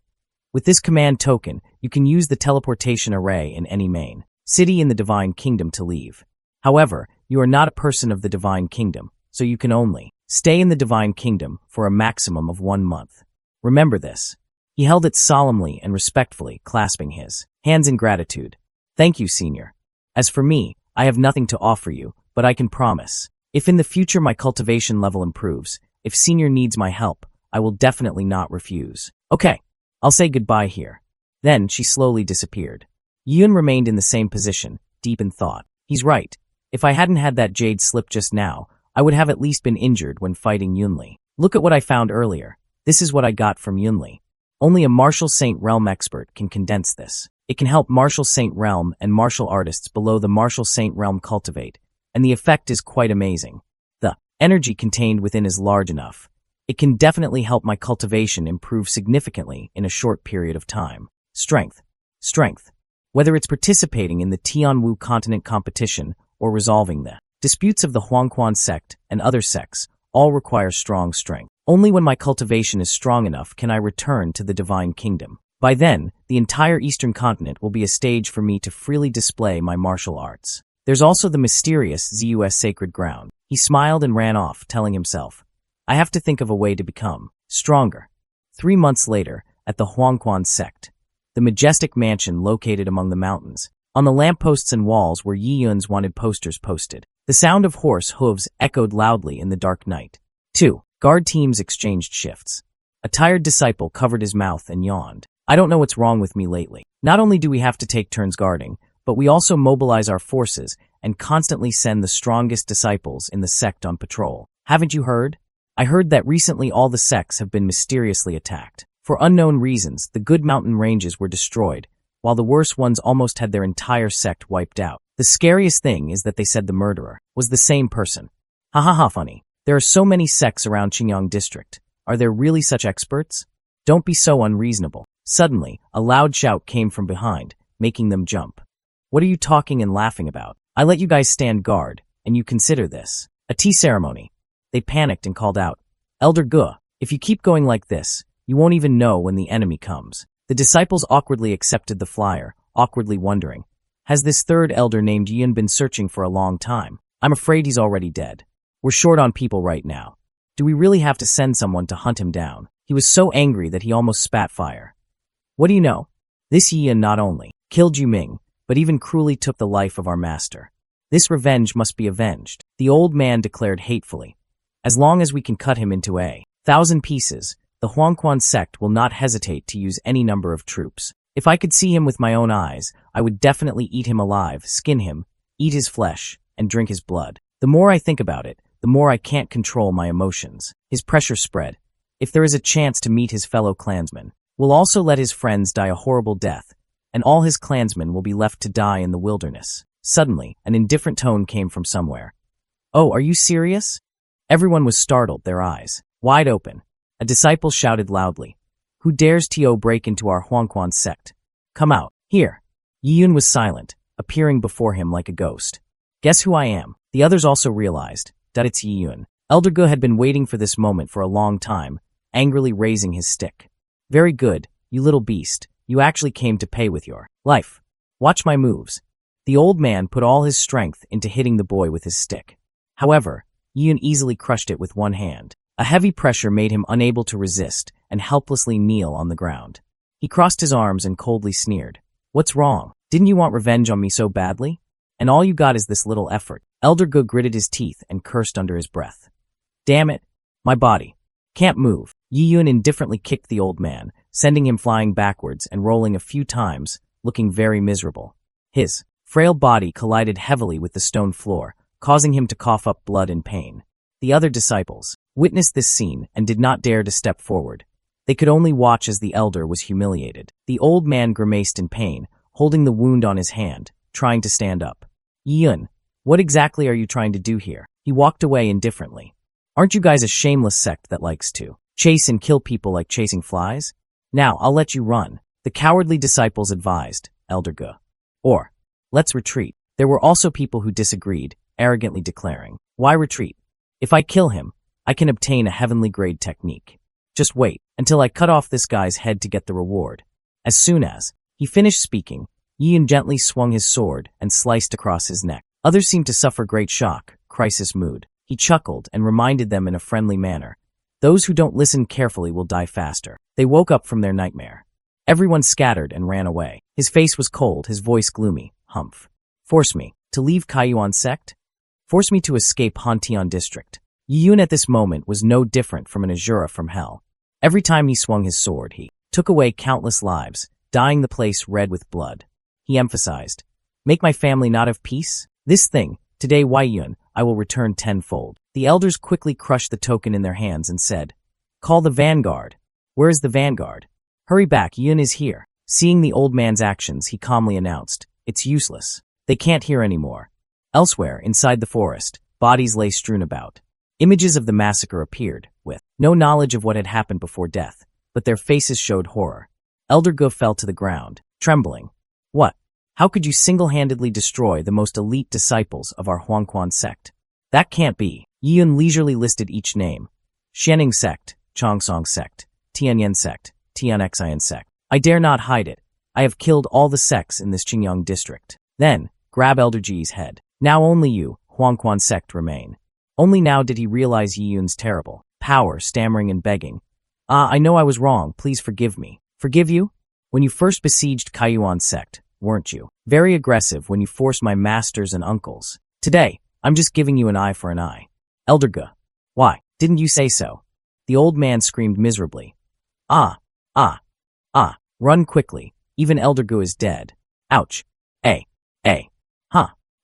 With this command token, you can use the teleportation array in any main city in the Divine Kingdom to leave. However, you are not a person of the Divine Kingdom, so you can only stay in the Divine Kingdom for a maximum of 1 month. Remember this. He held it solemnly and respectfully, clasping his hands in gratitude. Thank you, Senior. As for me, I have nothing to offer you, but I can promise. If in the future my cultivation level improves, if Senior needs my help, I will definitely not refuse. Okay, I'll say goodbye here. Then she slowly disappeared. Yun remained in the same position, deep in thought. He's right. If I hadn't had that jade slip just now, I would have at least been injured when fighting Yunli. Look at what I found earlier. This is what I got from Yunli. Only a Martial Saint Realm expert can condense this. It can help Martial Saint Realm and martial artists below the Martial Saint Realm cultivate, and the effect is quite amazing. The energy contained within is large enough. It can definitely help my cultivation improve significantly in a short period of time. Strength. Strength. Whether it's participating in the Tianwu continent competition or resolving the disputes of the Huangquan sect and other sects, all require strong strength. Only when my cultivation is strong enough can I return to the divine kingdom. By then, the entire eastern continent will be a stage for me to freely display my martial arts. There's also the mysterious ZUS sacred ground. He smiled and ran off, telling himself, I have to think of a way to become stronger. 3 months later, at the Huangquan sect, the majestic mansion located among the mountains. On the lampposts and walls were Yi Yun's wanted posters posted. The sound of horse hooves echoed loudly in the dark night. 2. Guard teams exchanged shifts. A tired disciple covered his mouth and yawned. I don't know what's wrong with me lately. Not only do we have to take turns guarding, but we also mobilize our forces and constantly send the strongest disciples in the sect on patrol. Haven't you heard? I heard that recently all the sects have been mysteriously attacked. For unknown reasons, the good mountain ranges were destroyed, while the worse ones almost had their entire sect wiped out. The scariest thing is that they said the murderer was the same person. Ha ha ha, funny. There are so many sects around Qingyang district. Are there really such experts? Don't be so unreasonable. Suddenly, a loud shout came from behind, making them jump. What are you talking and laughing about? I let you guys stand guard, and you consider this a tea ceremony. They panicked and called out, Elder Ge, if you keep going like this, you won't even know when the enemy comes. The disciples awkwardly accepted the flyer, awkwardly wondering, has this third elder named Yun been searching for a long time? I'm afraid he's already dead. We're short on people right now. Do we really have to send someone to hunt him down? He was so angry that he almost spat fire. What do you know? This Yun not only killed Yu Ming, but even cruelly took the life of our master. This revenge must be avenged, the old man declared hatefully. As long as we can cut him into 1,000 pieces, the Huangquan sect will not hesitate to use any number of troops. If I could see him with my own eyes, I would definitely eat him alive, skin him, eat his flesh, and drink his blood. The more I think about it, the more I can't control my emotions. His pressure spread. If there is a chance to meet his fellow clansmen, we'll also let his friends die a horrible death, and all his clansmen will be left to die in the wilderness. Suddenly, an indifferent tone came from somewhere. Oh, are you serious? Everyone was startled, their eyes wide open. A disciple shouted loudly, who dares to break into our Huangquan sect? Come out, here. Yi Yun was silent, appearing before him like a ghost. Guess who I am? The others also realized that it's Yi Yun. Elder Ge had been waiting for this moment for a long time, angrily raising his stick. Very good, you little beast. You actually came to pay with your life. Watch my moves. The old man put all his strength into hitting the boy with his stick. However, Yi Yun easily crushed it with one hand. A heavy pressure made him unable to resist and helplessly kneel on the ground. He crossed his arms and coldly sneered. What's wrong? Didn't you want revenge on me so badly? And all you got is this little effort. Elder Ge gritted his teeth and cursed under his breath. Damn it. My body. Can't move. Yi Yun indifferently kicked the old man, sending him flying backwards and rolling a few times, looking very miserable. His frail body collided heavily with the stone floor, causing him to cough up blood in pain. The other disciples witnessed this scene and did not dare to step forward. They could only watch as the elder was humiliated. The old man grimaced in pain, holding the wound on his hand, trying to stand up. Yi Yun, what exactly are you trying to do here? He walked away indifferently. Aren't you guys a shameless sect that likes to chase and kill people like chasing flies? Now, I'll let you run. The cowardly disciples advised, Elder Ge. Or, let's retreat. There were also people who disagreed, arrogantly declaring, why retreat? If I kill him, I can obtain a heavenly grade technique. Just wait until I cut off this guy's head to get the reward. As soon as he finished speaking, Yi Yun gently swung his sword and sliced across his neck. Others seemed to suffer great shock, crisis mood. He chuckled and reminded them in a friendly manner. Those who don't listen carefully will die faster. They woke up from their nightmare. Everyone scattered and ran away. His face was cold, his voice gloomy. Humph. Force me to leave Kaiyuan sect? Force me to escape Hantian district. Yi Yun at this moment was no different from an Azura from hell. Every time he swung his sword, he took away countless lives, dyeing the place red with blood. He emphasized, make my family not have peace? This thing, today Yi Yun, I will return tenfold. The elders quickly crushed the token in their hands and said, call the vanguard. Where is the vanguard? Hurry back, Yun is here. Seeing the old man's actions, he calmly announced, it's useless. They can't hear anymore. Elsewhere, inside the forest, bodies lay strewn about. Images of the massacre appeared, with no knowledge of what had happened before death, but their faces showed horror. Elder Gu fell to the ground, trembling. What? How could you single-handedly destroy the most elite disciples of our Huangquan sect? That can't be. Yiyun leisurely listed each name. Xianing sect, Chongsong sect, Tianyan sect, Tianxian sect. I dare not hide it. I have killed all the sects in this Qingyang district. Then, grab Elder Ji's head. Now only you, Huangquan sect, remain. Only now did he realize Yiyun's terrible power, stammering and begging. I know I was wrong. Please forgive me. Forgive you? When you first besieged Kaiyuan sect, weren't you? Very aggressive when you forced my masters and uncles. Today, I'm just giving you an eye for an eye. Elder Gu. Why, didn't you say so? The old man screamed miserably. Run quickly. Even Elder Gu is dead. Ouch.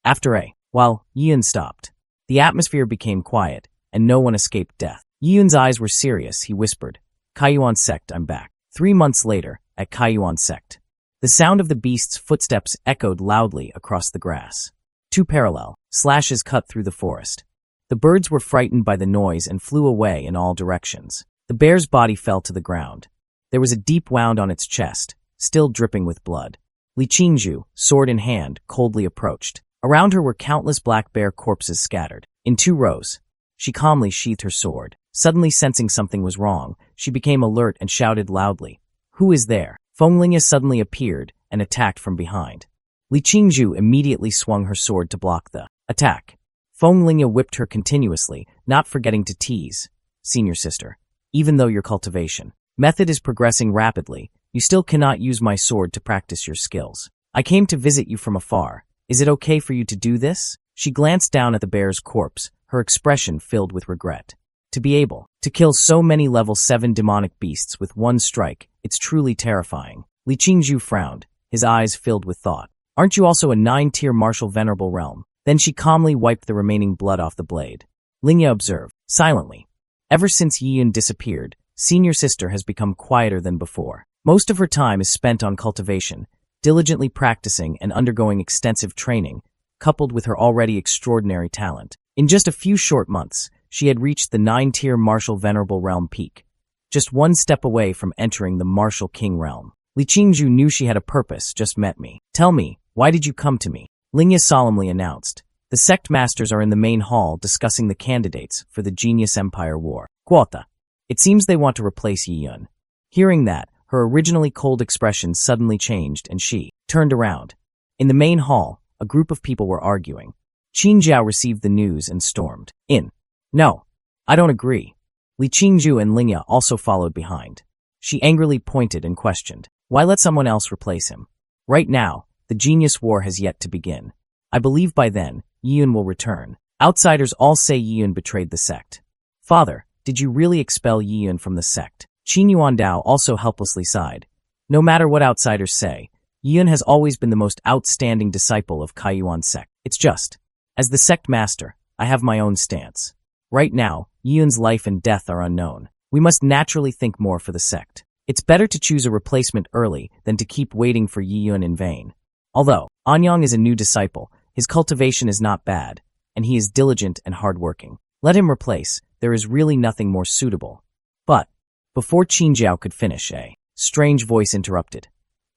After while Yiyun stopped, the atmosphere became quiet, and no one escaped death. Yiyun's eyes were serious. He whispered, Kaiyuan sect, I'm back. 3 months later, at Kaiyuan sect. The sound of the beast's footsteps echoed loudly across the grass. 2 parallel slashes cut through the forest. The birds were frightened by the noise and flew away in all directions. The bear's body fell to the ground. There was a deep wound on its chest, still dripping with blood. Li Qingzhu, sword in hand, coldly approached. Around her were countless black bear corpses scattered. In 2 rows. She calmly sheathed her sword. Suddenly sensing something was wrong, she became alert and shouted loudly, Who is there? Fenglingya suddenly appeared and attacked from behind. Li Qingzhu immediately swung her sword to block the attack. Fenglingya whipped her continuously, not forgetting to tease. Senior sister, even though your cultivation method is progressing rapidly, you still cannot use my sword to practice your skills. I came to visit you from afar. Is it okay for you to do this? She glanced down at the bear's corpse, her expression filled with regret. To be able to kill so many level 7 demonic beasts with one strike, it's truly terrifying. Li Qingzhu frowned, his eyes filled with thought. Aren't you also a 9-tier martial venerable realm? Then she calmly wiped the remaining blood off the blade. Lingya observed, silently. Ever since Yiyun disappeared, senior sister has become quieter than before. Most of her time is spent on cultivation, diligently practicing and undergoing extensive training, coupled with her already extraordinary talent. In just a few short months, she had reached the 9-tier martial venerable realm peak, just 1 step away from entering the martial king realm. Li Qingzhu knew she had a purpose. Just met me. Tell me, why did you come to me? Lingya solemnly announced. The sect masters are in the main hall discussing the candidates for the Genius Empire War. Quota. It seems they want to replace Yiyun. Hearing that, her originally cold expression suddenly changed and she turned around. In the main hall, a group of people were arguing. Qin Jiao received the news and stormed in. No, I don't agree. Li Qingzhu and Lingya also followed behind. She angrily pointed and questioned. Why let someone else replace him? Right now, the Genius War has yet to begin. I believe by then, Yiyun will return. Outsiders all say Yiyun betrayed the sect. Father, did you really expel Yiyun from the sect? Qin Yuandao also helplessly sighed. No matter what outsiders say, Yiyun has always been the most outstanding disciple of Kaiyuan sect. It's just, as the sect master, I have my own stance. Right now, Yiyun's life and death are unknown. We must naturally think more for the sect. It's better to choose a replacement early than to keep waiting for Yiyun in vain. Although Anyang is a new disciple, his cultivation is not bad, and he is diligent and hardworking. Let him replace. There is really nothing more suitable. But before Qin Jiao could finish, a strange voice interrupted.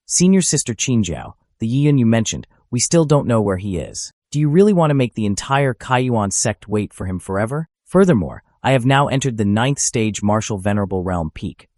Senior sister Qin Jiao, the Yiyun you mentioned, we still don't know where he is. Do you really want to make the entire Kaiyuan sect wait for him forever? Furthermore, I have now entered the 9th stage martial venerable realm peak,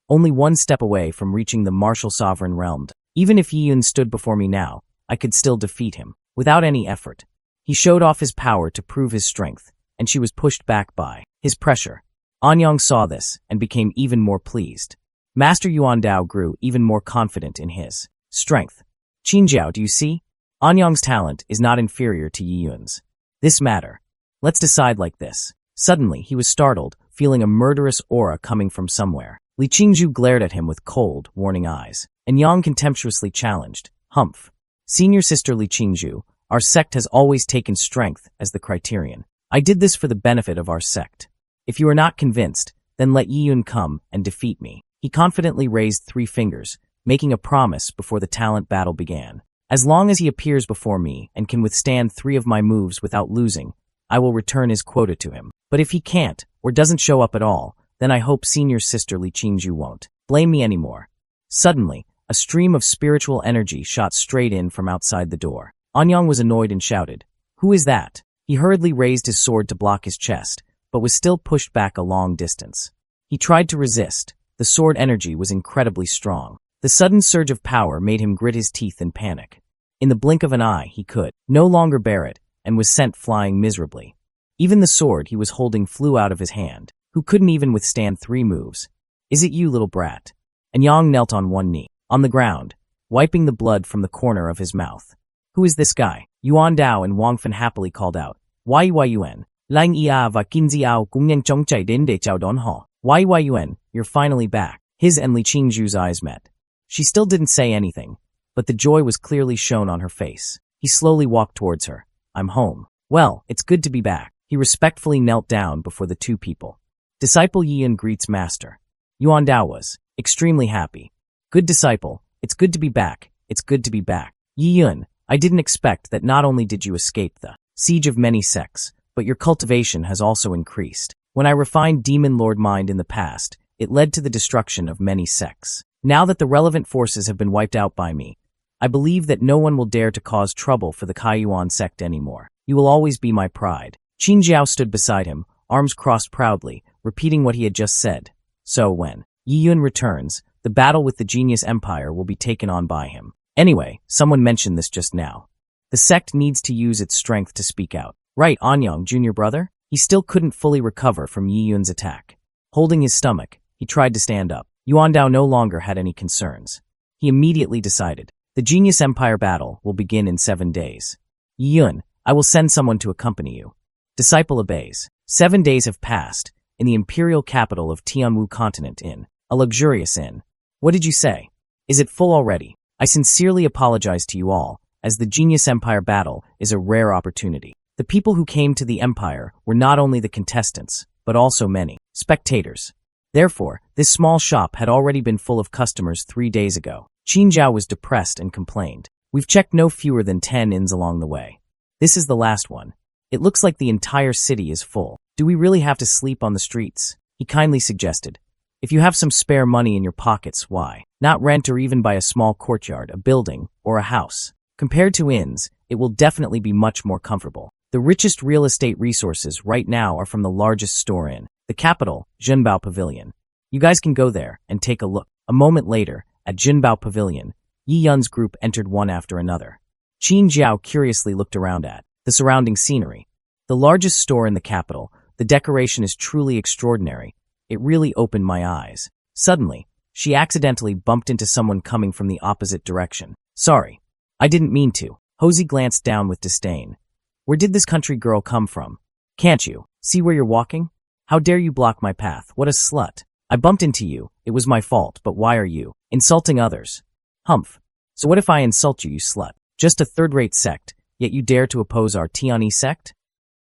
only 1 step away from reaching the martial sovereign realm. Even if Yiyun stood before me now, I could still defeat him, without any effort. He showed off his power to prove his strength, and she was pushed back by his pressure. Anyang saw this and became even more pleased. Master Yuandao grew even more confident in his strength. Qin Jiao, do you see? Anyang's talent is not inferior to Yiyun's. This matter. Let's decide like this. Suddenly, he was startled, feeling a murderous aura coming from somewhere. Li Qingzhu glared at him with cold, warning eyes. And Yang contemptuously challenged, Humph. Senior sister Li Qingzhu, our sect has always taken strength as the criterion. I did this for the benefit of our sect. If you are not convinced, then let Yiyun come and defeat me. He confidently raised 3 fingers, making a promise before the talent battle began. As long as he appears before me and can withstand 3 of my moves without losing, I will return his quota to him. But if he can't, or doesn't show up at all, Then I hope senior sister Li Qingju won't blame me anymore. Suddenly, a stream of spiritual energy shot straight in from outside the door. Anyang was annoyed and shouted, "Who is that?" He hurriedly raised his sword to block his chest, but was still pushed back a long distance. He tried to resist. The sword energy was incredibly strong. The sudden surge of power made him grit his teeth in panic. In the blink of an eye, he could no longer bear it and was sent flying miserably. Even the sword he was holding flew out of his hand. Who couldn't even withstand 3 moves? "Is it you, little brat?" Anyang knelt on one knee, on the ground, wiping the blood from the corner of his mouth. "Who is this guy?" Yuan Dao and Wang Fan happily called out. "Yun, Lang Ia va Kinziao Gungyan Chongchai Dinde Chao Don Ho. Yun, you're finally back." His and Li Qingju's eyes met. She still didn't say anything, but the joy was clearly shown on her face. He slowly walked towards her. "I'm home." "Well, it's good to be back." He respectfully knelt down before the 2 people. Disciple Yun greets master. Yuan Dao was extremely happy. "Good disciple, it's good to be back. It's good to be back." "Yun, I didn't expect that not only did you escape the siege of many sects, but your cultivation has also increased. When I refined Demon Lord Mind in the past, it led to the destruction of many sects. Now that the relevant forces have been wiped out by me, I believe that no one will dare to cause trouble for the Kaiyuan sect anymore. You will always be my pride." Qin Jiao stood beside him, arms crossed proudly, repeating what he had just said. So when Yun returns, the battle with the Genius Empire will be taken on by him. Anyway, someone mentioned this just now. The sect needs to use its strength to speak out. Right, Anyang, junior brother? He still couldn't fully recover from Yun's attack. Holding his stomach, he tried to stand up. Yuan Dao no longer had any concerns. He immediately decided, the Genius Empire battle will begin in 7 days. "Yun, I will send someone to accompany you." Disciple obeys. 7 days have passed, in the imperial capital of Tianwu continent in a luxurious inn. "What did you say? Is it full already? I sincerely apologize to you all, as the Genius Empire battle is a rare opportunity." The people who came to the empire were not only the contestants, but also many spectators. Therefore, this small shop had already been full of customers 3 days ago. Qin Jiao was depressed and complained. "We've checked no fewer than 10 inns along the way. This is the last one. It looks like the entire city is full. Do we really have to sleep on the streets?" He kindly suggested. "If you have some spare money in your pockets, why not rent or even buy a small courtyard, a building, or a house? Compared to inns, it will definitely be much more comfortable. The richest real estate resources right now are from the largest store in the capital, Junbao Pavilion. You guys can go there and take a look." A moment later, at Junbao Pavilion, Yi Yun's group entered one after another. Qin Jiao curiously looked around at the surrounding scenery. The largest store in the capital, the decoration is truly extraordinary. It really opened my eyes. Suddenly, she accidentally bumped into someone coming from the opposite direction. "Sorry, I didn't mean to." Hosey glanced down with disdain. "Where did this country girl come from? Can't you see where you're walking? How dare you block my path? What a slut. I bumped into you. It was my fault, but why are you insulting others? Humph. So what if I insult you, you slut? Just a third-rate sect, yet you dare to oppose our Tianyi sect?"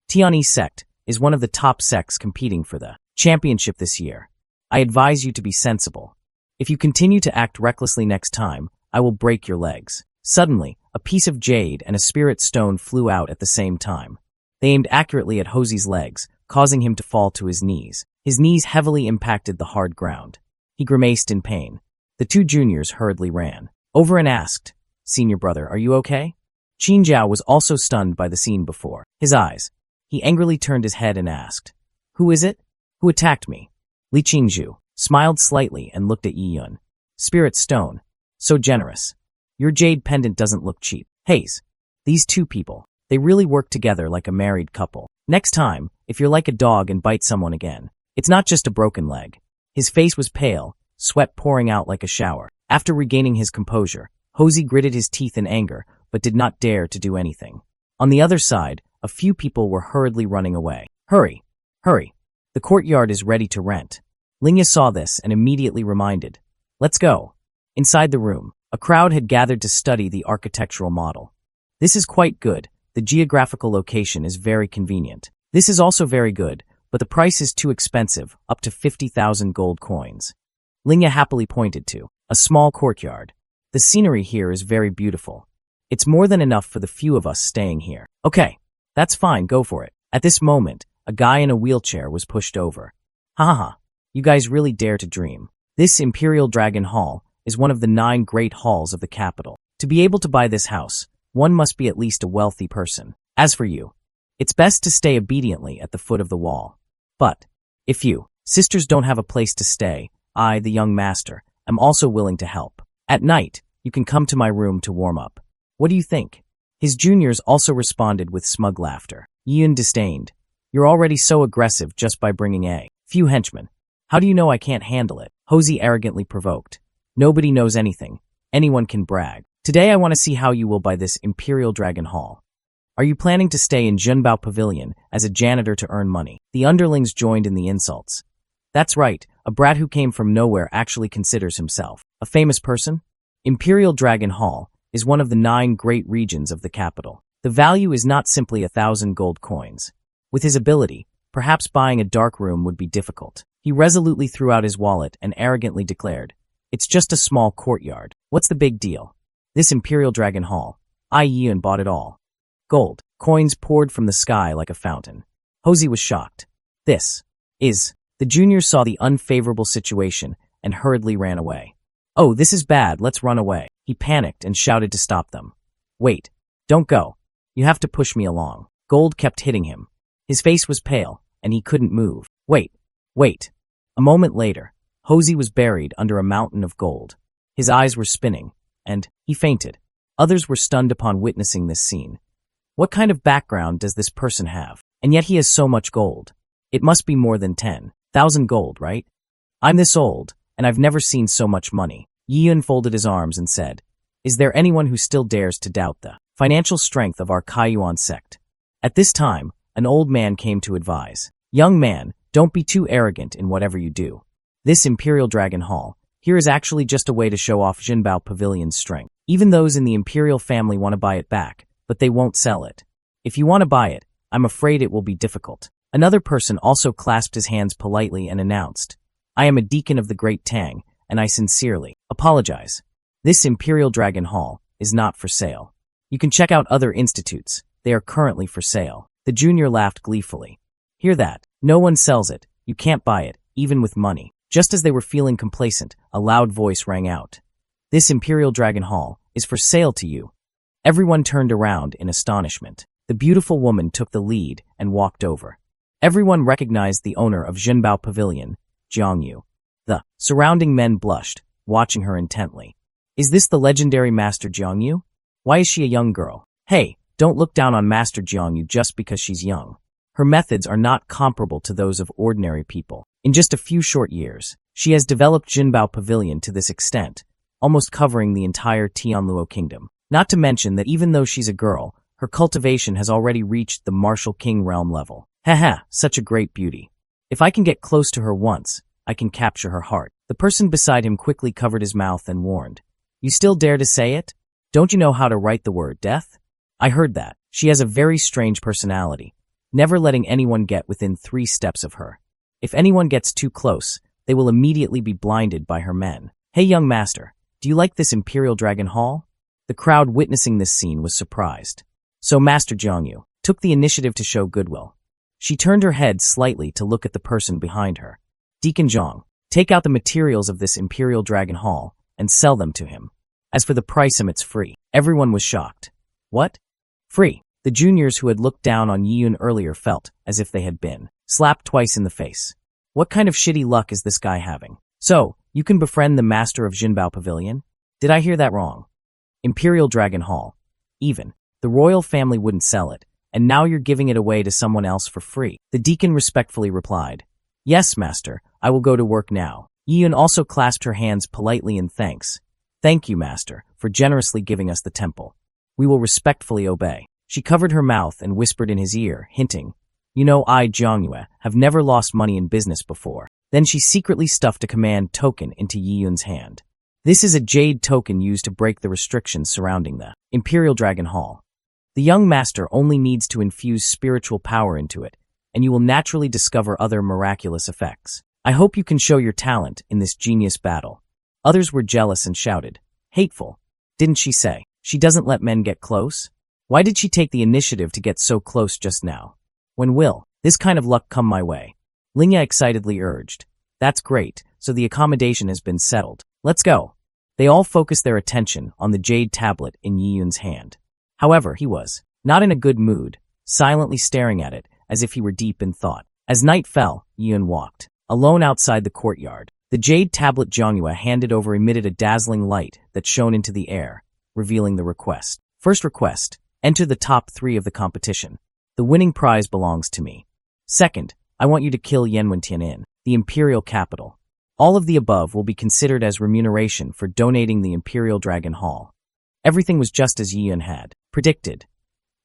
Tianyi sect is one of the top sects competing for the championship this year. I advise you to be sensible. If you continue to act recklessly next time, I will break your legs. Suddenly, a piece of jade and a spirit stone flew out at the same time. They aimed accurately at Hosey's legs, causing him to fall to his knees. His knees heavily impacted the hard ground. He grimaced in pain. The 2 juniors hurriedly ran over and asked, "Senior brother, are you okay?" Qin Jiao was also stunned by the scene before his eyes. He angrily turned his head and asked, "Who is it? Who attacked me?" Li Qingju smiled slightly and looked at Yi Yun. "Spirit stone. So generous. Your jade pendant doesn't look cheap." Haze. These 2 people, they really work together like a married couple. Next time, if you're like a dog and bite someone again, it's not just a broken leg. His face was pale, sweat pouring out like a shower. After regaining his composure, Hosey gritted his teeth in anger, but did not dare to do anything. On the other side, a few people were hurriedly running away. "Hurry! Hurry! The courtyard is ready to rent." Lingya saw this and immediately reminded, "Let's go." Inside the room, a crowd had gathered to study the architectural model. "This is quite good. The geographical location is very convenient. This is also very good, but the price is too expensive, up to 50,000 gold coins." Lingya happily pointed to a small courtyard. "The scenery here is very beautiful. It's more than enough for the few of us staying here." "Okay, that's fine, go for it." At this moment, a guy in a wheelchair was pushed over. "Ha ha ha. You guys really dare to dream. This Imperial Dragon Hall is one of the 9 great halls of the capital. To be able to buy this house, one must be at least a wealthy person. As for you, it's best to stay obediently at the foot of the wall. But if you sisters don't have a place to stay, I, the young master, am also willing to help. At night, you can come to my room to warm up. What do you think? His juniors also responded with smug laughter. Yun disdained. You're already so aggressive just by bringing a few henchmen. How do you know I can't handle it? Hosey arrogantly provoked. Nobody knows anything. Anyone can brag. Today I want to see how you will buy this Imperial Dragon Hall. Are you planning to stay in Junbao Pavilion as a janitor to earn money? The underlings joined in the insults. That's right, a brat who came from nowhere actually considers himself a famous person? Imperial Dragon Hall is one of the 9 great regions of the capital. The value is not simply 1,000 gold coins. With his ability, perhaps buying a dark room would be difficult. He resolutely threw out his wallet and arrogantly declared, "It's just a small courtyard. What's the big deal? This Imperial Dragon Hall. I Yun bought it all." Gold coins poured from the sky like a fountain. Hosey was shocked. This is... The juniors saw the unfavorable situation and hurriedly ran away. "Oh, this is bad, let's run away." He panicked and shouted to stop them. "Wait, don't go. You have to push me along." Gold kept hitting him. His face was pale, and he couldn't move. Wait. A moment later, Hosey was buried under a mountain of gold. His eyes were spinning, and he fainted. Others were stunned upon witnessing this scene. What kind of background does this person have? And yet he has so much gold. It must be more than 10,000 gold, right? I'm this old, and I've never seen so much money. Yun folded his arms and said, "Is there anyone who still dares to doubt the financial strength of our Kaiyuan sect?" At this time, an old man came to advise. "Young man, don't be too arrogant in whatever you do. This Imperial Dragon Hall here is actually just a way to show off Jinbao Pavilion's strength. Even those in the Imperial family want to buy it back, but they won't sell it. If you want to buy it, I'm afraid it will be difficult." Another person also clasped his hands politely and announced, "I am a deacon of the Great Tang, and I sincerely apologize. This Imperial Dragon Hall is not for sale. You can check out other institutes. They are currently for sale." The junior laughed gleefully. "Hear that? No one sells it. You can't buy it, even with money." Just as they were feeling complacent, a loud voice rang out. "This Imperial Dragon Hall is for sale to you." Everyone turned around in astonishment. The beautiful woman took the lead and walked over. Everyone recognized the owner of Jinbao Pavilion, Jiangyu. The surrounding men blushed, watching her intently. "Is this the legendary Master Jiangyu? Why is she a young girl?" "Hey, don't look down on Master Jiangyu just because she's young. Her methods are not comparable to those of ordinary people. In just a few short years, she has developed Jinbao Pavilion to this extent, almost covering the entire Tianluo kingdom. Not to mention that even though she's a girl, her cultivation has already reached the martial king realm level. Haha, such a great beauty. If I can get close to her once, I can capture her heart." The person beside him quickly covered his mouth and warned, "You still dare to say it? Don't you know how to write the word death?" "I heard that. She has a very strange personality, never letting anyone get within 3 steps of her. If anyone gets too close, they will immediately be blinded by her men." "Hey young master, do you like this Imperial Dragon Hall?" The crowd witnessing this scene was surprised. So Master Jiangyu took the initiative to show goodwill. She turned her head slightly to look at the person behind her. "Deacon Zhang, take out the materials of this Imperial Dragon Hall and sell them to him. As for the price, it's free." Everyone was shocked. "What? Free?" The juniors who had looked down on Yiyun earlier felt as if they had been slapped twice in the face. What kind of shitty luck is this guy having? "So, you can befriend the master of Jinbao Pavilion? Did I hear that wrong? Imperial Dragon Hall. Even the royal family wouldn't sell it, and now you're giving it away to someone else for free." The deacon respectfully replied, "Yes, master, I will go to work now." Yiyun also clasped her hands politely in thanks. "Thank you, master, for generously giving us the temple. We will respectfully obey." She covered her mouth and whispered in his ear, hinting, "You know, I, Jiangyue, have never lost money in business before." Then she secretly stuffed a command token into Yiyun's hand. This is a jade token used to break the restrictions surrounding the Imperial Dragon Hall. The young master only needs to infuse spiritual power into it, and you will naturally discover other miraculous effects. I hope you can show your talent in this genius battle." Others were jealous and shouted, "Hateful. Didn't she say she doesn't let men get close? Why did she take the initiative to get so close just now? When will this kind of luck come my way?" Lingya excitedly urged. That's great, so the accommodation has been settled. Let's go. They all focused their attention on the jade tablet in Yiyun's hand. However, he was not in a good mood, silently staring at it as if he were deep in thought. As night fell, Yiyun walked alone outside the courtyard. The jade tablet Zhongyue handed over emitted a dazzling light that shone into the air, revealing the request. First request, enter the top 3 of the competition. The winning prize belongs to me. Second, I want you to kill Yanwentian in the imperial capital. All of the above will be considered as remuneration for donating the Imperial Dragon Hall. Everything was just as Yiyun had predicted.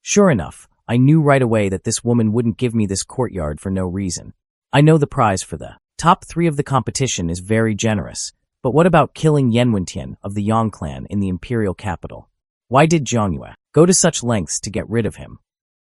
Sure enough, I knew right away that this woman wouldn't give me this courtyard for no reason. I know the prize for the top 3 of the competition is very generous, but what about killing Yanwentian of the Yang clan in the imperial capital? Why did Zhongyue go to such lengths to get rid of him?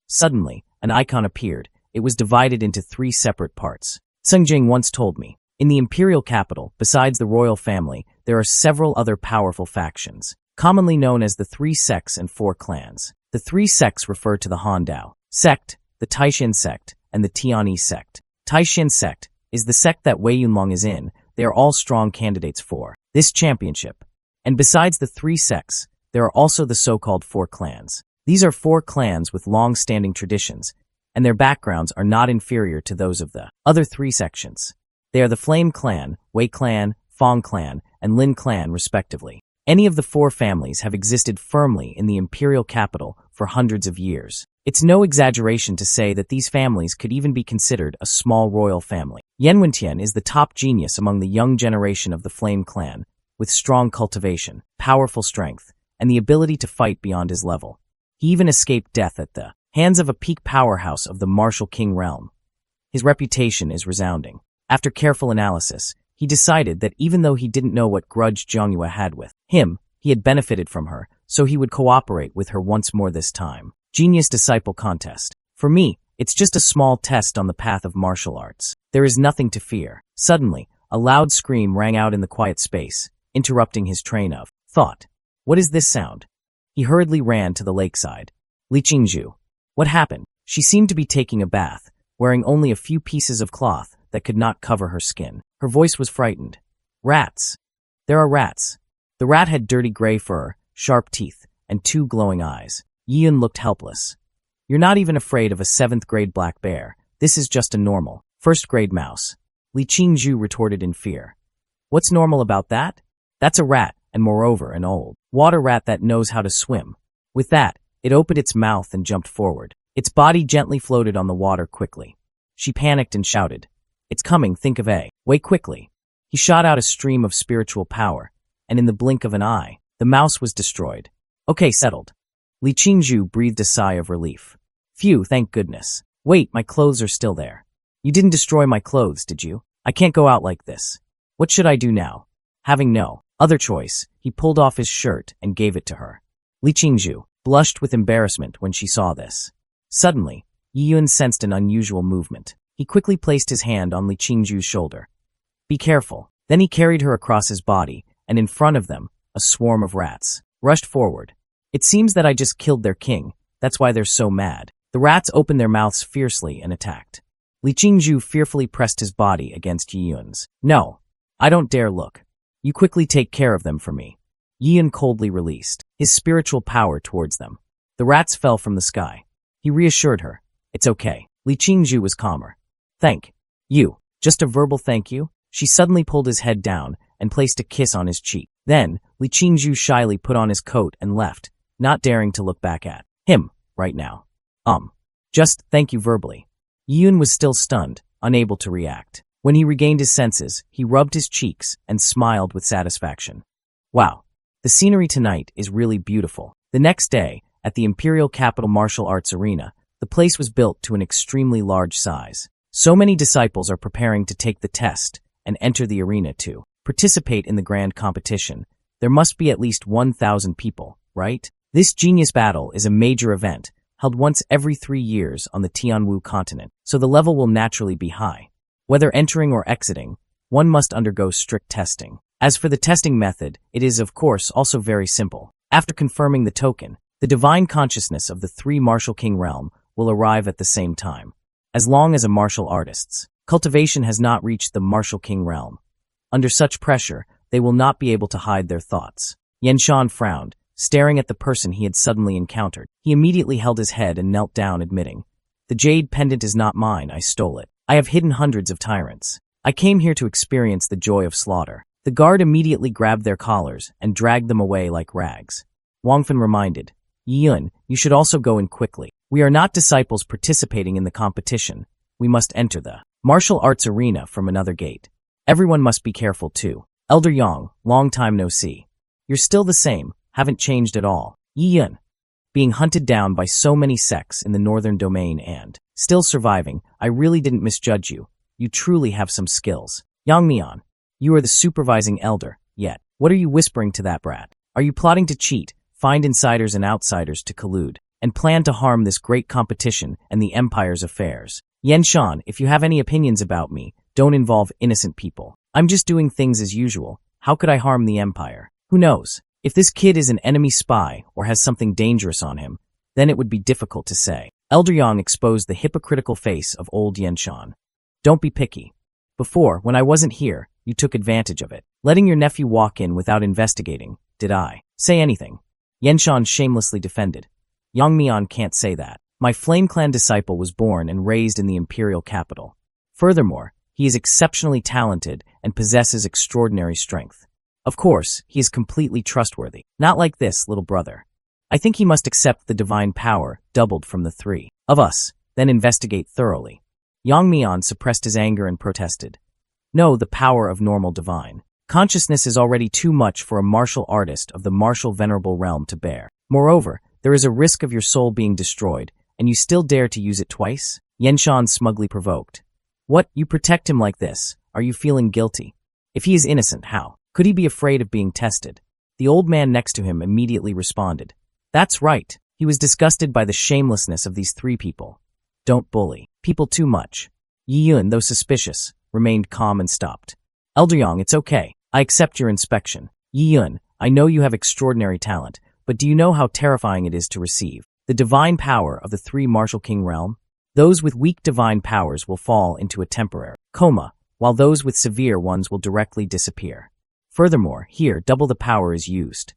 Suddenly, an icon appeared. It was divided into 3 separate parts. Sung Jing once told me, in the imperial capital, besides the royal family, there are several other powerful factions, commonly known as the 3 sects and 4 clans. The 3 sects refer to the Handao sect, the Taishin sect, and the Tianyi sect. Taishin sect is the sect that Wei Yunlong is in. They are all strong candidates for this championship. And besides the 3 sects, there are also the so-called 4 clans. These are 4 clans with long-standing traditions, and their backgrounds are not inferior to those of the other 3 sections. They are the Flame Clan, Wei Clan, Fong Clan, and Lin Clan, respectively. Any of the 4 families have existed firmly in the imperial capital for hundreds of years. It's no exaggeration to say that these families could even be considered a small royal family. Yanwentian is the top genius among the young generation of the Flame Clan, with strong cultivation, powerful strength, and the ability to fight beyond his level. He even escaped death at the hands of a peak powerhouse of the Martial King realm. His reputation is resounding. After careful analysis, he decided that even though he didn't know what grudge Zhongyue had with him, he had benefited from her, so he would cooperate with her once more this time. Genius Disciple Contest. For me, it's just a small test on the path of martial arts. There is nothing to fear. Suddenly, a loud scream rang out in the quiet space, interrupting his train of thought. What is this sound? He hurriedly ran to the lakeside. Li Qingzhu. What happened? She seemed to be taking a bath, wearing only a few pieces of cloth that could not cover her skin. Her voice was frightened. Rats. There are rats. The rat had dirty gray fur, sharp teeth, and 2 glowing eyes. Yiyun looked helpless. You're not even afraid of a 7th grade black bear. This is just a normal 1st grade mouse. Li Qingzhu retorted in fear. What's normal about that? That's a rat, and moreover an old water rat that knows how to swim. With that, it opened its mouth and jumped forward. Its body gently floated on the water quickly. She panicked and shouted, "It's coming, think of A. Wait quickly." He shot out a stream of spiritual power, and in the blink of an eye, the mouse was destroyed. Okay, settled. Li Qingzhu breathed a sigh of relief. Phew, thank goodness. Wait, my clothes are still there. You didn't destroy my clothes, did you? I can't go out like this. What should I do now? Having no other choice, he pulled off his shirt and gave it to her. Li Qingzhu blushed with embarrassment when she saw this. Suddenly, Yiyun sensed an unusual movement. He quickly placed his hand on Li Qingzhu's shoulder. Be careful. Then he carried her across his body, and in front of them, a swarm of rats rushed forward. It seems that I just killed their king. That's why they're so mad. The rats opened their mouths fiercely and attacked. Li Qingzhu fearfully pressed his body against Yiyun's. No, I don't dare look. You quickly take care of them for me. Yiyun coldly released his spiritual power towards them. The rats fell from the sky. He reassured her. It's okay. Li Qingzhu was calmer. Thank you. Just a verbal thank you? She suddenly pulled his head down and placed a kiss on his cheek. Then, Li Qingzhu shyly put on his coat and left, not daring to look back at him right now. Just thank you verbally. Yiyun was still stunned, unable to react. When he regained his senses, he rubbed his cheeks and smiled with satisfaction. Wow, the scenery tonight is really beautiful. The next day, at the Imperial Capital Martial Arts Arena, the place was built to an extremely large size. So many disciples are preparing to take the test and enter the arena to participate in the grand competition. There must be at least 1,000 people, right? This genius battle is a major event, held once every 3 years on the Tianwu continent, so the level will naturally be high. Whether entering or exiting, one must undergo strict testing. As for the testing method, it is, of course, also very simple. After confirming the token, the divine consciousness of the 3 Martial King realm will arrive at the same time. As long as a martial artist's Cultivation has not reached the Martial King realm. Under such pressure, they will not be able to hide their thoughts. Yanshan frowned, staring at the person he had suddenly encountered. He immediately held his head and knelt down, admitting, "The jade pendant is not mine, I stole it. I have hidden hundreds of tyrants. I came here to experience the joy of slaughter." The guard immediately grabbed their collars and dragged them away like rags. Wangfen reminded, "Yun, you should also go in quickly. We are not disciples participating in the competition. We must enter the martial arts arena from another gate. Everyone must be careful too. Elder Yang, long time no see. You're still the same, haven't changed at all. Yun." Being hunted down by so many sects in the northern domain and still surviving, I really didn't misjudge you. You truly have some skills. Yang Mian, you are the supervising elder, yet. What are you whispering to that brat? Are you plotting to cheat, find insiders and outsiders to collude, and plan to harm this great competition and the empire's affairs? Yanshan, if you have any opinions about me, don't involve innocent people. I'm just doing things as usual. How could I harm the empire? Who knows? If this kid is an enemy spy or has something dangerous on him, then it would be difficult to say. Elder Yang exposed the hypocritical face of old Yanshan. Don't be picky. Before, when I wasn't here, you took advantage of it. Letting your nephew walk in without investigating. Did I say anything? Yanshan shamelessly defended. Yang Mian can't say that. My Flame Clan disciple was born and raised in the imperial capital. Furthermore, he is exceptionally talented and possesses extraordinary strength. Of course, he is completely trustworthy. Not like this, little brother. I think he must accept the divine power, doubled from the three of us, then investigate thoroughly. Yang Mian suppressed his anger and protested. No, the power of normal divine consciousness is already too much for a martial artist of the martial venerable realm to bear. Moreover, there is a risk of your soul being destroyed, and you still dare to use it twice? Yanshan smugly provoked. What, you protect him like this? Are you feeling guilty? If he is innocent, how could he be afraid of being tested? The old man next to him immediately responded. That's right. He was disgusted by the shamelessness of these three people. Don't bully people too much. Yi Yun, though suspicious, remained calm and stopped. Elder Yang, it's okay. I accept your inspection. Yi Yun, I know you have extraordinary talent, but do you know how terrifying it is to receive the divine power of the three Martial King realm? Those with weak divine powers will fall into a temporary coma, while those with severe ones will directly disappear. Furthermore, here double the power is used.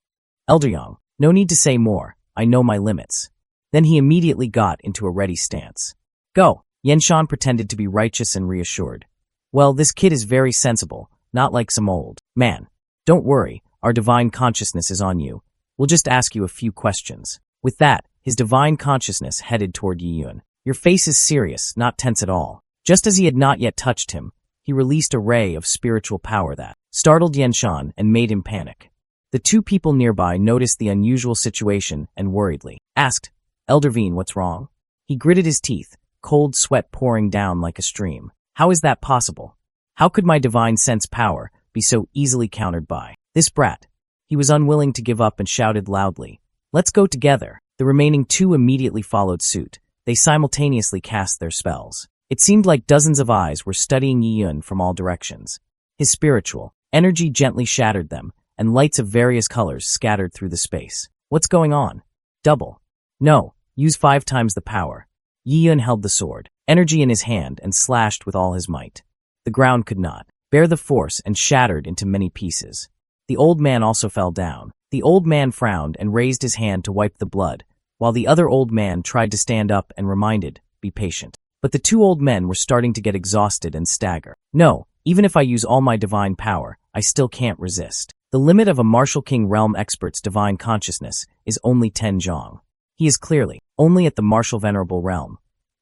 Elder Yang, no need to say more. I know my limits. Then he immediately got into a ready stance. Go. Yanshan pretended to be righteous and reassured. Well, this kid is very sensible, not like some old man. Don't worry, our divine consciousness is on you. We'll just ask you a few questions. With that, his divine consciousness headed toward Yi Yun. Your face is serious, not tense at all. Just as he had not yet touched him, he released a ray of spiritual power that startled Yanshan and made him panic. The two people nearby noticed the unusual situation and worriedly asked, Elder Veen, what's wrong? He gritted his teeth, cold sweat pouring down like a stream. How is that possible? How could my divine sense power be so easily countered by this brat? He was unwilling to give up and shouted loudly, Let's go together. The remaining two immediately followed suit. They simultaneously cast their spells. It seemed like dozens of eyes were studying Yi Yun from all directions. His spiritual energy gently shattered them, and lights of various colors scattered through the space. What's going on? Double. No, use 5 times the power. Yi Yun held the sword, energy in his hand, and slashed with all his might. The ground could not bear the force and shattered into many pieces. The old man also fell down. The old man frowned and raised his hand to wipe the blood, while the other old man tried to stand up and reminded, be patient. But the two old men were starting to get exhausted and stagger. No, even if I use all my divine power, I still can't resist. The limit of a Martial King realm expert's divine consciousness is only 10 zhong. He is clearly only at the Martial Venerable realm.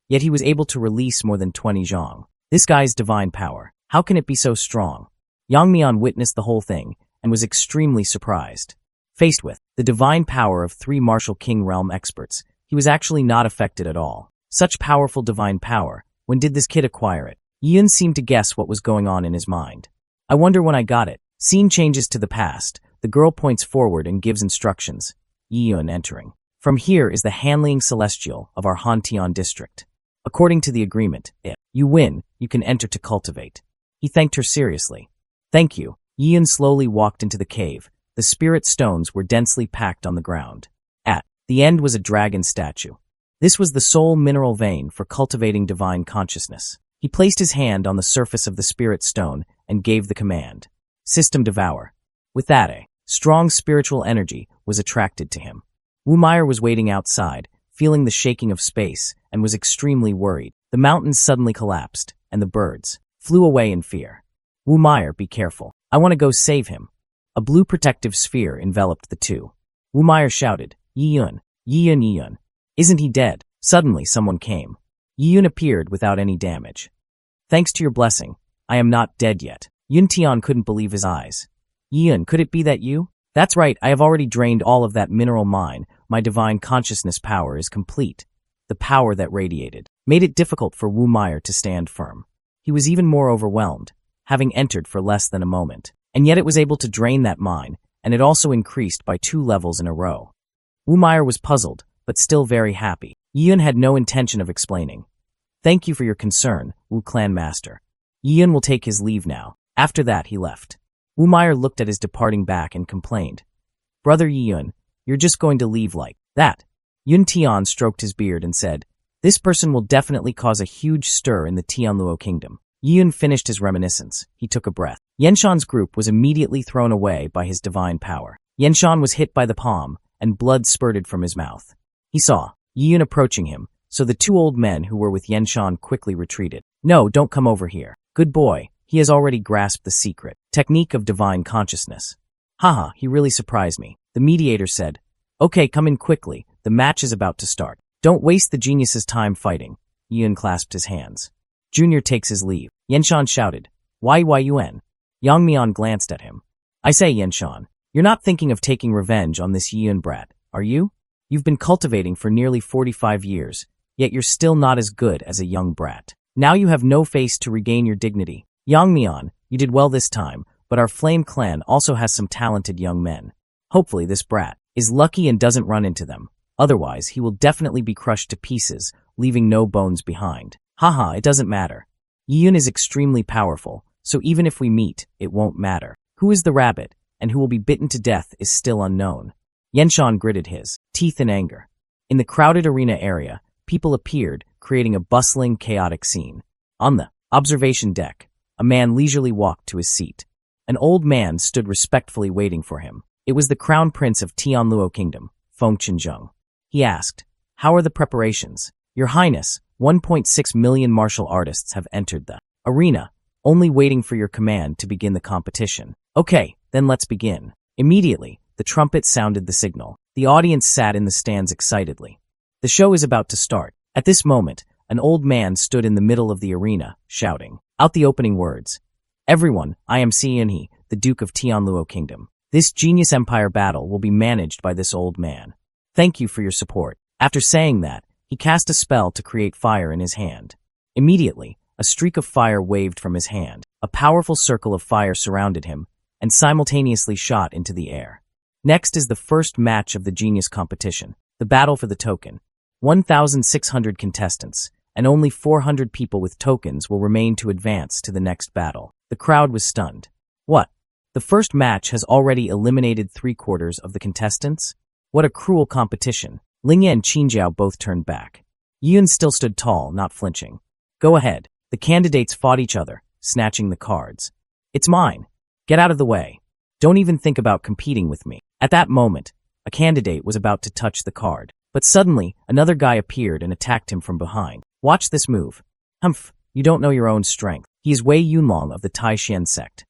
Yet he was able to release more than 20 zhong. This guy's divine power, how can it be so strong? Yang Mian witnessed the whole thing and was extremely surprised. Faced with the divine power of 3 Martial King realm experts, he was actually not affected at all. Such powerful divine power, when did this kid acquire it? Yi Yun seemed to guess what was going on in his mind. I wonder when I got it. Scene changes to the past. The girl points forward and gives instructions. Yi Yun entering. From here is the Hanliang Celestial of our Hantian district. According to the agreement, if you win, you can enter to cultivate. He thanked her seriously. Thank you. Yi Yun slowly walked into the cave. The spirit stones were densely packed on the ground. At the end was a dragon statue. This was the sole mineral vein for cultivating divine consciousness. He placed his hand on the surface of the spirit stone and gave the command. System devour. With that, a strong spiritual energy was attracted to him. Wu Meyer was waiting outside, feeling the shaking of space, and was extremely worried. The mountains suddenly collapsed, and the birds flew away in fear. Wu Meyer, be careful. I want to go save him. A blue protective sphere enveloped the two. Wu Meyer shouted, Yi-yun, Yi-yun, Yi-yun. Isn't he dead? Suddenly someone came. Yi-yun appeared without any damage. Thanks to your blessing, I am not dead yet. Yun Tian couldn't believe his eyes. Yi-yun, could it be that you? That's right, I have already drained all of that mineral mine. My divine consciousness power is complete. The power that radiated made it difficult for Wu Meyer to stand firm. He was even more overwhelmed, having entered for less than a moment. And yet it was able to drain that mine, and it also increased by 2 levels in a row. Wu Meyer was puzzled, but still very happy. Yi-yun had no intention of explaining. Thank you for your concern, Wu Clan Master. Yi-yun will take his leave now. After that, he left. Wu Meyer looked at his departing back and complained. Brother Yi-yun, you're just going to leave like that. Yun Tian stroked his beard and said, this person will definitely cause a huge stir in the Tianluo kingdom. Yi-yun finished his reminiscence. He took a breath. Yenshan's group was immediately thrown away by his divine power. Yenshan was hit by the palm, and blood spurted from his mouth. He saw Yi-yun approaching him, so the 2 old men who were with Yenshan quickly retreated. No, don't come over here. Good boy, he has already grasped the secret technique of divine consciousness. Haha, he really surprised me. The mediator said, okay, come in quickly, the match is about to start. Don't waste the genius's time fighting. Yi-yun clasped his hands. Junior takes his leave. Yenshan shouted, Yun. Yang Mian glanced at him. I say, Yenshan, you're not thinking of taking revenge on this Yi-yun brat, are you? You've been cultivating for nearly 45 years, yet you're still not as good as a young brat. Now you have no face to regain your dignity. Yang Mian, you did well this time, but our Flame Clan also has some talented young men. Hopefully this brat is lucky and doesn't run into them. Otherwise, he will definitely be crushed to pieces, leaving no bones behind. Haha, it doesn't matter. Yi-yun is extremely powerful, so even if we meet, it won't matter. Who is the rabbit, and who will be bitten to death is still unknown. Yenshan gritted his teeth in anger. In the crowded arena area, people appeared, creating a bustling, chaotic scene. On the observation deck, a man leisurely walked to his seat. An old man stood respectfully waiting for him. It was the crown prince of Tianluo Kingdom, Feng Qinzheng. He asked, how are the preparations? Your Highness, 1.6 million martial artists have entered the arena, only waiting for your command to begin the competition. Okay, then let's begin. Immediately, the trumpet sounded the signal. The audience sat in the stands excitedly. The show is about to start. At this moment, an old man stood in the middle of the arena, shouting out the opening words. Everyone, I am Xianhe, the Duke of Tianluo Kingdom. This genius empire battle will be managed by this old man. Thank you for your support. After saying that, he cast a spell to create fire in his hand. Immediately, a streak of fire waved from his hand. A powerful circle of fire surrounded him and simultaneously shot into the air. Next is the first match of the genius competition, the battle for the token. 1,600 contestants, and only 400 people with tokens will remain to advance to the next battle. The crowd was stunned. What? The first match has already eliminated 3/4 of the contestants? What a cruel competition. Lingye and Qinjiao both turned back. Yun still stood tall, not flinching. Go ahead. The candidates fought each other, snatching the cards. It's mine. Get out of the way. Don't even think about competing with me. At that moment, a candidate was about to touch the card. But suddenly, another guy appeared and attacked him from behind. Watch this move. Humph, you don't know your own strength. He is Wei Yunlong of the Taishan sect.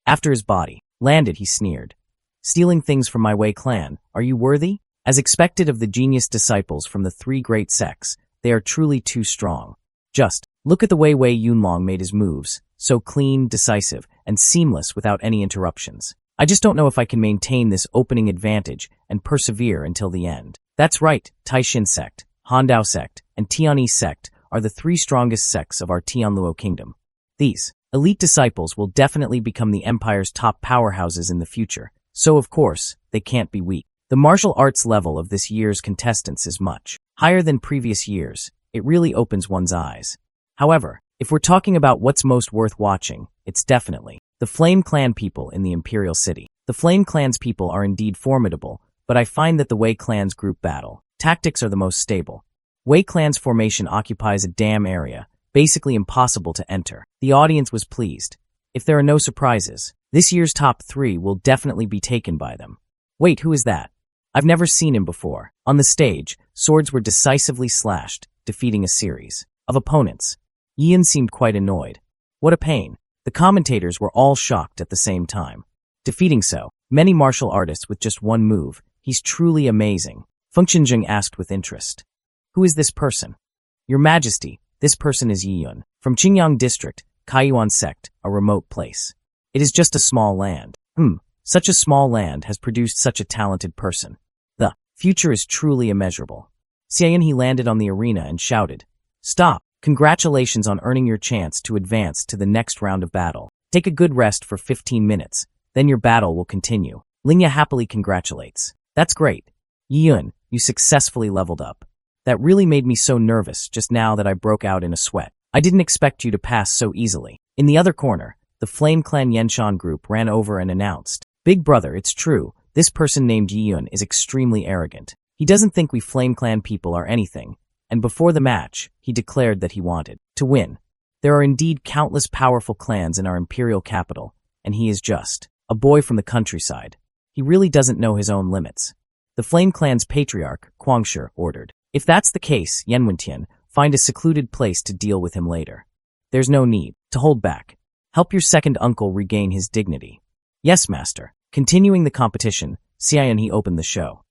After his body landed, he sneered. Stealing things from my Wei clan, are you worthy? As expected of the genius disciples from the 3 great sects, they are truly too strong. Just look at the way Wei Yunlong made his moves, so clean, decisive, and seamless without any interruptions. I just don't know if I can maintain this opening advantage and persevere until the end. That's right, Taishan sect, Handao sect, and Tianyi sect are the 3 strongest sects of our Tianluo kingdom. These elite disciples will definitely become the empire's top powerhouses in the future, so of course, they can't be weak. The martial arts level of this year's contestants is much higher than previous years. It really opens one's eyes. However, if we're talking about what's most worth watching, it's definitely the Flame Clan people in the Imperial City. The Flame Clan's people are indeed formidable, but I find that the Wei Clan's group battle tactics are the most stable. Wei Clan's formation occupies a dam area, basically impossible to enter. The audience was pleased. If there are no surprises, this year's top 3 will definitely be taken by them. Wait, who is that? I've never seen him before. On the stage, swords were decisively slashed, defeating a series of opponents. Ian seemed quite annoyed. What a pain. The commentators were all shocked at the same time. Defeating so many martial artists with just one move, he's truly amazing. Feng Qinzheng asked with interest. Who is this person? Your Majesty, this person is Yiyun, from Qingyang District, Kaiyuan Sect, a remote place. It is just a small land. Such a small land has produced such a talented person. The future is truly immeasurable. Xiayan he landed on the arena and shouted, Stop! Congratulations on earning your chance to advance to the next round of battle. Take a good rest for 15 minutes, then your battle will continue. Lingya happily congratulates. That's great. Yiyun, you successfully leveled up. That really made me so nervous just now that I broke out in a sweat. I didn't expect you to pass so easily. In the other corner, the Flame Clan Yenshan group ran over and announced, Big brother, it's true, this person named Yiyun is extremely arrogant. He doesn't think we Flame Clan people are anything, and before the match, he declared that he wanted to win. There are indeed countless powerful clans in our imperial capital, and he is just a boy from the countryside. He really doesn't know his own limits. The Flame Clan's patriarch, Guangshi, ordered, If that's the case, Yenwentian, find a secluded place to deal with him later. There's no need to hold back. Help your second uncle regain his dignity. Yes, master. Continuing the competition, Xiayan he opened the show.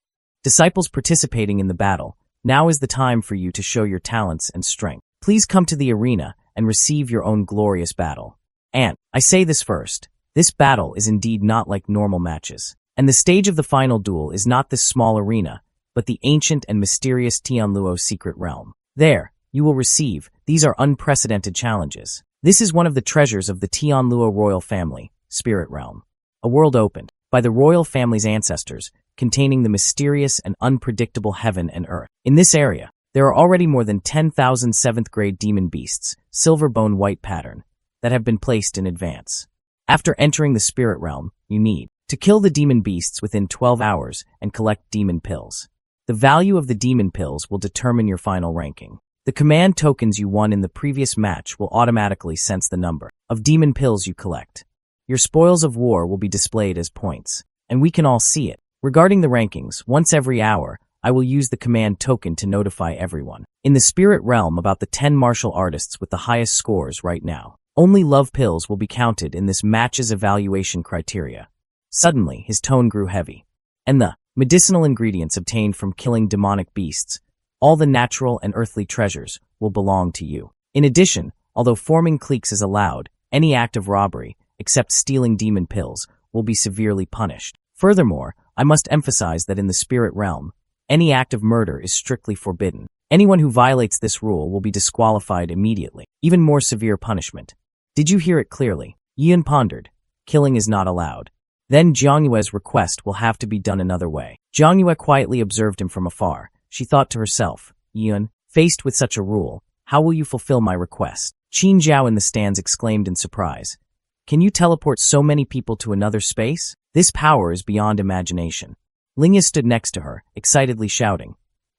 Disciples participating in the battle, now is the time for you to show your talents and strength. Please come to the arena and receive your own glorious battle. And, I say this first, this battle is indeed not like normal matches. And the stage of the final duel is not this small arena, but the ancient and mysterious Tianluo secret realm. There, you will receive, these are unprecedented challenges. This is one of the treasures of the Tianluo royal family, Spirit Realm. A world opened by the royal family's ancestors, containing the mysterious and unpredictable heaven and earth. In this area, there are already more than 10,000 7th-grade demon beasts, silver bone white pattern, that have been placed in advance. After entering the Spirit Realm, you need to kill the demon beasts within 12 hours and collect demon pills. The value of the demon pills will determine your final ranking. The command tokens you won in the previous match will automatically sense the number of demon pills you collect. Your spoils of war will be displayed as points, and we can all see it. Regarding the rankings, once every hour, I will use the command token to notify everyone. In the Spirit Realm about the 10 martial artists with the highest scores right now. Only love pills will be counted in this match's evaluation criteria. Suddenly, his tone grew heavy. And the medicinal ingredients obtained from killing demonic beasts, all the natural and earthly treasures, will belong to you. In addition, although forming cliques is allowed, any act of robbery, except stealing demon pills, will be severely punished. Furthermore, I must emphasize that in the Spirit Realm, any act of murder is strictly forbidden. Anyone who violates this rule will be disqualified immediately. Even more severe punishment. Did you hear it clearly? Yian pondered. Killing is not allowed. Then Jiang Yue's request will have to be done another way. Jiang Yue quietly observed him from afar. She thought to herself, Yian, faced with such a rule, how will you fulfill my request? Qin Zhao in the stands exclaimed in surprise. Can you teleport so many people to another space? This power is beyond imagination. Lingya stood next to her, excitedly shouting.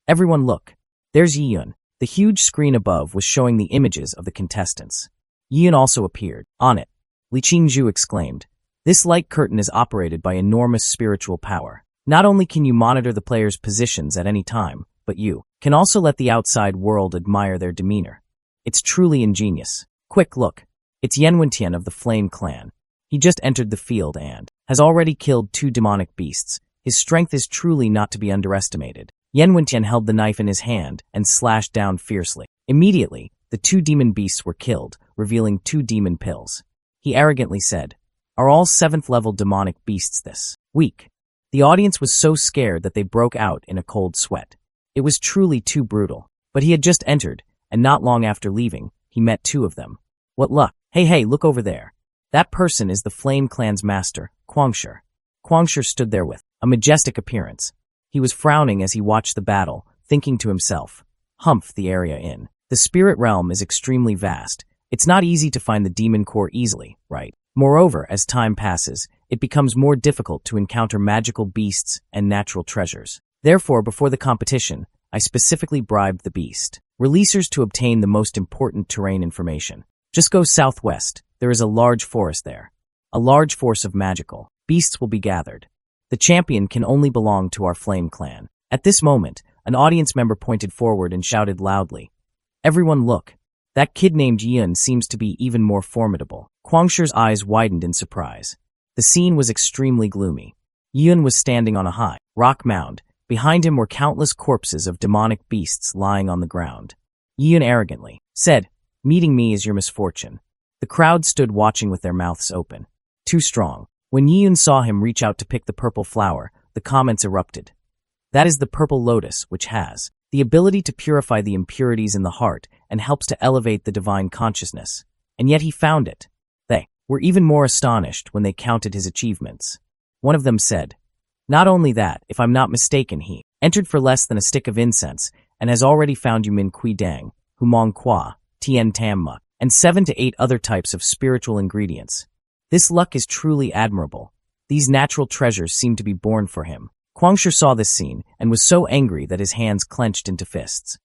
Everyone look. There's Yiyun. The huge screen above was showing the images of the contestants. Yiyun also appeared. On it. Li Qingzhu exclaimed. This light curtain is operated by enormous spiritual power. Not only can you monitor the players' positions at any time, but you can also let the outside world admire their demeanor. It's truly ingenious. Quick look. It's Yenwentian of the Flame Clan. He just entered the field and has already killed 2 demonic beasts. His strength is truly not to be underestimated. Yenwentian held the knife in his hand and slashed down fiercely. Immediately, the 2 demon beasts were killed, revealing 2 demon pills. He arrogantly said, Are all 7th-level demonic beasts this weak? The audience was so scared that they broke out in a cold sweat. It was truly too brutal. But he had just entered, and not long after leaving, he met 2 of them. What luck! Hey, look over there. That person is the Flame Clan's master, Guangshi. Guangshi stood there with a majestic appearance. He was frowning as he watched the battle, thinking to himself, Humph, the area in the Spirit Realm is extremely vast. It's not easy to find the demon core easily, right? Moreover, as time passes, it becomes more difficult to encounter magical beasts and natural treasures. Therefore, before the competition, I specifically bribed the beast Releasers to obtain the most important terrain information. Just go southwest. There is a large forest there. A large force of magical beasts will be gathered. The champion can only belong to our flame clan. At this moment, an audience member pointed forward and shouted loudly, "Everyone look. That kid named Yun seems to be even more formidable." Kwangshi's eyes widened in surprise. The scene was extremely gloomy. Yun was standing on a high rock mound. Behind him were countless corpses of demonic beasts lying on the ground. Yun arrogantly said, "Meeting me is your misfortune." The crowd stood watching with their mouths open. Too strong. When Yun saw him reach out to pick the purple flower, the comments erupted. That is the purple lotus, which has the ability to purify the impurities in the heart and helps to elevate the divine consciousness. And yet he found it. They were even more astonished when they counted his achievements. One of them said, "Not only that, if I'm not mistaken, he entered for less than a stick of incense and has already found Yumin Kui Dang, Humong Kwa, Tien Tamma, and 7 to 8 other types of spiritual ingredients. This luck is truly admirable. These natural treasures seem to be born for him." Kwangshu saw this scene and was so angry that his hands clenched into fists.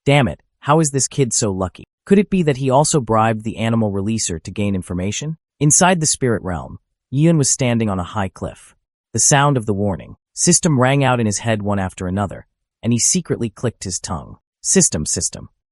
Damn it, how is this kid so lucky? Could it be that he also bribed the animal releaser to gain information? Inside the spirit realm, Yun was standing on a high cliff. The sound of the warning system rang out in his head one after another, and he secretly clicked his tongue. System,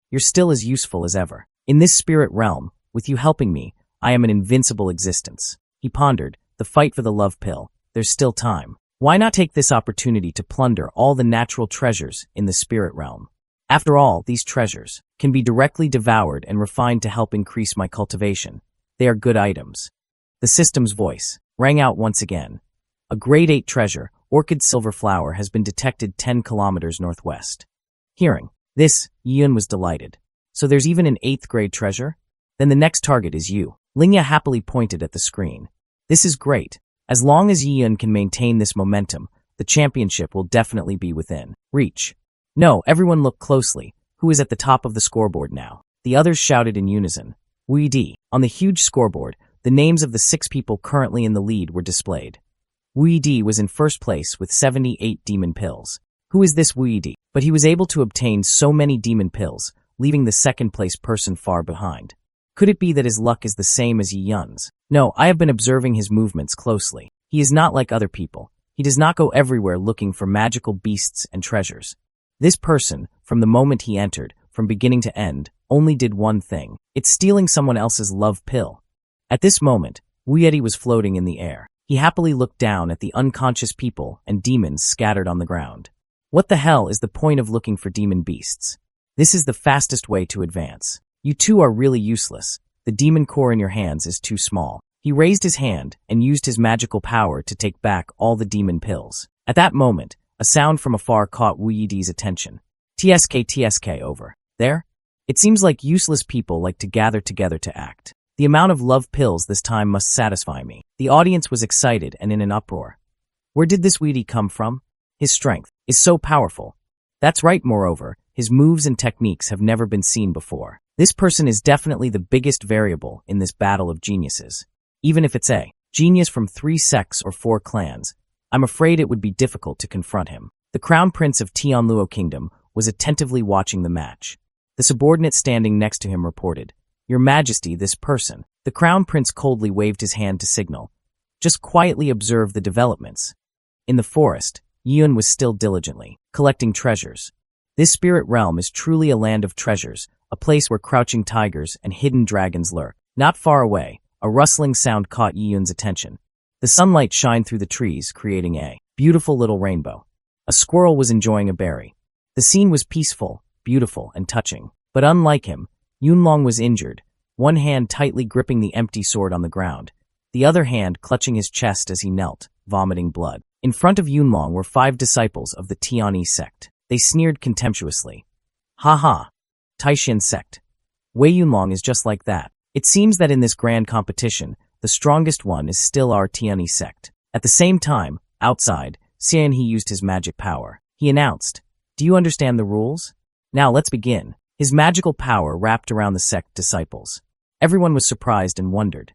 you're still as useful as ever. In this spirit realm, with you helping me, I am an invincible existence. He pondered, the fight for the love pill. There's still time. Why not take this opportunity to plunder all the natural treasures in the spirit realm? After all, these treasures can be directly devoured and refined to help increase my cultivation. They are good items. The system's voice rang out once again. A grade 8 treasure, orchid silver flower, has been detected 10 kilometers northwest. Hearing this, Yun was delighted. So there's even an 8th grade treasure? Then the next target is you. Lingya happily pointed at the screen. This is great. As long as Yun can maintain this momentum, the championship will definitely be within reach. No, everyone look closely. Who is at the top of the scoreboard now? The others shouted in unison. Wui Di. On the huge scoreboard, the names of the 6 people currently in the lead were displayed. Wui Di was in first place with 78 demon pills. Who is this Wui Di? But he was able to obtain so many demon pills, leaving the second place person far behind. Could it be that his luck is the same as Yi Yun's? No, I have been observing his movements closely. He is not like other people. He does not go everywhere looking for magical beasts and treasures. This person, from the moment he entered, from beginning to end, only did one thing. It's stealing someone else's love pill. At this moment, Wu Yeti was floating in the air. He happily looked down at the unconscious people and demons scattered on the ground. What the hell is the point of looking for demon beasts? This is the fastest way to advance. You two are really useless. The demon core in your hands is too small. He raised his hand and used his magical power to take back all the demon pills. At that moment, a sound from afar caught Wu Yidi's attention. TSK, over. There? It seems like useless people like to gather together to act. The amount of love pills this time must satisfy me. The audience was excited and in an uproar. Where did this Weedy come from? His strength is so powerful. That's right, moreover, his moves and techniques have never been seen before. This person is definitely the biggest variable in this battle of geniuses. Even if it's a genius from 3 sects or 4 clans, I'm afraid it would be difficult to confront him. The Crown Prince of Tianluo Kingdom was attentively watching the match. The subordinate standing next to him reported, "Your Majesty, this person." The Crown Prince coldly waved his hand to signal. Just quietly observe the developments. In the forest, Yun was still diligently collecting treasures. This spirit realm is truly a land of treasures, a place where crouching tigers and hidden dragons lurk. Not far away, a rustling sound caught Yun's attention. The sunlight shined through the trees, creating a beautiful little rainbow. A squirrel was enjoying a berry. The scene was peaceful, beautiful, and touching. But unlike him, Yunlong was injured, one hand tightly gripping the empty sword on the ground, the other hand clutching his chest as he knelt, vomiting blood. In front of Yunlong were 5 disciples of the Tianyi sect. They sneered contemptuously. "Ha ha! Taishin sect. Wei Yunlong is just like that." It seems that in this grand competition, the strongest one is still our Tianyi sect. At the same time, outside, Xian He used his magic power. He announced, "Do you understand the rules? Now let's begin." His magical power wrapped around the sect disciples. Everyone was surprised and wondered.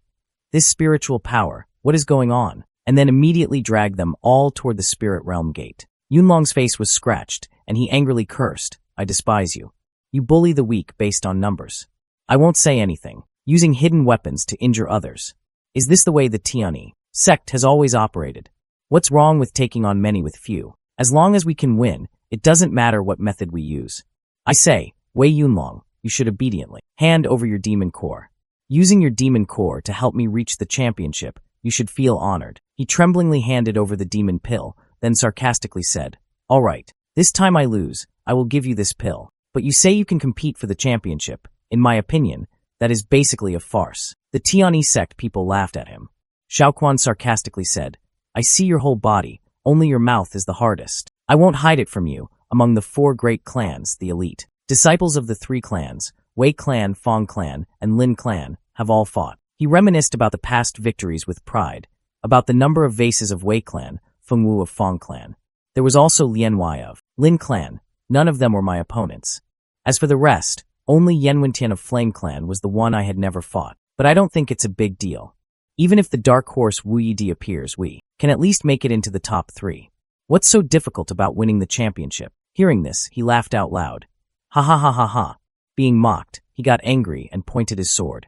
This spiritual power, what is going on? And then immediately dragged them all toward the spirit realm gate. Yunlong's face was scratched, and he angrily cursed, "I despise you. You bully the weak based on numbers. I won't say anything. Using hidden weapons to injure others. Is this the way the Tiani sect has always operated? What's wrong with taking on many with few? As long as we can win, it doesn't matter what method we use. I say, Wei Yunlong, you should obediently hand over your demon core. Using your demon core to help me reach the championship, you should feel honored. He tremblingly handed over the demon pill, then sarcastically said, all right, this time I lose, I will give you this pill. But you say you can compete for the championship. In my opinion, that is basically a farce. The Tiani sect people laughed at him. Xiaoquan sarcastically said, I see your whole body, only your mouth is the hardest. I won't hide it from you. Among the 4 great clans, the elite disciples of the 3 clans, Wei clan, Fong clan, and Lin clan, have all fought. He reminisced about the past victories with pride, about the number of vases of Wei clan, Feng Wu of Fong clan. There was also Lian Wei of Lin clan. None of them were my opponents. As for the rest, only Yen Wentian of Flame clan was the one I had never fought. But I don't think it's a big deal. Even if the dark horse Wu Yidi appears, we can at least make it into the top 3. What's so difficult about winning the championship? Hearing this, he laughed out loud. Ha ha ha ha ha. Being mocked, he got angry and pointed his sword.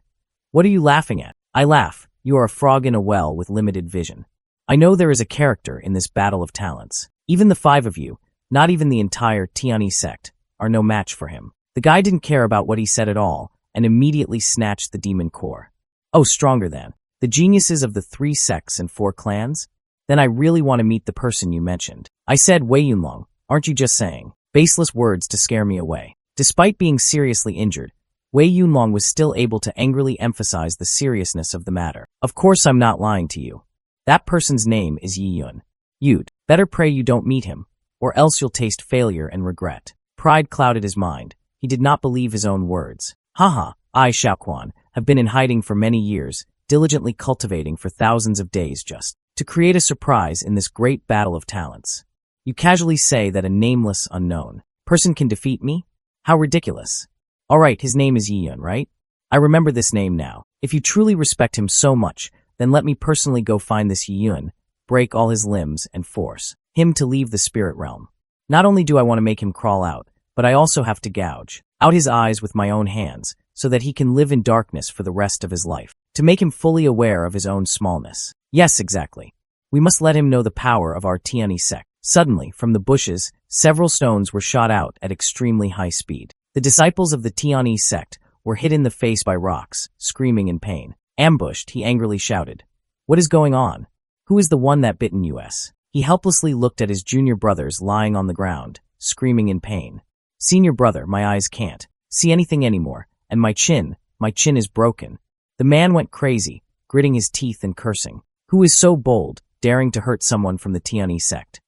What are you laughing at? I laugh. You are a frog in a well with limited vision. I know there is a character in this battle of talents. Even the 5 of you, not even the entire Tiani sect, are no match for him. The guy didn't care about what he said at all and immediately snatched the demon core. Oh, stronger than the geniuses of the 3 sects and 4 clans? Then I really want to meet the person you mentioned. I said, Wei Yunlong, aren't you just saying baseless words to scare me away? Despite being seriously injured, Wei Yunlong was still able to angrily emphasize the seriousness of the matter. Of course I'm not lying to you. That person's name is Yi Yun. You'd better pray you don't meet him, or else you'll taste failure and regret. Pride clouded his mind. He did not believe his own words. Haha, I, Xiaoquan, have been in hiding for many years, diligently cultivating for thousands of days just to create a surprise in this great battle of talents. You casually say that a nameless, unknown person can defeat me? How ridiculous. All right, his name is Yi Yun, right? I remember this name now. If you truly respect him so much, then let me personally go find this Yi Yun, break all his limbs, and force him to leave the spirit realm. Not only do I want to make him crawl out, but I also have to gouge out his eyes with my own hands so that he can live in darkness for the rest of his life, to make him fully aware of his own smallness. Yes, exactly. We must let him know the power of our Tiani sect. Suddenly, from the bushes, several stones were shot out at extremely high speed. The disciples of the Tiani sect were hit in the face by rocks, screaming in pain. Ambushed, he angrily shouted, "What is going on? Who is the one that bitten us?" He helplessly looked at his junior brothers lying on the ground, screaming in pain. "Senior brother, my eyes can't see anything anymore, and my chin is broken." The man went crazy, gritting his teeth and cursing. Who is so bold, daring to hurt someone from the Tiani sect?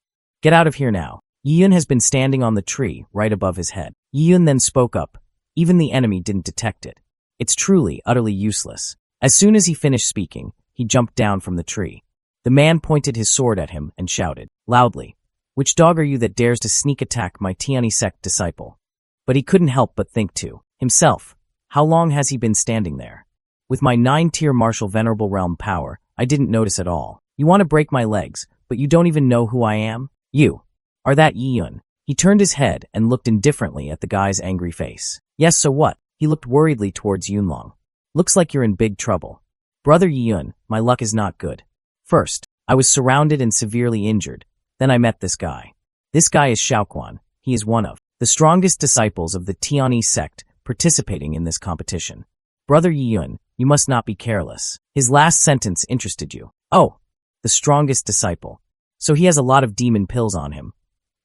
Get out of here now. Yi Yun has been standing on the tree right above his head. Yi Yun then spoke up. Even the enemy didn't detect it. It's truly, utterly useless. As soon as he finished speaking, he jumped down from the tree. The man pointed his sword at him and shouted loudly, "Which dog are you that dares to sneak attack my Tiani sect disciple?" But he couldn't help but think to himself, how long has he been standing there? With my 9-tier martial venerable realm power, I didn't notice at all. You want to break my legs, but you don't even know who I am? You are that Yi Yun. He turned his head and looked indifferently at the guy's angry face. Yes, so what? He looked worriedly towards Yunlong. Looks like you're in big trouble. Brother Yi Yun, my luck is not good. First, I was surrounded and severely injured. Then I met this guy. This guy is Xiaoquan. He is one of the strongest disciples of the Tiani sect participating in this competition. Brother Yi Yun, you must not be careless. His last sentence interested you. Oh, the strongest disciple. So he has a lot of demon pills on him.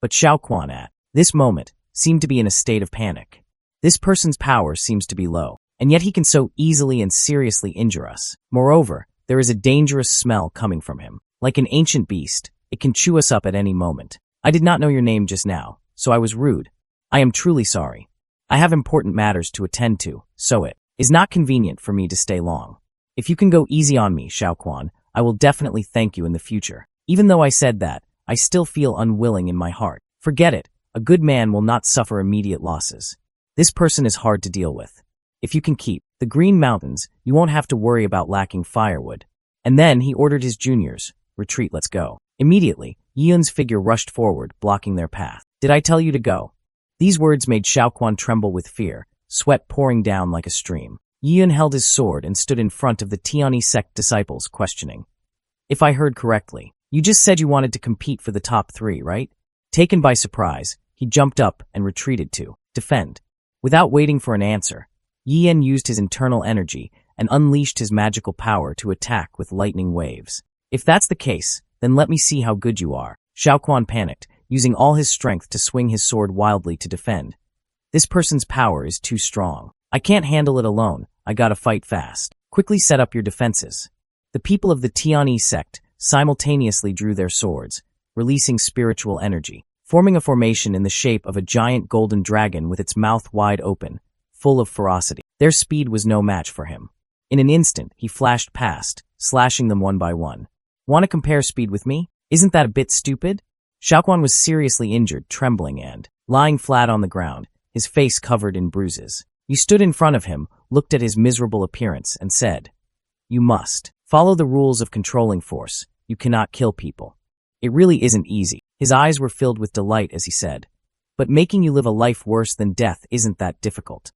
But Xiaoquan at this moment seemed to be in a state of panic. This person's power seems to be low, and yet he can so easily and seriously injure us. Moreover, there is a dangerous smell coming from him. Like an ancient beast, it can chew us up at any moment. I did not know your name just now, so I was rude. I am truly sorry. I have important matters to attend to, so it is not convenient for me to stay long. If you can go easy on me, Xiaoquan, I will definitely thank you in the future. Even though I said that, I still feel unwilling in my heart. Forget it. A good man will not suffer immediate losses. This person is hard to deal with. If you can keep the Green Mountains, you won't have to worry about lacking firewood. And then he ordered his juniors, "Retreat, let's go." Immediately, Yi Yun's figure rushed forward, blocking their path. Did I tell you to go? These words made Xiaoquan tremble with fear, sweat pouring down like a stream. Yun held his sword and stood in front of the Tiani sect disciples, questioning. If I heard correctly, you just said you wanted to compete for the top 3, right? Taken by surprise, he jumped up and retreated to defend. Without waiting for an answer, Yin used his internal energy and unleashed his magical power to attack with lightning waves. If that's the case, then let me see how good you are. Xiaoquan panicked, using all his strength to swing his sword wildly to defend. This person's power is too strong. I can't handle it alone. I gotta fight fast. Quickly set up your defenses. The people of the Tiani sect simultaneously drew their swords, releasing spiritual energy, forming a formation in the shape of a giant golden dragon with its mouth wide open, full of ferocity. Their speed was no match for him. In an instant, he flashed past, slashing them one by one. Want to compare speed with me? Isn't that a bit stupid? Xiaoquan was seriously injured, trembling and lying flat on the ground, his face covered in bruises. You stood in front of him, looked at his miserable appearance, and said, "You must follow the rules of controlling force. You cannot kill people." It really isn't easy. His eyes were filled with delight as he said, "But making you live a life worse than death isn't that difficult."